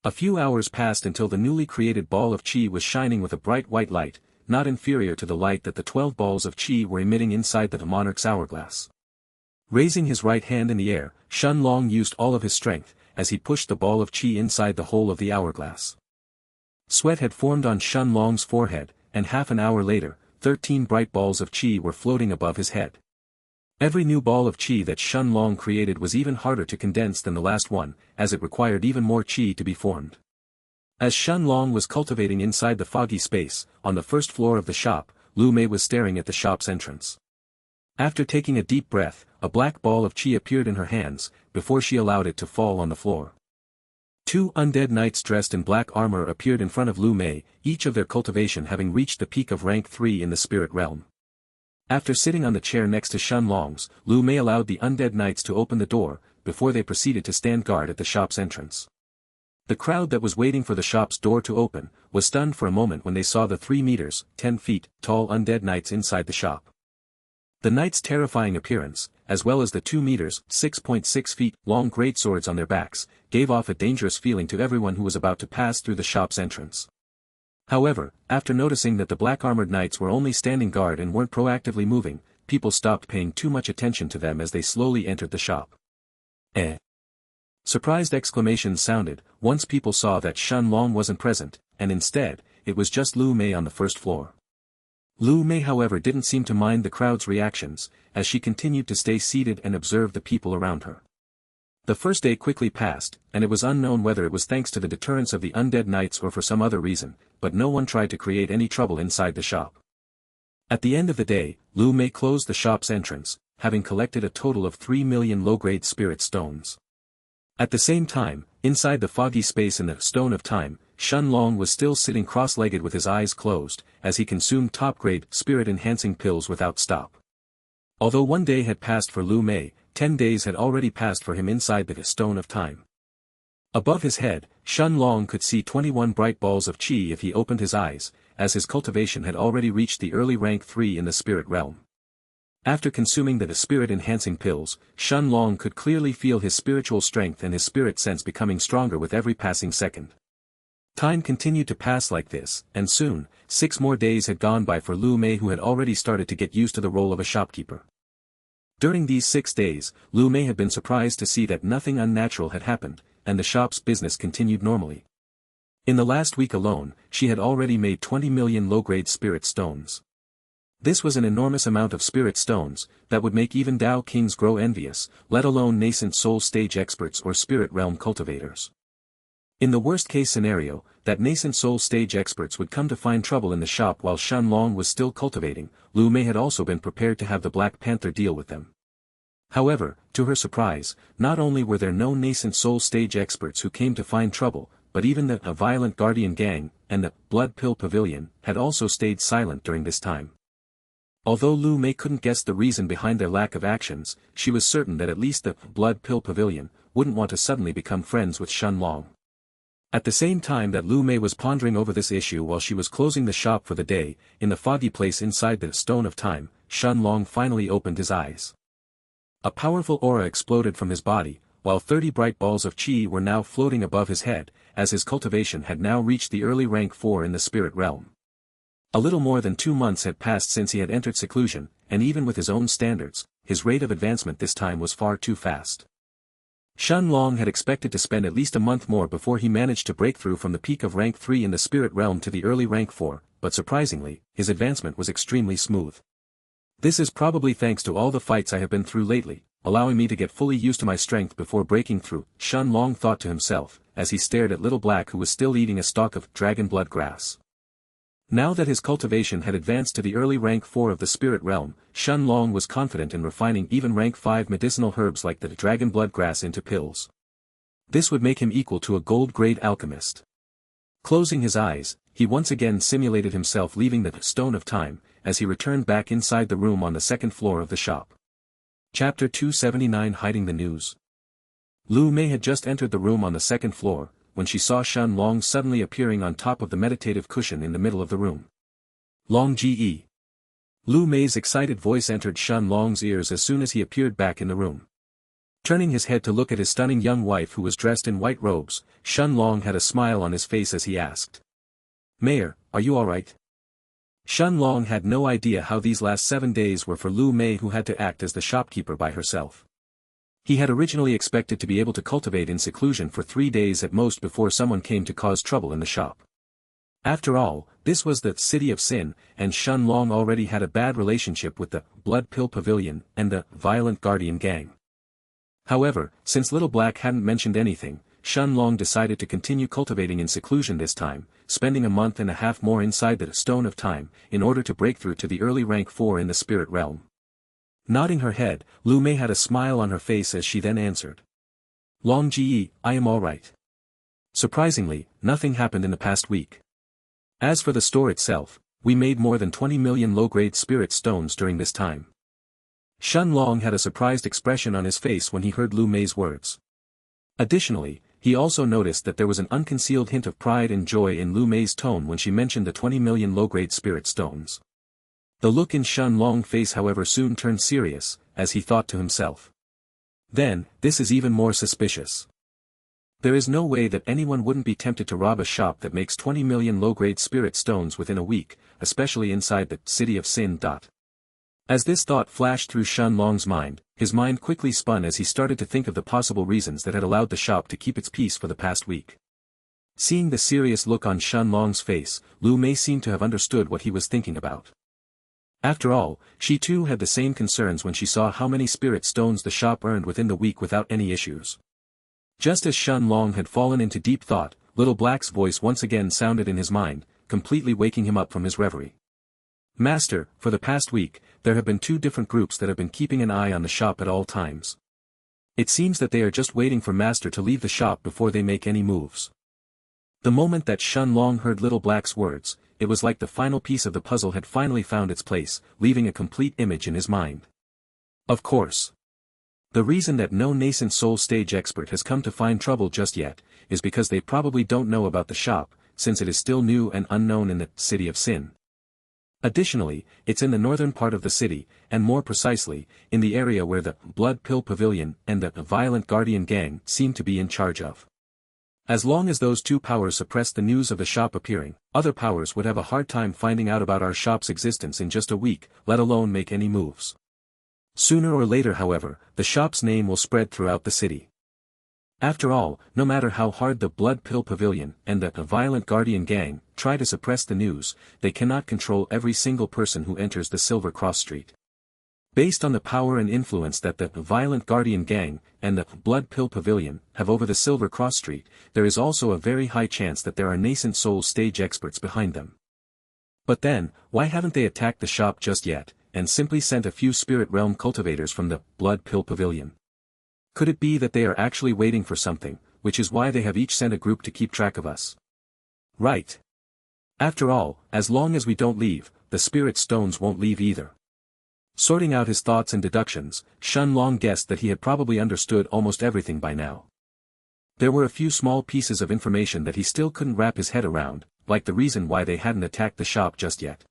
A few hours passed until the newly created ball of qi was shining with a bright white light, not inferior to the light that the 12 balls of qi were emitting inside the Monarch's hourglass. Raising his right hand in the air, Shun Long used all of his strength, as he pushed the ball of qi inside the hole of the hourglass. Sweat had formed on Shun Long's forehead, and half an hour later, 13 bright balls of qi were floating above his head. Every new ball of qi that Shun Long created was even harder to condense than the last one, as it required even more qi to be formed. As Shun Long was cultivating inside the foggy space, on the first floor of the shop, Lu Mei was staring at the shop's entrance. After taking a deep breath, a black ball of qi appeared in her hands, before she allowed it to fall on the floor. 2 undead knights dressed in black armor appeared in front of Lu Mei, each of their cultivation having reached the peak of rank 3 in the spirit realm. After sitting on the chair next to Shun Long's, Lu Mei allowed the undead knights to open the door, before they proceeded to stand guard at the shop's entrance. The crowd that was waiting for the shop's door to open, was stunned for a moment when they saw the 3 meters, 10 feet, tall undead knights inside the shop. The knights' terrifying appearance, as well as the 2 meters, 6.6 feet, long greatswords on their backs, gave off a dangerous feeling to everyone who was about to pass through the shop's entrance. However, after noticing that the black-armored knights were only standing guard and weren't proactively moving, people stopped paying too much attention to them as they slowly entered the shop. Surprised exclamations sounded, once people saw that Shen Long wasn't present, and instead, it was just Lu Mei on the first floor. Lu Mei however didn't seem to mind the crowd's reactions, as she continued to stay seated and observe the people around her. The first day quickly passed, and it was unknown whether it was thanks to the deterrence of the undead knights or for some other reason, but no one tried to create any trouble inside the shop. At the end of the day, Lu Mei closed the shop's entrance, having collected a total of 3 million low-grade spirit stones. At the same time, inside the foggy space in the Stone of Time, Shen Long was still sitting cross-legged with his eyes closed, as he consumed top-grade spirit-enhancing pills without stop. Although 1 day had passed for Lu Mei, 10 days had already passed for him inside the Stone of Time. Above his head, Shen Long could see 21 bright balls of qi if he opened his eyes, as his cultivation had already reached the early rank 3 in the spirit realm. After consuming the spirit-enhancing pills, Shen Long could clearly feel his spiritual strength and his spirit sense becoming stronger with every passing second. Time continued to pass like this, and soon, 6 more days had gone by for Lu Mei, who had already started to get used to the role of a shopkeeper. During these 6 days, Lu Mei had been surprised to see that nothing unnatural had happened, and the shop's business continued normally. In the last week alone, she had already made 20 million low-grade spirit stones. This was an enormous amount of spirit stones, that would make even Dao Kings grow envious, let alone nascent soul stage experts or spirit realm cultivators. In the worst-case scenario, that nascent soul stage experts would come to find trouble in the shop while Shen Long was still cultivating, Lu Mei had also been prepared to have the Black Panther deal with them. However, to her surprise, not only were there no nascent soul stage experts who came to find trouble, but even the Violent Guardian Gang, and the Blood Pill Pavilion, had also stayed silent during this time. Although Lu Mei couldn't guess the reason behind their lack of actions, she was certain that at least the Blood Pill Pavilion wouldn't want to suddenly become friends with Shen Long. At the same time that Lu Mei was pondering over this issue while she was closing the shop for the day, in the foggy place inside the Stone of Time, Shen Long finally opened his eyes. A powerful aura exploded from his body, while 30 bright balls of qi were now floating above his head, as his cultivation had now reached the early rank 4 in the spirit realm. A little more than 2 months had passed since he had entered seclusion, and even with his own standards, his rate of advancement this time was far too fast. Shen Long had expected to spend at least a month more before he managed to break through from the peak of rank 3 in the spirit realm to the early rank 4, but surprisingly, his advancement was extremely smooth. This is probably thanks to all the fights I have been through lately, allowing me to get fully used to my strength before breaking through, Shen Long thought to himself, as he stared at Little Black, who was still eating a stalk of dragon blood grass. Now that his cultivation had advanced to the early rank 4 of the spirit realm, Shen Long was confident in refining even rank 5 medicinal herbs like the dragon blood grass into pills. This would make him equal to a gold-grade alchemist. Closing his eyes, he once again simulated himself leaving the Stone of Time, as he returned back inside the room on the second floor of the shop. Chapter 279, Hiding the News. Lu Mei had just entered the room on the second floor, when she saw Shen Long suddenly appearing on top of the meditative cushion in the middle of the room. Long Ge. Lu Mei's excited voice entered Shen Long's ears as soon as he appeared back in the room. Turning his head to look at his stunning young wife who was dressed in white robes, Shen Long had a smile on his face as he asked. "Mayor, are you alright?" Shen Long had no idea how these last 7 days were for Lu Mei, who had to act as the shopkeeper by herself. He had originally expected to be able to cultivate in seclusion for 3 days at most before someone came to cause trouble in the shop. After all, this was the City of Sin, and Shen Long already had a bad relationship with the Blood Pill Pavilion and the Violent Guardian Gang. However, since Little Black hadn't mentioned anything, Shen Long decided to continue cultivating in seclusion this time, spending a month and a half more inside the Stone of Time, in order to break through to the early rank 4 in the spirit realm. Nodding her head, Lu Mei had a smile on her face as she then answered. "Long Ge, I am alright. Surprisingly, nothing happened in the past week. As for the store itself, we made more than 20 million low-grade spirit stones during this time." Shen Long had a surprised expression on his face when he heard Lu Mei's words. Additionally, he also noticed that there was an unconcealed hint of pride and joy in Lu Mei's tone when she mentioned the 20 million low-grade spirit stones. The look in Shen Long's face however soon turned serious, as he thought to himself. Then, this is even more suspicious. There is no way that anyone wouldn't be tempted to rob a shop that makes 20 million low-grade spirit stones within a week, especially inside the City of Sin. As this thought flashed through Shen Long's mind, His mind quickly spun as he started to think of the possible reasons that had allowed the shop to keep its peace for the past week. Seeing the serious look on Xianlong's face, Lu Mei seemed to have understood what he was thinking about. After all, she too had the same concerns when she saw how many spirit stones the shop earned within the week without any issues. Just as Xianlong had fallen into deep thought, Little Black's voice once again sounded in his mind, completely waking him up from his reverie. Master, for the past week, there have been 2 different groups that have been keeping an eye on the shop at all times. It seems that they are just waiting for Master to leave the shop before they make any moves. The moment that Xianlong heard Little Black's words, it was like the final piece of the puzzle had finally found its place, leaving a complete image in his mind. Of course. The reason that no nascent soul stage expert has come to find trouble just yet, is because they probably don't know about the shop, since it is still new and unknown in the City of Sin. Additionally, it's in the northern part of the city, and more precisely, in the area where the Blood Pill Pavilion and the Violent Guardian Gang seem to be in charge of. As long as those 2 powers suppress the news of the shop appearing, other powers would have a hard time finding out about our shop's existence in just a week, let alone make any moves. Sooner or later, however, the shop's name will spread throughout the city. After all, no matter how hard the Blood Pill Pavilion and the Violent Guardian Gang try to suppress the news, they cannot control every single person who enters the Silver Cross Street. Based on the power and influence that the Violent Guardian Gang and the Blood Pill Pavilion have over the Silver Cross Street, there is also a very high chance that there are nascent soul stage experts behind them. But then, why haven't they attacked the shop just yet, and simply sent a few spirit realm cultivators from the Blood Pill Pavilion? Could it be that they are actually waiting for something, which is why they have each sent a group to keep track of us? Right. After all, as long as we don't leave, the spirit stones won't leave either. Sorting out his thoughts and deductions, Xianlong guessed that he had probably understood almost everything by now. There were a few small pieces of information that he still couldn't wrap his head around, like the reason why they hadn't attacked the shop just yet.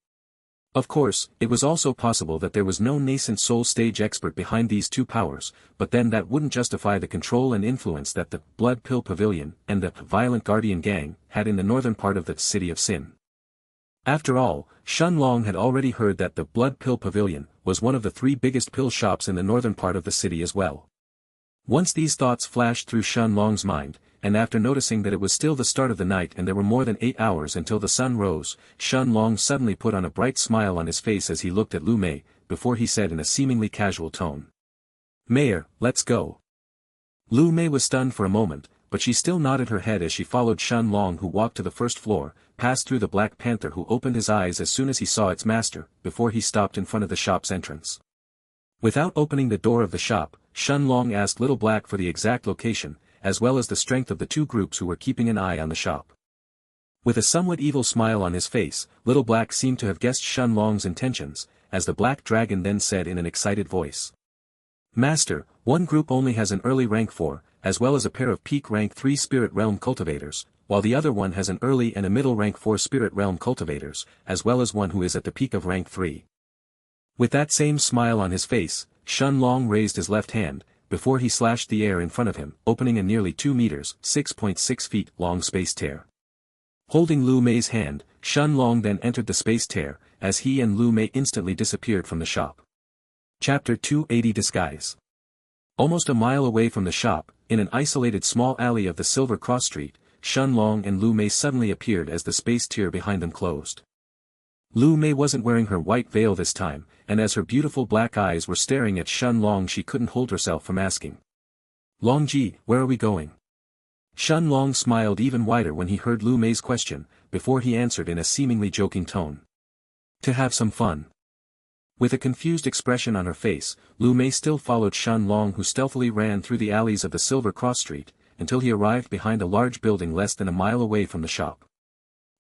Of course, it was also possible that there was no nascent soul stage expert behind these 2 powers, but then that wouldn't justify the control and influence that the Blood Pill Pavilion and the Violent Guardian Gang had in the northern part of the City of Sin. After all, Xianlong had already heard that the Blood Pill Pavilion was one of the 3 biggest pill shops in the northern part of the city as well. Once these thoughts flashed through Xianlong's mind, and after noticing that it was still the start of the night and there were more than 8 hours until the sun rose, Xianlong suddenly put on a bright smile on his face as he looked at Lu Mei, before he said in a seemingly casual tone. "Mayor, let's go." Lu Mei was stunned for a moment, but she still nodded her head as she followed Xianlong, who walked to the first floor, passed through the Black Panther, who opened his eyes as soon as he saw its master, before he stopped in front of the shop's entrance. Without opening the door of the shop, Xianlong asked Little Black for the exact location, as well as the strength of the 2 groups who were keeping an eye on the shop. With a somewhat evil smile on his face, Little Black seemed to have guessed Xianlong's intentions, as the Black Dragon then said in an excited voice. "Master, one group only has an early rank 4, as well as a pair of peak rank 3 spirit realm cultivators, while the other one has an early and a middle rank 4 spirit realm cultivators, as well as one who is at the peak of rank 3. With that same smile on his face, Xianlong raised his left hand, before he slashed the air in front of him, opening a nearly 2 meters (6.6 feet) long space tear. Holding Lu Mei's hand, Xianlong then entered the space tear, as he and Lu Mei instantly disappeared from the shop. Chapter 280 Disguise. Almost a mile away from the shop, in an isolated small alley of the Silver Cross Street, Xianlong and Lu Mei suddenly appeared as the space tier behind them closed. Lu Mei wasn't wearing her white veil this time, and as her beautiful black eyes were staring at Xianlong, she couldn't hold herself from asking. "Longji, where are we going?" Xianlong smiled even wider when he heard Lu Mei's question, before he answered in a seemingly joking tone. "To have some fun." With a confused expression on her face, Lu Mei still followed Xianlong, who stealthily ran through the alleys of the Silver Cross Street, until he arrived behind a large building less than a mile away from the shop.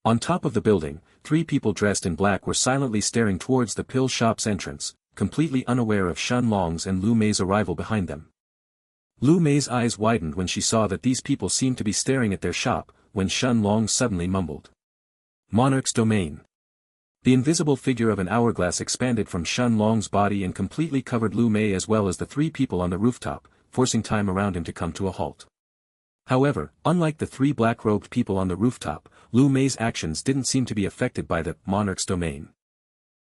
On top of the building, 3 people dressed in black were silently staring towards the pill shop's entrance, completely unaware of Xianlong's and Lu Mei's arrival behind them. Lu Mei's eyes widened when she saw that these people seemed to be staring at their shop, when Xianlong suddenly mumbled. "Monarch's domain." The invisible figure of an hourglass expanded from Xianlong's body and completely covered Lu Mei as well as the 3 people on the rooftop, forcing time around him to come to a halt. However, unlike the 3 black-robed people on the rooftop, Lu Mei's actions didn't seem to be affected by the Monarch's domain.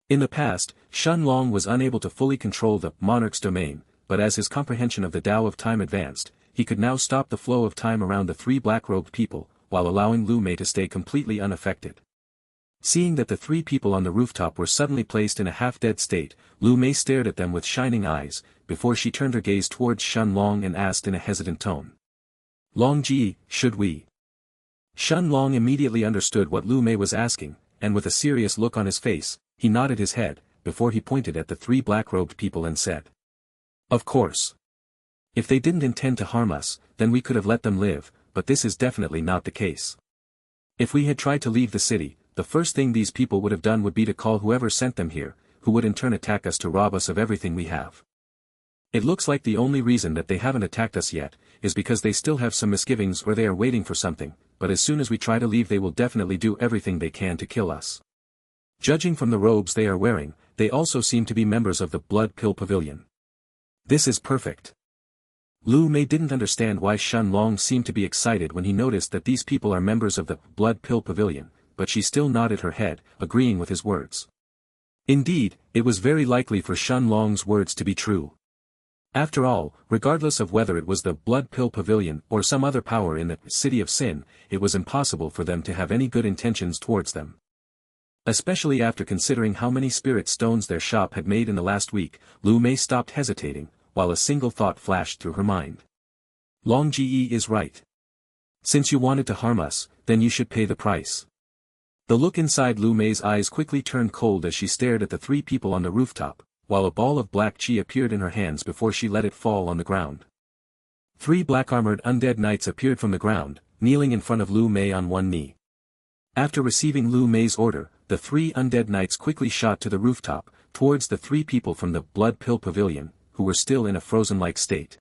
In the past, Xianlong was unable to fully control the Monarch's domain, but as his comprehension of the Tao of time advanced, he could now stop the flow of time around the three black-robed people, while allowing Lu Mei to stay completely unaffected. Seeing that the three people on the rooftop were suddenly placed in a half-dead state, Lu Mei stared at them with shining eyes, before she turned her gaze towards Shen Long and asked in a hesitant tone. Long Ji, should we? Shen Long immediately understood what Lu Mei was asking, and with a serious look on his face, he nodded his head, before he pointed at the three black-robed people and said. Of course. If they didn't intend to harm us, then we could have let them live, but this is definitely not the case. If we had tried to leave the city, the first thing these people would have done would be to call whoever sent them here, who would in turn attack us to rob us of everything we have. It looks like the only reason that they haven't attacked us yet, is because they still have some misgivings or they are waiting for something, but as soon as we try to leave they will definitely do everything they can to kill us. Judging from the robes they are wearing, they also seem to be members of the Blood Pill Pavilion. This is perfect. Lu Mei didn't understand why Shen Long seemed to be excited when he noticed that these people are members of the Blood Pill Pavilion, but she still nodded her head, agreeing with his words. Indeed, it was very likely for Shen Long's words to be true. After all, regardless of whether it was the Blood Pill Pavilion or some other power in the City of Sin, it was impossible for them to have any good intentions towards them. Especially after considering how many spirit stones their shop had made in the last week, Lu Mei stopped hesitating, while a single thought flashed through her mind. Long Ji is right. Since you wanted to harm us, then you should pay the price. The look inside Lu Mei's eyes quickly turned cold as she stared at the three people on the rooftop, while a ball of black chi appeared in her hands before she let it fall on the ground. Three black-armored undead knights appeared from the ground, kneeling in front of Lu Mei on one knee. After receiving Lu Mei's order, the three undead knights quickly shot to the rooftop, towards the three people from the Blood Pill Pavilion, who were still in a frozen-like state.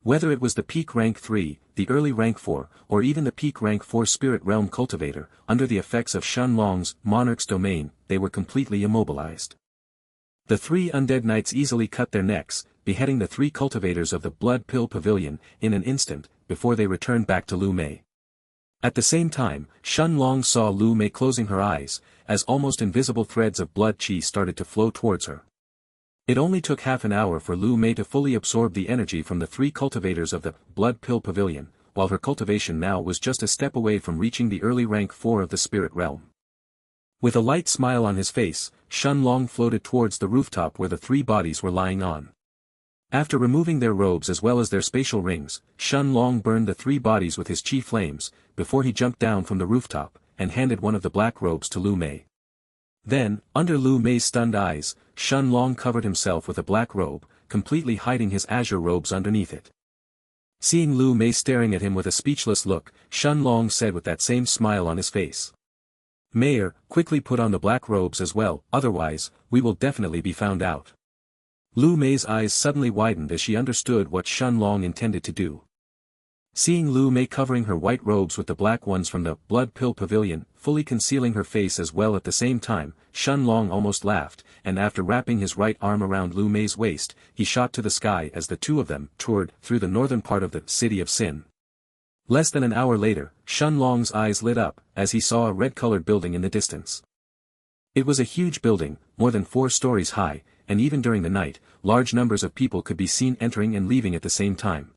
Whether it was the peak rank 3, the early rank 4, or even the peak rank 4 Spirit Realm Cultivator, under the effects of Shen Long's Monarch's domain, they were completely immobilized. The three undead knights easily cut their necks, beheading the three cultivators of the Blood Pill Pavilion, in an instant, before they returned back to Lu Mei. At the same time, Shen Long saw Lu Mei closing her eyes, as almost invisible threads of blood chi started to flow towards her. It only took half an hour for Lu Mei to fully absorb the energy from the three cultivators of the Blood Pill Pavilion, while her cultivation now was just a step away from reaching the early rank 4 of the Spirit Realm. With a light smile on his face, Shen Long floated towards the rooftop where the three bodies were lying on. After removing their robes as well as their spatial rings, Shen Long burned the three bodies with his chi flames, before he jumped down from the rooftop, and handed one of the black robes to Lu Mei. Then, under Lu Mei's stunned eyes, Shen Long covered himself with a black robe, completely hiding his azure robes underneath it. Seeing Lu Mei staring at him with a speechless look, Shen Long said with that same smile on his face. Mayor, quickly put on the black robes as well, otherwise, we will definitely be found out. Lu Mei's eyes suddenly widened as she understood what Shen Long intended to do. Seeing Lu Mei covering her white robes with the black ones from the Blood Pill Pavilion, fully concealing her face as well at the same time, Shen Long almost laughed, and after wrapping his right arm around Lu Mei's waist, he shot to the sky as the two of them toured through the northern part of the City of Sin. Less than an hour later, Shen Long's eyes lit up, as he saw a red-colored building in the distance. It was a huge building, more than 4 stories high, and even during the night, large numbers of people could be seen entering and leaving at the same time.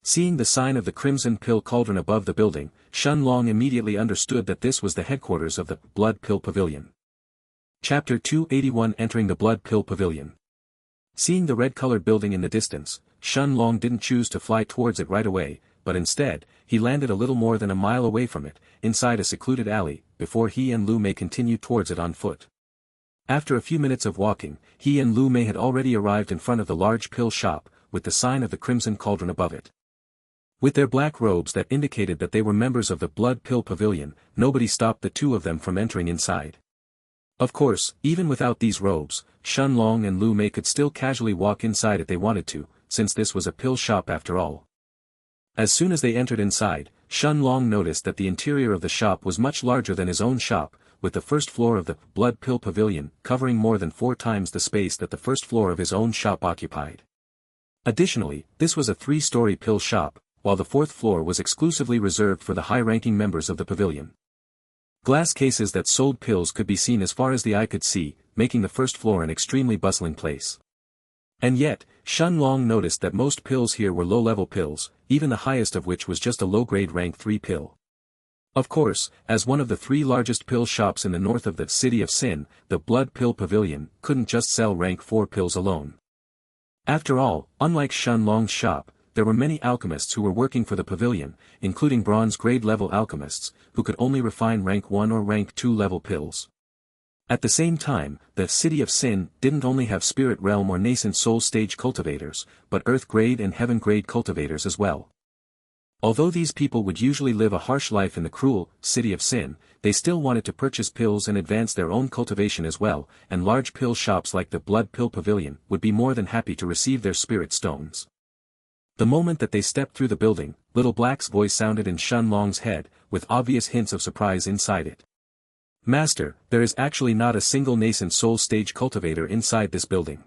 Seeing the sign of the Crimson Pill Cauldron above the building, Shen Long immediately understood that this was the headquarters of the Blood Pill Pavilion. Chapter 281 Entering the Blood Pill Pavilion. Seeing the red-colored building in the distance, Shen Long didn't choose to fly towards it right away, but instead, he landed a little more than a mile away from it, inside a secluded alley, before he and Lu Mei continued towards it on foot. After a few minutes of walking, he and Lu Mei had already arrived in front of the large pill shop, with the sign of the Crimson Cauldron above it. With their black robes that indicated that they were members of the Blood Pill Pavilion, nobody stopped the two of them from entering inside. Of course, even without these robes, Shen Long and Lu Mei could still casually walk inside if they wanted to, since this was a pill shop after all. As soon as they entered inside, Shen Long noticed that the interior of the shop was much larger than his own shop, with the first floor of the Blood Pill Pavilion covering more than 4 times the space that the first floor of his own shop occupied. Additionally, this was a 3-story pill shop, while the 4th floor was exclusively reserved for the high-ranking members of the pavilion. Glass cases that sold pills could be seen as far as the eye could see, making the first floor an extremely bustling place. And yet, Shen Long noticed that most pills here were low-level pills, even the highest of which was just a low-grade rank 3 pill. Of course, as one of the 3 largest pill shops in the north of the city of Sin, the Blood Pill Pavilion couldn't just sell rank 4 pills alone. After all, unlike Shen Long's shop, there were many alchemists who were working for the pavilion, including bronze grade level alchemists, who could only refine rank 1 or rank 2 level pills. At the same time, the City of Sin didn't only have spirit realm or nascent soul stage cultivators, but earth grade and heaven grade cultivators as well. Although these people would usually live a harsh life in the cruel City of Sin, they still wanted to purchase pills and advance their own cultivation as well, and large pill shops like the Blood Pill Pavilion would be more than happy to receive their spirit stones. The moment that they stepped through the building, Little Black's voice sounded in Shen Long's head, with obvious hints of surprise inside it. Master, there is actually not a single nascent soul stage cultivator inside this building.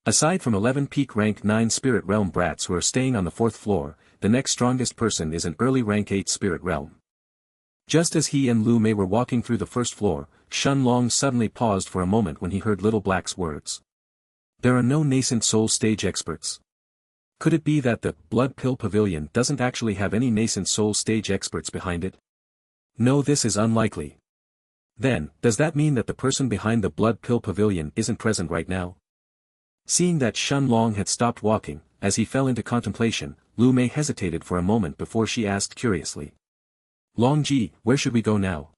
Aside from 11 peak rank 9 spirit realm brats who are staying on the 4th floor, the next strongest person is an early rank 8 spirit realm. Just as he and Lu Mei were walking through the 1st floor, Shen Long suddenly paused for a moment when he heard Little Black's words. There are no nascent soul stage experts. Could it be that the Blood Pill Pavilion doesn't actually have any nascent soul stage experts behind it? No, this is unlikely. Then, does that mean that the person behind the Blood Pill Pavilion isn't present right now? Seeing that Shen Long had stopped walking, as he fell into contemplation, Lu Mei hesitated for a moment before she asked curiously. Longji, where should we go now?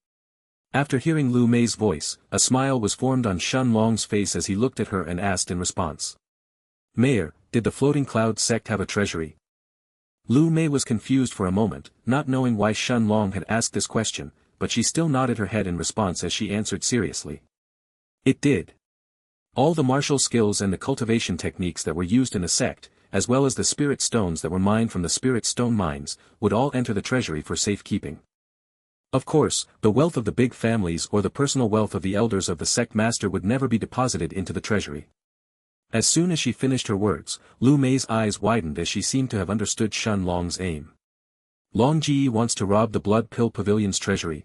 After hearing Lu Mei's voice, a smile was formed on Shen Long's face as he looked at her and asked in response. Mayor, did the Floating Cloud sect have a treasury? Lu Mei was confused for a moment, not knowing why Shen Long had asked this question, but she still nodded her head in response as she answered seriously. It did. All the martial skills and the cultivation techniques that were used in the sect, as well as the spirit stones that were mined from the spirit stone mines, would all enter the treasury for safekeeping. Of course, the wealth of the big families or the personal wealth of the elders of the sect master would never be deposited into the treasury. As soon as she finished her words, Lu Mei's eyes widened as she seemed to have understood Shen Long's aim. Long Ji wants to rob the Blood Pill Pavilion's treasury.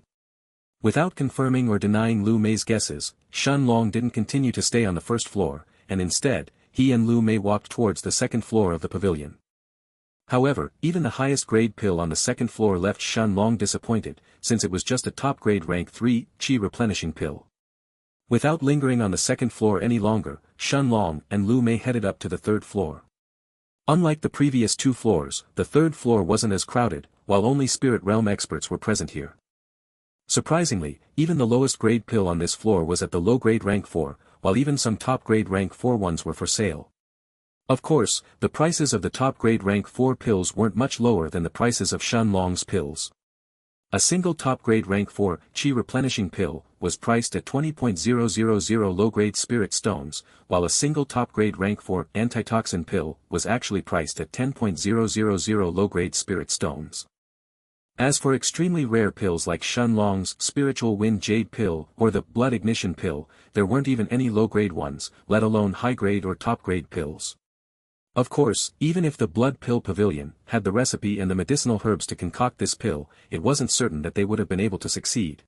Without confirming or denying Lu Mei's guesses, Shen Long didn't continue to stay on the 1st floor, and instead, he and Lu Mei walked towards the 2nd floor of the pavilion. However, even the highest grade pill on the 2nd floor left Shen Long disappointed, since it was just a top grade rank 3 Qi replenishing pill. Without lingering on the 2nd floor any longer, Shen Long and Lu Mei headed up to the 3rd floor. Unlike the previous 2 floors, the 3rd floor wasn't as crowded, while only spirit realm experts were present here. Surprisingly, even the lowest grade pill on this floor was at the low grade rank 4, while even some top grade rank 4 ones were for sale. Of course, the prices of the top grade rank 4 pills weren't much lower than the prices of Shen Long's pills. A single top grade rank 4 Qi replenishing pill was priced at 20.000 low grade spirit stones, while a single top grade rank 4 antitoxin pill was actually priced at 10.000 low grade spirit stones. As for extremely rare pills like Shen Long's Spiritual Wind Jade Pill or the Blood Ignition Pill, there weren't even any low-grade ones, let alone high-grade or top-grade pills. Of course, even if the Blood Pill Pavilion had the recipe and the medicinal herbs to concoct this pill, it wasn't certain that they would have been able to succeed.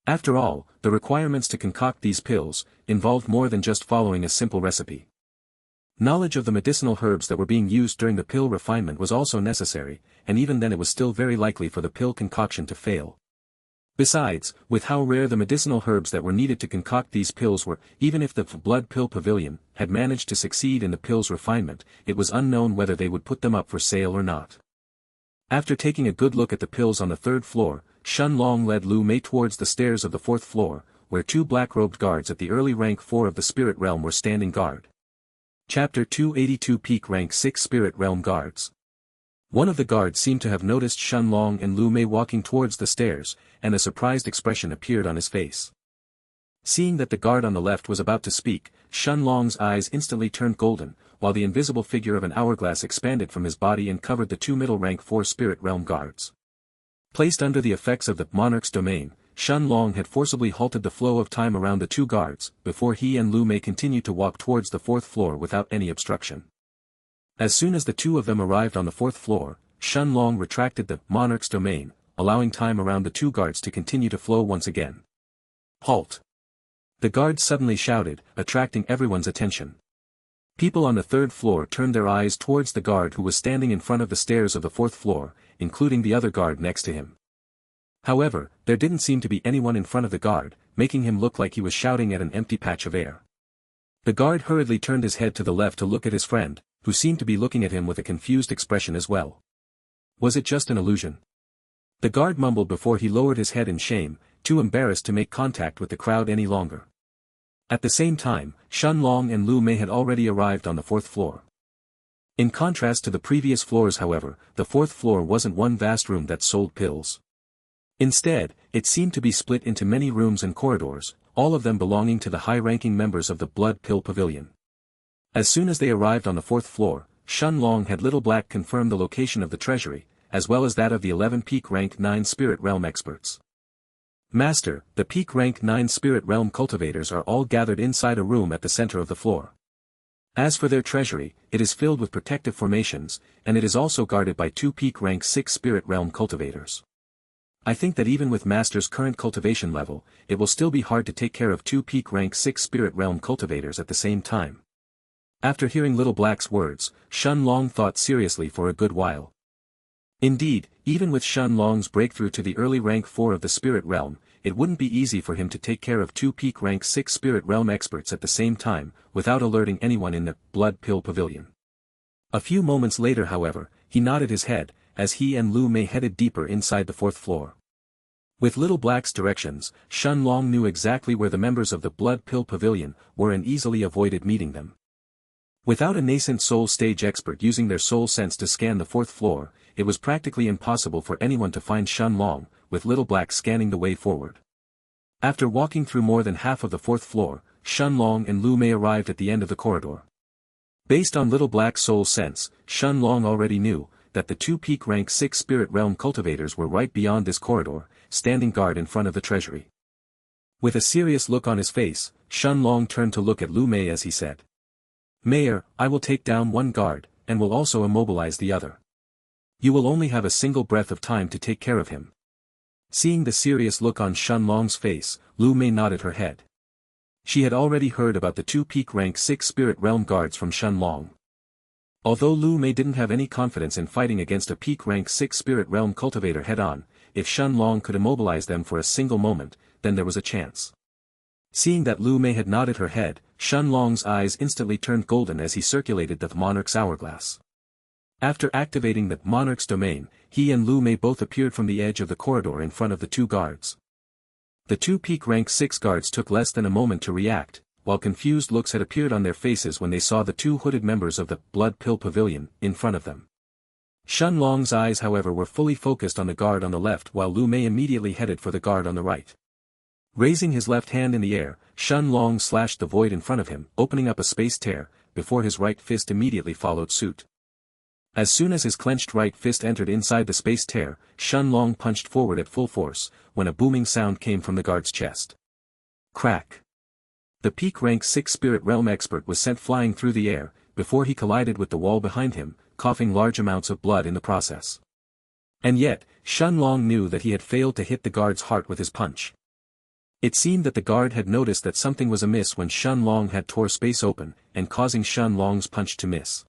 After all, the requirements to concoct these pills involved more than just following a simple recipe. Knowledge of the medicinal herbs that were being used during the pill refinement was also necessary, and even then it was still very likely for the pill concoction to fail. Besides, with how rare the medicinal herbs that were needed to concoct these pills were, even if the Blood Pill Pavilion had managed to succeed in the pill's refinement, it was unknown whether they would put them up for sale or not. After taking a good look at the pills on the 3rd floor, Shen Long led Lu Mei towards the stairs of the 4th floor, where 2 black-robed guards at the early rank 4 of the spirit realm were standing guard. Chapter 282 Peak Rank 6 Spirit Realm Guards. One of the guards seemed to have noticed Shen Long and Lu Mei walking towards the stairs, and a surprised expression appeared on his face. Seeing that the guard on the left was about to speak, Shen Long's eyes instantly turned golden, while the invisible figure of an hourglass expanded from his body and covered the 2 middle rank 4 Spirit Realm Guards. Placed under the effects of the Monarch's domain, Shen Long had forcibly halted the flow of time around the 2 guards, before he and Lu Mei continued to walk towards the 4th floor without any obstruction. As soon as the 2 of them arrived on the 4th floor, Shen Long retracted the Monarch's domain, allowing time around the 2 guards to continue to flow once again. Halt! The guards suddenly shouted, attracting everyone's attention. People on the third floor turned their eyes towards the guard who was standing in front of the stairs of the fourth floor, including the other guard next to him. However, there didn't seem to be anyone in front of the guard, making him look like he was shouting at an empty patch of air. The guard hurriedly turned his head to the left to look at his friend, who seemed to be looking at him with a confused expression as well. Was it just an illusion? The guard mumbled before he lowered his head in shame, too embarrassed to make contact with the crowd any longer. At the same time, Shenlong and Lu Mei had already arrived on the fourth floor. In contrast to the previous floors, however, the fourth floor wasn't one vast room that sold pills. Instead, it seemed to be split into many rooms and corridors, all of them belonging to the high-ranking members of the Blood Pill Pavilion. As soon as they arrived on the fourth floor, Shenlong had Little Black confirm the location of the treasury, as well as that of the 11 peak rank 9 Spirit Realm experts. Master, the peak rank 9 Spirit Realm cultivators are all gathered inside a room at the center of the floor. As for their treasury, it is filled with protective formations, and it is also guarded by 2 peak rank 6 Spirit Realm cultivators. I think that even with Master's current cultivation level, it will still be hard to take care of 2 peak rank 6 Spirit Realm cultivators at the same time. After hearing Little Black's words, Shenlong thought seriously for a good while. Indeed, even with Shenlong's breakthrough to the early rank 4 of the Spirit Realm, it wouldn't be easy for him to take care of 2 peak rank 6 Spirit Realm experts at the same time, without alerting anyone in the Blood Pill Pavilion. A few moments later, however, he nodded his head, as he and Lu Mei headed deeper inside the fourth floor. With Little Black's directions, Shenlong knew exactly where the members of the Blood Pill Pavilion were and easily avoided meeting them. Without a nascent soul stage expert using their soul sense to scan the fourth floor, it was practically impossible for anyone to find Shenlong, with Little Black scanning the way forward. After walking through more than half of the fourth floor, Shenlong and Lu Mei arrived at the end of the corridor. Based on Little Black's soul sense, Shenlong already knew that the 2 peak rank 6 Spirit Realm cultivators were right beyond this corridor, standing guard in front of the treasury. With a serious look on his face, Shenlong turned to look at Lu Mei as he said, "Mayor, I will take down one guard, and will also immobilize the other. You will only have a single breath of time to take care of him." Seeing the serious look on Shenlong's face, Lu Mei nodded her head. She had already heard about the 2 peak rank 6 Spirit Realm guards from Shenlong. Although Lu Mei didn't have any confidence in fighting against a peak rank 6 Spirit Realm cultivator head-on, if Shenlong could immobilize them for a single moment, then there was a chance. Seeing that Lu Mei had nodded her head, Shenlong's eyes instantly turned golden as he circulated the Monarch's hourglass. After activating the Monarch's domain, he and Lu Mei both appeared from the edge of the corridor in front of the 2 guards. The 2 peak rank 6 guards took less than a moment to react, while confused looks had appeared on their faces when they saw the 2 hooded members of the Blood Pill Pavilion in front of them. Shenlong's eyes, however, were fully focused on the guard on the left, while Lu Mei immediately headed for the guard on the right. Raising his left hand in the air, Shenlong slashed the void in front of him, opening up a space tear, before his right fist immediately followed suit. As soon as his clenched right fist entered inside the space tear, Shenlong punched forward at full force, when a booming sound came from the guard's chest. Crack! The peak rank 6 Spirit Realm expert was sent flying through the air, before he collided with the wall behind him, coughing large amounts of blood in the process. And yet, Shenlong knew that he had failed to hit the guard's heart with his punch. It seemed that the guard had noticed that something was amiss when Shenlong had tore space open, and causing Shenlong's punch to miss.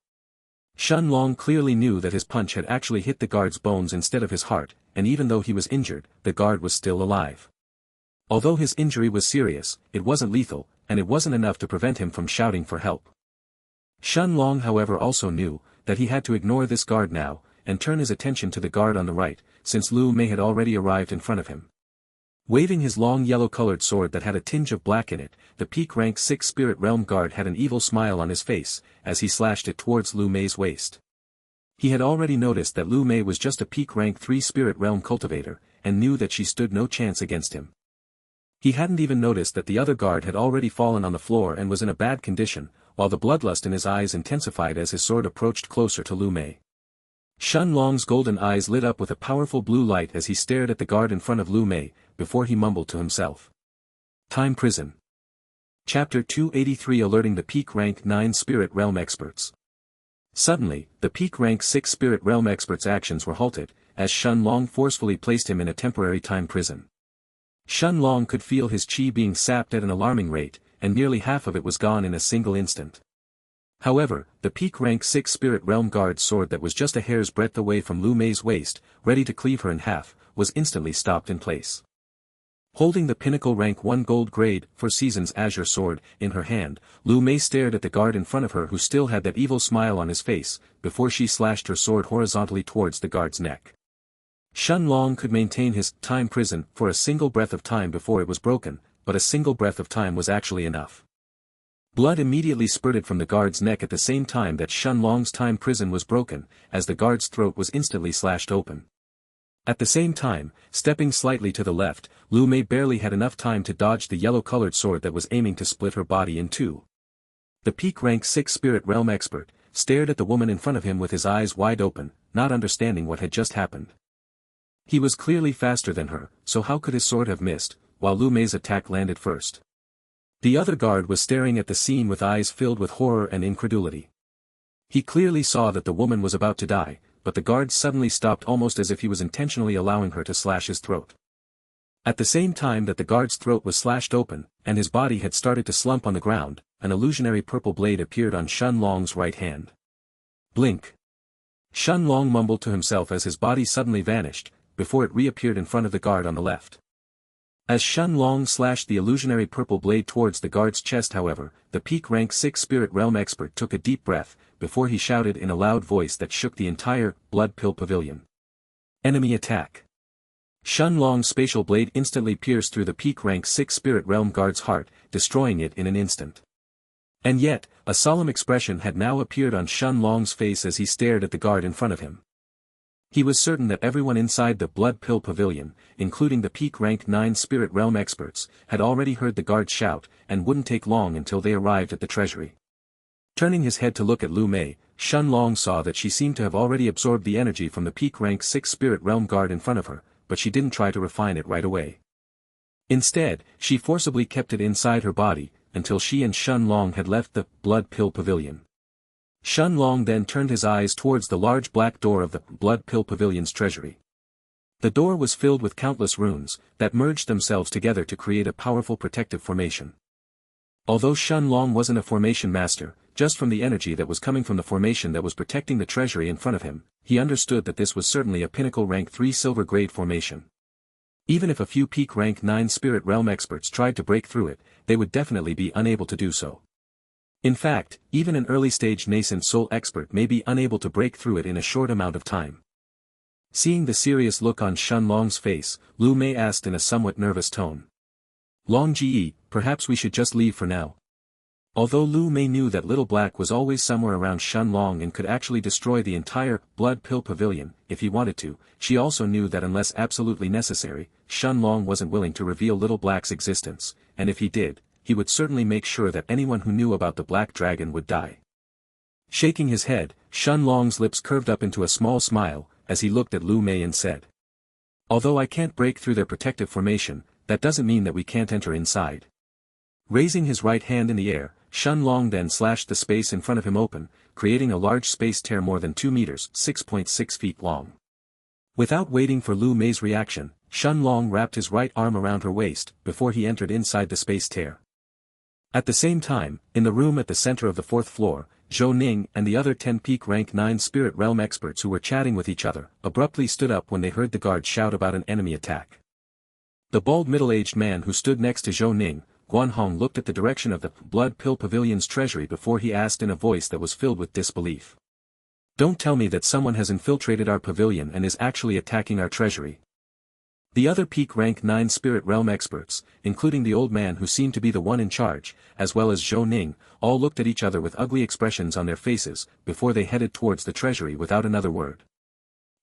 Shenlong clearly knew that his punch had actually hit the guard's bones instead of his heart, and even though he was injured, the guard was still alive. Although his injury was serious, it wasn't lethal, and it wasn't enough to prevent him from shouting for help. Shenlong, however, also knew that he had to ignore this guard now, and turn his attention to the guard on the right, since Lu Mei had already arrived in front of him. Waving his long yellow-colored sword that had a tinge of black in it, the peak rank 6 Spirit Realm guard had an evil smile on his face, as he slashed it towards Lu Mei's waist. He had already noticed that Lu Mei was just a peak rank 3 Spirit Realm cultivator, and knew that she stood no chance against him. He hadn't even noticed that the other guard had already fallen on the floor and was in a bad condition, while the bloodlust in his eyes intensified as his sword approached closer to Lu Mei. Shenlong's golden eyes lit up with a powerful blue light as he stared at the guard in front of Lu Mei, before he mumbled to himself. Time Prison. Chapter 283, Alerting the Peak Rank 9 Spirit Realm Experts. Suddenly, the Peak Rank 6 Spirit Realm Experts' actions were halted, as Shenlong forcefully placed him in a temporary time prison. Shenlong could feel his chi being sapped at an alarming rate, and nearly half of it was gone in a single instant. However, the peak rank 6 Spirit Realm Guard's sword that was just a hair's breadth away from Lu Mei's waist, ready to cleave her in half, was instantly stopped in place. Holding the pinnacle rank 1 gold grade, for Seasons Azure sword, in her hand, Lu Mei stared at the guard in front of her who still had that evil smile on his face, before she slashed her sword horizontally towards the guard's neck. Shen Long could maintain his time prison for a single breath of time before it was broken, but a single breath of time was actually enough. Blood immediately spurted from the guard's neck at the same time that Shen Long's time prison was broken, as the guard's throat was instantly slashed open. At the same time, stepping slightly to the left, Lu Mei barely had enough time to dodge the yellow-colored sword that was aiming to split her body in two. The peak rank 6 Spirit Realm expert stared at the woman in front of him with his eyes wide open, not understanding what had just happened. He was clearly faster than her, so how could his sword have missed, while Lu Mei's attack landed first? The other guard was staring at the scene with eyes filled with horror and incredulity. He clearly saw that the woman was about to die, but the guard suddenly stopped almost as if he was intentionally allowing her to slash his throat. At the same time that the guard's throat was slashed open, and his body had started to slump on the ground, an illusionary purple blade appeared on Shen Long's right hand. Blink. Shen Long mumbled to himself as his body suddenly vanished, before it reappeared in front of the guard on the left. As Shen Long slashed the illusionary purple blade towards the guard's chest, however, the peak rank 6 Spirit Realm expert took a deep breath, before he shouted in a loud voice that shook the entire Blood Pill Pavilion. Enemy attack. Shen Long's spatial blade instantly pierced through the peak rank 6 Spirit Realm guard's heart, destroying it in an instant. And yet, a solemn expression had now appeared on Shen Long's face as he stared at the guard in front of him. He was certain that everyone inside the Blood Pill Pavilion, including the peak rank 9 Spirit Realm experts, had already heard the guard shout, and wouldn't take long until they arrived at the treasury. Turning his head to look at Lu Mei, Shen Long saw that she seemed to have already absorbed the energy from the peak rank 6 Spirit Realm guard in front of her, but she didn't try to refine it right away. Instead, she forcibly kept it inside her body, until she and Shen Long had left the Blood Pill Pavilion. Shen Long then turned his eyes towards the large black door of the Blood Pill Pavilion's treasury. The door was filled with countless runes, that merged themselves together to create a powerful protective formation. Although Shen Long wasn't a formation master, just from the energy that was coming from the formation that was protecting the treasury in front of him, he understood that this was certainly a pinnacle rank 3 silver grade formation. Even if a few peak rank 9 Spirit Realm experts tried to break through it, they would definitely be unable to do so. In fact, even an early-stage nascent soul expert may be unable to break through it in a short amount of time. Seeing the serious look on Shen Long's face, Lu Mei asked in a somewhat nervous tone. Long Ji, perhaps we should just leave for now. Although Lu Mei knew that Little Black was always somewhere around Shen Long and could actually destroy the entire Blood Pill Pavilion, if he wanted to, she also knew that unless absolutely necessary, Shen Long wasn't willing to reveal Little Black's existence, and if he did, he would certainly make sure that anyone who knew about the Black Dragon would die. Shaking his head, Shen Long's lips curved up into a small smile, as he looked at Lu Mei and said. Although I can't break through their protective formation, that doesn't mean that we can't enter inside. Raising his right hand in the air, Shen Long then slashed the space in front of him open, creating a large space tear more than 2 meters, 6.6 feet long. Without waiting for Lu Mei's reaction, Shen Long wrapped his right arm around her waist, before he entered inside the space tear. At the same time, in the room at the center of the 4th floor, Zhou Ning and the other 10 peak rank 9 Spirit Realm experts who were chatting with each other, abruptly stood up when they heard the guard shout about an enemy attack. The bald middle-aged man who stood next to Zhou Ning, Guanhong, looked at the direction of the Blood Pill Pavilion's treasury before he asked in a voice that was filled with disbelief. Don't tell me that someone has infiltrated our pavilion and is actually attacking our treasury. The other peak rank 9 Spirit Realm experts, including the old man who seemed to be the one in charge, as well as Zhou Ning, all looked at each other with ugly expressions on their faces, before they headed towards the treasury without another word.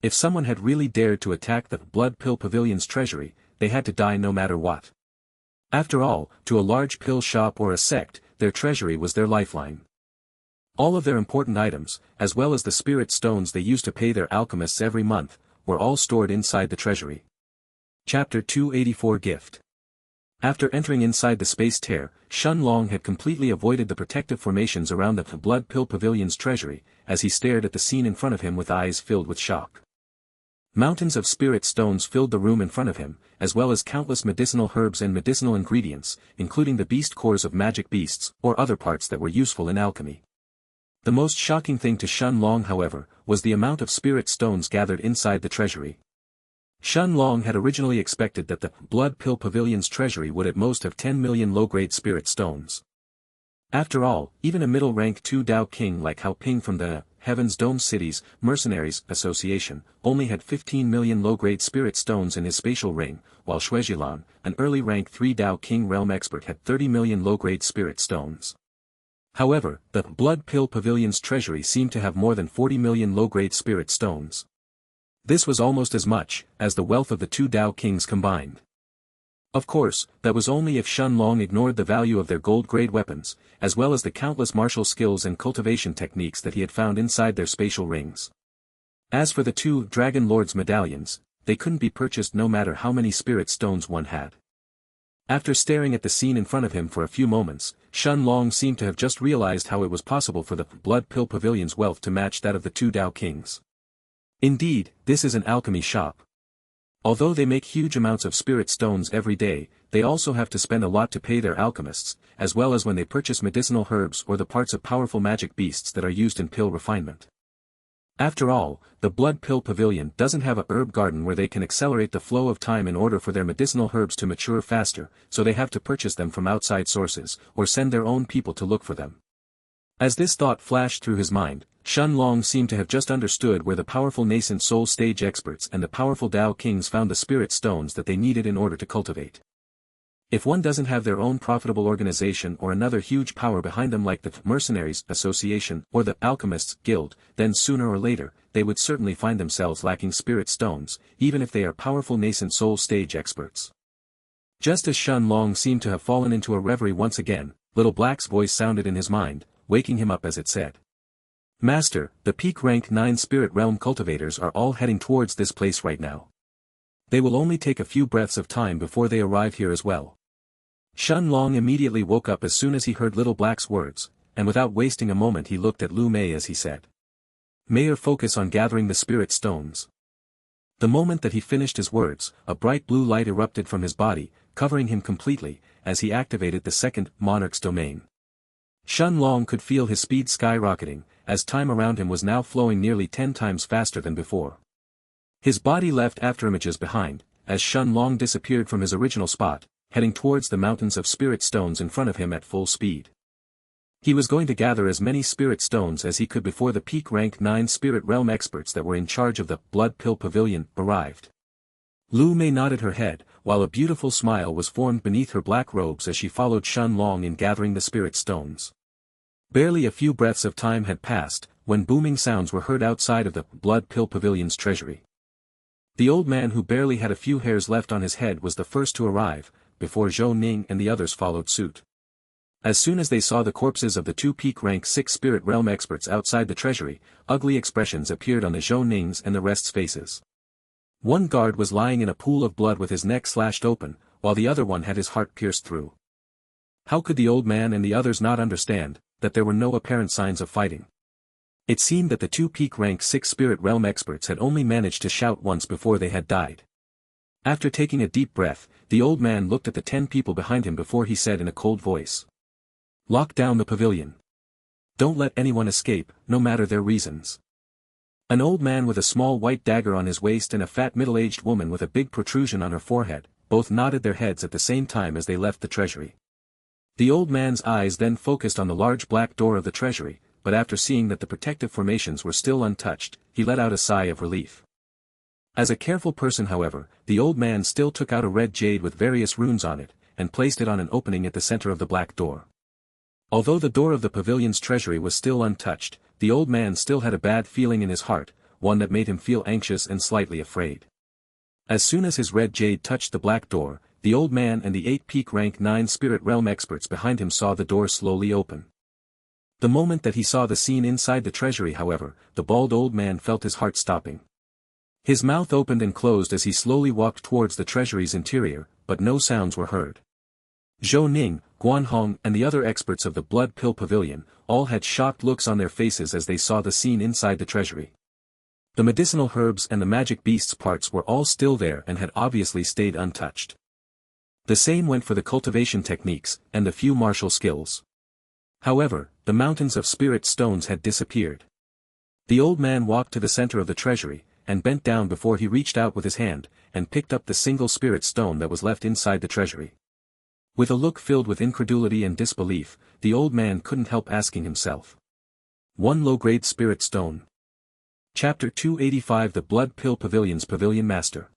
If someone had really dared to attack the Blood Pill Pavilion's treasury, they had to die no matter what. After all, to a large pill shop or a sect, their treasury was their lifeline. All of their important items, as well as the spirit stones they used to pay their alchemists every month, were all stored inside the treasury. Chapter 284 Gift. After entering inside the space tear, Shen Long had completely avoided the protective formations around the Blood Pill Pavilion's treasury, as he stared at the scene in front of him with eyes filled with shock. Mountains of spirit stones filled the room in front of him, as well as countless medicinal herbs and medicinal ingredients, including the beast cores of magic beasts, or other parts that were useful in alchemy. The most shocking thing to Shun Long, however, was the amount of spirit stones gathered inside the treasury. Shun Long had originally expected that the Blood Pill Pavilion's treasury would at most have 10 million low-grade spirit stones. After all, even a middle-rank 2 Dao King like Hao Ping from the Heaven's Dome City's Mercenaries Association only had 15 million low-grade spirit stones in his spatial ring, while Shuejilan, an early rank 3 Dao King realm expert, had 30 million low-grade spirit stones. However, the Blood Pill Pavilion's treasury seemed to have more than 40 million low-grade spirit stones. This was almost as much as the wealth of the 2 Dao Kings combined. Of course, that was only if Shun Long ignored the value of their gold-grade weapons, as well as the countless martial skills and cultivation techniques that he had found inside their spatial rings. As for the 2 Dragon Lords medallions, they couldn't be purchased no matter how many spirit stones one had. After staring at the scene in front of him for a few moments, Shun Long seemed to have just realized how it was possible for the Blood Pill Pavilion's wealth to match that of the 2 Dao Kings. Indeed, this is an alchemy shop. Although they make huge amounts of spirit stones every day, they also have to spend a lot to pay their alchemists, as well as when they purchase medicinal herbs or the parts of powerful magic beasts that are used in pill refinement. After all, the Blood Pill Pavilion doesn't have a herb garden where they can accelerate the flow of time in order for their medicinal herbs to mature faster, so they have to purchase them from outside sources, or send their own people to look for them. As this thought flashed through his mind, Shun Long seemed to have just understood where the powerful nascent soul stage experts and the powerful Dao Kings found the spirit stones that they needed in order to cultivate. If one doesn't have their own profitable organization or another huge power behind them like the Mercenaries Association or the Alchemists Guild, then sooner or later, they would certainly find themselves lacking spirit stones, even if they are powerful nascent soul stage experts. Just as Shun Long seemed to have fallen into a reverie once again, Little Black's voice sounded in his mind, waking him up as it said, "Master, the peak rank 9 spirit realm cultivators are all heading towards this place right now. They will only take a few breaths of time before they arrive here as well." Shun Long immediately woke up as soon as he heard Little Black's words, and without wasting a moment he looked at Lu Mei as he said, "Mayor, focus on gathering the spirit stones." The moment that he finished his words, a bright blue light erupted from his body, covering him completely, as he activated the second Monarch's domain. Shun Long could feel his speed skyrocketing, as time around him was now flowing nearly 10 times faster than before. His body left afterimages behind, as Shun Long disappeared from his original spot, heading towards the mountains of spirit stones in front of him at full speed. He was going to gather as many spirit stones as he could before the peak rank 9 spirit realm experts that were in charge of the Blood Pill Pavilion arrived. Lu Mei nodded her head, while a beautiful smile was formed beneath her black robes as she followed Shun Long in gathering the spirit stones. Barely a few breaths of time had passed, when booming sounds were heard outside of the Blood Pill Pavilion's treasury. The old man who barely had a few hairs left on his head was the first to arrive, before Zhou Ning and the others followed suit. As soon as they saw the corpses of the 2 peak rank 6 spirit realm experts outside the treasury, ugly expressions appeared on the Zhou Ning's and the rest's faces. One guard was lying in a pool of blood with his neck slashed open, while the other one had his heart pierced through. How could the old man and the others not understand that there were no apparent signs of fighting? It seemed that the 2 peak rank 6 spirit realm experts had only managed to shout once before they had died. After taking a deep breath, the old man looked at the 10 people behind him before he said in a cold voice, "Lock down the pavilion. Don't let anyone escape, no matter their reasons." An old man with a small white dagger on his waist and a fat middle-aged woman with a big protrusion on her forehead, both nodded their heads at the same time as they left the treasury. The old man's eyes then focused on the large black door of the treasury, but after seeing that the protective formations were still untouched, he let out a sigh of relief. As a careful person, however, the old man still took out a red jade with various runes on it, and placed it on an opening at the center of the black door. Although the door of the pavilion's treasury was still untouched, the old man still had a bad feeling in his heart, one that made him feel anxious and slightly afraid. As soon as his red jade touched the black door, the old man and the 8 peak rank 9 spirit realm experts behind him saw the door slowly open. The moment that he saw the scene inside the treasury, however, the bald old man felt his heart stopping. His mouth opened and closed as he slowly walked towards the treasury's interior, but no sounds were heard. Zhou Ning, Guan Hong and the other experts of the Blood Pill Pavilion, all had shocked looks on their faces as they saw the scene inside the treasury. The medicinal herbs and the magic beasts parts were all still there and had obviously stayed untouched. The same went for the cultivation techniques, and the few martial skills. However, the mountains of spirit stones had disappeared. The old man walked to the center of the treasury, and bent down before he reached out with his hand, and picked up the single spirit stone that was left inside the treasury. With a look filled with incredulity and disbelief, the old man couldn't help asking himself. One low-grade spirit stone. Chapter 285 The Blood Pill Pavilion's Pavilion Master.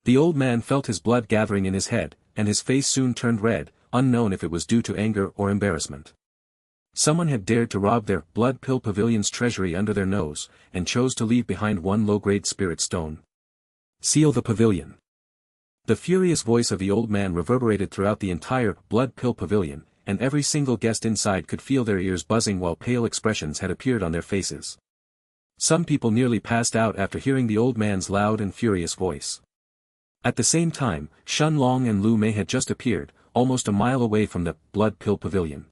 The old man felt his blood gathering in his head, and his face soon turned red, unknown if it was due to anger or embarrassment. Someone had dared to rob their Blood Pill Pavilion's treasury under their nose, and chose to leave behind one low-grade spirit stone. Seal the pavilion. The furious voice of the old man reverberated throughout the entire Blood Pill Pavilion, and every single guest inside could feel their ears buzzing while pale expressions had appeared on their faces. Some people nearly passed out after hearing the old man's loud and furious voice. At the same time, Shen Long and Lu Mei had just appeared, almost a mile away from the Blood Pill Pavilion.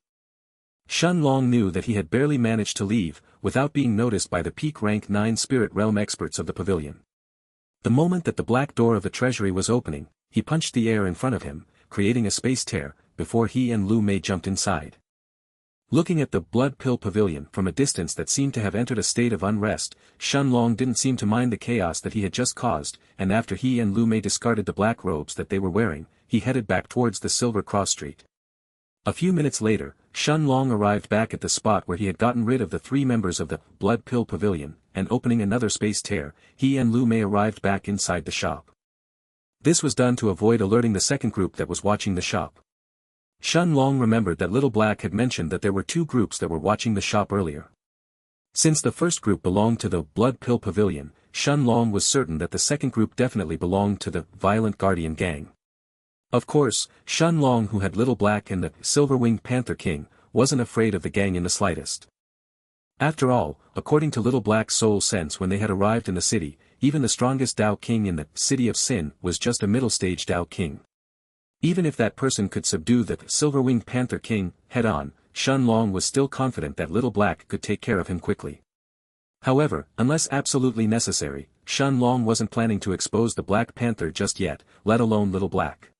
Shen Long knew that he had barely managed to leave, without being noticed by the peak rank 9 spirit realm experts of the pavilion. The moment that the black door of the treasury was opening, he punched the air in front of him, creating a space tear, before he and Lu Mei jumped inside. Looking at the Blood Pill Pavilion from a distance that seemed to have entered a state of unrest, Shen Long didn't seem to mind the chaos that he had just caused, and after he and Lu Mei discarded the black robes that they were wearing, he headed back towards the Silver Cross Street. A few minutes later, Shen Long arrived back at the spot where he had gotten rid of the 3 members of the Blood Pill Pavilion, and opening another space tear, he and Lu Mei arrived back inside the shop. This was done to avoid alerting the second group that was watching the shop. Shen Long remembered that Little Black had mentioned that there were 2 groups that were watching the shop earlier. Since the first group belonged to the Blood Pill Pavilion, Shen Long was certain that the second group definitely belonged to the Violent Guardian Gang. Of course, Shen Long, who had Little Black and the Silver-Winged Panther King, wasn't afraid of the gang in the slightest. After all, according to Little Black's soul sense when they had arrived in the city, even the strongest Dao King in the City of Sin was just a middle-stage Dao King. Even if that person could subdue the Silver-Winged Panther King, head-on, Shen Long was still confident that Little Black could take care of him quickly. However, unless absolutely necessary, Shen Long wasn't planning to expose the Black Panther just yet, let alone Little Black.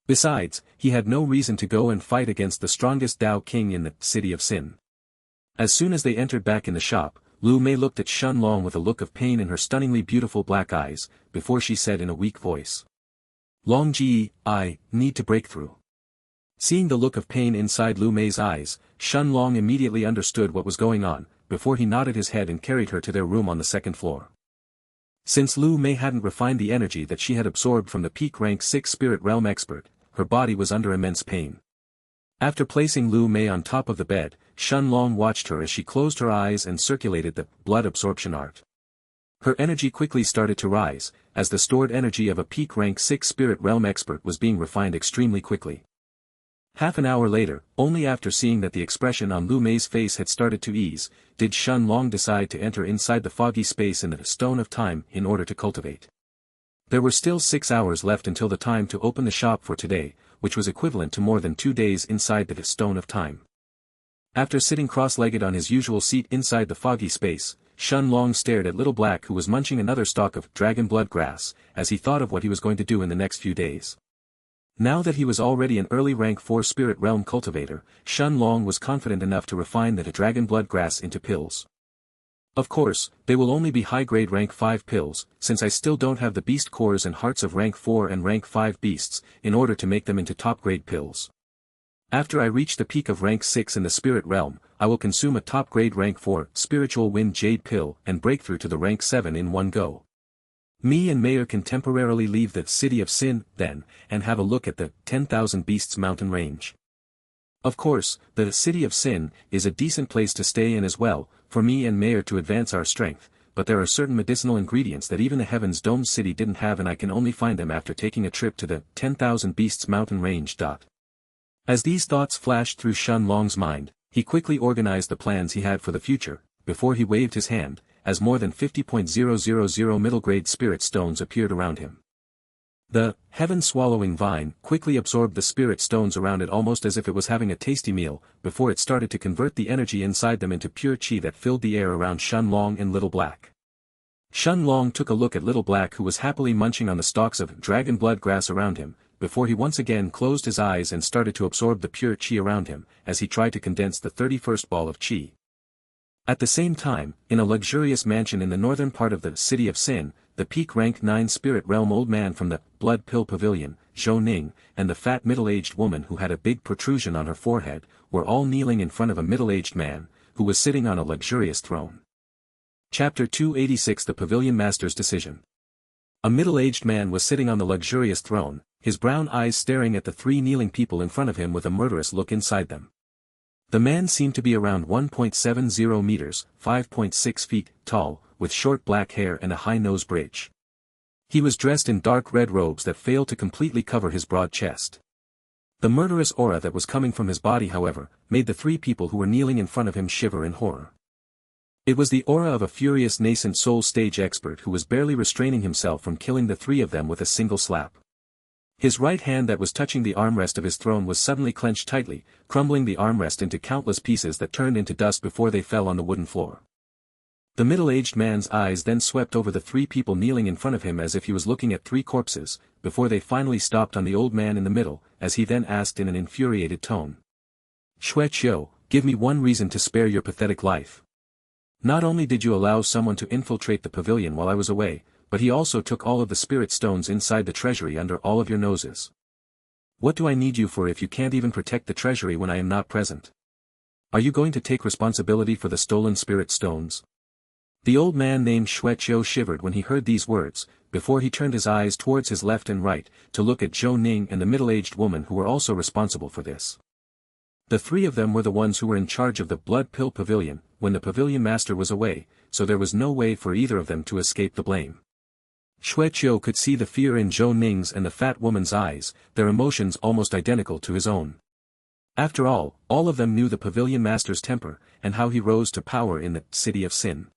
Besides, he had no reason to go and fight against the strongest Dao King in the City of Sin. As soon as they entered back in the shop, Lu Mei looked at Shen Long with a look of pain in her stunningly beautiful black eyes, before she said in a weak voice. Long Ji, I need to break through. Seeing the look of pain inside Lu Mei's eyes, Shen Long immediately understood what was going on, before he nodded his head and carried her to their room on the 2nd floor. Since Lu Mei hadn't refined the energy that she had absorbed from the peak rank 6 spirit realm expert, her body was under immense pain. After placing Lu Mei on top of the bed, Shen Long watched her as she closed her eyes and circulated the blood absorption art. Her energy quickly started to rise, as the stored energy of a peak rank 6 spirit realm expert was being refined extremely quickly. Half an hour later, only after seeing that the expression on Lu Mei's face had started to ease, did Shen Long decide to enter inside the foggy space in the Stone of Time in order to cultivate. There were still 6 hours left until the time to open the shop for today, which was equivalent to more than 2 days inside the Stone of Time. After sitting cross-legged on his usual seat inside the foggy space, Shen Long stared at Little Black, who was munching another stalk of dragon blood grass, as he thought of what he was going to do in the next few days. Now that he was already an early rank 4 spirit realm cultivator, Shen Long was confident enough to refine the dragon blood grass into pills. Of course, they will only be high-grade rank 5 pills, since I still don't have the beast cores and hearts of rank 4 and rank 5 beasts, in order to make them into top-grade pills. After I reach the peak of rank 6 in the spirit realm, I will consume a top-grade rank 4 spiritual wind jade pill and break through to the rank 7 in one go. Me and Mayor can temporarily leave the City of Sin, then, and have a look at the 10,000 Beasts mountain range. Of course, the City of Sin is a decent place to stay in as well, for me and Mayor to advance our strength, but there are certain medicinal ingredients that even the Heaven's Dome City didn't have, and I can only find them after taking a trip to the 10,000 Beasts mountain range. As these thoughts flashed through Shen Long's mind, he quickly organized the plans he had for the future, before he waved his hand, as more than 50,000 middle-grade spirit stones appeared around him. The heaven-swallowing vine quickly absorbed the spirit stones around it almost as if it was having a tasty meal, before it started to convert the energy inside them into pure chi that filled the air around Shen Long and Little Black. Shen Long took a look at Little Black, who was happily munching on the stalks of dragon blood grass around him, before he once again closed his eyes and started to absorb the pure qi around him, as he tried to condense the 31st ball of qi. At the same time, in a luxurious mansion in the northern part of the City of Sin, the peak rank 9 spirit realm old man from the Blood Pill Pavilion, Zhou Ning, and the fat middle-aged woman who had a big protrusion on her forehead, were all kneeling in front of a middle-aged man, who was sitting on a luxurious throne. Chapter 286 The Pavilion Master's Decision. A middle-aged man was sitting on the luxurious throne, his brown eyes staring at the 3 kneeling people in front of him with a murderous look inside them. The man seemed to be around 1.70 meters, 5.6 feet, tall, with short black hair and a high nose bridge. He was dressed in dark red robes that failed to completely cover his broad chest. The murderous aura that was coming from his body, however, made the 3 people who were kneeling in front of him shiver in horror. It was the aura of a furious nascent soul stage expert who was barely restraining himself from killing the 3 of them with a single slap. His right hand that was touching the armrest of his throne was suddenly clenched tightly, crumbling the armrest into countless pieces that turned into dust before they fell on the wooden floor. The middle-aged man's eyes then swept over the 3 people kneeling in front of him as if he was looking at 3 corpses, before they finally stopped on the old man in the middle, as he then asked in an infuriated tone. Xueqiu, give me one reason to spare your pathetic life. Not only did you allow someone to infiltrate the pavilion while I was away, but he also took all of the spirit stones inside the treasury under all of your noses. What do I need you for if you can't even protect the treasury when I am not present? Are you going to take responsibility for the stolen spirit stones? The old man named Xueqiu shivered when he heard these words, before he turned his eyes towards his left and right, to look at Zhou Ning and the middle-aged woman who were also responsible for this. The 3 of them were the ones who were in charge of the Blood Pill Pavilion, when the pavilion master was away, so there was no way for either of them to escape the blame. Xueqiu could see the fear in Zhou Ning's and the fat woman's eyes, their emotions almost identical to his own. After all of them knew the pavilion master's temper, and how he rose to power in the City of Sin.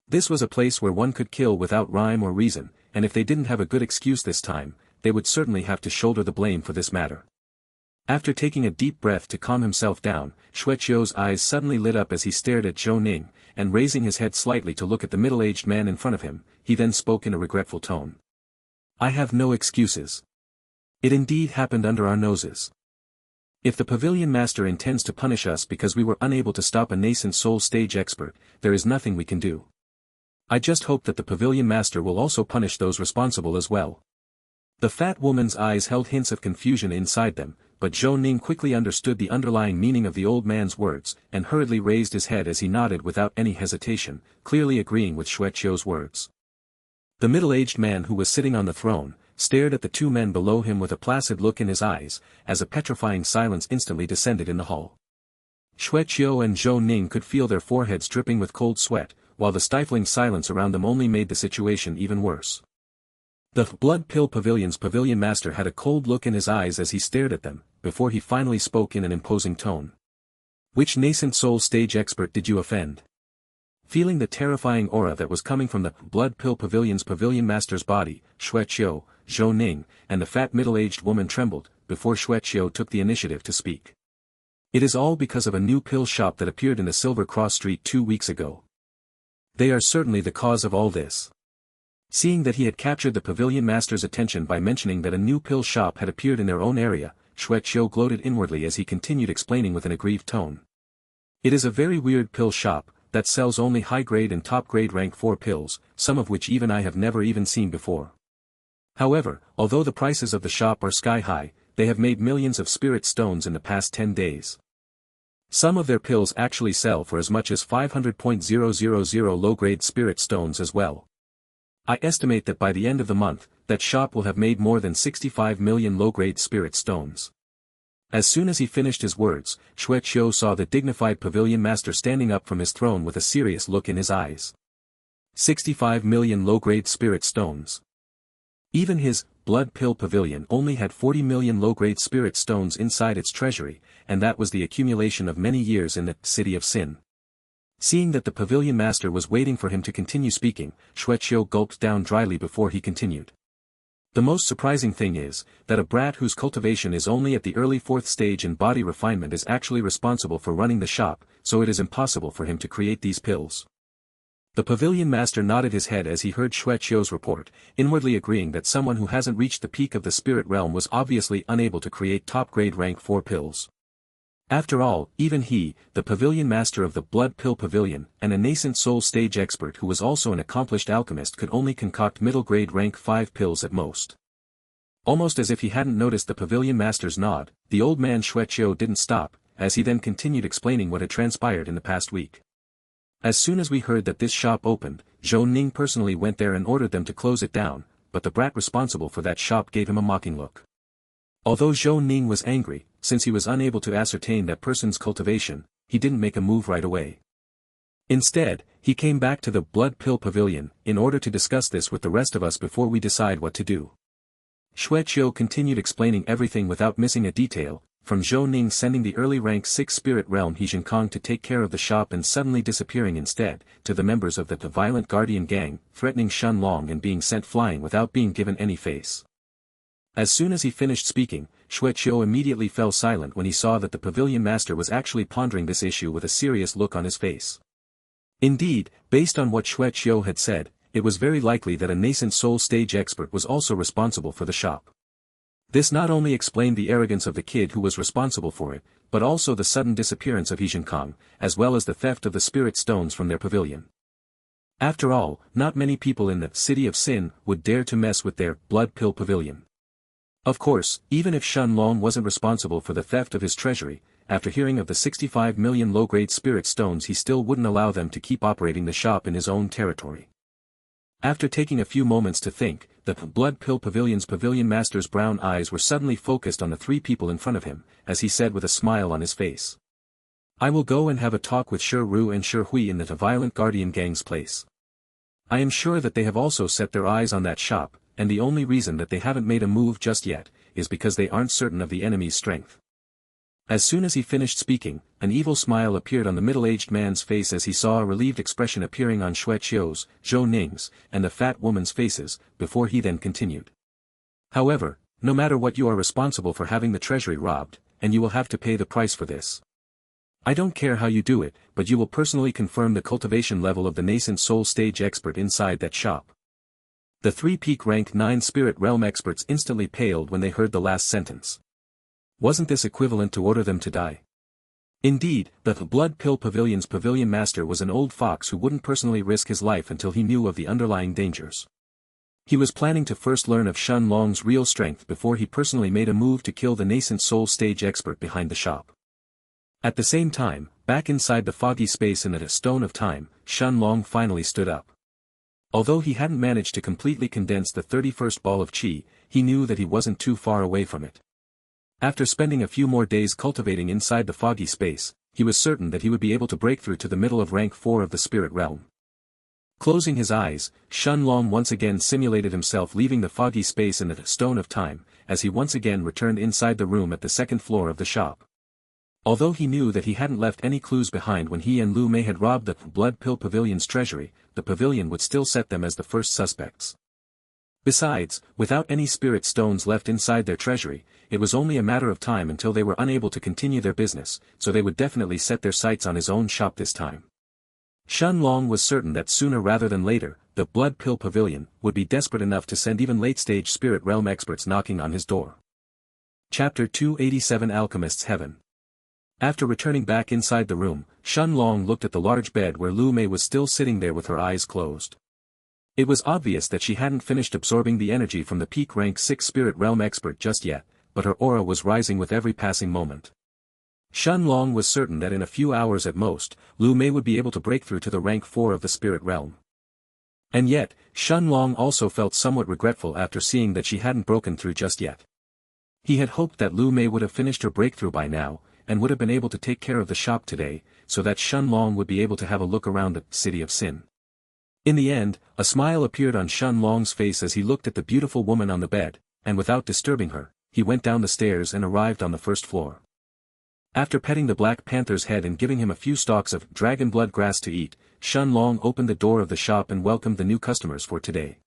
This was a place where one could kill without rhyme or reason, and if they didn't have a good excuse this time, they would certainly have to shoulder the blame for this matter. After taking a deep breath to calm himself down, Xueqiu's eyes suddenly lit up as he stared at Zhou Ning, and raising his head slightly to look at the middle-aged man in front of him, he then spoke in a regretful tone. I have no excuses. It indeed happened under our noses. If the pavilion master intends to punish us because we were unable to stop a nascent soul stage expert, there is nothing we can do. I just hope that the pavilion master will also punish those responsible as well. The fat woman's eyes held hints of confusion inside them, but Zhou Ning quickly understood the underlying meaning of the old man's words, and hurriedly raised his head as he nodded without any hesitation, clearly agreeing with Xueqiu's words. The middle-aged man who was sitting on the throne, stared at the 2 men below him with a placid look in his eyes, as a petrifying silence instantly descended in the hall. Xueqiu and Zhou Ning could feel their foreheads dripping with cold sweat, while the stifling silence around them only made the situation even worse. The Blood Pill Pavilion's pavilion master had a cold look in his eyes as he stared at them, before he finally spoke in an imposing tone. Which nascent soul stage expert did you offend? Feeling the terrifying aura that was coming from the Blood Pill Pavilion's pavilion master's body, Xueqiu, Zhou Ning, and the fat middle-aged woman trembled, before Xueqiu took the initiative to speak. It is all because of a new pill shop that appeared in the Silver Cross Street 2 weeks ago. They are certainly the cause of all this. Seeing that he had captured the pavilion master's attention by mentioning that a new pill shop had appeared in their own area, Xueqiu gloated inwardly as he continued explaining with an aggrieved tone. It is a very weird pill shop, that sells only high-grade and top-grade rank 4 pills, some of which even I have never even seen before. However, although the prices of the shop are sky-high, they have made millions of spirit stones in the past 10 days. Some of their pills actually sell for as much as 500,000 low-grade spirit stones as well. I estimate that by the end of the month, that shop will have made more than 65 million low-grade spirit stones. As soon as he finished his words, Xueqiu saw the dignified pavilion master standing up from his throne with a serious look in his eyes. 65 million low-grade spirit stones. Even his Blood Pill Pavilion only had 40 million low-grade spirit stones inside its treasury, and that was the accumulation of many years in the City of Sin. Seeing that the pavilion master was waiting for him to continue speaking, Xueqiu gulped down dryly before he continued. The most surprising thing is, that a brat whose cultivation is only at the early 4th stage in body refinement is actually responsible for running the shop, so it is impossible for him to create these pills. The pavilion master nodded his head as he heard Xiu's report, inwardly agreeing that someone who hasn't reached the peak of the spirit realm was obviously unable to create top-grade rank 4 pills. After all, even he, the pavilion master of the Blood Pill Pavilion, and a nascent soul stage expert who was also an accomplished alchemist could only concoct middle-grade rank 5 pills at most. Almost as if he hadn't noticed the pavilion master's nod, the old man Xiu didn't stop, as he then continued explaining what had transpired in the past week. As soon as we heard that this shop opened, Zhou Ning personally went there and ordered them to close it down, but the brat responsible for that shop gave him a mocking look. Although Zhou Ning was angry, since he was unable to ascertain that person's cultivation, he didn't make a move right away. Instead, he came back to the Blood Pill Pavilion, in order to discuss this with the rest of us before we decide what to do. Xiu continued explaining everything without missing a detail, from Zhou Ning sending the early rank 6 spirit realm Heaven-Defying to take care of the shop and suddenly disappearing instead, to the members of the violent guardian gang, threatening Shen Long and being sent flying without being given any face. As soon as he finished speaking, Xiu immediately fell silent when he saw that the pavilion master was actually pondering this issue with a serious look on his face. Indeed, based on what Xiu had said, it was very likely that a nascent soul stage expert was also responsible for the shop. This not only explained the arrogance of the kid who was responsible for it, but also the sudden disappearance of Heaven-Defying, as well as the theft of the spirit stones from their pavilion. After all, not many people in the City of Sin would dare to mess with their Blood Pill Pavilion. Of course, even if Shen Long wasn't responsible for the theft of his treasury, after hearing of the 65 million low-grade spirit stones he still wouldn't allow them to keep operating the shop in his own territory. After taking a few moments to think, the Blood Pill Pavilion's pavilion master's brown eyes were suddenly focused on the 3 people in front of him, as he said with a smile on his face. I will go and have a talk with Shi Ru and Shi Hui in the violent guardian gang's place. I am sure that they have also set their eyes on that shop, and the only reason that they haven't made a move just yet, is because they aren't certain of the enemy's strength. As soon as he finished speaking, an evil smile appeared on the middle-aged man's face as he saw a relieved expression appearing on Xiu's, Zhou Ning's, and the fat woman's faces, before he then continued. However, no matter what, you are responsible for having the treasury robbed, and you will have to pay the price for this. I don't care how you do it, but you will personally confirm the cultivation level of the nascent soul stage expert inside that shop. The 3 peak rank 9 spirit realm experts instantly paled when they heard the last sentence. Wasn't this equivalent to order them to die? Indeed, the Blood Pill Pavilion's pavilion master was an old fox who wouldn't personally risk his life until he knew of the underlying dangers. He was planning to first learn of Shen Long's real strength before he personally made a move to kill the nascent soul stage expert behind the shop. At the same time, back inside the foggy space in the Stone of Time, Shen Long finally stood up. Although he hadn't managed to completely condense the 31st ball of qi, he knew that he wasn't too far away from it. After spending a few more days cultivating inside the foggy space, he was certain that he would be able to break through to the middle of rank 4 of the spirit realm. Closing his eyes, Shen Long once again simulated himself leaving the foggy space in the Stone of Time, as he once again returned inside the room at the 2nd floor of the shop. Although he knew that he hadn't left any clues behind when he and Lu Mei had robbed the Blood Pill Pavilion's treasury, the pavilion would still set them as the first suspects. Besides, without any spirit stones left inside their treasury, it was only a matter of time until they were unable to continue their business, so they would definitely set their sights on his own shop this time. Shen Long was certain that sooner rather than later, the Blood Pill Pavilion would be desperate enough to send even late-stage spirit realm experts knocking on his door. Chapter 287 Alchemist's Heaven. After returning back inside the room, Shen Long looked at the large bed where Lu Mei was still sitting there with her eyes closed. It was obvious that she hadn't finished absorbing the energy from the peak rank 6 spirit realm expert just yet, but her aura was rising with every passing moment. Shen Long was certain that in a few hours at most, Lu Mei would be able to break through to the rank 4 of the spirit realm. And yet, Shen Long also felt somewhat regretful after seeing that she hadn't broken through just yet. He had hoped that Lu Mei would have finished her breakthrough by now, and would have been able to take care of the shop today, so that Shen Long would be able to have a look around the City of Sin. In the end, a smile appeared on Shen Long's face as he looked at the beautiful woman on the bed, and without disturbing her, he went down the stairs and arrived on the 1st floor. After petting the Black Panther's head and giving him a few stalks of dragon blood grass to eat, Shen Long opened the door of the shop and welcomed the new customers for today.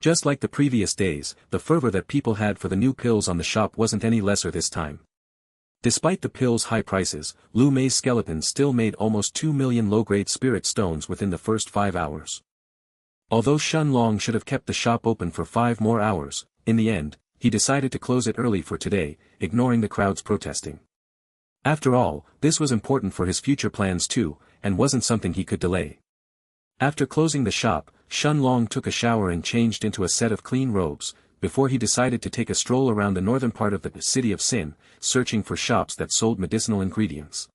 Just like the previous days, the fervor that people had for the new pills on the shop wasn't any lesser this time. Despite the pill's high prices, Lu Mei's skeleton still made almost 2 million low-grade spirit stones within the first 5 hours. Although Shen Long should have kept the shop open for 5 more hours, in the end, he decided to close it early for today, ignoring the crowds protesting. After all, this was important for his future plans too, and wasn't something he could delay. After closing the shop, Shen Long took a shower and changed into a set of clean robes, before he decided to take a stroll around the northern part of the city of Sin, searching for shops that sold medicinal ingredients.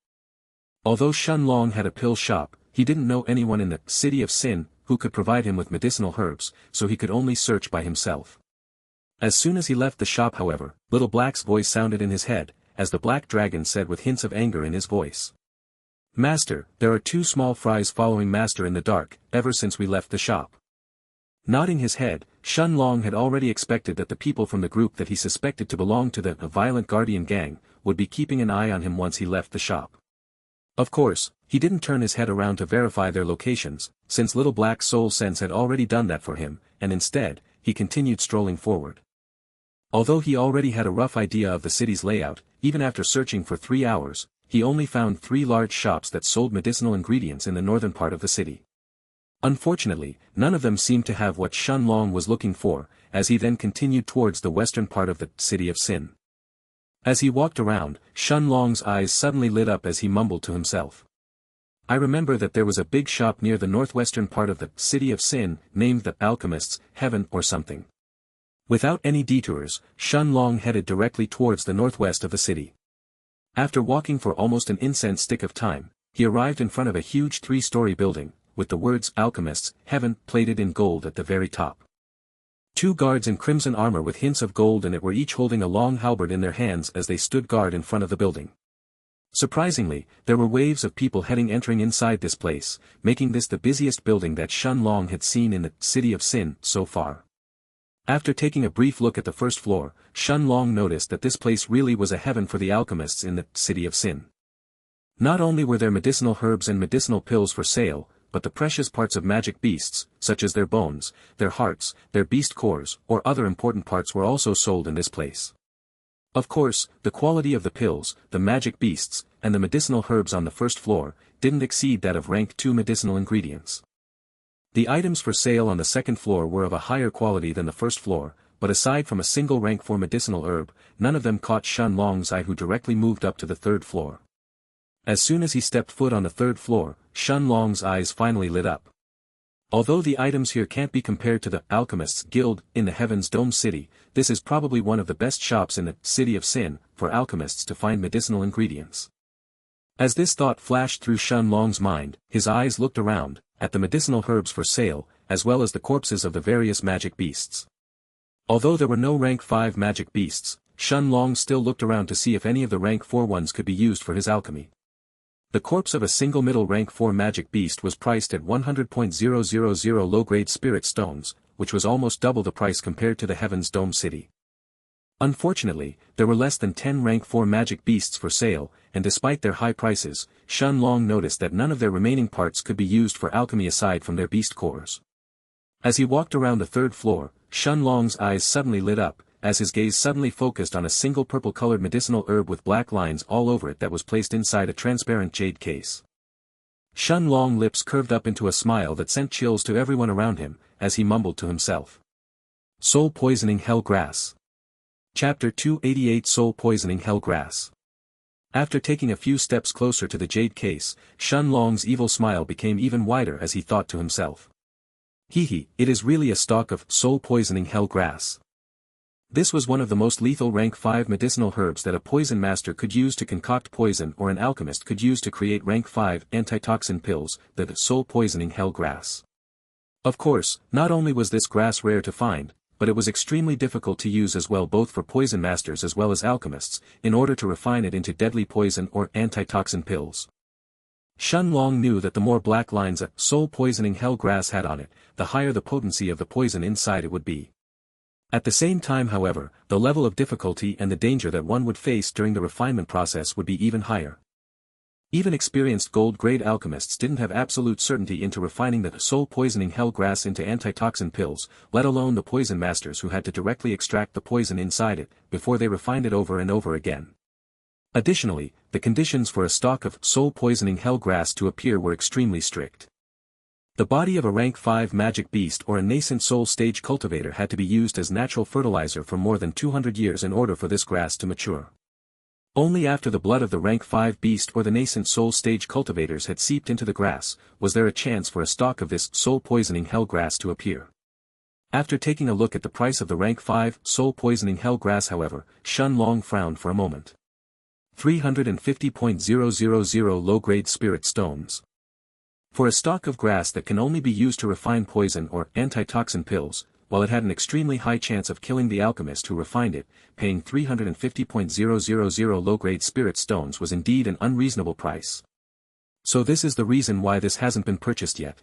Although Shen Long had a pill shop, he didn't know anyone in the city of Sin who could provide him with medicinal herbs, so he could only search by himself. As soon as he left the shop, however, Little Black's voice sounded in his head, as the Black Dragon said with hints of anger in his voice. "Master, there are 2 small fries following Master in the dark, ever since we left the shop." Nodding his head, Shen Long had already expected that the people from the group that he suspected to belong to the violent guardian gang would be keeping an eye on him once he left the shop. Of course, he didn't turn his head around to verify their locations, since Little Black's soul sense had already done that for him, and instead, he continued strolling forward. Although he already had a rough idea of the city's layout, even after searching for 3 hours, he only found 3 large shops that sold medicinal ingredients in the northern part of the city. Unfortunately, none of them seemed to have what Shen Long was looking for, as he then continued towards the western part of the city of Sin. As he walked around, Shen Long's eyes suddenly lit up as he mumbled to himself. "I remember that there was a big shop near the northwestern part of the city of Sin, named the Alchemist's Heaven or something." Without any detours, Shen Long headed directly towards the northwest of the city. After walking for almost an incense stick of time, he arrived in front of a huge 3-story building, with the words Alchemist's Heaven plated in gold at the very top. 2 guards in crimson armor with hints of gold in it were each holding a long halberd in their hands as they stood guard in front of the building. Surprisingly, there were waves of people entering inside this place, making this the busiest building that Shen Long had seen in the city of Sin so far. After taking a brief look at the first floor, Shen Long noticed that this place really was a heaven for the alchemists in the city of Sin. Not only were there medicinal herbs and medicinal pills for sale, but the precious parts of magic beasts, such as their bones, their hearts, their beast cores, or other important parts were also sold in this place. Of course, the quality of the pills, the magic beasts, and the medicinal herbs on the first floor, didn't exceed that of rank 2 medicinal ingredients. The items for sale on the second floor were of a higher quality than the first floor, but aside from a single rank 4 medicinal herb, none of them caught Shen Long's eye, who directly moved up to the 3rd floor. As soon as he stepped foot on the 3rd floor, Shen Long's eyes finally lit up. Although the items here can't be compared to the Alchemists Guild in the Heaven's Dome City, this is probably one of the best shops in the City of Sin for alchemists to find medicinal ingredients. As this thought flashed through Shen Long's mind, his eyes looked around, at the medicinal herbs for sale, as well as the corpses of the various magic beasts. Although there were no rank 5 magic beasts, Shen Long still looked around to see if any of the rank 4 ones could be used for his alchemy. The corpse of a single middle rank 4 magic beast was priced at 100.000 low-grade spirit stones, which was almost double the price compared to the Heaven's Dome City. Unfortunately, there were less than 10 rank 4 magic beasts for sale, and despite their high prices, Shen Long noticed that none of their remaining parts could be used for alchemy aside from their beast cores. As he walked around the 3rd floor, Shen Long's eyes suddenly lit up, as his gaze suddenly focused on a single purple-colored medicinal herb with black lines all over it that was placed inside a transparent jade case. Shen Long's lips curved up into a smile that sent chills to everyone around him, as he mumbled to himself. Soul Poisoning Hell Grass. Chapter 288 Soul Poisoning Hell Grass. After taking a few steps closer to the jade case, Shen Long's evil smile became even wider as he thought to himself. It is really a stalk of soul poisoning hell grass. This was one of the most lethal rank 5 medicinal herbs that a poison master could use to concoct poison or an alchemist could use to create rank 5 antitoxin pills, the soul poisoning hell grass. Of course, not only was this grass rare to find, but it was extremely difficult to use as well, both for poison masters as well as alchemists, in order to refine it into deadly poison or antitoxin pills. Shen Long knew that the more black lines a soul poisoning hell grass had on it, the higher the potency of the poison inside it would be. At the same time, however, the level of difficulty and the danger that one would face during the refinement process would be even higher. Even experienced gold-grade alchemists didn't have absolute certainty into refining the soul-poisoning hell grass into antitoxin pills, let alone the poison masters who had to directly extract the poison inside it, before they refined it over and over again. Additionally, the conditions for a stalk of soul-poisoning hell grass to appear were extremely strict. The body of a rank 5 magic beast or a nascent soul stage cultivator had to be used as natural fertilizer for more than 200 years in order for this grass to mature. Only after the blood of the rank 5 beast or the nascent soul stage cultivators had seeped into the grass, was there a chance for a stalk of this soul-poisoning hell grass to appear. After taking a look at the price of the rank 5 soul-poisoning hell grass however, Xianxia frowned for a moment. 350.000 low-grade spirit stones. For a stalk of grass that can only be used to refine poison or antitoxin pills, while it had an extremely high chance of killing the alchemist who refined it, paying 350.000 low-grade spirit stones was indeed an unreasonable price. So this is the reason why this hasn't been purchased yet.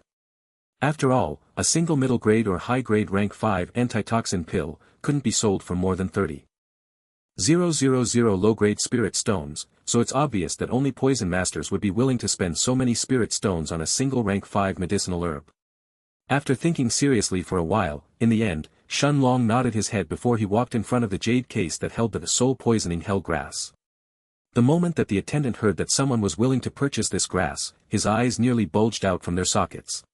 After all, a single middle-grade or high-grade rank 5 antitoxin pill couldn't be sold for more than 30,000 low-grade spirit stones, so it's obvious that only poison masters would be willing to spend so many spirit stones on a single rank 5 medicinal herb. After thinking seriously for a while, in the end, Xianxia nodded his head before he walked in front of the jade case that held the soul-poisoning hell grass. The moment that the attendant heard that someone was willing to purchase this grass, his eyes nearly bulged out from their sockets.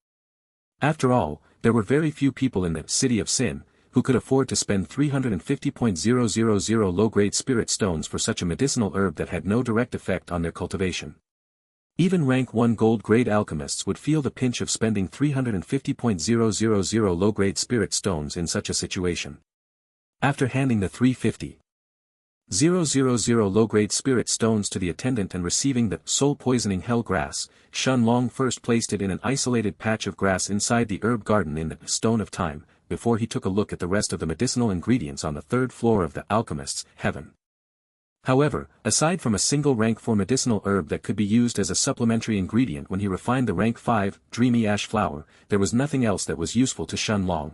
After all, there were very few people in the city of Sin who could afford to spend 350.000 low-grade spirit stones for such a medicinal herb that had no direct effect on their cultivation. Even rank 1 gold-grade alchemists would feel the pinch of spending 350.000 low-grade spirit stones in such a situation. After handing the 350.000 low-grade spirit stones to the attendant and receiving the soul-poisoning hell grass, Xianxia first placed it in an isolated patch of grass inside the herb garden in the Stone of Time, before he took a look at the rest of the medicinal ingredients on the third floor of the alchemist's heaven. However, aside from a single rank 4 medicinal herb that could be used as a supplementary ingredient when he refined the rank 5 dreamy ash flower, there was nothing else that was useful to Xianxia.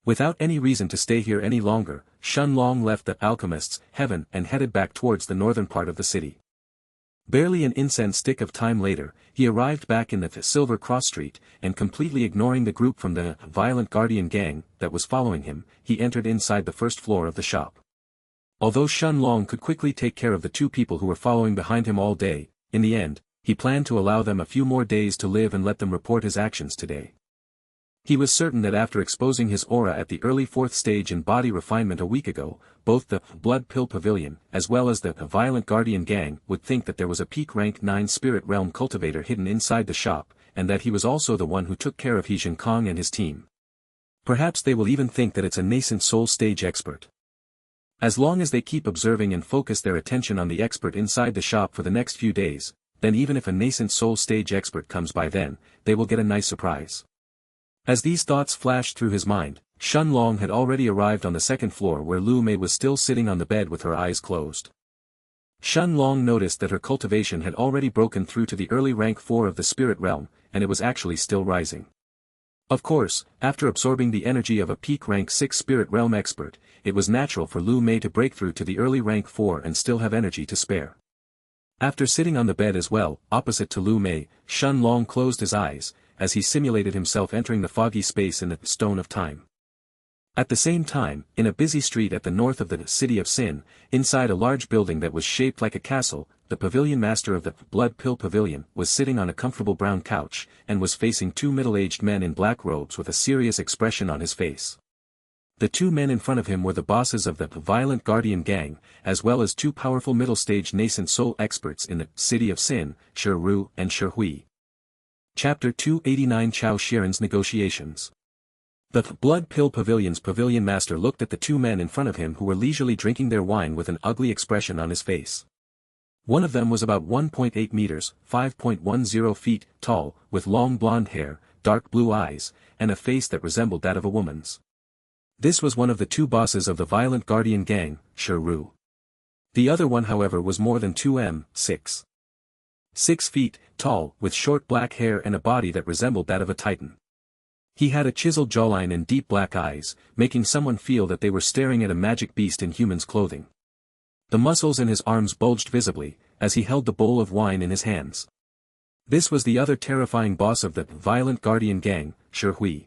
Without any reason to stay here any longer, Xianxia left the alchemist's heaven and headed back towards the northern part of the city. Barely an incense stick of time later, he arrived back in the Silver Cross Street, and completely ignoring the group from the violent guardian gang that was following him, he entered inside the first floor of the shop. Although Xianxia could quickly take care of the two people who were following behind him all day, in the end, he planned to allow them a few more days to live and let them report his actions today. He was certain that after exposing his aura at the early 4th stage in body refinement a week ago, both the Blood Pill Pavilion, as well as the Violent Guardian Gang, would think that there was a peak rank 9 Spirit Realm cultivator hidden inside the shop, and that he was also the one who took care of Heaven-Defying and his team. Perhaps they will even think that it's a nascent soul stage expert. As long as they keep observing and focus their attention on the expert inside the shop for the next few days, then even if a nascent soul stage expert comes by then, they will get a nice surprise. As these thoughts flashed through his mind, Xianxia had already arrived on the second floor where Lu Mei was still sitting on the bed with her eyes closed. Xianxia noticed that her cultivation had already broken through to the early rank 4 of the spirit realm, and it was actually still rising. Of course, after absorbing the energy of a peak rank 6 spirit realm expert, it was natural for Lu Mei to break through to the early rank 4 and still have energy to spare. After sitting on the bed as well, opposite to Lu Mei, Xianxia closed his eyes, as he simulated himself entering the foggy space in the Stone of Time. At the same time, in a busy street at the north of the City of Sin, inside a large building that was shaped like a castle, the pavilion master of the Blood Pill Pavilion was sitting on a comfortable brown couch, and was facing two middle-aged men in black robes with a serious expression on his face. The two men in front of him were the bosses of the Violent Guardian Gang, as well as two powerful middle-stage nascent soul experts in the City of Sin, Shi Ru and Shi Hui. Chapter 289 Chao Xiren's Negotiations. The Blood Pill Pavilion's pavilion master looked at the two men in front of him who were leisurely drinking their wine with an ugly expression on his face. One of them was about 1.8 meters, 5.10 feet, tall, with long blonde hair, dark blue eyes, and a face that resembled that of a woman's. This was one of the two bosses of the Violent Guardian Gang, Shi Ru. The other one however was more than 6 feet, tall, with short black hair and a body that resembled that of a titan. He had a chiseled jawline and deep black eyes, making someone feel that they were staring at a magic beast in human's clothing. The muscles in his arms bulged visibly, as he held the bowl of wine in his hands. This was the other terrifying boss of the Violent Guardian Gang, Shi Hui.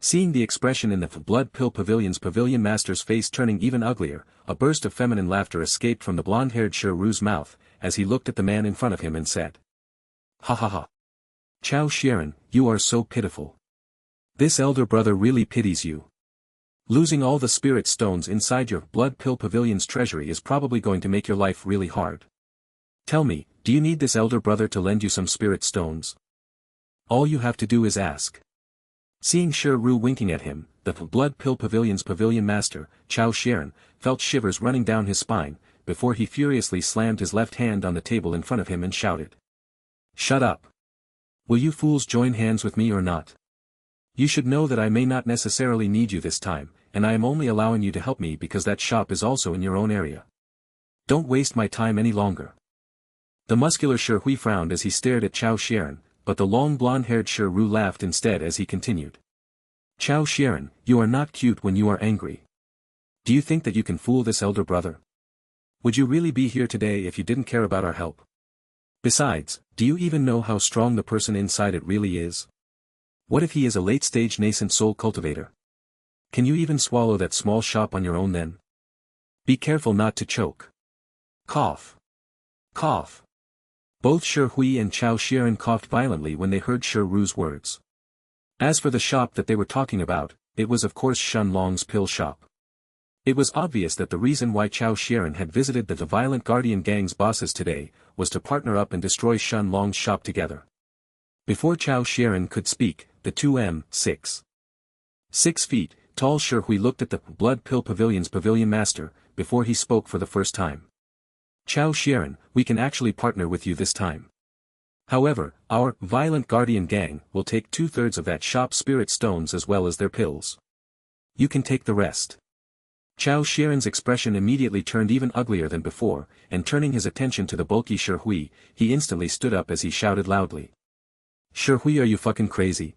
Seeing the expression in the Blood Pill Pavilion's pavilion master's face turning even uglier, a burst of feminine laughter escaped from the blonde-haired Shi Ru's mouth, as he looked at the man in front of him and said. Ha ha ha. Chao Xian, you are so pitiful. This elder brother really pities you. Losing all the spirit stones inside your Blood Pill Pavilion's treasury is probably going to make your life really hard. Tell me, do you need this elder brother to lend you some spirit stones? All you have to do is ask. Seeing Shi Ru winking at him, the Blood Pill Pavilion's pavilion master, Chao Xian, felt shivers running down his spine, before he furiously slammed his left hand on the table in front of him and shouted. Shut up. Will you fools join hands with me or not? You should know that I may not necessarily need you this time, and I am only allowing you to help me because that shop is also in your own area. Don't waste my time any longer. The muscular Shi Hui frowned as he stared at Chao Xian, but the long blonde-haired Shi Ru laughed instead as he continued. Chao Xian, you are not cute when you are angry. Do you think that you can fool this elder brother? Would you really be here today if you didn't care about our help? Besides, do you even know how strong the person inside it really is? What if he is a late-stage nascent soul cultivator? Can you even swallow that small shop on your own then? Be careful not to choke. Cough. Cough. Both Shi Hui and Chao Xian coughed violently when they heard Shi Ru's words. As for the shop that they were talking about, it was of course Shen Long's pill shop. It was obvious that the reason why Chao Xian had visited the Violent Guardian Gang's bosses today, was to partner up and destroy Shen Long's shop together. Before Chao Xian could speak, the 6 feet tall Shi Hui looked at the Blood Pill Pavilion's pavilion master, before he spoke for the first time. Chao Xian, we can actually partner with you this time. However, our Violent Guardian Gang will take 2/3 of that shop's spirit stones as well as their pills. You can take the rest. Chao Xian's expression immediately turned even uglier than before, and turning his attention to the bulky Shi Hui, he instantly stood up as he shouted loudly. Shi Hui, are you fucking crazy?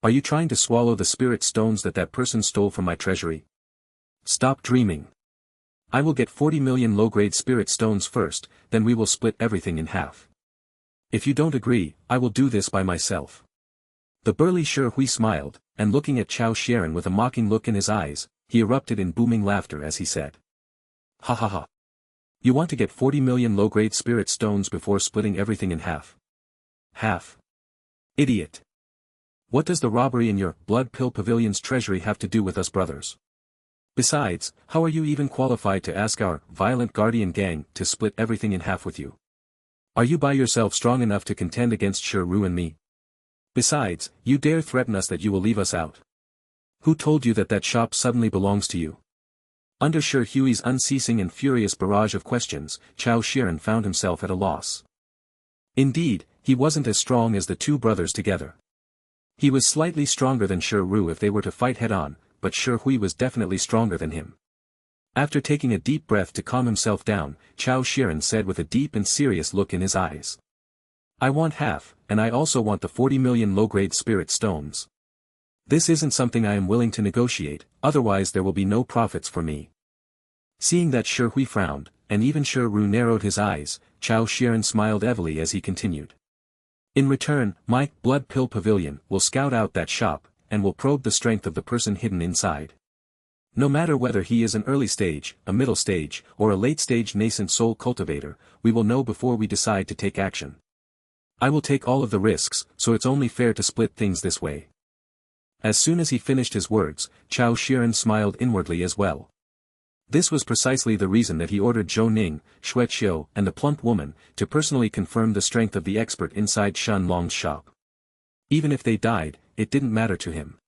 Are you trying to swallow the spirit stones that person stole from my treasury? Stop dreaming. I will get 40 million low-grade spirit stones first, then we will split everything in half. If you don't agree, I will do this by myself. The burly Shi Hui smiled, and looking at Chao Xian with a mocking look in his eyes, he erupted in booming laughter as he said. Ha ha ha. You want to get 40 million low-grade spirit stones before splitting everything in half? Half. Idiot. What does the robbery in your Blood Pill Pavilion's treasury have to do with us brothers? Besides, how are you even qualified to ask our Violent Guardian Gang to split everything in half with you? Are you by yourself strong enough to contend against Shi Ru and me? Besides, you dare threaten us that you will leave us out. Who told you that shop suddenly belongs to you? Under Shi Hui's unceasing and furious barrage of questions, Chao Xian found himself at a loss. Indeed, he wasn't as strong as the two brothers together. He was slightly stronger than Shi Ru if they were to fight head-on, but Shi Hui was definitely stronger than him. After taking a deep breath to calm himself down, Chao Xian said with a deep and serious look in his eyes. I want half, and I also want the 40 million low-grade spirit stones. This isn't something I am willing to negotiate, otherwise there will be no profits for me. Seeing that Shi Hui frowned, and even Shi Ru narrowed his eyes, Chao Xian smiled heavily as he continued. In return, my Blood Pill Pavilion will scout out that shop, and will probe the strength of the person hidden inside. No matter whether he is an early stage, a middle stage, or a late stage nascent soul cultivator, we will know before we decide to take action. I will take all of the risks, so it's only fair to split things this way. As soon as he finished his words, Chao Xian smiled inwardly as well. This was precisely the reason that he ordered Zhou Ning, Xue Qiu, and the plump woman, to personally confirm the strength of the expert inside Shen Long's shop. Even if they died, it didn't matter to him.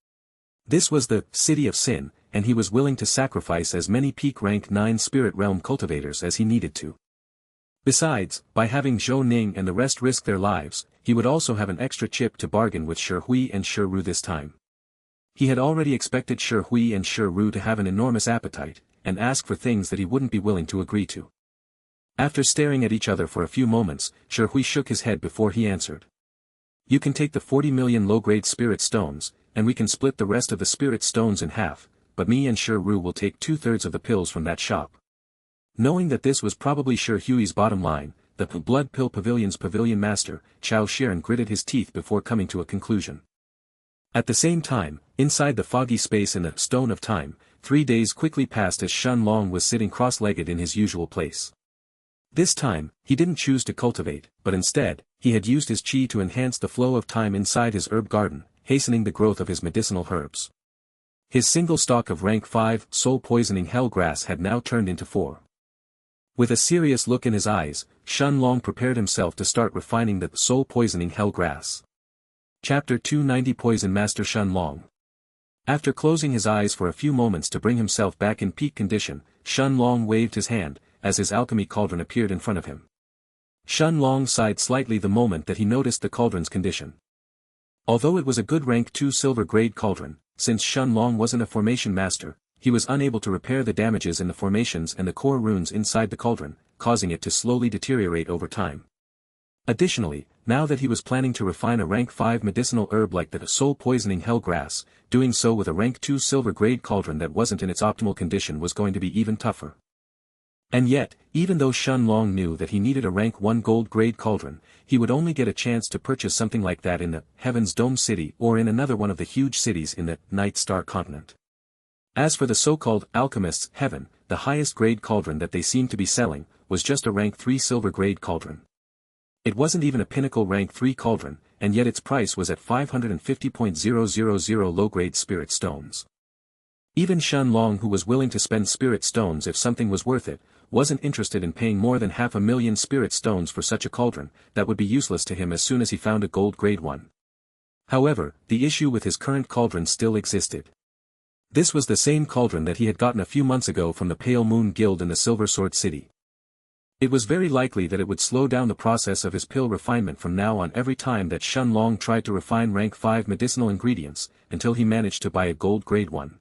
This was the City of Sin, and he was willing to sacrifice as many peak rank 9 spirit realm cultivators as he needed to. Besides, by having Zhou Ning and the rest risk their lives, he would also have an extra chip to bargain with Shi Hui and Shi Ru this time. He had already expected Shi Hui and Shi Ru to have an enormous appetite, and ask for things that he wouldn't be willing to agree to. After staring at each other for a few moments, Shi Hui shook his head before he answered. You can take the 40 million low-grade spirit stones, and we can split the rest of the spirit stones in half, but me and Shi Ru will take 2/3 of the pills from that shop. Knowing that this was probably Shi Hui's bottom line, the Blood Pill Pavilion's pavilion master, Chao Xian gritted his teeth before coming to a conclusion. At the same time, inside the foggy space in the Stone of Time, 3 days quickly passed as Shen Long was sitting cross-legged in his usual place. This time, he didn't choose to cultivate, but instead, he had used his qi to enhance the flow of time inside his herb garden, hastening the growth of his medicinal herbs. His single stalk of rank 5 soul-poisoning hell grass had now turned into 4. With a serious look in his eyes, Shen Long prepared himself to start refining the soul-poisoning hell grass. Chapter 290 Poison Master Shen Long. After closing his eyes for a few moments to bring himself back in peak condition, Shen Long waved his hand, as his alchemy cauldron appeared in front of him. Shen Long sighed slightly the moment that he noticed the cauldron's condition. Although it was a good rank 2 silver-grade cauldron, since Shen Long wasn't a formation master, he was unable to repair the damages in the formations and the core runes inside the cauldron, causing it to slowly deteriorate over time. Additionally, now that he was planning to refine a rank 5 medicinal herb like the soul-poisoning hell grass, doing so with a rank 2 silver-grade cauldron that wasn't in its optimal condition was going to be even tougher. And yet, even though Shen Long knew that he needed a rank 1 gold-grade cauldron, he would only get a chance to purchase something like that in the Heaven's Dome City or in another one of the huge cities in the Night Star continent. As for the so-called alchemists' heaven, the highest grade cauldron that they seemed to be selling, was just a rank 3 silver-grade cauldron. It wasn't even a pinnacle rank 3 cauldron, and yet its price was at 550,000 low-grade spirit stones. Even Shen Long, who was willing to spend spirit stones if something was worth it, wasn't interested in paying more than 500,000 spirit stones for such a cauldron, that would be useless to him as soon as he found a gold-grade one. However, the issue with his current cauldron still existed. This was the same cauldron that he had gotten a few months ago from the Pale Moon Guild in the Silver Sword City. It was very likely that it would slow down the process of his pill refinement from now on every time that Shen Long tried to refine rank 5 medicinal ingredients, until he managed to buy a gold-grade one.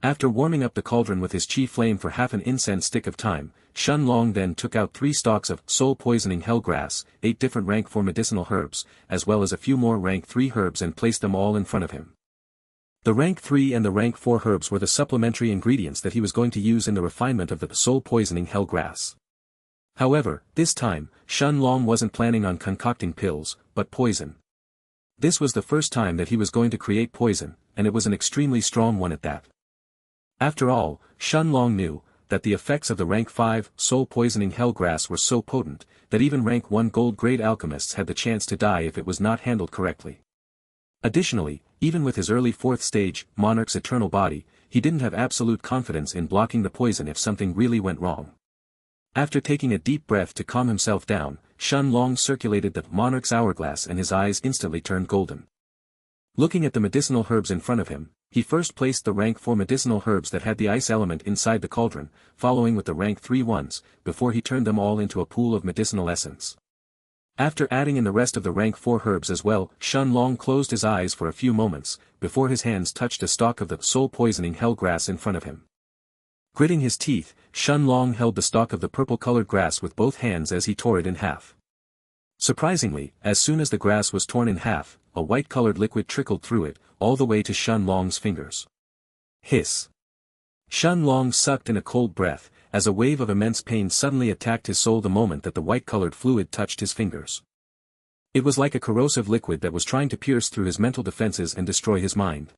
After warming up the cauldron with his qi flame for half an incense stick of time, Shen Long then took out 3 stalks of soul-poisoning hellgrass, 8 different rank 4 medicinal herbs, as well as a few more rank 3 herbs and placed them all in front of him. The rank 3 and the rank 4 herbs were the supplementary ingredients that he was going to use in the refinement of the soul-poisoning hellgrass. However, this time, Shen Long wasn't planning on concocting pills, but poison. This was the first time that he was going to create poison, and it was an extremely strong one at that. After all, Shen Long knew that the effects of the rank 5 soul-poisoning hellgrass were so potent, that even rank 1 gold-grade alchemists had the chance to die if it was not handled correctly. Additionally, even with his early 4th stage, Monarch's eternal body, he didn't have absolute confidence in blocking the poison if something really went wrong. After taking a deep breath to calm himself down, Shen Long circulated the Monarch's hourglass and his eyes instantly turned golden. Looking at the medicinal herbs in front of him, he first placed the rank 4 medicinal herbs that had the ice element inside the cauldron, following with the rank 3 ones, before he turned them all into a pool of medicinal essence. After adding in the rest of the rank 4 herbs as well, Shen Long closed his eyes for a few moments, before his hands touched a stalk of the soul-poisoning hellgrass in front of him. Gritting his teeth, Shen Long held the stalk of the purple-colored grass with both hands as he tore it in half. Surprisingly, as soon as the grass was torn in half, a white-colored liquid trickled through it, all the way to Shen Long's fingers. Hiss! Shen Long sucked in a cold breath, as a wave of immense pain suddenly attacked his soul the moment that the white-colored fluid touched his fingers. It was like a corrosive liquid that was trying to pierce through his mental defenses and destroy his mind.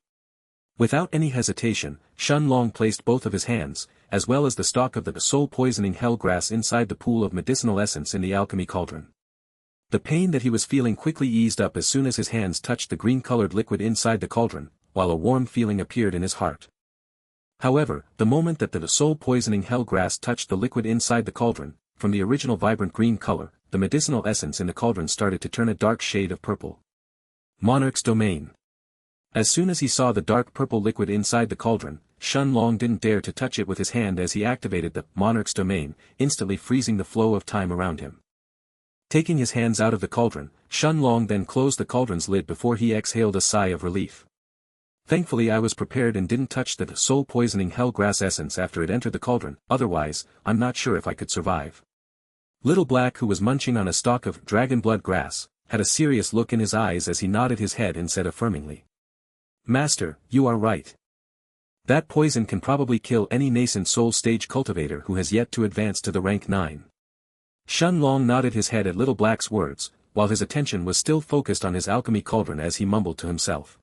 Without any hesitation, Shen Long placed both of his hands, as well as the stalk of the soul-poisoning hellgrass inside the pool of medicinal essence in the alchemy cauldron. The pain that he was feeling quickly eased up as soon as his hands touched the green-colored liquid inside the cauldron, while a warm feeling appeared in his heart. However, the moment that the soul-poisoning hellgrass touched the liquid inside the cauldron, from the original vibrant green color, the medicinal essence in the cauldron started to turn a dark shade of purple. Monarch's domain. As soon as he saw the dark purple liquid inside the cauldron, Shen Long didn't dare to touch it with his hand as he activated the Monarch's domain, instantly freezing the flow of time around him. Taking his hands out of the cauldron, Shen Long then closed the cauldron's lid before he exhaled a sigh of relief. Thankfully I was prepared and didn't touch the soul-poisoning hellgrass essence after it entered the cauldron, otherwise, I'm not sure if I could survive. Little Black, who was munching on a stalk of dragon blood grass, had a serious look in his eyes as he nodded his head and said affirmingly. Master, you are right. That poison can probably kill any nascent soul stage cultivator who has yet to advance to the rank 9. Shen Long nodded his head at Little Black's words, while his attention was still focused on his alchemy cauldron as he mumbled to himself.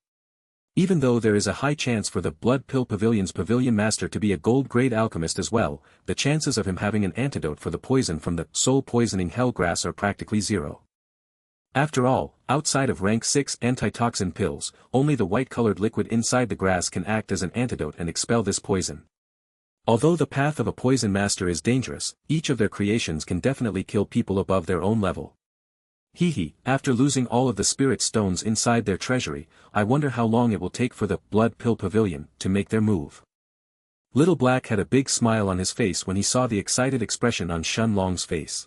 Even though there is a high chance for the Blood Pill Pavilion's pavilion master to be a gold-grade alchemist as well, the chances of him having an antidote for the poison from the soul-poisoning hellgrass are practically zero. After all, outside of rank 6 antitoxin pills, only the white-colored liquid inside the grass can act as an antidote and expel this poison. Although the path of a poison master is dangerous, each of their creations can definitely kill people above their own level. After losing all of the spirit stones inside their treasury, I wonder how long it will take for the Blood Pill Pavilion to make their move. Little Black had a big smile on his face when he saw the excited expression on Shun Long's face.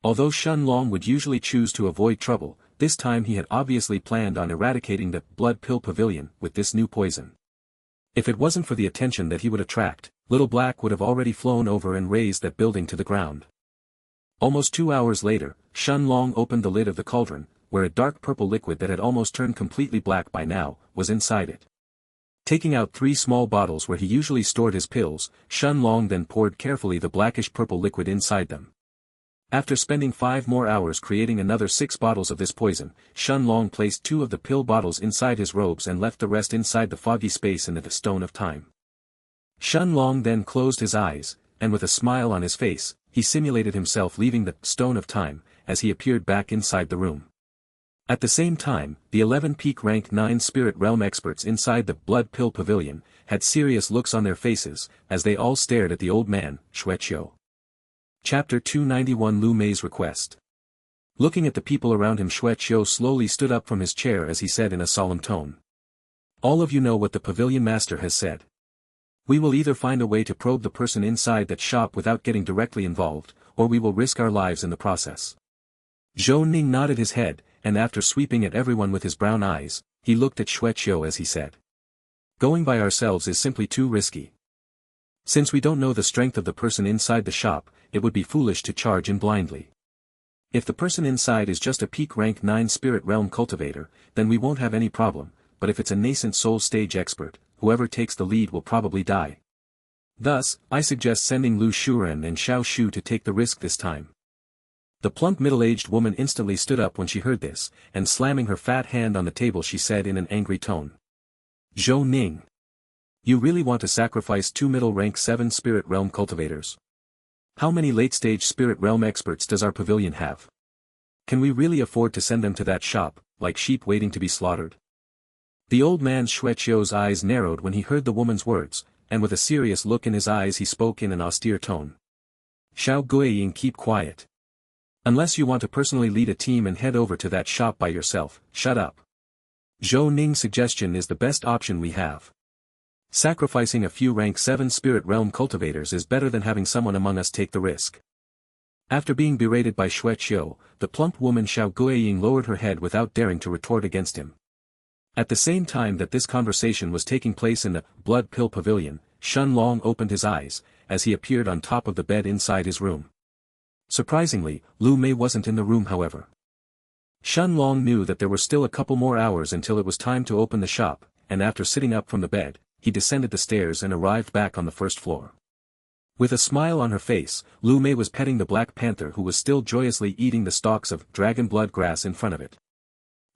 Although Shun Long would usually choose to avoid trouble, this time he had obviously planned on eradicating the Blood Pill Pavilion with this new poison. If it wasn't for the attention that he would attract, Little Black would have already flown over and razed that building to the ground. Almost 2 hours later, Shun Long opened the lid of the cauldron, where a dark purple liquid that had almost turned completely black by now, was inside it. Taking out 3 small bottles where he usually stored his pills, Shun Long then poured carefully the blackish-purple liquid inside them. After spending 5 more hours creating another 6 bottles of this poison, Shun Long placed 2 of the pill bottles inside his robes and left the rest inside the foggy space in the Stone of Time. Shun Long then closed his eyes, and with a smile on his face, he simulated himself leaving the Stone of Time, as he appeared back inside the room. At the same time, the 11 peak rank 9 spirit realm experts inside the Blood Pill Pavilion, had serious looks on their faces, as they all stared at the old man, Xueqiu. Chapter 291 Lu Mei's Request. Looking at the people around him, Xueqiu slowly stood up from his chair as he said in a solemn tone. All of you know what the pavilion master has said. We will either find a way to probe the person inside that shop without getting directly involved, or we will risk our lives in the process. Zhou Ning nodded his head, and after sweeping at everyone with his brown eyes, he looked at Xueqiu as he said. Going by ourselves is simply too risky. Since we don't know the strength of the person inside the shop, it would be foolish to charge in blindly. If the person inside is just a peak rank 9 spirit realm cultivator, then we won't have any problem, but if it's a nascent soul stage expert, whoever takes the lead will probably die. Thus, I suggest sending Lu Shuren and Xiao Shu to take the risk this time. The plump middle-aged woman instantly stood up when she heard this, and slamming her fat hand on the table she said in an angry tone. Zhou Ning. You really want to sacrifice 2 middle rank 7 spirit realm cultivators? How many late-stage spirit realm experts does our pavilion have? Can we really afford to send them to that shop, like sheep waiting to be slaughtered? The old man Xueqiu's eyes narrowed when he heard the woman's words, and with a serious look in his eyes he spoke in an austere tone. Xiao Guiying, keep quiet. Unless you want to personally lead a team and head over to that shop by yourself, shut up. Zhou Ning's suggestion is the best option we have. Sacrificing a few rank 7 spirit realm cultivators is better than having someone among us take the risk. After being berated by Xueqiu, the plump woman Xiao Guiying lowered her head without daring to retort against him. At the same time that this conversation was taking place in the Blood Pill Pavilion, Shun Long opened his eyes, as he appeared on top of the bed inside his room. Surprisingly, Lu Mei wasn't in the room however. Shun Long knew that there were still a couple more hours until it was time to open the shop, and after sitting up from the bed, he descended the stairs and arrived back on the first floor. With a smile on her face, Lu Mei was petting the Black Panther who was still joyously eating the stalks of dragon blood grass in front of it.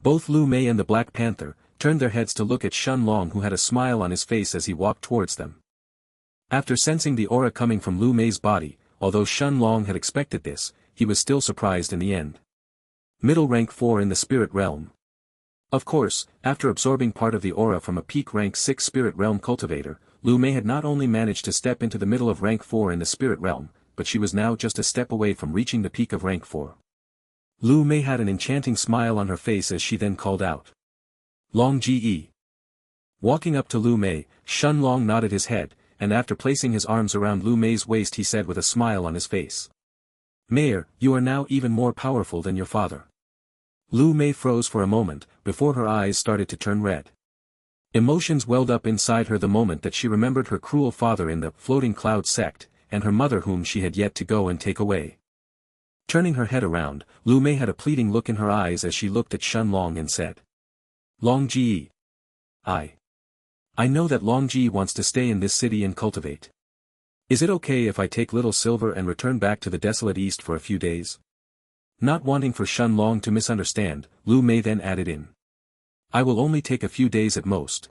Both Lu Mei and the Black Panther turned their heads to look at Shun Long, who had a smile on his face as he walked towards them. After sensing the aura coming from Lu Mei's body, although Shun Long had expected this, he was still surprised in the end. Middle rank 4 in the spirit realm. Of course, after absorbing part of the aura from a peak rank 6 spirit realm cultivator, Lu Mei had not only managed to step into the middle of rank 4 in the spirit realm, but she was now just a step away from reaching the peak of rank 4. Lu Mei had an enchanting smile on her face as she then called out. Long Ge. Walking up to Lu Mei, Shun Long nodded his head, and after placing his arms around Lu Mei's waist he said with a smile on his face. Mayor, you are now even more powerful than your father. Lu Mei froze for a moment, before her eyes started to turn red. Emotions welled up inside her the moment that she remembered her cruel father in the Floating Cloud sect, and her mother whom she had yet to go and take away. Turning her head around, Lu Mei had a pleading look in her eyes as she looked at Shun Long and said. Long Ji. I know that Long Ji wants to stay in this city and cultivate. Is it okay if I take Little Silver and return back to the desolate east for a few days? Not wanting for Shun Long to misunderstand, Lu Mei then added in. I will only take a few days at most.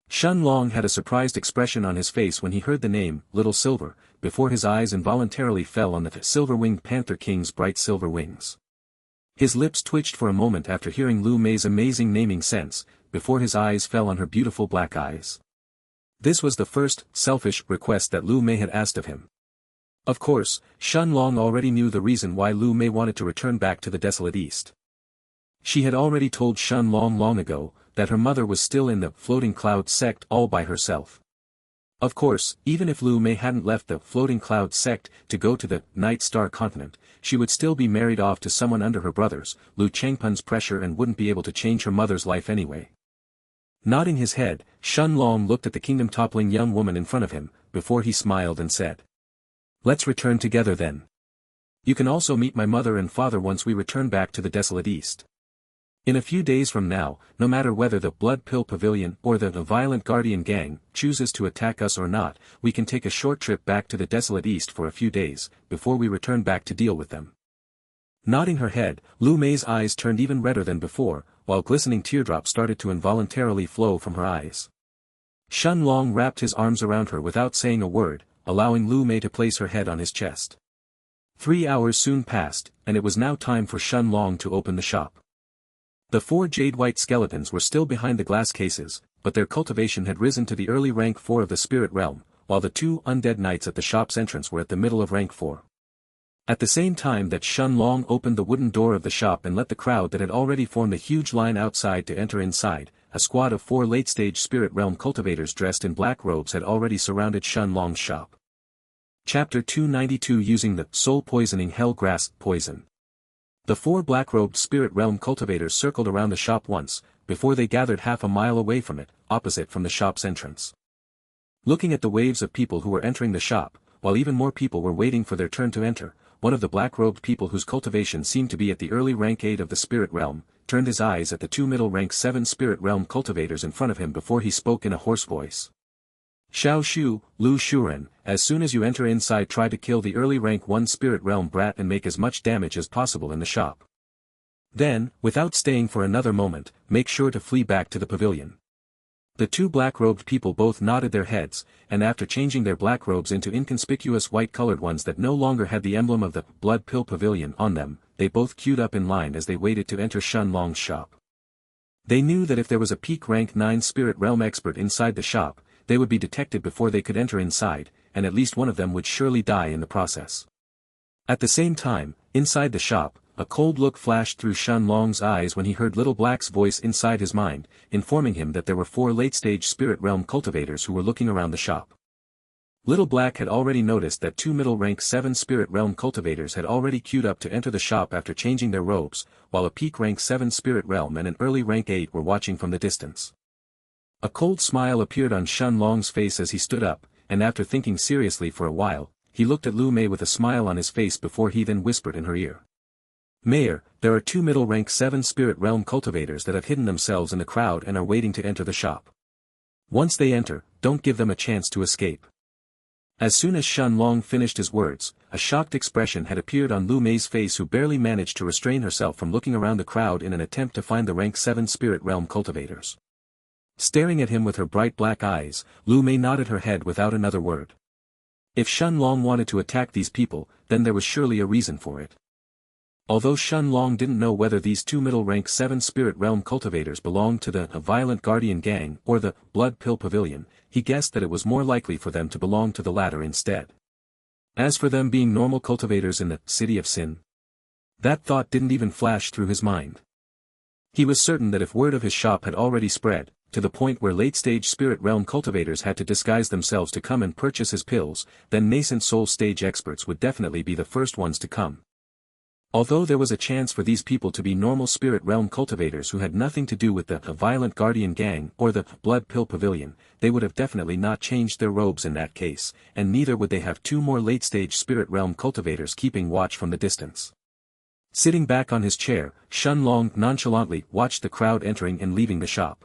Shun Long had a surprised expression on his face when he heard the name, Little Silver, before his eyes involuntarily fell on the silver-winged Panther King's bright silver wings. His lips twitched for a moment after hearing Lu Mei's amazing naming sense, before his eyes fell on her beautiful black eyes. This was the first, selfish, request that Lu Mei had asked of him. Of course, Shun Long already knew the reason why Lu Mei wanted to return back to the desolate East. She had already told Shun Long long ago, that her mother was still in the Floating Cloud sect all by herself. Of course, even if Lu Mei hadn't left the Floating Cloud sect to go to the Night Star continent, she would still be married off to someone under her brothers, Lu Chengpun's pressure, and wouldn't be able to change her mother's life anyway. Nodding his head, Shun Long looked at the kingdom-toppling young woman in front of him, before he smiled and said, "Let's return together then. You can also meet my mother and father once we return back to the desolate East. In a few days from now, no matter whether the Blood Pill Pavilion or the Violent Guardian Gang chooses to attack us or not, we can take a short trip back to the desolate East for a few days, before we return back to deal with them." Nodding her head, Lu Mei's eyes turned even redder than before, while glistening teardrops started to involuntarily flow from her eyes. Shun Long wrapped his arms around her without saying a word, allowing Lu Mei to place her head on his chest. 3 hours soon passed, and it was now time for Shun Long to open the shop. The 4 jade-white skeletons were still behind the glass cases, but their cultivation had risen to the early rank 4 of the spirit realm, while the 2 undead knights at the shop's entrance were at the middle of rank 4. At the same time that Shun Long opened the wooden door of the shop and let the crowd that had already formed a huge line outside to enter inside, a squad of 4 late-stage spirit realm cultivators dressed in black robes had already surrounded Shun Long's shop. Chapter 292 Using the soul-poisoning hell grass poison. The 4 black-robed spirit realm cultivators circled around the shop once, before they gathered half a mile away from it, opposite from the shop's entrance. Looking at the waves of people who were entering the shop, while even more people were waiting for their turn to enter, one of the black-robed people whose cultivation seemed to be at the early rank 8 of the spirit realm, turned his eyes at the 2 middle rank 7 spirit realm cultivators in front of him before he spoke in a hoarse voice. "Xiao Shu, Lu Shuren, as soon as you enter inside try to kill the early rank 1 spirit realm brat and make as much damage as possible in the shop. Then, without staying for another moment, make sure to flee back to the pavilion." The 2 black-robed people both nodded their heads, and after changing their black robes into inconspicuous white-colored ones that no longer had the emblem of the Blood Pill Pavilion on them, they both queued up in line as they waited to enter Shun Long's shop. They knew that if there was a peak rank 9 spirit realm expert inside the shop, they would be detected before they could enter inside, and at least one of them would surely die in the process. At the same time, inside the shop, a cold look flashed through Shun Long's eyes when he heard Little Black's voice inside his mind, informing him that there were 4 late-stage spirit realm cultivators who were looking around the shop. Little Black had already noticed that 2 middle rank 7 spirit realm cultivators had already queued up to enter the shop after changing their robes, while a peak rank 7 spirit realm and an early rank 8 were watching from the distance. A cold smile appeared on Shun Long's face as he stood up, and after thinking seriously for a while, he looked at Lu Mei with a smile on his face before he then whispered in her ear. "Mayor, there are 2 middle rank 7 spirit realm cultivators that have hidden themselves in the crowd and are waiting to enter the shop. Once they enter, don't give them a chance to escape." As soon as Shun Long finished his words, a shocked expression had appeared on Lu Mei's face, who barely managed to restrain herself from looking around the crowd in an attempt to find the rank 7 spirit realm cultivators. Staring at him with her bright black eyes, Lu Mei nodded her head without another word. If Shun Long wanted to attack these people, then there was surely a reason for it. Although Shun Long didn't know whether these 2 middle rank 7 spirit realm cultivators belonged to the Violent Guardian Gang or the Blood Pill Pavilion, he guessed that it was more likely for them to belong to the latter instead. As for them being normal cultivators in the City of Sin, that thought didn't even flash through his mind. He was certain that if word of his shop had already spread, to the point where late-stage spirit realm cultivators had to disguise themselves to come and purchase his pills, then nascent soul stage experts would definitely be the first ones to come. Although there was a chance for these people to be normal spirit realm cultivators who had nothing to do with the Violent Guardian Gang or the Blood Pill Pavilion, they would have definitely not changed their robes in that case, and neither would they have 2 more late-stage spirit realm cultivators keeping watch from the distance. Sitting back on his chair, Shun Long nonchalantly watched the crowd entering and leaving the shop.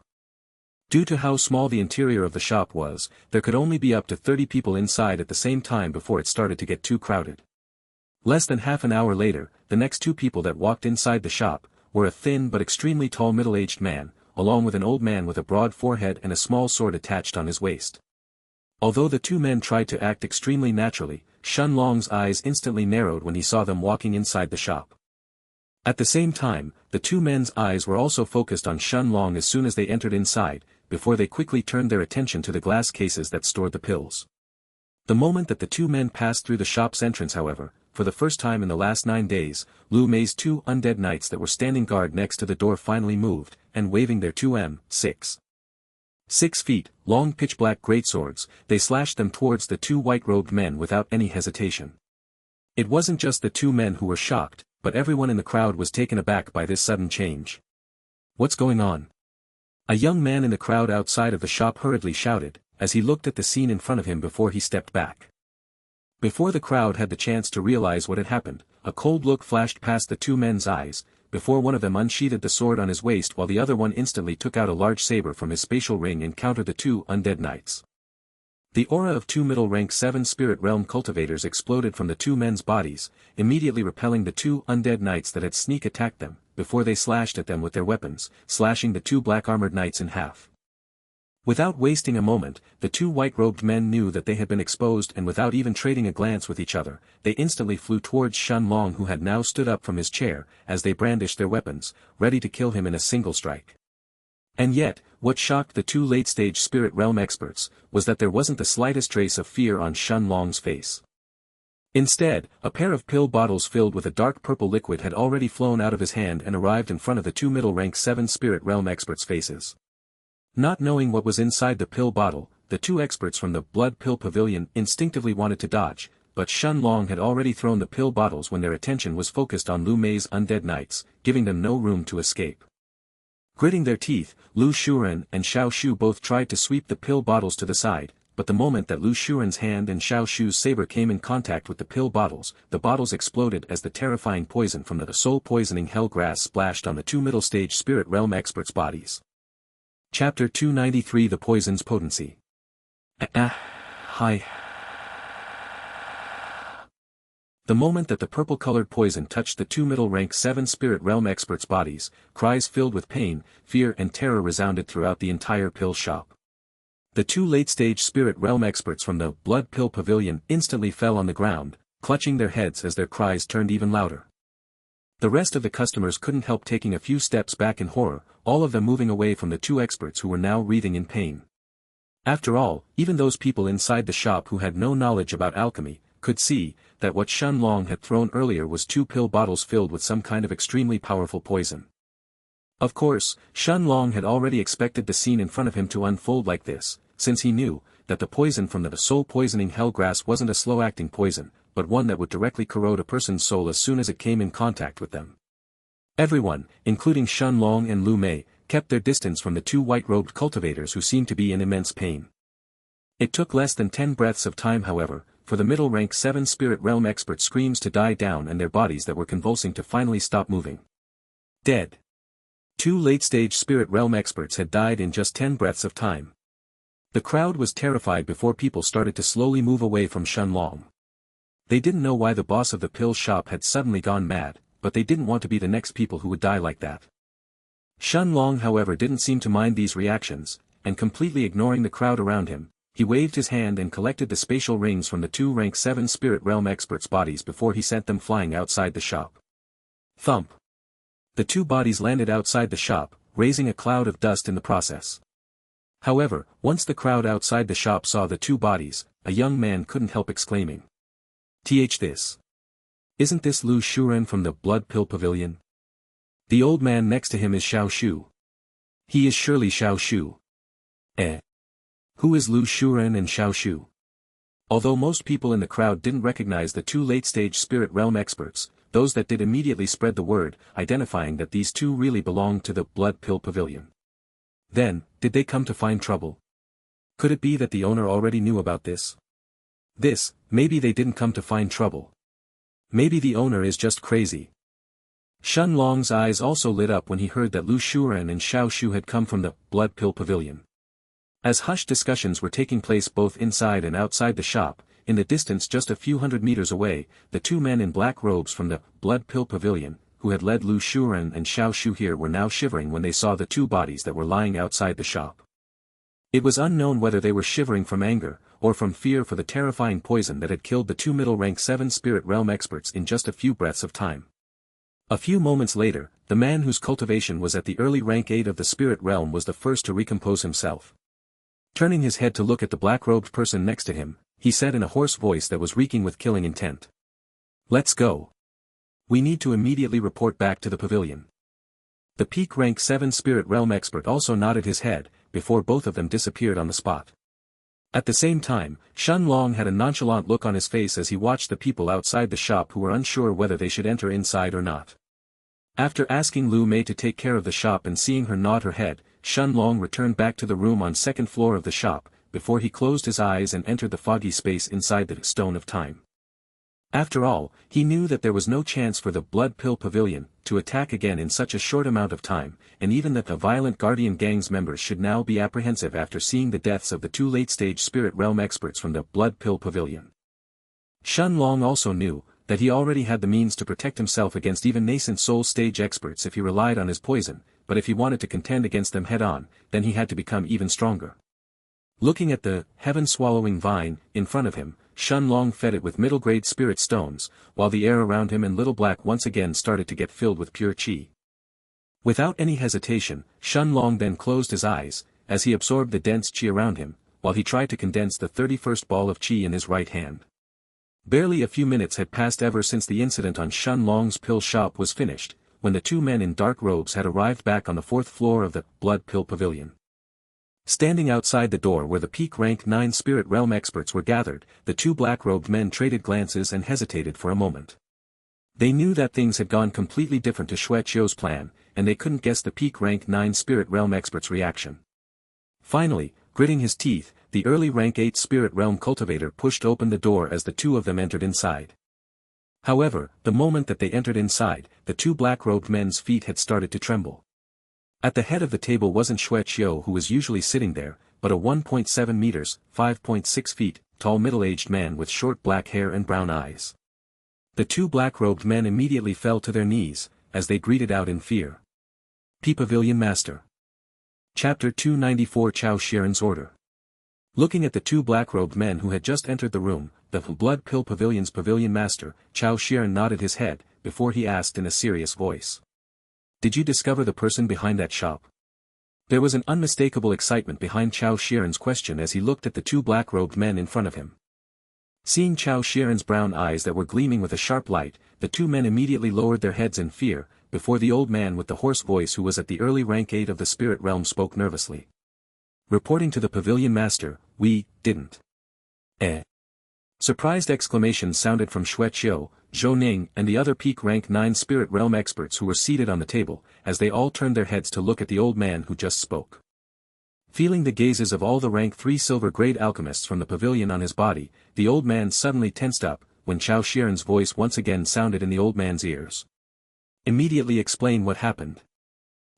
Due to how small the interior of the shop was, there could only be up to 30 people inside at the same time before it started to get too crowded. Less than half an hour later, the next 2 people that walked inside the shop were a thin but extremely tall middle-aged man, along with an old man with a broad forehead and a small sword attached on his waist. Although the two men tried to act extremely naturally, Shen Long's eyes instantly narrowed when he saw them walking inside the shop. At the same time, the two men's eyes were also focused on Shen Long as soon as they entered inside, before they quickly turned their attention to the glass cases that stored the pills. The moment that the two men passed through the shop's entrance, however, for the first time in the last 9 days, Lu Mei's 2 undead knights that were standing guard next to the door finally moved, and waving their 6 feet long pitch-black greatswords, they slashed them towards the two white-robed men without any hesitation. It wasn't just the two men who were shocked, but everyone in the crowd was taken aback by this sudden change. "What's going on?" A young man in the crowd outside of the shop hurriedly shouted, as he looked at the scene in front of him before he stepped back. Before the crowd had the chance to realize what had happened, a cold look flashed past the two men's eyes, before one of them unsheathed the sword on his waist while the other one instantly took out a large saber from his spatial ring and countered the two undead knights. The aura of 2 middle-rank 7 spirit realm cultivators exploded from the two men's bodies, immediately repelling the 2 undead knights that had sneak attacked them, before they slashed at them with their weapons, slashing the 2 black-armored knights in half. Without wasting a moment, the 2 white-robed men knew that they had been exposed, and without even trading a glance with each other, they instantly flew towards Shen Long, who had now stood up from his chair, as they brandished their weapons, ready to kill him in a single strike. And yet, what shocked the 2 late-stage spirit realm experts, was that there wasn't the slightest trace of fear on Shen Long's face. Instead, a pair of pill bottles filled with a dark purple liquid had already flown out of his hand and arrived in front of the 2 middle-rank 7 spirit realm experts' faces. Not knowing what was inside the pill bottle, the 2 experts from the Blood Pill Pavilion instinctively wanted to dodge, but Shen Long had already thrown the pill bottles when their attention was focused on Lu Mei's undead knights, giving them no room to escape. Gritting their teeth, Lu Shuren and Xiao Shu both tried to sweep the pill bottles to the side, but the moment that Lu Shuren's hand and Xiao Shu's saber came in contact with the pill bottles, the bottles exploded as the terrifying poison from the soul-poisoning hell grass splashed on the 2 middle-stage spirit realm experts' bodies. Chapter 293: The Poison's Potency. Hi. The moment that the purple-colored poison touched the 2 middle-rank 7 spirit realm experts' bodies, cries filled with pain, fear and terror resounded throughout the entire pill shop. The 2 late-stage spirit realm experts from the Blood Pill Pavilion instantly fell on the ground, clutching their heads as their cries turned even louder. The rest of the customers couldn't help taking a few steps back in horror, all of them moving away from the 2 experts who were now writhing in pain. After all, even those people inside the shop who had no knowledge about alchemy, could see that what Shen Long had thrown earlier was 2 pill bottles filled with some kind of extremely powerful poison. Of course, Shen Long had already expected the scene in front of him to unfold like this, since he knew that the poison from the soul-poisoning hellgrass wasn't a slow-acting poison, but one that would directly corrode a person's soul as soon as it came in contact with them. Everyone, including Shen Long and Lu Mei, kept their distance from the 2 white-robed cultivators who seemed to be in immense pain. It took less than 10 breaths of time, however, for the middle-rank 7 spirit realm experts' screams to die down and their bodies that were convulsing to finally stop moving. Dead. 2 late-stage spirit realm experts had died in just 10 breaths of time. The crowd was terrified before people started to slowly move away from Shen Long. They didn't know why the boss of the pill shop had suddenly gone mad, but they didn't want to be the next people who would die like that. Shen Long, however, didn't seem to mind these reactions, and completely ignoring the crowd around him, he waved his hand and collected the spatial rings from the 2 rank 7 spirit realm experts' bodies before he sent them flying outside the shop. Thump. The 2 bodies landed outside the shop, raising a cloud of dust in the process. However, once the crowd outside the shop saw the 2 bodies, a young man couldn't help exclaiming. This. Isn't this Lu Shuren from the Blood Pill Pavilion? The old man next to him is Xiao Shu. He is surely Xiao Shu. Who is Lu Shuren and Xiao Shu? Although most people in the crowd didn't recognize the 2 late-stage spirit realm experts, those that did immediately spread the word, identifying that these 2 really belonged to the Blood Pill Pavilion. Then, did they come to find trouble? Could it be that the owner already knew about this? Maybe they didn't come to find trouble. Maybe the owner is just crazy. Shen Long's eyes also lit up when he heard that Lu Shuren and Xiao Shu had come from the Blood Pill Pavilion. As hushed discussions were taking place both inside and outside the shop, in the distance just a few hundred meters away, the 2 men in black robes from the Blood Pill Pavilion, who had led Lu Shuren and Xiao Shu here were now shivering when they saw the two bodies that were lying outside the shop. It was unknown whether they were shivering from anger, or from fear for the terrifying poison that had killed the two middle-rank 7 spirit realm experts in just a few breaths of time. A few moments later, the man whose cultivation was at the early rank 8 of the spirit realm was the first to recompose himself. Turning his head to look at the black-robed person next to him, he said in a hoarse voice that was reeking with killing intent. "Let's go. We need to immediately report back to the pavilion." The peak rank 7 spirit realm expert also nodded his head, before both of them disappeared on the spot. At the same time, Shen Long had a nonchalant look on his face as he watched the people outside the shop who were unsure whether they should enter inside or not. After asking Lu Mei to take care of the shop and seeing her nod her head, Shen Long returned back to the room on second floor of the shop, before he closed his eyes and entered the foggy space inside the Stone of Time. After all, he knew that there was no chance for the Blood Pill Pavilion to attack again in such a short amount of time, and even that the violent Guardian Gang's members should now be apprehensive after seeing the deaths of the two late-stage Spirit Realm experts from the Blood Pill Pavilion. Shen Long also knew that he already had the means to protect himself against even nascent Soul Stage experts if he relied on his poison, but if he wanted to contend against them head-on, then he had to become even stronger. Looking at the heaven-swallowing vine in front of him, Shen Long fed it with middle-grade spirit stones, while the air around him and Little Black once again started to get filled with pure qi. Without any hesitation, Shen Long then closed his eyes, as he absorbed the dense qi around him, while he tried to condense the 31st ball of qi in his right hand. Barely a few minutes had passed ever since the incident on Shen Long's pill shop was finished, when the two men in dark robes had arrived back on the 4th floor of the Blood Pill Pavilion. Standing outside the door where the peak rank 9 spirit realm experts were gathered, the two black-robed men traded glances and hesitated for a moment. They knew that things had gone completely different to Xueqiu's plan, and they couldn't guess the peak rank 9 spirit realm expert's reaction. Finally, gritting his teeth, the early rank 8 spirit realm cultivator pushed open the door as the two of them entered inside. However, the moment that they entered inside, the two black-robed men's feet had started to tremble. At the head of the table wasn't Xueqiu who was usually sitting there, but a 1.7 meters, 5.6 feet, tall middle-aged man with short black hair and brown eyes. The two black-robed men immediately fell to their knees, as they greeted out in fear. Pavilion Master. Chapter 294 Chao Xian's Order. Looking at the two black-robed men who had just entered the room, the Blood Pill Pavilion's Pavilion Master, Chao Xian nodded his head, before he asked in a serious voice. "Did you discover the person behind that shop?" There was an unmistakable excitement behind Chao Xian's question as he looked at the two black-robed men in front of him. Seeing Chao Xian's brown eyes that were gleaming with a sharp light, the two men immediately lowered their heads in fear, before the old man with the hoarse voice who was at the early rank 8 of the spirit realm spoke nervously. "Reporting to the Pavilion Master, we didn't." Surprised exclamations sounded from Xueqiu, Zhou Ning and the other peak rank 9 spirit realm experts who were seated on the table, as they all turned their heads to look at the old man who just spoke. Feeling the gazes of all the rank 3 silver-grade alchemists from the pavilion on his body, the old man suddenly tensed up, when Chao Xian's voice once again sounded in the old man's ears. "Immediately explain what happened."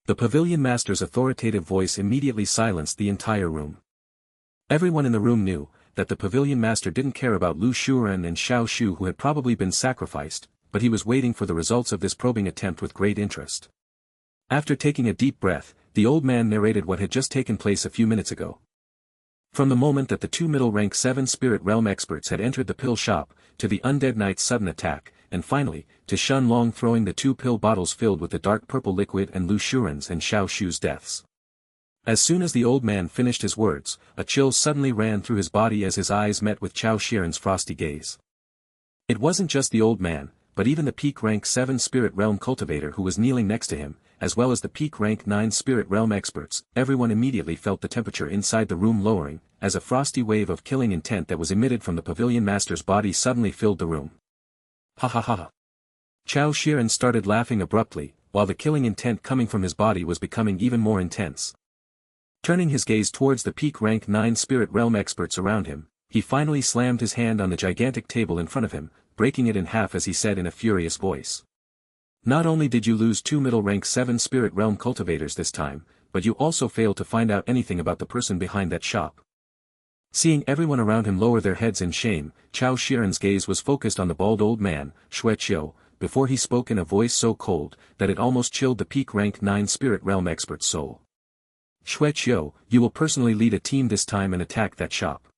The Pavilion Master's authoritative voice immediately silenced the entire room. Everyone in the room knew that the Pavilion Master didn't care about Lu Shuren and Xiao Shu who had probably been sacrificed, but he was waiting for the results of this probing attempt with great interest. After taking a deep breath, the old man narrated what had just taken place a few minutes ago. From the moment that the two middle rank 7 spirit realm experts had entered the pill shop, to the Undead Knight's sudden attack, and finally, to Shen Long throwing the two pill bottles filled with the dark purple liquid and Lu Shuren's and Xiao Shu's deaths. As soon as the old man finished his words, a chill suddenly ran through his body as his eyes met with Chao Xian's frosty gaze. It wasn't just the old man, but even the peak rank 7 spirit realm cultivator who was kneeling next to him, as well as the peak rank 9 spirit realm experts. Everyone immediately felt the temperature inside the room lowering, as a frosty wave of killing intent that was emitted from the Pavilion Master's body suddenly filled the room. Ha ha ha ha. Chao Xian started laughing abruptly, while the killing intent coming from his body was becoming even more intense. Turning his gaze towards the peak rank 9 spirit realm experts around him, he finally slammed his hand on the gigantic table in front of him, breaking it in half as he said in a furious voice. "Not only did you lose two middle rank 7 spirit realm cultivators this time, but you also failed to find out anything about the person behind that shop." Seeing everyone around him lower their heads in shame, Chao Xian's gaze was focused on the bald old man, Xueqiu, before he spoke in a voice so cold, that it almost chilled the peak rank 9 spirit realm expert's soul. Xianxia, you will personally lead a team this time and attack that shop.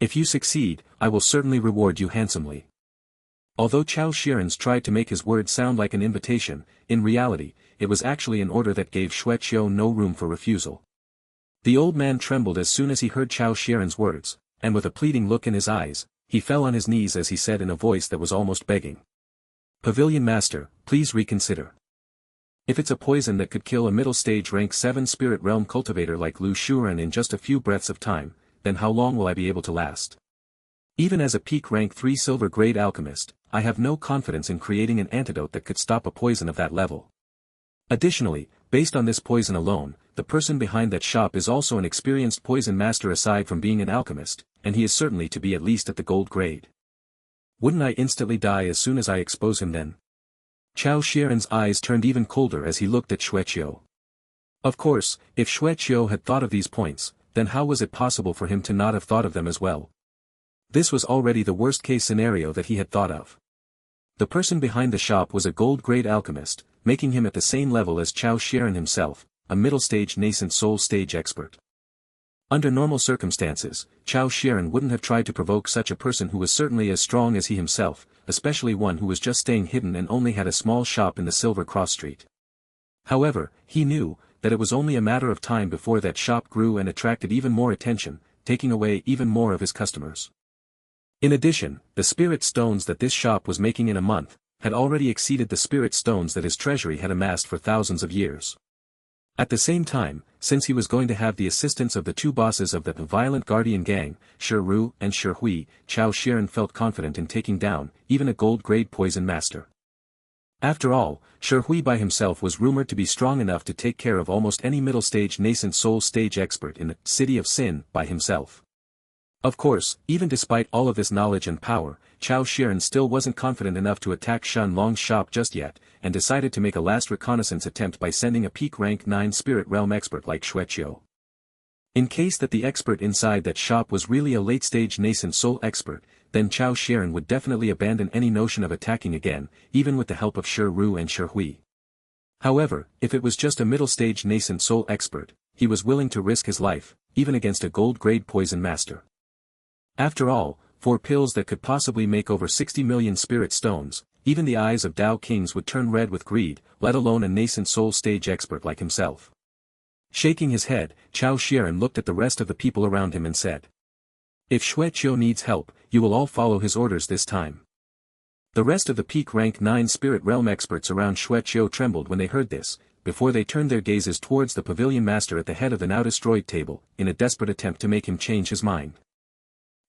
If you succeed, I will certainly reward you handsomely. Although Chao Shiren's tried to make his words sound like an invitation, in reality, it was actually an order that gave Xianxia no room for refusal. The old man trembled as soon as he heard Chao Shiren's words, and with a pleading look in his eyes, he fell on his knees as he said in a voice that was almost begging. Pavilion Master, please reconsider. If it's a poison that could kill a middle stage rank 7 spirit realm cultivator like Lu Shuren in just a few breaths of time, then how long will I be able to last? Even as a peak rank 3 silver grade alchemist, I have no confidence in creating an antidote that could stop a poison of that level. Additionally, based on this poison alone, the person behind that shop is also an experienced poison master aside from being an alchemist, and he is certainly to be at least at the gold grade. Wouldn't I instantly die as soon as I expose him then? Chao Shiren's eyes turned even colder as he looked at Xianxia. Of course, if Xianxia had thought of these points, then how was it possible for him to not have thought of them as well? This was already the worst-case scenario that he had thought of. The person behind the shop was a gold-grade alchemist, making him at the same level as Chao Shiren himself, a middle-stage nascent soul stage expert. Under normal circumstances, Chao Shiren wouldn't have tried to provoke such a person who was certainly as strong as he himself, especially one who was just staying hidden and only had a small shop in the Silver Cross Street. However, he knew that it was only a matter of time before that shop grew and attracted even more attention, taking away even more of his customers. In addition, the spirit stones that this shop was making in a month, had already exceeded the spirit stones that his treasury had amassed for thousands of years. At the same time, since he was going to have the assistance of the two bosses of the violent guardian gang, Shi Ru and Shi Hui, Chao Shiren felt confident in taking down even a gold-grade poison master. After all, Shi Hui by himself was rumored to be strong enough to take care of almost any middle-stage nascent soul stage expert in the City of Sin by himself. Of course, even despite all of this knowledge and power, Chao Shiren still wasn't confident enough to attack Shen Long's shop just yet, and decided to make a last reconnaissance attempt by sending a peak rank 9 spirit realm expert like Xianxia. In case that the expert inside that shop was really a late-stage nascent soul expert, then Chao Shiren would definitely abandon any notion of attacking again, even with the help of Shi Ru and Shi Hui. However, if it was just a middle-stage nascent soul expert, he was willing to risk his life, even against a gold-grade poison master. After all, for pills that could possibly make over 60 million spirit stones, even the eyes of Tao Kings would turn red with greed, let alone a nascent soul stage expert like himself. Shaking his head, Chao Shiren looked at the rest of the people around him and said, "If Xianxia needs help, you will all follow his orders this time." The rest of the peak rank 9 spirit realm experts around Xianxia trembled when they heard this, before they turned their gazes towards the pavilion master at the head of the now destroyed table, in a desperate attempt to make him change his mind.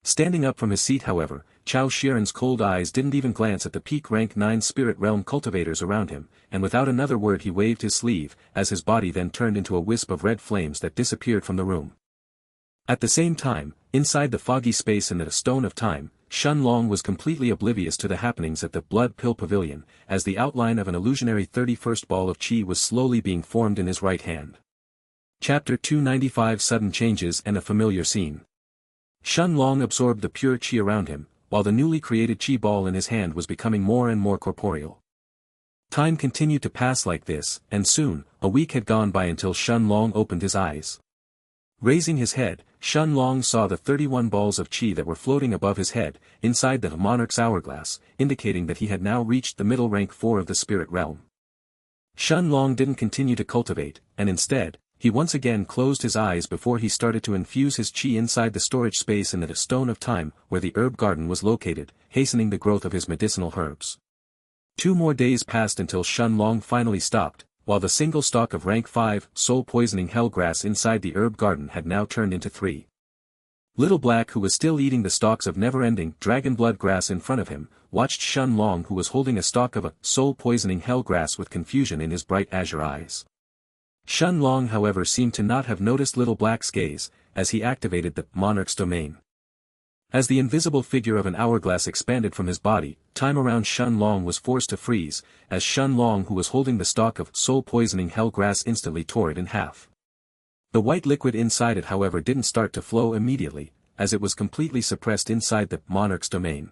Standing up from his seat however, Chao Shiren's cold eyes didn't even glance at the peak rank 9 spirit realm cultivators around him, and without another word he waved his sleeve, as his body then turned into a wisp of red flames that disappeared from the room. At the same time, inside the foggy space in the Stone of Time, Shen Long was completely oblivious to the happenings at the Blood Pill Pavilion, as the outline of an illusionary 31st ball of chi was slowly being formed in his right hand. Chapter 295 Sudden Changes and a Familiar Scene. Shen Long absorbed the pure chi around him, while the newly created chi ball in his hand was becoming more and more corporeal. Time continued to pass like this, and soon, a week had gone by until Shen Long opened his eyes. Raising his head, Shen Long saw the 31 balls of chi that were floating above his head, inside the Monarch's hourglass, indicating that he had now reached the middle rank 4 of the spirit realm. Shen Long didn't continue to cultivate, and instead, he once again closed his eyes before he started to infuse his chi inside the storage space in the Stone of Time, where the herb garden was located, hastening the growth of his medicinal herbs. 2 more days passed until Shen Long finally stopped, while the single stalk of rank 5 soul-poisoning hellgrass inside the herb garden had now turned into 3. Little Black, who was still eating the stalks of never-ending dragon blood grass in front of him, watched Shen Long, who was holding a stalk of a soul-poisoning hellgrass with confusion in his bright azure eyes. Shen Long however seemed to not have noticed Little Black's gaze, as he activated the Monarch's domain. As the invisible figure of an hourglass expanded from his body, time around Shen Long was forced to freeze, as Shen Long, who was holding the stalk of soul-poisoning hellgrass, instantly tore it in half. The white liquid inside it however didn't start to flow immediately, as it was completely suppressed inside the Monarch's domain.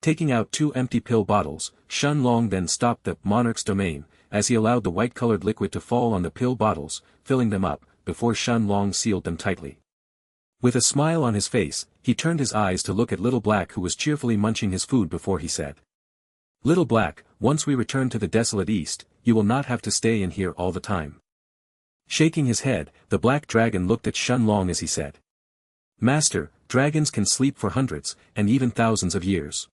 Taking out 2 empty pill bottles, Xianlong then stopped the Monarch's domain, as he allowed the white-colored liquid to fall on the pill bottles, filling them up, before Xianlong sealed them tightly. With a smile on his face, he turned his eyes to look at Little Black, who was cheerfully munching his food before he said, "Little Black, once we return to the desolate east, you will not have to stay in here all the time." Shaking his head, the black dragon looked at Xianlong as he said, "Master, dragons can sleep for hundreds, and even thousands of years.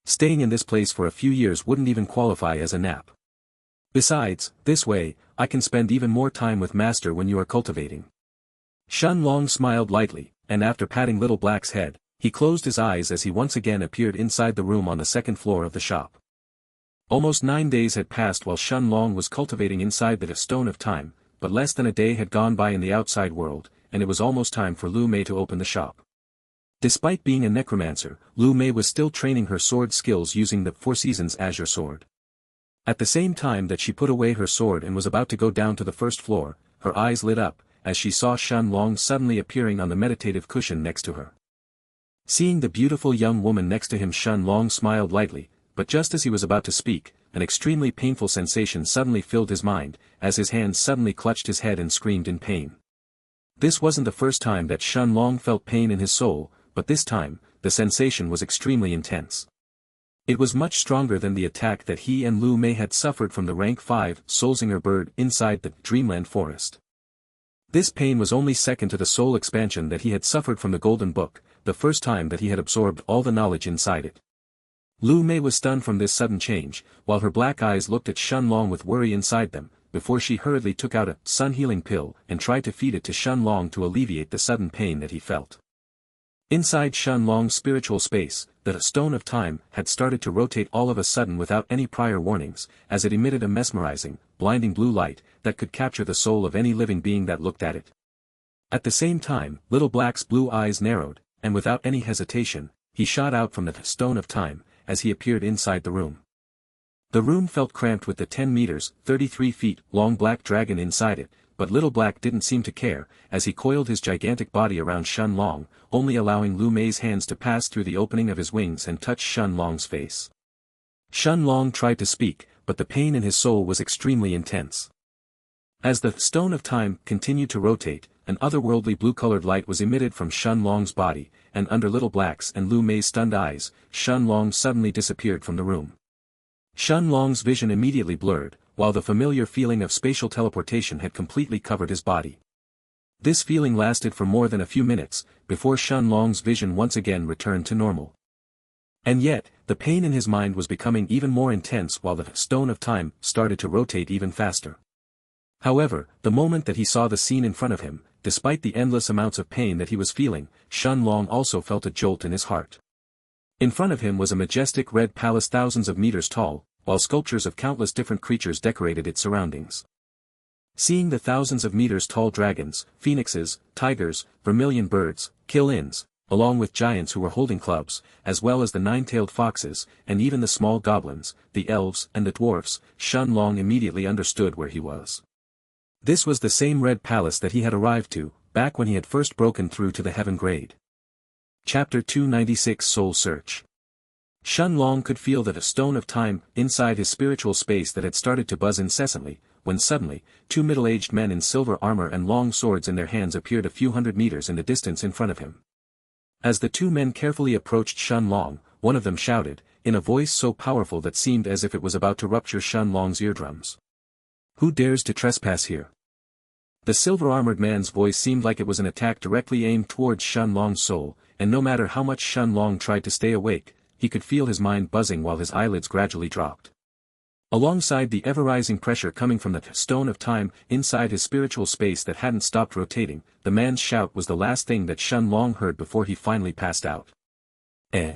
Staying in this place for a few years wouldn't even qualify as a nap. Besides, this way, I can spend even more time with Master when you are cultivating." Xianlong smiled lightly, and after patting Little Black's head, he closed his eyes as he once again appeared inside the room on the second floor of the shop. Almost 9 days had passed while Xianlong was cultivating inside the Stone of Time, but less than a day had gone by in the outside world, and it was almost time for Lu Mei to open the shop. Despite being a necromancer, Lu Mei was still training her sword skills using the Four Seasons Azure Sword. At the same time that she put away her sword and was about to go down to the first floor, her eyes lit up, as she saw Xianlong suddenly appearing on the meditative cushion next to her. Seeing the beautiful young woman next to him, Xianlong smiled lightly, but just as he was about to speak, an extremely painful sensation suddenly filled his mind, as his hands suddenly clutched his head and screamed in pain. This wasn't the first time that Xianlong felt pain in his soul, but this time, the sensation was extremely intense. It was much stronger than the attack that he and Lu Mei had suffered from the rank 5 Soulsinger bird inside the Dreamland Forest. This pain was only second to the soul expansion that he had suffered from the Golden Book, the first time that he had absorbed all the knowledge inside it. Lu Mei was stunned from this sudden change, while her black eyes looked at Xianlong with worry inside them, before she hurriedly took out a sun-healing pill and tried to feed it to Xianlong to alleviate the sudden pain that he felt. Inside Xianlong's spiritual space, the Stone of Time had started to rotate all of a sudden without any prior warnings, as it emitted a mesmerizing, blinding blue light that could capture the soul of any living being that looked at it. At the same time, Little Black's blue eyes narrowed, and without any hesitation, he shot out from the Stone of Time, as he appeared inside the room. The room felt cramped with the 10 meters, 33 feet, long black dragon inside it, but Little Black didn't seem to care, as he coiled his gigantic body around Xianlong, only allowing Lu Mei's hands to pass through the opening of his wings and touch Xianlong's face. Xianlong tried to speak, but the pain in his soul was extremely intense. As the Stone of Time continued to rotate, an otherworldly blue-colored light was emitted from Xianlong's body, and under Little Black's and Lu Mei's stunned eyes, Xianlong suddenly disappeared from the room. Xianlong's vision immediately blurred, while the familiar feeling of spatial teleportation had completely covered his body. This feeling lasted for more than a few minutes, before Xianlong's vision once again returned to normal. And yet, the pain in his mind was becoming even more intense while the Stone of Time started to rotate even faster. However, the moment that he saw the scene in front of him, despite the endless amounts of pain that he was feeling, Xianlong also felt a jolt in his heart. In front of him was a majestic red palace thousands of meters tall, while sculptures of countless different creatures decorated its surroundings. Seeing the thousands of meters tall dragons, phoenixes, tigers, vermilion birds, kill-ins, along with giants who were holding clubs, as well as the 9-tailed foxes, and even the small goblins, the elves and the dwarfs, Xianlong immediately understood where he was. This was the same red palace that he had arrived to, back when he had first broken through to the Heaven Grade. Chapter 296 Soul Search. Xianlong could feel that a Stone of Time inside his spiritual space that had started to buzz incessantly, when suddenly, 2 middle-aged men in silver armor and long swords in their hands appeared a few hundred meters in the distance in front of him. As the 2 men carefully approached Xianlong, one of them shouted, in a voice so powerful that seemed as if it was about to rupture Xianlong's eardrums. "Who dares to trespass here?" The silver-armored man's voice seemed like it was an attack directly aimed towards Xianlong's soul, and no matter how much Xianlong tried to stay awake, he could feel his mind buzzing while his eyelids gradually dropped. Alongside the ever-rising pressure coming from the Stone of Time inside his spiritual space that hadn't stopped rotating, the man's shout was the last thing that Xianlong heard before he finally passed out. Eh?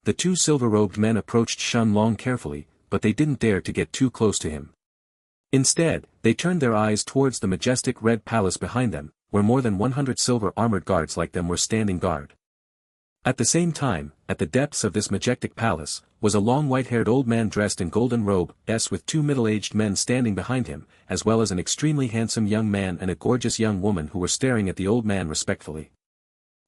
The 2 silver-robed men approached Xianlong carefully, but they didn't dare to get too close to him. Instead, they turned their eyes towards the majestic red palace behind them, where more than 100 silver-armored guards like them were standing guard. At the same time, at the depths of this majestic palace, was a long white-haired old man dressed in golden robes with 2 middle-aged men standing behind him, as well as an extremely handsome young man and a gorgeous young woman who were staring at the old man respectfully.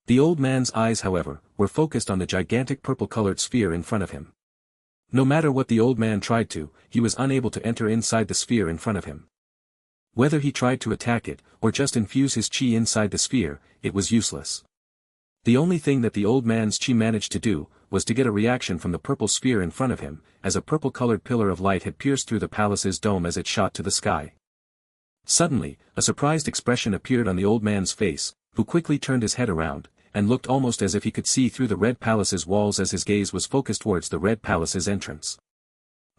The old man's eyes, however, were focused on the gigantic purple-colored sphere in front of him. No matter what the old man tried to, he was unable to enter inside the sphere in front of him. Whether he tried to attack it, or just infuse his chi inside the sphere, it was useless. The only thing that the old man's chi managed to do, was to get a reaction from the purple sphere in front of him, as a purple-colored pillar of light had pierced through the palace's dome as it shot to the sky. Suddenly, a surprised expression appeared on the old man's face, who quickly turned his head around, and looked almost as if he could see through the Red Palace's walls as his gaze was focused towards the Red Palace's entrance.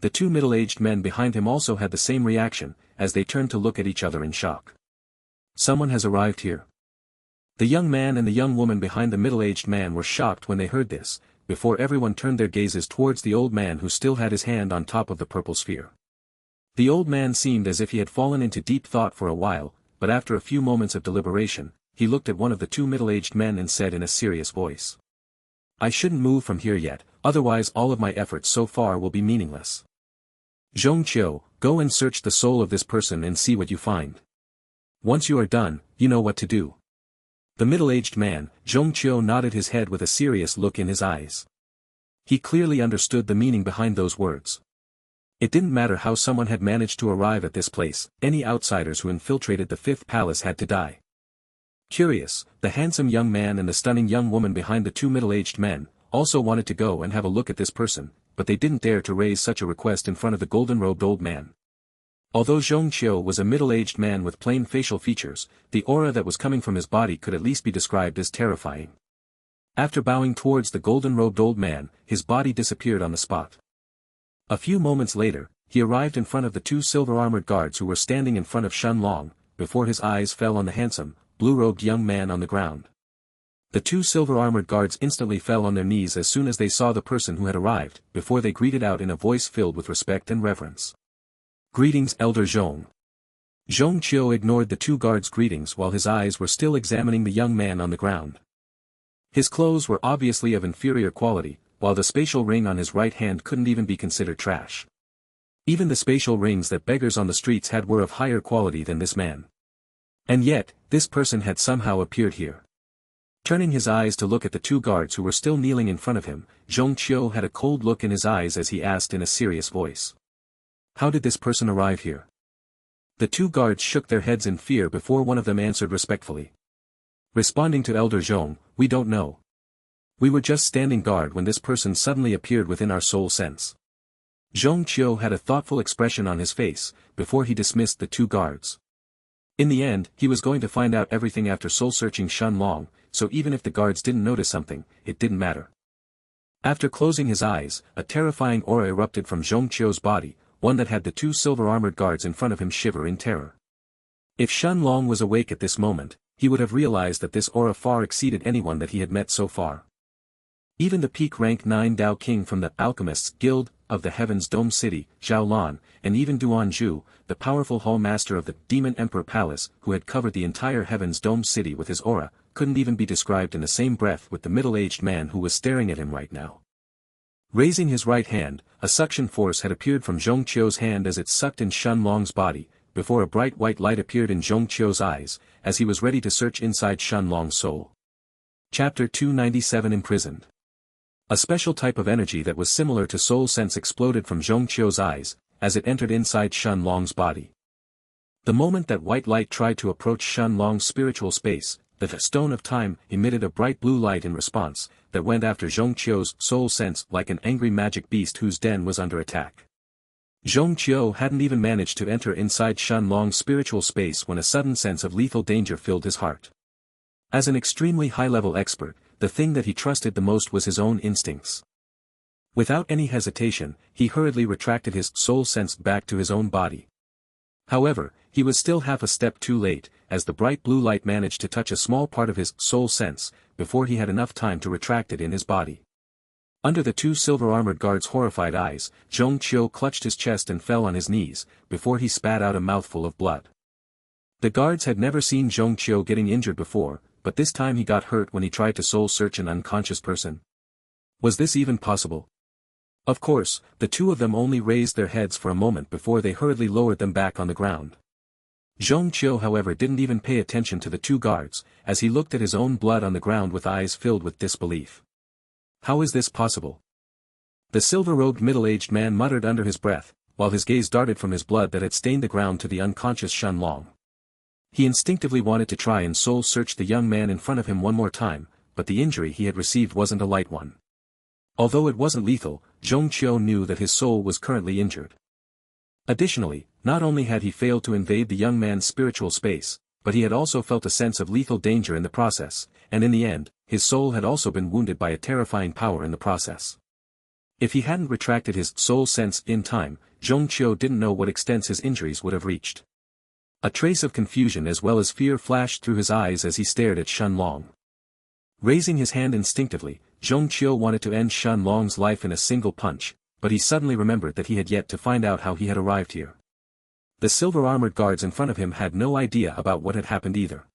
The two middle-aged men behind him also had the same reaction, as they turned to look at each other in shock. Someone has arrived here. The young man and the young woman behind the middle-aged man were shocked when they heard this, before everyone turned their gazes towards the old man who still had his hand on top of the purple sphere. The old man seemed as if he had fallen into deep thought for a while, but after a few moments of deliberation, he looked at one of the two middle-aged men and said in a serious voice. I shouldn't move from here yet, otherwise all of my efforts so far will be meaningless. Xianxia, go and search the soul of this person and see what you find. Once you are done, you know what to do. The middle-aged man, Xianxia, nodded his head with a serious look in his eyes. He clearly understood the meaning behind those words. It didn't matter how someone had managed to arrive at this place, any outsiders who infiltrated the fifth palace had to die. Curious, the handsome young man and the stunning young woman behind the two middle-aged men, also wanted to go and have a look at this person, but they didn't dare to raise such a request in front of the golden-robed old man. Although Xianxia was a middle-aged man with plain facial features, the aura that was coming from his body could at least be described as terrifying. After bowing towards the golden-robed old man, his body disappeared on the spot. A few moments later, he arrived in front of the two silver-armored guards who were standing in front of Shen Long, before his eyes fell on the handsome, blue-robed young man on the ground. The two silver-armored guards instantly fell on their knees as soon as they saw the person who had arrived, before they greeted out in a voice filled with respect and reverence. Greetings, Elder Zhong. Xianxia ignored the two guards' greetings while his eyes were still examining the young man on the ground. His clothes were obviously of inferior quality, while the spatial ring on his right hand couldn't even be considered trash. Even the spatial rings that beggars on the streets had were of higher quality than this man. And yet, this person had somehow appeared here. Turning his eyes to look at the two guards who were still kneeling in front of him, Xianxia had a cold look in his eyes as he asked in a serious voice. How did this person arrive here? The two guards shook their heads in fear before one of them answered respectfully. Responding to Elder Zhong, we don't know. We were just standing guard when this person suddenly appeared within our soul sense. Xianxia had a thoughtful expression on his face, before he dismissed the two guards. In the end, he was going to find out everything after soul-searching Shen Long, so even if the guards didn't notice something, it didn't matter. After closing his eyes, a terrifying aura erupted from Xianxia's body, one that had the two silver-armored guards in front of him shiver in terror. If Shen Long was awake at this moment, he would have realized that this aura far exceeded anyone that he had met so far. Even the peak rank 9 Dao King from the Alchemists Guild of the Heaven's Dome City, Zhao Lan, and even Duan Zhu, the powerful Hall Master of the Demon Emperor Palace who had covered the entire Heaven's Dome City with his aura, couldn't even be described in the same breath with the middle-aged man who was staring at him right now. Raising his right hand, a suction force had appeared from Xianxia's hand as it sucked in Shen Long's body, before a bright white light appeared in Xianxia's eyes, as he was ready to search inside Shen Long's soul. Chapter 297 Imprisoned. A special type of energy that was similar to soul sense exploded from Xianxia's eyes, as it entered inside Shen Long's body. The moment that white light tried to approach Shen Long's spiritual space, the stone of time emitted a bright blue light in response, that went after Xianxia's soul sense like an angry magic beast whose den was under attack. Xianxia hadn't even managed to enter inside Shen Long's spiritual space when a sudden sense of lethal danger filled his heart. As an extremely high-level expert, the thing that he trusted the most was his own instincts. Without any hesitation, he hurriedly retracted his soul sense back to his own body. However, he was still half a step too late, as the bright blue light managed to touch a small part of his soul sense, before he had enough time to retract it in his body. Under the two silver-armored guards' horrified eyes, Xianxia clutched his chest and fell on his knees, before he spat out a mouthful of blood. The guards had never seen Xianxia getting injured before, but this time he got hurt when he tried to soul-search an unconscious person. Was this even possible? Of course, the two of them only raised their heads for a moment before they hurriedly lowered them back on the ground. Xianxia however didn't even pay attention to the two guards, as he looked at his own blood on the ground with eyes filled with disbelief. How is this possible? The silver-robed middle-aged man muttered under his breath, while his gaze darted from his blood that had stained the ground to the unconscious Shenlong. He instinctively wanted to try and soul-search the young man in front of him one more time, but the injury he had received wasn't a light one. Although it wasn't lethal, Xianxia knew that his soul was currently injured. Additionally, not only had he failed to invade the young man's spiritual space, but he had also felt a sense of lethal danger in the process, and in the end, his soul had also been wounded by a terrifying power in the process. If he hadn't retracted his soul sense in time, Xianxia didn't know what extents his injuries would have reached. A trace of confusion as well as fear flashed through his eyes as he stared at Shenlong. Raising his hand instinctively, Xianxia wanted to end Shenlong's life in a single punch, but he suddenly remembered that he had yet to find out how he had arrived here. The silver-armored guards in front of him had no idea about what had happened either.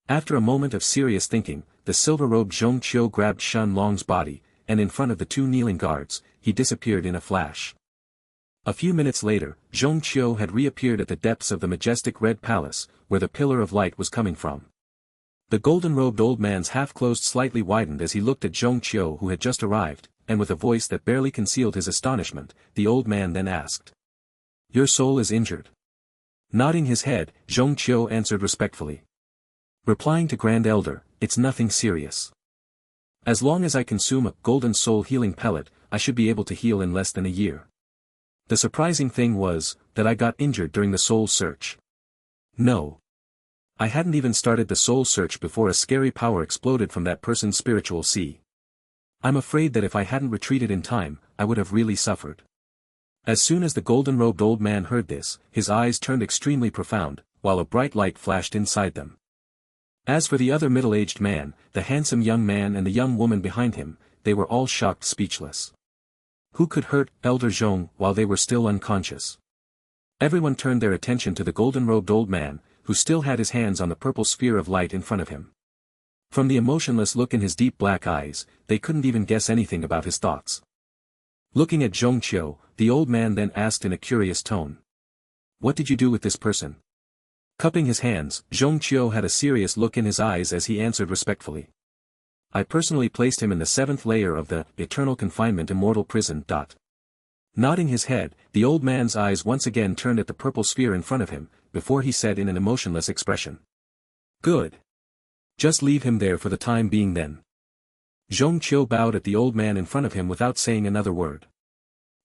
After a moment of serious thinking, the silver-robed Xianxia grabbed Shenlong's body, and in front of the two kneeling guards, he disappeared in a flash. A few minutes later, Xianxia had reappeared at the depths of the majestic red palace, where the pillar of light was coming from. The golden-robed old man's half-closed slightly widened as he looked at Xianxia who had just arrived, and with a voice that barely concealed his astonishment, the old man then asked. "Your soul is injured?" Nodding his head, Xianxia answered respectfully. Replying to Grand Elder, "It's nothing serious. As long as I consume a golden soul healing pellet, I should be able to heal in less than a year." The surprising thing was, that I got injured during the soul search. No. I hadn't even started the soul search before a scary power exploded from that person's spiritual sea. I'm afraid that if I hadn't retreated in time, I would have really suffered. As soon as the golden-robed old man heard this, his eyes turned extremely profound, while a bright light flashed inside them. As for the other middle-aged man, the handsome young man and the young woman behind him, they were all shocked speechless. Who could hurt Elder Zhong while they were still unconscious? Everyone turned their attention to the golden-robed old man, who still had his hands on the purple sphere of light in front of him. From the emotionless look in his deep black eyes, they couldn't even guess anything about his thoughts. Looking at Xianxia, the old man then asked in a curious tone. "What did you do with this person?" Cupping his hands, Xianxia had a serious look in his eyes as he answered respectfully. "I personally placed him in the 7th layer of the eternal confinement immortal prison. Nodding his head, the old man's eyes once again turned at the purple sphere in front of him, before he said in an emotionless expression. "Good. Just leave him there for the time being then." Xianxia bowed at the old man in front of him without saying another word.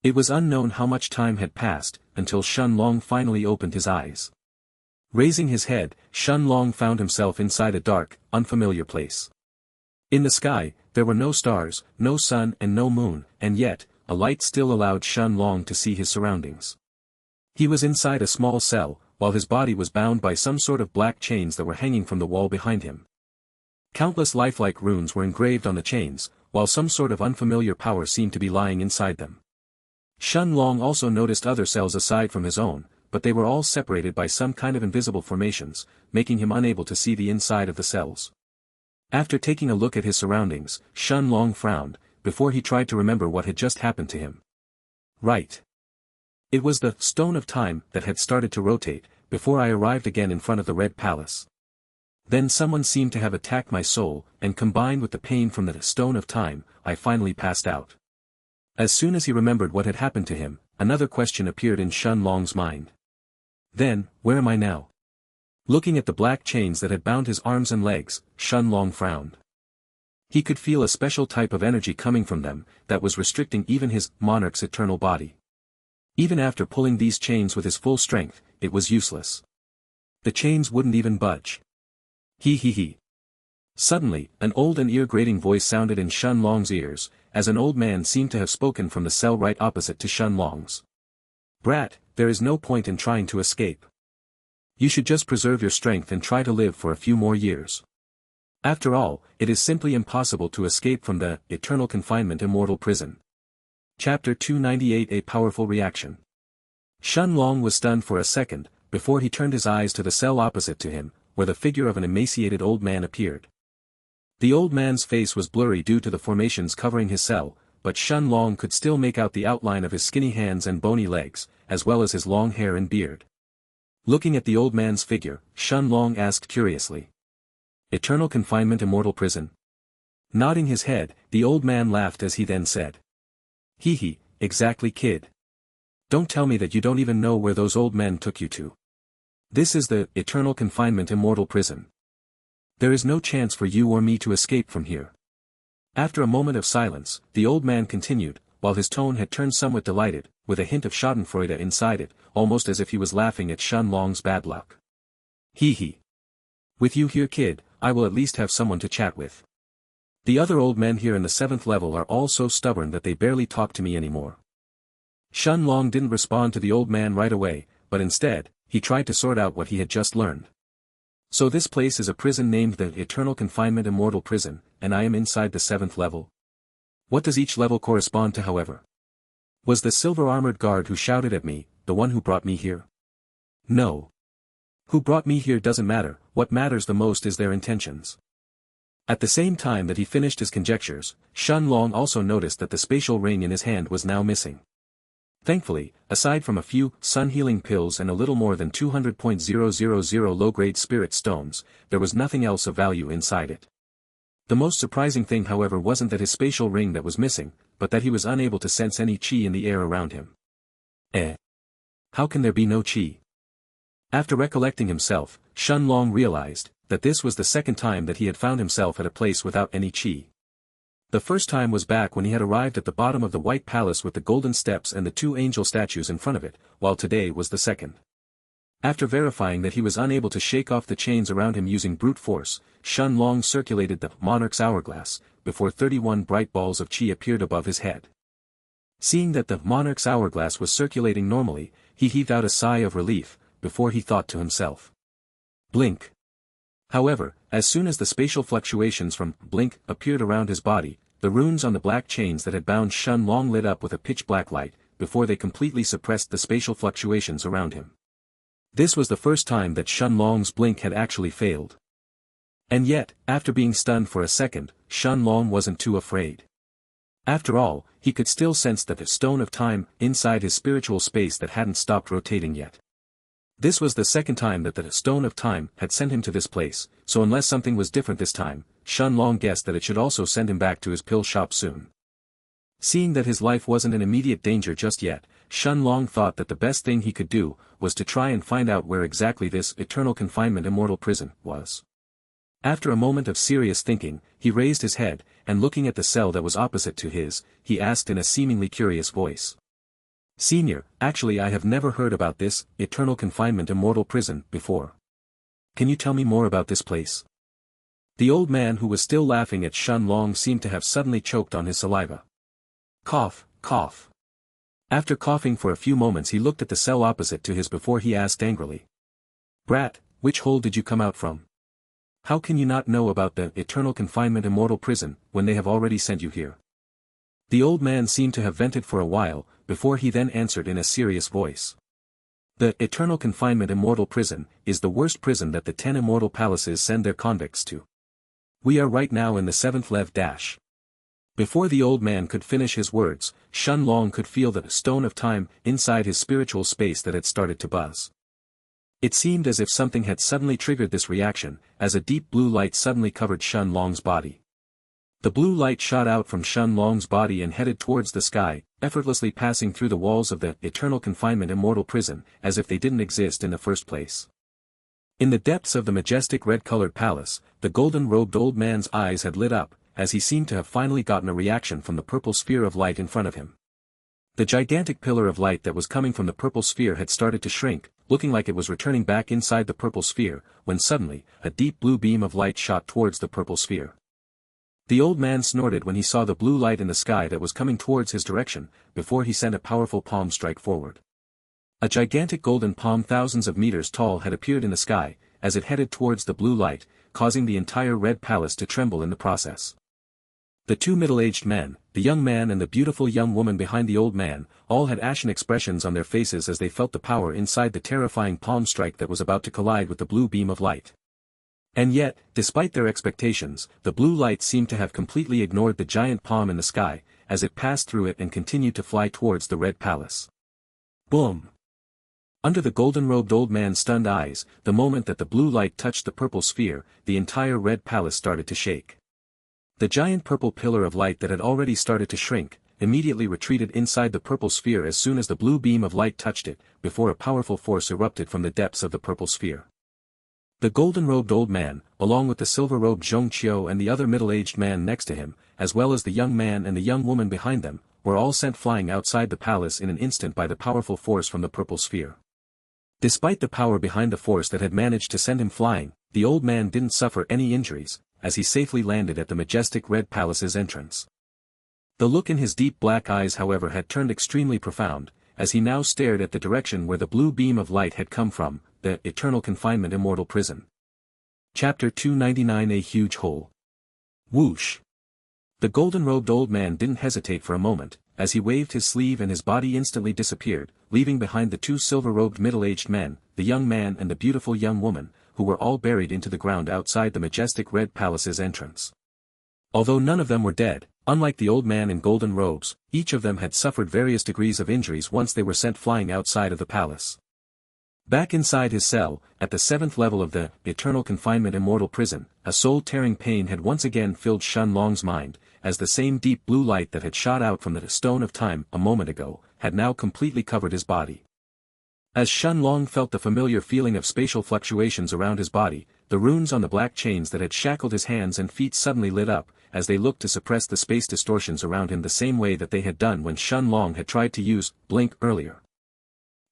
It was unknown how much time had passed, until Shenlong finally opened his eyes. Raising his head, Shenlong found himself inside a dark, unfamiliar place. In the sky, there were no stars, no sun and no moon, and yet, a light still allowed Shenlong to see his surroundings. He was inside a small cell, while his body was bound by some sort of black chains that were hanging from the wall behind him. Countless lifelike runes were engraved on the chains, while some sort of unfamiliar power seemed to be lying inside them. Shenlong also noticed other cells aside from his own, but they were all separated by some kind of invisible formations, making him unable to see the inside of the cells. After taking a look at his surroundings, Shenlong frowned, before he tried to remember what had just happened to him. Right. It was the Stone of Time that had started to rotate, before I arrived again in front of the Red Palace. Then someone seemed to have attacked my soul, and combined with the pain from the Stone of Time, I finally passed out. As soon as he remembered what had happened to him, another question appeared in Shenlong's mind. Then, where am I now? Looking at the black chains that had bound his arms and legs, Shenlong frowned. He could feel a special type of energy coming from them, that was restricting even his monarch's eternal body. Even after pulling these chains with his full strength, it was useless. The chains wouldn't even budge. He. Suddenly, an old and ear-grating voice sounded in Shenlong's ears, as an old man seemed to have spoken from the cell right opposite to Shenlong's. "Brat, there is no point in trying to escape. You should just preserve your strength and try to live for a few more years. After all, it is simply impossible to escape from the eternal confinement immortal prison." Chapter 298 A Powerful Reaction. Shenlong was stunned for a second, before he turned his eyes to the cell opposite to him, where the figure of an emaciated old man appeared. The old man's face was blurry due to the formations covering his cell, but Shenlong could still make out the outline of his skinny hands and bony legs, as well as his long hair and beard. Looking at the old man's figure, Shun Long asked curiously. Eternal confinement, immortal prison? Nodding his head, the old man laughed as he then said. Hee hee, exactly, kid. Don't tell me that you don't even know where those old men took you to. This is the eternal confinement, immortal prison. There is no chance for you or me to escape from here. After a moment of silence, the old man continued, while his tone had turned somewhat delighted, with a hint of schadenfreude inside it, almost as if he was laughing at Shun Long's bad luck. Hee hee. With you here, kid, I will at least have someone to chat with. The other old men here in the 7th level are all so stubborn that they barely talk to me anymore. Shun Long didn't respond to the old man right away, but instead, he tried to sort out what he had just learned. So this place is a prison named the Eternal Confinement Immortal Prison, and I am inside the 7th level. What does each level correspond to, however? Was the silver-armored guard who shouted at me, the one who brought me here? No. Who brought me here doesn't matter, what matters the most is their intentions. At the same time that he finished his conjectures, Shun Long also noticed that the spatial ring in his hand was now missing. Thankfully, aside from a few sun-healing pills and a little more than 200,000 low-grade spirit stones, there was nothing else of value inside it. The most surprising thing, however, wasn't that his spatial ring that was missing, but that he was unable to sense any chi in the air around him. How can there be no chi? After recollecting himself, Shun Long realized that this was the second time that he had found himself at a place without any chi. The first time was back when he had arrived at the bottom of the White Palace with the golden steps and the 2 angel statues in front of it, while today was the second. After verifying that he was unable to shake off the chains around him using brute force, Shun Long circulated the Monarch's hourglass, before 31 bright balls of chi appeared above his head. Seeing that the Monarch's hourglass was circulating normally, he heaved out a sigh of relief, before he thought to himself. Blink. However, as soon as the spatial fluctuations from blink appeared around his body, the runes on the black chains that had bound Shun Long lit up with a pitch-black light, before they completely suppressed the spatial fluctuations around him. This was the first time that Shun Long's blink had actually failed. And yet, after being stunned for a second, Shun Long wasn't too afraid. After all, he could still sense that the stone of time inside his spiritual space that hadn't stopped rotating yet. This was the second time that the stone of time had sent him to this place, so unless something was different this time, Shun Long guessed that it should also send him back to his pill shop soon. Seeing that his life wasn't in immediate danger just yet, Shun Long thought that the best thing he could do was to try and find out where exactly this eternal confinement immortal prison was. After a moment of serious thinking, he raised his head, and looking at the cell that was opposite to his, he asked in a seemingly curious voice. Senior, actually I have never heard about this eternal confinement immortal prison before. Can you tell me more about this place? The old man who was still laughing at Shun Long seemed to have suddenly choked on his saliva. Cough, cough. After coughing for a few moments he looked at the cell opposite to his before he asked angrily. Brat, which hole did you come out from? How can you not know about the eternal confinement immortal prison, when they have already sent you here? The old man seemed to have vented for a while, before he then answered in a serious voice. The eternal confinement immortal prison is the worst prison that the 10 immortal palaces send their convicts to. We are right now in the 7th lev dash. Before the old man could finish his words, Shun Long could feel the stone of time inside his spiritual space that had started to buzz. It seemed as if something had suddenly triggered this reaction, as a deep blue light suddenly covered Shun Long's body. The blue light shot out from Shun Long's body and headed towards the sky, effortlessly passing through the walls of the eternal confinement immortal prison, as if they didn't exist in the first place. In the depths of the majestic red-colored palace, the golden-robed old man's eyes had lit up, as he seemed to have finally gotten a reaction from the purple sphere of light in front of him. The gigantic pillar of light that was coming from the purple sphere had started to shrink, looking like it was returning back inside the purple sphere, when suddenly, a deep blue beam of light shot towards the purple sphere. The old man snorted when he saw the blue light in the sky that was coming towards his direction, before he sent a powerful palm strike forward. A gigantic golden palm thousands of meters tall had appeared in the sky, as it headed towards the blue light, causing the entire red palace to tremble in the process. The 2 middle-aged men, the young man and the beautiful young woman behind the old man, all had ashen expressions on their faces as they felt the power inside the terrifying palm strike that was about to collide with the blue beam of light. And yet, despite their expectations, the blue light seemed to have completely ignored the giant palm in the sky, as it passed through it and continued to fly towards the red palace. Boom! Under the golden-robed old man's stunned eyes, the moment that the blue light touched the purple sphere, the entire red palace started to shake. The giant purple pillar of light that had already started to shrink, immediately retreated inside the purple sphere as soon as the blue beam of light touched it, before a powerful force erupted from the depths of the purple sphere. The golden-robed old man, along with the silver-robed Xianxia and the other middle-aged man next to him, as well as the young man and the young woman behind them, were all sent flying outside the palace in an instant by the powerful force from the purple sphere. Despite the power behind the force that had managed to send him flying, the old man didn't suffer any injuries, as he safely landed at the majestic red palace's entrance. The look in his deep black eyes however had turned extremely profound, as he now stared at the direction where the blue beam of light had come from, the eternal confinement immortal prison. Chapter 299 A Huge Hole. Whoosh! The golden-robed old man didn't hesitate for a moment, as he waved his sleeve and his body instantly disappeared, leaving behind the two silver-robed middle-aged men, the young man and the beautiful young woman, who were all buried into the ground outside the majestic red palace's entrance. Although none of them were dead, unlike the old man in golden robes, each of them had suffered various degrees of injuries once they were sent flying outside of the palace. Back inside his cell, at the 7th level of the eternal confinement immortal prison, a soul-tearing pain had once again filled Xianlong's mind, as the same deep blue light that had shot out from the stone of time a moment ago, had now completely covered his body. As Xianlong felt the familiar feeling of spatial fluctuations around his body, the runes on the black chains that had shackled his hands and feet suddenly lit up, as they looked to suppress the space distortions around him the same way that they had done when Xianlong had tried to use blink earlier.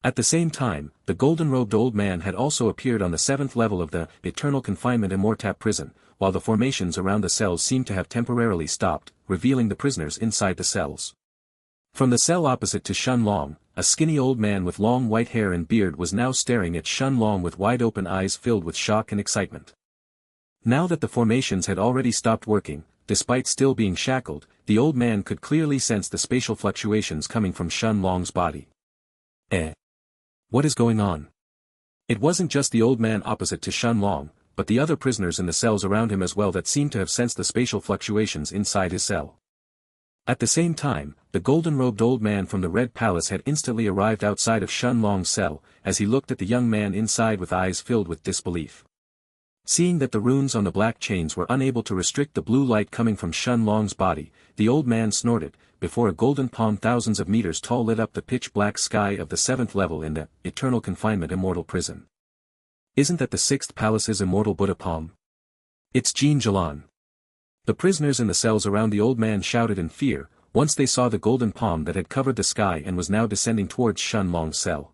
At the same time, the golden-robed old man had also appeared on the 7th level of the eternal confinement immortal prison, while the formations around the cells seemed to have temporarily stopped, revealing the prisoners inside the cells. From the cell opposite to Xianlong, a skinny old man with long white hair and beard was now staring at Xianlong with wide-open eyes filled with shock and excitement. Now that the formations had already stopped working, despite still being shackled, the old man could clearly sense the spatial fluctuations coming from Xianlong's body. What is going on? It wasn't just the old man opposite to Xianlong, but the other prisoners in the cells around him as well that seemed to have sensed the spatial fluctuations inside his cell. At the same time, the golden-robed old man from the Red Palace had instantly arrived outside of Xianlong's cell, as he looked at the young man inside with eyes filled with disbelief. Seeing that the runes on the black chains were unable to restrict the blue light coming from Xianlong's body, the old man snorted, before a golden palm thousands of meters tall lit up the pitch-black sky of the 7th level in the eternal confinement immortal prison. Isn't that the 6th palace's immortal Buddha palm? It's Jin Jalan. The prisoners in the cells around the old man shouted in fear, once they saw the golden palm that had covered the sky and was now descending towards Xianlong's cell.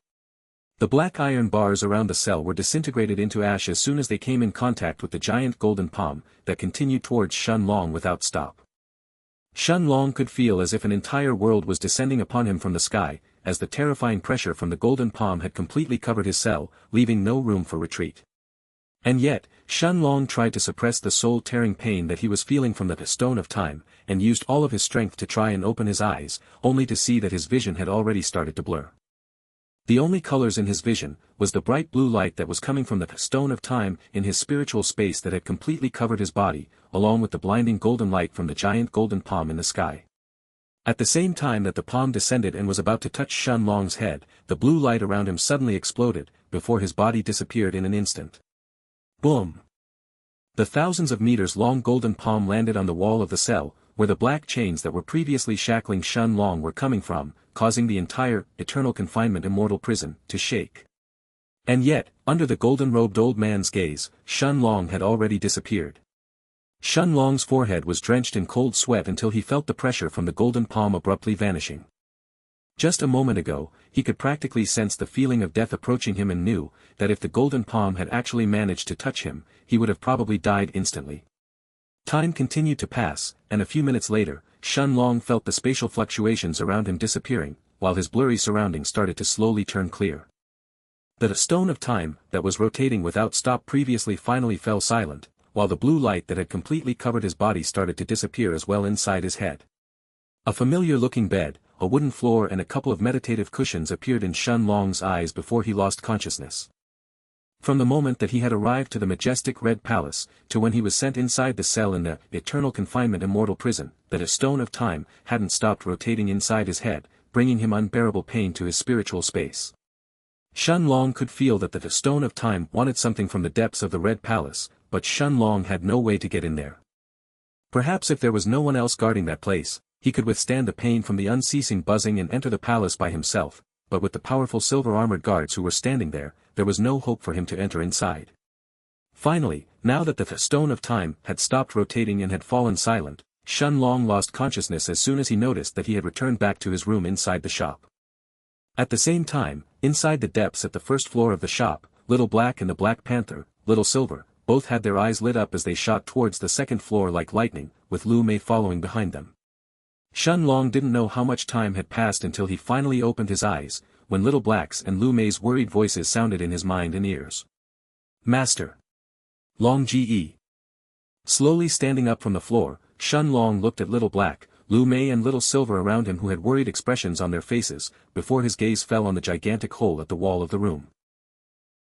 The black iron bars around the cell were disintegrated into ash as soon as they came in contact with the giant golden palm, that continued towards Xianlong without stop. Xianlong could feel as if an entire world was descending upon him from the sky, as the terrifying pressure from the golden palm had completely covered his cell, leaving no room for retreat. And yet, Xianlong tried to suppress the soul-tearing pain that he was feeling from the stone of time, and used all of his strength to try and open his eyes, only to see that his vision had already started to blur. The only colors in his vision was the bright blue light that was coming from the stone of time in his spiritual space that had completely covered his body, along with the blinding golden light from the giant golden palm in the sky. At the same time that the palm descended and was about to touch Xianlong's head, the blue light around him suddenly exploded, before his body disappeared in an instant. Boom! The thousands of meters long golden palm landed on the wall of the cell, where the black chains that were previously shackling Xianlong were coming from, causing the entire eternal confinement immortal prison to shake. And yet, under the golden-robed old man's gaze, Xianlong had already disappeared. Xianlong's forehead was drenched in cold sweat until he felt the pressure from the golden palm abruptly vanishing. Just a moment ago, he could practically sense the feeling of death approaching him and knew that if the golden palm had actually managed to touch him, he would have probably died instantly. Time continued to pass, and a few minutes later, Xianlong felt the spatial fluctuations around him disappearing, while his blurry surroundings started to slowly turn clear. The stone of time, that was rotating without stop previously finally fell silent, while the blue light that had completely covered his body started to disappear as well inside his head. A familiar-looking bed, a wooden floor and a couple of meditative cushions appeared in Xianlong's eyes before he lost consciousness. From the moment that he had arrived to the majestic Red Palace, to when he was sent inside the cell in the eternal confinement immortal prison, that a stone of time hadn't stopped rotating inside his head, bringing him unbearable pain to his spiritual space. Shun Long could feel that the Stone of Time wanted something from the depths of the Red Palace, but Shun Long had no way to get in there. Perhaps if there was no one else guarding that place, he could withstand the pain from the unceasing buzzing and enter the palace by himself, but with the powerful silver-armored guards who were standing there was no hope for him to enter inside. Finally, now that the Stone of Time had stopped rotating and had fallen silent, Shun Long lost consciousness as soon as he noticed that he had returned back to his room inside the shop. At the same time, inside the depths at the first floor of the shop, Little Black and the Black Panther, Little Silver, both had their eyes lit up as they shot towards the second floor like lightning, with Lu Mei following behind them. Shun Long didn't know how much time had passed until he finally opened his eyes, when Little Black's and Lu Mei's worried voices sounded in his mind and ears. Master. Long Ge. Slowly standing up from the floor, Shun Long looked at Little Black, Lu Mei and Little Silver around him who had worried expressions on their faces, before his gaze fell on the gigantic hole at the wall of the room.